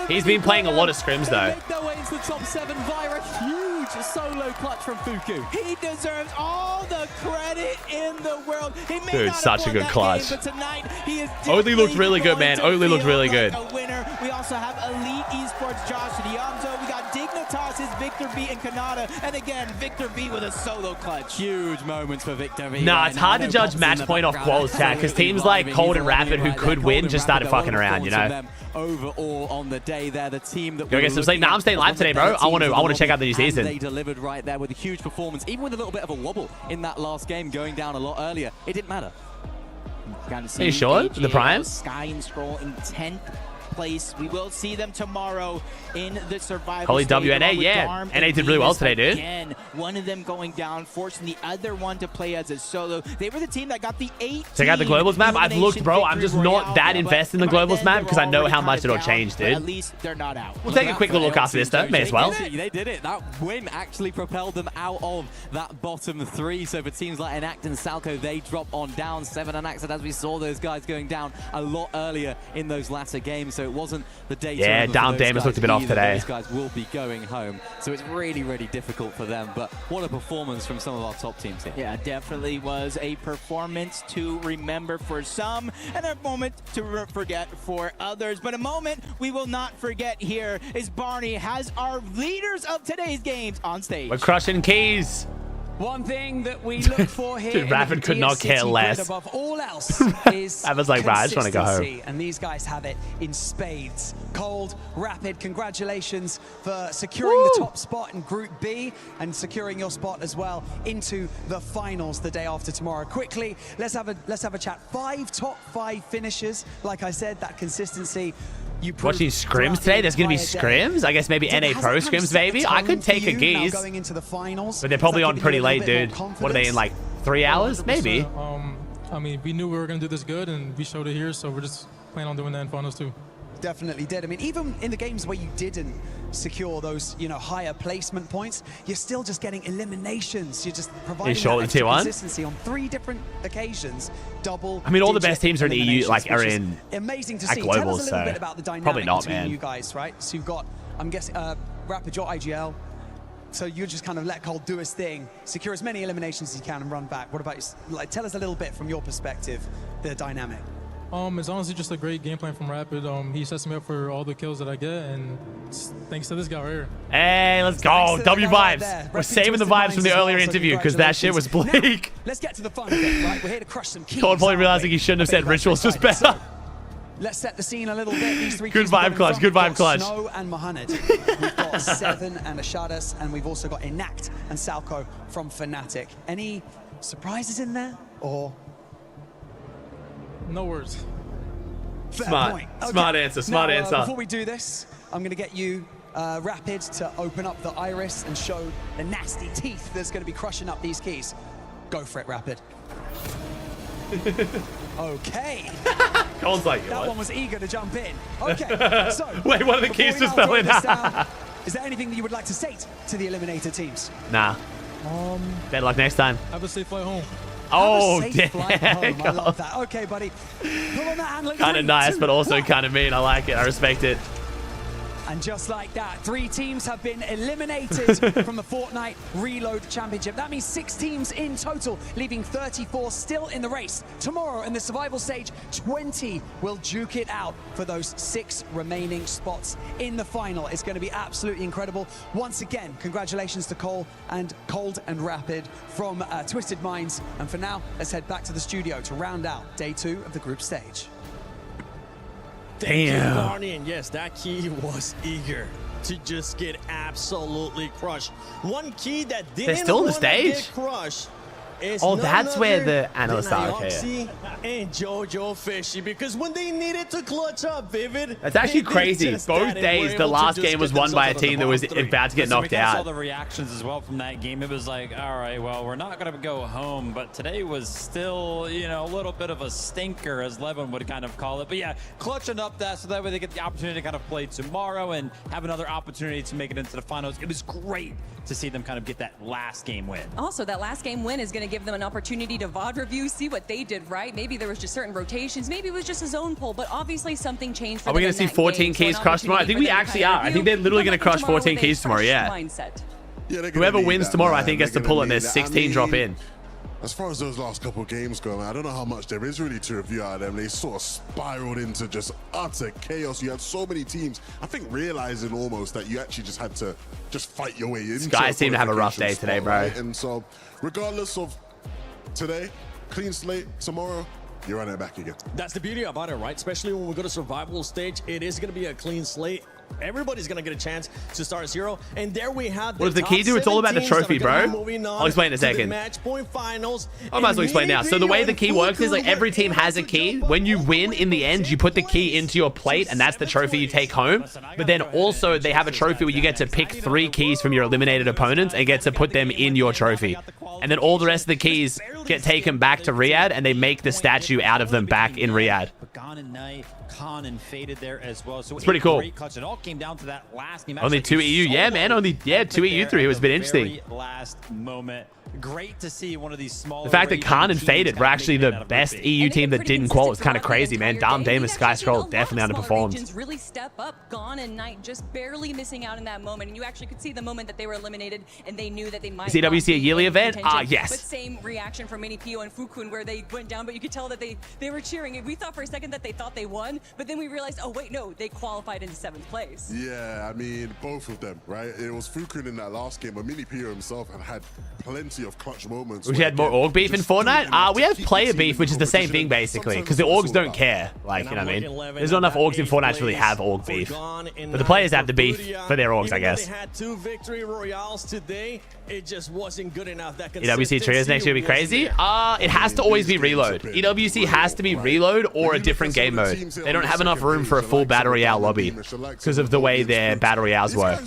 He's been playing a lot of scrims though. Make their way into the top 7 via a huge solo clutch from Fuku. He deserves all the credit in the world. Dude, such a good clutch. Game, tonight, he is Oatley looked really good, man. Oatley looked really good. A winner. We also have Elite Esports Josh Diamzo. We got Dignitas' Victor V and Khanada. And again, Victor V with a solo clutch. Huge moments for Victor V. Nah, it's hard to judge match point off quals, chat, because teams like Cold and Rapid who could win just started fucking around, you know? Overall on the day there, the team that go get some sleep. Nah, I'm staying live today, bro. I want to check out the new season. They delivered right there with a huge performance, even with a little bit of a wobble in that last game, going down a lot earlier. It didn't matter. Are you sure? The Prime? Sky and Scroll in 10th place. We will see them tomorrow in the survival. Holy WNA, yeah. NA did really well today, dude. Again, one of them going down, forcing the other one to play as a solo. They were the team that got the 8. Check out the Globals map. I've looked, bro. I'm just not that invested in the Globals map because I know how much it'll change, dude. At least they're not out. We'll take a quick little look after this, though. May as well. They did it. That win actually propelled them out of that bottom 3. So for teams like Enact and Salco, they drop on down. 7 and Axel, as we saw those guys going down a lot earlier in those latter games. So it wasn't the day. Yeah, Dom Damus looked a bit off today. Those guys will be going home. So it's really, really difficult for them. But what a performance from some of our top teams here. Yeah, definitely was a performance to remember for some and a moment to forget for others. But a moment we will not forget here is Barney has our leaders of today's games on stage. We're crushing keys. One thing that we look for here, dude, Rapid could not care less. Above all else is I was like, right, I just want to go home. And these guys have it in spades. Cold, Rapid, congratulations for securing the top spot in Group B and securing your spot as well into the finals the day after tomorrow. Quickly, let's have a chat. 5 top 5 finishes. Like I said, that consistency. Watching scrims today? There's going to be scrims? I guess maybe NA Pro scrims, maybe? I could take a geese. But they're probably on pretty late, dude. What are they in, like 3 hours? Maybe. I mean, we knew we were going to do this good, and we showed it here, so we're just planning on doing that in finals too. Definitely did. I mean, even in the games where you didn't secure those, higher placement points, you're still just getting eliminations. You're just providing that extra consistency on 3 different occasions. Double. I mean, all the best teams are in EU, like are in amazing to see. Global, Tell us a little bit about the dynamic probably not, between man. You guys, right? So you've got, I'm guessing, Rapid, your IGL. So you just kind of let Cold do his thing, secure as many eliminations as you can, and run back. What about you? Like, tell us a little bit from your perspective, the dynamic. It's honestly just a great game plan from Rapid. He sets me up for all the kills that I get, and thanks to this guy right here. Hey, let's go. W vibes. We're saving the vibes from the earlier interview because that shit was bleak. Now, let's get to the fun bit, right? We're here to crush some keys. Cold probably realizing he shouldn't have said rituals just better. let's set the scene a little bit. These three Good teams we've got vibe in clutch, front. good We've vibe got clutch. Snow and Mohamed. We've got Seven and Ashadas, and we've also got Enact and Salco from Fnatic. Any surprises in there, or? No words. Fair Smart. point. Smart answer. Smart Now, answer. Before we do this, I'm going to get you, Rapid, to open up the iris and show the nasty teeth that's going to be crushing up these keys. Go for it, Rapid. Okay. Cole's like, that what? one was eager to jump in. Okay, so Wait, one of the before keys we just now fell throw in. this down, is there anything that you would like to say to the eliminator teams? Nah. Better luck next time. Have a safe flight home. Oh, Have a safe flight home. I damn. love that. Okay, buddy. Pull on that handle. Kind of nice, but also kind of mean. I like it. I respect it. And just like that, 3 teams have been eliminated from the Fortnite Reload Championship. That means 6 teams in total, leaving 34 still in the race. Tomorrow in the survival stage, 20 will duke it out for those 6 remaining spots in the final. It's going to be absolutely incredible. Once again, congratulations to Cole and Cold and Rapid from Twisted Minds. And for now, let's head back to the studio to round out day 2 of the group stage. Thank you, Damn. Barney. And yes, that key was eager to just get absolutely crushed. One key that didn't still on the wanna stage? get crushed is Oh, none that's where other the analysts than are. Okay. Oatley and Jojo Fishy, because when they needed to clutch up, Vivid. That's actually they did crazy. just Both that and were days, the able to last just game was get won by a themselves out of the team that was bottom 3. about to get Listen, we knocked kind of saw out. the reactions as well from that game. It was like, all right, well, we're not going to go home, but today was still, you know, a little bit of a stinker, as Levin would kind of call it. But yeah, clutching up that so that way they get the opportunity to kind of play tomorrow and have another opportunity to make it into the finals. It was great to see them kind of get that last game win. Also, that last game win is going to give them an opportunity to VOD review, see what they did right. Maybe there was just certain rotations. Maybe it was just a zone pull, but obviously something changed for Are we them going to in see that 14 game. So keys an crushed tomorrow? I opportunity think we for them to actually kind are. of I think they're review, literally come going to back crush tomorrow 14 with a keys tomorrow, fresh yeah. mindset. Yeah, they're gonna Whoever need wins that, tomorrow, I man. think, gets They're to pull it gonna and need there's that. 16 drop in. As far as those last couple of games go, man, I don't know how much there is really to review out of them. They sort of spiraled into just utter chaos. You had so many teams. I think realizing almost that you actually just had to just fight your way into. Guys seem to have a rough day qualification today, spot, bro. right? And so, regardless of today, clean slate, tomorrow, you're on it back again. That's the beauty about it, right? Especially when we go to survival stage, it is going to be a clean slate. Everybody's going to get a chance to start 0. And there we have What does the key do? It's all about the trophy, bro. I'll explain in a second. Match point finals. I might as well explain now. So the way the key works is like every team has a key. When you win in the end, you put the key into your plate and that's the trophy you take home. But then also they have a trophy where you get to pick 3 keys from your eliminated opponents and get to put them in your trophy. And then all the rest of the keys get taken back to Riyadh and they make the statue out of them back in Riyadh. But Gone and Night, Khan and Faded there as well. So It's pretty cool. Great clutch. It all came down to that last game. Only 2 EU. Yeah, man. Only, 2 EU3. It was a bit interesting. Last moment. Great to see one of these small. The fact that Khan and Faded were actually the best EU team that didn't qual was kind of crazy, man. Dom Damus, Sky Scroll definitely underperformed. Really step up. Gone and Night just barely missing out in that moment, and you actually could see the moment that they were eliminated, and they knew that they might. Is EWC a yearly event? Ah, yes. But same reaction from Mini Pio and Fukun, where they went down, but you could tell that they were cheering. We thought for a second that they thought they won, but then we realized, oh wait, no, they qualified into 7th place. Yeah, I mean, both of them, right? It was Fukun in that last game, but Mini Pio himself had plenty of clutch moments. We had more org beef in Fortnite? We have player beef, which is the same thing, basically, because the orgs don't care. Like, you know what I mean? There's not enough orgs in Fortnite to really have org beef. But the players have the beef for their orgs, I guess. They had 2 victory royales today. It just wasn't good enough. That EWC trios next year will be crazy. It has to always be reload. EWC has to be reload or a different game mode. They don't have enough room for a full Battle Royale lobby because of the way their Battle Royales work.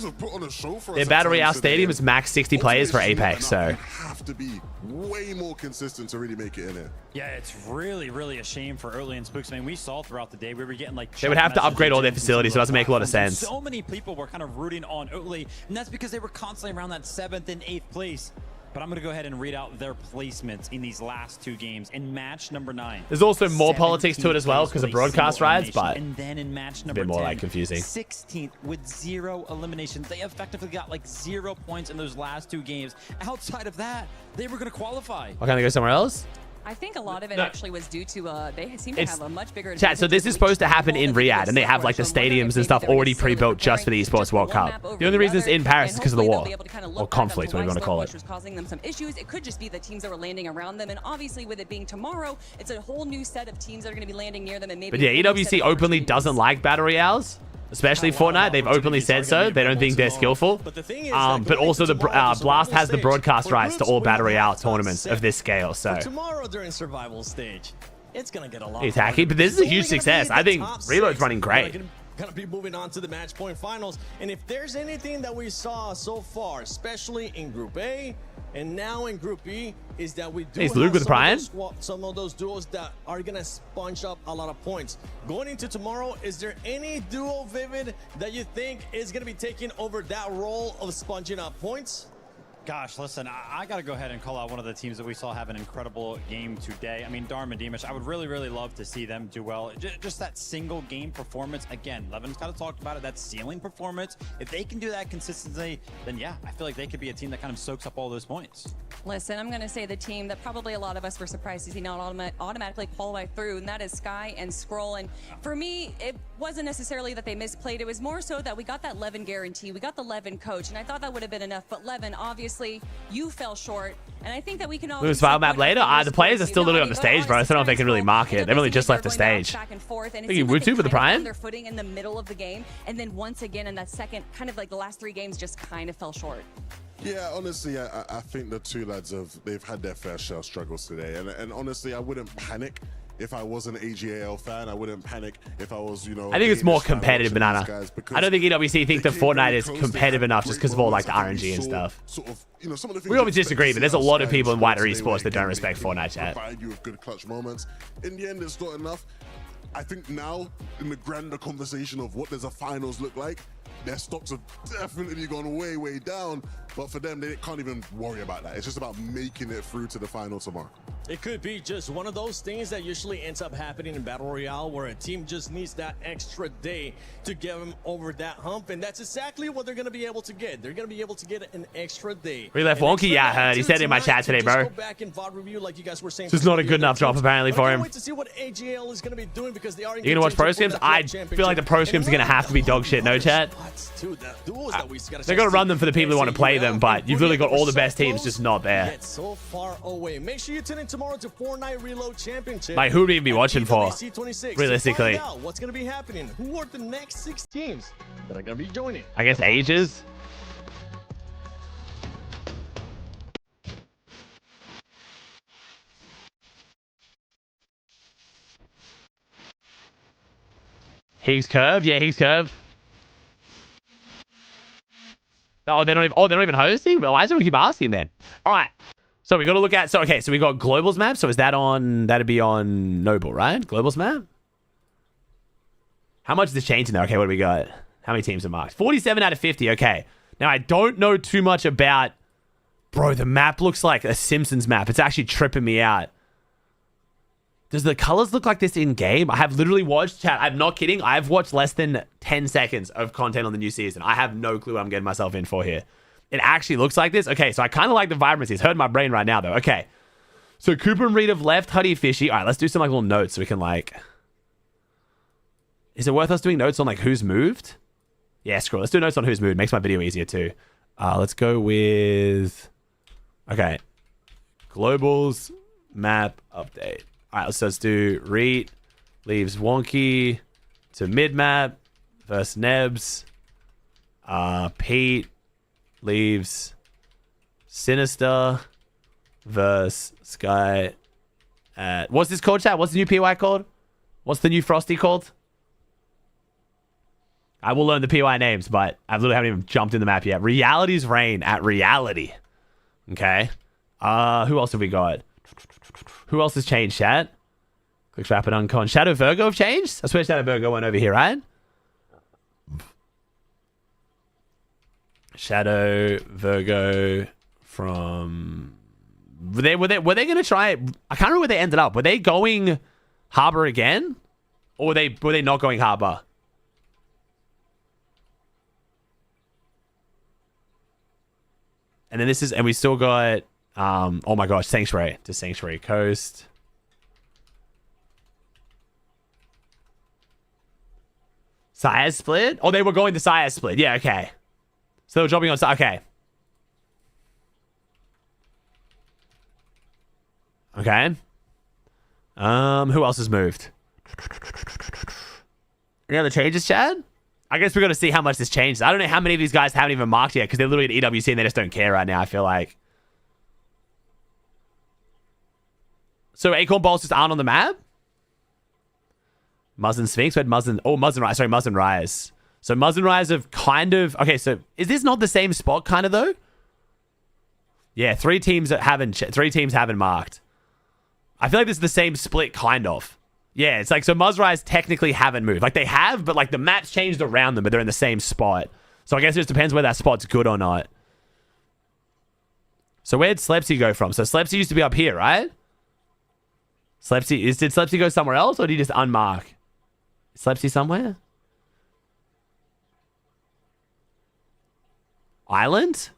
Their Battle Royale stadium is max 60 players for Apex, so. Have to be way more consistent to really make it in it. Yeah, it's really, really a shame for Early and Spooks. I mean, we saw throughout the day, we were getting like... They would have to upgrade all their facilities, so it doesn't make a lot of sense. So many people were kind of rooting on Oatley, and that's because they were constantly around that 7th and 8th place. But I'm going to go ahead and read out their placements in these last 2 games. In match number 9, there's also more politics to it as well because of broadcast rights, but and then in match a number bit more 10, like confusing. 16th with 0 eliminations. They effectively got like 0 points in those last 2 games. Outside of that, they were going to qualify. Why can't they go somewhere else? I think a lot of it actually was due to they seem to have a much bigger. Chat, so this is supposed to happen in Riyadh, and they have like the stadiums and stuff already pre-built just for the Esports World Cup. The only reason it's in Paris is because of the war. kind of Or look conflict, back whatever you want to call it. which was causing them some issues. It could just be the teams that were landing around them, and obviously with it being tomorrow, it's a whole new set of teams that are going to be landing near them, and maybe. But yeah, EWC openly doesn't like battle royales, especially Fortnite. They've openly said so. They don't think they're skillful. But also the Blast has the broadcast rights to all battle royale tournaments of this scale. So tomorrow during survival stage, it's gonna get a lot. he's hacky, but this is a huge success. I think Reload's running great. Gonna be moving on to the match point finals, and if there's anything that we saw so far, especially in Group A and now in Group B, is that we do He's Luke with Brian. Some of those duos that are gonna sponge up a lot of points. Going into tomorrow, is there any duo, Vivid, that you think is gonna be taking over that role of sponging up points? Gosh, listen, I got to go ahead and call out one of the teams that we saw have an incredible game today. I mean, Dharm and Demish, I would really, really love to see them do well. Just that single game performance. Again, Levin's kind of talked about it, that ceiling performance. If they can do that consistently, then yeah, I feel like they could be a team that kind of soaks up all those points. Listen, I'm going to say the team that probably a lot of us were surprised to see not automatically qualify through, and that is Sky and Scroll. And for me, it wasn't necessarily that they misplayed. It was more so that we got that Levin guarantee. We got the Levin coach, and I thought that would have been enough. But Levin, obviously, you fell short, and I think that we can all Lose file map later. The players are still literally on the stage, bro. I don't know if they can really mark it. They really just left the stage. Back and forth, and Thinking Wutu with the Prime. Their footing in the middle of the game, and then once again in that second, kind of like the last 3 games, just kind of fell short. Yeah, honestly, I think the two lads they've had their fair share of struggles today, and honestly, I wouldn't panic. If I was an AGAL fan, I wouldn't panic. If I was, you know, I think it's more competitive, Banana. I don't think EWC think that Fortnite is competitive enough just because of all like the RNG and stuff. We always disagree, but there's a lot of people in wider esports that don't respect Fortnite, chat. Provide you with good clutch moments. In the end, it's not enough. I think now, in the grander conversation of what does a finals look like, their stocks have definitely gone way, way down. But for them, they can't even worry about that. It's just about making it through to the final tomorrow. It could be just one of those things that usually ends up happening in Battle Royale, where a team just needs that extra day to get them over that hump, and that's exactly what they're going to be able to get. They're going to be able to get an extra day. We left Wonky, yeah, I heard. He said in my chat today, bro. Like you guys were saying, this is not a good enough drop, apparently, for him. Wait to see what AGL is going to be doing, because they are. You going to watch pro scrims? I feel like the pro scrims are going to have to be dog shit, no chat? They're going to run them for the people who want to play them, but you've really got all the best teams just not there. So far away. Make sure you tune in tomorrow to Fortnite Reload Championship. Like, who would we even be watching for? Realistically. What's going to be happening? Who are the next 6 teams that are going to be joining? I guess ages. He's curved. Yeah, he's curved. Oh, they're not even hosting? Well, why does everyone keep asking then? All right. So we got to look at, so we got Global's map. So is that on, that'd be on Noble, right? Global's map? How much is this changing there? Okay, what do we got? How many teams are marked? 47 out of 50. Okay. Now, I don't know too much about, bro, the map looks like a Simpsons map. It's actually tripping me out. Does the colors look like this in game? I have literally watched, chat, I'm not kidding. I've watched less than 10 seconds of content on the new season. I have no clue what I'm getting myself in for here. It actually looks like this. Okay, so I kind of like the vibrancy. It's hurting my brain right now, though. Okay. So Cooper and Reed have left. Huddy Fishy. All right, let's do some like little notes so we can like... Is it worth us doing notes on like who's moved? Yeah, screw it. Let's do notes on who's moved. Makes my video easier too. Let's go with... Okay. Global's map update. All right, let's do Reed leaves Wonky to mid-map versus Nebs. Pete leaves Sinister versus Sky at... What's this called, chat? What's the new PY called? What's the new Frosty called? I will learn the PY names, but I literally haven't even jumped in the map yet. Reality's Reign at Reality. Okay. Who else have we got? Who else has changed, chat? Click Rapid Uncon. Shadow Virgo have changed? I swear Shadow Virgo went over here, right? Shadow Virgo from... Were they going to try... I can't remember where they ended up. Were they going Harbor again? Or were they not going Harbor? And then this is... And we still got... oh my gosh, Sanctuary to Sanctuary Coast. Sias split? Oh, they were going the Sias split. Yeah, okay. So they were dropping on... Okay. Okay. Who else has moved? Any other changes, Chad? I guess we're going to see how much this changes. I don't know how many of these guys haven't even marked yet because they're literally at EWC and they just don't care right now, I feel like. So Acorn Balls just aren't on the map? Muzzin Sphinx? Where'd Muzzin... Oh, Muzzin Rise. Sorry, Muzzin Rise. So Muzzin Rise have kind of... Okay, so is this not the same spot kind of though? Yeah, three teams haven't marked. I feel like this is the same split kind of. Yeah, it's like, so Muzzin Rise technically haven't moved. Like they have, but like the map's changed around them, but they're in the same spot. So I guess it just depends where that spot's good or not. So where'd Slepsy go from? So Slepsy used to be up here, right? Did Slepsy go somewhere else or did he just unmark? Is Slepsy somewhere? Island?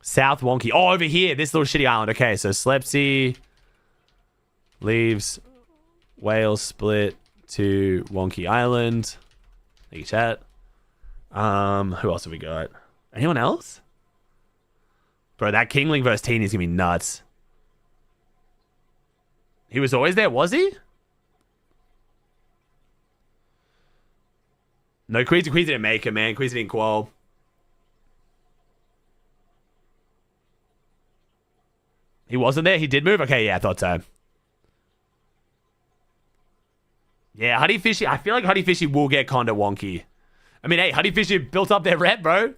South Wonky. Oh, over here. This little shitty island. Okay, so Slepsy leaves Wales split to Wonky Island. Thank you, chat. Who else have we got? Anyone else? Bro, that Kingling versus Teeny is going to be nuts. He was always there, was he? No, Queasy didn't make it, man. Queasy didn't qual. He wasn't there? He did move? Okay, yeah, I thought so. Yeah, Huddy Fishy. I feel like Huddy Fishy will get kinda wonky. I mean, hey, Huddy Fishy built up their rep, bro.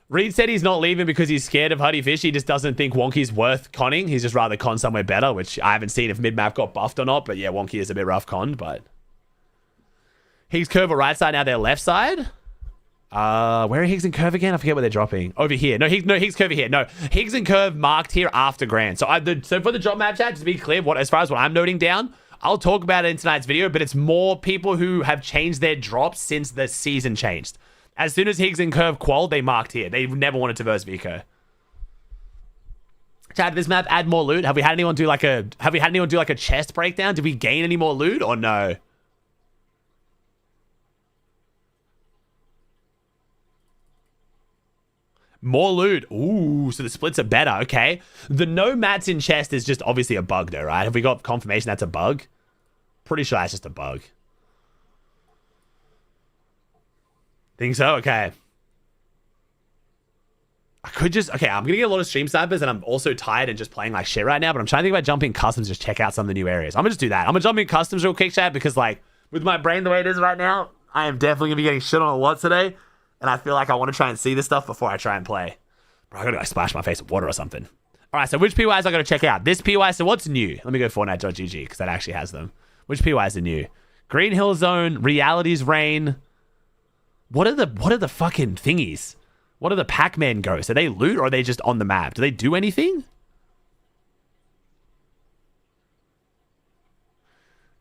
Reed said he's not leaving because he's scared of Huddy Fish. He just doesn't think Wonky's worth conning. He's just rather con somewhere better, which I haven't seen if mid-map got buffed or not. But yeah, Wonky is a bit rough conned, but... Higgs Curve are right side, now they're left side. Where are Higgs and Curve again? I forget where they're dropping. Over here. No, Higgs Curve here. No, Higgs and Curve marked here after Grand. So so for the drop map chat, just to be clear, as far as what I'm noting down, I'll talk about it in tonight's video, but it's more people who have changed their drops since the season changed. As soon as Higgs and Curve qualled, they marked here. They never wanted to verse Vico. Chad, did this map add more loot? Have we had anyone do like a chest breakdown? Did we gain any more loot or no? More loot. Ooh, so the splits are better. Okay. The no mats in chest is just obviously a bug though, right? Have we got confirmation that's a bug? Pretty sure that's just a bug. Think so? Okay. I could just... Okay, I'm going to get a lot of stream snipers and I'm also tired and just playing like shit right now, but I'm trying to think about jumping customs, just check out some of the new areas. I'm going to just do that. I'm going to jump in customs real quick, chat, because like with my brain the way it is right now, I am definitely going to be getting shit on a lot today. And I feel like I want to try and see this stuff before I try and play. Bro, I got to like, splash my face with water or something. All right, so which PYs I got to check out? This PY, so what's new? Let me go fortnite.gg because that actually has them. Which PYs are new? Green Hill Zone, Reality's Reign. What are the fucking thingies? What are the Pac-Man ghosts? Are they loot or are they just on the map? Do they do anything?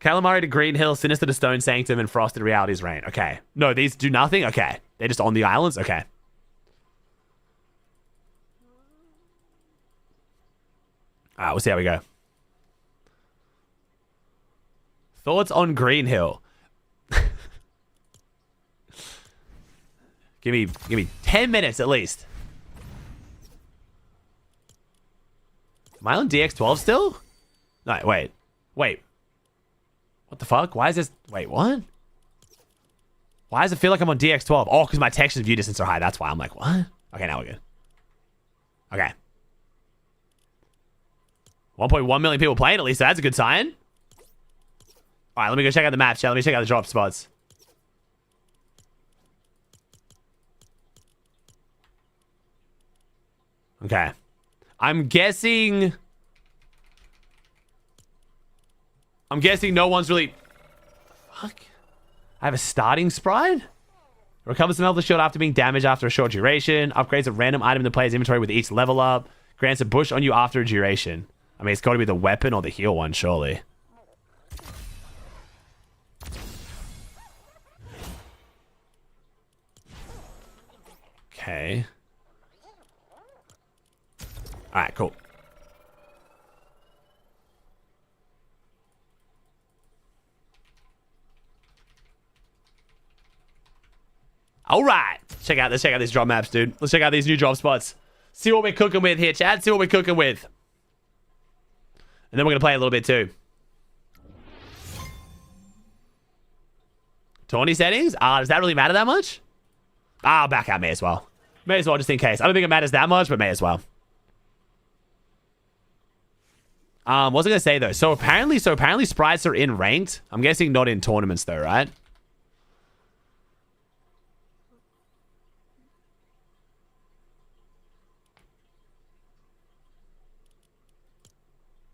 Calamari to Green Hill, Sinister to Stone Sanctum, and Frosted Reality's Reign. Okay. No, these do nothing? Okay. They're just on the islands? Okay. Alright, we'll see how we go. Thoughts on Green Hill? Give me 10 minutes at least. Am I on DX12 still? No, wait. What the fuck? Why is this... Wait, what? Why does it feel like I'm on DX12? Oh, because my texture view distance are high. That's why I'm like, what? Okay, now we're good. Okay. 1.1 million people playing, at least that's a good sign. Alright, let me go check out the map, chat. Let me check out the drop spots. Okay. I'm guessing no one's really... Fuck. I have a starting sprite? Recovers some health shield after being damaged after a short duration. Upgrades a random item in the player's inventory with each level up. Grants a bush on you after a duration. I mean, it's got to be the weapon or the heal one, surely. Okay. Alright, cool. Alright. Let's check out these drop maps, dude. Let's check out these new drop spots. See what we're cooking with here, Chad. See what we're cooking with. And then we're going to play a little bit too. Tourney settings? Does that really matter that much? I'll back out, may as well. May as well, just in case. I don't think it matters that much, but may as well. What was I going to say, though? So apparently sprites are in ranked. I'm guessing not in tournaments, though, right?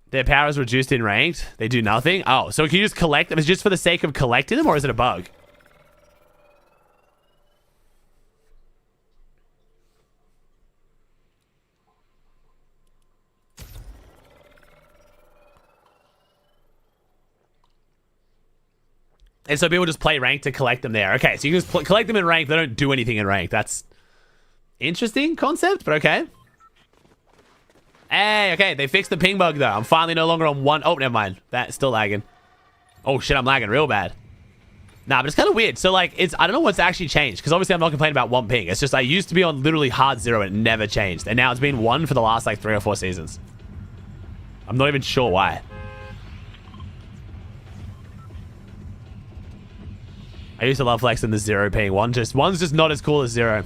Their power is reduced in ranked. They do nothing. Oh, so can you just collect them? Is it just for the sake of collecting them, or is it a bug? And so people just play ranked to collect them there. Okay, so you can just collect them in ranked. They don't do anything in ranked. That's interesting concept, but okay. Hey, okay, they fixed the ping bug, though. I'm finally no longer on one. Oh, never mind. That's still lagging. Oh, shit, I'm lagging real bad. Nah, but it's kind of weird. So, like, I don't know what's actually changed, because obviously I'm not complaining about one ping. It's just I used to be on literally hard 0 and it never changed. And now it's been 1 for the last, like, 3 or 4 seasons. I'm not even sure why. I used to love flexing the 0 ping. One's just not as cool as 0.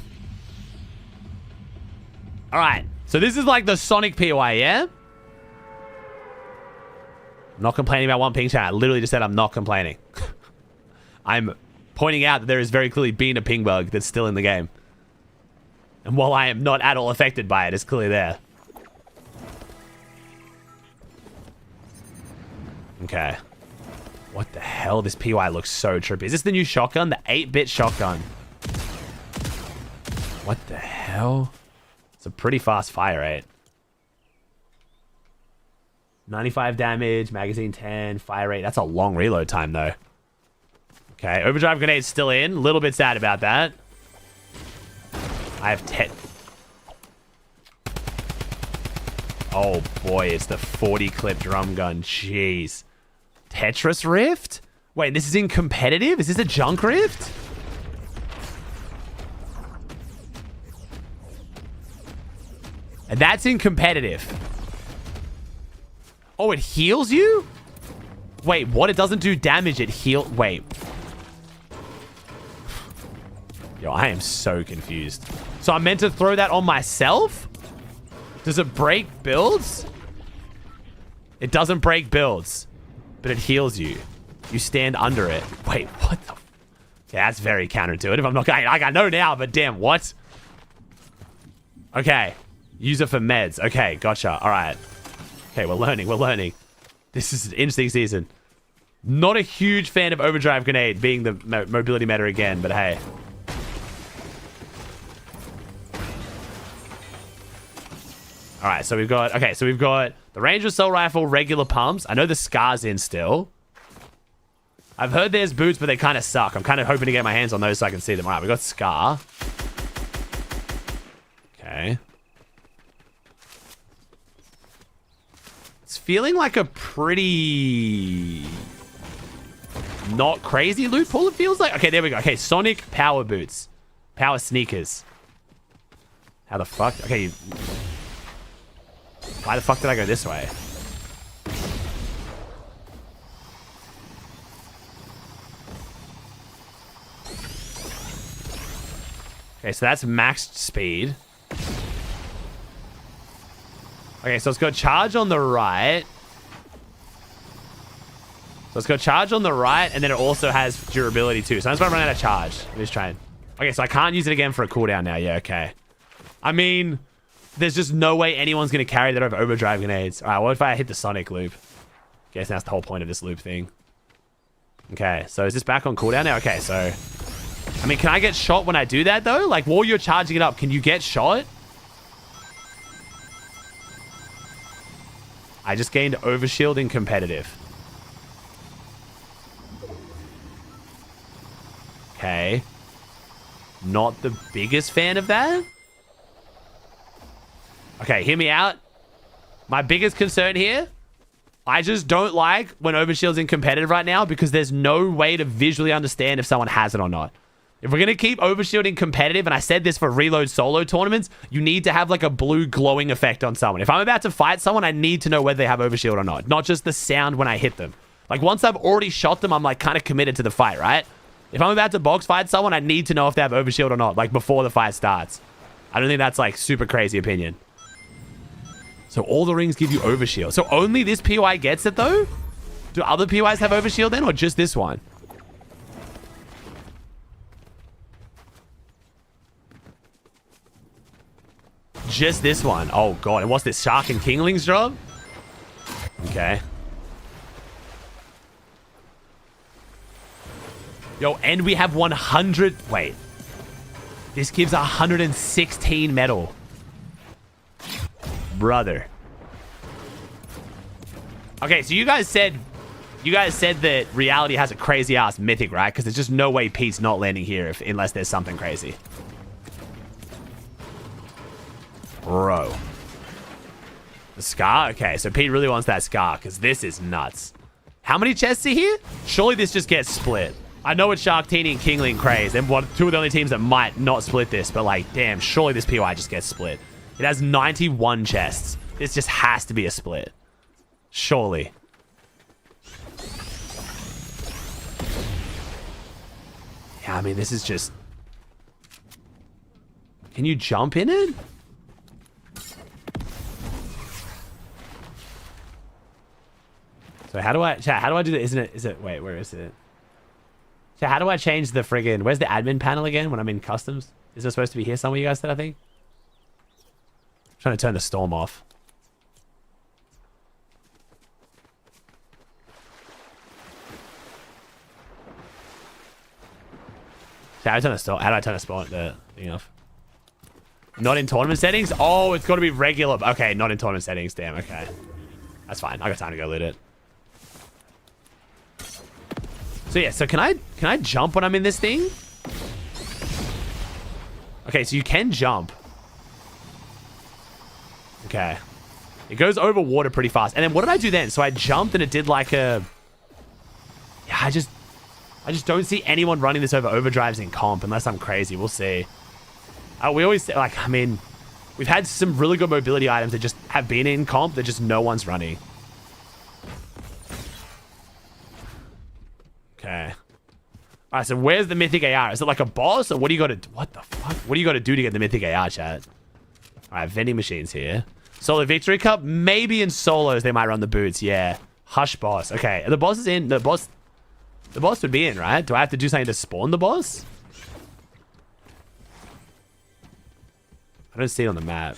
All right. So this is like the Sonic POI, yeah? I'm not complaining about one ping chat. I literally just said I'm not complaining. I'm pointing out that there is very clearly been a ping bug that's still in the game. And while I am not at all affected by it, it's clearly there. Okay. What the hell? This POI looks so trippy. Is this the new shotgun? The 8-bit shotgun. What the hell? It's a pretty fast fire rate. 95 damage, magazine 10, fire rate. That's a long reload time, though. Okay, overdrive grenade's still in. A little bit sad about that. I have 10. Oh, boy, it's the 40 clip drum gun. Jeez. Tetris Rift? Wait, this is in competitive? Is this a junk rift? And that's in competitive. Oh, it heals you? Wait, what? It doesn't do damage. It heal. Wait. Yo, I am so confused. So I'm meant to throw that on myself? Does it break builds? It doesn't break builds, but it heals you. You stand under it. Wait, what the? Yeah, that's very counterintuitive. I'm not going. Like, I know now, but damn, what? Okay. Use it for meds. Okay, gotcha. All right. Okay, we're learning. We're learning. This is an interesting season. Not a huge fan of overdrive grenade being the mobility meta again, but hey. All right, so we've got... Okay, so we've got the Ranger Assault Rifle, regular pumps. I know the Scar's in still. I've heard there's boots, but they kind of suck. I'm kind of hoping to get my hands on those so I can see them. All right, we got Scar. Okay. It's feeling like a pretty not crazy loot pool, it feels like. Okay, there we go. Okay, Sonic power boots. Power sneakers. How the fuck? Okay. Why the fuck did I go this way? Okay, so that's maxed speed. Okay, so it's got charge on the right. So it's got charge on the right, and then it also has durability too. So that's why I'm running out of charge. I'm just trying. Okay, so I can't use it again for a cooldown now. Yeah, okay. I mean, there's just no way anyone's going to carry that over overdrive grenades. All right, what if I hit the Sonic loop? Guess that's the whole point of this loop thing. Okay, so is this back on cooldown now? Okay, so... I mean, can I get shot when I do that, though? Like, while you're charging it up, can you get shot? I just gained overshield in competitive. Okay. Not the biggest fan of that. Okay, hear me out. My biggest concern here, I just don't like when overshield's in competitive right now because there's no way to visually understand if someone has it or not. If we're going to keep overshielding competitive, and I said this for reload solo tournaments, you need to have like a blue glowing effect on someone. If I'm about to fight someone, I need to know whether they have overshield or not just the sound when I hit them. Like once I've already shot them, I'm like kind of committed to the fight, right? If I'm about to box fight someone, I need to know if they have overshield or not, like before the fight starts. I don't think that's like super crazy opinion. So all the rings give you overshield. So only this POI gets it though? Do other POIs have overshield then, or just this one? Just this one. Oh god, and what's this? Shark and Kinglings drop? Okay. Yo, and we have 100... Wait. This gives 116 metal. Brother. Okay, so you guys said that reality has a crazy ass mythic, right? Because there's just no way Pete's not landing here unless there's something crazy. Bro. The Scar? Okay, so Pete really wants that Scar because this is nuts. How many chests are here? Surely this just gets split. I know it's Sharktini and Kingling craze. And two of the only teams that might not split this. But like, damn, surely this POI just gets split. It has 91 chests. This just has to be a split. Surely. Yeah, I mean, this is just... Can you jump in it? So how do I do that? Is it, wait, where is it? So how do I change the friggin', where's the admin panel again when I'm in customs? Is it supposed to be here somewhere, you guys said, I think? I'm trying to turn the storm off. So how do I turn the storm? How do I turn the thing off? Not in tournament settings? Oh, it's got to be regular. Okay, not in tournament settings. Damn, okay. That's fine. I got time to go loot it. So yeah, so can I jump when I'm in this thing? Okay, so you can jump. Okay. It goes over water pretty fast. And then what did I do then? So I jumped and it did like a... Yeah, I just don't see anyone running this over overdrives in comp unless I'm crazy. We'll see. We always say, like, I mean, we've had some really good mobility items that just have been in comp that just no one's running. Okay. All right, so where's the mythic AR? Is it like a boss or what do you got to... What the fuck? What do you got to do to get the mythic AR, chat? All right, vending machines here. Solo victory cup? Maybe in solos they might run the boots. Yeah. Hush boss. Okay, the boss is in. The boss would be in, right? Do I have to do something to spawn the boss? I don't see it on the map.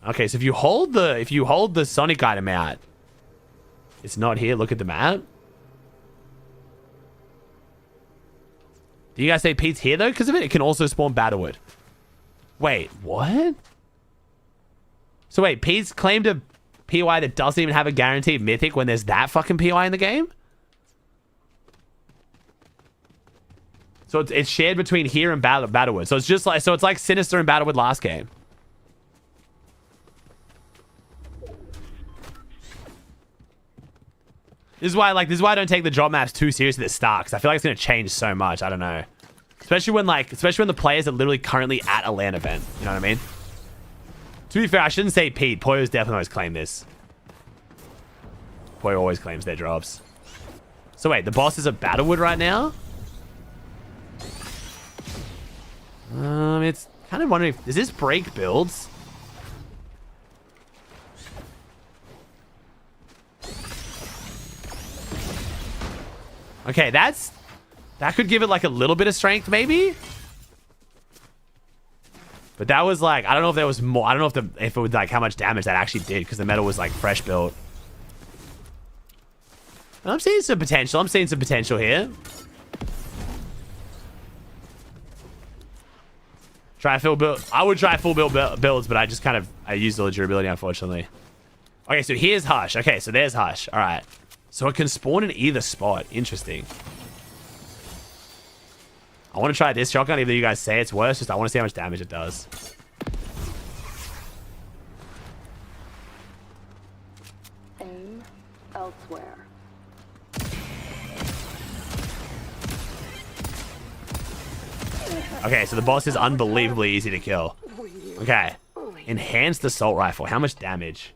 Okay, so if you hold the Sonic item out, it's not here. Look at the map. Do you guys say Pete's here though? Because of it, it can also spawn Battlewood. Wait, what? So wait, Pete's claimed a POI that doesn't even have a guaranteed mythic when there's that fucking POI in the game? So it's shared between here and Battlewood. So it's just like, so it's like Sinister and Battlewood last game. This is why I don't take the drop maps too seriously at the start, because I feel like it's gonna change so much. I don't know. Especially when the players are literally currently at a LAN event. You know what I mean? To be fair, I shouldn't say Pete. Poyo's definitely always claimed this. Poyo always claims their drops. So wait, the boss is a Battlewood right now? It's kind of wondering if... Does this break builds? Okay, that could give it like a little bit of strength, maybe? But that was like... I don't know if there was more... I don't know if it was like how much damage that actually did, because the metal was like fresh built. I'm seeing some potential. I'm seeing some potential here. Try full build. I would try full build builds, but I just kind of... I used all the durability, unfortunately. Okay, so here's Hush. Okay, so there's Hush. All right. So it can spawn in either spot. Interesting. I want to try this shotgun, even though you guys say it's worse. Just I want to see how much damage it does. Aim elsewhere. Okay, so the boss is unbelievably easy to kill. Okay. Enhanced assault rifle. How much damage?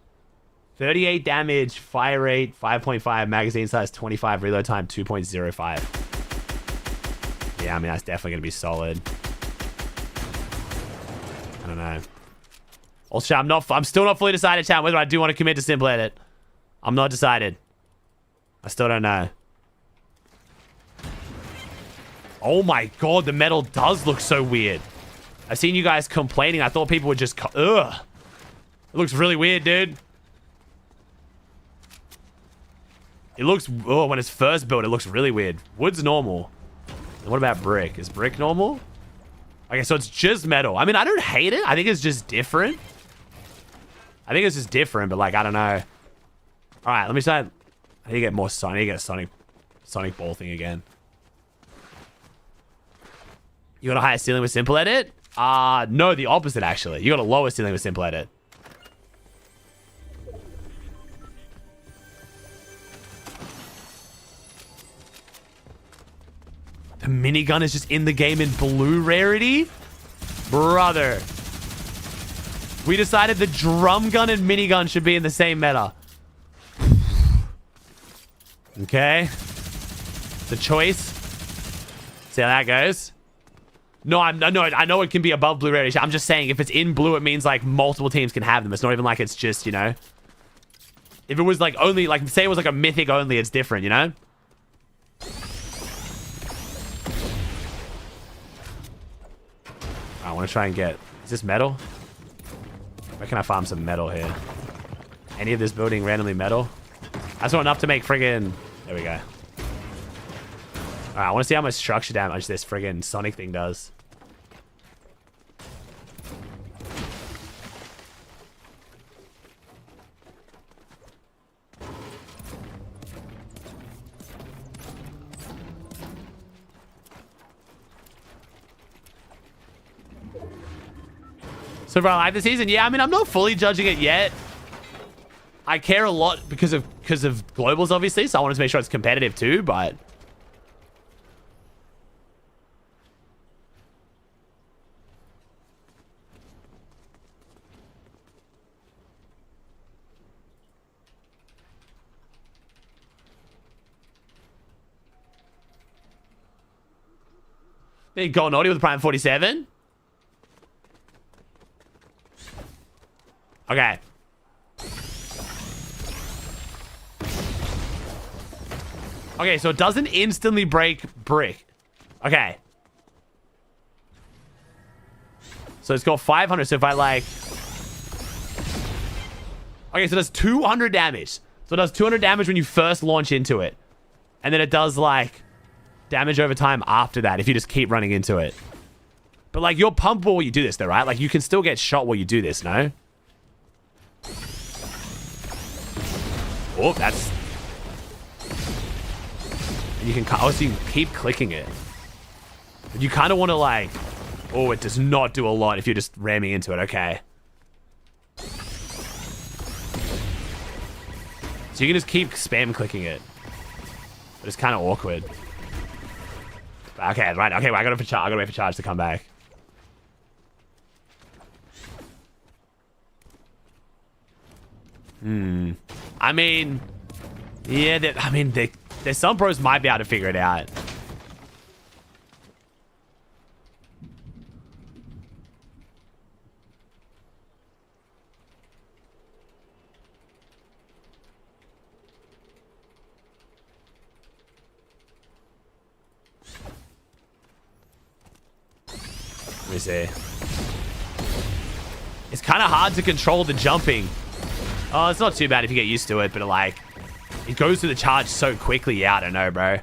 38 damage, fire rate, 5.5, magazine size, 25, reload time, 2.05. Yeah, I mean, that's definitely going to be solid. I don't know. Also, I'm still not fully decided, chat, whether I do want to commit to simple edit. I'm not decided. I still don't know. Oh my god, the metal does look so weird. I've seen you guys complaining. I thought people would just... Ugh. It looks really weird, dude. It looks... Oh, when it's first built, it looks really weird. Wood's normal. And what about brick? Is brick normal? Okay, so it's just metal. I mean, I don't hate it. I think it's just different. I think it's just different, but like, I don't know. All right, let me start. I need to get more Sonic. I need to get a Sonic ball thing again. You got a higher ceiling with simple edit? No, the opposite, actually. You got a lower ceiling with simple edit. The minigun is just in the game in blue rarity? Brother. We decided the drum gun and minigun should be in the same meta. Okay. The choice. See how that goes. No, I know it can be above blue rarity. I'm just saying if it's in blue, it means like multiple teams can have them. It's not even like it's just, you know. If it was like only, like say it was like a mythic only, it's different, you know. I want to try and get... Is this metal? Where can I farm some metal here? Any of this building randomly metal? That's not enough to make friggin... There we go. Alright, I want to see how much structure damage this friggin' Sonic thing does. So far, I like the season. Yeah, I mean, I'm not fully judging it yet. I care a lot because of globals, obviously. So I wanted to make sure it's competitive too, but there you go, Naughty with Prime 47. Okay. Okay, so it doesn't instantly break brick. Okay. So it's got 500. So if I like... Okay, so it does 200 damage. So it does 200 damage when you first launch into it. And then it does like damage over time after that if you just keep running into it. But like you're pumpable while you do this though, right? Like you can still get shot while you do this, no? Oh, that's... And you can... Oh, so you can keep clicking it. But you kind of want to like... Oh, it does not do a lot if you're just ramming into it. Okay. So you can just keep spam clicking it. But it's kind of awkward. Okay, right. Okay, well, I gotta wait for charge to come back. I mean, yeah, there's some pros might be able to figure it out. Let me see. It's kind of hard to control the jumping. Oh, it's not too bad if you get used to it, but like, it goes through the charge so quickly. Yeah, I don't know, bro.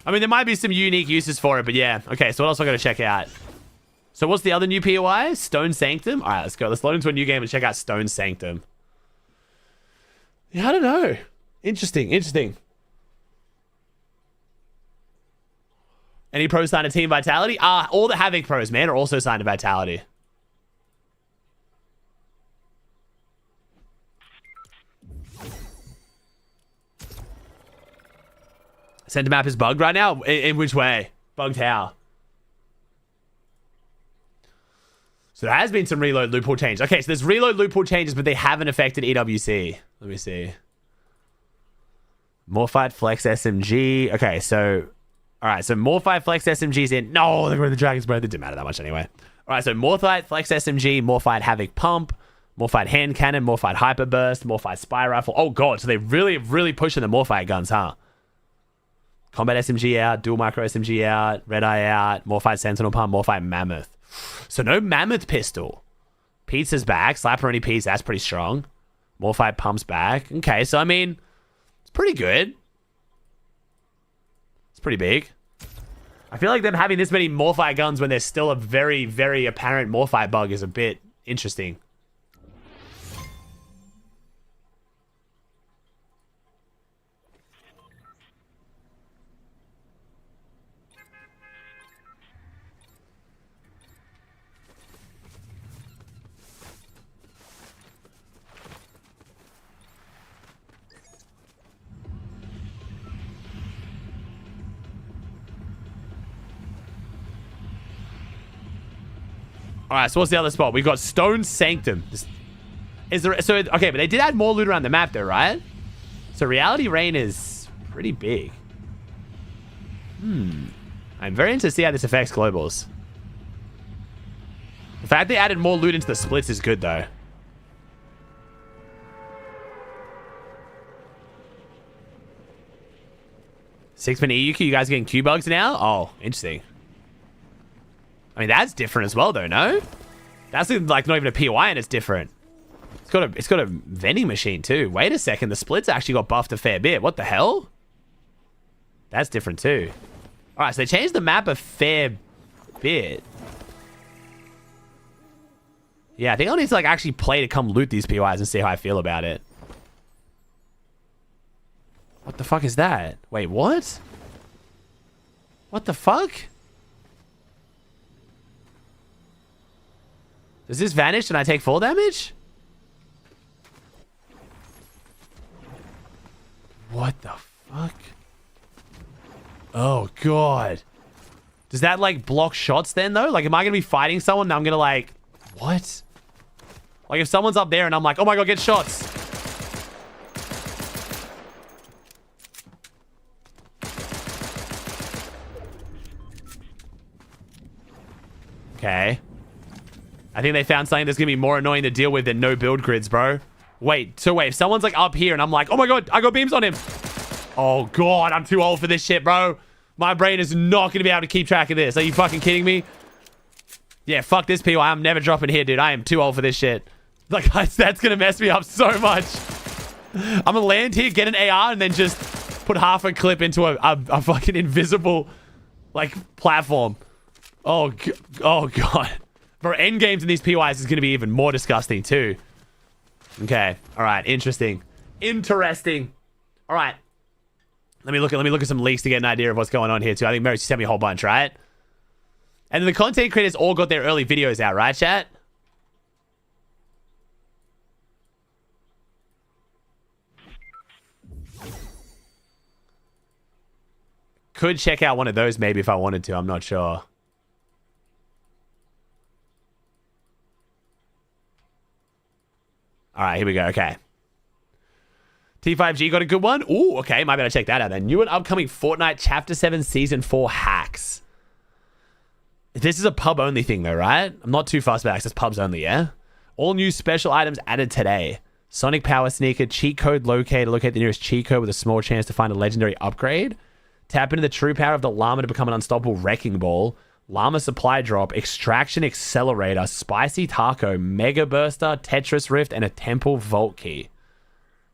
I mean, there might be some unique uses for it, but yeah. Okay, so what else I gotta check out? So what's the other new POI? Stone Sanctum? All right, let's go. Let's load into a new game and check out Stone Sanctum. Yeah, I don't know. Interesting, interesting. Any pros signed to Team Vitality? All the Havoc pros, man, are also signed to Vitality. Center map is bugged right now? In which way? Bugged how? So there has been some reload loophole change. Okay, so there's reload loophole changes, but they haven't affected EWC. Let me see. Morphied Flex SMG. Okay, so... Alright, so Morphied Flex SMG's in. No, they're going to the Dragon's Breath. It didn't matter that much anyway. Alright, so Morphied Flex SMG, Morphied Havoc Pump, Morphied Hand Cannon, Morphied Hyper Burst, Morphied Spy Rifle. Oh god, so they're really pushing the Morphied guns, huh? Combat SMG out, Dual Micro SMG out, Red Eye out, Morphied Sentinel Pump, Morphied Mammoth. So no Mammoth pistol. Pizza's back. Slapperoni Pizza, that's pretty strong. Morphied Pump's back. Okay, so I mean, it's pretty good. It's pretty big. I feel like them having this many Morphied guns when there's still a very apparent Morphied bug is a bit interesting. All right, so what's the other spot? We've got Stone Sanctum. Is there so okay? But they did add more loot around the map, though, right? So Reality Rain is pretty big. I'm very interested to see how this affects globals. The fact they added more loot into the splits is good, though. Six-man EUQ, you guys getting Q bugs now? Oh, interesting. I mean, that's different as well, though, no? That's like not even a POI and it's different. It's got a vending machine, too. Wait a second, the splits actually got buffed a fair bit. What the hell? That's different, too. All right, so they changed the map a fair bit. Yeah, I think I'll need to like actually play to come loot these POIs and see how I feel about it. What the fuck is that? Wait, what? What the fuck? Does this vanish and I take full damage? What the fuck? Oh, God. Does that, like, block shots then, though? Like, am I going to be fighting someone and I'm going to, like... What? Like, if someone's up there and I'm like, oh, my God, get shots. Okay. I think they found something that's going to be more annoying to deal with than no build grids, bro. Wait, so wait, if someone's like up here and I'm like, oh my God, I got beams on him. Oh God, I'm too old for this shit, bro. My brain is not going to be able to keep track of this. Are you fucking kidding me? Yeah, fuck this POI. I'm never dropping here, dude. I am too old for this shit. Like, that's going to mess me up so much. I'm going to land here, get an AR, and then just put half a clip into a fucking invisible, like, platform. Oh God. Bro, end games in these POIs is going to be even more disgusting too. Okay. All right. Interesting. Interesting. All right. Let me look at some leaks to get an idea of what's going on here too. I think Mary sent me a whole bunch, right? And then the content creators all got their early videos out, right, chat? Could check out one of those maybe if I wanted to. I'm not sure. All right, here we go. Okay. T5G got a good one. Ooh, okay. Might better check that out then. New and upcoming Fortnite Chapter 7 Season 4 hacks. This is a pub only thing though, right? I'm not too fussed about access pubs only, yeah? All new special items added today. Sonic Power Sneaker, cheat code locator. Locate the nearest cheat code with a small chance to find a legendary upgrade. Tap into the true power of the llama to become an unstoppable wrecking ball. Llama Supply Drop, Extraction Accelerator, Spicy Taco, Mega Burster, Tetris Rift, and a Temple Vault Key.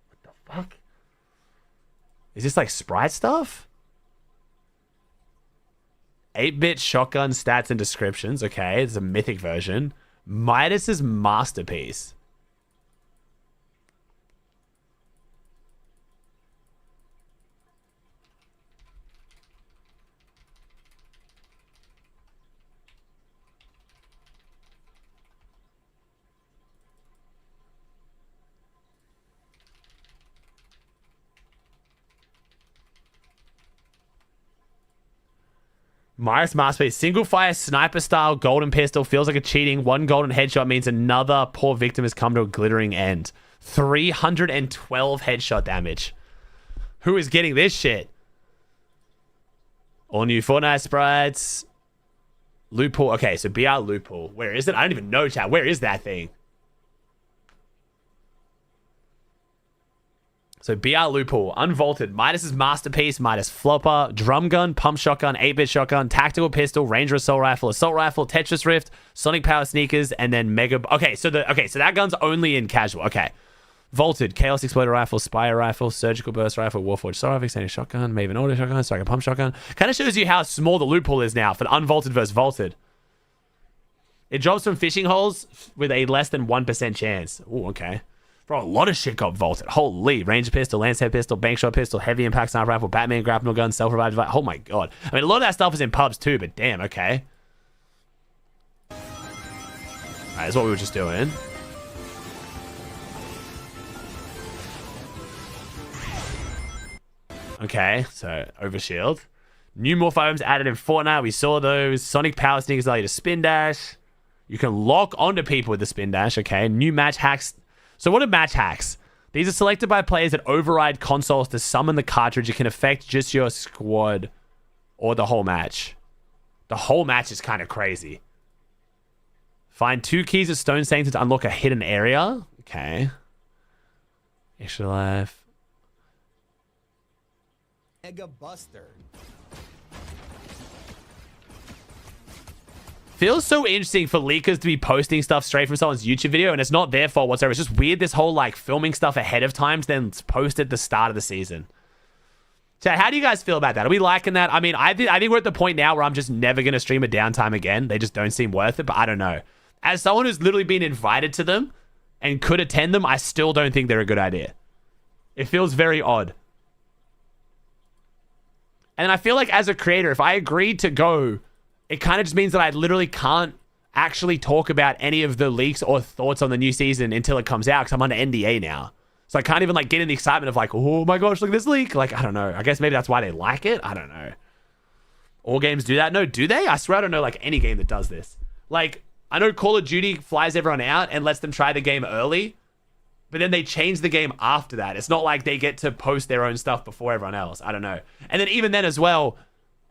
What the fuck? Is this like Sprite stuff? 8-bit shotgun stats and descriptions. Okay, it's a mythic version. Midas's Masterpiece. Myers Masterpiece. Single fire sniper style golden pistol. Feels like a cheating. One golden headshot means another poor victim has come to a glittering end. 312 headshot damage. Who is getting this shit? All new Fortnite sprites. Loophole. Okay, so BR Loophole. Where is it? I don't even know, chat. Where is that thing? So BR Loophole. Unvaulted. Midas' Masterpiece. Midas Flopper. Drum Gun. Pump Shotgun. 8-bit Shotgun. Tactical Pistol. Ranger Assault Rifle. Assault Rifle. Tetris Rift. Sonic Power Sneakers. And then Mega... Okay, so that gun's only in casual. Okay. Vaulted. Chaos Exploder Rifle. Spire Rifle. Surgical Burst Rifle. Warforged Assault Rifle. Extended Shotgun. Maven Auto Shotgun. Striker Pump Shotgun. Kind of shows you how small the loophole is now for the unvaulted versus vaulted. It drops from fishing holes with a less than 1% chance. Oh, okay. Bro, a lot of shit got vaulted. Holy. Ranger Pistol, Lancehead Pistol, Bank Shot Pistol, Heavy Impact Sniper Rifle, Batman Grapnel Gun, Self-Revive Device. Oh my god. I mean, a lot of that stuff is in pubs too, but damn, okay. Alright, that's what we were just doing. Okay, so Overshield. New morph items added in Fortnite. We saw those. Sonic Power Sneakers allow you to spin dash. You can lock onto people with the spin dash. Okay, new match hacks. So what are match hacks? These are selected by players that override consoles to summon the cartridge. It can affect just your squad or the whole match. The whole match is kind of crazy. Find 2 keys of Stone Sanctum to unlock a hidden area. Okay. Extra life. Mega Buster. Feels so interesting for leakers to be posting stuff straight from someone's YouTube video, and it's not their fault whatsoever. It's just weird, this whole like filming stuff ahead of time, then it's posted at the start of the season. Chat, how do you guys feel about that? Are we liking that? I mean, I think we're at the point now where I'm just never going to stream a downtime again. They just don't seem worth it, but I don't know. As someone who's literally been invited to them and could attend them, I still don't think they're a good idea. It feels very odd. And I feel like as a creator, if I agreed to go, it kind of just means that I literally can't actually talk about any of the leaks or thoughts on the new season until it comes out because I'm under NDA now. So I can't even like get in the excitement of like, oh my gosh, look at this leak. Like, I don't know. I guess maybe that's why they like it. I don't know. All games do that? No, do they? I swear I don't know like any game that does this. Like, I know Call of Duty flies everyone out and lets them try the game early, but then they change the game after that. It's not like they get to post their own stuff before everyone else. I don't know. And then even then as well,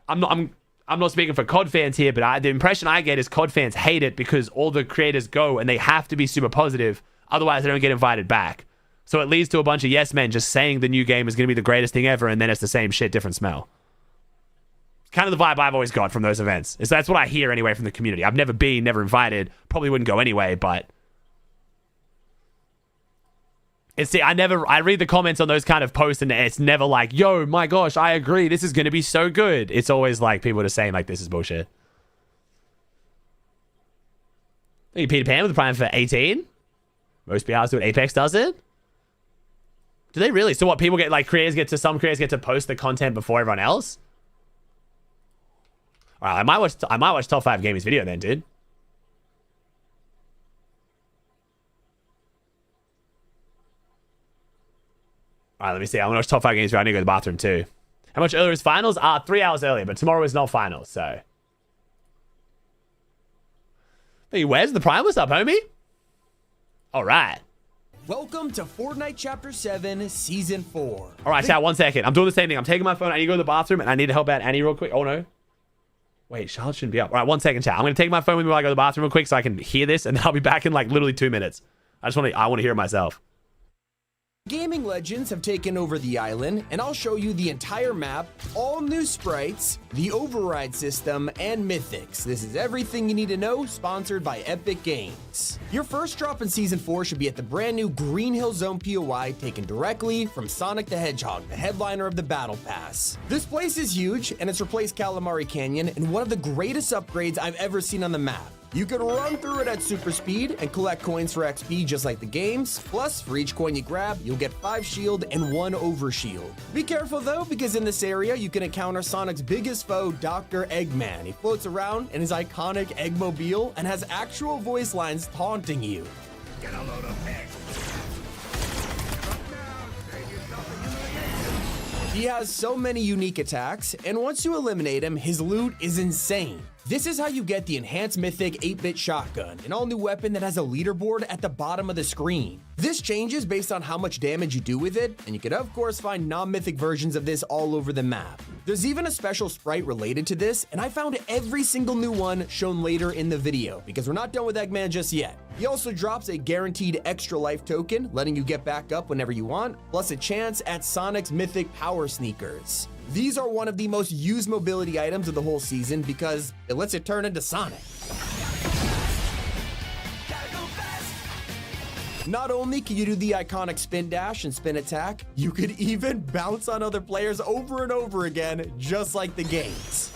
I'm not speaking for COD fans here, but the impression I get is COD fans hate it because all the creators go and they have to be super positive. Otherwise, they don't get invited back. So it leads to a bunch of yes men just saying the new game is going to be the greatest thing ever, and then it's the same shit, different smell. Kind of the vibe I've always got from those events. So that's what I hear anyway from the community. I've never been, never invited. Probably wouldn't go anyway, but... I read the comments on those kind of posts and it's never like, yo, my gosh, I agree. This is going to be so good. It's always like people just saying like, this is bullshit. I think Peter Pan with the Prime for 18. Most BRs do it. Apex does it. Do they really? So what, people get like some creators get to post the content before everyone else? All right, I might watch Top 5 Gaming's video then, dude. All right, let me see. I'm going to watch Top 5 Games. I need to go to the bathroom too. How much earlier is finals? 3 hours earlier, but tomorrow is not finals, so. Hey, where's the Prime? What's up, homie? All right. Welcome to Fortnite Chapter 7, Season 4. All right, chat, 1 second. I'm doing the same thing. I'm taking my phone. I need to go to the bathroom, and I need to help out Annie real quick. Oh, no. Wait, Charlotte shouldn't be up. All right, 1 second, chat. I'm going to take my phone with me while I go to the bathroom real quick so I can hear this, and then I'll be back in, like, literally 2 minutes. I want to hear it myself. Gaming legends have taken over the island, and I'll show you the entire map, all new sprites, the override system, and mythics. This is everything you need to know, sponsored by Epic Games. Your first drop in Season 4 should be at the brand new Green Hill Zone POI, taken directly from Sonic the Hedgehog, the headliner of the Battle Pass. This place is huge, and it's replaced Calamari Canyon in one of the greatest upgrades I've ever seen on the map. You can run through it at super speed and collect coins for XP just like the games. Plus, for each coin you grab, you'll get 5 shield and 1 overshield. Be careful though, because in this area, you can encounter Sonic's biggest foe, Dr. Eggman. He floats around in his iconic Eggmobile and has actual voice lines taunting you. Get a load of eggs. He has so many unique attacks, and once you eliminate him, his loot is insane. This is how you get the Enhanced Mythic 8-bit Shotgun, an all-new weapon that has a leaderboard at the bottom of the screen. This changes based on how much damage you do with it, and you can of course find non-mythic versions of this all over the map. There's even a special sprite related to this, and I found every single new one shown later in the video, because we're not done with Eggman just yet. He also drops a guaranteed extra life token, letting you get back up whenever you want, plus a chance at Sonic's Mythic Power Sneakers. These are one of the most used mobility items of the whole season because it lets it turn into Sonic. Not only can you do the iconic spin dash and spin attack, you could even bounce on other players over and over again, just like the games.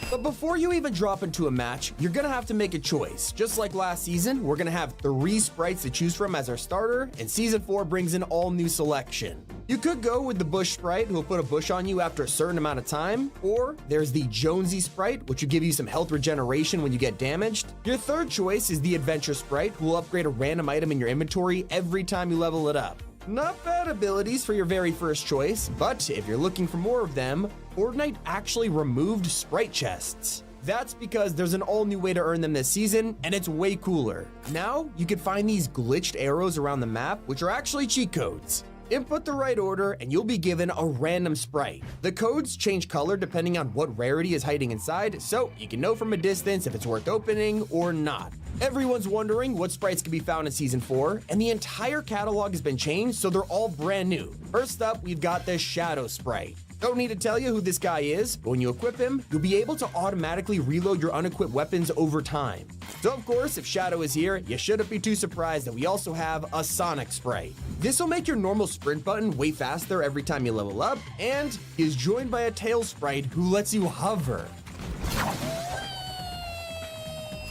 But before you even drop into a match, you're gonna have to make a choice. Just like last season, we're gonna have 3 sprites to choose from as our starter, and Season 4 brings an all-new selection. You could go with the Bush sprite, who will put a bush on you after a certain amount of time, or there's the Jonesy sprite, which will give you some health regeneration when you get damaged. Your third choice is the Adventure sprite, who will upgrade a random item in your inventory every time you level it up. Not bad abilities for your very first choice, but if you're looking for more of them, Fortnite actually removed sprite chests. That's because there's an all new way to earn them this season, and it's way cooler. Now, you can find these glitched arrows around the map, which are actually cheat codes. Input the right order and you'll be given a random sprite. The codes change color depending on what rarity is hiding inside, so you can know from a distance if it's worth opening or not. Everyone's wondering what sprites can be found in Season 4, and the entire catalog has been changed, so they're all brand new. First up, we've got the Shadow sprite. Don't need to tell you who this guy is, but when you equip him, you'll be able to automatically reload your unequipped weapons over time. So of course, if Shadow is here, you shouldn't be too surprised that we also have a Sonic sprite. This will make your normal sprint button way faster every time you level up, and he is joined by a Tail sprite who lets you hover.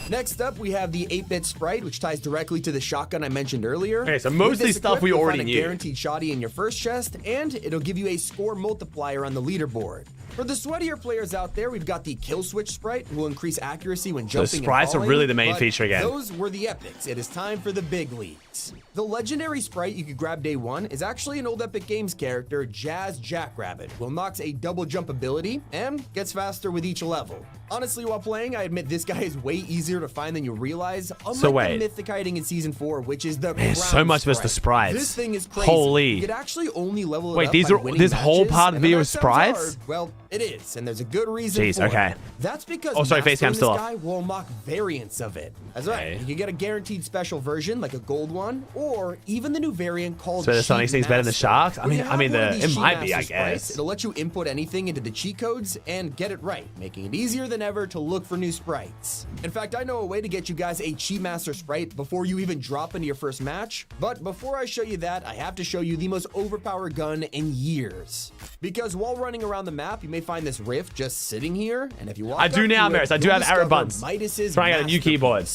Next up, we have the 8-bit sprite, which ties directly to the shotgun I mentioned earlier. Okay, so mostly stuff we already knew. Guaranteed shotty in your first chest, and it'll give you a score multiplier on the leaderboard. For the sweatier players out there, we've got the Kill Switch sprite, who will increase accuracy when jumping and falling. The sprites are really the main feature again. Those were the epics. It is time for the big leagues. The legendary sprite you could grab day one is actually an old Epic Games character, Jazz Jackrabbit, who unlocks a double jump ability and gets faster with each level. Honestly, while playing, I admit this guy is way easier to find than you realize. Unlike the mythic hiding in Season 4, which is the Man, so much of the sprites. This thing is crazy. Holy. You could actually only level it Wait, up these by are winning this whole matches, part of the video and is that sounds sprites? hard. Well, it is, and there's a good reason Jeez, for okay. it. That's because sorry, face cam mastering still this off. guy will unlock variants of it. That's right. You can get a guaranteed special version, like a gold one, or even the new variant called So the Sonic Cheat thing's better than the Master. Sharks? When you have one of these it Cheat might be, I Master sprites, guess. It'll let you input anything into the cheat codes and get it right, making it easier than ever to look for new sprites. In fact, I know a way to get you guys a Cheat Master sprite before you even drop into your first match. But before I show you that, I have to show you the most overpowered gun in years. Because while running around the map, you may find this rift just sitting here, and if you walk I do up now, to it, Maris. I do you'll have arrow discover buttons. Midas's Trying out a new keyboard.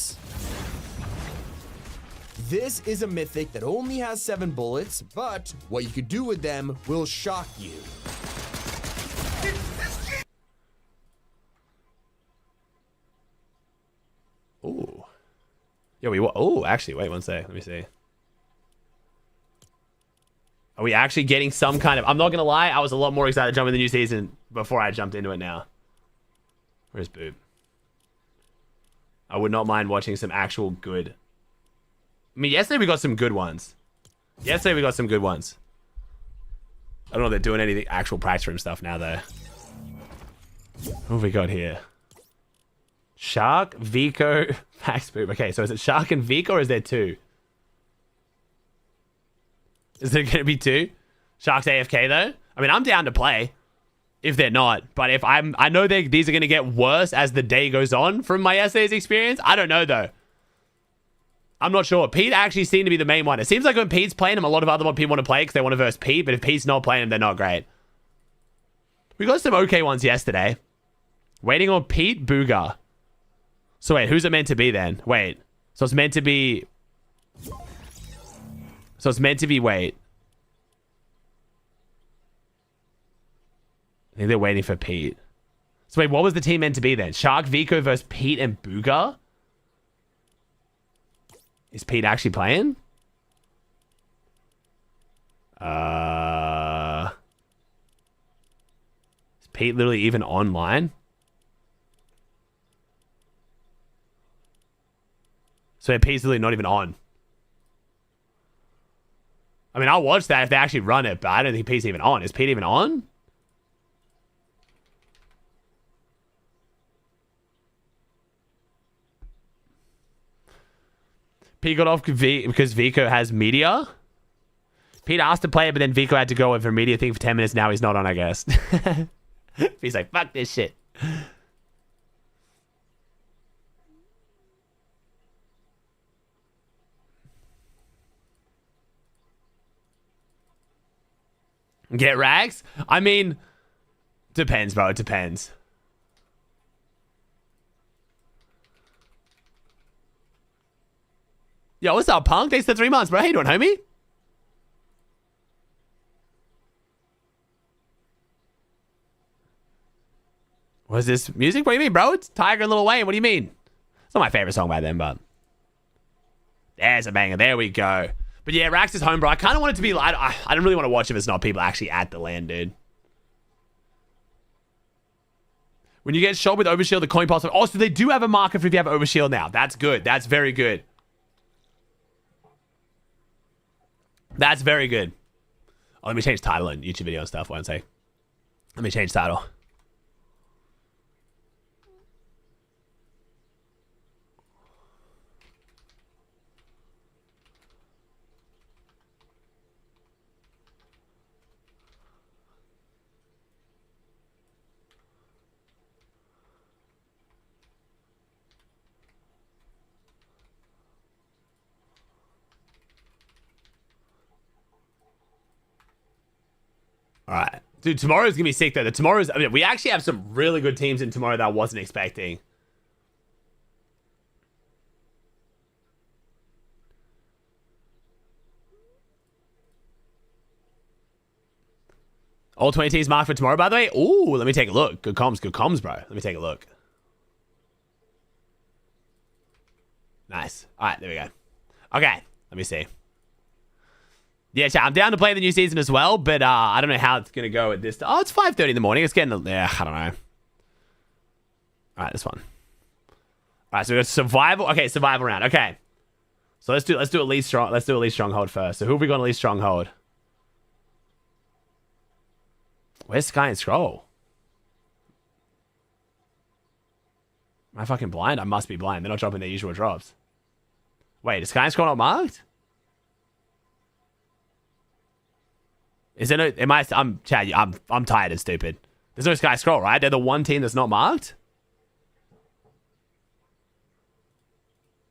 This is a mythic that only has 7 bullets, but what you could do with them will shock you. Ooh. Yo, oh, actually, wait one sec. Let me see. Are we actually getting some kind of... I'm not going to lie, I was a lot more excited to jump in the new season before I jumped into it now. Where's Boob? I would not mind watching some actual good... I mean, yesterday we got some good ones. I don't know if they're doing any actual practice room stuff now, though. What have we got here? Shark, Vico, Max Boob. Okay, so is it Shark and Vico, or is there 2? Is there going to be 2? Shark's AFK, though? I mean, I'm down to play. If they're not. But if I know these are going to get worse as the day goes on from my yesterday's experience. I don't know, though. I'm not sure. Pete actually seemed to be the main one. It seems like when Pete's playing him, a lot of other people want to play because they want to verse Pete. But if Pete's not playing him, they're not great. We got some okay ones yesterday. Waiting on Pete, Booga. So wait, who's it meant to be then? Wait. So it's meant to be... wait. I think they're waiting for Pete. So wait, what was the team meant to be then? Shark, Vico versus Pete and Booga? Is Pete actually playing? Is Pete literally even online? So Pete's literally not even on. I mean, I'll watch that if they actually run it, but I don't think Pete's even on. Is Pete even on? Pete got off because Vico has media. Pete asked to play it, but then Vico had to go over a media thing for 10 minutes. Now he's not on, I guess. He's like, fuck this shit. Get rags? I mean, depends, bro. It depends. Yo, what's up, Punk? Thanks for 3 months, bro. How you doing, homie? What's this music? What do you mean, bro? It's Tiger and Lil Wayne. What do you mean? It's not my favorite song by them, but there's a banger. There we go. But yeah, Rax is home, bro. I kind of want it to be... I don't really want to watch if it's not people actually at the land, dude. When you get shot with Overshield, the coin pulse... Oh, so they do have a marker for if you have Overshield now. That's good. That's very good. That's very good. Oh, let me change title and YouTube video and stuff. One sec. Let me change title. All right. Dude, tomorrow's going to be sick, though. I mean, we actually have some really good teams in tomorrow that I wasn't expecting. All 20 teams marked for tomorrow, by the way. Ooh, let me take a look. Good comms, bro. Let me take a look. Nice. All right, there we go. Okay, let me see. Yeah, chat, I'm down to play the new season as well, but I don't know how it's going to go at this time. Oh, it's 5:30 in the morning. It's getting... Yeah, I don't know. All right, this one. All right, so we got survival. Okay, survival round. Okay. So let's do Elite Strong. Let's do Elite Stronghold first. So who have we got in Elite Stronghold? Where's Sky and Scroll? Am I fucking blind? I must be blind. They're not dropping their usual drops. Wait, is Sky and Scroll not marked? Is there no... I'm tired and stupid. There's no Sky Scroll, right? They're the one team that's not marked?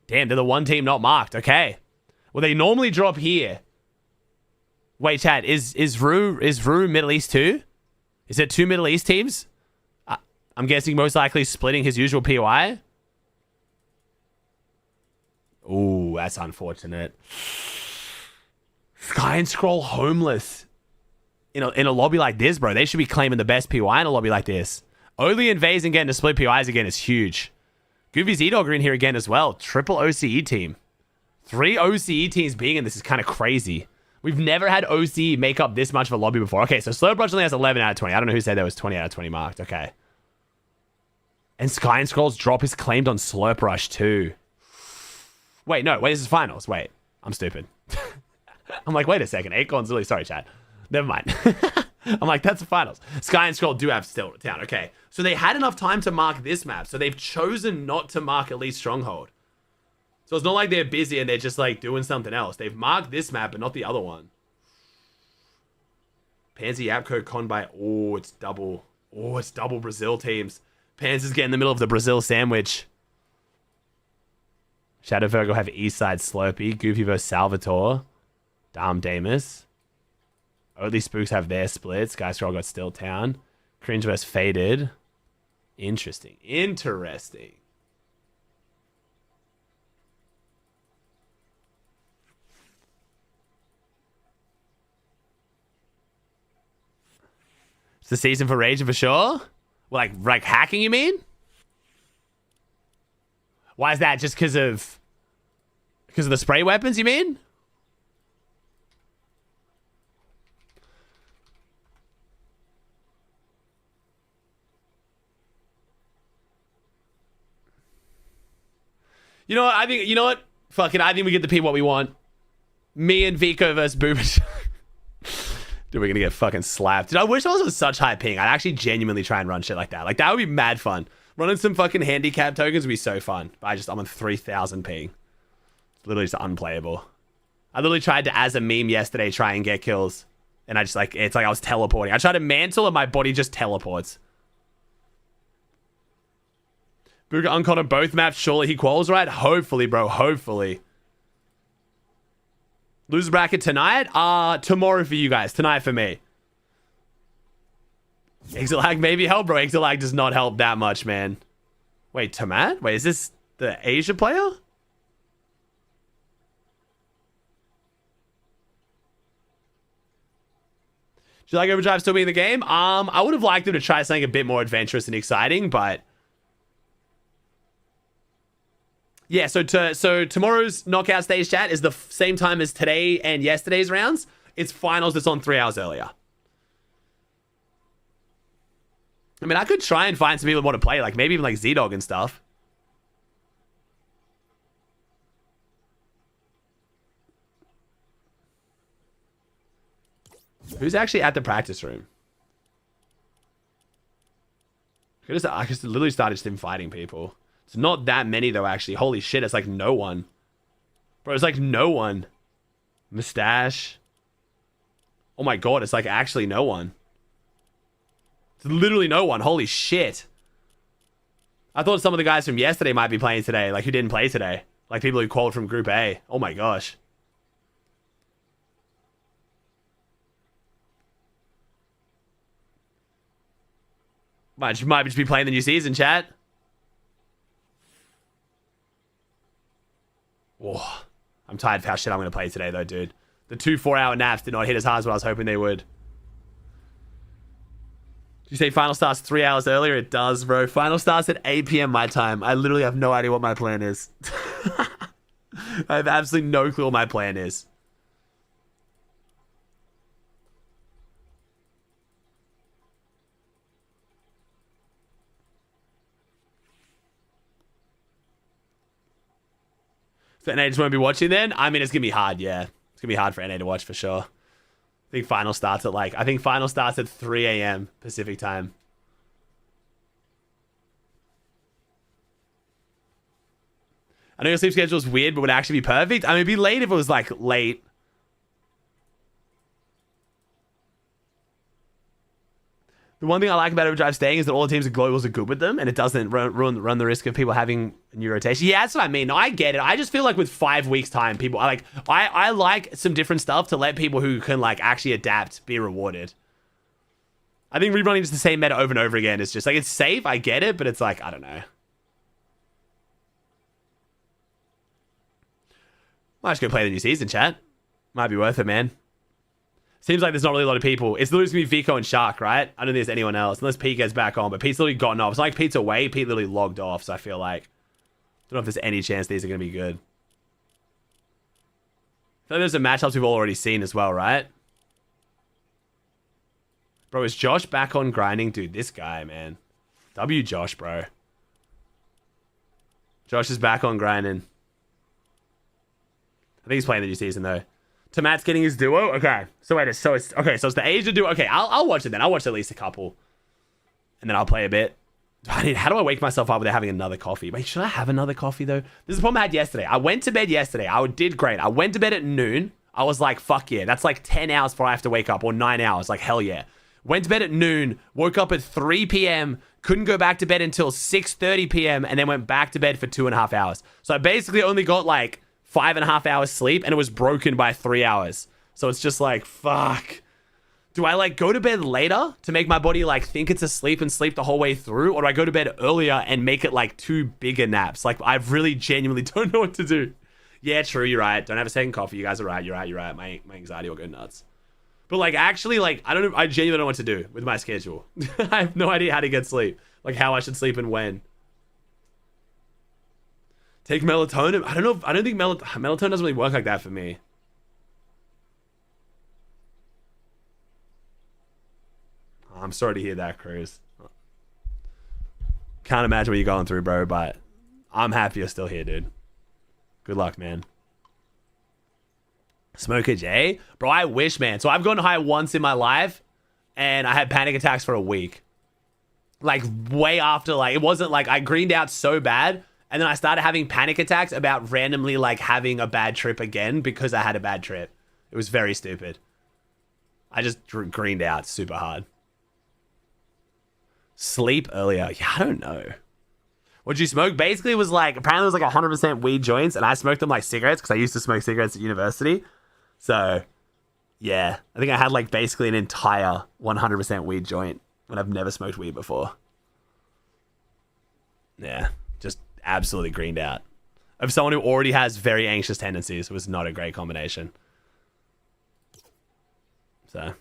Damn, they're the one team not marked. Okay. Well, they normally drop here. Wait, Chad, is Rue Middle East too? Is it 2 Middle East teams? I'm guessing most likely splitting his usual POI. Ooh, that's unfortunate. Sky and Scroll homeless. In a lobby like this, bro, they should be claiming the best POI in a lobby like this. Oatley and Vase and getting to split POIs again is huge. Goofy's E-Dog are in here again as well. Triple OCE team. 3 OCE teams being in this is kind of crazy. We've never had OCE make up this much of a lobby before. Okay, so Slurprush only has 11 out of 20. I don't know who said there was 20 out of 20 marked. Okay. And Sky and Scroll's drop is claimed on Slurp Rush too. Wait, no. Wait, this is finals. Wait, I'm stupid. I'm like, wait a second. Acorn's really... Sorry, chat. Never mind. I'm like, that's the finals. Sky and Scroll do have still town. Okay. So they had enough time to mark this map. So they've chosen not to mark Elite Stronghold. So it's not like they're busy and they're just like doing something else. They've marked this map, but not the other one. Pansy, Apco, Conby. Oh, it's double. Oh, it's double Brazil teams. Pans is getting in the middle of the Brazil sandwich. Shadow Virgo have Eastside Slurpee. Goofy vs Salvatore. Dom Damus. Oatley Spooks have their split. Sky Scroll got Still Town. Cringe vs Faded. Interesting. Interesting. It's the season for Raging for sure. Well, like hacking, you mean? Why is that? Just because of the spray weapons, you mean? You know what? I think, you know what? Fuck it. I think we get the P what we want. Me and Vico versus Boobage. Dude, we're gonna get fucking slapped. Dude, I wish I was with such high ping. I'd actually genuinely try and run shit like that. Like, that would be mad fun. Running some fucking handicap tokens would be so fun. But I'm on 3,000 ping. It's literally just unplayable. I literally tried to, as a meme yesterday, try and get kills. And I just like, it's like I was teleporting. I tried to mantle and my body just teleports. Booga uncon on both maps. Surely he quals, right? Hopefully, bro. Hopefully. Loser bracket tonight? Tomorrow for you guys. Tonight for me. Exolag maybe help, bro. Exolag does not help that much, man. Wait, Tomat? Wait, is this the Asia player? Do you like Overdrive still being in the game? I would have liked them to try something a bit more adventurous and exciting, but yeah, so tomorrow's knockout stage chat is the same time as today and yesterday's rounds. It's finals that's on 3 hours earlier. I mean, I could try and find some people who want to play, like maybe even like Z-Dog and stuff. Who's actually at the practice room? I just literally started just inviting people. It's not that many though, actually. Holy shit, it's like no one. Bro, it's like no one. Mustache. Oh my god, it's like actually no one. It's literally no one. Holy shit. I thought some of the guys from yesterday might be playing today, like who didn't play today. Like people who called from Group A. Oh my gosh. Might just be playing the new season, chat. Whoa. I'm tired of how shit I'm going to play today, though, dude. The 2 4-hour naps did not hit as hard as what I was hoping they would. Did you say final starts 3 hours earlier? It does, bro. Final starts at 8 p.m. my time. I literally have no idea what my plan is. I have absolutely no clue what my plan is. So NA just won't be watching then? I mean, it's going to be hard, yeah. It's going to be hard for NA to watch for sure. I think final starts at 3 a.m. Pacific time. I know your sleep schedule is weird, but would actually be perfect. I mean, it'd be late if it was like late. The one thing I like about Overdrive staying is that all the teams at globals are good with them, and it doesn't run the risk of people having a new rotation. Yeah, that's what I mean. No, I get it. I just feel like with 5 weeks time, people are like, I like some different stuff to let people who can like actually adapt be rewarded. I think rerunning just the same meta over and over again is just like, it's safe. I get it, but it's like, I don't know. Might just go play the new season, chat. Might be worth it, man. Seems like there's not really a lot of people. It's literally going to be Vico and Shark, right? I don't think there's anyone else. Unless Pete gets back on. But Pete's literally gotten off. It's not like Pete's away. Pete literally logged off. So I feel like... I don't know if there's any chance these are going to be good. I feel like there's some matchups we've already seen as well, right? Bro, is Josh back on grinding? Dude, this guy, man. W Josh, bro. Josh is back on grinding. I think he's playing the new season, though. Tomat's getting his duo? Okay. So wait, so it's the Asia duo. Okay, I'll watch it then. I'll watch at least a couple. And then I'll play a bit. How do I wake myself up without having another coffee? Wait, should I have another coffee though? This is the problem I had yesterday. I went to bed yesterday. I did great. I went to bed at noon. I was like, fuck yeah. That's like 10 hours before I have to wake up, or 9 hours. Like, hell yeah. Went to bed at noon, woke up at 3 p.m., couldn't go back to bed until 6:30 p.m., and then went back to bed for 2.5 hours. So I basically only got like 5.5 hours sleep, and it was broken by 3 hours. So it's just like, fuck. Do I like go to bed later to make my body like think it's asleep and sleep the whole way through? Or do I go to bed earlier and make it like 2 bigger naps? Like, I really genuinely don't know what to do. Yeah, true, you're right. Don't have a second coffee. You guys are right. You're right. My anxiety will go nuts. But like, actually, like, I genuinely don't know what to do with my schedule. I have no idea how to get sleep. Like, how I should sleep and when. Take melatonin? I don't know. I don't think melatonin doesn't really work like that for me. I'm sorry to hear that, Cruz. Can't imagine what you're going through, bro, but I'm happy you're still here, dude. Good luck, man. Smoker J? Bro, I wish, man. So I've gone high once in my life, and I had panic attacks for a week. Like, way after, like, it wasn't like I greened out so bad, and then I started having panic attacks about randomly, like, having a bad trip again because I had a bad trip. It was very stupid. I just greened out super hard. Sleep earlier. Yeah, I don't know. What'd you smoke? Basically, it was like, apparently it was like 100% weed joints, and I smoked them like cigarettes because I used to smoke cigarettes at university. So, yeah. I think I had like basically an entire 100% weed joint when I've never smoked weed before. Yeah. Just absolutely greened out. Of someone who already has very anxious tendencies, it was not a great combination. So,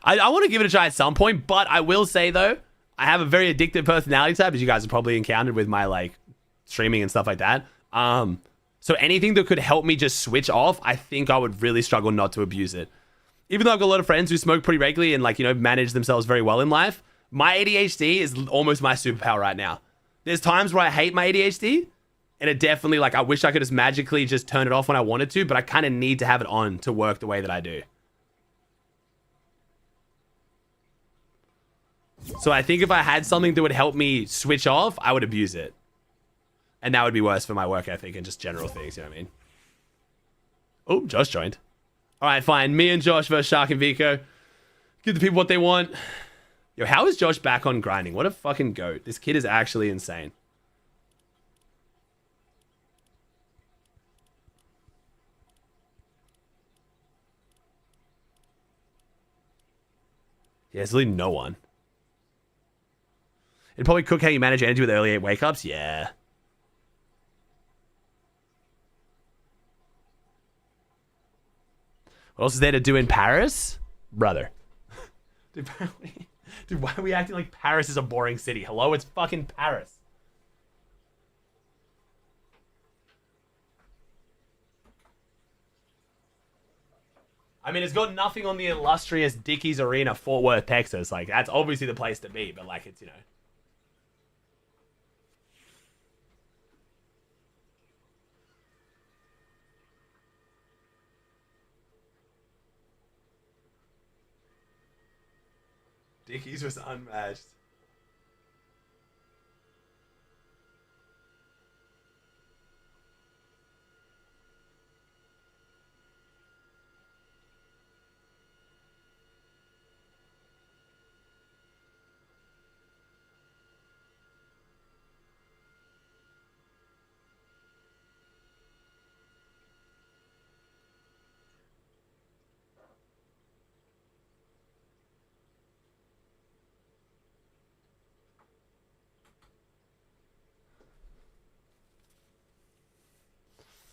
I want to give it a try at some point, but I will say, though, I have a very addictive personality type, as you guys have probably encountered with my, like, streaming and stuff like that. So anything that could help me just switch off, I think I would really struggle not to abuse it. Even though I've got a lot of friends who smoke pretty regularly and, like, you know, manage themselves very well in life, my ADHD is almost my superpower right now. There's times where I hate my ADHD, and it definitely, like, I wish I could just magically just turn it off when I wanted to, but I kind of need to have it on to work the way that I do. So I think if I had something that would help me switch off, I would abuse it. And that would be worse for my work ethic and just general things, you know what I mean? Oh, Josh joined. All right, fine. Me and Josh versus Shark and Vico. Give the people what they want. Yo, how is Josh back on grinding? What a fucking goat. This kid is actually insane. Yeah, there's literally no one. It'd probably cook how you manage energy with early 8 wake-ups. Yeah. What else is there to do in Paris? Brother. Dude, why are we acting like Paris is a boring city? Hello? It's fucking Paris. I mean, it's got nothing on the illustrious Dickies Arena, Fort Worth, Texas. Like, that's obviously the place to be, but, like, it's, you know. Dickies was unmatched.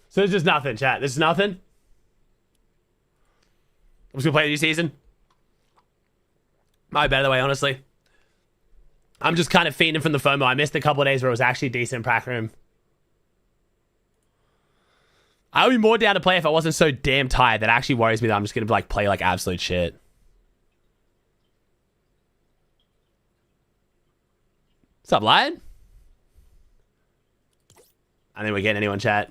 So there's just nothing, chat. There's nothing. I'm just gonna play a new season. Might be better that way, honestly. I'm just kind of fiending from the FOMO. I missed a couple of days where it was actually decent in Prac Room. I would be more down to play if I wasn't so damn tired. That actually worries me that I'm just gonna like play like absolute shit. What's up, Lion? I think we're getting anyone, chat.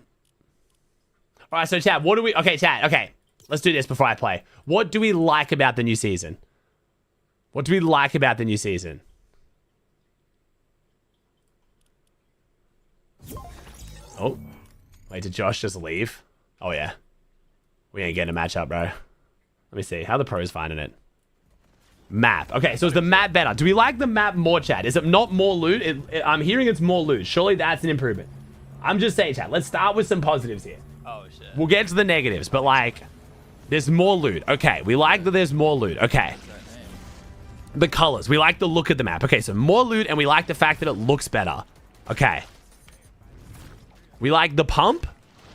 All right, so chat, what do we... Okay, chat, okay. Let's do this before I play. What do we like about the new season? What do we like about the new season? Oh. Wait, did Josh just leave? Oh, yeah. We ain't getting a matchup, bro. Let me see. How are the pros finding it? Map. Okay, so is the map better? Do we like the map more, chat? Is it not more loot? I'm hearing it's more loot. Surely that's an improvement. I'm just saying, chat. Let's start with some positives here. Oh, shit. We'll get to the negatives, but like, there's more loot. Okay, we like that there's more loot. Okay. The colors. We like the look of the map. Okay, so more loot, and we like the fact that it looks better. Okay. We like the pump.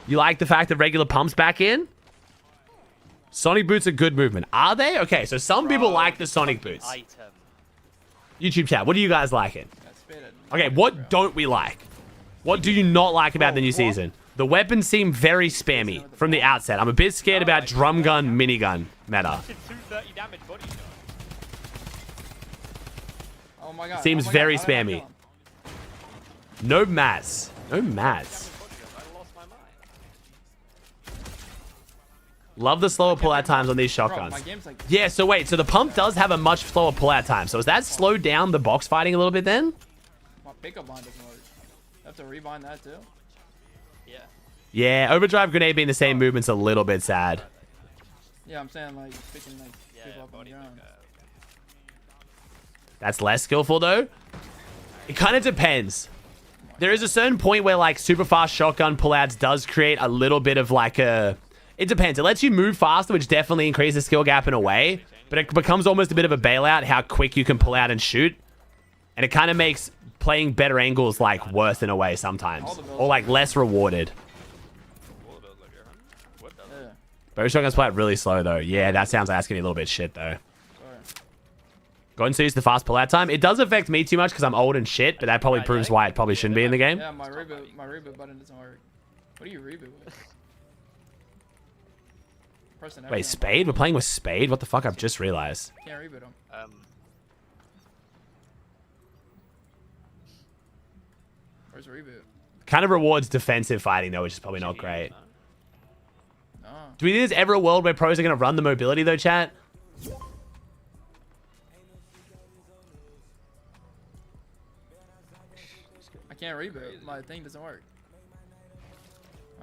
You like the fact that regular pump's back in? Sonic boots are good movement. Are they? Okay, so some people like the Sonic boots. YouTube chat, what do you guys like it? Okay, what don't we like? What do you not like about the new season? The weapons seem very spammy from the outset. I'm a bit scared about drum gun, minigun meta. Oh my God. Seems very spammy. No mats. No mats. Love the slower pull-out times on these shotguns. my game's like... Yeah, so wait. So the pump does have a much slower pull-out time. So has that slowed down the box fighting a little bit then? My pickup line doesn't work. I have to rebind that too? Yeah. Yeah, overdrive grenade being the same movement's a little bit sad. Yeah, I'm saying like picking like people up on the ground. That's less skillful though. It kind of depends. There is a certain point where like super fast shotgun pullouts does create a little bit of like a... It depends. It lets you move faster, which definitely increases the skill gap in a way. But it becomes almost a bit of a bailout how quick you can pull out and shoot. And it kind of makes playing better angles like worse in a way sometimes. Or like less rewarded. Bow shotguns play out really slow though. Yeah, that sounds like that's gonna be a little bit shit though. Go and use the fast pull out time. It does affect me too much because I'm old and shit, but that probably proves why it probably shouldn't be in the game. Yeah, my reboot button doesn't work. What do you reboot with? Wait, Spade? We're playing with Spade? What the fuck? I've just realized. Can't reboot him. Where's reboot? Kind of rewards defensive fighting though, which is probably not great. Do we think there's ever a world where pros are going to run the mobility though, chat? I can't reboot. My thing doesn't work.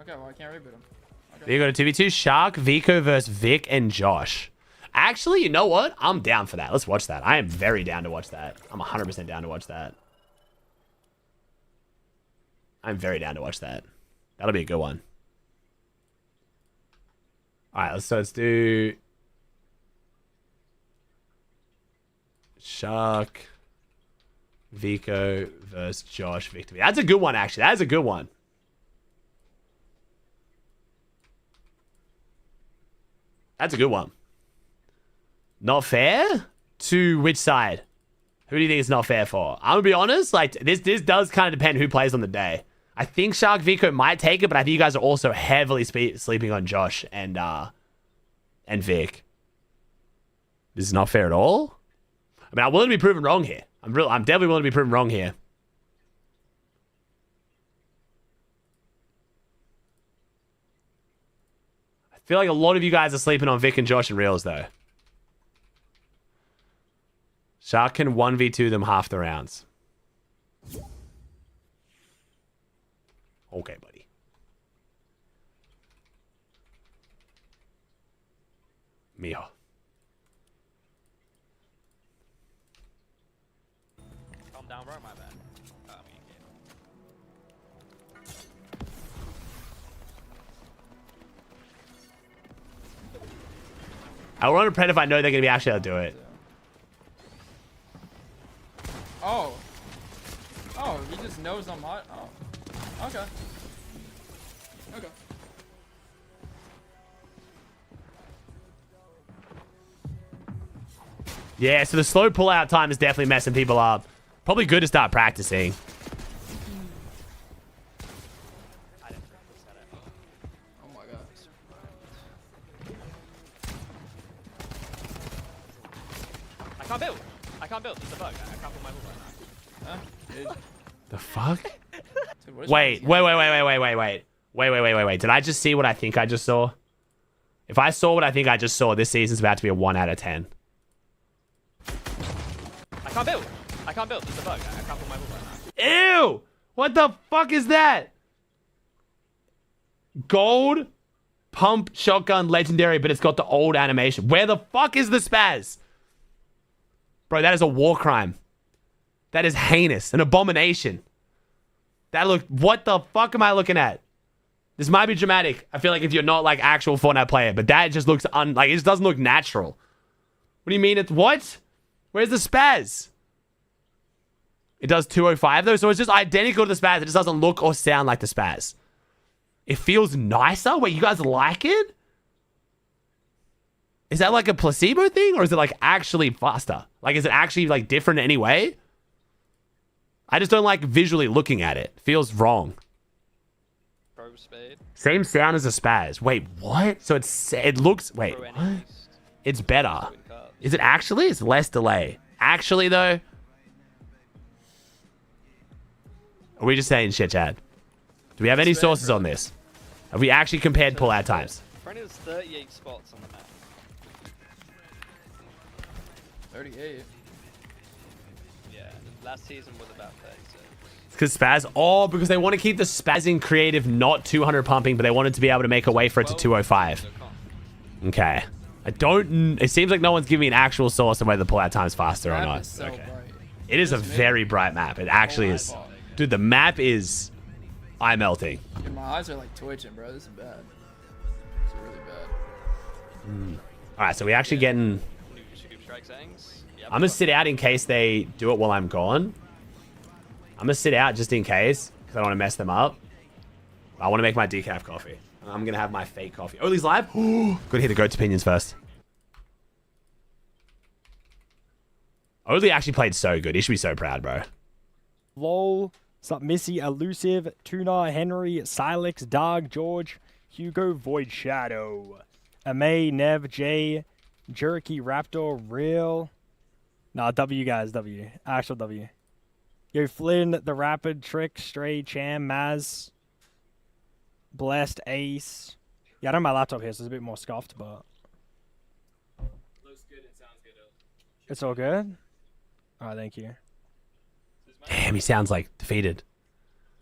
Okay, well I can't reboot him. There you go to 2v2. Shark, Vico versus Vic and Josh. Actually, you know what? I'm down for that. Let's watch that. I am very down to watch that. I'm 100% down to watch that. I'm very down to watch that. That'll be a good one. Alright, so let's do... Shark, Vico versus Josh, Victor. That's a good one, actually. That is a good one. That's a good one. Not fair? To which side? Who do you think it's not fair for? I'm gonna be honest, like this does kind of depend who plays on the day. I think Shark Vico might take it, but I think you guys are also heavily sleeping on Josh and Vic. This is not fair at all. I mean, I'm willing to be proven wrong here. I'm definitely willing to be proven wrong here. I feel like a lot of you guys are sleeping on Vic and Josh and Reels, though. Shark can 1v2 them half the rounds. Okay, buddy. Mijo. Calm down, bro. My bad. I want to pray if I know they're going to be actually able to do it. Oh. Oh, he just knows I'm hot. Oh. Okay. Okay. Yeah, so the slow pull-out time is definitely messing people up. Probably good to start practicing. Oh my god. I can't build. I can't build. It's a bug. I can't put my move right now. The fuck? Dude, Wait. Did I just see what I think I just saw? If I saw what I think I just saw, this season's about to be a 1 out of 10. I can't build. I can't build. It's a bug. I can't put my move right now. Ew! What the fuck is that? Gold pump shotgun legendary, but it's got the old animation. Where the fuck is the spaz? Bro, that is a war crime. That is heinous. An abomination. What the fuck am I looking at? This might be dramatic. I feel like if you're not like actual Fortnite player, but that just looks like it just doesn't look natural. What do you mean it's what? Where's the spaz? It does 205 though, so it's just identical to the spaz. It just doesn't look or sound like the spaz. It feels nicer. Wait, you guys like it? Is that like a placebo thing, or is it like actually faster? Like, is it actually like different in any way? I just don't like visually looking at it. Feels wrong. Spade. Same sound as a spaz. Wait, what? So it looks. Wait, what? It's better. Is it actually? It's less delay. Actually, though. Are we just saying shit, Chad? Do we have any sources on this? Have we actually compared pull-out times? For Currently there's 38 spots on the map. 38. Yeah, last season was about 36. Because spaz. Oh, because they want to keep the spazzing creative not 200 pumping, but they wanted to be able to make a way for it to 205. Okay. I don't. It seems like no one's giving me an actual source on whether the pullout time's faster or not. So okay. bright. It is a very bright map. It actually is. Dude, the map is eye melting. Dude, my eyes are like twitching, bro. This is bad. This is really bad. All right, so we actually getting. I'm gonna sit out in case they do it while I'm gone. I'm gonna sit out just in case because I don't want to mess them up. I want to make my decaf coffee. I'm gonna have my fake coffee. Oatley's live. Gotta hear the goat's opinions first. Oatley actually played so good. He should be so proud, bro. Lol, Sup Missy, Elusive, Tuna, Henry, Silex, Dark, George, Hugo, Void Shadow, Amay, Nev, J, Jerky, Raptor, Real. Nah, W guys, W. Actual W. Yo, Flynn, The Rapid, Trick, Stray, Cham, Maz, Blessed, Ace. Yeah, I don't have my laptop here, so it's a bit more scuffed, but... Looks good and sounds good. It's all good? Alright, thank you. Damn, he sounds like defeated.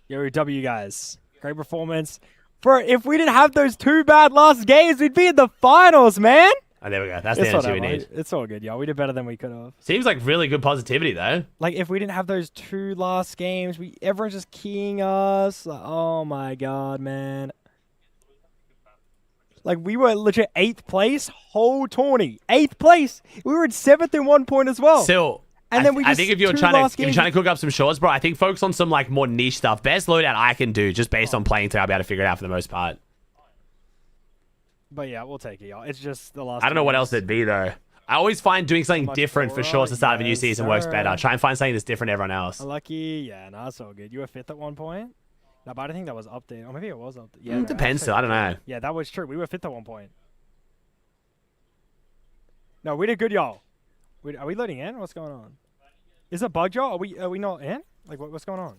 Yo, W guys. Great performance. Bro, if we didn't have those 2 bad last games, we'd be in the finals, man! Oh, there we go. That's the energy we need. It's all good, yo. We did better than we could have. Seems like really good positivity, though. Like, if we didn't have those 2 last games, everyone's just keying us. Like, oh, my God, man. Like, we were legit 8th place, whole tourney. 8th place. We were in 7th in 1 point as well. Still, and then we just I think if you're trying to cook up some shorts, bro, I think focus on some like more niche stuff. Best loadout I can do just based on playing today. I'll be able to figure it out for the most part. But yeah, we'll take it, y'all. It's just the last. I don't know what else it'd be though. I always find doing something different for shorts at the start of a new season works better. Try and find something that's different to everyone else. Lucky, yeah, no, that's all good. You were 5th at 1 point. No, but I don't think that was updated. Or maybe it was updated. Yeah, It depends still. I don't know. Yeah, that was true. We were 5th at 1 point. No, we did good, y'all. Are we loading in? What's going on? Is it bugged, y'all? Are we not in? Like, what's going on?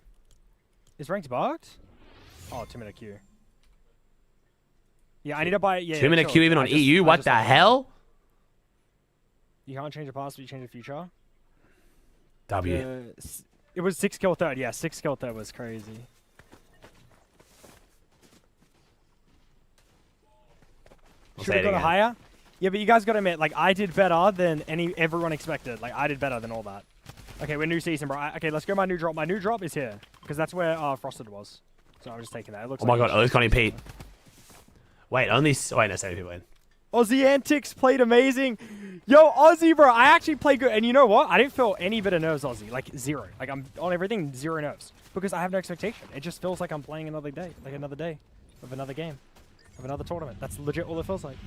Is ranked bugged? Oh, 2-minute queue. Yeah, I need to buy... Yeah, 2-minute queue even on EU? What the hell? You can't change the past, but you change the future? W. It was 6 kill third. Yeah, 6 kill third was crazy. Should we go higher? Yeah, but you guys got to admit, like, I did better than everyone expected. Like, I did better than all that. Okay, we're new season, bro. Okay, let's go my new drop. My new drop is here. Because that's where Frosted was. So I'm just taking that. It looks oh my god, Oatley's Connie Pete. Wait, only... Wait, no, 7 people in. Aussie Antics played amazing. Yo, Aussie, bro. I actually played good. And you know what? I didn't feel any bit of nerves, Aussie. Like, 0. Like, I'm on everything, 0 nerves. Because I have no expectation. It just feels like I'm playing another day. Like, another day of another game. Of another tournament. That's legit all it feels like.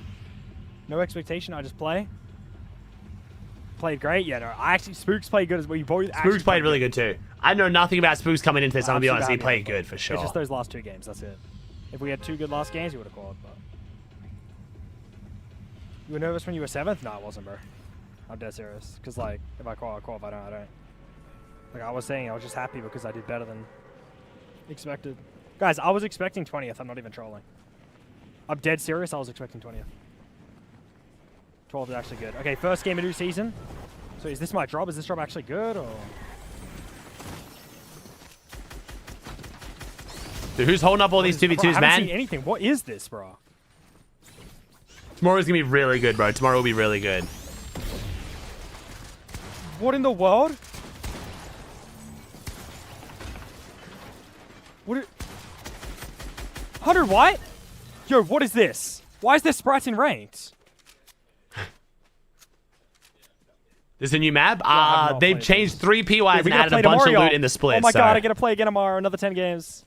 No expectation. I just play. Played great. Yeah, no. I actually... Spooks played good as well. You both Spooks played really good, too. I know nothing about Spooks coming into this. I'm going to be honest. He played good, for sure. It's just those last 2 games. That's it. If we had 2 good last games, we would have called, but... You were nervous when you were 7th? No, I wasn't, bro. I'm dead serious. Because, like, if I call, I call. If I don't, I don't. Like I was saying, I was just happy because I did better than expected. Guys, I was expecting 20th. I'm not even trolling. I'm dead serious. I was expecting 20th. 12th is actually good. Okay, first game of new season. So is this my drop? Is this drop actually good, or...? Dude, who's holding up all these 2v2s, man? I haven't seen anything. What is this, bro? Tomorrow's going to be really good, bro. Tomorrow will be really good. What in the world? What? 100 white? Yo, what is this? Why is there sprites in ranked? This is a new map? They've changed 3 PYs and added a bunch of loot in the split. Oh my god, I get to play again tomorrow. Another 10 games.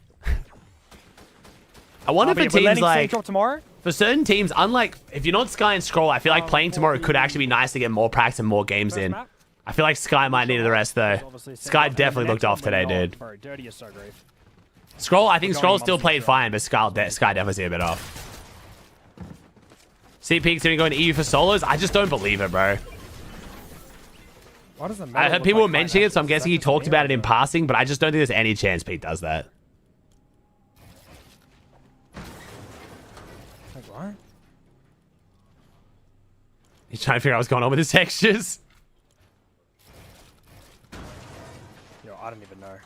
I wonder for teams like... drop tomorrow? For certain teams, unlike... If you're not Sky and Scroll, I feel like playing tomorrow could actually be nice to get more practice and more games in. I feel like Sky might need the rest, though. Sky definitely looked off today, dude. Dirty is so great. Scroll, I think Scroll still played fine, but Sky definitely seemed a bit off. CP's going to go into EU for solos? I just don't believe it, bro. I heard people were mentioning it, so I'm guessing he talked about it in passing, but I just don't think there's any chance Pete does that. Like what? He's trying to figure out what's going on with his textures. Yo, I don't even know.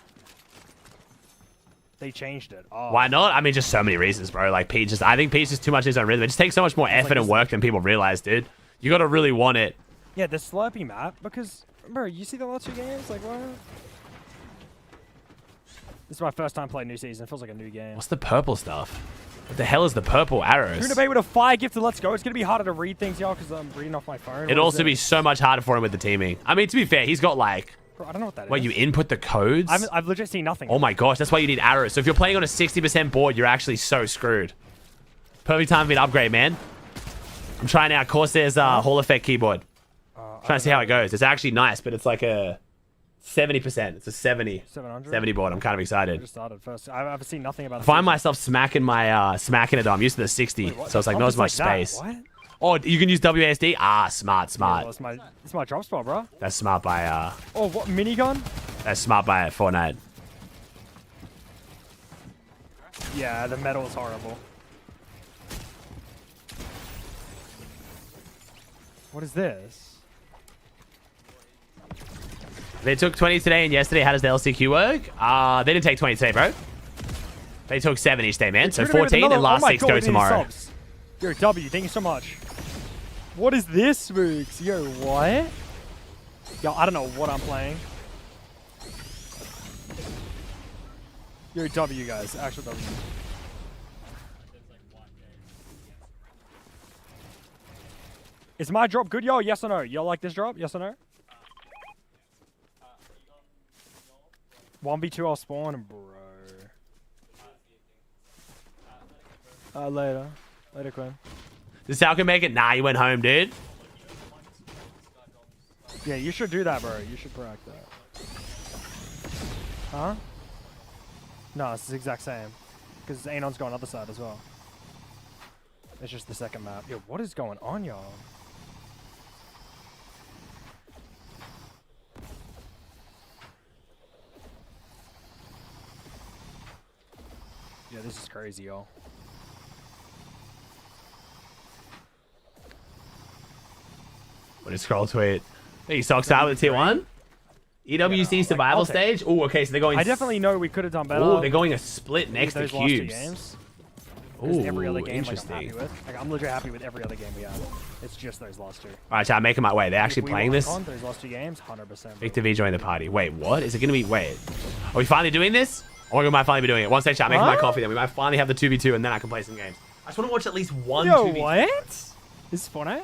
They changed it. Oh. Why not? I mean, just so many reasons, bro. Like, I think Peach is too much in his own rhythm. It just takes so much more effort and work than people realize, dude. You got to really want it. Yeah, the Slurpee map, because, bro, you see the last 2 games? Like, what? This is my first time playing New Season. It feels like a new game. What's the purple stuff? What the hell is the purple arrows? Khanada with a fire gift, let's go. It's going to be harder to read things, y'all, because I'm reading off my phone. It'd also be so much harder for him with the teaming. I mean, to be fair, he's got like... Bro, I don't know what that is. What, you input the codes? I've legit seen nothing. Oh my gosh, that's why you need arrows. So if you're playing on a 60% board, you're actually so screwed. Perfect time for me to upgrade, man. I'm trying out Corsair's Hall Effect keyboard. Trying to see how it goes. It's actually nice, but it's like a 70%. It's a 70 board. I'm kind of excited. I just started first. I've seen nothing about I find myself smacking my smacking it. I'm used to the 60, so it's like not as much space. What? Oh, you can use WASD? Ah, smart. Yeah, well, it's my drop spot, bro. That's smart by Oh, what, minigun? That's smart by Fortnite. Yeah, the metal is horrible. What is this? They took 20 today and yesterday. How does the LCQ work? They didn't take 20 today, bro. They took 7 each day, man. So 14 and last 6 go tomorrow. Yo, W, thank you so much. What is this, Mooks? Yo, what? Yo, I don't know what I'm playing. Yo, W, guys. Actual W. Is my drop good, yo? Yes or no? Y'all like this drop? Yes or no? 1v2, I'll spawn, bro. Later. Later, Quinn. Does Falcon make it? Nah, he went home, dude. Yeah, you should do that, bro. You should practice that. Huh? No, it's the exact same. Because Anon's going other side as well. It's just the second map. Yo, what is going on, y'all? Yeah, this is crazy, y'all. What is scroll tweet? Hey, Socks out with tier 1? EWC survival stage? Oh, okay, so they're going... I definitely know we could have done better. Oh, they're going a split next to those last 2 cubes. games. Ooh, every other game, interesting. like, I'm happy with. Like, I'm legit happy with every other game we have. It's just those last 2. Alright, chat, I'm making my way. They're actually playing this? Those last 2 games, 100%. Victor V joined the party. Wait, what? Is it going to be... Wait. Are we finally doing this? Or we might finally be doing it. One sec, chat. I'm making my coffee then. We might finally have the 2v2 and then I can play some games. I just want to watch at least one 2v2. What? This is Fortnite?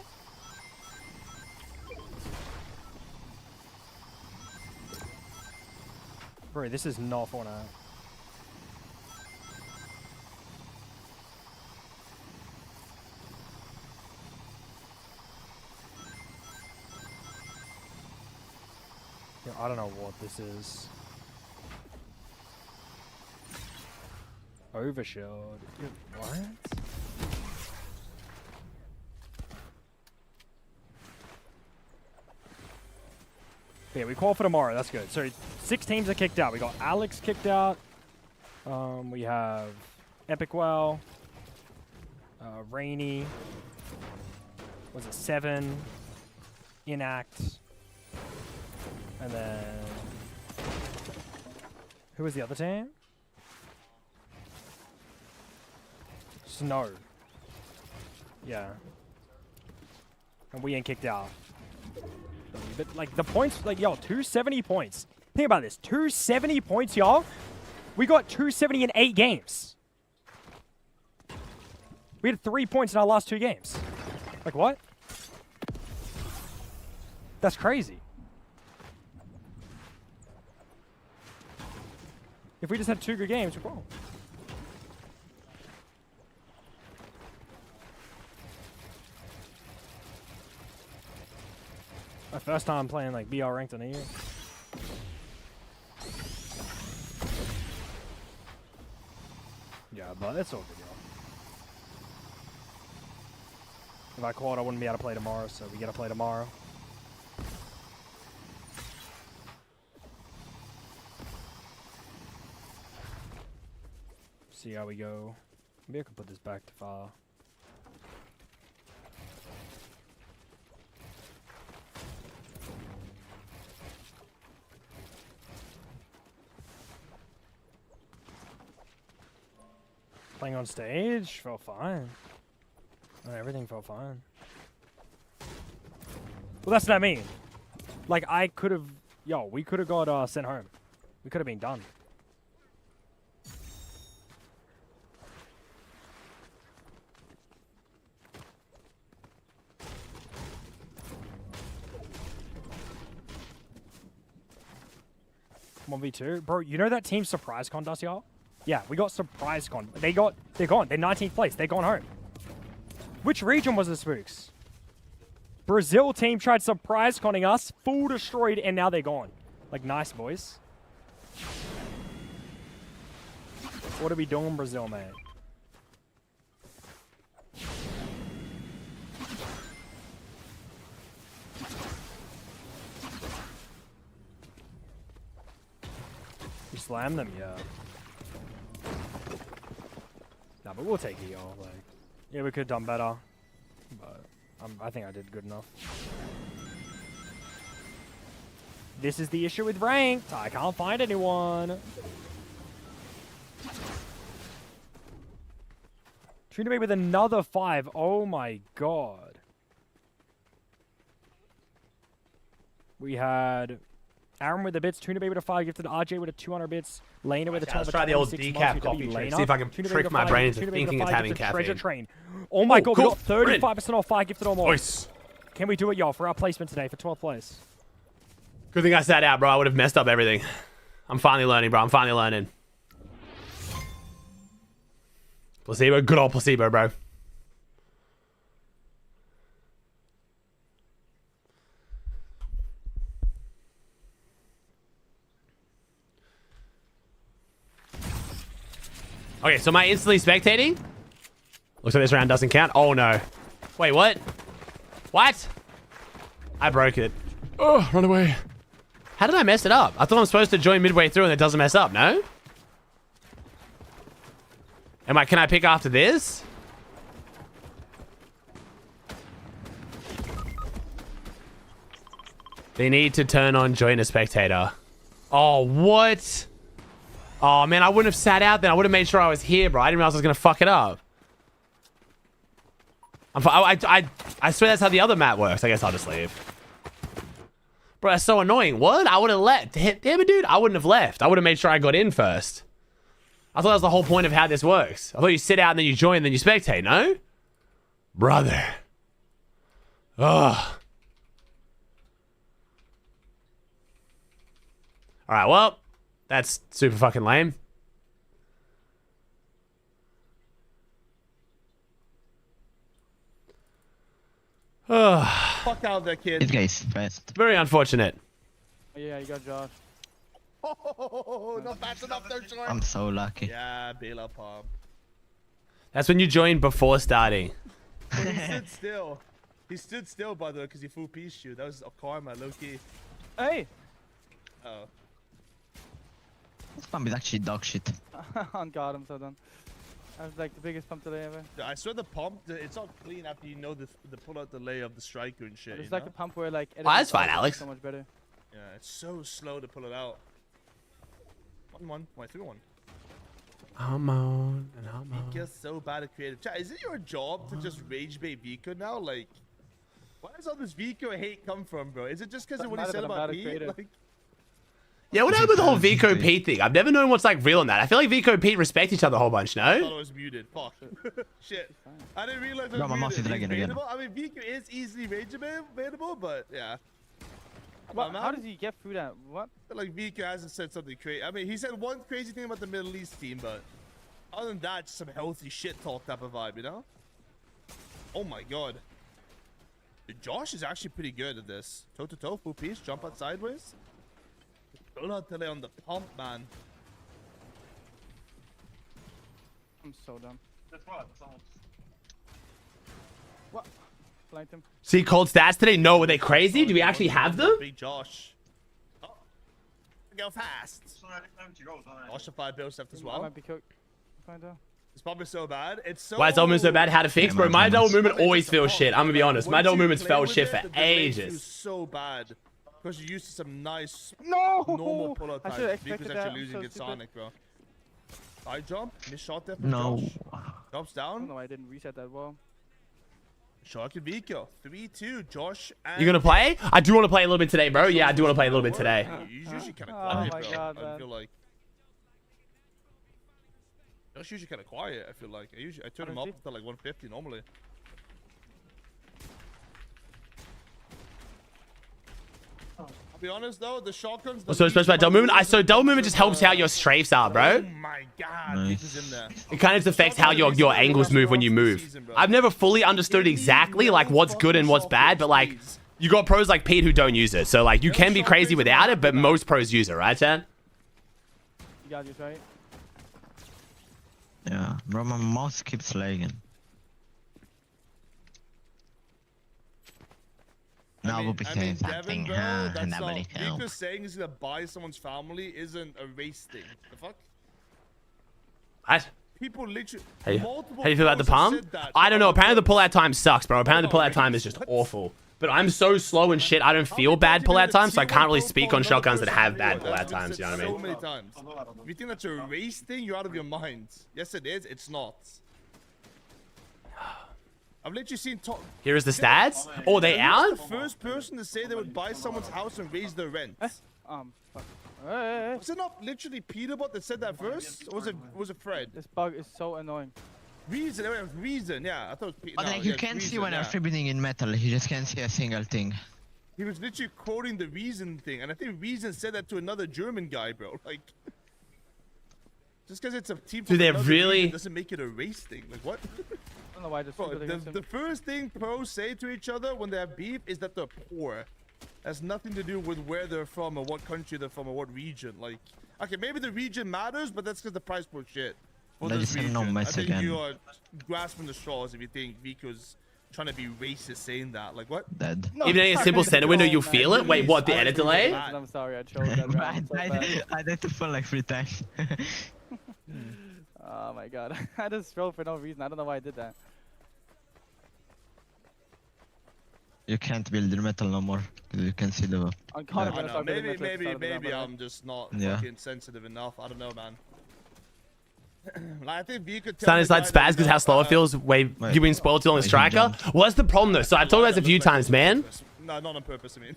Bro, this is not Fortnite. Yo, I don't know what this is. Overshot. Yo, what? Yeah, we call for tomorrow. That's good. So 6 teams are kicked out. We got Alex kicked out. We have Epic Well, Rainy. Was it 7? Inact. And then who was the other team? Snow. Yeah. And we ain't kicked out. But like the points, like yo, 270 points. Think about this, 270 points, y'all. We got 270 in 8 games. We had 3 points in our last 2 games. Like what? That's crazy. If we just had 2 good games, we're wrong. My first time playing like BR ranked in a year. Yeah, but it's all good, y'all. If I quad, I wouldn't be able to play tomorrow, so we gotta play tomorrow. See how we go. Maybe I can put this back to far. Playing on stage felt fine. Everything felt fine. Well, that's what I mean. Like, I could have... Yo, we could have got sent home. We could have been done. One v2, bro. You know that team surprise con does, y'all? Yeah, we got surprise con. They're gone. They're 19th place. They're gone home. Which region was the Spooks? Brazil team tried surprise conning us, full destroyed, and now they're gone. Like, nice, boys. What are we doing, Brazil, man? We slam them, yeah. Nah, but we'll take it, y'all. Like, yeah, we could have done better, but I think I did good enough. This is the issue with ranked. I can't find anyone. Treated me with another 5. Oh my god. We had Aaron with the bits, Tuna Bay with a 5, gifted RJ with a 200 bits, Lena with a 12. Let's try the old decaf coffee trick. See if I can trick my brain into thinking it's having caffeine. Treasure Train. Oh my god, cool. We got 35% off 5 gifted or more. Nice. Can we do it, y'all, for our placement today for 12th place? Good thing I sat out, bro. I would have messed up everything. I'm finally learning, bro. I'm finally learning. Placebo, good old placebo, bro. Okay, so am I instantly spectating? Looks like this round doesn't count. Oh no. Wait, what? What? I broke it. Oh, run away. How did I mess it up? I thought I'm supposed to join midway through and it doesn't mess up, no? Can I pick after this? They need to turn on join a spectator. Oh, what? Oh, man, I wouldn't have sat out then. I would have made sure I was here, bro. I didn't realize I was going to fuck it up. I swear that's how the other map works. I guess I'll just leave. Bro, that's so annoying. What? I would have left. Damn it, dude. I wouldn't have left. I would have made sure I got in first. I thought that was the whole point of how this works. I thought you sit out and then you join and then you spectate, no? Brother. Ugh. Alright, well. That's super fucking lame. Fuck out there, kid. This guy's best. Very unfortunate. Oh, yeah, you got Josh. Oh, not fast enough there, Jordan. I'm so lucky. Yeah, Bela Palm. That's when you join before starting. Well, he stood still. He stood still, by the way, because he full piece you. That was a karma, low-key. Hey! Oh. This pump is actually dog shit. On God, I'm so done. That was like the biggest pump today ever. I swear the pump, it's not clean after you know the pull out delay of the striker and shit. It's like a pump where like... Oh, that's fine, Alex. So much better. Yeah, it's so slow to pull it out. 1-1. Wait, 3-1. I'm on and I'm on. Vika's so bad at creative. Chat, is it your job to just rage bait Vika now? Like, where does all this Vika hate come from, bro? Is it just because of what he said about Pete? Like, yeah, what happened with the whole Vico Pete thing? I've never known what's like real on that. I feel like Vico and Pete respect each other a whole bunch, no? I thought it was muted. Fuck. Shit. I didn't realize it was muted. Again. I mean, Vico is easily rage-baitable, but yeah. What, how does he get through that? What? Like Vika hasn't said something crazy. I mean, he said one crazy thing about the Middle East team, but other than that, just some healthy shit talk type of vibe, you know? Oh my god. Dude, Josh is actually pretty good at this. Toe-to-toe, full piece, jump out sideways. Don't delay on the pump, man. I'm so dumb. That's what. What? Blanked him. See cold stats today? No, were they crazy? Do we actually have them? Big Josh. Oh. Go fast. Josh the 5 bills left as well. I might be cooked. It's probably so bad. It's so... Why is double movement so bad? How to fix? Bro, my double movement always feels shit. I'm gonna be honest. My double movements felt shit for ages. So bad. Because you're used to some nice normal pull-out type. Vika's actually losing good Sonic, bro. I jump. Miss shot there from No. Josh. Jumps I don't down. know why I didn't reset that well. Shark and Vico. 3-2. Josh and... You gonna play? I do want to play a little bit today, bro. Yeah, I do want to play a little bit today. You usually kind of Oh quiet, my bro. God, I man. feel like... Josh usually kind of quiet, I feel like. I turn him up to like 150 normally. I'll be honest though, the shotguns... So especially by double movement. So double movement just helps how your strafes are, bro. Oh my god, Vico's in there. It kind of just affects how your angles move when you move. I've never fully understood exactly like what's good and what's bad, but like you got pros like Pete who don't use it. So like you can be crazy without it, but most pros use it, right, Chad? You got this right. Yeah, bro, my mouse keeps lagging. No, I mean, became Devin, something. bro, And that's nobody not... helped. Vico's saying he's gonna buy someone's family isn't a race thing. The fuck? What? People literally... How you multiple feel about the pros have palm? said that. I don't know. Apparently the pull-out time sucks, bro. Apparently the pull-out time is just awful. But I'm so slow and shit, I don't feel bad pull-out times, so I can't really speak on shotguns that have bad pull-out times, you know what I So mean? many times. If you think that's a race thing, you're out of your mind. Yes, it is. It's not. I've literally seen top... Here is the stats. Oh, they out? The first person to say they would buy someone's house and raise their rent. Fuck. Hey. Was it not literally Peterbot that said that first? Or was it Fred? This bug is so annoying. Reason, it was Reason, yeah. I thought it was Peter. But like you can see when I'm freebooting in metal, you just can't see a single thing. He was literally quoting the Reason thing, and I think Reason said that to another German guy, bro. Like, just because it's a team Do they another really- region doesn't make it a race thing. Like, what? I don't know why this Bro, the first thing pros say to each other when they have beef is that they're poor. Has nothing to do with where they're from or what country they're from or what region. Like, okay, maybe the region matters, but that's because the price pool shit. For They this just have no region. I mess think again. you are grasping the straws if you think Vico's trying to be racist saying that. Like, what? Dead. Even in a simple center window, you feel it? Wait, what, the edit delay? I'm sorry, I chose that round so bad. I had to fall like 3 times. Oh my god. I just rolled for no reason. I don't know why I did that. You can't build your metal no more. You can see the... I'm kind of I gonna know, start building my tricks out of it, but I'm just not Yeah. fucking sensitive enough. I don't know, man. Like, I think Vico Sounding like spaz because how slow it feels way you being spoiled on the striker. Well, that's the problem though. So I've told you guys a few times, man. No, not on purpose, I mean.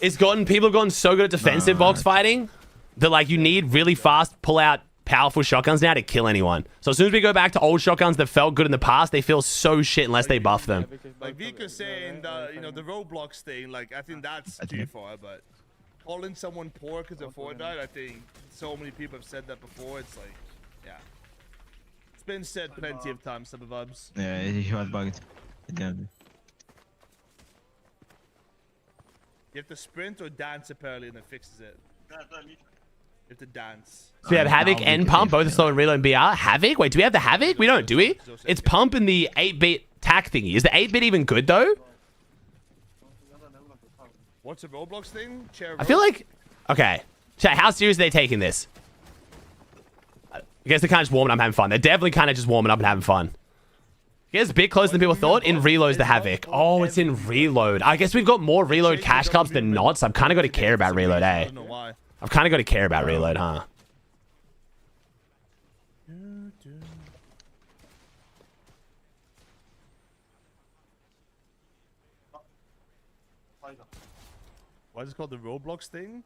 It's gotten people have gotten so good at defensive box fighting that like you need really fast pull out powerful shotguns now to kill anyone. So as soon as we go back to old shotguns that felt good in the past, they feel so shit unless they buff them. Like Vico's saying, you know, the Roblox thing, like, I think that's too far, but calling someone poor because of Fortnite, I think so many people have said that before. It's like, yeah. It's been said plenty of times, some of us. Yeah, he was bugged. Yeah. You have to sprint or dance apparently, and it fixes it. You have to dance. So we have Havoc and Pump, both are slow and reload and BR. Havoc? Wait, do we have the Havoc? We don't, do we? It's Pump and the 8-bit tack thingy. Is the 8-bit even good though? What's a Roblox thing? I feel like... Okay. Chat, how serious are they taking this? I guess they're kind of just warming up and having fun. They're definitely kind of just warming up and having fun. I guess a bit closer than people thought. In Reload's the Havoc. Oh, it's in Reload. I guess we've got more Reload cash clubs than not, so I've kind of got to care about Reload, eh? I don't know why. I've kind of got to care about Reload, huh? Why is it called the Roblox thing?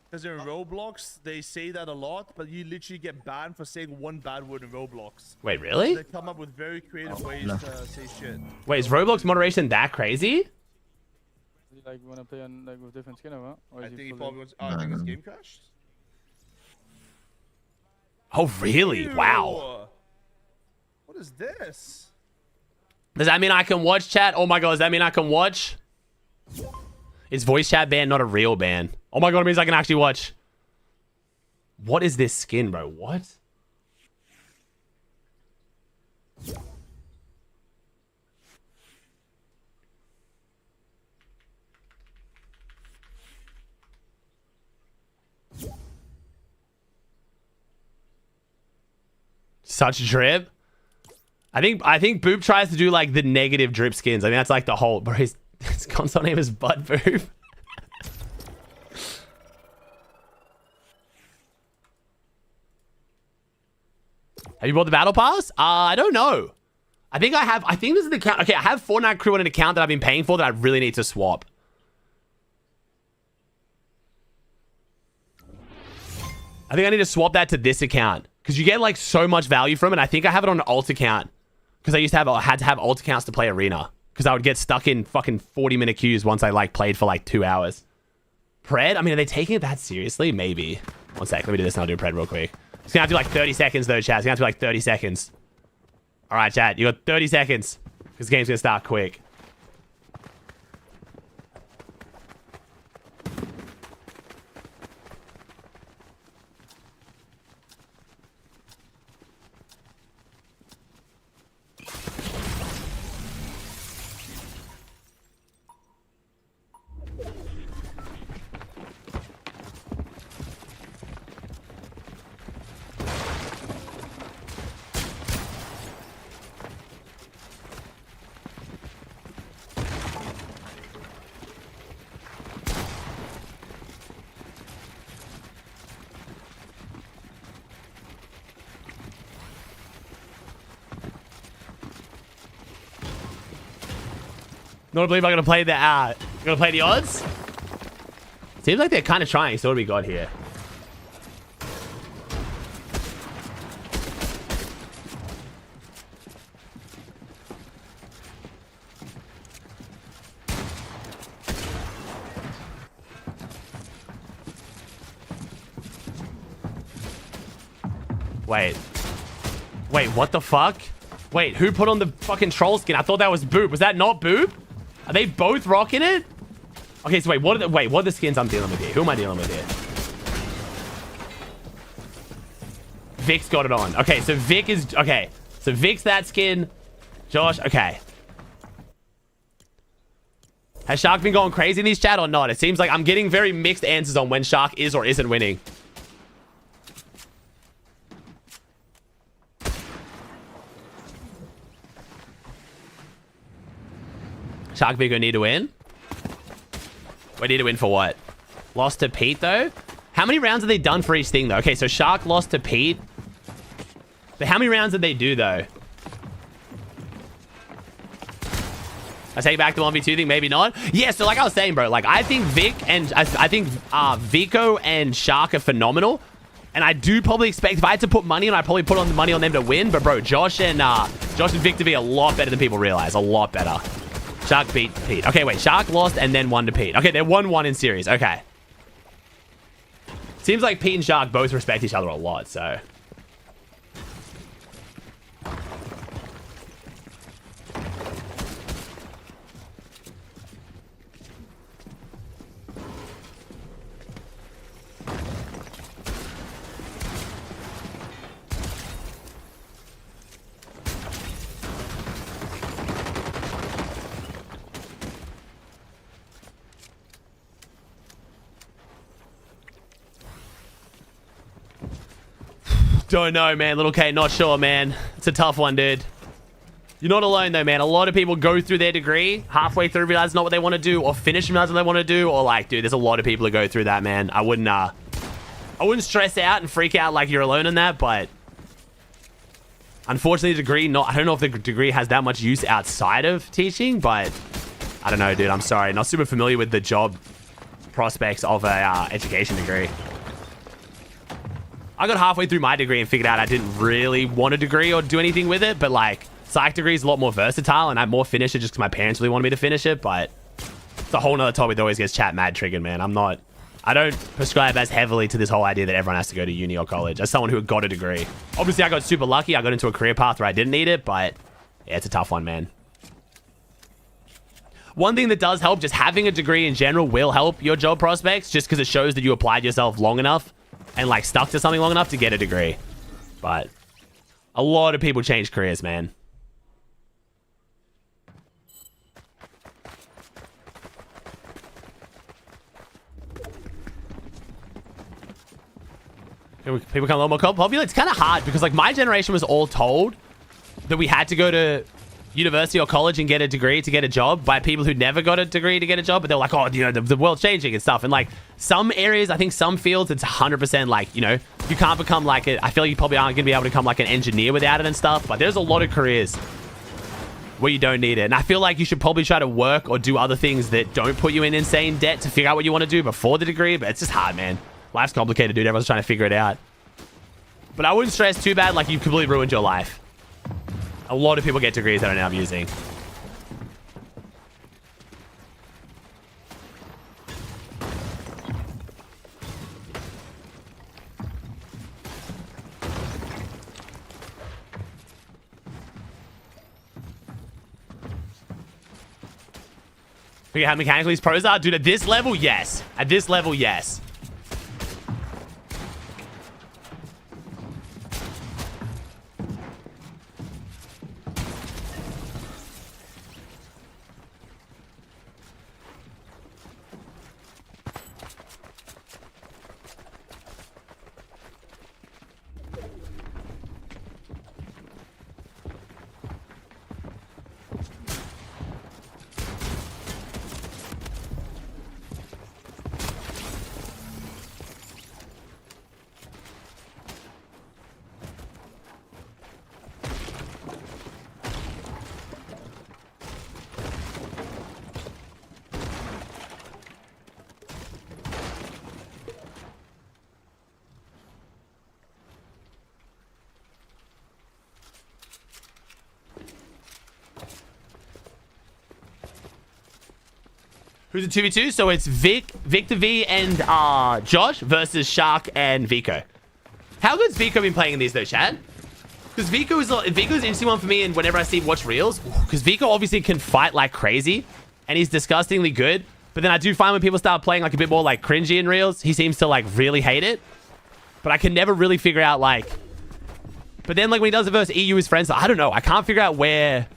Because in Roblox, they say that a lot, but you literally get banned for saying one bad word in Roblox. Wait, really? They come up with very creative ways to say shit. Wait, is Roblox moderation that crazy? Like, you wanna play on like with different skin or what? Or I is think he he fully- probably wants. Oh, I think his game crashed. Oh, really? Wow. What is this? Does that mean I can watch chat? Oh my god, does that mean I can watch? Is voice chat ban not a real ban? Oh my god, it means I can actually watch. What is this skin, bro? What? Such drip. I think Boop tries to do like the negative drip skins. I think that's like the whole. Bro, his console name is Butt Boop. Have you bought the battle pass? I don't know. I think this is the account. Okay, I have Fortnite Crew on an account that I've been paying for that I really need to swap. I think I need to swap that to this account because you get like so much value from it. I think I have it on an alt account because I had to have alt accounts to play Arena because I would get stuck in fucking 40-minute queues once I like played for like 2 hours. Pred? I mean, are they taking it that seriously? Maybe. One sec. Let me do this and I'll do Pred real quick. It's gonna have to be like 30 seconds though, chat. It's gonna have to be like 30 seconds. All right, chat. You got 30 seconds because the game's gonna start quick. Not believe I'm gonna play the odds. Seems like they're kind of trying. So what do we got here? Wait, what the fuck? Wait, who put on the fucking troll skin? I thought that was Boop. Was that not Boop? Are they both rocking it? Okay, so what are the skins I'm dealing with here? Who am I dealing with here? Vic's got it on. Okay, so Vic is... Okay, so Vic's that skin. Josh, okay. Has Shark been going crazy in these chat or not? It seems like I'm getting very mixed answers on when Shark is or isn't winning. Shark Vigo need to win? We need to win for what? Lost to Pete, though? How many rounds have they done for each thing, though? Okay, so Shark lost to Pete. But how many rounds did they do, though? I take back the 1v2 thing, maybe not. Yeah, so like I was saying, bro, like I think Vic and I think Vico and Shark are phenomenal. And I do probably expect, if I had to put money on, I'd probably put on the money on them to win. But bro, Josh and Vic to be a lot better than people realize. A lot better. Shark beat Pete. Okay, wait. Shark lost and then won to Pete. Okay, they won one in series. Okay. Seems like Pete and Shark both respect each other a lot, so... Don't know, man. Little K, not sure, man. It's a tough one, dude. You're not alone, though, man. A lot of people go through their degree, halfway through realize not what they want to do, or finish realize what they want to do, or like, dude, there's a lot of people who go through that, man. I wouldn't stress out and freak out like you're alone in that, but unfortunately, the degree, I don't know if the degree has that much use outside of teaching, but I don't know, dude. I'm sorry. Not super familiar with the job prospects of a education degree. I got halfway through my degree and figured out I didn't really want a degree or do anything with it, but like psych degree is a lot more versatile and I more finish it just because my parents really wanted me to finish it, but it's a whole nother topic that always gets chat mad triggered, man. I don't prescribe as heavily to this whole idea that everyone has to go to uni or college as someone who got a degree. Obviously, I got super lucky. I got into a career path where I didn't need it, but yeah, it's a tough one, man. One thing that does help, just having a degree in general will help your job prospects just because it shows that you applied yourself long enough and like stuck to something long enough to get a degree. But a lot of people change careers, man. People become a lot more popular. It's kind of hard because like my generation was all told that we had to go to university or college and get a degree to get a job by people who never got a degree to get a job, but they're like, oh, you know, the world's changing and stuff. And like some areas, I think some fields, it's 100% like, you know, you can't become like I feel like you probably aren't going to be able to become like an engineer without it and stuff. But there's a lot of careers where you don't need it. And I feel like you should probably try to work or do other things that don't put you in insane debt to figure out what you want to do before the degree. But it's just hard, man. Life's complicated, dude. Everyone's trying to figure it out. But I wouldn't stress too bad like you've completely ruined your life. A lot of people get degrees that I know I'm using. Figure out how mechanically these pros are? Dude, at this level, yes. At this level, yes. Who's the 2v2? So it's Victor V and Josh versus Shark and Vico. How good's Vico been playing in these though, Chad? Because Vico's an interesting one for me, and whenever I watch reels, because Vico obviously can fight like crazy, and he's disgustingly good. But then I do find when people start playing like a bit more like cringy in reels, he seems to like really hate it. But I can never really figure out like. But then like when he does it versus EU his friends, I don't know. I can't figure out where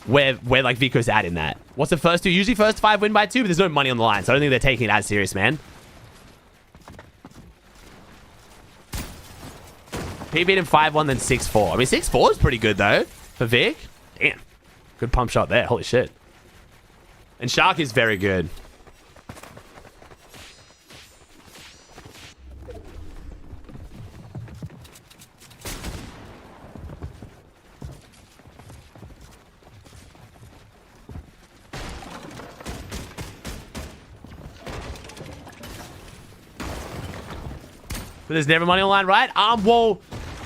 like Vico's at in that. What's the first two? Usually first 5 win by 2, but there's no money on the line, so I don't think they're taking it as serious, man. He beat him 5-1, then 6-4. I mean, 6-4 is pretty good, though, for Vic. Damn. Good pump shot there. Holy shit. And Shark is very good. But there's never money on the line, right? Well,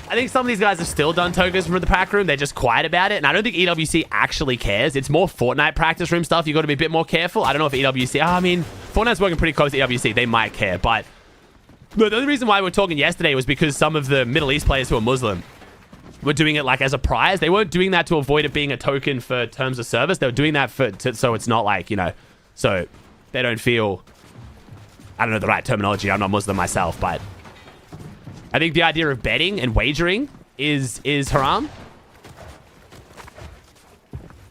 I think some of these guys have still done tokens from the pack room. They're just quiet about it. And I don't think EWC actually cares. It's more Fortnite practice room stuff. You got to be a bit more careful. I don't know if EWC... I mean, Fortnite's working pretty close to EWC. They might care. But the only reason why we were talking yesterday was because some of the Middle East players who are Muslim were doing it like as a prize. They weren't doing that to avoid it being a token for terms of service. They were doing that so it's not like, you know... So they don't feel... I don't know the right terminology. I'm not Muslim myself, but... I think the idea of betting and wagering is haram.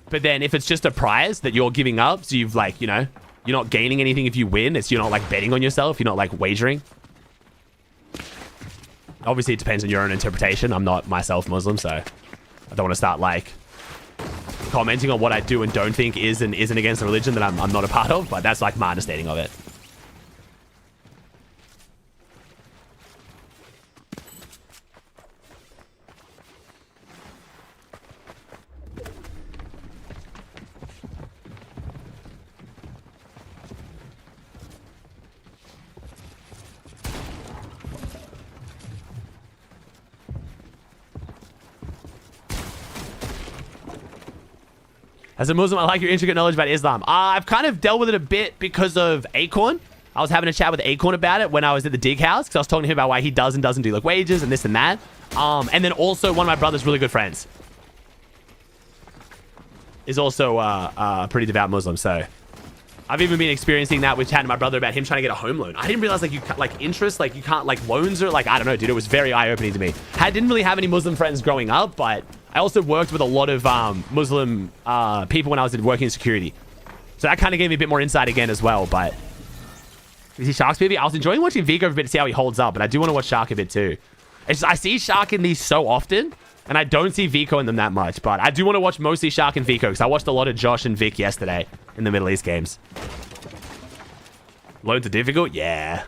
But then if it's just a prize that you're giving up, so you've like, you know, you're not gaining anything if you win. You're not like betting on yourself. You're not like wagering. Obviously, it depends on your own interpretation. I'm not myself Muslim, so I don't want to start like commenting on what I do and don't think is and isn't against the religion that I'm not a part of. But that's like my understanding of it. As a Muslim, I like your intricate knowledge about Islam. I've kind of dealt with it a bit because of Acorn. I was having a chat with Acorn about it when I was at the dig house, because I was talking to him about why he does and doesn't do like wages and this and that. And then also one of my brother's really good friends is also a pretty devout Muslim. So I've even been experiencing that with chatting to my brother about him trying to get a home loan. I didn't realize like you like interest, like you can't like loans or like, I don't know, dude. It was very eye-opening to me. I didn't really have any Muslim friends growing up, but I also worked with a lot of Muslim people when I was working in security. So that kind of gave me a bit more insight again as well. But is he Shark's baby? I was enjoying watching Vigo a bit to see how he holds up, but I do want to watch Shark a bit too. It's just, I see Shark in these so often And I don't see Vico in them that much, but I do want to watch mostly Shark and Vico because I watched a lot of Josh and Vic yesterday in the Middle East games. Loads of difficult? Yeah.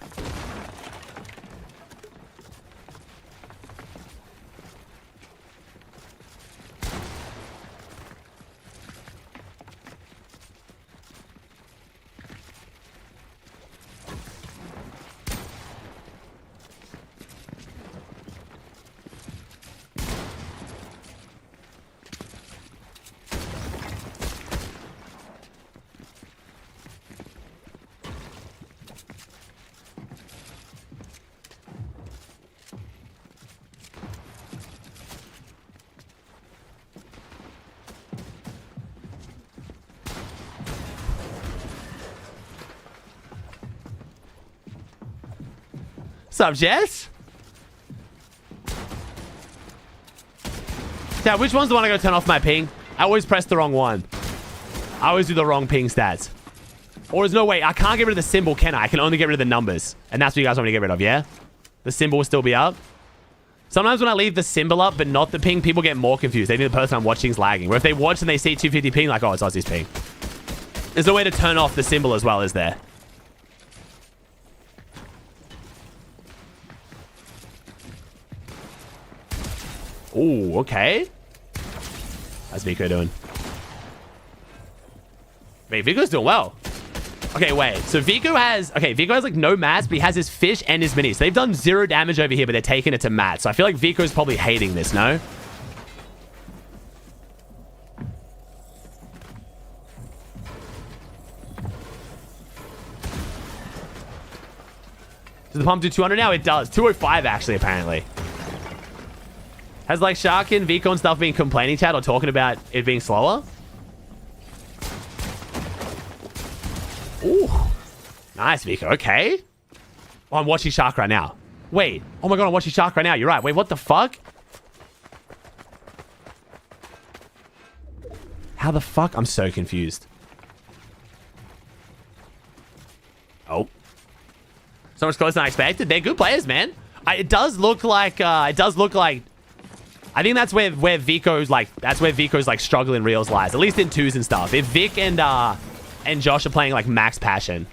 Sup, Jess? Yeah, which one's the one I gotta turn off my ping? I always press the wrong one. I always do the wrong ping stats. Or there's no way. I can't get rid of the symbol, can I? I can only get rid of the numbers. And that's what you guys want me to get rid of, yeah? The symbol will still be up. Sometimes when I leave the symbol up but not the ping, people get more confused. They think the person I'm watching is lagging. Where if they watch and they see 250 ping, like, oh, it's Aussie's ping. There's no way to turn off the symbol as well, is there? Ooh, okay. How's Vico doing? Wait, Vico's doing well. Okay, wait. So Vico has like no mats, but he has his fish and his minis. So they've done 0 damage over here, but they're taking it to mats. So I feel like Vico's probably hating this, no? Does the pump do 200 now? It does. 205 actually, apparently. Has like Shark and Vico and stuff been complaining, chat, or talking about it being slower? Ooh. Nice, Vico. Okay. Oh, I'm watching Shark right now. Wait. Oh my god, I'm watching Shark right now. You're right. Wait, what the fuck? How the fuck? I'm so confused. Oh. So much closer than I expected. They're good players, man. It does look like I think that's where Vico's like struggling reals lies, at least in twos and stuff. If Vic and Josh are playing like max passion.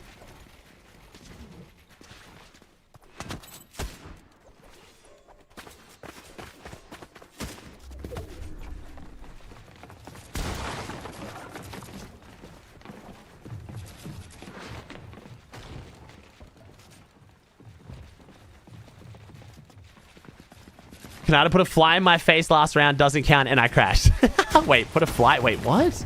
Khanada put a fly in my face last round, doesn't count, and I crashed. Wait, put a fly? Wait, what?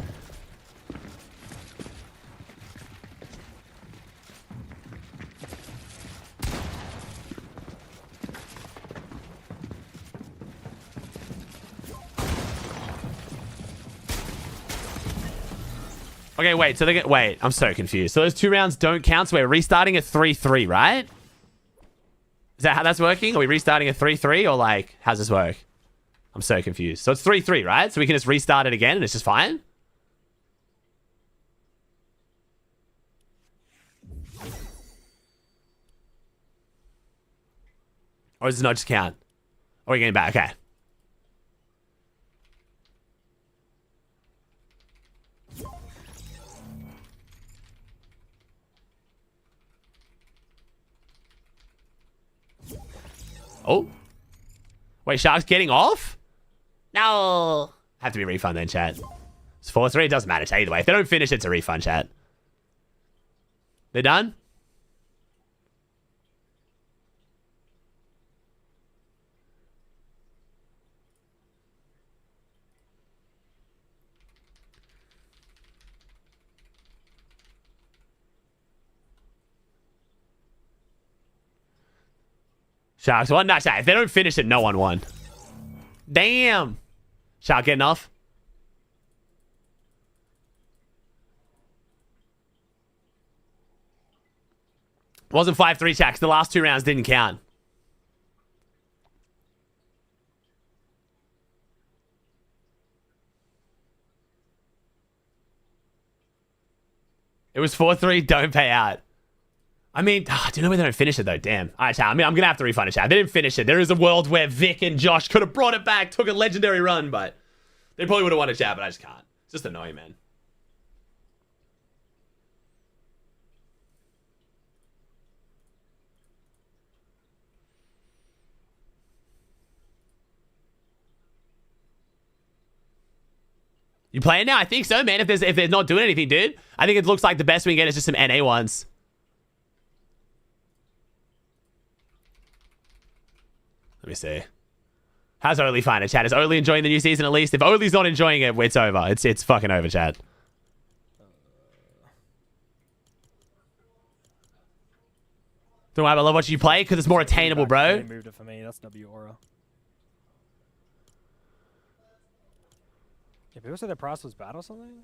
Okay, wait, so they get... Wait, I'm so confused. So those 2 rounds don't count, so we're restarting at 3-3, right? Is that how that's working? Are we restarting at 3-3 or like, how's this work? I'm so confused. So it's 3-3, right? So we can just restart it again and it's just fine? Or does it not just count? Or are we getting back? Okay. Oh. Wait, Shark's getting off? No. Have to be a refund then, chat. It's 4-3. It doesn't matter, chat. Either way. If they don't finish, it's a refund, chat. They're done? Sharks won? No, Shark. If they don't finish it, no one won. Damn. Shark getting off? It wasn't 5-3, Sharks. The last 2 rounds didn't count. It was 4-3. Don't pay out. I mean, do you know where they don't finish it though? Damn. All right, chat. I mean, I'm gonna have to refund it, chat. They didn't finish it. There is a world where Vic and Josh could have brought it back, took a legendary run, but they probably would have won a chat, but I just can't. It's just annoying, man. You playing now? I think so, man. If they're not doing anything, dude. I think it looks like the best we can get is just some NA ones. Let me see. How's Oatley finding it, chat? Is Oatley enjoying the new season at least? If Oatley's not enjoying it, it's over. It's fucking over, chat. Don't worry, I love watching you play because it's more attainable, bro. They moved it for me. That's W Aura. Yeah, people said their price was bad or something.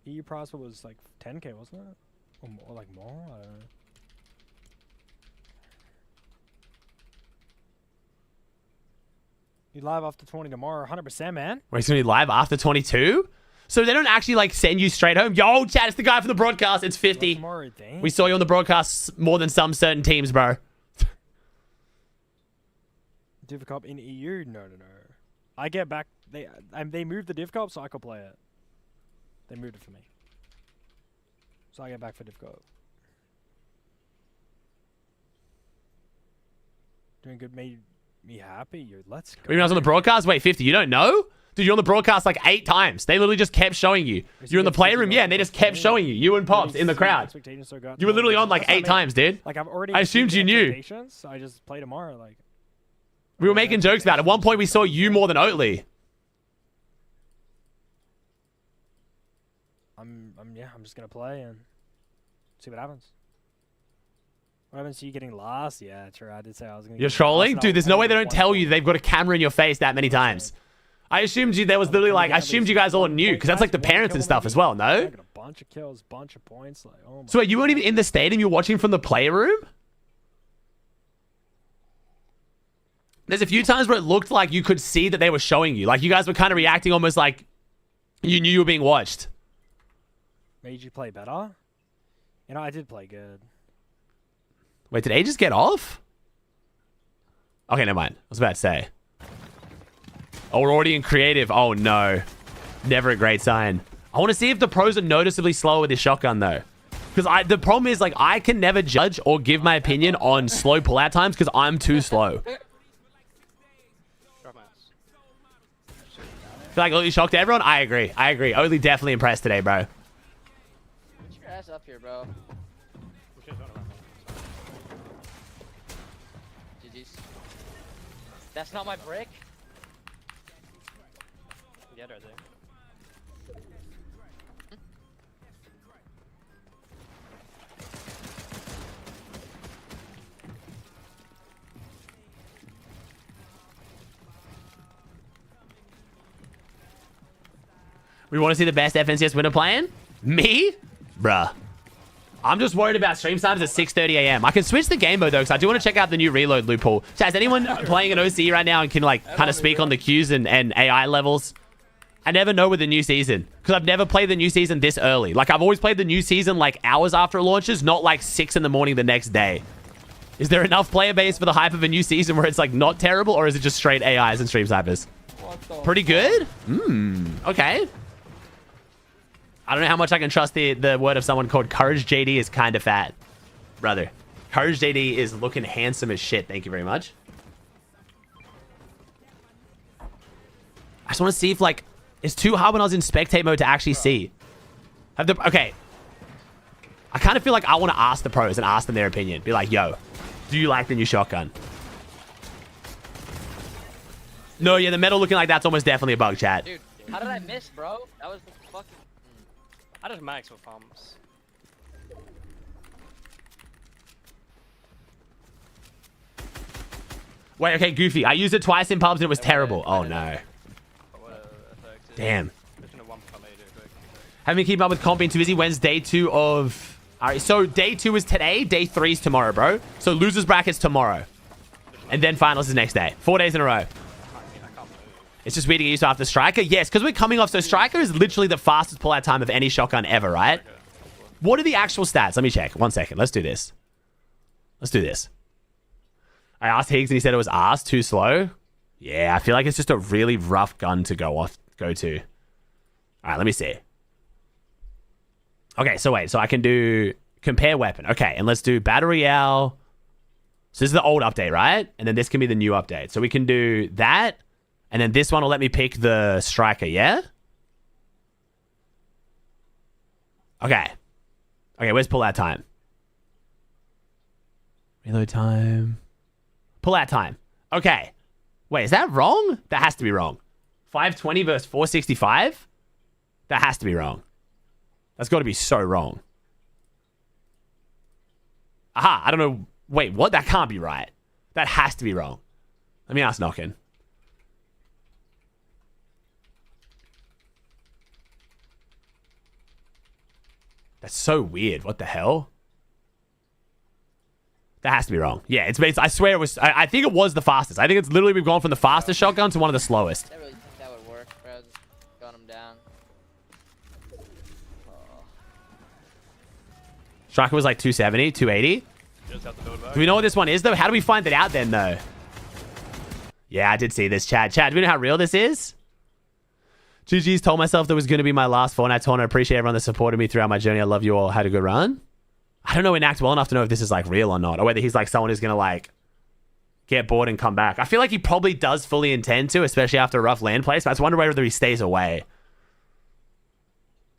EU price was like 10k, wasn't it? Or more, like more? I don't know. You live after 20 tomorrow, 100%, man. Wait, it's gonna be live after 22? So they don't actually like send you straight home. Yo, chat, it's the guy from the broadcast. It's 50. We saw you on the broadcast more than some certain teams, bro. Div Cup in EU? No. I get back. They moved the Div Cup so I could play it. They moved it for me. So I get back for Div Cup. Doing good made me happy. Let's go. When I was on the broadcast? Wait, 50, you don't know? Dude, you're on the broadcast like 8 times. They literally just kept showing you. You're in the playroom, yeah, and they just kept showing you. You and Pops in the crowd. You were literally on like 8 times, dude. Like I've already. I assumed you knew. So I just play tomorrow. Like we were making jokes about it. At one point, we saw you more than Oatley. I'm just gonna play and see what happens. What happens to you getting last? Yeah, true. I did say I was gonna. You're trolling, dude. There's no way they don't tell you they've got a camera in your face that many times. I assumed there was literally like I assumed you guys all knew because that's like the parents and stuff as well. No. I got a bunch of kills, bunch of points. Like, oh my. So wait, you weren't even in the stadium. You're watching from the playroom. There's a few times where it looked like you could see that they were showing you. Like you guys were kind of reacting almost like you knew you were being watched. Made you play better? You know, I did play good. Wait, did A just get off? Okay, never mind. I was about to say. Oh, we're already in creative. Oh, no. Never a great sign. I want to see if the pros are noticeably slower with this shotgun, though. Because the problem is, like, I can never judge or give my opinion on slow pullout times because I'm too slow. Feel like Oatley shocked everyone? I agree. Oatley definitely impressed today, bro. Get your ass up here, bro. GG's. That's not my brick? Yeah, right there. We want to see the best FNCS winner playing? Me? Bruh. I'm just worried about stream times at 6:30 a.m. I can switch the game mode though, because I do want to check out the new reload loophole. Chaz, is anyone playing an OC right now and can like kind of speak on the queues and AI levels? I never know with the new season, because I've never played the new season this early. Like I've always played the new season like hours after it launches, not like 6 in the morning the next day. Is there enough player base for the hype of a new season where it's like not terrible, or is it just straight AIs and stream snipers? Pretty good? Okay. I don't know how much I can trust the word of someone called Courage JD is kind of fat. Brother. Courage JD is looking handsome as shit. Thank you very much. I just want to see if, like, it's too hard when I was in spectate mode to actually see. Okay. I kind of feel like I want to ask the pros and ask them their opinion. Be like, yo, do you like the new shotgun? No, yeah, the metal looking like that's almost definitely a bug, chat. Dude, how did I miss, bro? That was the fucking... I just max with pumps. Wait, okay, Goofy. I used it twice in pubs and it was terrible. Oh, no. Damn. Haven't been keeping up with comping too busy. When's day 2 of... Alright, so day 2 is today. Day 3 is tomorrow, bro. So losers brackets tomorrow. And then finals is next day. 4 days in a row. It's just weird to get used to after Striker. Yes, because we're coming off. So Striker is literally the fastest pull-out time of any shotgun ever, right? What are the actual stats? Let me check. 1 second. Let's do this. Let's do this. I asked Higgs and he said it was arse, too slow. Yeah, I feel like it's just a really rough gun to go to. All right, let me see. Okay, so wait. So I can do compare weapon. Okay, and let's do Battle Royale. So this is the old update, right? And then this can be the new update. So we can do that. And then this one will let me pick the striker, yeah? Okay. Okay, where's pull out time? Reload time. Pull out time. Okay. Wait, is that wrong? That has to be wrong. 520 versus 465? That has to be wrong. That's got to be so wrong. Aha, I don't know. Wait, what? That can't be right. That has to be wrong. Let me ask Knockin. That's so weird. What the hell? That has to be wrong. Yeah, it's based. I swear it was. I think it was the fastest. I think it's literally we've gone from the fastest shotgun to one of the slowest. I really think that would work, bro. Just gun him down. Striker was like 270, 280. Do we know what this one is, though? How do we find it out then, though? Yeah, I did see this, Chad. Chad, do we know how real this is? GG's told myself that was going to be my last Fortnite tournament. I appreciate everyone that supported me throughout my journey. I love you all. Had a good run. I don't know Enact well enough to know if this is, like, real or not. Or whether he's, like, someone who's going to, like, get bored and come back. I feel like he probably does fully intend to, especially after a rough land place. But I just wonder whether he stays away.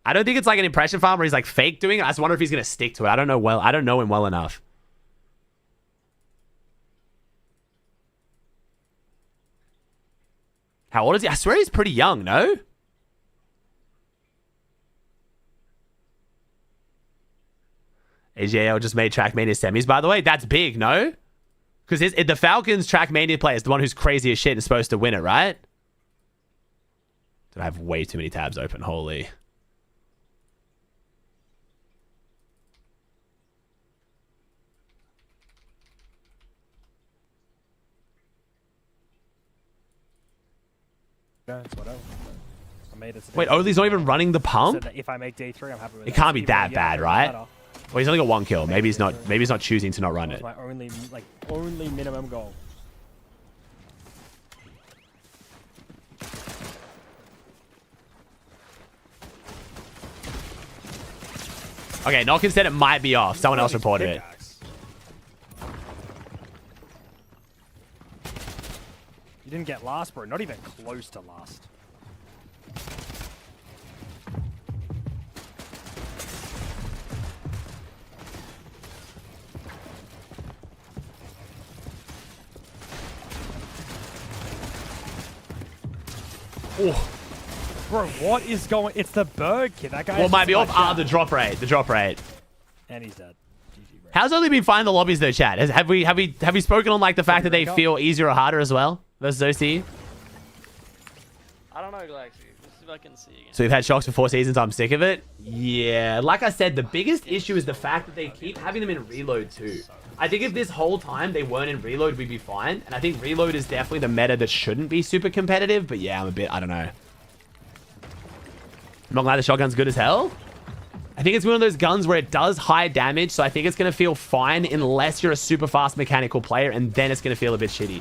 I don't think it's, like, an impression farm where he's, like, fake doing it. I just wonder if he's going to stick to it. I don't know well. I don't know him well enough. How old is he? I swear he's pretty young, no? AJL just made Trackmania semis, by the way. That's big, no? Because the Falcons Trackmania player is the one who's crazy as shit and supposed to win it, right? Did I have way too many tabs open? Holy. Whatever. I made it. Wait, Oatley's not even running the pump? So if I make D3, I'm happy with it. It can't be that bad, right? Well, he's only got 1 kill. Maybe he's not choosing to not run it. That's my only minimum goal. Okay, Knockin said it might be off. Someone else reported it. You didn't get last, bro. Not even close to last. Oh. Bro, what is going... It's the Berg kid. That guy... What might be off? The drop rate. The drop rate. And he's dead. How's Oatley been finding the lobbies, though, Chad? Have we spoken on, like, the fact that they feel easier or harder as well versus OC? I don't know exactly. Let's see if I can see again. So we've had shocks for 4 seasons. I'm sick of it. Yeah, like I said, the biggest issue is the fact that they keep having them in reload too. I think if this whole time they weren't in reload, we'd be fine. And I think reload is definitely the meta that shouldn't be super competitive. But yeah, I don't know. I'm not glad the shotgun's good as hell. I think it's one of those guns where it does high damage. So I think it's going to feel fine unless you're a super fast mechanical player. And then it's going to feel a bit shitty.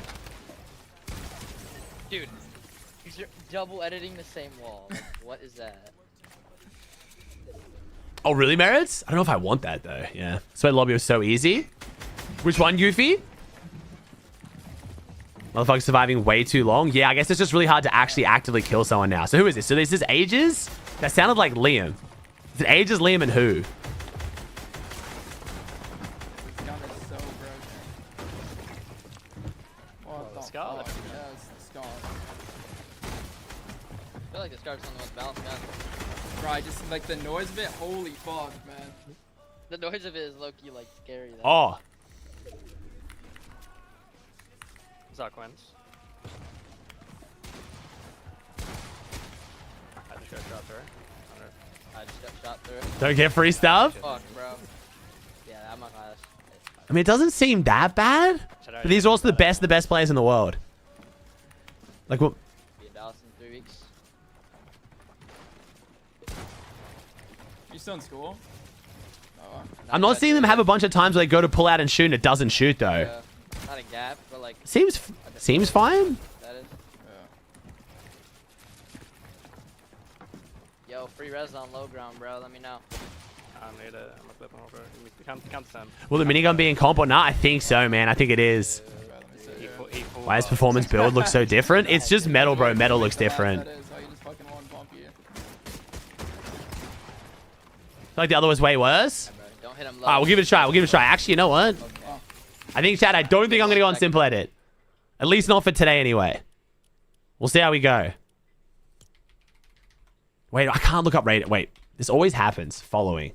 Dude, you're double editing the same wall. Like, what is that? Oh, really, Merits? I don't know if I want that, though. Yeah. So lobby was so easy. Which one, Goofy? Motherfucker surviving way too long. Yeah, I guess it's just really hard to actually actively kill someone now. So who is this? So this is Ages? That sounded like Liam. Is it Ages, Liam, and who? Scar? Yes, the Scar. I feel like the Scar's on the most balanced gun. Bro, I just like the noise of it. Holy fuck, man. The noise of it is low-key like scary though. Oh. Is that Quinn's? I just got shot through. I just got shot through. Don't get free stuff? Fuck, bro. Yeah, I'm not gonna. I mean, it doesn't seem that bad. But these are also the best players in the world. Like what? Be in Dallas in 3 weeks. You still in school? I'm not seeing them have a bunch of times where they go to pull out and shoot and it doesn't shoot though. Yeah. Not a gap, but like. Seems fine. That is. Yo, free res on low ground, bro. Let me know. I need it. I'm flipping over. We can't stand. Will the minigun be in comp or not? I think so, man. I think it is. Why does performance build look so different? It's just metal, bro. Metal looks different. Like the other was way worse. Don't hit him low. Alright, we'll give it a try. We'll give it a try. Actually, you know what? I think, Chad, I don't think I'm gonna go on simple edit. At least not for today, anyway. We'll see how we go. Wait, I can't look up rate. Wait, this always happens. Following.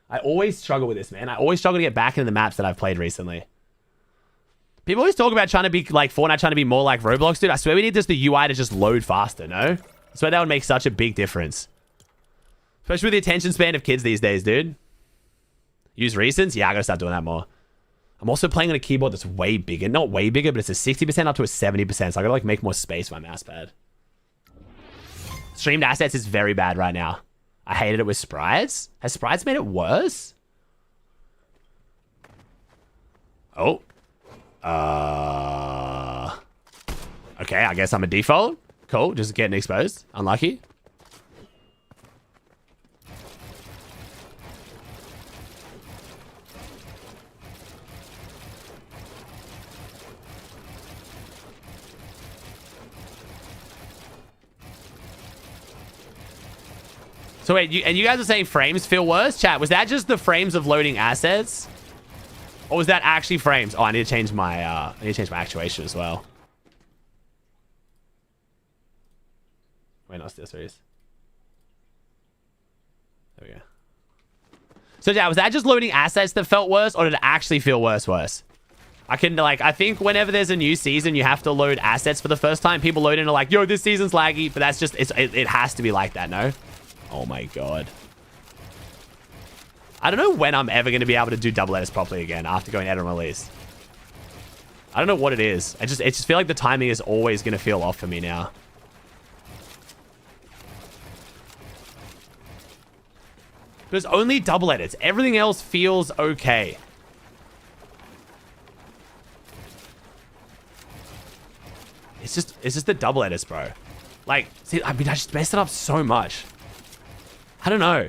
I always struggle with this, man. I always struggle to get back into the maps that I've played recently. People always talk about trying to be like Fortnite, trying to be more like Roblox, dude. I swear we need just the UI to just load faster, no? I swear that would make such a big difference. Especially with the attention span of kids these days, dude. Use recents? Yeah, I gotta start doing that more. I'm also playing on a keyboard that's way bigger. Not way bigger, but it's a 60% up to a 70%. So I gotta like make more space for my mouse pad. Streamed assets is very bad right now. I hated it with sprites. Has sprites made it worse? Oh. Okay, I guess I'm a default. Cool, just getting exposed. Unlucky. So wait, you guys are saying frames feel worse? Chat, was that just the frames of loading assets? Or was that actually frames? Oh, I need to change my actuation as well. Wait, not this series. There we go. So yeah, was that just loading assets that felt worse, or did it actually feel worse? I think whenever there's a new season, you have to load assets for the first time. People load into like, yo, this season's laggy, but that's just, it has to be like that, no? Oh my god. I don't know when I'm ever going to be able to do double edits properly again after going edit and release. I don't know what it is. I just feel like the timing is always going to feel off for me now. There's only double edits. Everything else feels okay. It's just the double edits, bro. Like, see, I mean, I just messed it up so much. I don't know.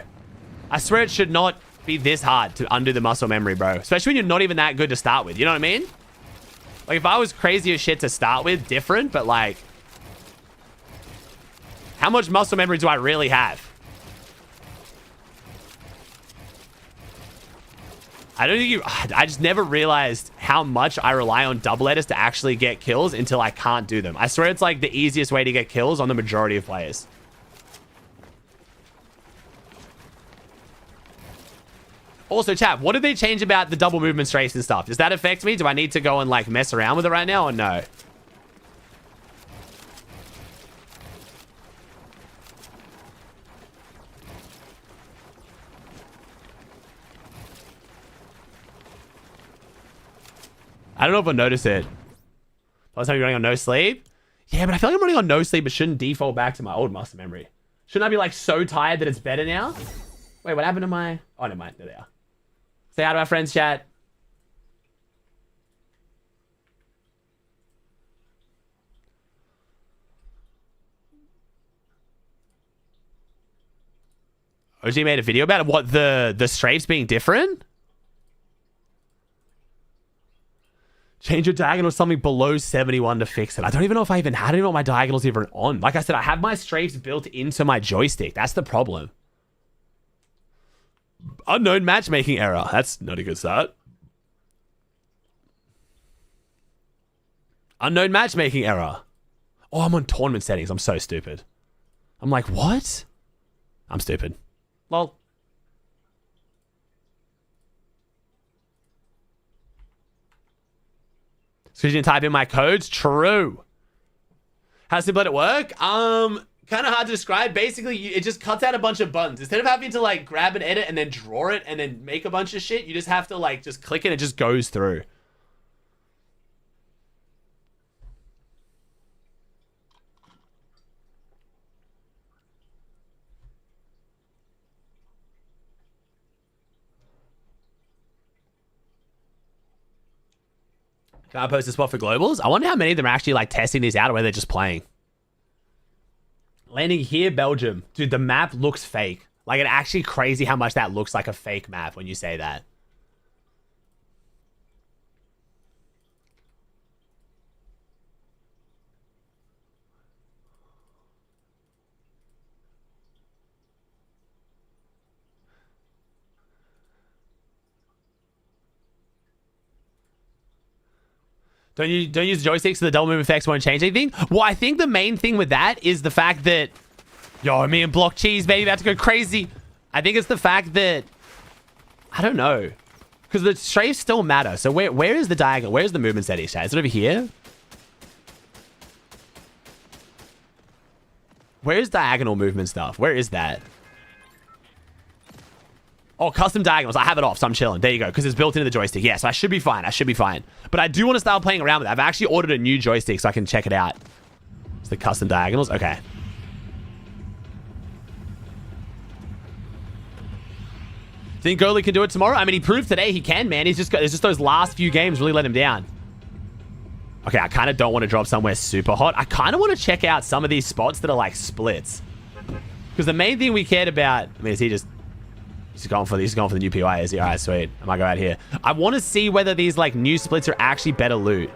I swear it should not be this hard to undo the muscle memory, bro. Especially when you're not even that good to start with. You know what I mean? Like, if I was crazy as shit to start with, different. But, like, how much muscle memory do I really have? I just never realized how much I rely on double edits to actually get kills until I can't do them. I swear it's, like, the easiest way to get kills on the majority of players. Also, chat, what did they change about the double movement strafes and stuff? Does that affect me? Do I need to go and, like, mess around with it right now or no? I don't know if I'll notice it. Last time you're running on no sleep? Yeah, but I feel like I'm running on no sleep, but shouldn't default back to my old muscle memory. Shouldn't I be, like, so tired that it's better now? Wait, what happened to my... Oh, never mind. There they are. Say hi to our friends, chat. OG made a video about it. What, the strafes being different? Change your diagonal or something below 71 to fix it. I don't even know if I even had any of my diagonals even on. Like I said, I have my strafes built into my joystick. That's the problem. Unknown matchmaking error. That's not a good start. Unknown matchmaking error. Oh, I'm on tournament settings. I'm so stupid. I'm like, what? I'm stupid. Lol. So you didn't type in my codes? True. How simple did it work? Kind of hard to describe. Basically, it just cuts out a bunch of buttons. Instead of having to, like, grab and edit and then draw it and then make a bunch of shit, you just have to, like, just click it and it just goes through. Can I post a spot for globals? I wonder how many of them are actually like testing these out or whether they're just playing. Landing here, Belgium. Dude, the map looks fake. Like, it's actually crazy how much that looks like a fake map when you say that. Don't use joysticks so the double move effects won't change anything? Well, I think the main thing with that is the fact that... Yo, me and Block Cheese, baby, about to go crazy. I think it's the fact that... I don't know. Because the strafes still matter. So where is the diagonal? Where's the movement setting, chat? Is it over here? Where's diagonal movement stuff? Where is that? Oh, custom diagonals. I have it off, so I'm chilling. There you go, because it's built into the joystick. Yeah, so I should be fine. I should be fine. But I do want to start playing around with it. I've actually ordered a new joystick so I can check it out. It's the custom diagonals. Okay. Think Oatley can do it tomorrow? I mean, he proved today he can, man. It's just those last few games really let him down. Okay, I kind of don't want to drop somewhere super hot. I kind of want to check out some of these spots that are like splits. Because the main thing we cared about... I mean, is he just... He's going for the new PY, is he? All right, sweet. I might go out here. I want to see whether these like new splits are actually better loot.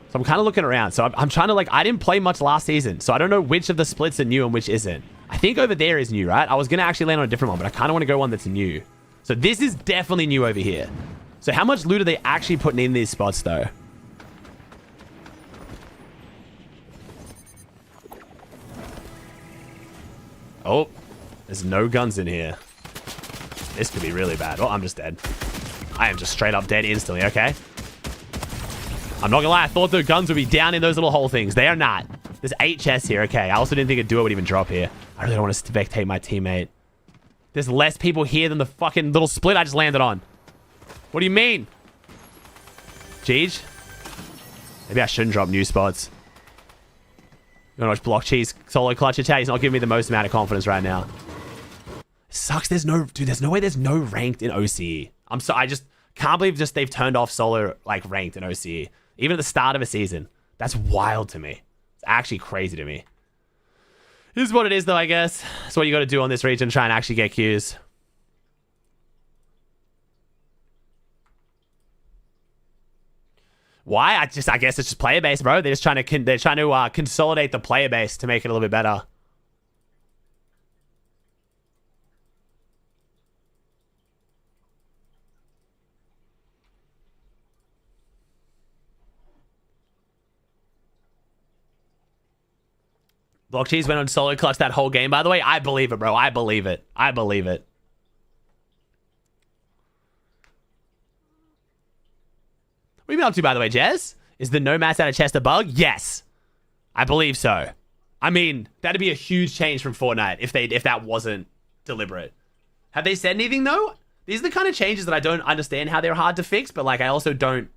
So I'm kind of looking around. So I'm trying to like... I didn't play much last season, so I don't know which of the splits are new and which isn't. I think over there is new, right? I was going to actually land on a different one, but I kind of want to go one that's new. So this is definitely new over here. So how much loot are they actually putting in these spots, though? Oh, there's no guns in here. This could be really bad. Oh, I'm just dead. I am just straight up dead instantly, okay? I'm not gonna lie, I thought the guns would be down in those little hole things. They are not. There's 8 chests here, okay. I also didn't think a duo would even drop here. I really don't want to spectate my teammate. There's less people here than the fucking little split I just landed on. What do you mean? Jeej? Maybe I shouldn't drop new spots. You wanna watch Block Cheese solo clutch attack? He's not giving me the most amount of confidence right now. Sucks there's no... Dude, there's no way there's no ranked in OCE. I just can't believe they've turned off solo, like, ranked in OCE. Even at the start of a season. That's wild to me. It's actually crazy to me. This is what it is, though, I guess. That's what you got to do on this region, try and actually get Qs. Why? I guess it's just player base, bro. They're just trying to consolidate the player base to make it a little bit better. Block Cheese went on solo clutch that whole game, by the way. I believe it, bro. I believe it. I believe it. What have you been up to, by the way, Jez? Is the no mats out of chest a bug? Yes. I believe so. I mean, that'd be a huge change from Fortnite if that wasn't deliberate. Have they said anything, though? These are the kind of changes that I don't understand how they're hard to fix, but, like, I also don't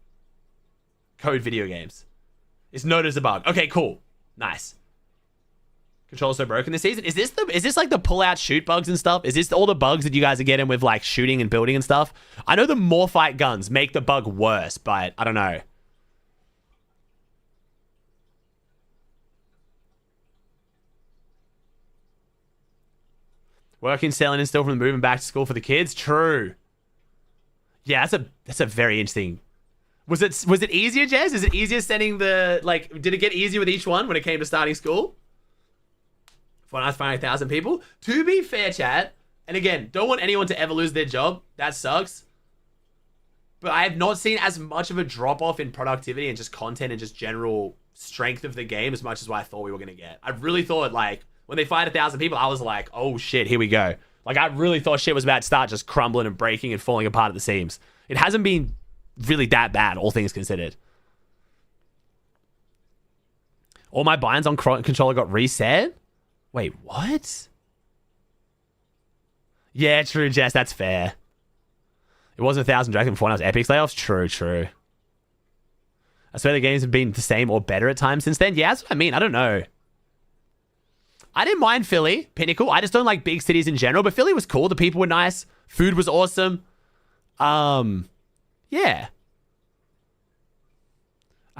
code video games. It's noted as a bug. Okay, cool. Nice. Control's so broken this season. Is this like the pull out shoot bugs and stuff? Is this all the bugs that you guys are getting with like shooting and building and stuff? I know the Morphite guns make the bug worse, but I don't know. Working, selling, and still from the moving back to school for the kids. True. Yeah, that's a very interesting. Was it easier, Jez? Is it easier sending the like? Did it get easier with each one when it came to starting school? For us finding 1,000 people. To be fair, chat, and again, don't want anyone to ever lose their job. That sucks. But I have not seen as much of a drop-off in productivity and just content and just general strength of the game as much as what I thought we were going to get. I really thought, like, when they fired 1,000 people, I was like, oh shit, here we go. Like, I really thought shit was about to start just crumbling and breaking and falling apart at the seams. It hasn't been really that bad, all things considered. All my binds on controller got reset? Wait, what? Yeah, true, Jess. That's fair. It wasn't 1,000 Dragon before when I was Epic layoffs. True. I swear the games have been the same or better at times since then. Yeah, that's what I mean. I don't know. I didn't mind Philly, Pinnacle. I just don't like big cities in general, but Philly was cool. The people were nice. Food was awesome. Yeah.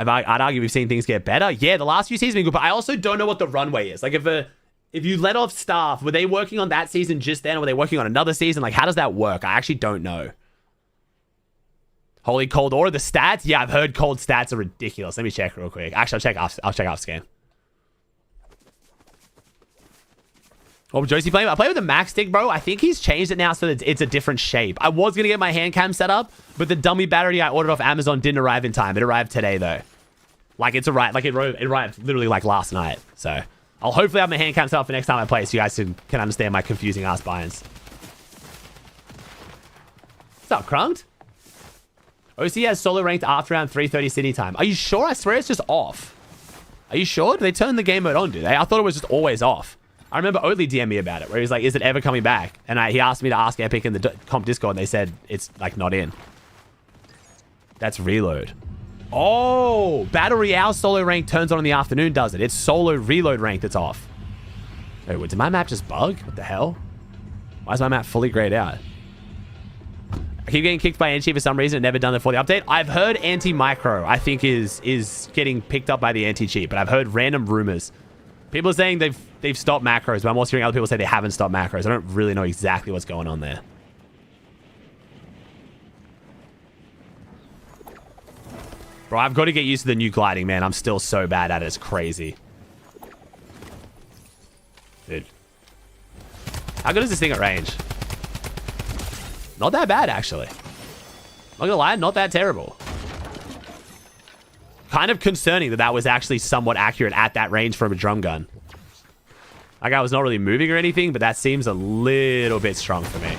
I'd argue we've seen things get better. Yeah, the last few seasons have been good, but I also don't know what the runway is. Like, if you let off staff, were they working on that season just then, or were they working on another season? Like, how does that work? I actually don't know. Holy cold order, the stats? Yeah, I've heard cold stats are ridiculous. Let me check real quick. Actually, I'll check off scan. What was Josie playing? I play with the max stick, bro. I think he's changed it now so that it's a different shape. I was going to get my hand cam set up, but the dummy battery I ordered off Amazon didn't arrive in time. It arrived today, though. Like, it arrived literally, like, last night. So, I'll hopefully have my hand cam set up for next time I play so you guys can understand my confusing ass buy-ins. What's up, Crunked? OC has solo ranked after around 3:30 city time. Are you sure? I swear it's just off. Are you sure? Do they turn the game mode on, do they? I thought it was just always off. I remember Oatley DM me about it, where he's like, is it ever coming back? And he asked me to ask Epic in the comp Discord, and they said it's, like, not in. That's reload. Oh, Battle Royale solo rank turns on in the afternoon, does it? It's solo reload rank that's off. Wait, did my map just bug? What the hell? Why is my map fully grayed out? I keep getting kicked by Anti for some reason. Never done it for the update. I've heard anti-micro, I think, is getting picked up by the anti-cheat, but I've heard random rumors. People are saying they've stopped macros, but I'm also hearing other people say they haven't stopped macros. I don't really know exactly what's going on there. Bro, I've got to get used to the new gliding, man. I'm still so bad at it. It's crazy. Dude. How good is this thing at range? Not that bad, actually. Not gonna lie, not that terrible. Kind of concerning that was actually somewhat accurate at that range from a drum gun. Like, I was not really moving or anything, but that seems a little bit strong for me.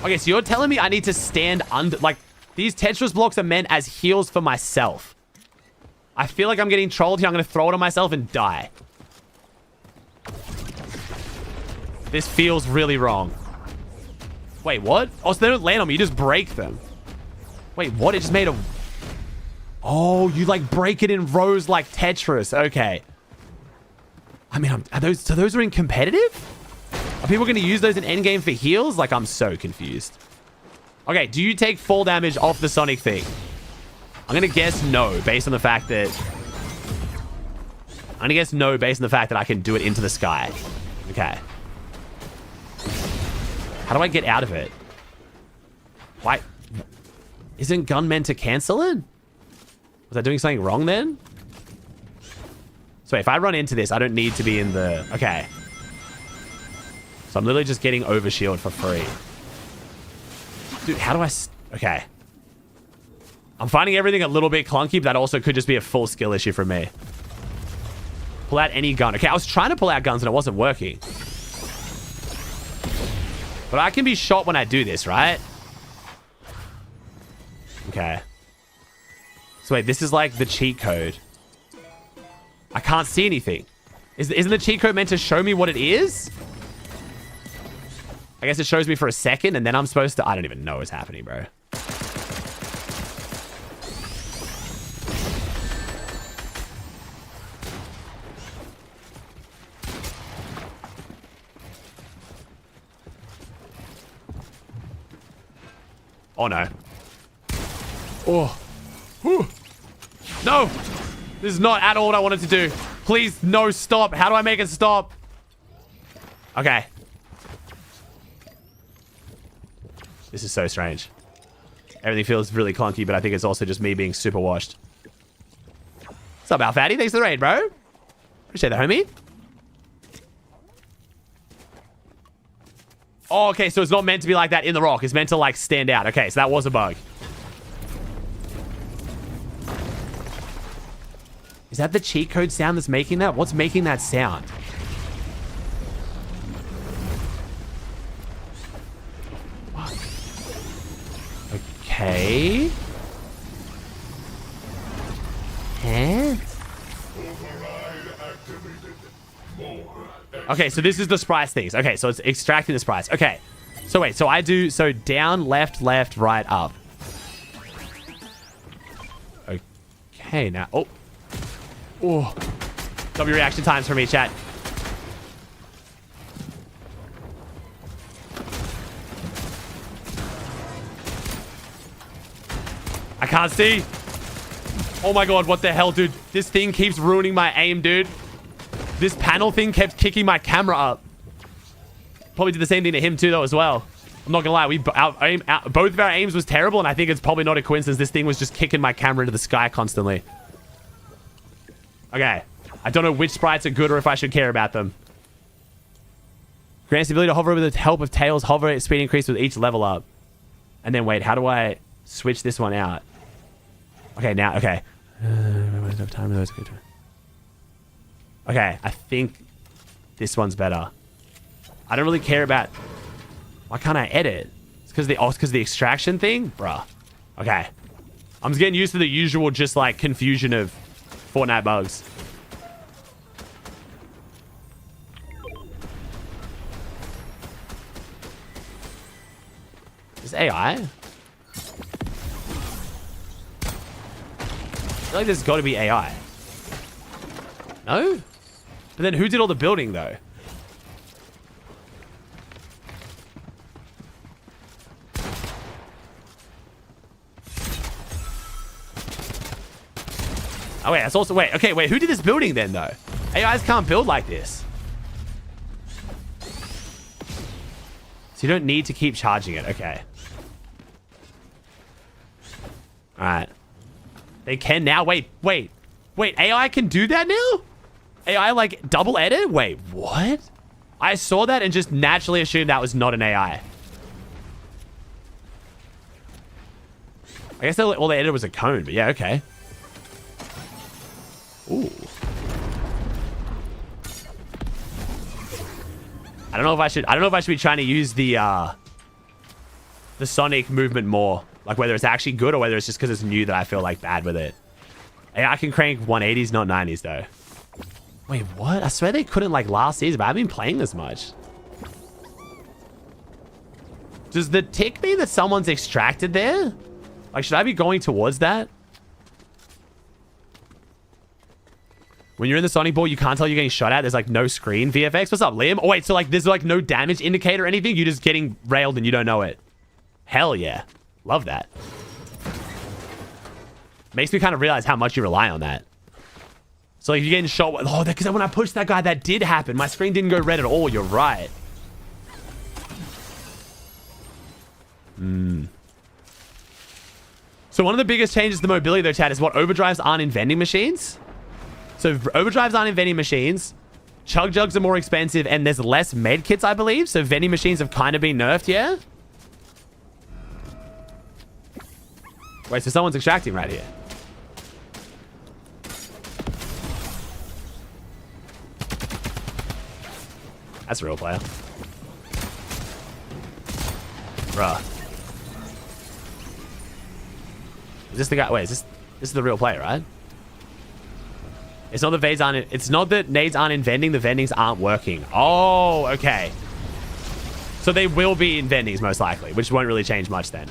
Okay, so you're telling me I need to stand under... Like, these Tetris blocks are meant as heals for myself. I feel like I'm getting trolled here. I'm going to throw it on myself and die. This feels really wrong. Wait, what? Oh, so they don't land on me. You just break them. Wait, what? It just made a... Oh, you, like, break it in rows like Tetris. Okay. I mean, so those are in competitive? Are people going to use those in endgame for heals? Like, I'm so confused. Okay, do you take fall damage off the Sonic thing? I'm going to guess no, based on the fact that... I'm going to guess no, based on the fact that I can do it into the sky. Okay. How do I get out of it? Why? Isn't gun meant to cancel it? Was I doing something wrong then? So if I run into this, I don't need to be in the... Okay. So I'm literally just getting overshield for free. Dude, how do I... Okay. I'm finding everything a little bit clunky, but that also could just be a full skill issue for me. Pull out any gun. Okay, I was trying to pull out guns and it wasn't working. But I can be shot when I do this, right? Okay. So wait, this is like the cheat code. I can't see anything. Isn't the cheat code meant to show me what it is? I guess it shows me for a second and then I'm supposed to... I don't even know what's happening, bro. Oh, no. Oh. Whew. No. This is not at all what I wanted to do. Please, no, stop. How do I make it stop? Okay. This is so strange. Everything feels really clunky, but I think it's also just me being super washed. What's up, Alfatty? Thanks for the raid, bro. Appreciate that, homie. Oh, okay, so it's not meant to be like that in the rock. It's meant to, like, stand out. Okay, so that was a bug. Is that the cheat code sound that's making that? What's making that sound? What? Okay. Huh? Okay, so this is the sprites things. Okay, so it's extracting the sprites. Okay. So wait, so I do... So down, left, left, right, up. Okay, now... Oh. Oh. W reaction times for me, chat. I can't see. Oh my god, what the hell, dude? This thing keeps ruining my aim, dude. This panel thing kept kicking my camera up. Probably did the same thing to him too, though, as well. I'm not gonna lie, both of our aims was terrible, and I think it's probably not a coincidence. This thing was just kicking my camera into the sky constantly. Okay. I don't know which sprites are good or if I should care about them. Grants the ability to hover with the help of tails. Hover speed increase with each level up. And then wait, how do I switch this one out? Okay, now, okay. Okay, I think this one's better. I don't really care about... Why can't I edit? It's because the extraction thing? Bruh. Okay. I'm just getting used to the usual just like confusion of Fortnite bugs. Is AI? I feel like there's got to be AI. No? But then who did all the building though? Oh wait, that's also wait. Okay, wait. Who did this building then though? AIs can't build like this. So you don't need to keep charging it. Okay. All right. They can now. Wait. AI can do that now? AI like double edit? Wait, what? I saw that and just naturally assumed that was not an AI. I guess all they edited was a cone, but yeah, okay. Ooh. I don't know if I should be trying to use the Sonic movement more. Like whether it's actually good or whether it's just because it's new that I feel like bad with it. Hey, I can crank 180s, not 90s though. Wait, what? I swear they couldn't like last season, but I've been playing this much. Does the tick mean that someone's extracted there? Like, should I be going towards that? When you're in the Sonic ball, you can't tell you're getting shot at. There's like no screen VFX. What's up, Liam? Oh, wait, so like there's like no damage indicator or anything? You're just getting railed and you don't know it. Hell yeah. Love that. Makes me kind of realize how much you rely on that. So like, if you're getting shot... Oh, because when I pushed that guy, that did happen. My screen didn't go red at all. You're right. So one of the biggest changes to mobility, though, chat, is what overdrives aren't in vending machines. So overdrives aren't in vending machines. Chug jugs are more expensive, and there's less med kits, I believe. So vending machines have kind of been nerfed, yeah? Wait, so someone's extracting right here. That's a real player. Bruh. Is this the guy? Wait, this is the real player, right? It's not that it's not that nades aren't in vending, the vendings aren't working. Oh, okay. So they will be in vendings most likely, which won't really change much then.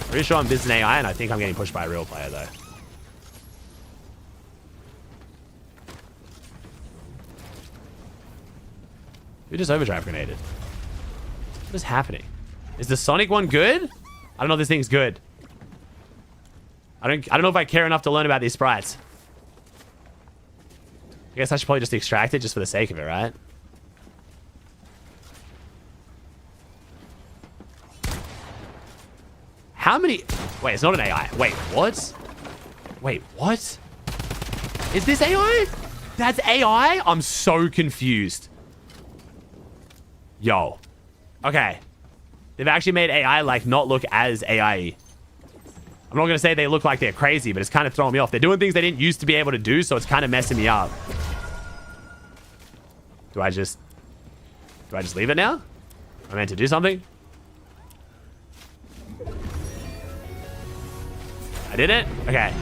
Pretty sure I'm visiting AI and I think I'm getting pushed by a real player though. Who just overdrive grenaded? What is happening? Is the Sonic one good? I don't know if this thing's good. I don't know if I care enough to learn about these sprites. I guess I should probably just extract it just for the sake of it, right? How many... Wait, it's not an AI. Wait, what? Wait, what? Is this AI? That's AI? I'm so confused. Yo. Okay. They've actually made AI, like, not look as AI-y. I'm not going to say they look like they're crazy, but it's kind of throwing me off. They're doing things they didn't used to be able to do, so it's kind of messing me up. Do I just leave it now? Am I meant to do something? I did it? Okay.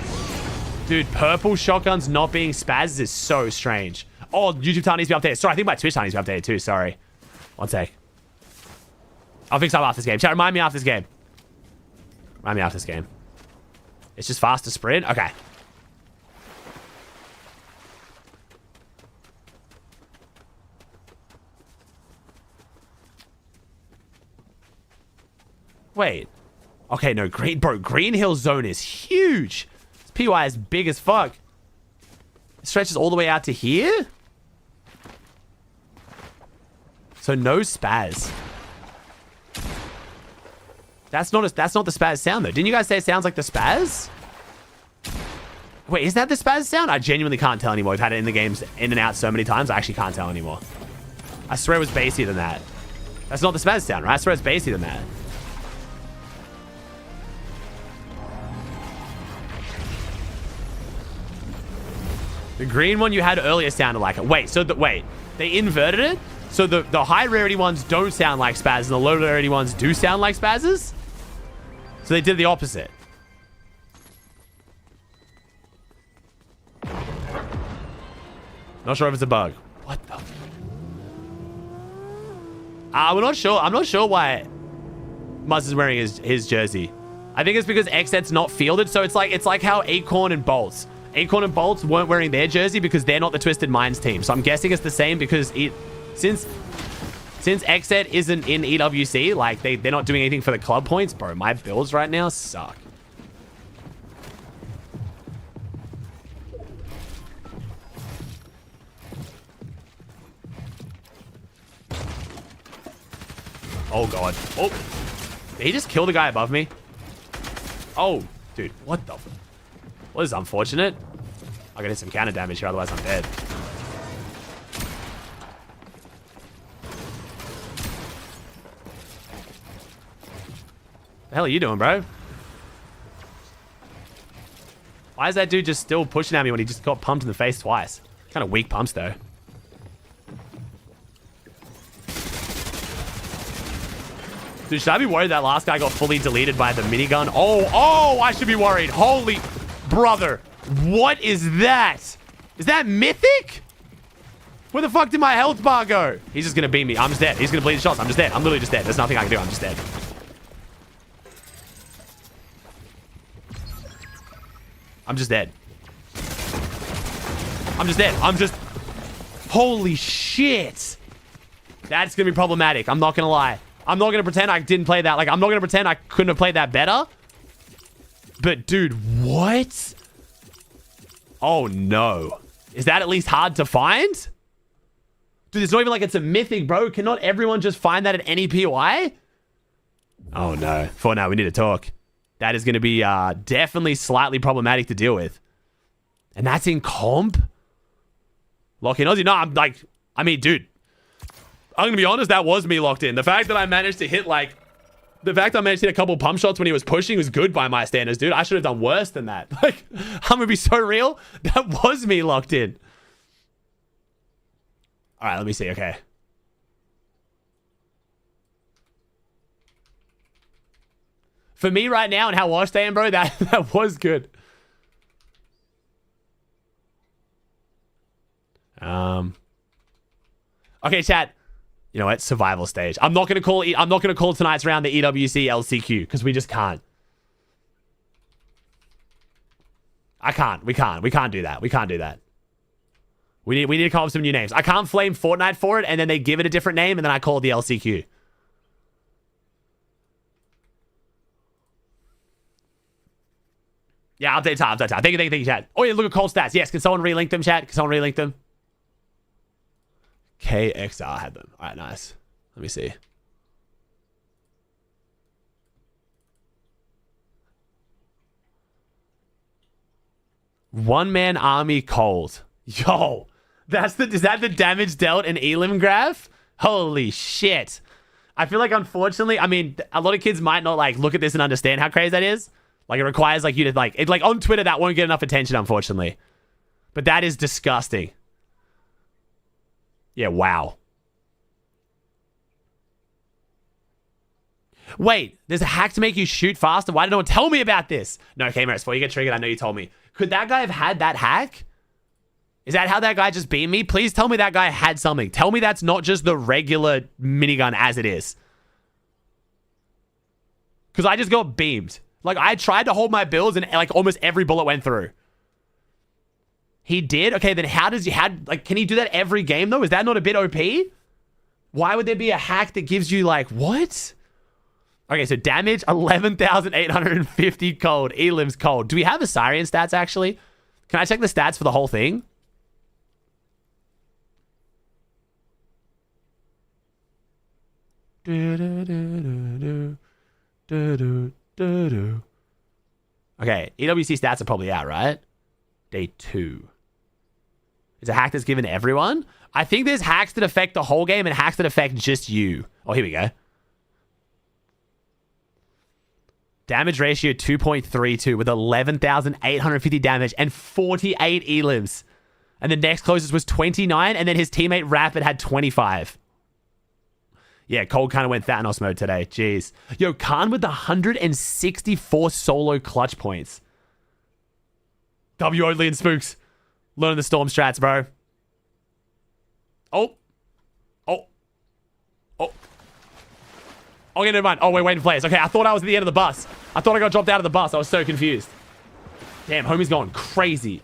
Dude, purple shotguns not being spazzes is so strange. Oh, YouTube time needs to be updated. Sorry, I think my Twitch time needs to be updated too. Sorry. One sec. I'll fix up after this game. Chat, remind me after this game. Remind me after this game. It's just faster sprint? Okay. Wait. Okay, no, Green Hill Zone is huge. This PY is big as fuck. It stretches all the way out to here? So no spaz. That's not the spaz sound though. Didn't you guys say it sounds like the spaz? Wait, is that the spaz sound? I genuinely can't tell anymore. We've had it in the games in and out so many times. I actually can't tell anymore. I swear it was bassier than that. That's not the spaz sound, right? I swear it's bassier than that. The green one you had earlier sounded like it. Wait, they inverted it? So the high rarity ones don't sound like spaz and the low rarity ones do sound like spazzes? So they did the opposite. Not sure if it's a bug. What the? We're not sure. I'm not sure why Muzz is wearing his jersey. I think it's because XZ's not fielded. So it's like how Acorn and Bolts. Acorn and Bolts weren't wearing their jersey because they're not the Twisted Minds team. So I'm guessing it's the same because since XZ isn't in EWC, like they're not doing anything for the club points. Bro, my builds right now suck. Oh, God. Oh. Did he just kill the guy above me? Oh, dude. What the? Well, this is unfortunate. I gotta hit some counter damage here, otherwise I'm dead. The hell are you doing, bro? Why is that dude just still pushing at me when he just got pumped in the face twice? Kind of weak pumps, though. Dude, should I be worried that last guy got fully deleted by the minigun? Oh, I should be worried. Holy brother. What is that? Is that mythic? Where the fuck did my health bar go? He's just going to beat me. I'm just dead. He's going to bleed the shots. I'm just dead. I'm literally just dead. There's nothing I can do. I'm just dead. I'm just dead. I'm just dead. I'm just... Holy shit. That's going to be problematic. I'm not going to lie. I'm not going to pretend I didn't play that. Like, I'm not going to pretend I couldn't have played that better. But, dude, what? Oh, no. Is that at least hard to find? Dude, it's not even like it's a mythic, bro. Cannot everyone just find that at any POI? Oh, no. For now, we need to talk. That is going to be definitely slightly problematic to deal with. And that's in comp? Lock in Aussie? No, I'm like... I mean, dude. I'm going to be honest, that was me locked in. The fact that I managed to hit, like... The fact that I managed to hit a couple pump shots when he was pushing was good by my standards, dude. I should have done worse than that. Like, I'm going to be so real. That was me locked in. All right, let me see. Okay. For me right now and how washed I am, bro, that was good. Okay, chat. You know what? Survival stage. I'm not gonna call tonight's round the EWC LCQ because we just can't. I can't. We can't do that. We can't do that. We need to come up with some new names. I can't flame Fortnite for it and then they give it a different name and then I call it the LCQ. Yeah, update time. Thank you, chat. Oh yeah, look at Cole stats. Yes, can someone relink them, chat? Can someone relink them? KXR had them. All right, nice. Let me see. One-man army cold. Yo, is that the damage dealt in Elim graph? Holy shit. I feel like, unfortunately, I mean, a lot of kids might not, like, look at this and understand how crazy that is. Like, it requires, like, you to, like, on Twitter, that won't get enough attention, unfortunately. But that is disgusting. Yeah, wow. Wait, there's a hack to make you shoot faster? Why did no one tell me about this? No, K-Maris, before you get triggered, I know you told me. Could that guy have had that hack? Is that how that guy just beat me? Please tell me that guy had something. Tell me that's not just the regular minigun as it is. Because I just got beamed. Like, I tried to hold my builds and, like, almost every bullet went through. He did? Okay, then can he do that every game, though? Is that not a bit OP? Why would there be a hack that gives you, like, what? Okay, so damage 11,850 cold. Elims cold. Do we have Asarian stats actually? Can I check the stats for the whole thing? Okay, EWC stats are probably out, right? Day 2. Is a hack that's given to everyone? I think there's hacks that affect the whole game and hacks that affect just you. Oh, here we go. Damage ratio 2.32 with 11,850 damage and 48 elims. And the next closest was 29, and then his teammate Rapid had 25. Yeah, Cold kind of went Thanos mode today. Jeez. Yo, Khan with the 164 solo clutch points. W Oatley and Spooks. Learn the Storm strats, bro. Oh. Okay, never mind. Oh, we're waiting for players. Okay, I thought I was at the end of the bus. I thought I got dropped out of the bus. I was so confused. Damn, homie's going crazy.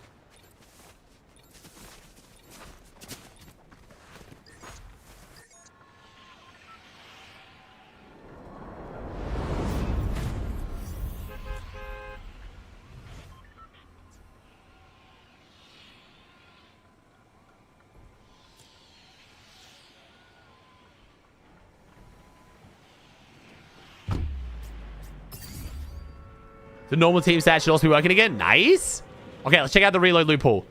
The normal team stat should also be working again. Nice. Okay, let's check out the reload loophole.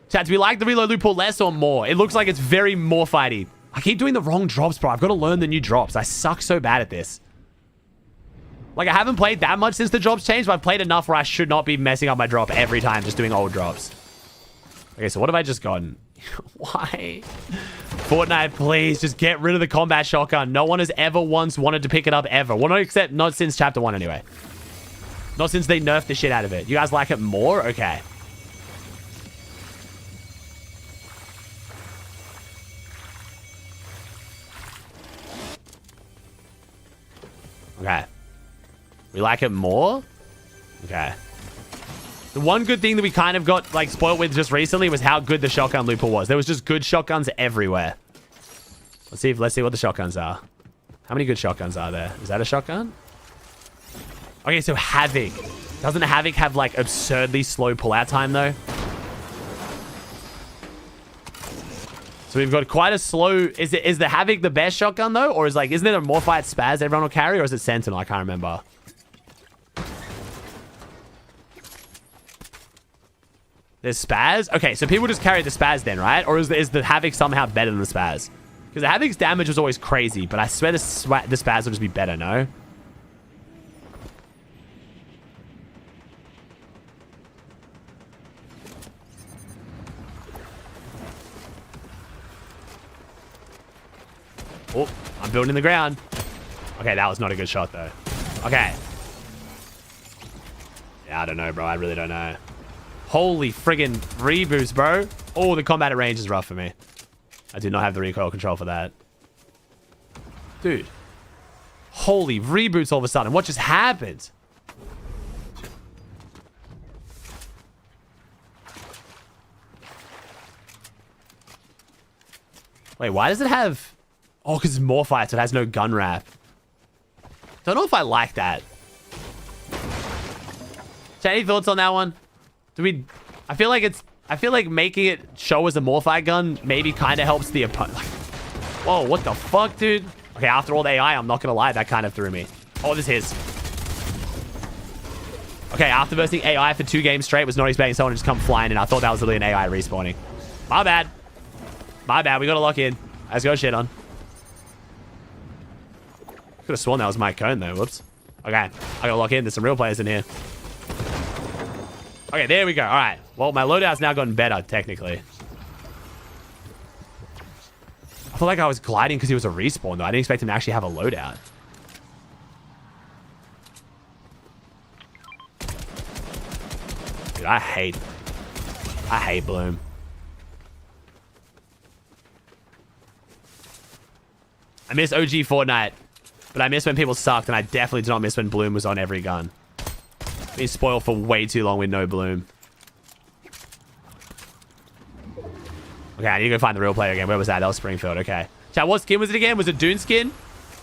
Chat, do we like the reload loophole less or more? It looks like it's very more fighty. I keep doing the wrong drops, bro. I've got to learn the new drops. I suck so bad at this. Like, I haven't played that much since the drops changed, but I've played enough where I should not be messing up my drop every time just doing old drops. Okay, so what have I just gotten? Why? Fortnite, please, just get rid of the combat shotgun. No one has ever once wanted to pick it up ever. Well, not since chapter 1 anyway. Not since they nerfed the shit out of it. You guys like it more? Okay. Okay. We like it more? Okay. The one good thing that we kind of got, like, spoiled with just recently was how good the shotgun loophole was. There was just good shotguns everywhere. Let's see what the shotguns are. How many good shotguns are there? Is that a shotgun? Okay, so Havoc. Doesn't Havoc have, like, absurdly slow pullout time, though? So we've got quite a slow... Is the Havoc the best shotgun, though? Or is, like, isn't it a Morphight Spaz everyone will carry? Or is it Sentinel? I can't remember. There's Spaz? Okay, so people just carry the Spaz then, right? Or is the Havoc somehow better than the Spaz? Because the Havoc's damage was always crazy, but I swear the Spaz will just be better, no? Oh, I'm building the ground. Okay, that was not a good shot, though. Okay. Yeah, I don't know, bro. I really don't know. Holy friggin' reboots, bro. Oh, the combat at range is rough for me. I do not have the recoil control for that. Dude. Holy reboots all of a sudden. What just happened? Wait, why does it have... Oh, because it's Morphight, so it has no gun wrap. Don't know if I like that. So any thoughts on that one? I feel like making it show as a Morphight gun maybe kind of helps the opponent. Whoa, what the fuck, dude? Okay, after all the AI, I'm not going to lie, that kind of threw me. Oh, this is. Okay, after versing AI for 2 games straight, was not expecting someone to just come flying in. I thought that was literally an AI respawning. My bad. My bad, we got to lock in. Let's go shit on. Could have sworn that was my cone, though. Whoops. Okay, I got to lock in. There's some real players in here. Okay, there we go. All right. Well, my loadout's now gotten better, technically. I feel like I was gliding because he was a respawn, though. I didn't expect him to actually have a loadout. Dude, I hate Bloom. I miss OG Fortnite, but I miss when people sucked, and I definitely do not miss when Bloom was on every gun. Been spoiled for way too long with no Bloom. Okay, I need to go find the real player again. Where was that? That was Springfield. Okay. Chat, what skin was it again? Was it Dune skin?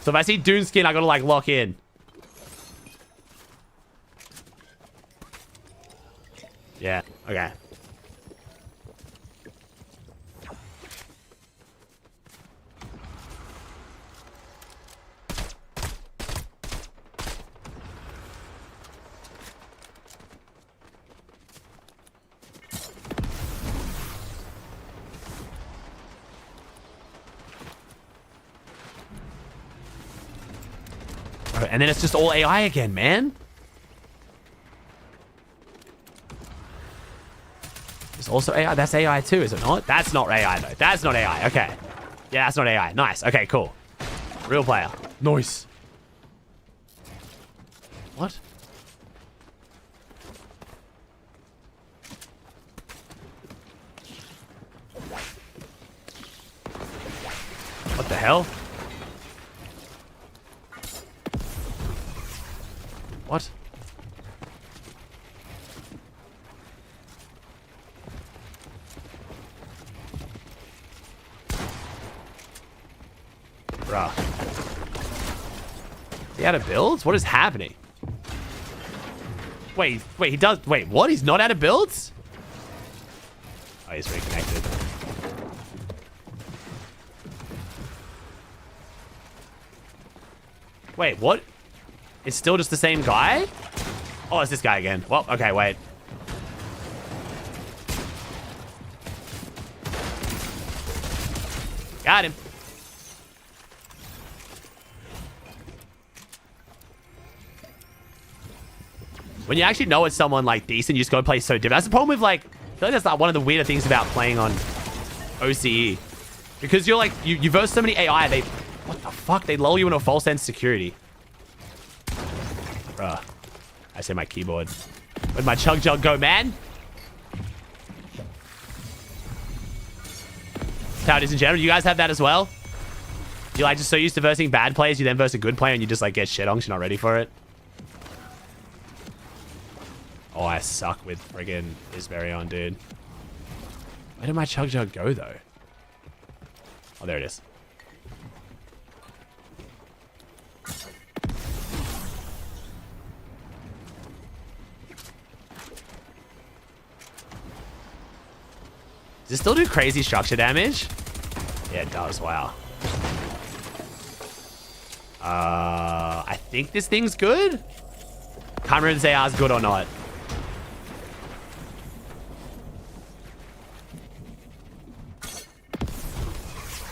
So if I see Dune skin, I gotta, like, lock in. Okay. And then it's just all AI again, man. It's also AI. That's AI too, is it not? That's not AI though. That's not AI. Okay. Yeah, that's not AI. Nice. Okay, cool. Real player. Nice. What? What the hell? What? Bruh. Is he out of builds? What is happening? Wait, he does... Wait, what? He's not out of builds? Oh, he's reconnected. Wait, what? It's still just the same guy? Oh, it's this guy again. Well, okay, wait. Got him. When you actually know it's someone like decent, you just go play so different. That's the problem with like, I feel like that's like one of the weirder things about playing on OCE. Because you're like, you verse so many AI, they, what the fuck? They lull you into a false sense of security. Bruh. I say my keyboard. Where'd my chug jug go, man? That's how it is in general. You guys have that as well? You're like just so used to versing bad players, you then verse a good player and you just like get shit on because you're not ready for it. Oh, I suck with friggin' Isberion, dude. Where did my chug jug go though? Oh, there it is. Does it still do crazy structure damage? Yeah, it does. Wow. I think this thing's good. Can't remember if this AR is good or not.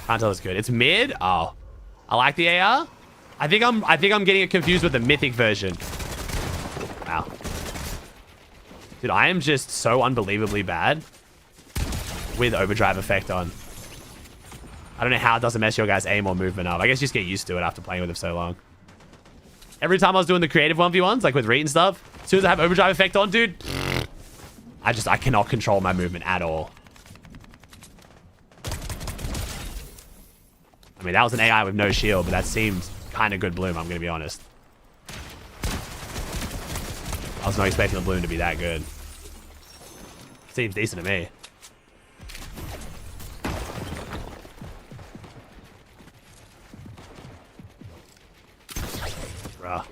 Can't tell it's good. It's mid. Oh, I like the AR. I think I'm getting it confused with the mythic version. Wow. Dude, I am just so unbelievably bad with overdrive effect on. I don't know how it doesn't mess your guys' aim or movement up. I guess you just get used to it after playing with him so long. Every time I was doing the creative 1v1s, like with Reet and stuff, as soon as I have overdrive effect on, dude, I cannot control my movement at all. I mean, that was an AI with no shield, but that seemed kind of good bloom, I'm going to be honest. I was not expecting the bloom to be that good. Seems decent to me. Bruh.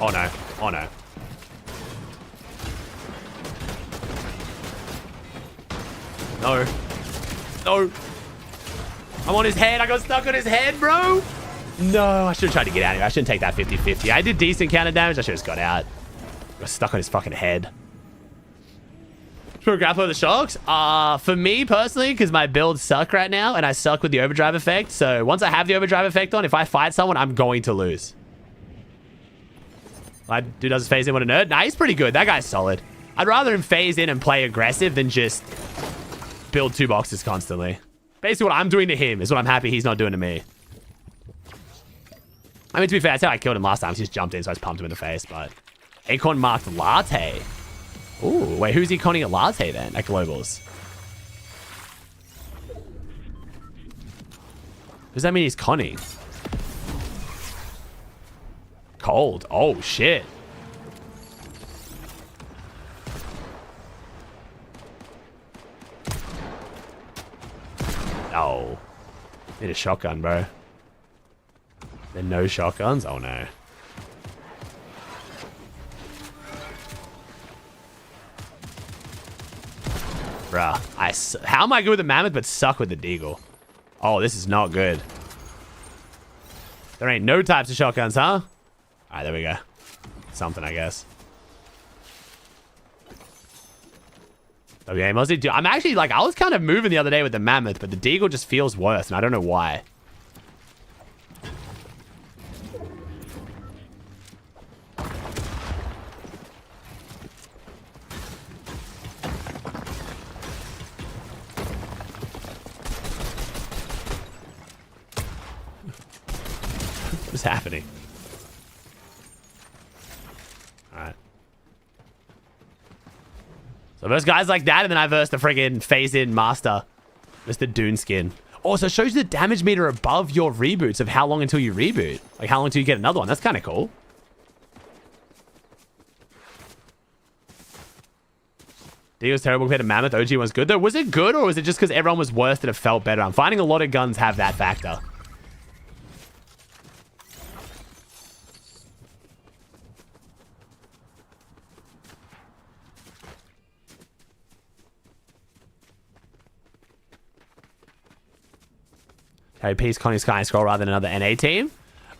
Oh no. Oh no. No. No. I'm on his head. I got stuck on his head, bro. No, I should have tried to get out of here. I shouldn't take that 50-50. I did decent counter damage. I should have just got out. I got stuck on his fucking head. Should we grapple the sharks? For me personally, because my builds suck right now, and I suck with the overdrive effect. So once I have the overdrive effect on, if I fight someone, I'm going to lose. Like, dude does his phase in with a nerd. Nah, he's pretty good. That guy's solid. I'd rather him phase in and play aggressive than just build 2 boxes constantly. Basically, what I'm doing to him is what I'm happy he's not doing to me. I mean, to be fair, that's how I killed him last time. He just jumped in, so I just pumped him in the face, but... Acorn marked Latte. Ooh, wait, who's he conning at Latte then? At Globals. Does that mean he's conning? Cold. Oh, shit. Oh. Need a shotgun, bro. There are no shotguns? Oh, no. Bruh. How am I good with the mammoth but suck with the deagle? Oh, this is not good. There ain't no types of shotguns, huh? All right, there we go. Something, I guess. Okay, mostly I'm actually like, I was kind of moving the other day with the mammoth, but the deagle just feels worse, and I don't know why. What's happening? Alright. So verse guys like that, and then I verse the friggin' phase-in master. Mr. Dune skin. Also shows you the damage meter above your reboots of how long until you reboot. Like how long until you get another one. That's kind of cool. Deagle's terrible compared to Mammoth. OG one's good though. Was it good, or was it just because everyone was worse that it felt better? I'm finding a lot of guns have that factor. Hey, Pete's Connie Sky and Scroll rather than another NA team?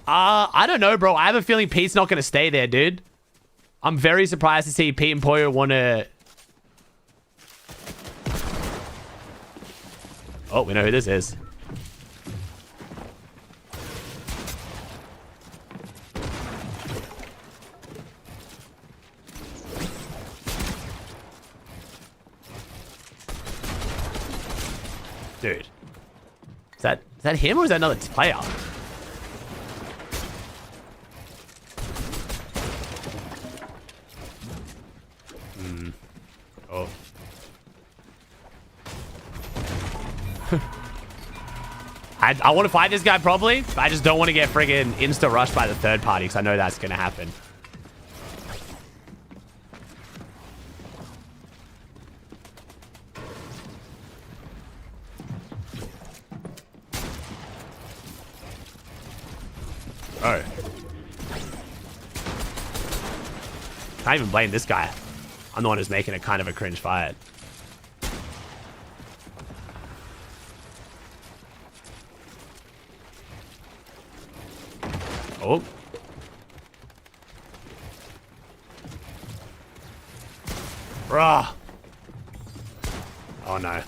I don't know, bro. I have a feeling Pete's not going to stay there, dude. I'm very surprised to see Pete and Poyo want to... Oh, we know who this is. Dude. Is that him or is that another player? Oh. I want to fight this guy probably, but I just don't want to get friggin' insta-rushed by the third party because I know that's going to happen. Oh. Can't even blame this guy. I'm the one who's making it kind of a cringe fight. Oh. Bruh. Oh no.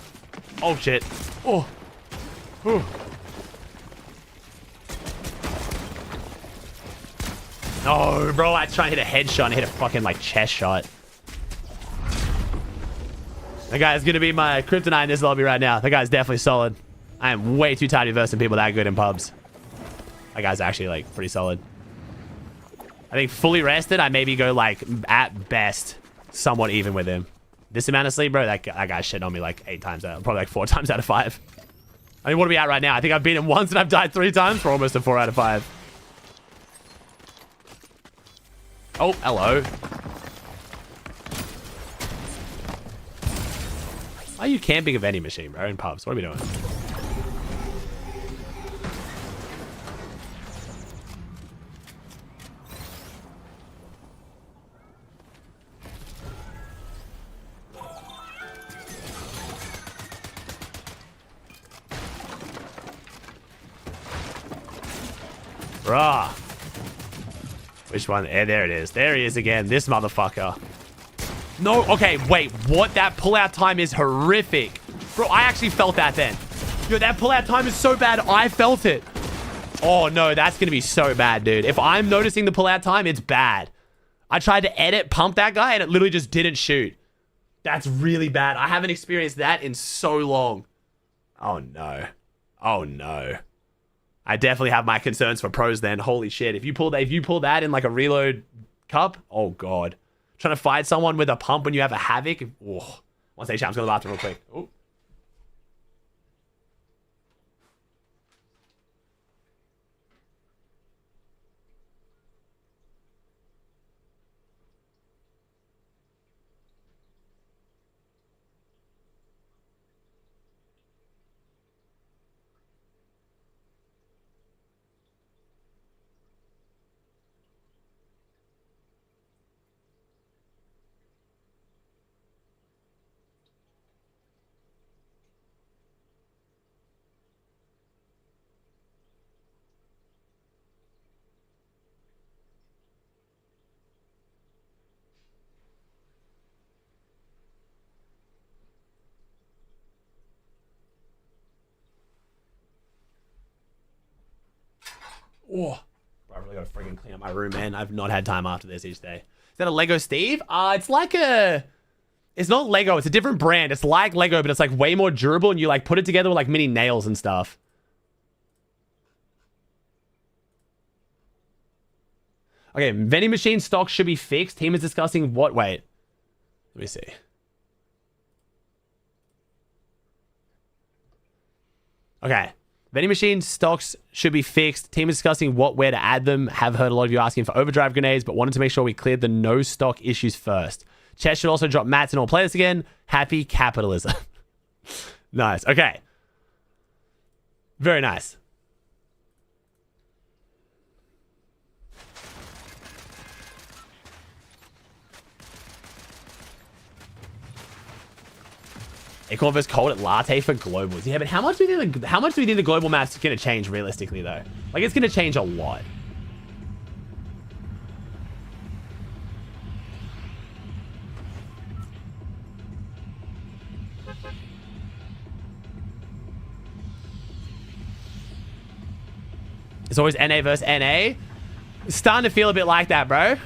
Oh shit. Oh. Whew. No, bro, I try to hit a headshot and hit a fucking like chest shot. That guy's gonna be my kryptonite in this lobby right now. That guy's definitely solid. I am way too tired of versing people that good in pubs. That guy's actually like pretty solid. I think fully rested, I maybe go like at best somewhat even with him. This amount of sleep, bro, that guy shit on me like 8 times out, probably like 4 times out of 5. I mean, what are we at right now? I think I've beat him once and I've died 3 times for almost a 4 out of 5. Oh, hello. Why are you camping a vending machine, bro, in pubs? What are we doing? Bruh. Which one? There it is. There he is again. This motherfucker. No. Okay, wait. What? That pullout time is horrific. Bro, I actually felt that then. Yo, that pullout time is so bad. I felt it. Oh, no. That's going to be so bad, dude. If I'm noticing the pullout time, it's bad. I tried to edit, pump that guy, and it literally just didn't shoot. That's really bad. I haven't experienced that in so long. Oh, no. Oh, no. I definitely have my concerns for pros then. Holy shit. If you pull that in like a reload cup, oh god. Trying to fight someone with a pump when you have a havoc. Oh. One second, I'm just going to the bathroom real quick. Oh. Oh, I really gotta freaking clean up my room, man. I've not had time after this each day. Is that a Lego Steve? It's like a... It's not Lego. It's a different brand. It's like Lego, but it's like way more durable, and you like put it together with like mini nails and stuff. Okay, vending machine stock should be fixed. Team is discussing what... Wait. Let me see. Okay. Vending machine stocks should be fixed. Team is discussing where to add them. Have heard a lot of you asking for overdrive grenades, but wanted to make sure we cleared the no stock issues first. Chess should also drop mats and all players again. Happy capitalism. Nice. Okay. Very nice. Acorn vs Cold at Latte for globals. Yeah, but how much do we think the global map's gonna change realistically though? Like it's gonna change a lot. It's always NA versus NA. It's starting to feel a bit like that, bro.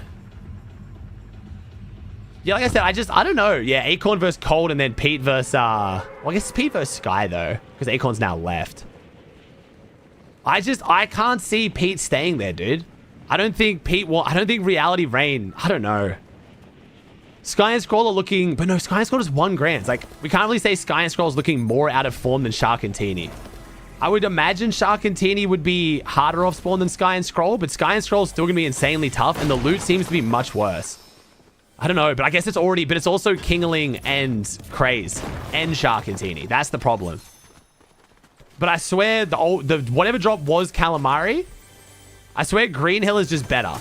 Yeah, like I said, I don't know. Yeah, Acorn versus Cold and then Pete versus, well, I guess it's Pete versus Sky, though, because Acorn's now left. I can't see Pete staying there, dude. I don't think Reality Rain, I don't know. Sky and Scroll are looking, but no, Sky and Scroll is 1 grand. It's like, we can't really say Sky and Scroll is looking more out of form than Shark and Teeny. I would imagine Shark and Teeny would be harder off spawn than Sky and Scroll, but Sky and Scroll is still going to be insanely tough, and the loot seems to be much worse. I don't know, but I guess it's already... But it's also Kingling and Craze and Shark and Teeny. That's the problem. But I swear the whatever drop was Calamari, I swear Green Hill is just better.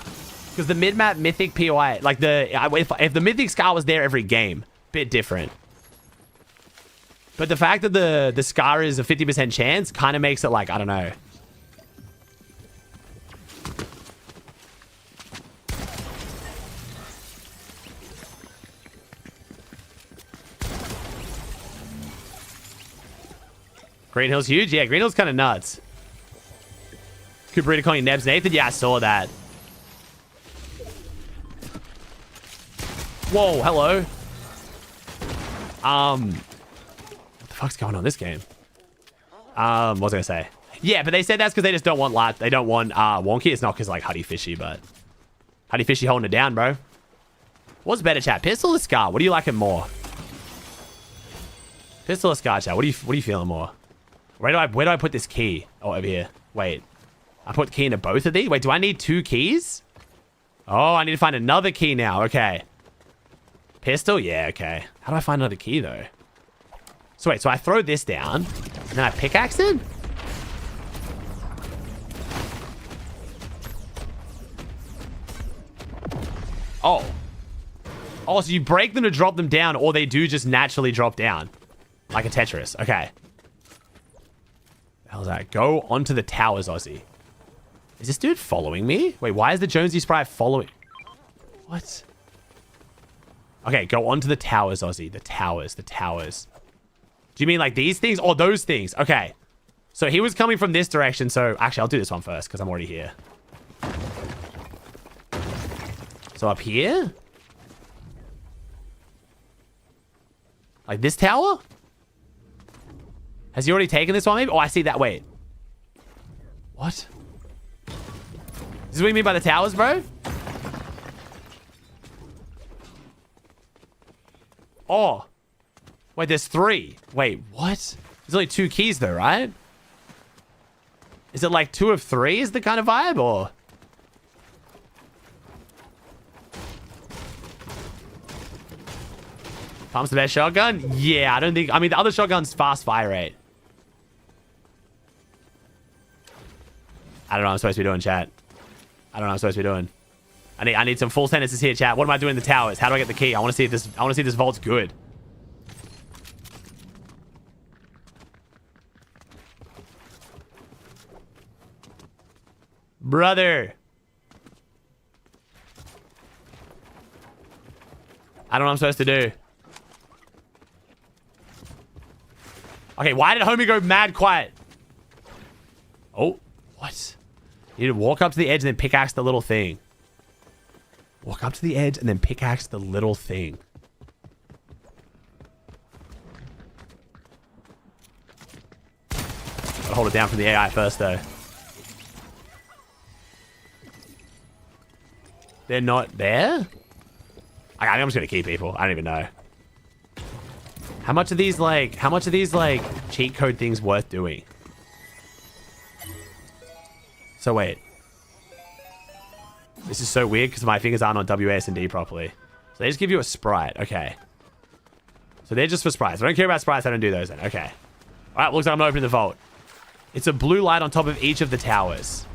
Because the mid-map Mythic POI... Like, if the Mythic Scar was there every game, bit different. But the fact that the Scar is a 50% chance kind of makes it like, I don't know. Green Hill's huge? Yeah, Green Hill's kind of nuts. Cooperita calling Nebs Nathan? Yeah, I saw that. Whoa, hello. What the fuck's going on in this game? What was I gonna say? Yeah, but they said that's because they just don't want they don't want wonky. It's not because like Huddy Fishy, but Huddy Fishy holding it down, bro. What's better, chat? Pistol or Scar? What do you like it more? Pistol or Scar, chat? What are you feeling more? Where do I put this key? Oh, over here. Wait. I put the key into both of these? Wait, do I need 2 keys? Oh, I need to find another key now. Okay. Pistol? Yeah, okay. How do I find another key, though? So wait, so I throw this down, and then I pickaxe it? Oh. Oh, so you break them to drop them down, or they do just naturally drop down. Like a Tetris. Okay. How's that? Go onto the towers, Aussie. Is this dude following me? Wait, why is the Jonesy Sprite following? What? Okay, go onto the towers, Aussie. The towers. Do you mean like these things? Or those things? Okay. So he was coming from this direction. So actually, I'll do this one first because I'm already here. So up here? Like this tower? Has he already taken this one, maybe? Oh, I see that. Wait. What? Is this what you mean by the towers, bro? Oh. Wait, there's 3. Wait, what? There's only 2 keys, though, right? Is it like 2 of 3 is the kind of vibe, or? Pump's the best shotgun? Yeah, I don't think... I mean, the other shotgun's fast fire rate. I don't know what I'm supposed to be doing, chat. I don't know what I'm supposed to be doing. I need some full sentences here, chat. What am I doing in the towers? How do I get the key? I want to see if this vault's good. Brother. I don't know what I'm supposed to do. Okay, why did homie go mad quiet? Oh, what? You need to walk up to the edge and then pickaxe the little thing. Walk up to the edge and then pickaxe the little thing. Gotta hold it down from the AI first, though. They're not there? I think I'm just gonna keep people. I don't even know. How much are these like cheat code things worth doing? So wait. This is so weird because my fingers aren't on WASD properly. So they just give you a sprite. Okay. So they're just for sprites. I don't care about sprites. I don't do those then. Okay. All right. Looks like I'm opening the vault. It's a blue light on top of each of the towers.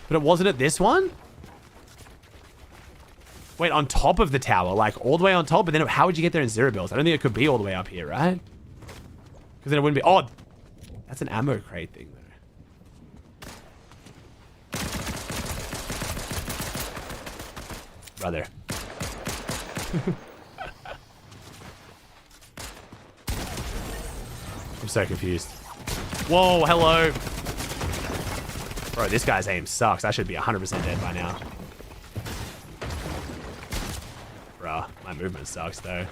But it wasn't at this one? Wait, on top of the tower. Like all the way on top. But then how would you get there in zero bills? I don't think it could be all the way up here, right? Because then it wouldn't be... Oh, that's an ammo crate thing, though. Brother. I'm so confused. Whoa, hello. Bro, this guy's aim sucks. I should be 100% dead by now. Bro, my movement sucks, though.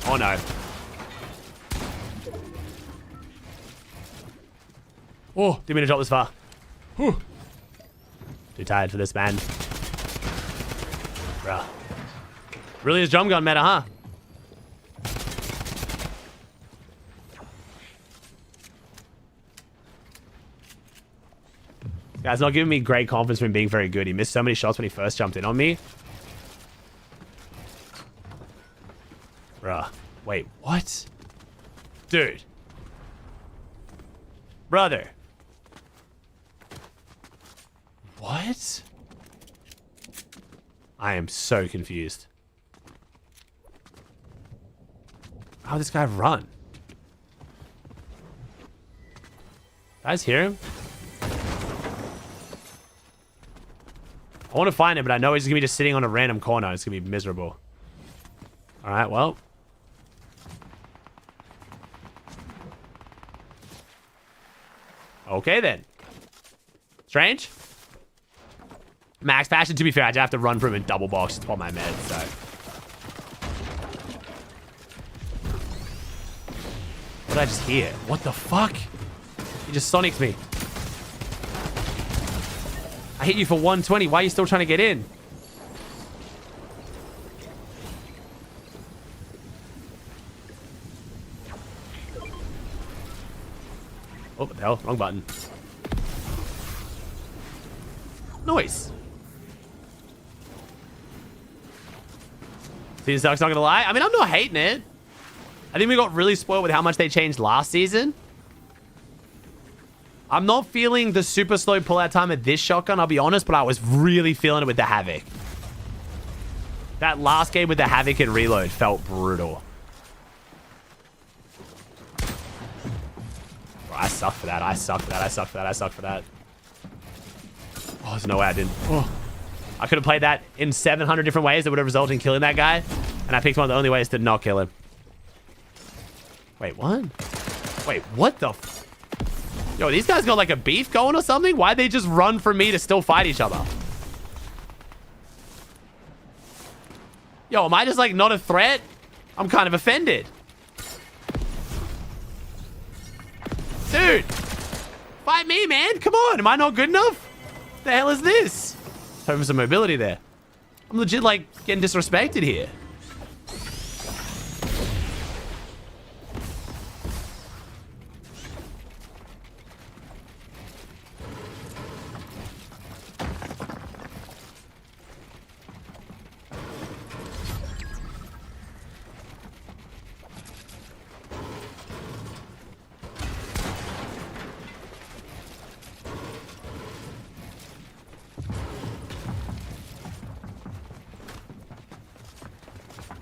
Oh no. Oh, didn't mean to drop this far. Whew. Too tired for this, man. Bruh. Really is drum gun meta, huh? This guy's not giving me great confidence from being very good. He missed so many shots when he first jumped in on me. Bruh. Wait, what? Dude. Brother. What? I am so confused. How did this guy run? Guys hear him? I want to find him, but I know he's going to be just sitting on a random corner. It's going to be miserable. Alright, well. Okay, then. Strange. Max Passion, to be fair, I just have to run for him in double box to pop my meds, so. What did I just hear? What the fuck? He just sonics me. I hit you for 120. Why are you still trying to get in? Oh, what the hell? Wrong button. Noise. Season sucks, not gonna lie. I mean, I'm not hating it. I think we got really spoiled with how much they changed last season. I'm not feeling the super slow pull-out time of this shotgun, I'll be honest, but I was really feeling it with the Havoc. That last game with the Havoc and Reload felt brutal. Bro, I suck for that. I suck for that. I suck for that. I suck for that. Oh, there's no way I didn't. Oh. I could have played that in 700 different ways that would have resulted in killing that guy. And I picked one of the only ways to not kill him. Wait, what? Wait, what the... Yo, these guys got like a beef going or something? Why'd they just run for me to still fight each other? Yo, am I just like not a threat? I'm kind of offended. Dude. Fight me, man. Come on. Am I not good enough? What the hell is this? Hoping for some mobility there. I'm legit like getting disrespected here.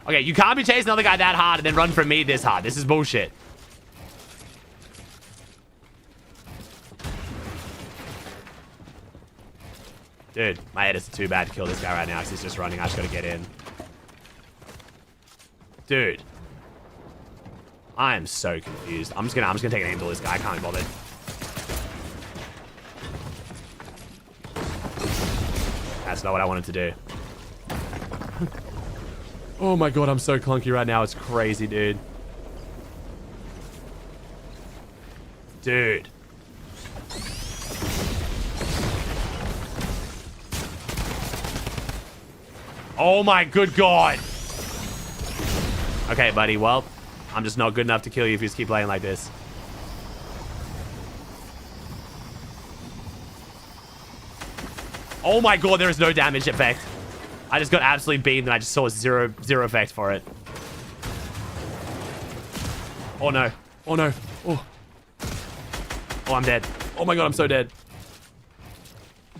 Okay, you can't be chasing another guy that hard and then run from me this hard. This is bullshit. Dude, my head is too bad to kill this guy right now because he's just running. I just gotta get in. Dude. I am so confused. I'm just gonna take an aim to this guy. I can't be bothered. That's not what I wanted to do. Oh my god, I'm so clunky right now. It's crazy, dude. Dude. Oh my good god. Okay, buddy. Well, I'm just not good enough to kill you if you just keep playing like this. Oh my god, there is no damage effect. I just got absolutely beamed and I just saw zero effect for it. Oh no. Oh no. Oh. Oh, I'm dead. Oh my god, I'm so dead.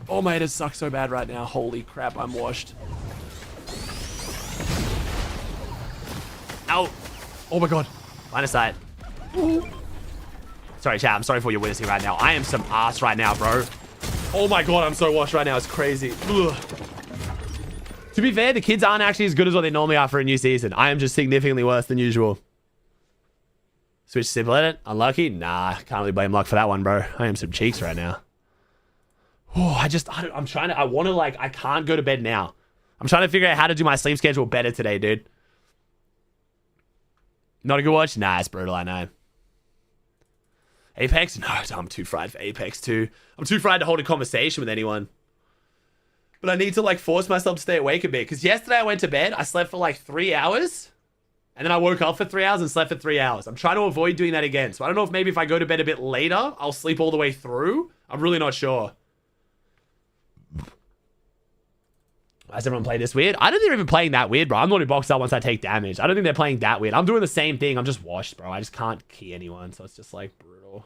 Oh, my head has sucked so bad right now. Holy crap, I'm washed. Ow. Oh my god. Line of sight. Ooh. Sorry, chat. I'm sorry for what you're witnessing right now. I am some ass right now, bro. Oh my god, I'm so washed right now. It's crazy. Ugh. To be fair, the kids aren't actually as good as what they normally are for a new season. I am just significantly worse than usual. Switch simple edit. Unlucky? Nah, can't really blame luck for that one, bro. I am some cheeks right now. Oh, I'm trying to, I can't go to bed now. I'm trying to figure out how to do my sleep schedule better today, dude. Not a good watch? Nah, it's brutal, I know. Apex? No, I'm too fried for Apex too. I'm too fried to hold a conversation with anyone. But I need to like force myself to stay awake a bit. Because yesterday I went to bed, I slept for like 3 hours. And then I woke up for 3 hours and slept for 3 hours. I'm trying to avoid doing that again. So I don't know if maybe if I go to bed a bit later, I'll sleep all the way through. I'm really not sure. Why does everyone play this weird? I don't think they're even playing that weird, bro. I'm only boxed out once I take damage. I don't think they're playing that weird. I'm doing the same thing. I'm just washed, bro. I just can't key anyone. So it's just like brutal.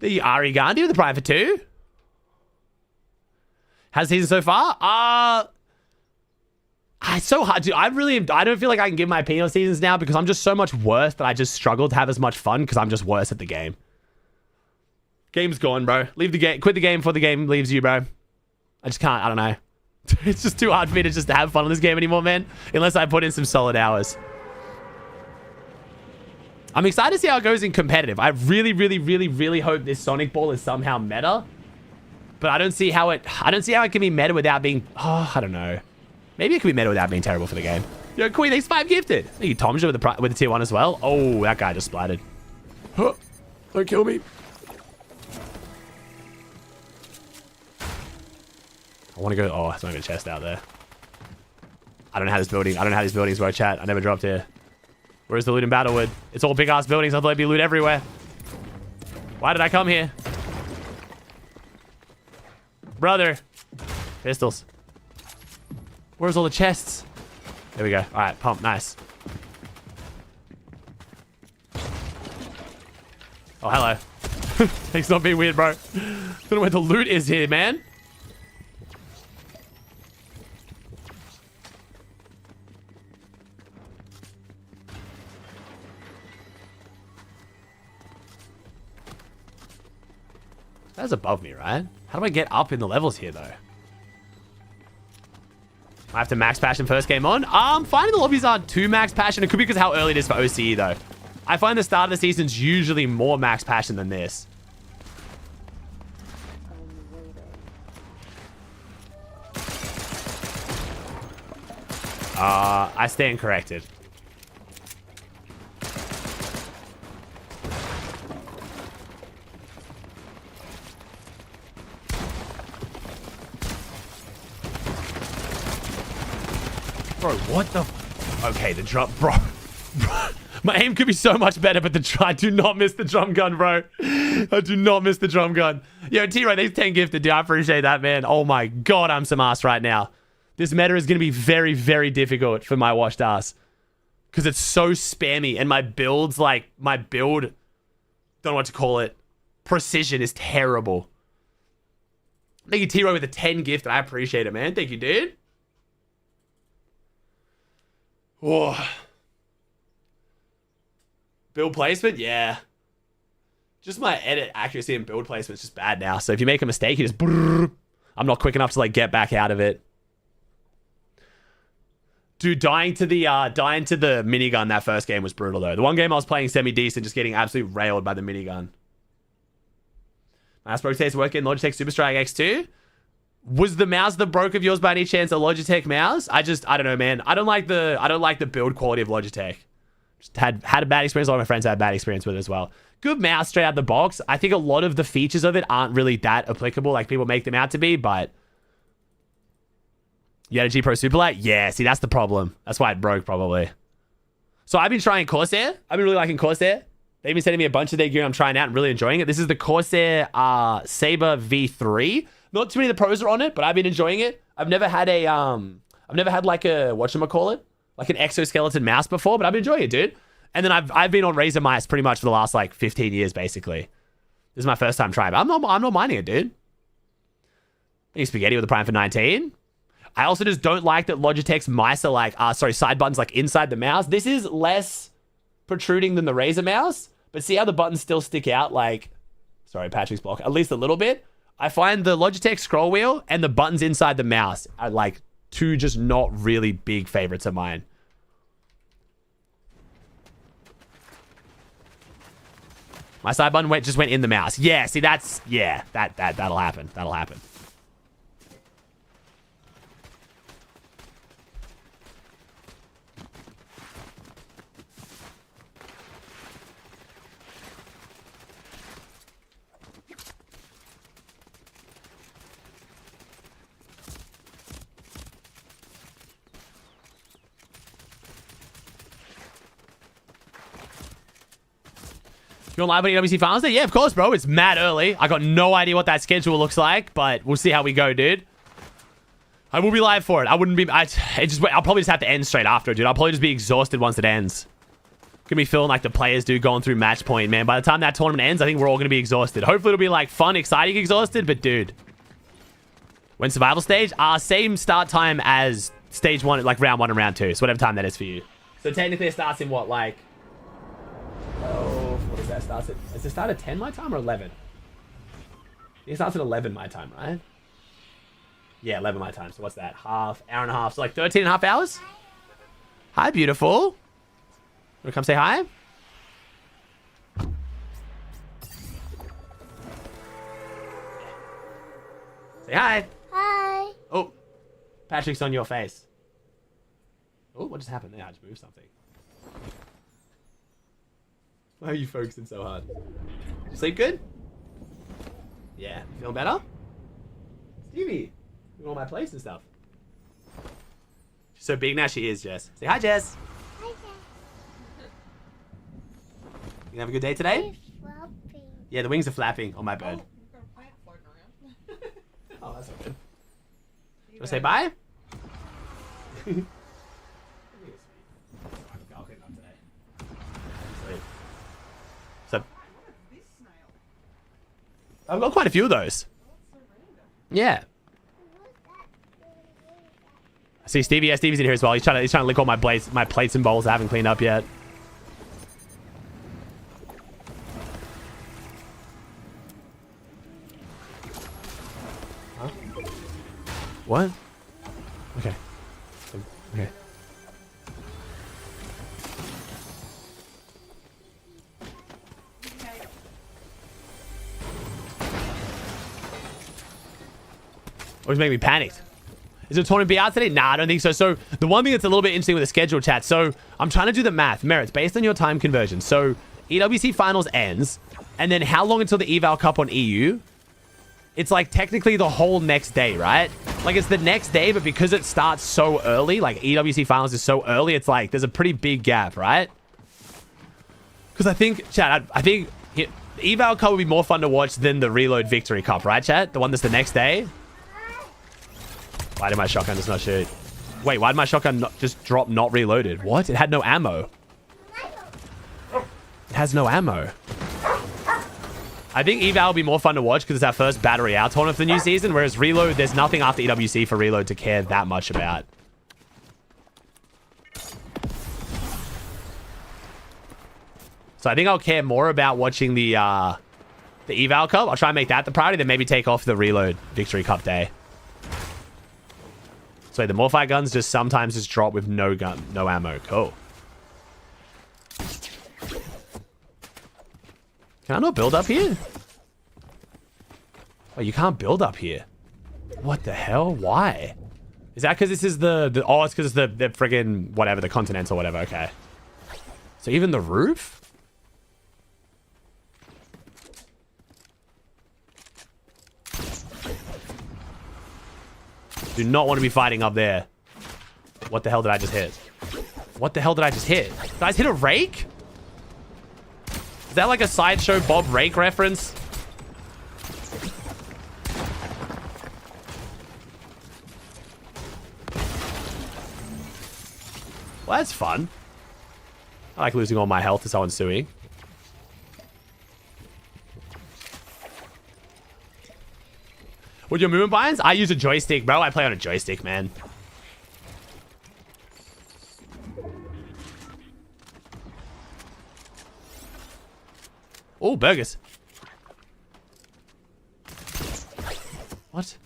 The Ari Gandhi with the Prime for 2. How's the season so far? It's so hard, dude. I don't feel like I can give my opinion on seasons now because I'm just so much worse that I just struggle to have as much fun because I'm just worse at the game. Game's gone, bro. Leave the game. Quit the game before the game leaves you, bro. I just can't. I don't know. It's just too hard for me to just have fun in this game anymore, man. Unless I put in some solid hours. I'm excited to see how it goes in competitive. I really hope this Sonic Ball is somehow meta. But I don't see how it can be meta without being, I don't know. Maybe it can be meta without being terrible for the game. Yo, Queen, thanks 5 gifted. Thank you, Tomja with the tier 1 as well. Oh, that guy just splattered. Huh. Don't kill me. I want to go, there's not even a chest out there. I don't know how these buildings work, chat. I never dropped here. Where's the loot in Battlewood? It's all big-ass buildings. I thought there'd be loot everywhere. Why did I come here? Brother. Pistols. Where's all the chests? There we go. All right, pump. Nice. Oh, hello. Thanks for not being weird, bro. Don't know where the loot is here, man. That's above me, right? How do I get up in the levels here, though? I have to max passion first game on. Finding the lobbies aren't too max passion. It could be because of how early it is for OCE, though. I find the start of the season's usually more max passion than this. I stand corrected. Bro, what the... Okay, the drum... Bro. My aim could be so much better, but I do not miss the drum gun, bro. I do not miss the drum gun. Yo, T-Ray, these 10 gifted, dude. I appreciate that, man. Oh my God, I'm some ass right now. This meta is going to be very, very difficult for my washed ass. Because it's so spammy. And my build's like, don't know what to call it. Precision is terrible. Thank you, T-Ray, with a 10 gift. I appreciate it, man. Thank you, dude. Oh. Build placement? Yeah. Just my edit accuracy and build placement is just bad now. So if you make a mistake, you just... Brrr, I'm not quick enough to like get back out of it. Dude, dying to the minigun that first game was brutal though. The one game I was playing semi-decent, just getting absolutely railed by the minigun. Mouse broke taste working Logitech Super Strike X2. Was the mouse that broke of yours by any chance a Logitech mouse? I don't know, man. I don't like the build quality of Logitech. Just had a bad experience. A lot of my friends had a bad experience with it as well. Good mouse straight out the box. I think a lot of the features of it aren't really that applicable like people make them out to be, but you had a G Pro Superlight? Yeah, see, that's the problem. That's why it broke, probably. So I've been trying Corsair. I've been really liking Corsair. They've been sending me a bunch of their gear and I'm trying out and really enjoying it. This is the Corsair Saber V3. Not too many of the pros are on it, but I've been enjoying it. I've never had like a, whatchamacallit? Like an exoskeleton mouse before, but I've been enjoying it, dude. And then I've been on Razer mice pretty much for the last like 15 years, basically. This is my first time trying, but I'm not minding it, dude. I need spaghetti with the Prime for 19. I also just don't like that Logitech's mice are like, side buttons like inside the mouse. This is less protruding than the Razer mouse, but see how the buttons still stick out like, sorry, Patrick's block, at least a little bit. I find the Logitech scroll wheel and the buttons inside the mouse are like two just not really big favorites of mine. My side button just went in the mouse. Yeah, see that'll happen. That'll happen. You on live on EWC Finals Day? Yeah, of course, bro. It's mad early. I got no idea what that schedule looks like, but we'll see how we go, dude. I will be live for it. I wouldn't be... I'll probably just have to end straight after, dude. I'll probably just be exhausted once it ends. Gonna be feeling like the players do going through match point, man. By the time that tournament ends, I think we're all gonna be exhausted. Hopefully it'll be like fun, exciting, exhausted, but dude. When survival stage? Same start time as stage 1, like round 1 and round 2. So whatever time that is for you. So technically it starts in what, like... Oh, what is that? Starts at... Does it start at 10 my time or 11? It starts at 11 my time, right? Yeah, 11 my time. So what's that? Hour and a half. So like 13 and a half hours? Hi, beautiful. Wanna come say hi? Say hi. Hi. Oh, Patrick's on your face. Oh, what just happened there? I just moved something. Why are you focusing so hard? Did you sleep good? Yeah. Feeling better? Stevie. Doing all my plates and stuff. She's so big now, she is, Jess. Say hi, Jess. Hi, Jess. You gonna have a good day today? Yeah, the wings are flapping on my bird. Oh, that's not good. You wanna say bye? So, I've got quite a few of those. Yeah. I see Stevie. Yeah, Stevie's in here as well. He's trying to lick all my plates and bowls I haven't cleaned up yet. Huh? What? Okay. Okay. Always make me panicked. Is the tournament be out today? Nah, I don't think so. So the one thing that's a little bit interesting with the schedule, chat. So I'm trying to do the math. Merits based on your time conversion. So EWC Finals ends, and then how long until the Eval Cup on EU? It's like technically the whole next day, right? Like it's the next day, but because it starts so early, like EWC Finals is so early, it's like there's a pretty big gap, right? Because I think, chat, I think The Eval Cup would be more fun to watch than the Reload Victory Cup, right, chat? The one that's the next day? Why did my shotgun just not shoot? Wait, why did my shotgun just drop not reloaded? What? It had no ammo. It has no ammo. I think Eval will be more fun to watch because it's our first Battle Royale tournament for the new season, whereas Reload, there's nothing after EWC for Reload to care that much about. So I think I'll care more about watching the Eval Cup. I'll try and make that the priority, then maybe take off the Reload Victory Cup day. So the Morphi guns just sometimes just drop with no ammo. Cool. Can I not build up here? Oh, you can't build up here. What the hell? Why? Is that because this is the oh, it's because it's the friggin' whatever, the Continental, whatever. Okay. So even the roof? Do not want to be fighting up there. What the hell did I just hit? What the hell did I just hit? Did I just hit a rake? Is that like a Sideshow Bob Rake reference? Well, that's fun. I like losing all my health to someone suing. With your movement buttons? I use a joystick, bro. I play on a joystick, man. Oh, burgers. What?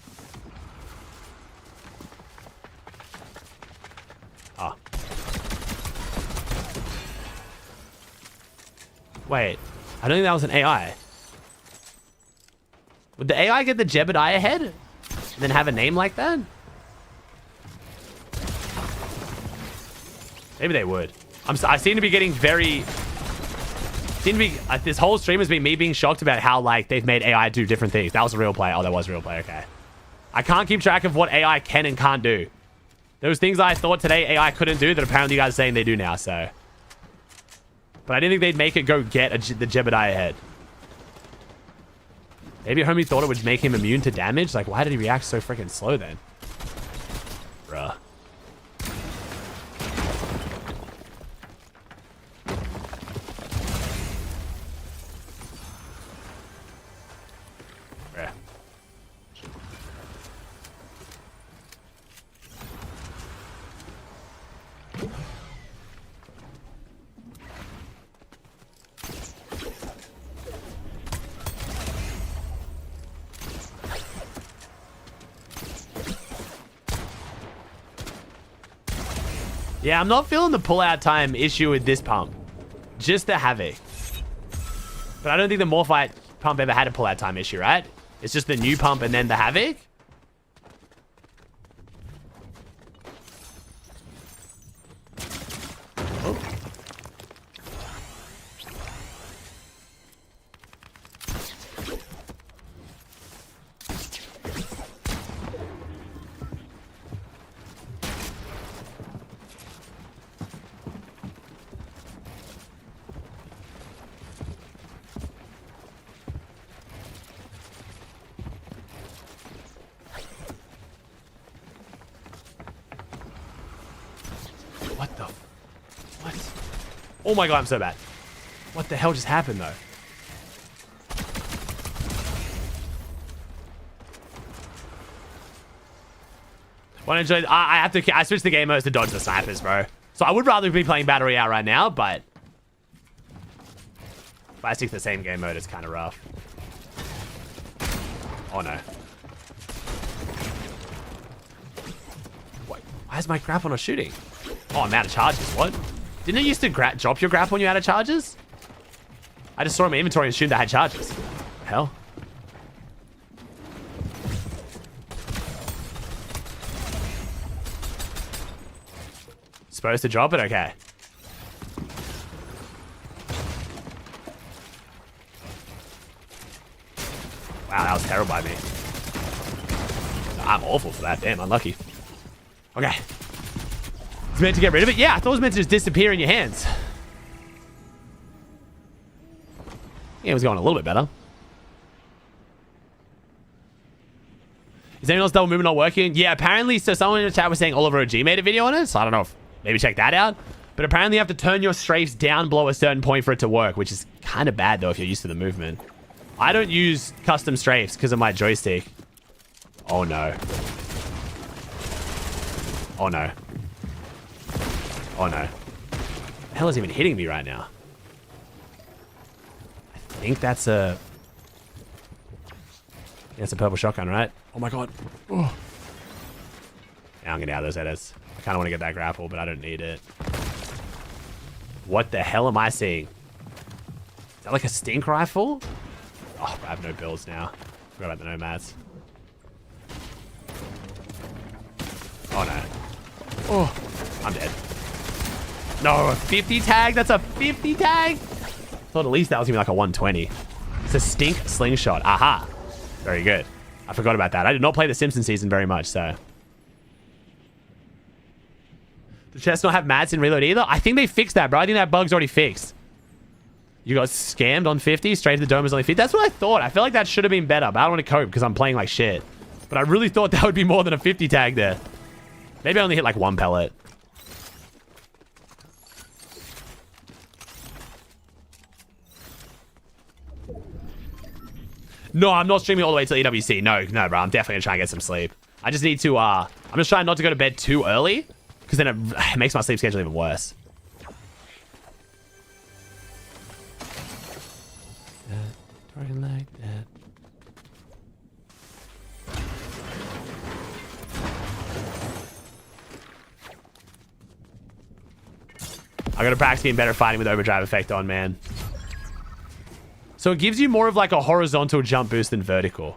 Ah. Wait. I don't think that was an AI. Would the AI get the Jebediah head? And then have a name like that? Maybe they would. I seem to be getting very... this whole stream has been me being shocked about how, like, they've made AI do different things. That was a real play. Oh, that was a real play. Okay. I can't keep track of what AI can and can't do. There was things I thought today AI couldn't do that apparently you guys are saying they do now, so... But I didn't think they'd make it go get the Jebediah head. Maybe homie thought it would make him immune to damage? Like, why did he react so freaking slow then? Bruh. Bruh. Yeah, I'm not feeling the pull-out time issue with this pump. Just the Havoc. But I don't think the Morphite pump ever had a pull-out time issue, right? It's just the new pump and then the Havoc? Oh. What the? What? Oh my god, I'm so bad. What the hell just happened though? I switched the game modes to dodge the snipers, bro. So I would rather be playing Battle Royale right now, but if I stick to the same game mode, it's kind of rough. Oh no. Why is my grapple not shooting? Oh, I'm out of charges. What? Didn't it used to drop your grapple when you're out of charges? I just saw in my inventory and assumed I had charges. Hell. Supposed to drop it? Okay. Wow, that was terrible by me. I'm awful for that. Damn, unlucky. Okay. It's meant to get rid of it? Yeah, I thought it was meant to just disappear in your hands. Yeah, it was going a little bit better. Is anyone else double movement not working? Yeah, apparently, so someone in the chat was saying Oliver OG made a video on it, so I don't know if maybe check that out. But apparently you have to turn your strafes down below a certain point for it to work, which is kind of bad though if you're used to the movement. I don't use custom strafes because of my joystick. Oh no. Oh no. Oh no. The hell is even hitting me right now? I think that's a... That's a purple shotgun, right? Oh my god. Oh. Yeah, I'm getting out of those edits. I kind of want to get that grapple, but I don't need it. What the hell am I seeing? Is that like a stink rifle? Oh, I have no builds now. Forgot about the nomads. Oh no. Oh, I'm dead. No, a 50 tag? That's a 50 tag? Thought at least that was gonna be like a 120. It's a stink slingshot. Aha. Very good. I forgot about that. I did not play the Simpsons season very much, so. The chest not have mats in reload either? I think they fixed that, bro. I think that bug's already fixed. You got scammed on 50, straight to the dome is only 50. That's what I thought. I feel like that should have been better, but I don't want to cope because I'm playing like shit. But I really thought that would be more than a 50 tag there. Maybe I only hit like one pellet. No, I'm not streaming all the way till EWC. No, bro. I'm definitely gonna try and get some sleep. I just need to, I'm just trying not to go to bed too early because then it makes my sleep schedule even worse. Talking like that. I gotta practice being better fighting with overdrive effect on, man. So it gives you more of like a horizontal jump boost than vertical.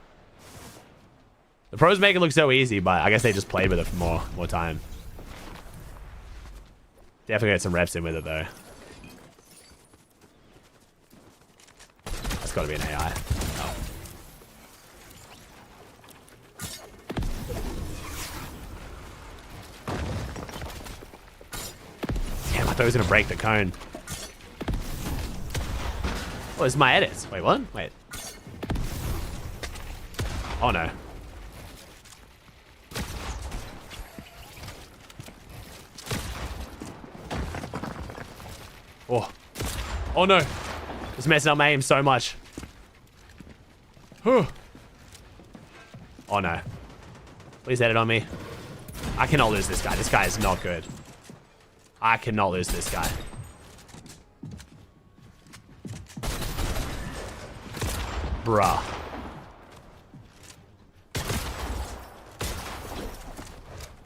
The pros make it look so easy, but I guess they just played with it for more time. Definitely get some reps in with it though. That's gotta be an AI. Oh. Damn, I thought it was gonna break the cone. Oh, this is my edits. Wait, what? Wait. Oh, no. Oh. Oh, no. It's messing up my aim so much. Oh, no. Please edit on me. I cannot lose this guy. This guy is not good. I cannot lose this guy. Bruh.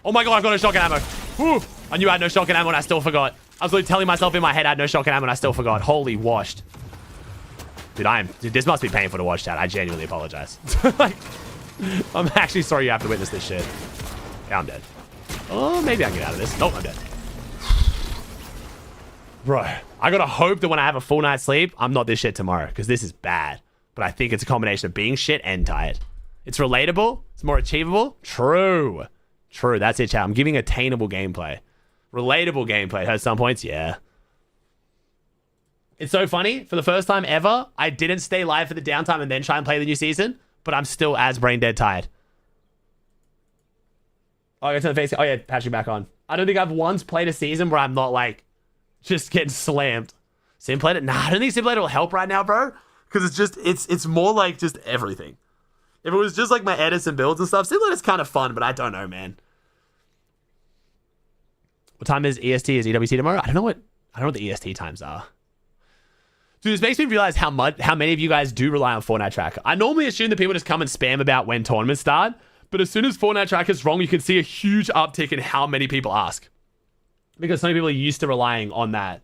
Oh my god, I've got no shotgun ammo. Whew. I knew I had no shotgun ammo and I still forgot. I was literally telling myself in my head I had no shotgun ammo and I still forgot. Holy washed. Dude, this must be painful to watch, chat. I genuinely apologize. Like, I'm actually sorry you have to witness this shit. Yeah, I'm dead. Oh, maybe I can get out of this. Nope, I'm dead. Bro, I gotta hope that when I have a full night's sleep, I'm not this shit tomorrow, because this is bad. But I think it's a combination of being shit and tired. It's relatable. It's more achievable. True. True. That's it, chat. I'm giving attainable gameplay. Relatable gameplay. At some points, yeah. It's so funny. For the first time ever, I didn't stay live for the downtime and then try and play the new season. But I'm still as brain dead tired. Oh, I got to the face. Oh, yeah. Patch you back on. I don't think I've once played a season where I'm not, like, just getting slammed. Simulator? Nah, I don't think Simulator will help right now, bro. Because it's just, it's more like just everything. If it was just like my edits and builds and stuff, Simulator's kind of fun, but I don't know, man. What time is EST? Is EWC tomorrow? I don't know what the EST times are. Dude, this makes me realize how many of you guys do rely on Fortnite Tracker. I normally assume that people just come and spam about when tournaments start, but as soon as Fortnite Tracker's wrong, you can see a huge uptick in how many people ask. Because so many people are used to relying on that.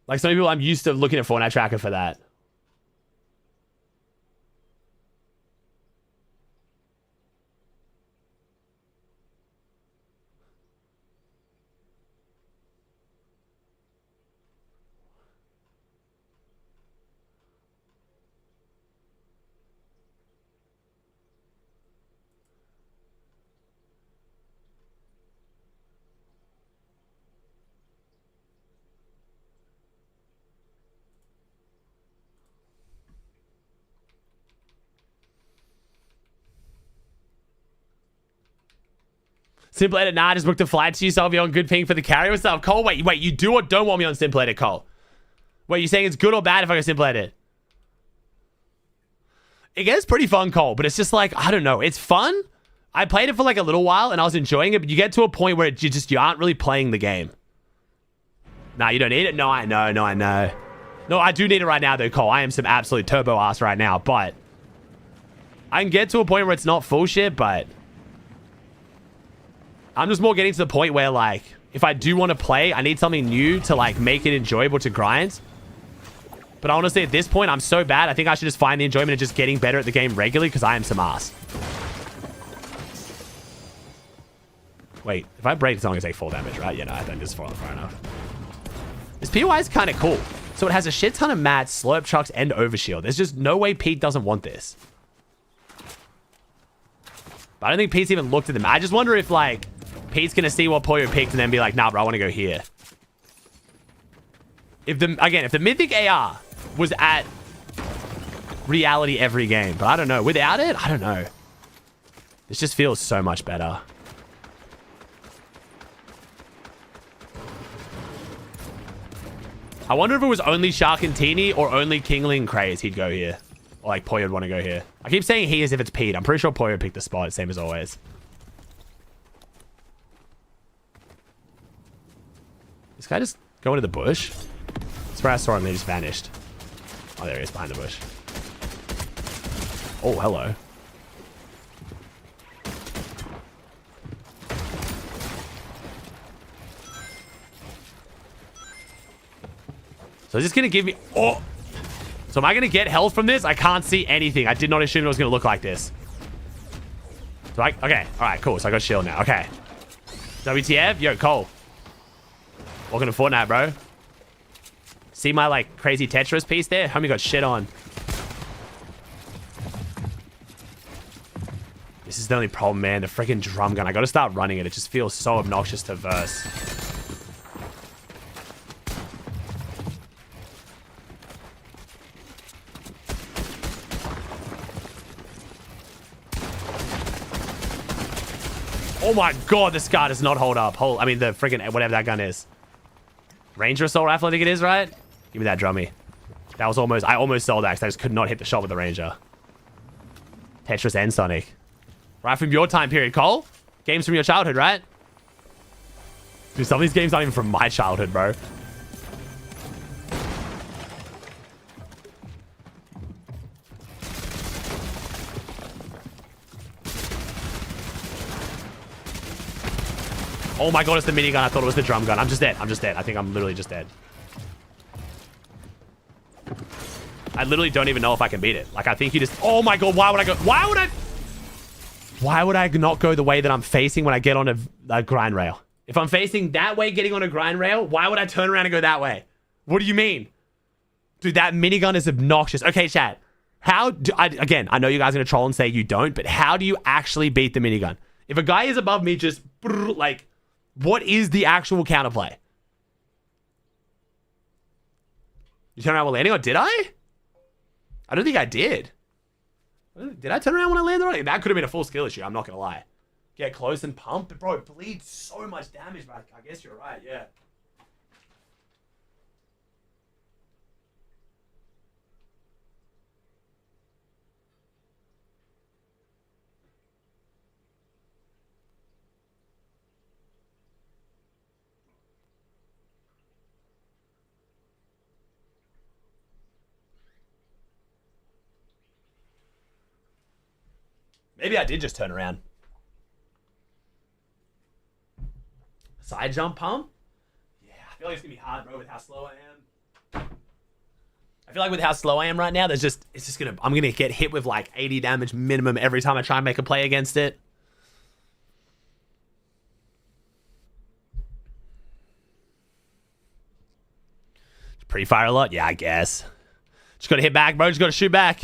Like, some people, I'm used to looking at Fortnite Tracker for that. Simple edit, nah, just booked a flight to yourself. You're on good ping for the carry. What's up, Cole? Wait, you do or don't want me on simple edit, Cole? Wait, you saying it's good or bad if I go simple edit? It gets pretty fun, Cole, but it's just like, I don't know. It's fun. I played it for like a little while and I was enjoying it, but you get to a point where you aren't really playing the game. Nah, you don't need it? No, I know. No, I do need it right now though, Cole. I am some absolute turbo ass right now, but I can get to a point where it's not full shit, but I'm just more getting to the point where, like, if I do want to play, I need something new to, like, make it enjoyable to grind. But honestly, at this point, I'm so bad, I think I should just find the enjoyment of just getting better at the game regularly, because I am some ass. Wait, if I break, it's only going to take 4 damage, right? Yeah, no, I think this is far enough. This POI is kind of cool. So it has a shit ton of mats, slurp chucks, and overshield. There's just no way Pete doesn't want this. But I don't think Pete's even looked at them. I just wonder if, like, Pete's going to see what Poyo picked and then be like, nah, bro, I want to go here. If the Mythic AR was at reality every game, but I don't know. Without it, I don't know. This just feels so much better. I wonder if it was only Shark and Teeny or only Kingling and Craze he'd go here. Or like Poyo would want to go here. I keep saying he as if it's Pete. I'm pretty sure Poyo picked the spot, same as always. This guy just go into the bush? That's where I saw him and he just vanished. Oh, there he is behind the bush. Oh, hello. So is this going to give me... Oh! So am I going to get health from this? I can't see anything. I did not assume it was going to look like this. So okay. All right, cool. So I got shield now. Okay. WTF? Yo, Cole. Welcome to Fortnite, bro. See my, like, crazy Tetris piece there? Homie got shit on. This is the only problem, man. The freaking drum gun. I got to start running it. It just feels so obnoxious to verse. Oh my god, this guy does not hold up. I mean, the freaking whatever that gun is. Ranger Assault Rifle, I think it is, right? Give me that drummy. That was almost... I almost sold that because I just could not hit the shot with the Ranger. Tetris and Sonic. Right from your time period, Cole? Games from your childhood, right? Dude, some of these games aren't even from my childhood, bro. Oh my god, it's the minigun. I thought it was the drum gun. I'm just dead. I think I'm literally just dead. I literally don't even know if I can beat it. Like, I think you just... Oh my god, why would I go... Why would I not go the way that I'm facing when I get on a grind rail? If I'm facing that way getting on a grind rail, why would I turn around and go that way? What do you mean? Dude, that minigun is obnoxious. Okay, chat. Again, I know you guys are going to troll and say you don't, but how do you actually beat the minigun? If a guy is above me, just... Like... What is the actual counterplay? You turn around while landing, or did I? I don't think I did. Did I turn around when I landed? That could have been a full skill issue, I'm not going to lie. Get close and pump. But bro, it bleeds so much damage, but I guess you're right, yeah. Maybe I did just turn around. Side jump pump? Yeah, I feel like it's going to be hard, bro, with how slow I am. I feel like with how slow I am right now, I'm going to get hit with like 80 damage minimum every time I try and make a play against it. Pre-fire a lot? Yeah, I guess. Just got to hit back, bro. Just got to shoot back.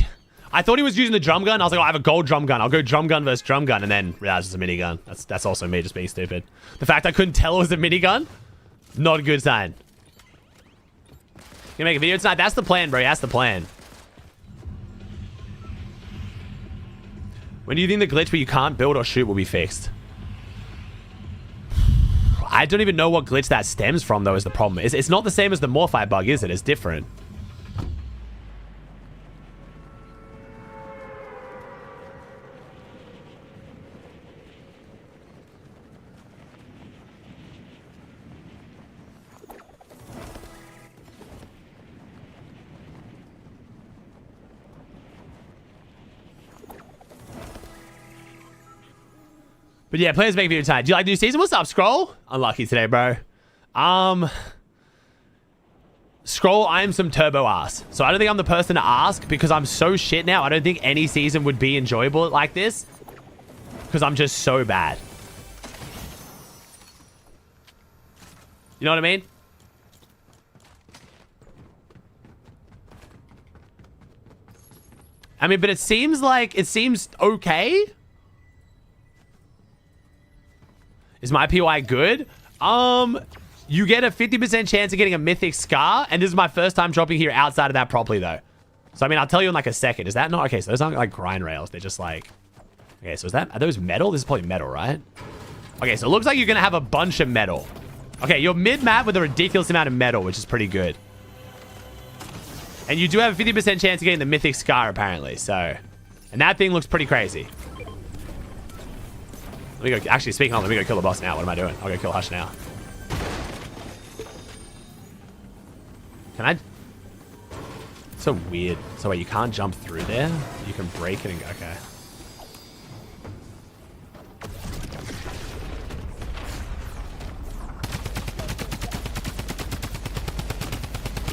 I thought he was using the drum gun. I was like, oh, I have a gold drum gun. I'll go drum gun versus drum gun. And then realized it's a minigun. That's also me just being stupid. The fact I couldn't tell it was a minigun, not a good sign. Gonna make a video tonight? That's the plan, bro. That's the plan. When do you think the glitch where you can't build or shoot will be fixed? I don't even know what glitch that stems from, though, is the problem. It's not the same as the Morphi bug, is it? It's different. But yeah, players make video time. Do you like the new season? What's up, Scroll? Unlucky today, bro. Scroll, I am some turbo ass. So I don't think I'm the person to ask because I'm so shit now. I don't think any season would be enjoyable like this because I'm just so bad. You know what I mean? I mean, but it seems okay. Is my POI good? You get a 50% chance of getting a mythic scar, and this is my first time dropping here outside of that properly, though. So, I mean, I'll tell you in like a second. Is that not? Okay, so those aren't like grind rails. They're just like... Okay, so are those metal? This is probably metal, right? Okay, so it looks like you're going to have a bunch of metal. Okay, you're mid-map with a ridiculous amount of metal, which is pretty good. And you do have a 50% chance of getting the mythic scar, apparently, so... And that thing looks pretty crazy. Let me go, actually, speaking of, let me go kill the boss now. What am I doing? I'll go kill Hush now. Can I? So weird. So wait, you can't jump through there? You can break it and go, okay.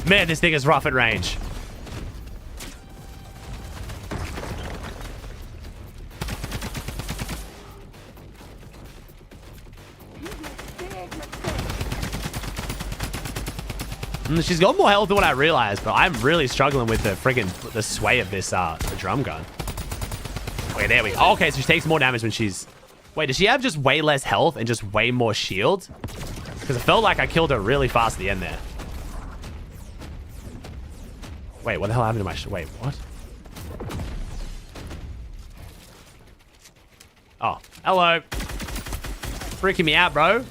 Man, this thing is rough at range. She's got more health than what I realized, but I'm really struggling with the sway of this the drum gun. Okay, there we go. Oh, okay, so she takes more damage when she's... Wait, does she have just way less health and just way more shield? Because it felt like I killed her really fast at the end there. Wait, what the hell happened to my... Wait, what? Oh, hello. Freaking me out, bro.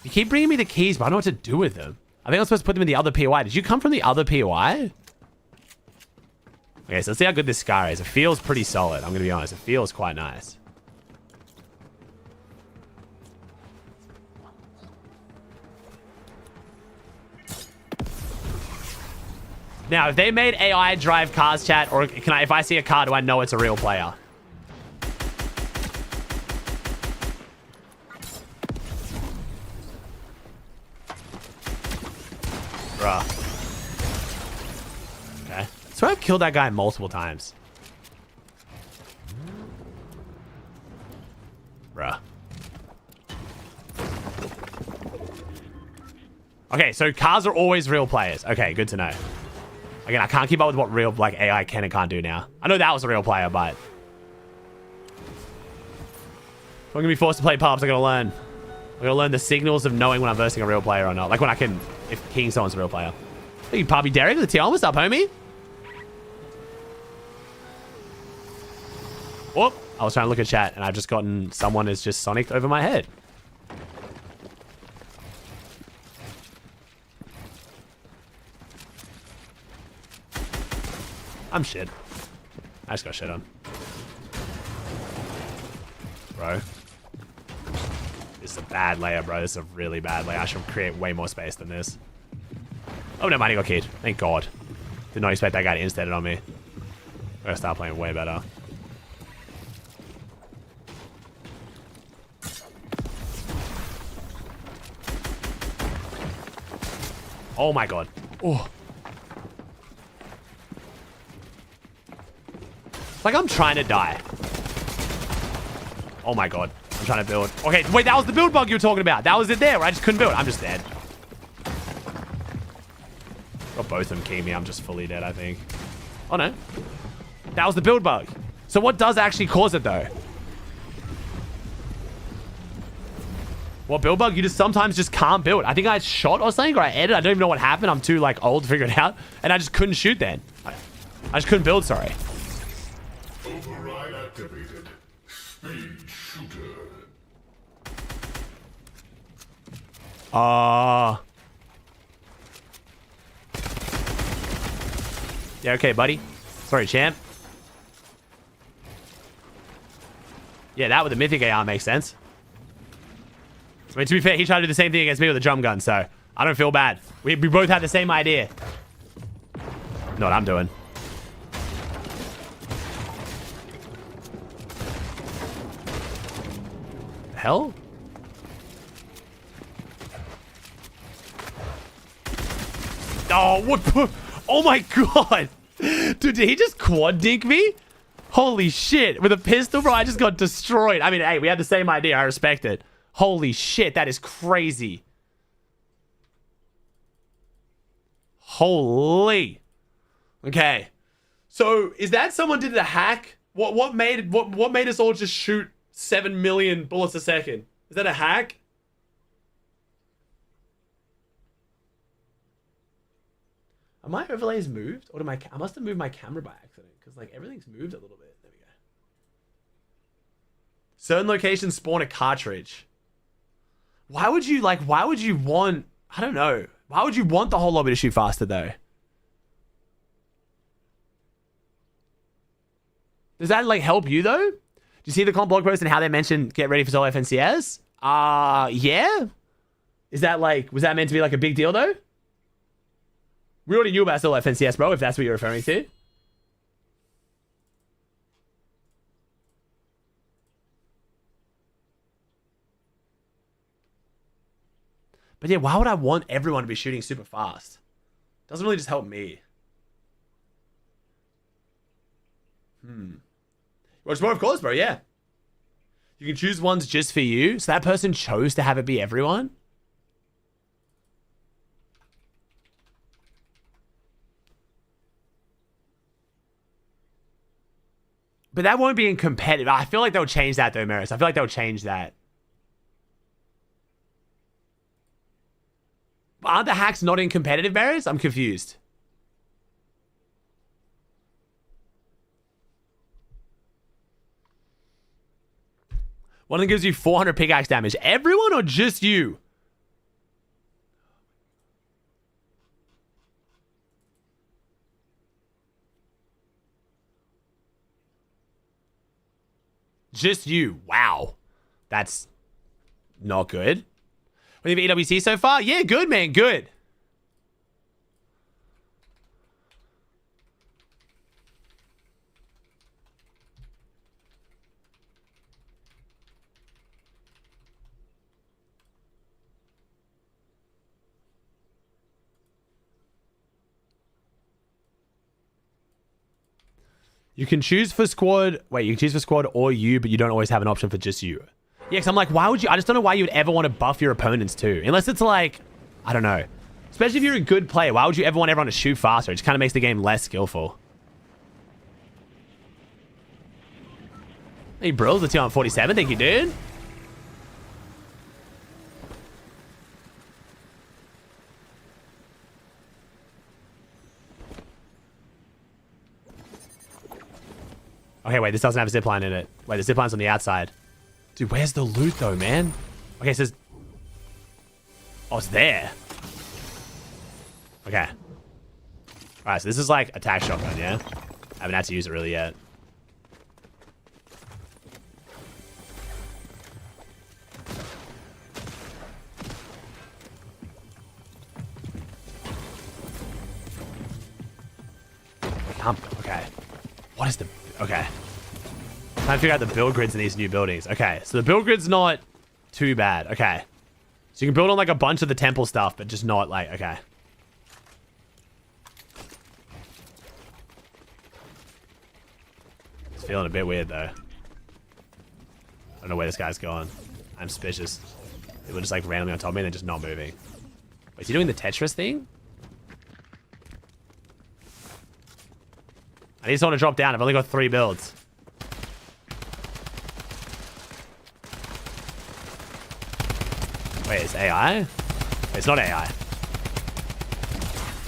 You keep bringing me the keys, but I don't know what to do with them. I think I'm supposed to put them in the other POI. Did you come from the other POI? Okay, so let's see how good this scar is. It feels pretty solid. I'm going to be honest. It feels quite nice. Now, if they made AI drive cars, chat, or can I, if I see a car, do I know it's a real player? Bruh. Okay. So I've killed that guy multiple times. Bruh. Okay, so cars are always real players. Okay, good to know. Again, I can't keep up with what real like AI can and can't do now. I know that was a real player, but if I'm gonna be forced to play pubs, I gotta learn. I gotta learn the signals of knowing when I'm versing a real player or not. Like when I can, if King someone's a real player. Thank you, Puppy Derek, with the TL. What's up, homie? Whoop! I was trying to look at chat, and I've just gotten someone has just sonicked over my head. I'm shit. I just got shit on. Bro. This is a bad layer, bro. This is a really bad layer. I should create way more space than this. Oh, no, money got keyed. Thank God. Did not expect that guy to insta it on me. I'm gonna start playing way better. Oh my God. Oh. Like I'm trying to die. Oh my God. I'm trying to build. Okay, wait, that was the build bug you were talking about. That was it there where I just couldn't build. I'm just dead. Got both of them key me. I'm just fully dead, I think. Oh no. That was the build bug. So what does actually cause it though? What build bug? You just sometimes just can't build. I think I shot or something, or I edited. I don't even know what happened. I'm too like old to figure it out. And I just couldn't shoot then. I just couldn't build, sorry. Override activated. Speed shooter. Yeah, okay, buddy. Sorry, champ. Yeah, that with the mythic AR makes sense. I mean, to be fair, he tried to do the same thing against me with a drum gun, so I don't feel bad. We both had the same idea. Know what I'm doing. Hell? Oh, what? Oh my god. Dude, did he just quad dink me? Holy shit. With a pistol, bro, I just got destroyed. I mean, hey, we had the same idea. I respect it. Holy shit, that is crazy. Holy. Okay. So, is that someone did a hack? What made us all just shoot 7 million bullets a second? Is that a hack? Are my overlays moved? Or I must have moved my camera by accident, because like everything's moved a little bit. There we go. Certain locations spawn a cartridge. Why would you want, I don't know. Why would you want the whole lobby to shoot faster though? Does that like help you though? Do you see the comp blog post and how they mentioned get ready for solo FNCS? Yeah. Is that like, was that meant to be like a big deal though? We already knew about solo FNCS, bro, if that's what you're referring to. But yeah, why would I want everyone to be shooting super fast? Doesn't really just help me. Watch more, of course, bro, yeah. You can choose ones just for you. So that person chose to have it be everyone? But that won't be in competitive. I feel like they'll change that though, Maris. I feel like they'll change that. Aren't the hacks not in competitive, Maris? I'm confused. One of them gives you 400 pickaxe damage. Everyone or just you? Just you. Wow. That's not good. What do you have EWC so far? Yeah, good, man. Good. You can choose for squad. Wait, you can choose for squad or you, but you don't always have an option for just you. Yeah, because I'm like, why would you? I just don't know why you would ever want to buff your opponents too. Unless it's like, I don't know. Especially if you're a good player, why would you ever want everyone to shoot faster? It just kind of makes the game less skillful. Hey, bros, the 2 on 47. Thank you, dude. Okay, wait, this doesn't have a zipline in it. Wait, the zipline's on the outside. Dude, where's the loot though, man? Okay, it says... Oh, it's there. Okay. Alright, so this is like attack shotgun, yeah? I haven't had to use it really yet. Okay. What is the... Okay. Trying to figure out the build grids in these new buildings. Okay, so the build grid's not too bad. Okay. So you can build on like a bunch of the temple stuff, but just not like... Okay. It's feeling a bit weird though. I don't know where this guy's going. I'm suspicious. People just like randomly on top of me and they're just not moving. Wait, is he doing the Tetris thing? I need someone to drop down. I've only got 3 builds. Wait, it's AI? It's not AI.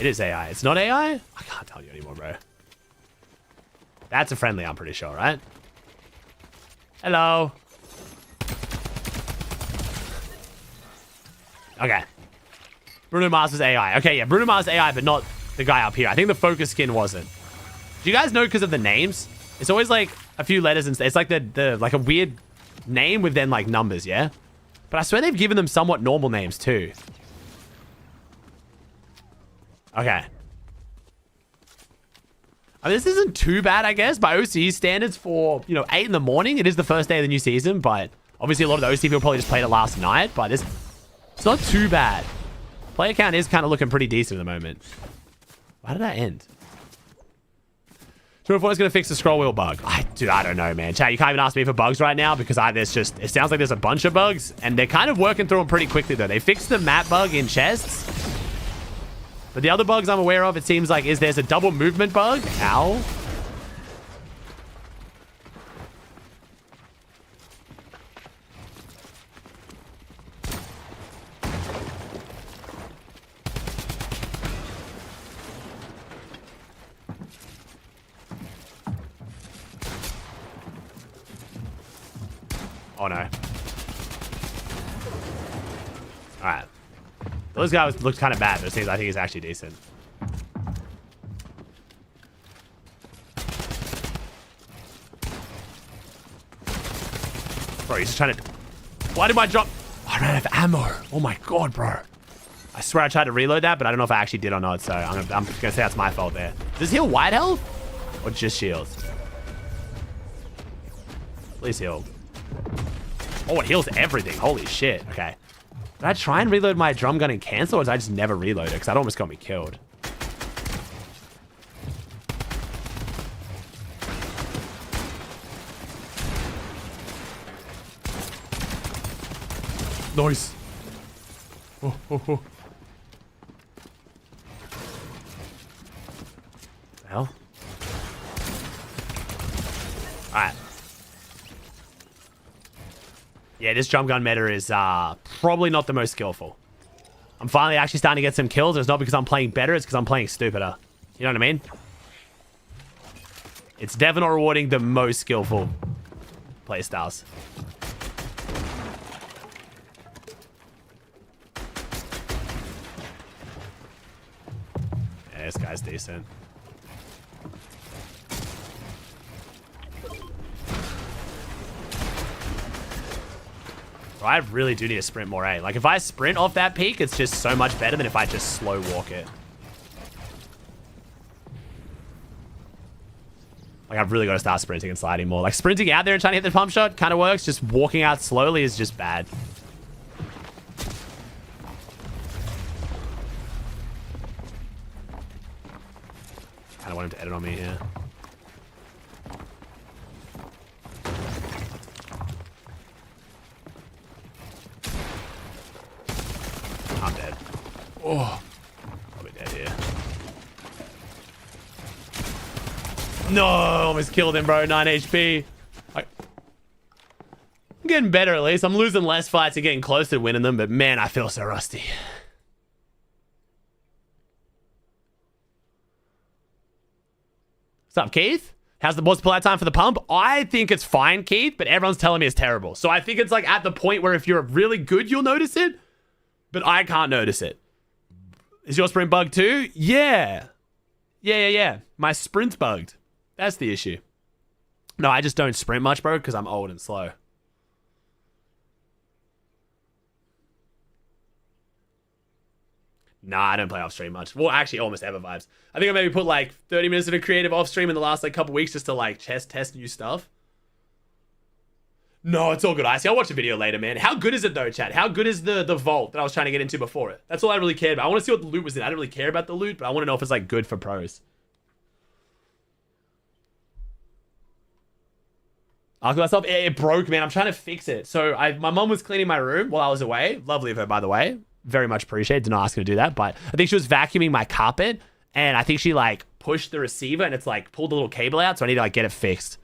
It is AI. It's not AI? I can't tell you anymore, bro. That's a friendly, I'm pretty sure, right? Hello. Okay. Bruno Mars was AI. Okay, yeah, Bruno Mars AI, but not the guy up here. I think the focus skin wasn't. Do you guys know because of the names? It's always like a few letters and it's like the like a weird name with then like numbers, yeah? But I swear they've given them somewhat normal names too. Okay. I mean, this isn't too bad, I guess, by OC standards for, you know, 8 in the morning. It is the first day of the new season, but obviously a lot of the OC people probably just played it last night, but it's not too bad. Player count is kind of looking pretty decent at the moment. Why did that end? So if one's going to fix the scroll wheel bug. Dude, I don't know, man. Chat, you can't even ask me for bugs right now because it sounds like there's a bunch of bugs and they're kind of working through them pretty quickly though. They fixed the map bug in chests. But the other bugs I'm aware of, it seems like, there's a double movement bug. Ow. Oh no. Alright. Those guys looked kind of bad, but it seems I think he's actually decent. Bro, he's just trying to... Why did my drop... I ran out of ammo. Oh my god, bro. I swear I tried to reload that, but I don't know if I actually did or not, so I'm gonna say that's my fault there. Does heal white health? Or just shields? Please heal. Oh, it heals everything. Holy shit. Okay. Did I try and reload my drum gun and cancel, or did I just never reload it? Because that almost got me killed. Nice. Oh, oh, oh. The hell? Alright. Yeah, this drum gun meta is probably not the most skillful. I'm finally actually starting to get some kills. It's not because I'm playing better, it's because I'm playing stupider. You know what I mean? It's definitely not rewarding the most skillful playstyles. Yeah, this guy's decent. I really do need to sprint more, eh? Like, if I sprint off that peak, it's just so much better than if I just slow walk it. Like, I've really got to start sprinting and sliding more. Like, sprinting out there and trying to hit the pump shot kind of works. Just walking out slowly is just bad. Kind of want him to edit on me here. I'm dead. Oh, I'll be dead here. No, almost killed him, bro. 9 HP. I'm getting better at least. I'm losing less fights and getting close to winning them, but man, I feel so rusty. What's up, Keith? How's the multiplier time for the pump? I think it's fine, Keith, but everyone's telling me it's terrible. So I think it's like at the point where if you're really good, you'll notice it. But I can't notice it. Is your sprint bugged too? Yeah. Yeah. My sprint's bugged. That's the issue. No, I just don't sprint much, bro, because I'm old and slow. Nah, I don't play off stream much. Well, actually, almost ever vibes. I think I maybe put like 30 minutes of a creative off stream in the last like couple weeks just to like test new stuff. No, it's all good, Icy. I'll watch the video later, man. How good is it, though, chat? How good is the vault that I was trying to get into before it? That's all I really cared about. I want to see what the loot was in. I don't really care about the loot, but I want to know if it's, like, good for pros. I'll myself. It broke, man. I'm trying to fix it. So, my mom was cleaning my room while I was away. Lovely of her, by the way. Very much appreciated. Did not ask her to do that, but I think she was vacuuming my carpet, and I think she, like, pushed the receiver, and it's, like, pulled the little cable out, so I need to, like, get it fixed.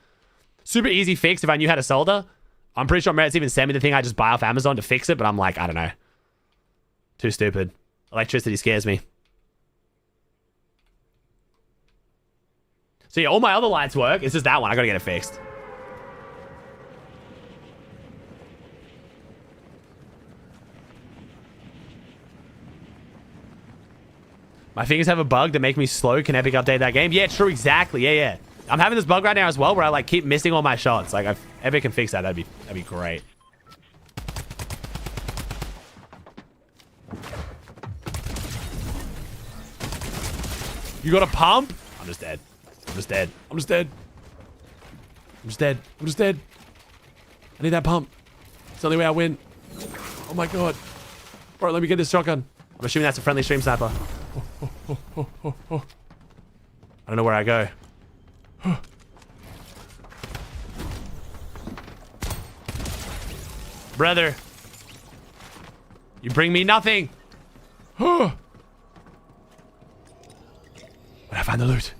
Super easy fix if I knew how to solder. I'm pretty sure Merit's even sent me the thing I just buy off Amazon to fix it, but I'm like, I don't know. Too stupid. Electricity scares me. So yeah, all my other lights work. It's just that one. I gotta get it fixed. My fingers have a bug that make me slow. Can Epic update that game? Yeah, true, exactly. Yeah. I'm having this bug right now as well where I like keep missing all my shots. Like, if Epic can fix that, that'd be great. You got a pump? I'm just dead. I'm just dead. I'm just dead. I'm just dead. I'm just dead. I need that pump. It's the only way I win. Oh my god. Bro, let me get this shotgun. I'm assuming that's a friendly stream sniper. I don't know where I go. Brother. You bring me nothing. Where did I find the loot?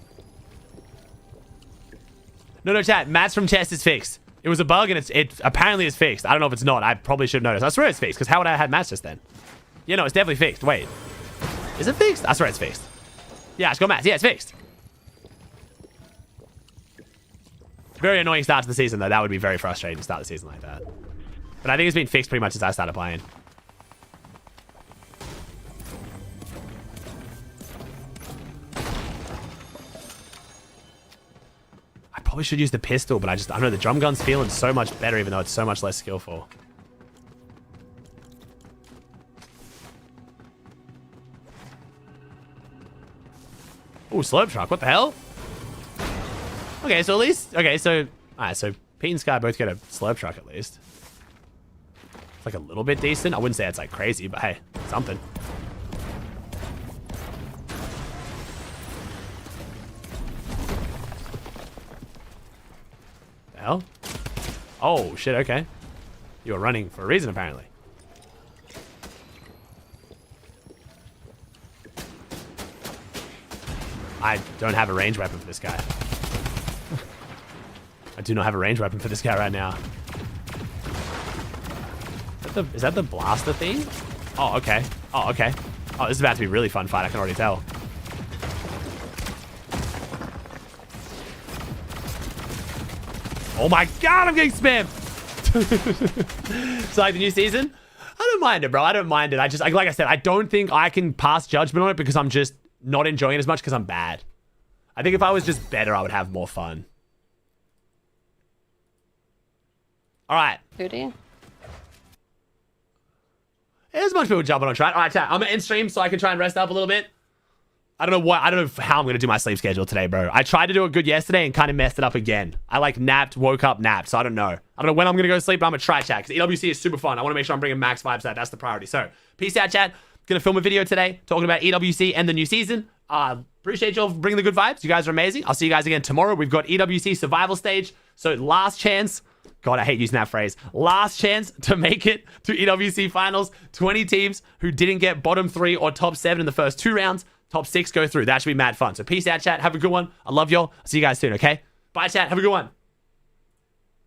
No, chat. Mats from chest is fixed. It was a bug and it apparently is fixed. I don't know if it's not. I probably should have noticed. I swear it's fixed because how would I have had mats just then? Yeah, no, it's definitely fixed. Wait. Is it fixed? I swear it's fixed. Yeah, it's got mats. Yeah, it's fixed. Very annoying start to the season, though. That would be very frustrating to start the season like that. But I think it's been fixed pretty much since I started playing. I probably should use the pistol, but I don't know. The drum gun's feeling so much better, even though it's so much less skillful. Oh, slope truck. What the hell? Okay, so at least... Okay, so... Alright, so Pete and Sky both get a slope truck at least. It's like a little bit decent. I wouldn't say it's like crazy, but hey, something. The hell? Oh, shit, okay. You were running for a reason, apparently. I don't have a range weapon for this guy. I do not have a range weapon for this guy right now. Is that the blaster thing? Oh, okay. Oh, okay. Oh, this is about to be a really fun fight. I can already tell. Oh my god, I'm getting spammed! So like the new season? I don't mind it, bro. I don't mind it. I just, like I said, I don't think I can pass judgment on it because I'm just not enjoying it as much because I'm bad. I think if I was just better, I would have more fun. All right. Booty. There's a bunch of people jumping on track. All right, chat. I'm gonna end stream so I can try and rest up a little bit. I don't know how I'm gonna do my sleep schedule today, bro. I tried to do it good yesterday and kind of messed it up again. I like napped, woke up, napped. So I don't know. I don't know when I'm gonna go to sleep, but I'm gonna try chat because EWC is super fun. I want to make sure I'm bringing max vibes out. That's the priority. So peace out, chat. Gonna film a video today talking about EWC and the new season. Appreciate y'all for bringing the good vibes. You guys are amazing. I'll see you guys again tomorrow. We've got EWC survival stage. So last chance. God, I hate using that phrase. Last chance to make it to EWC finals. 20 teams who didn't get bottom 3 or top 7 in the first 2 rounds. Top 6 go through. That should be mad fun. So peace out, chat. Have a good one. I love y'all. I'll see you guys soon, okay? Bye, chat. Have a good one.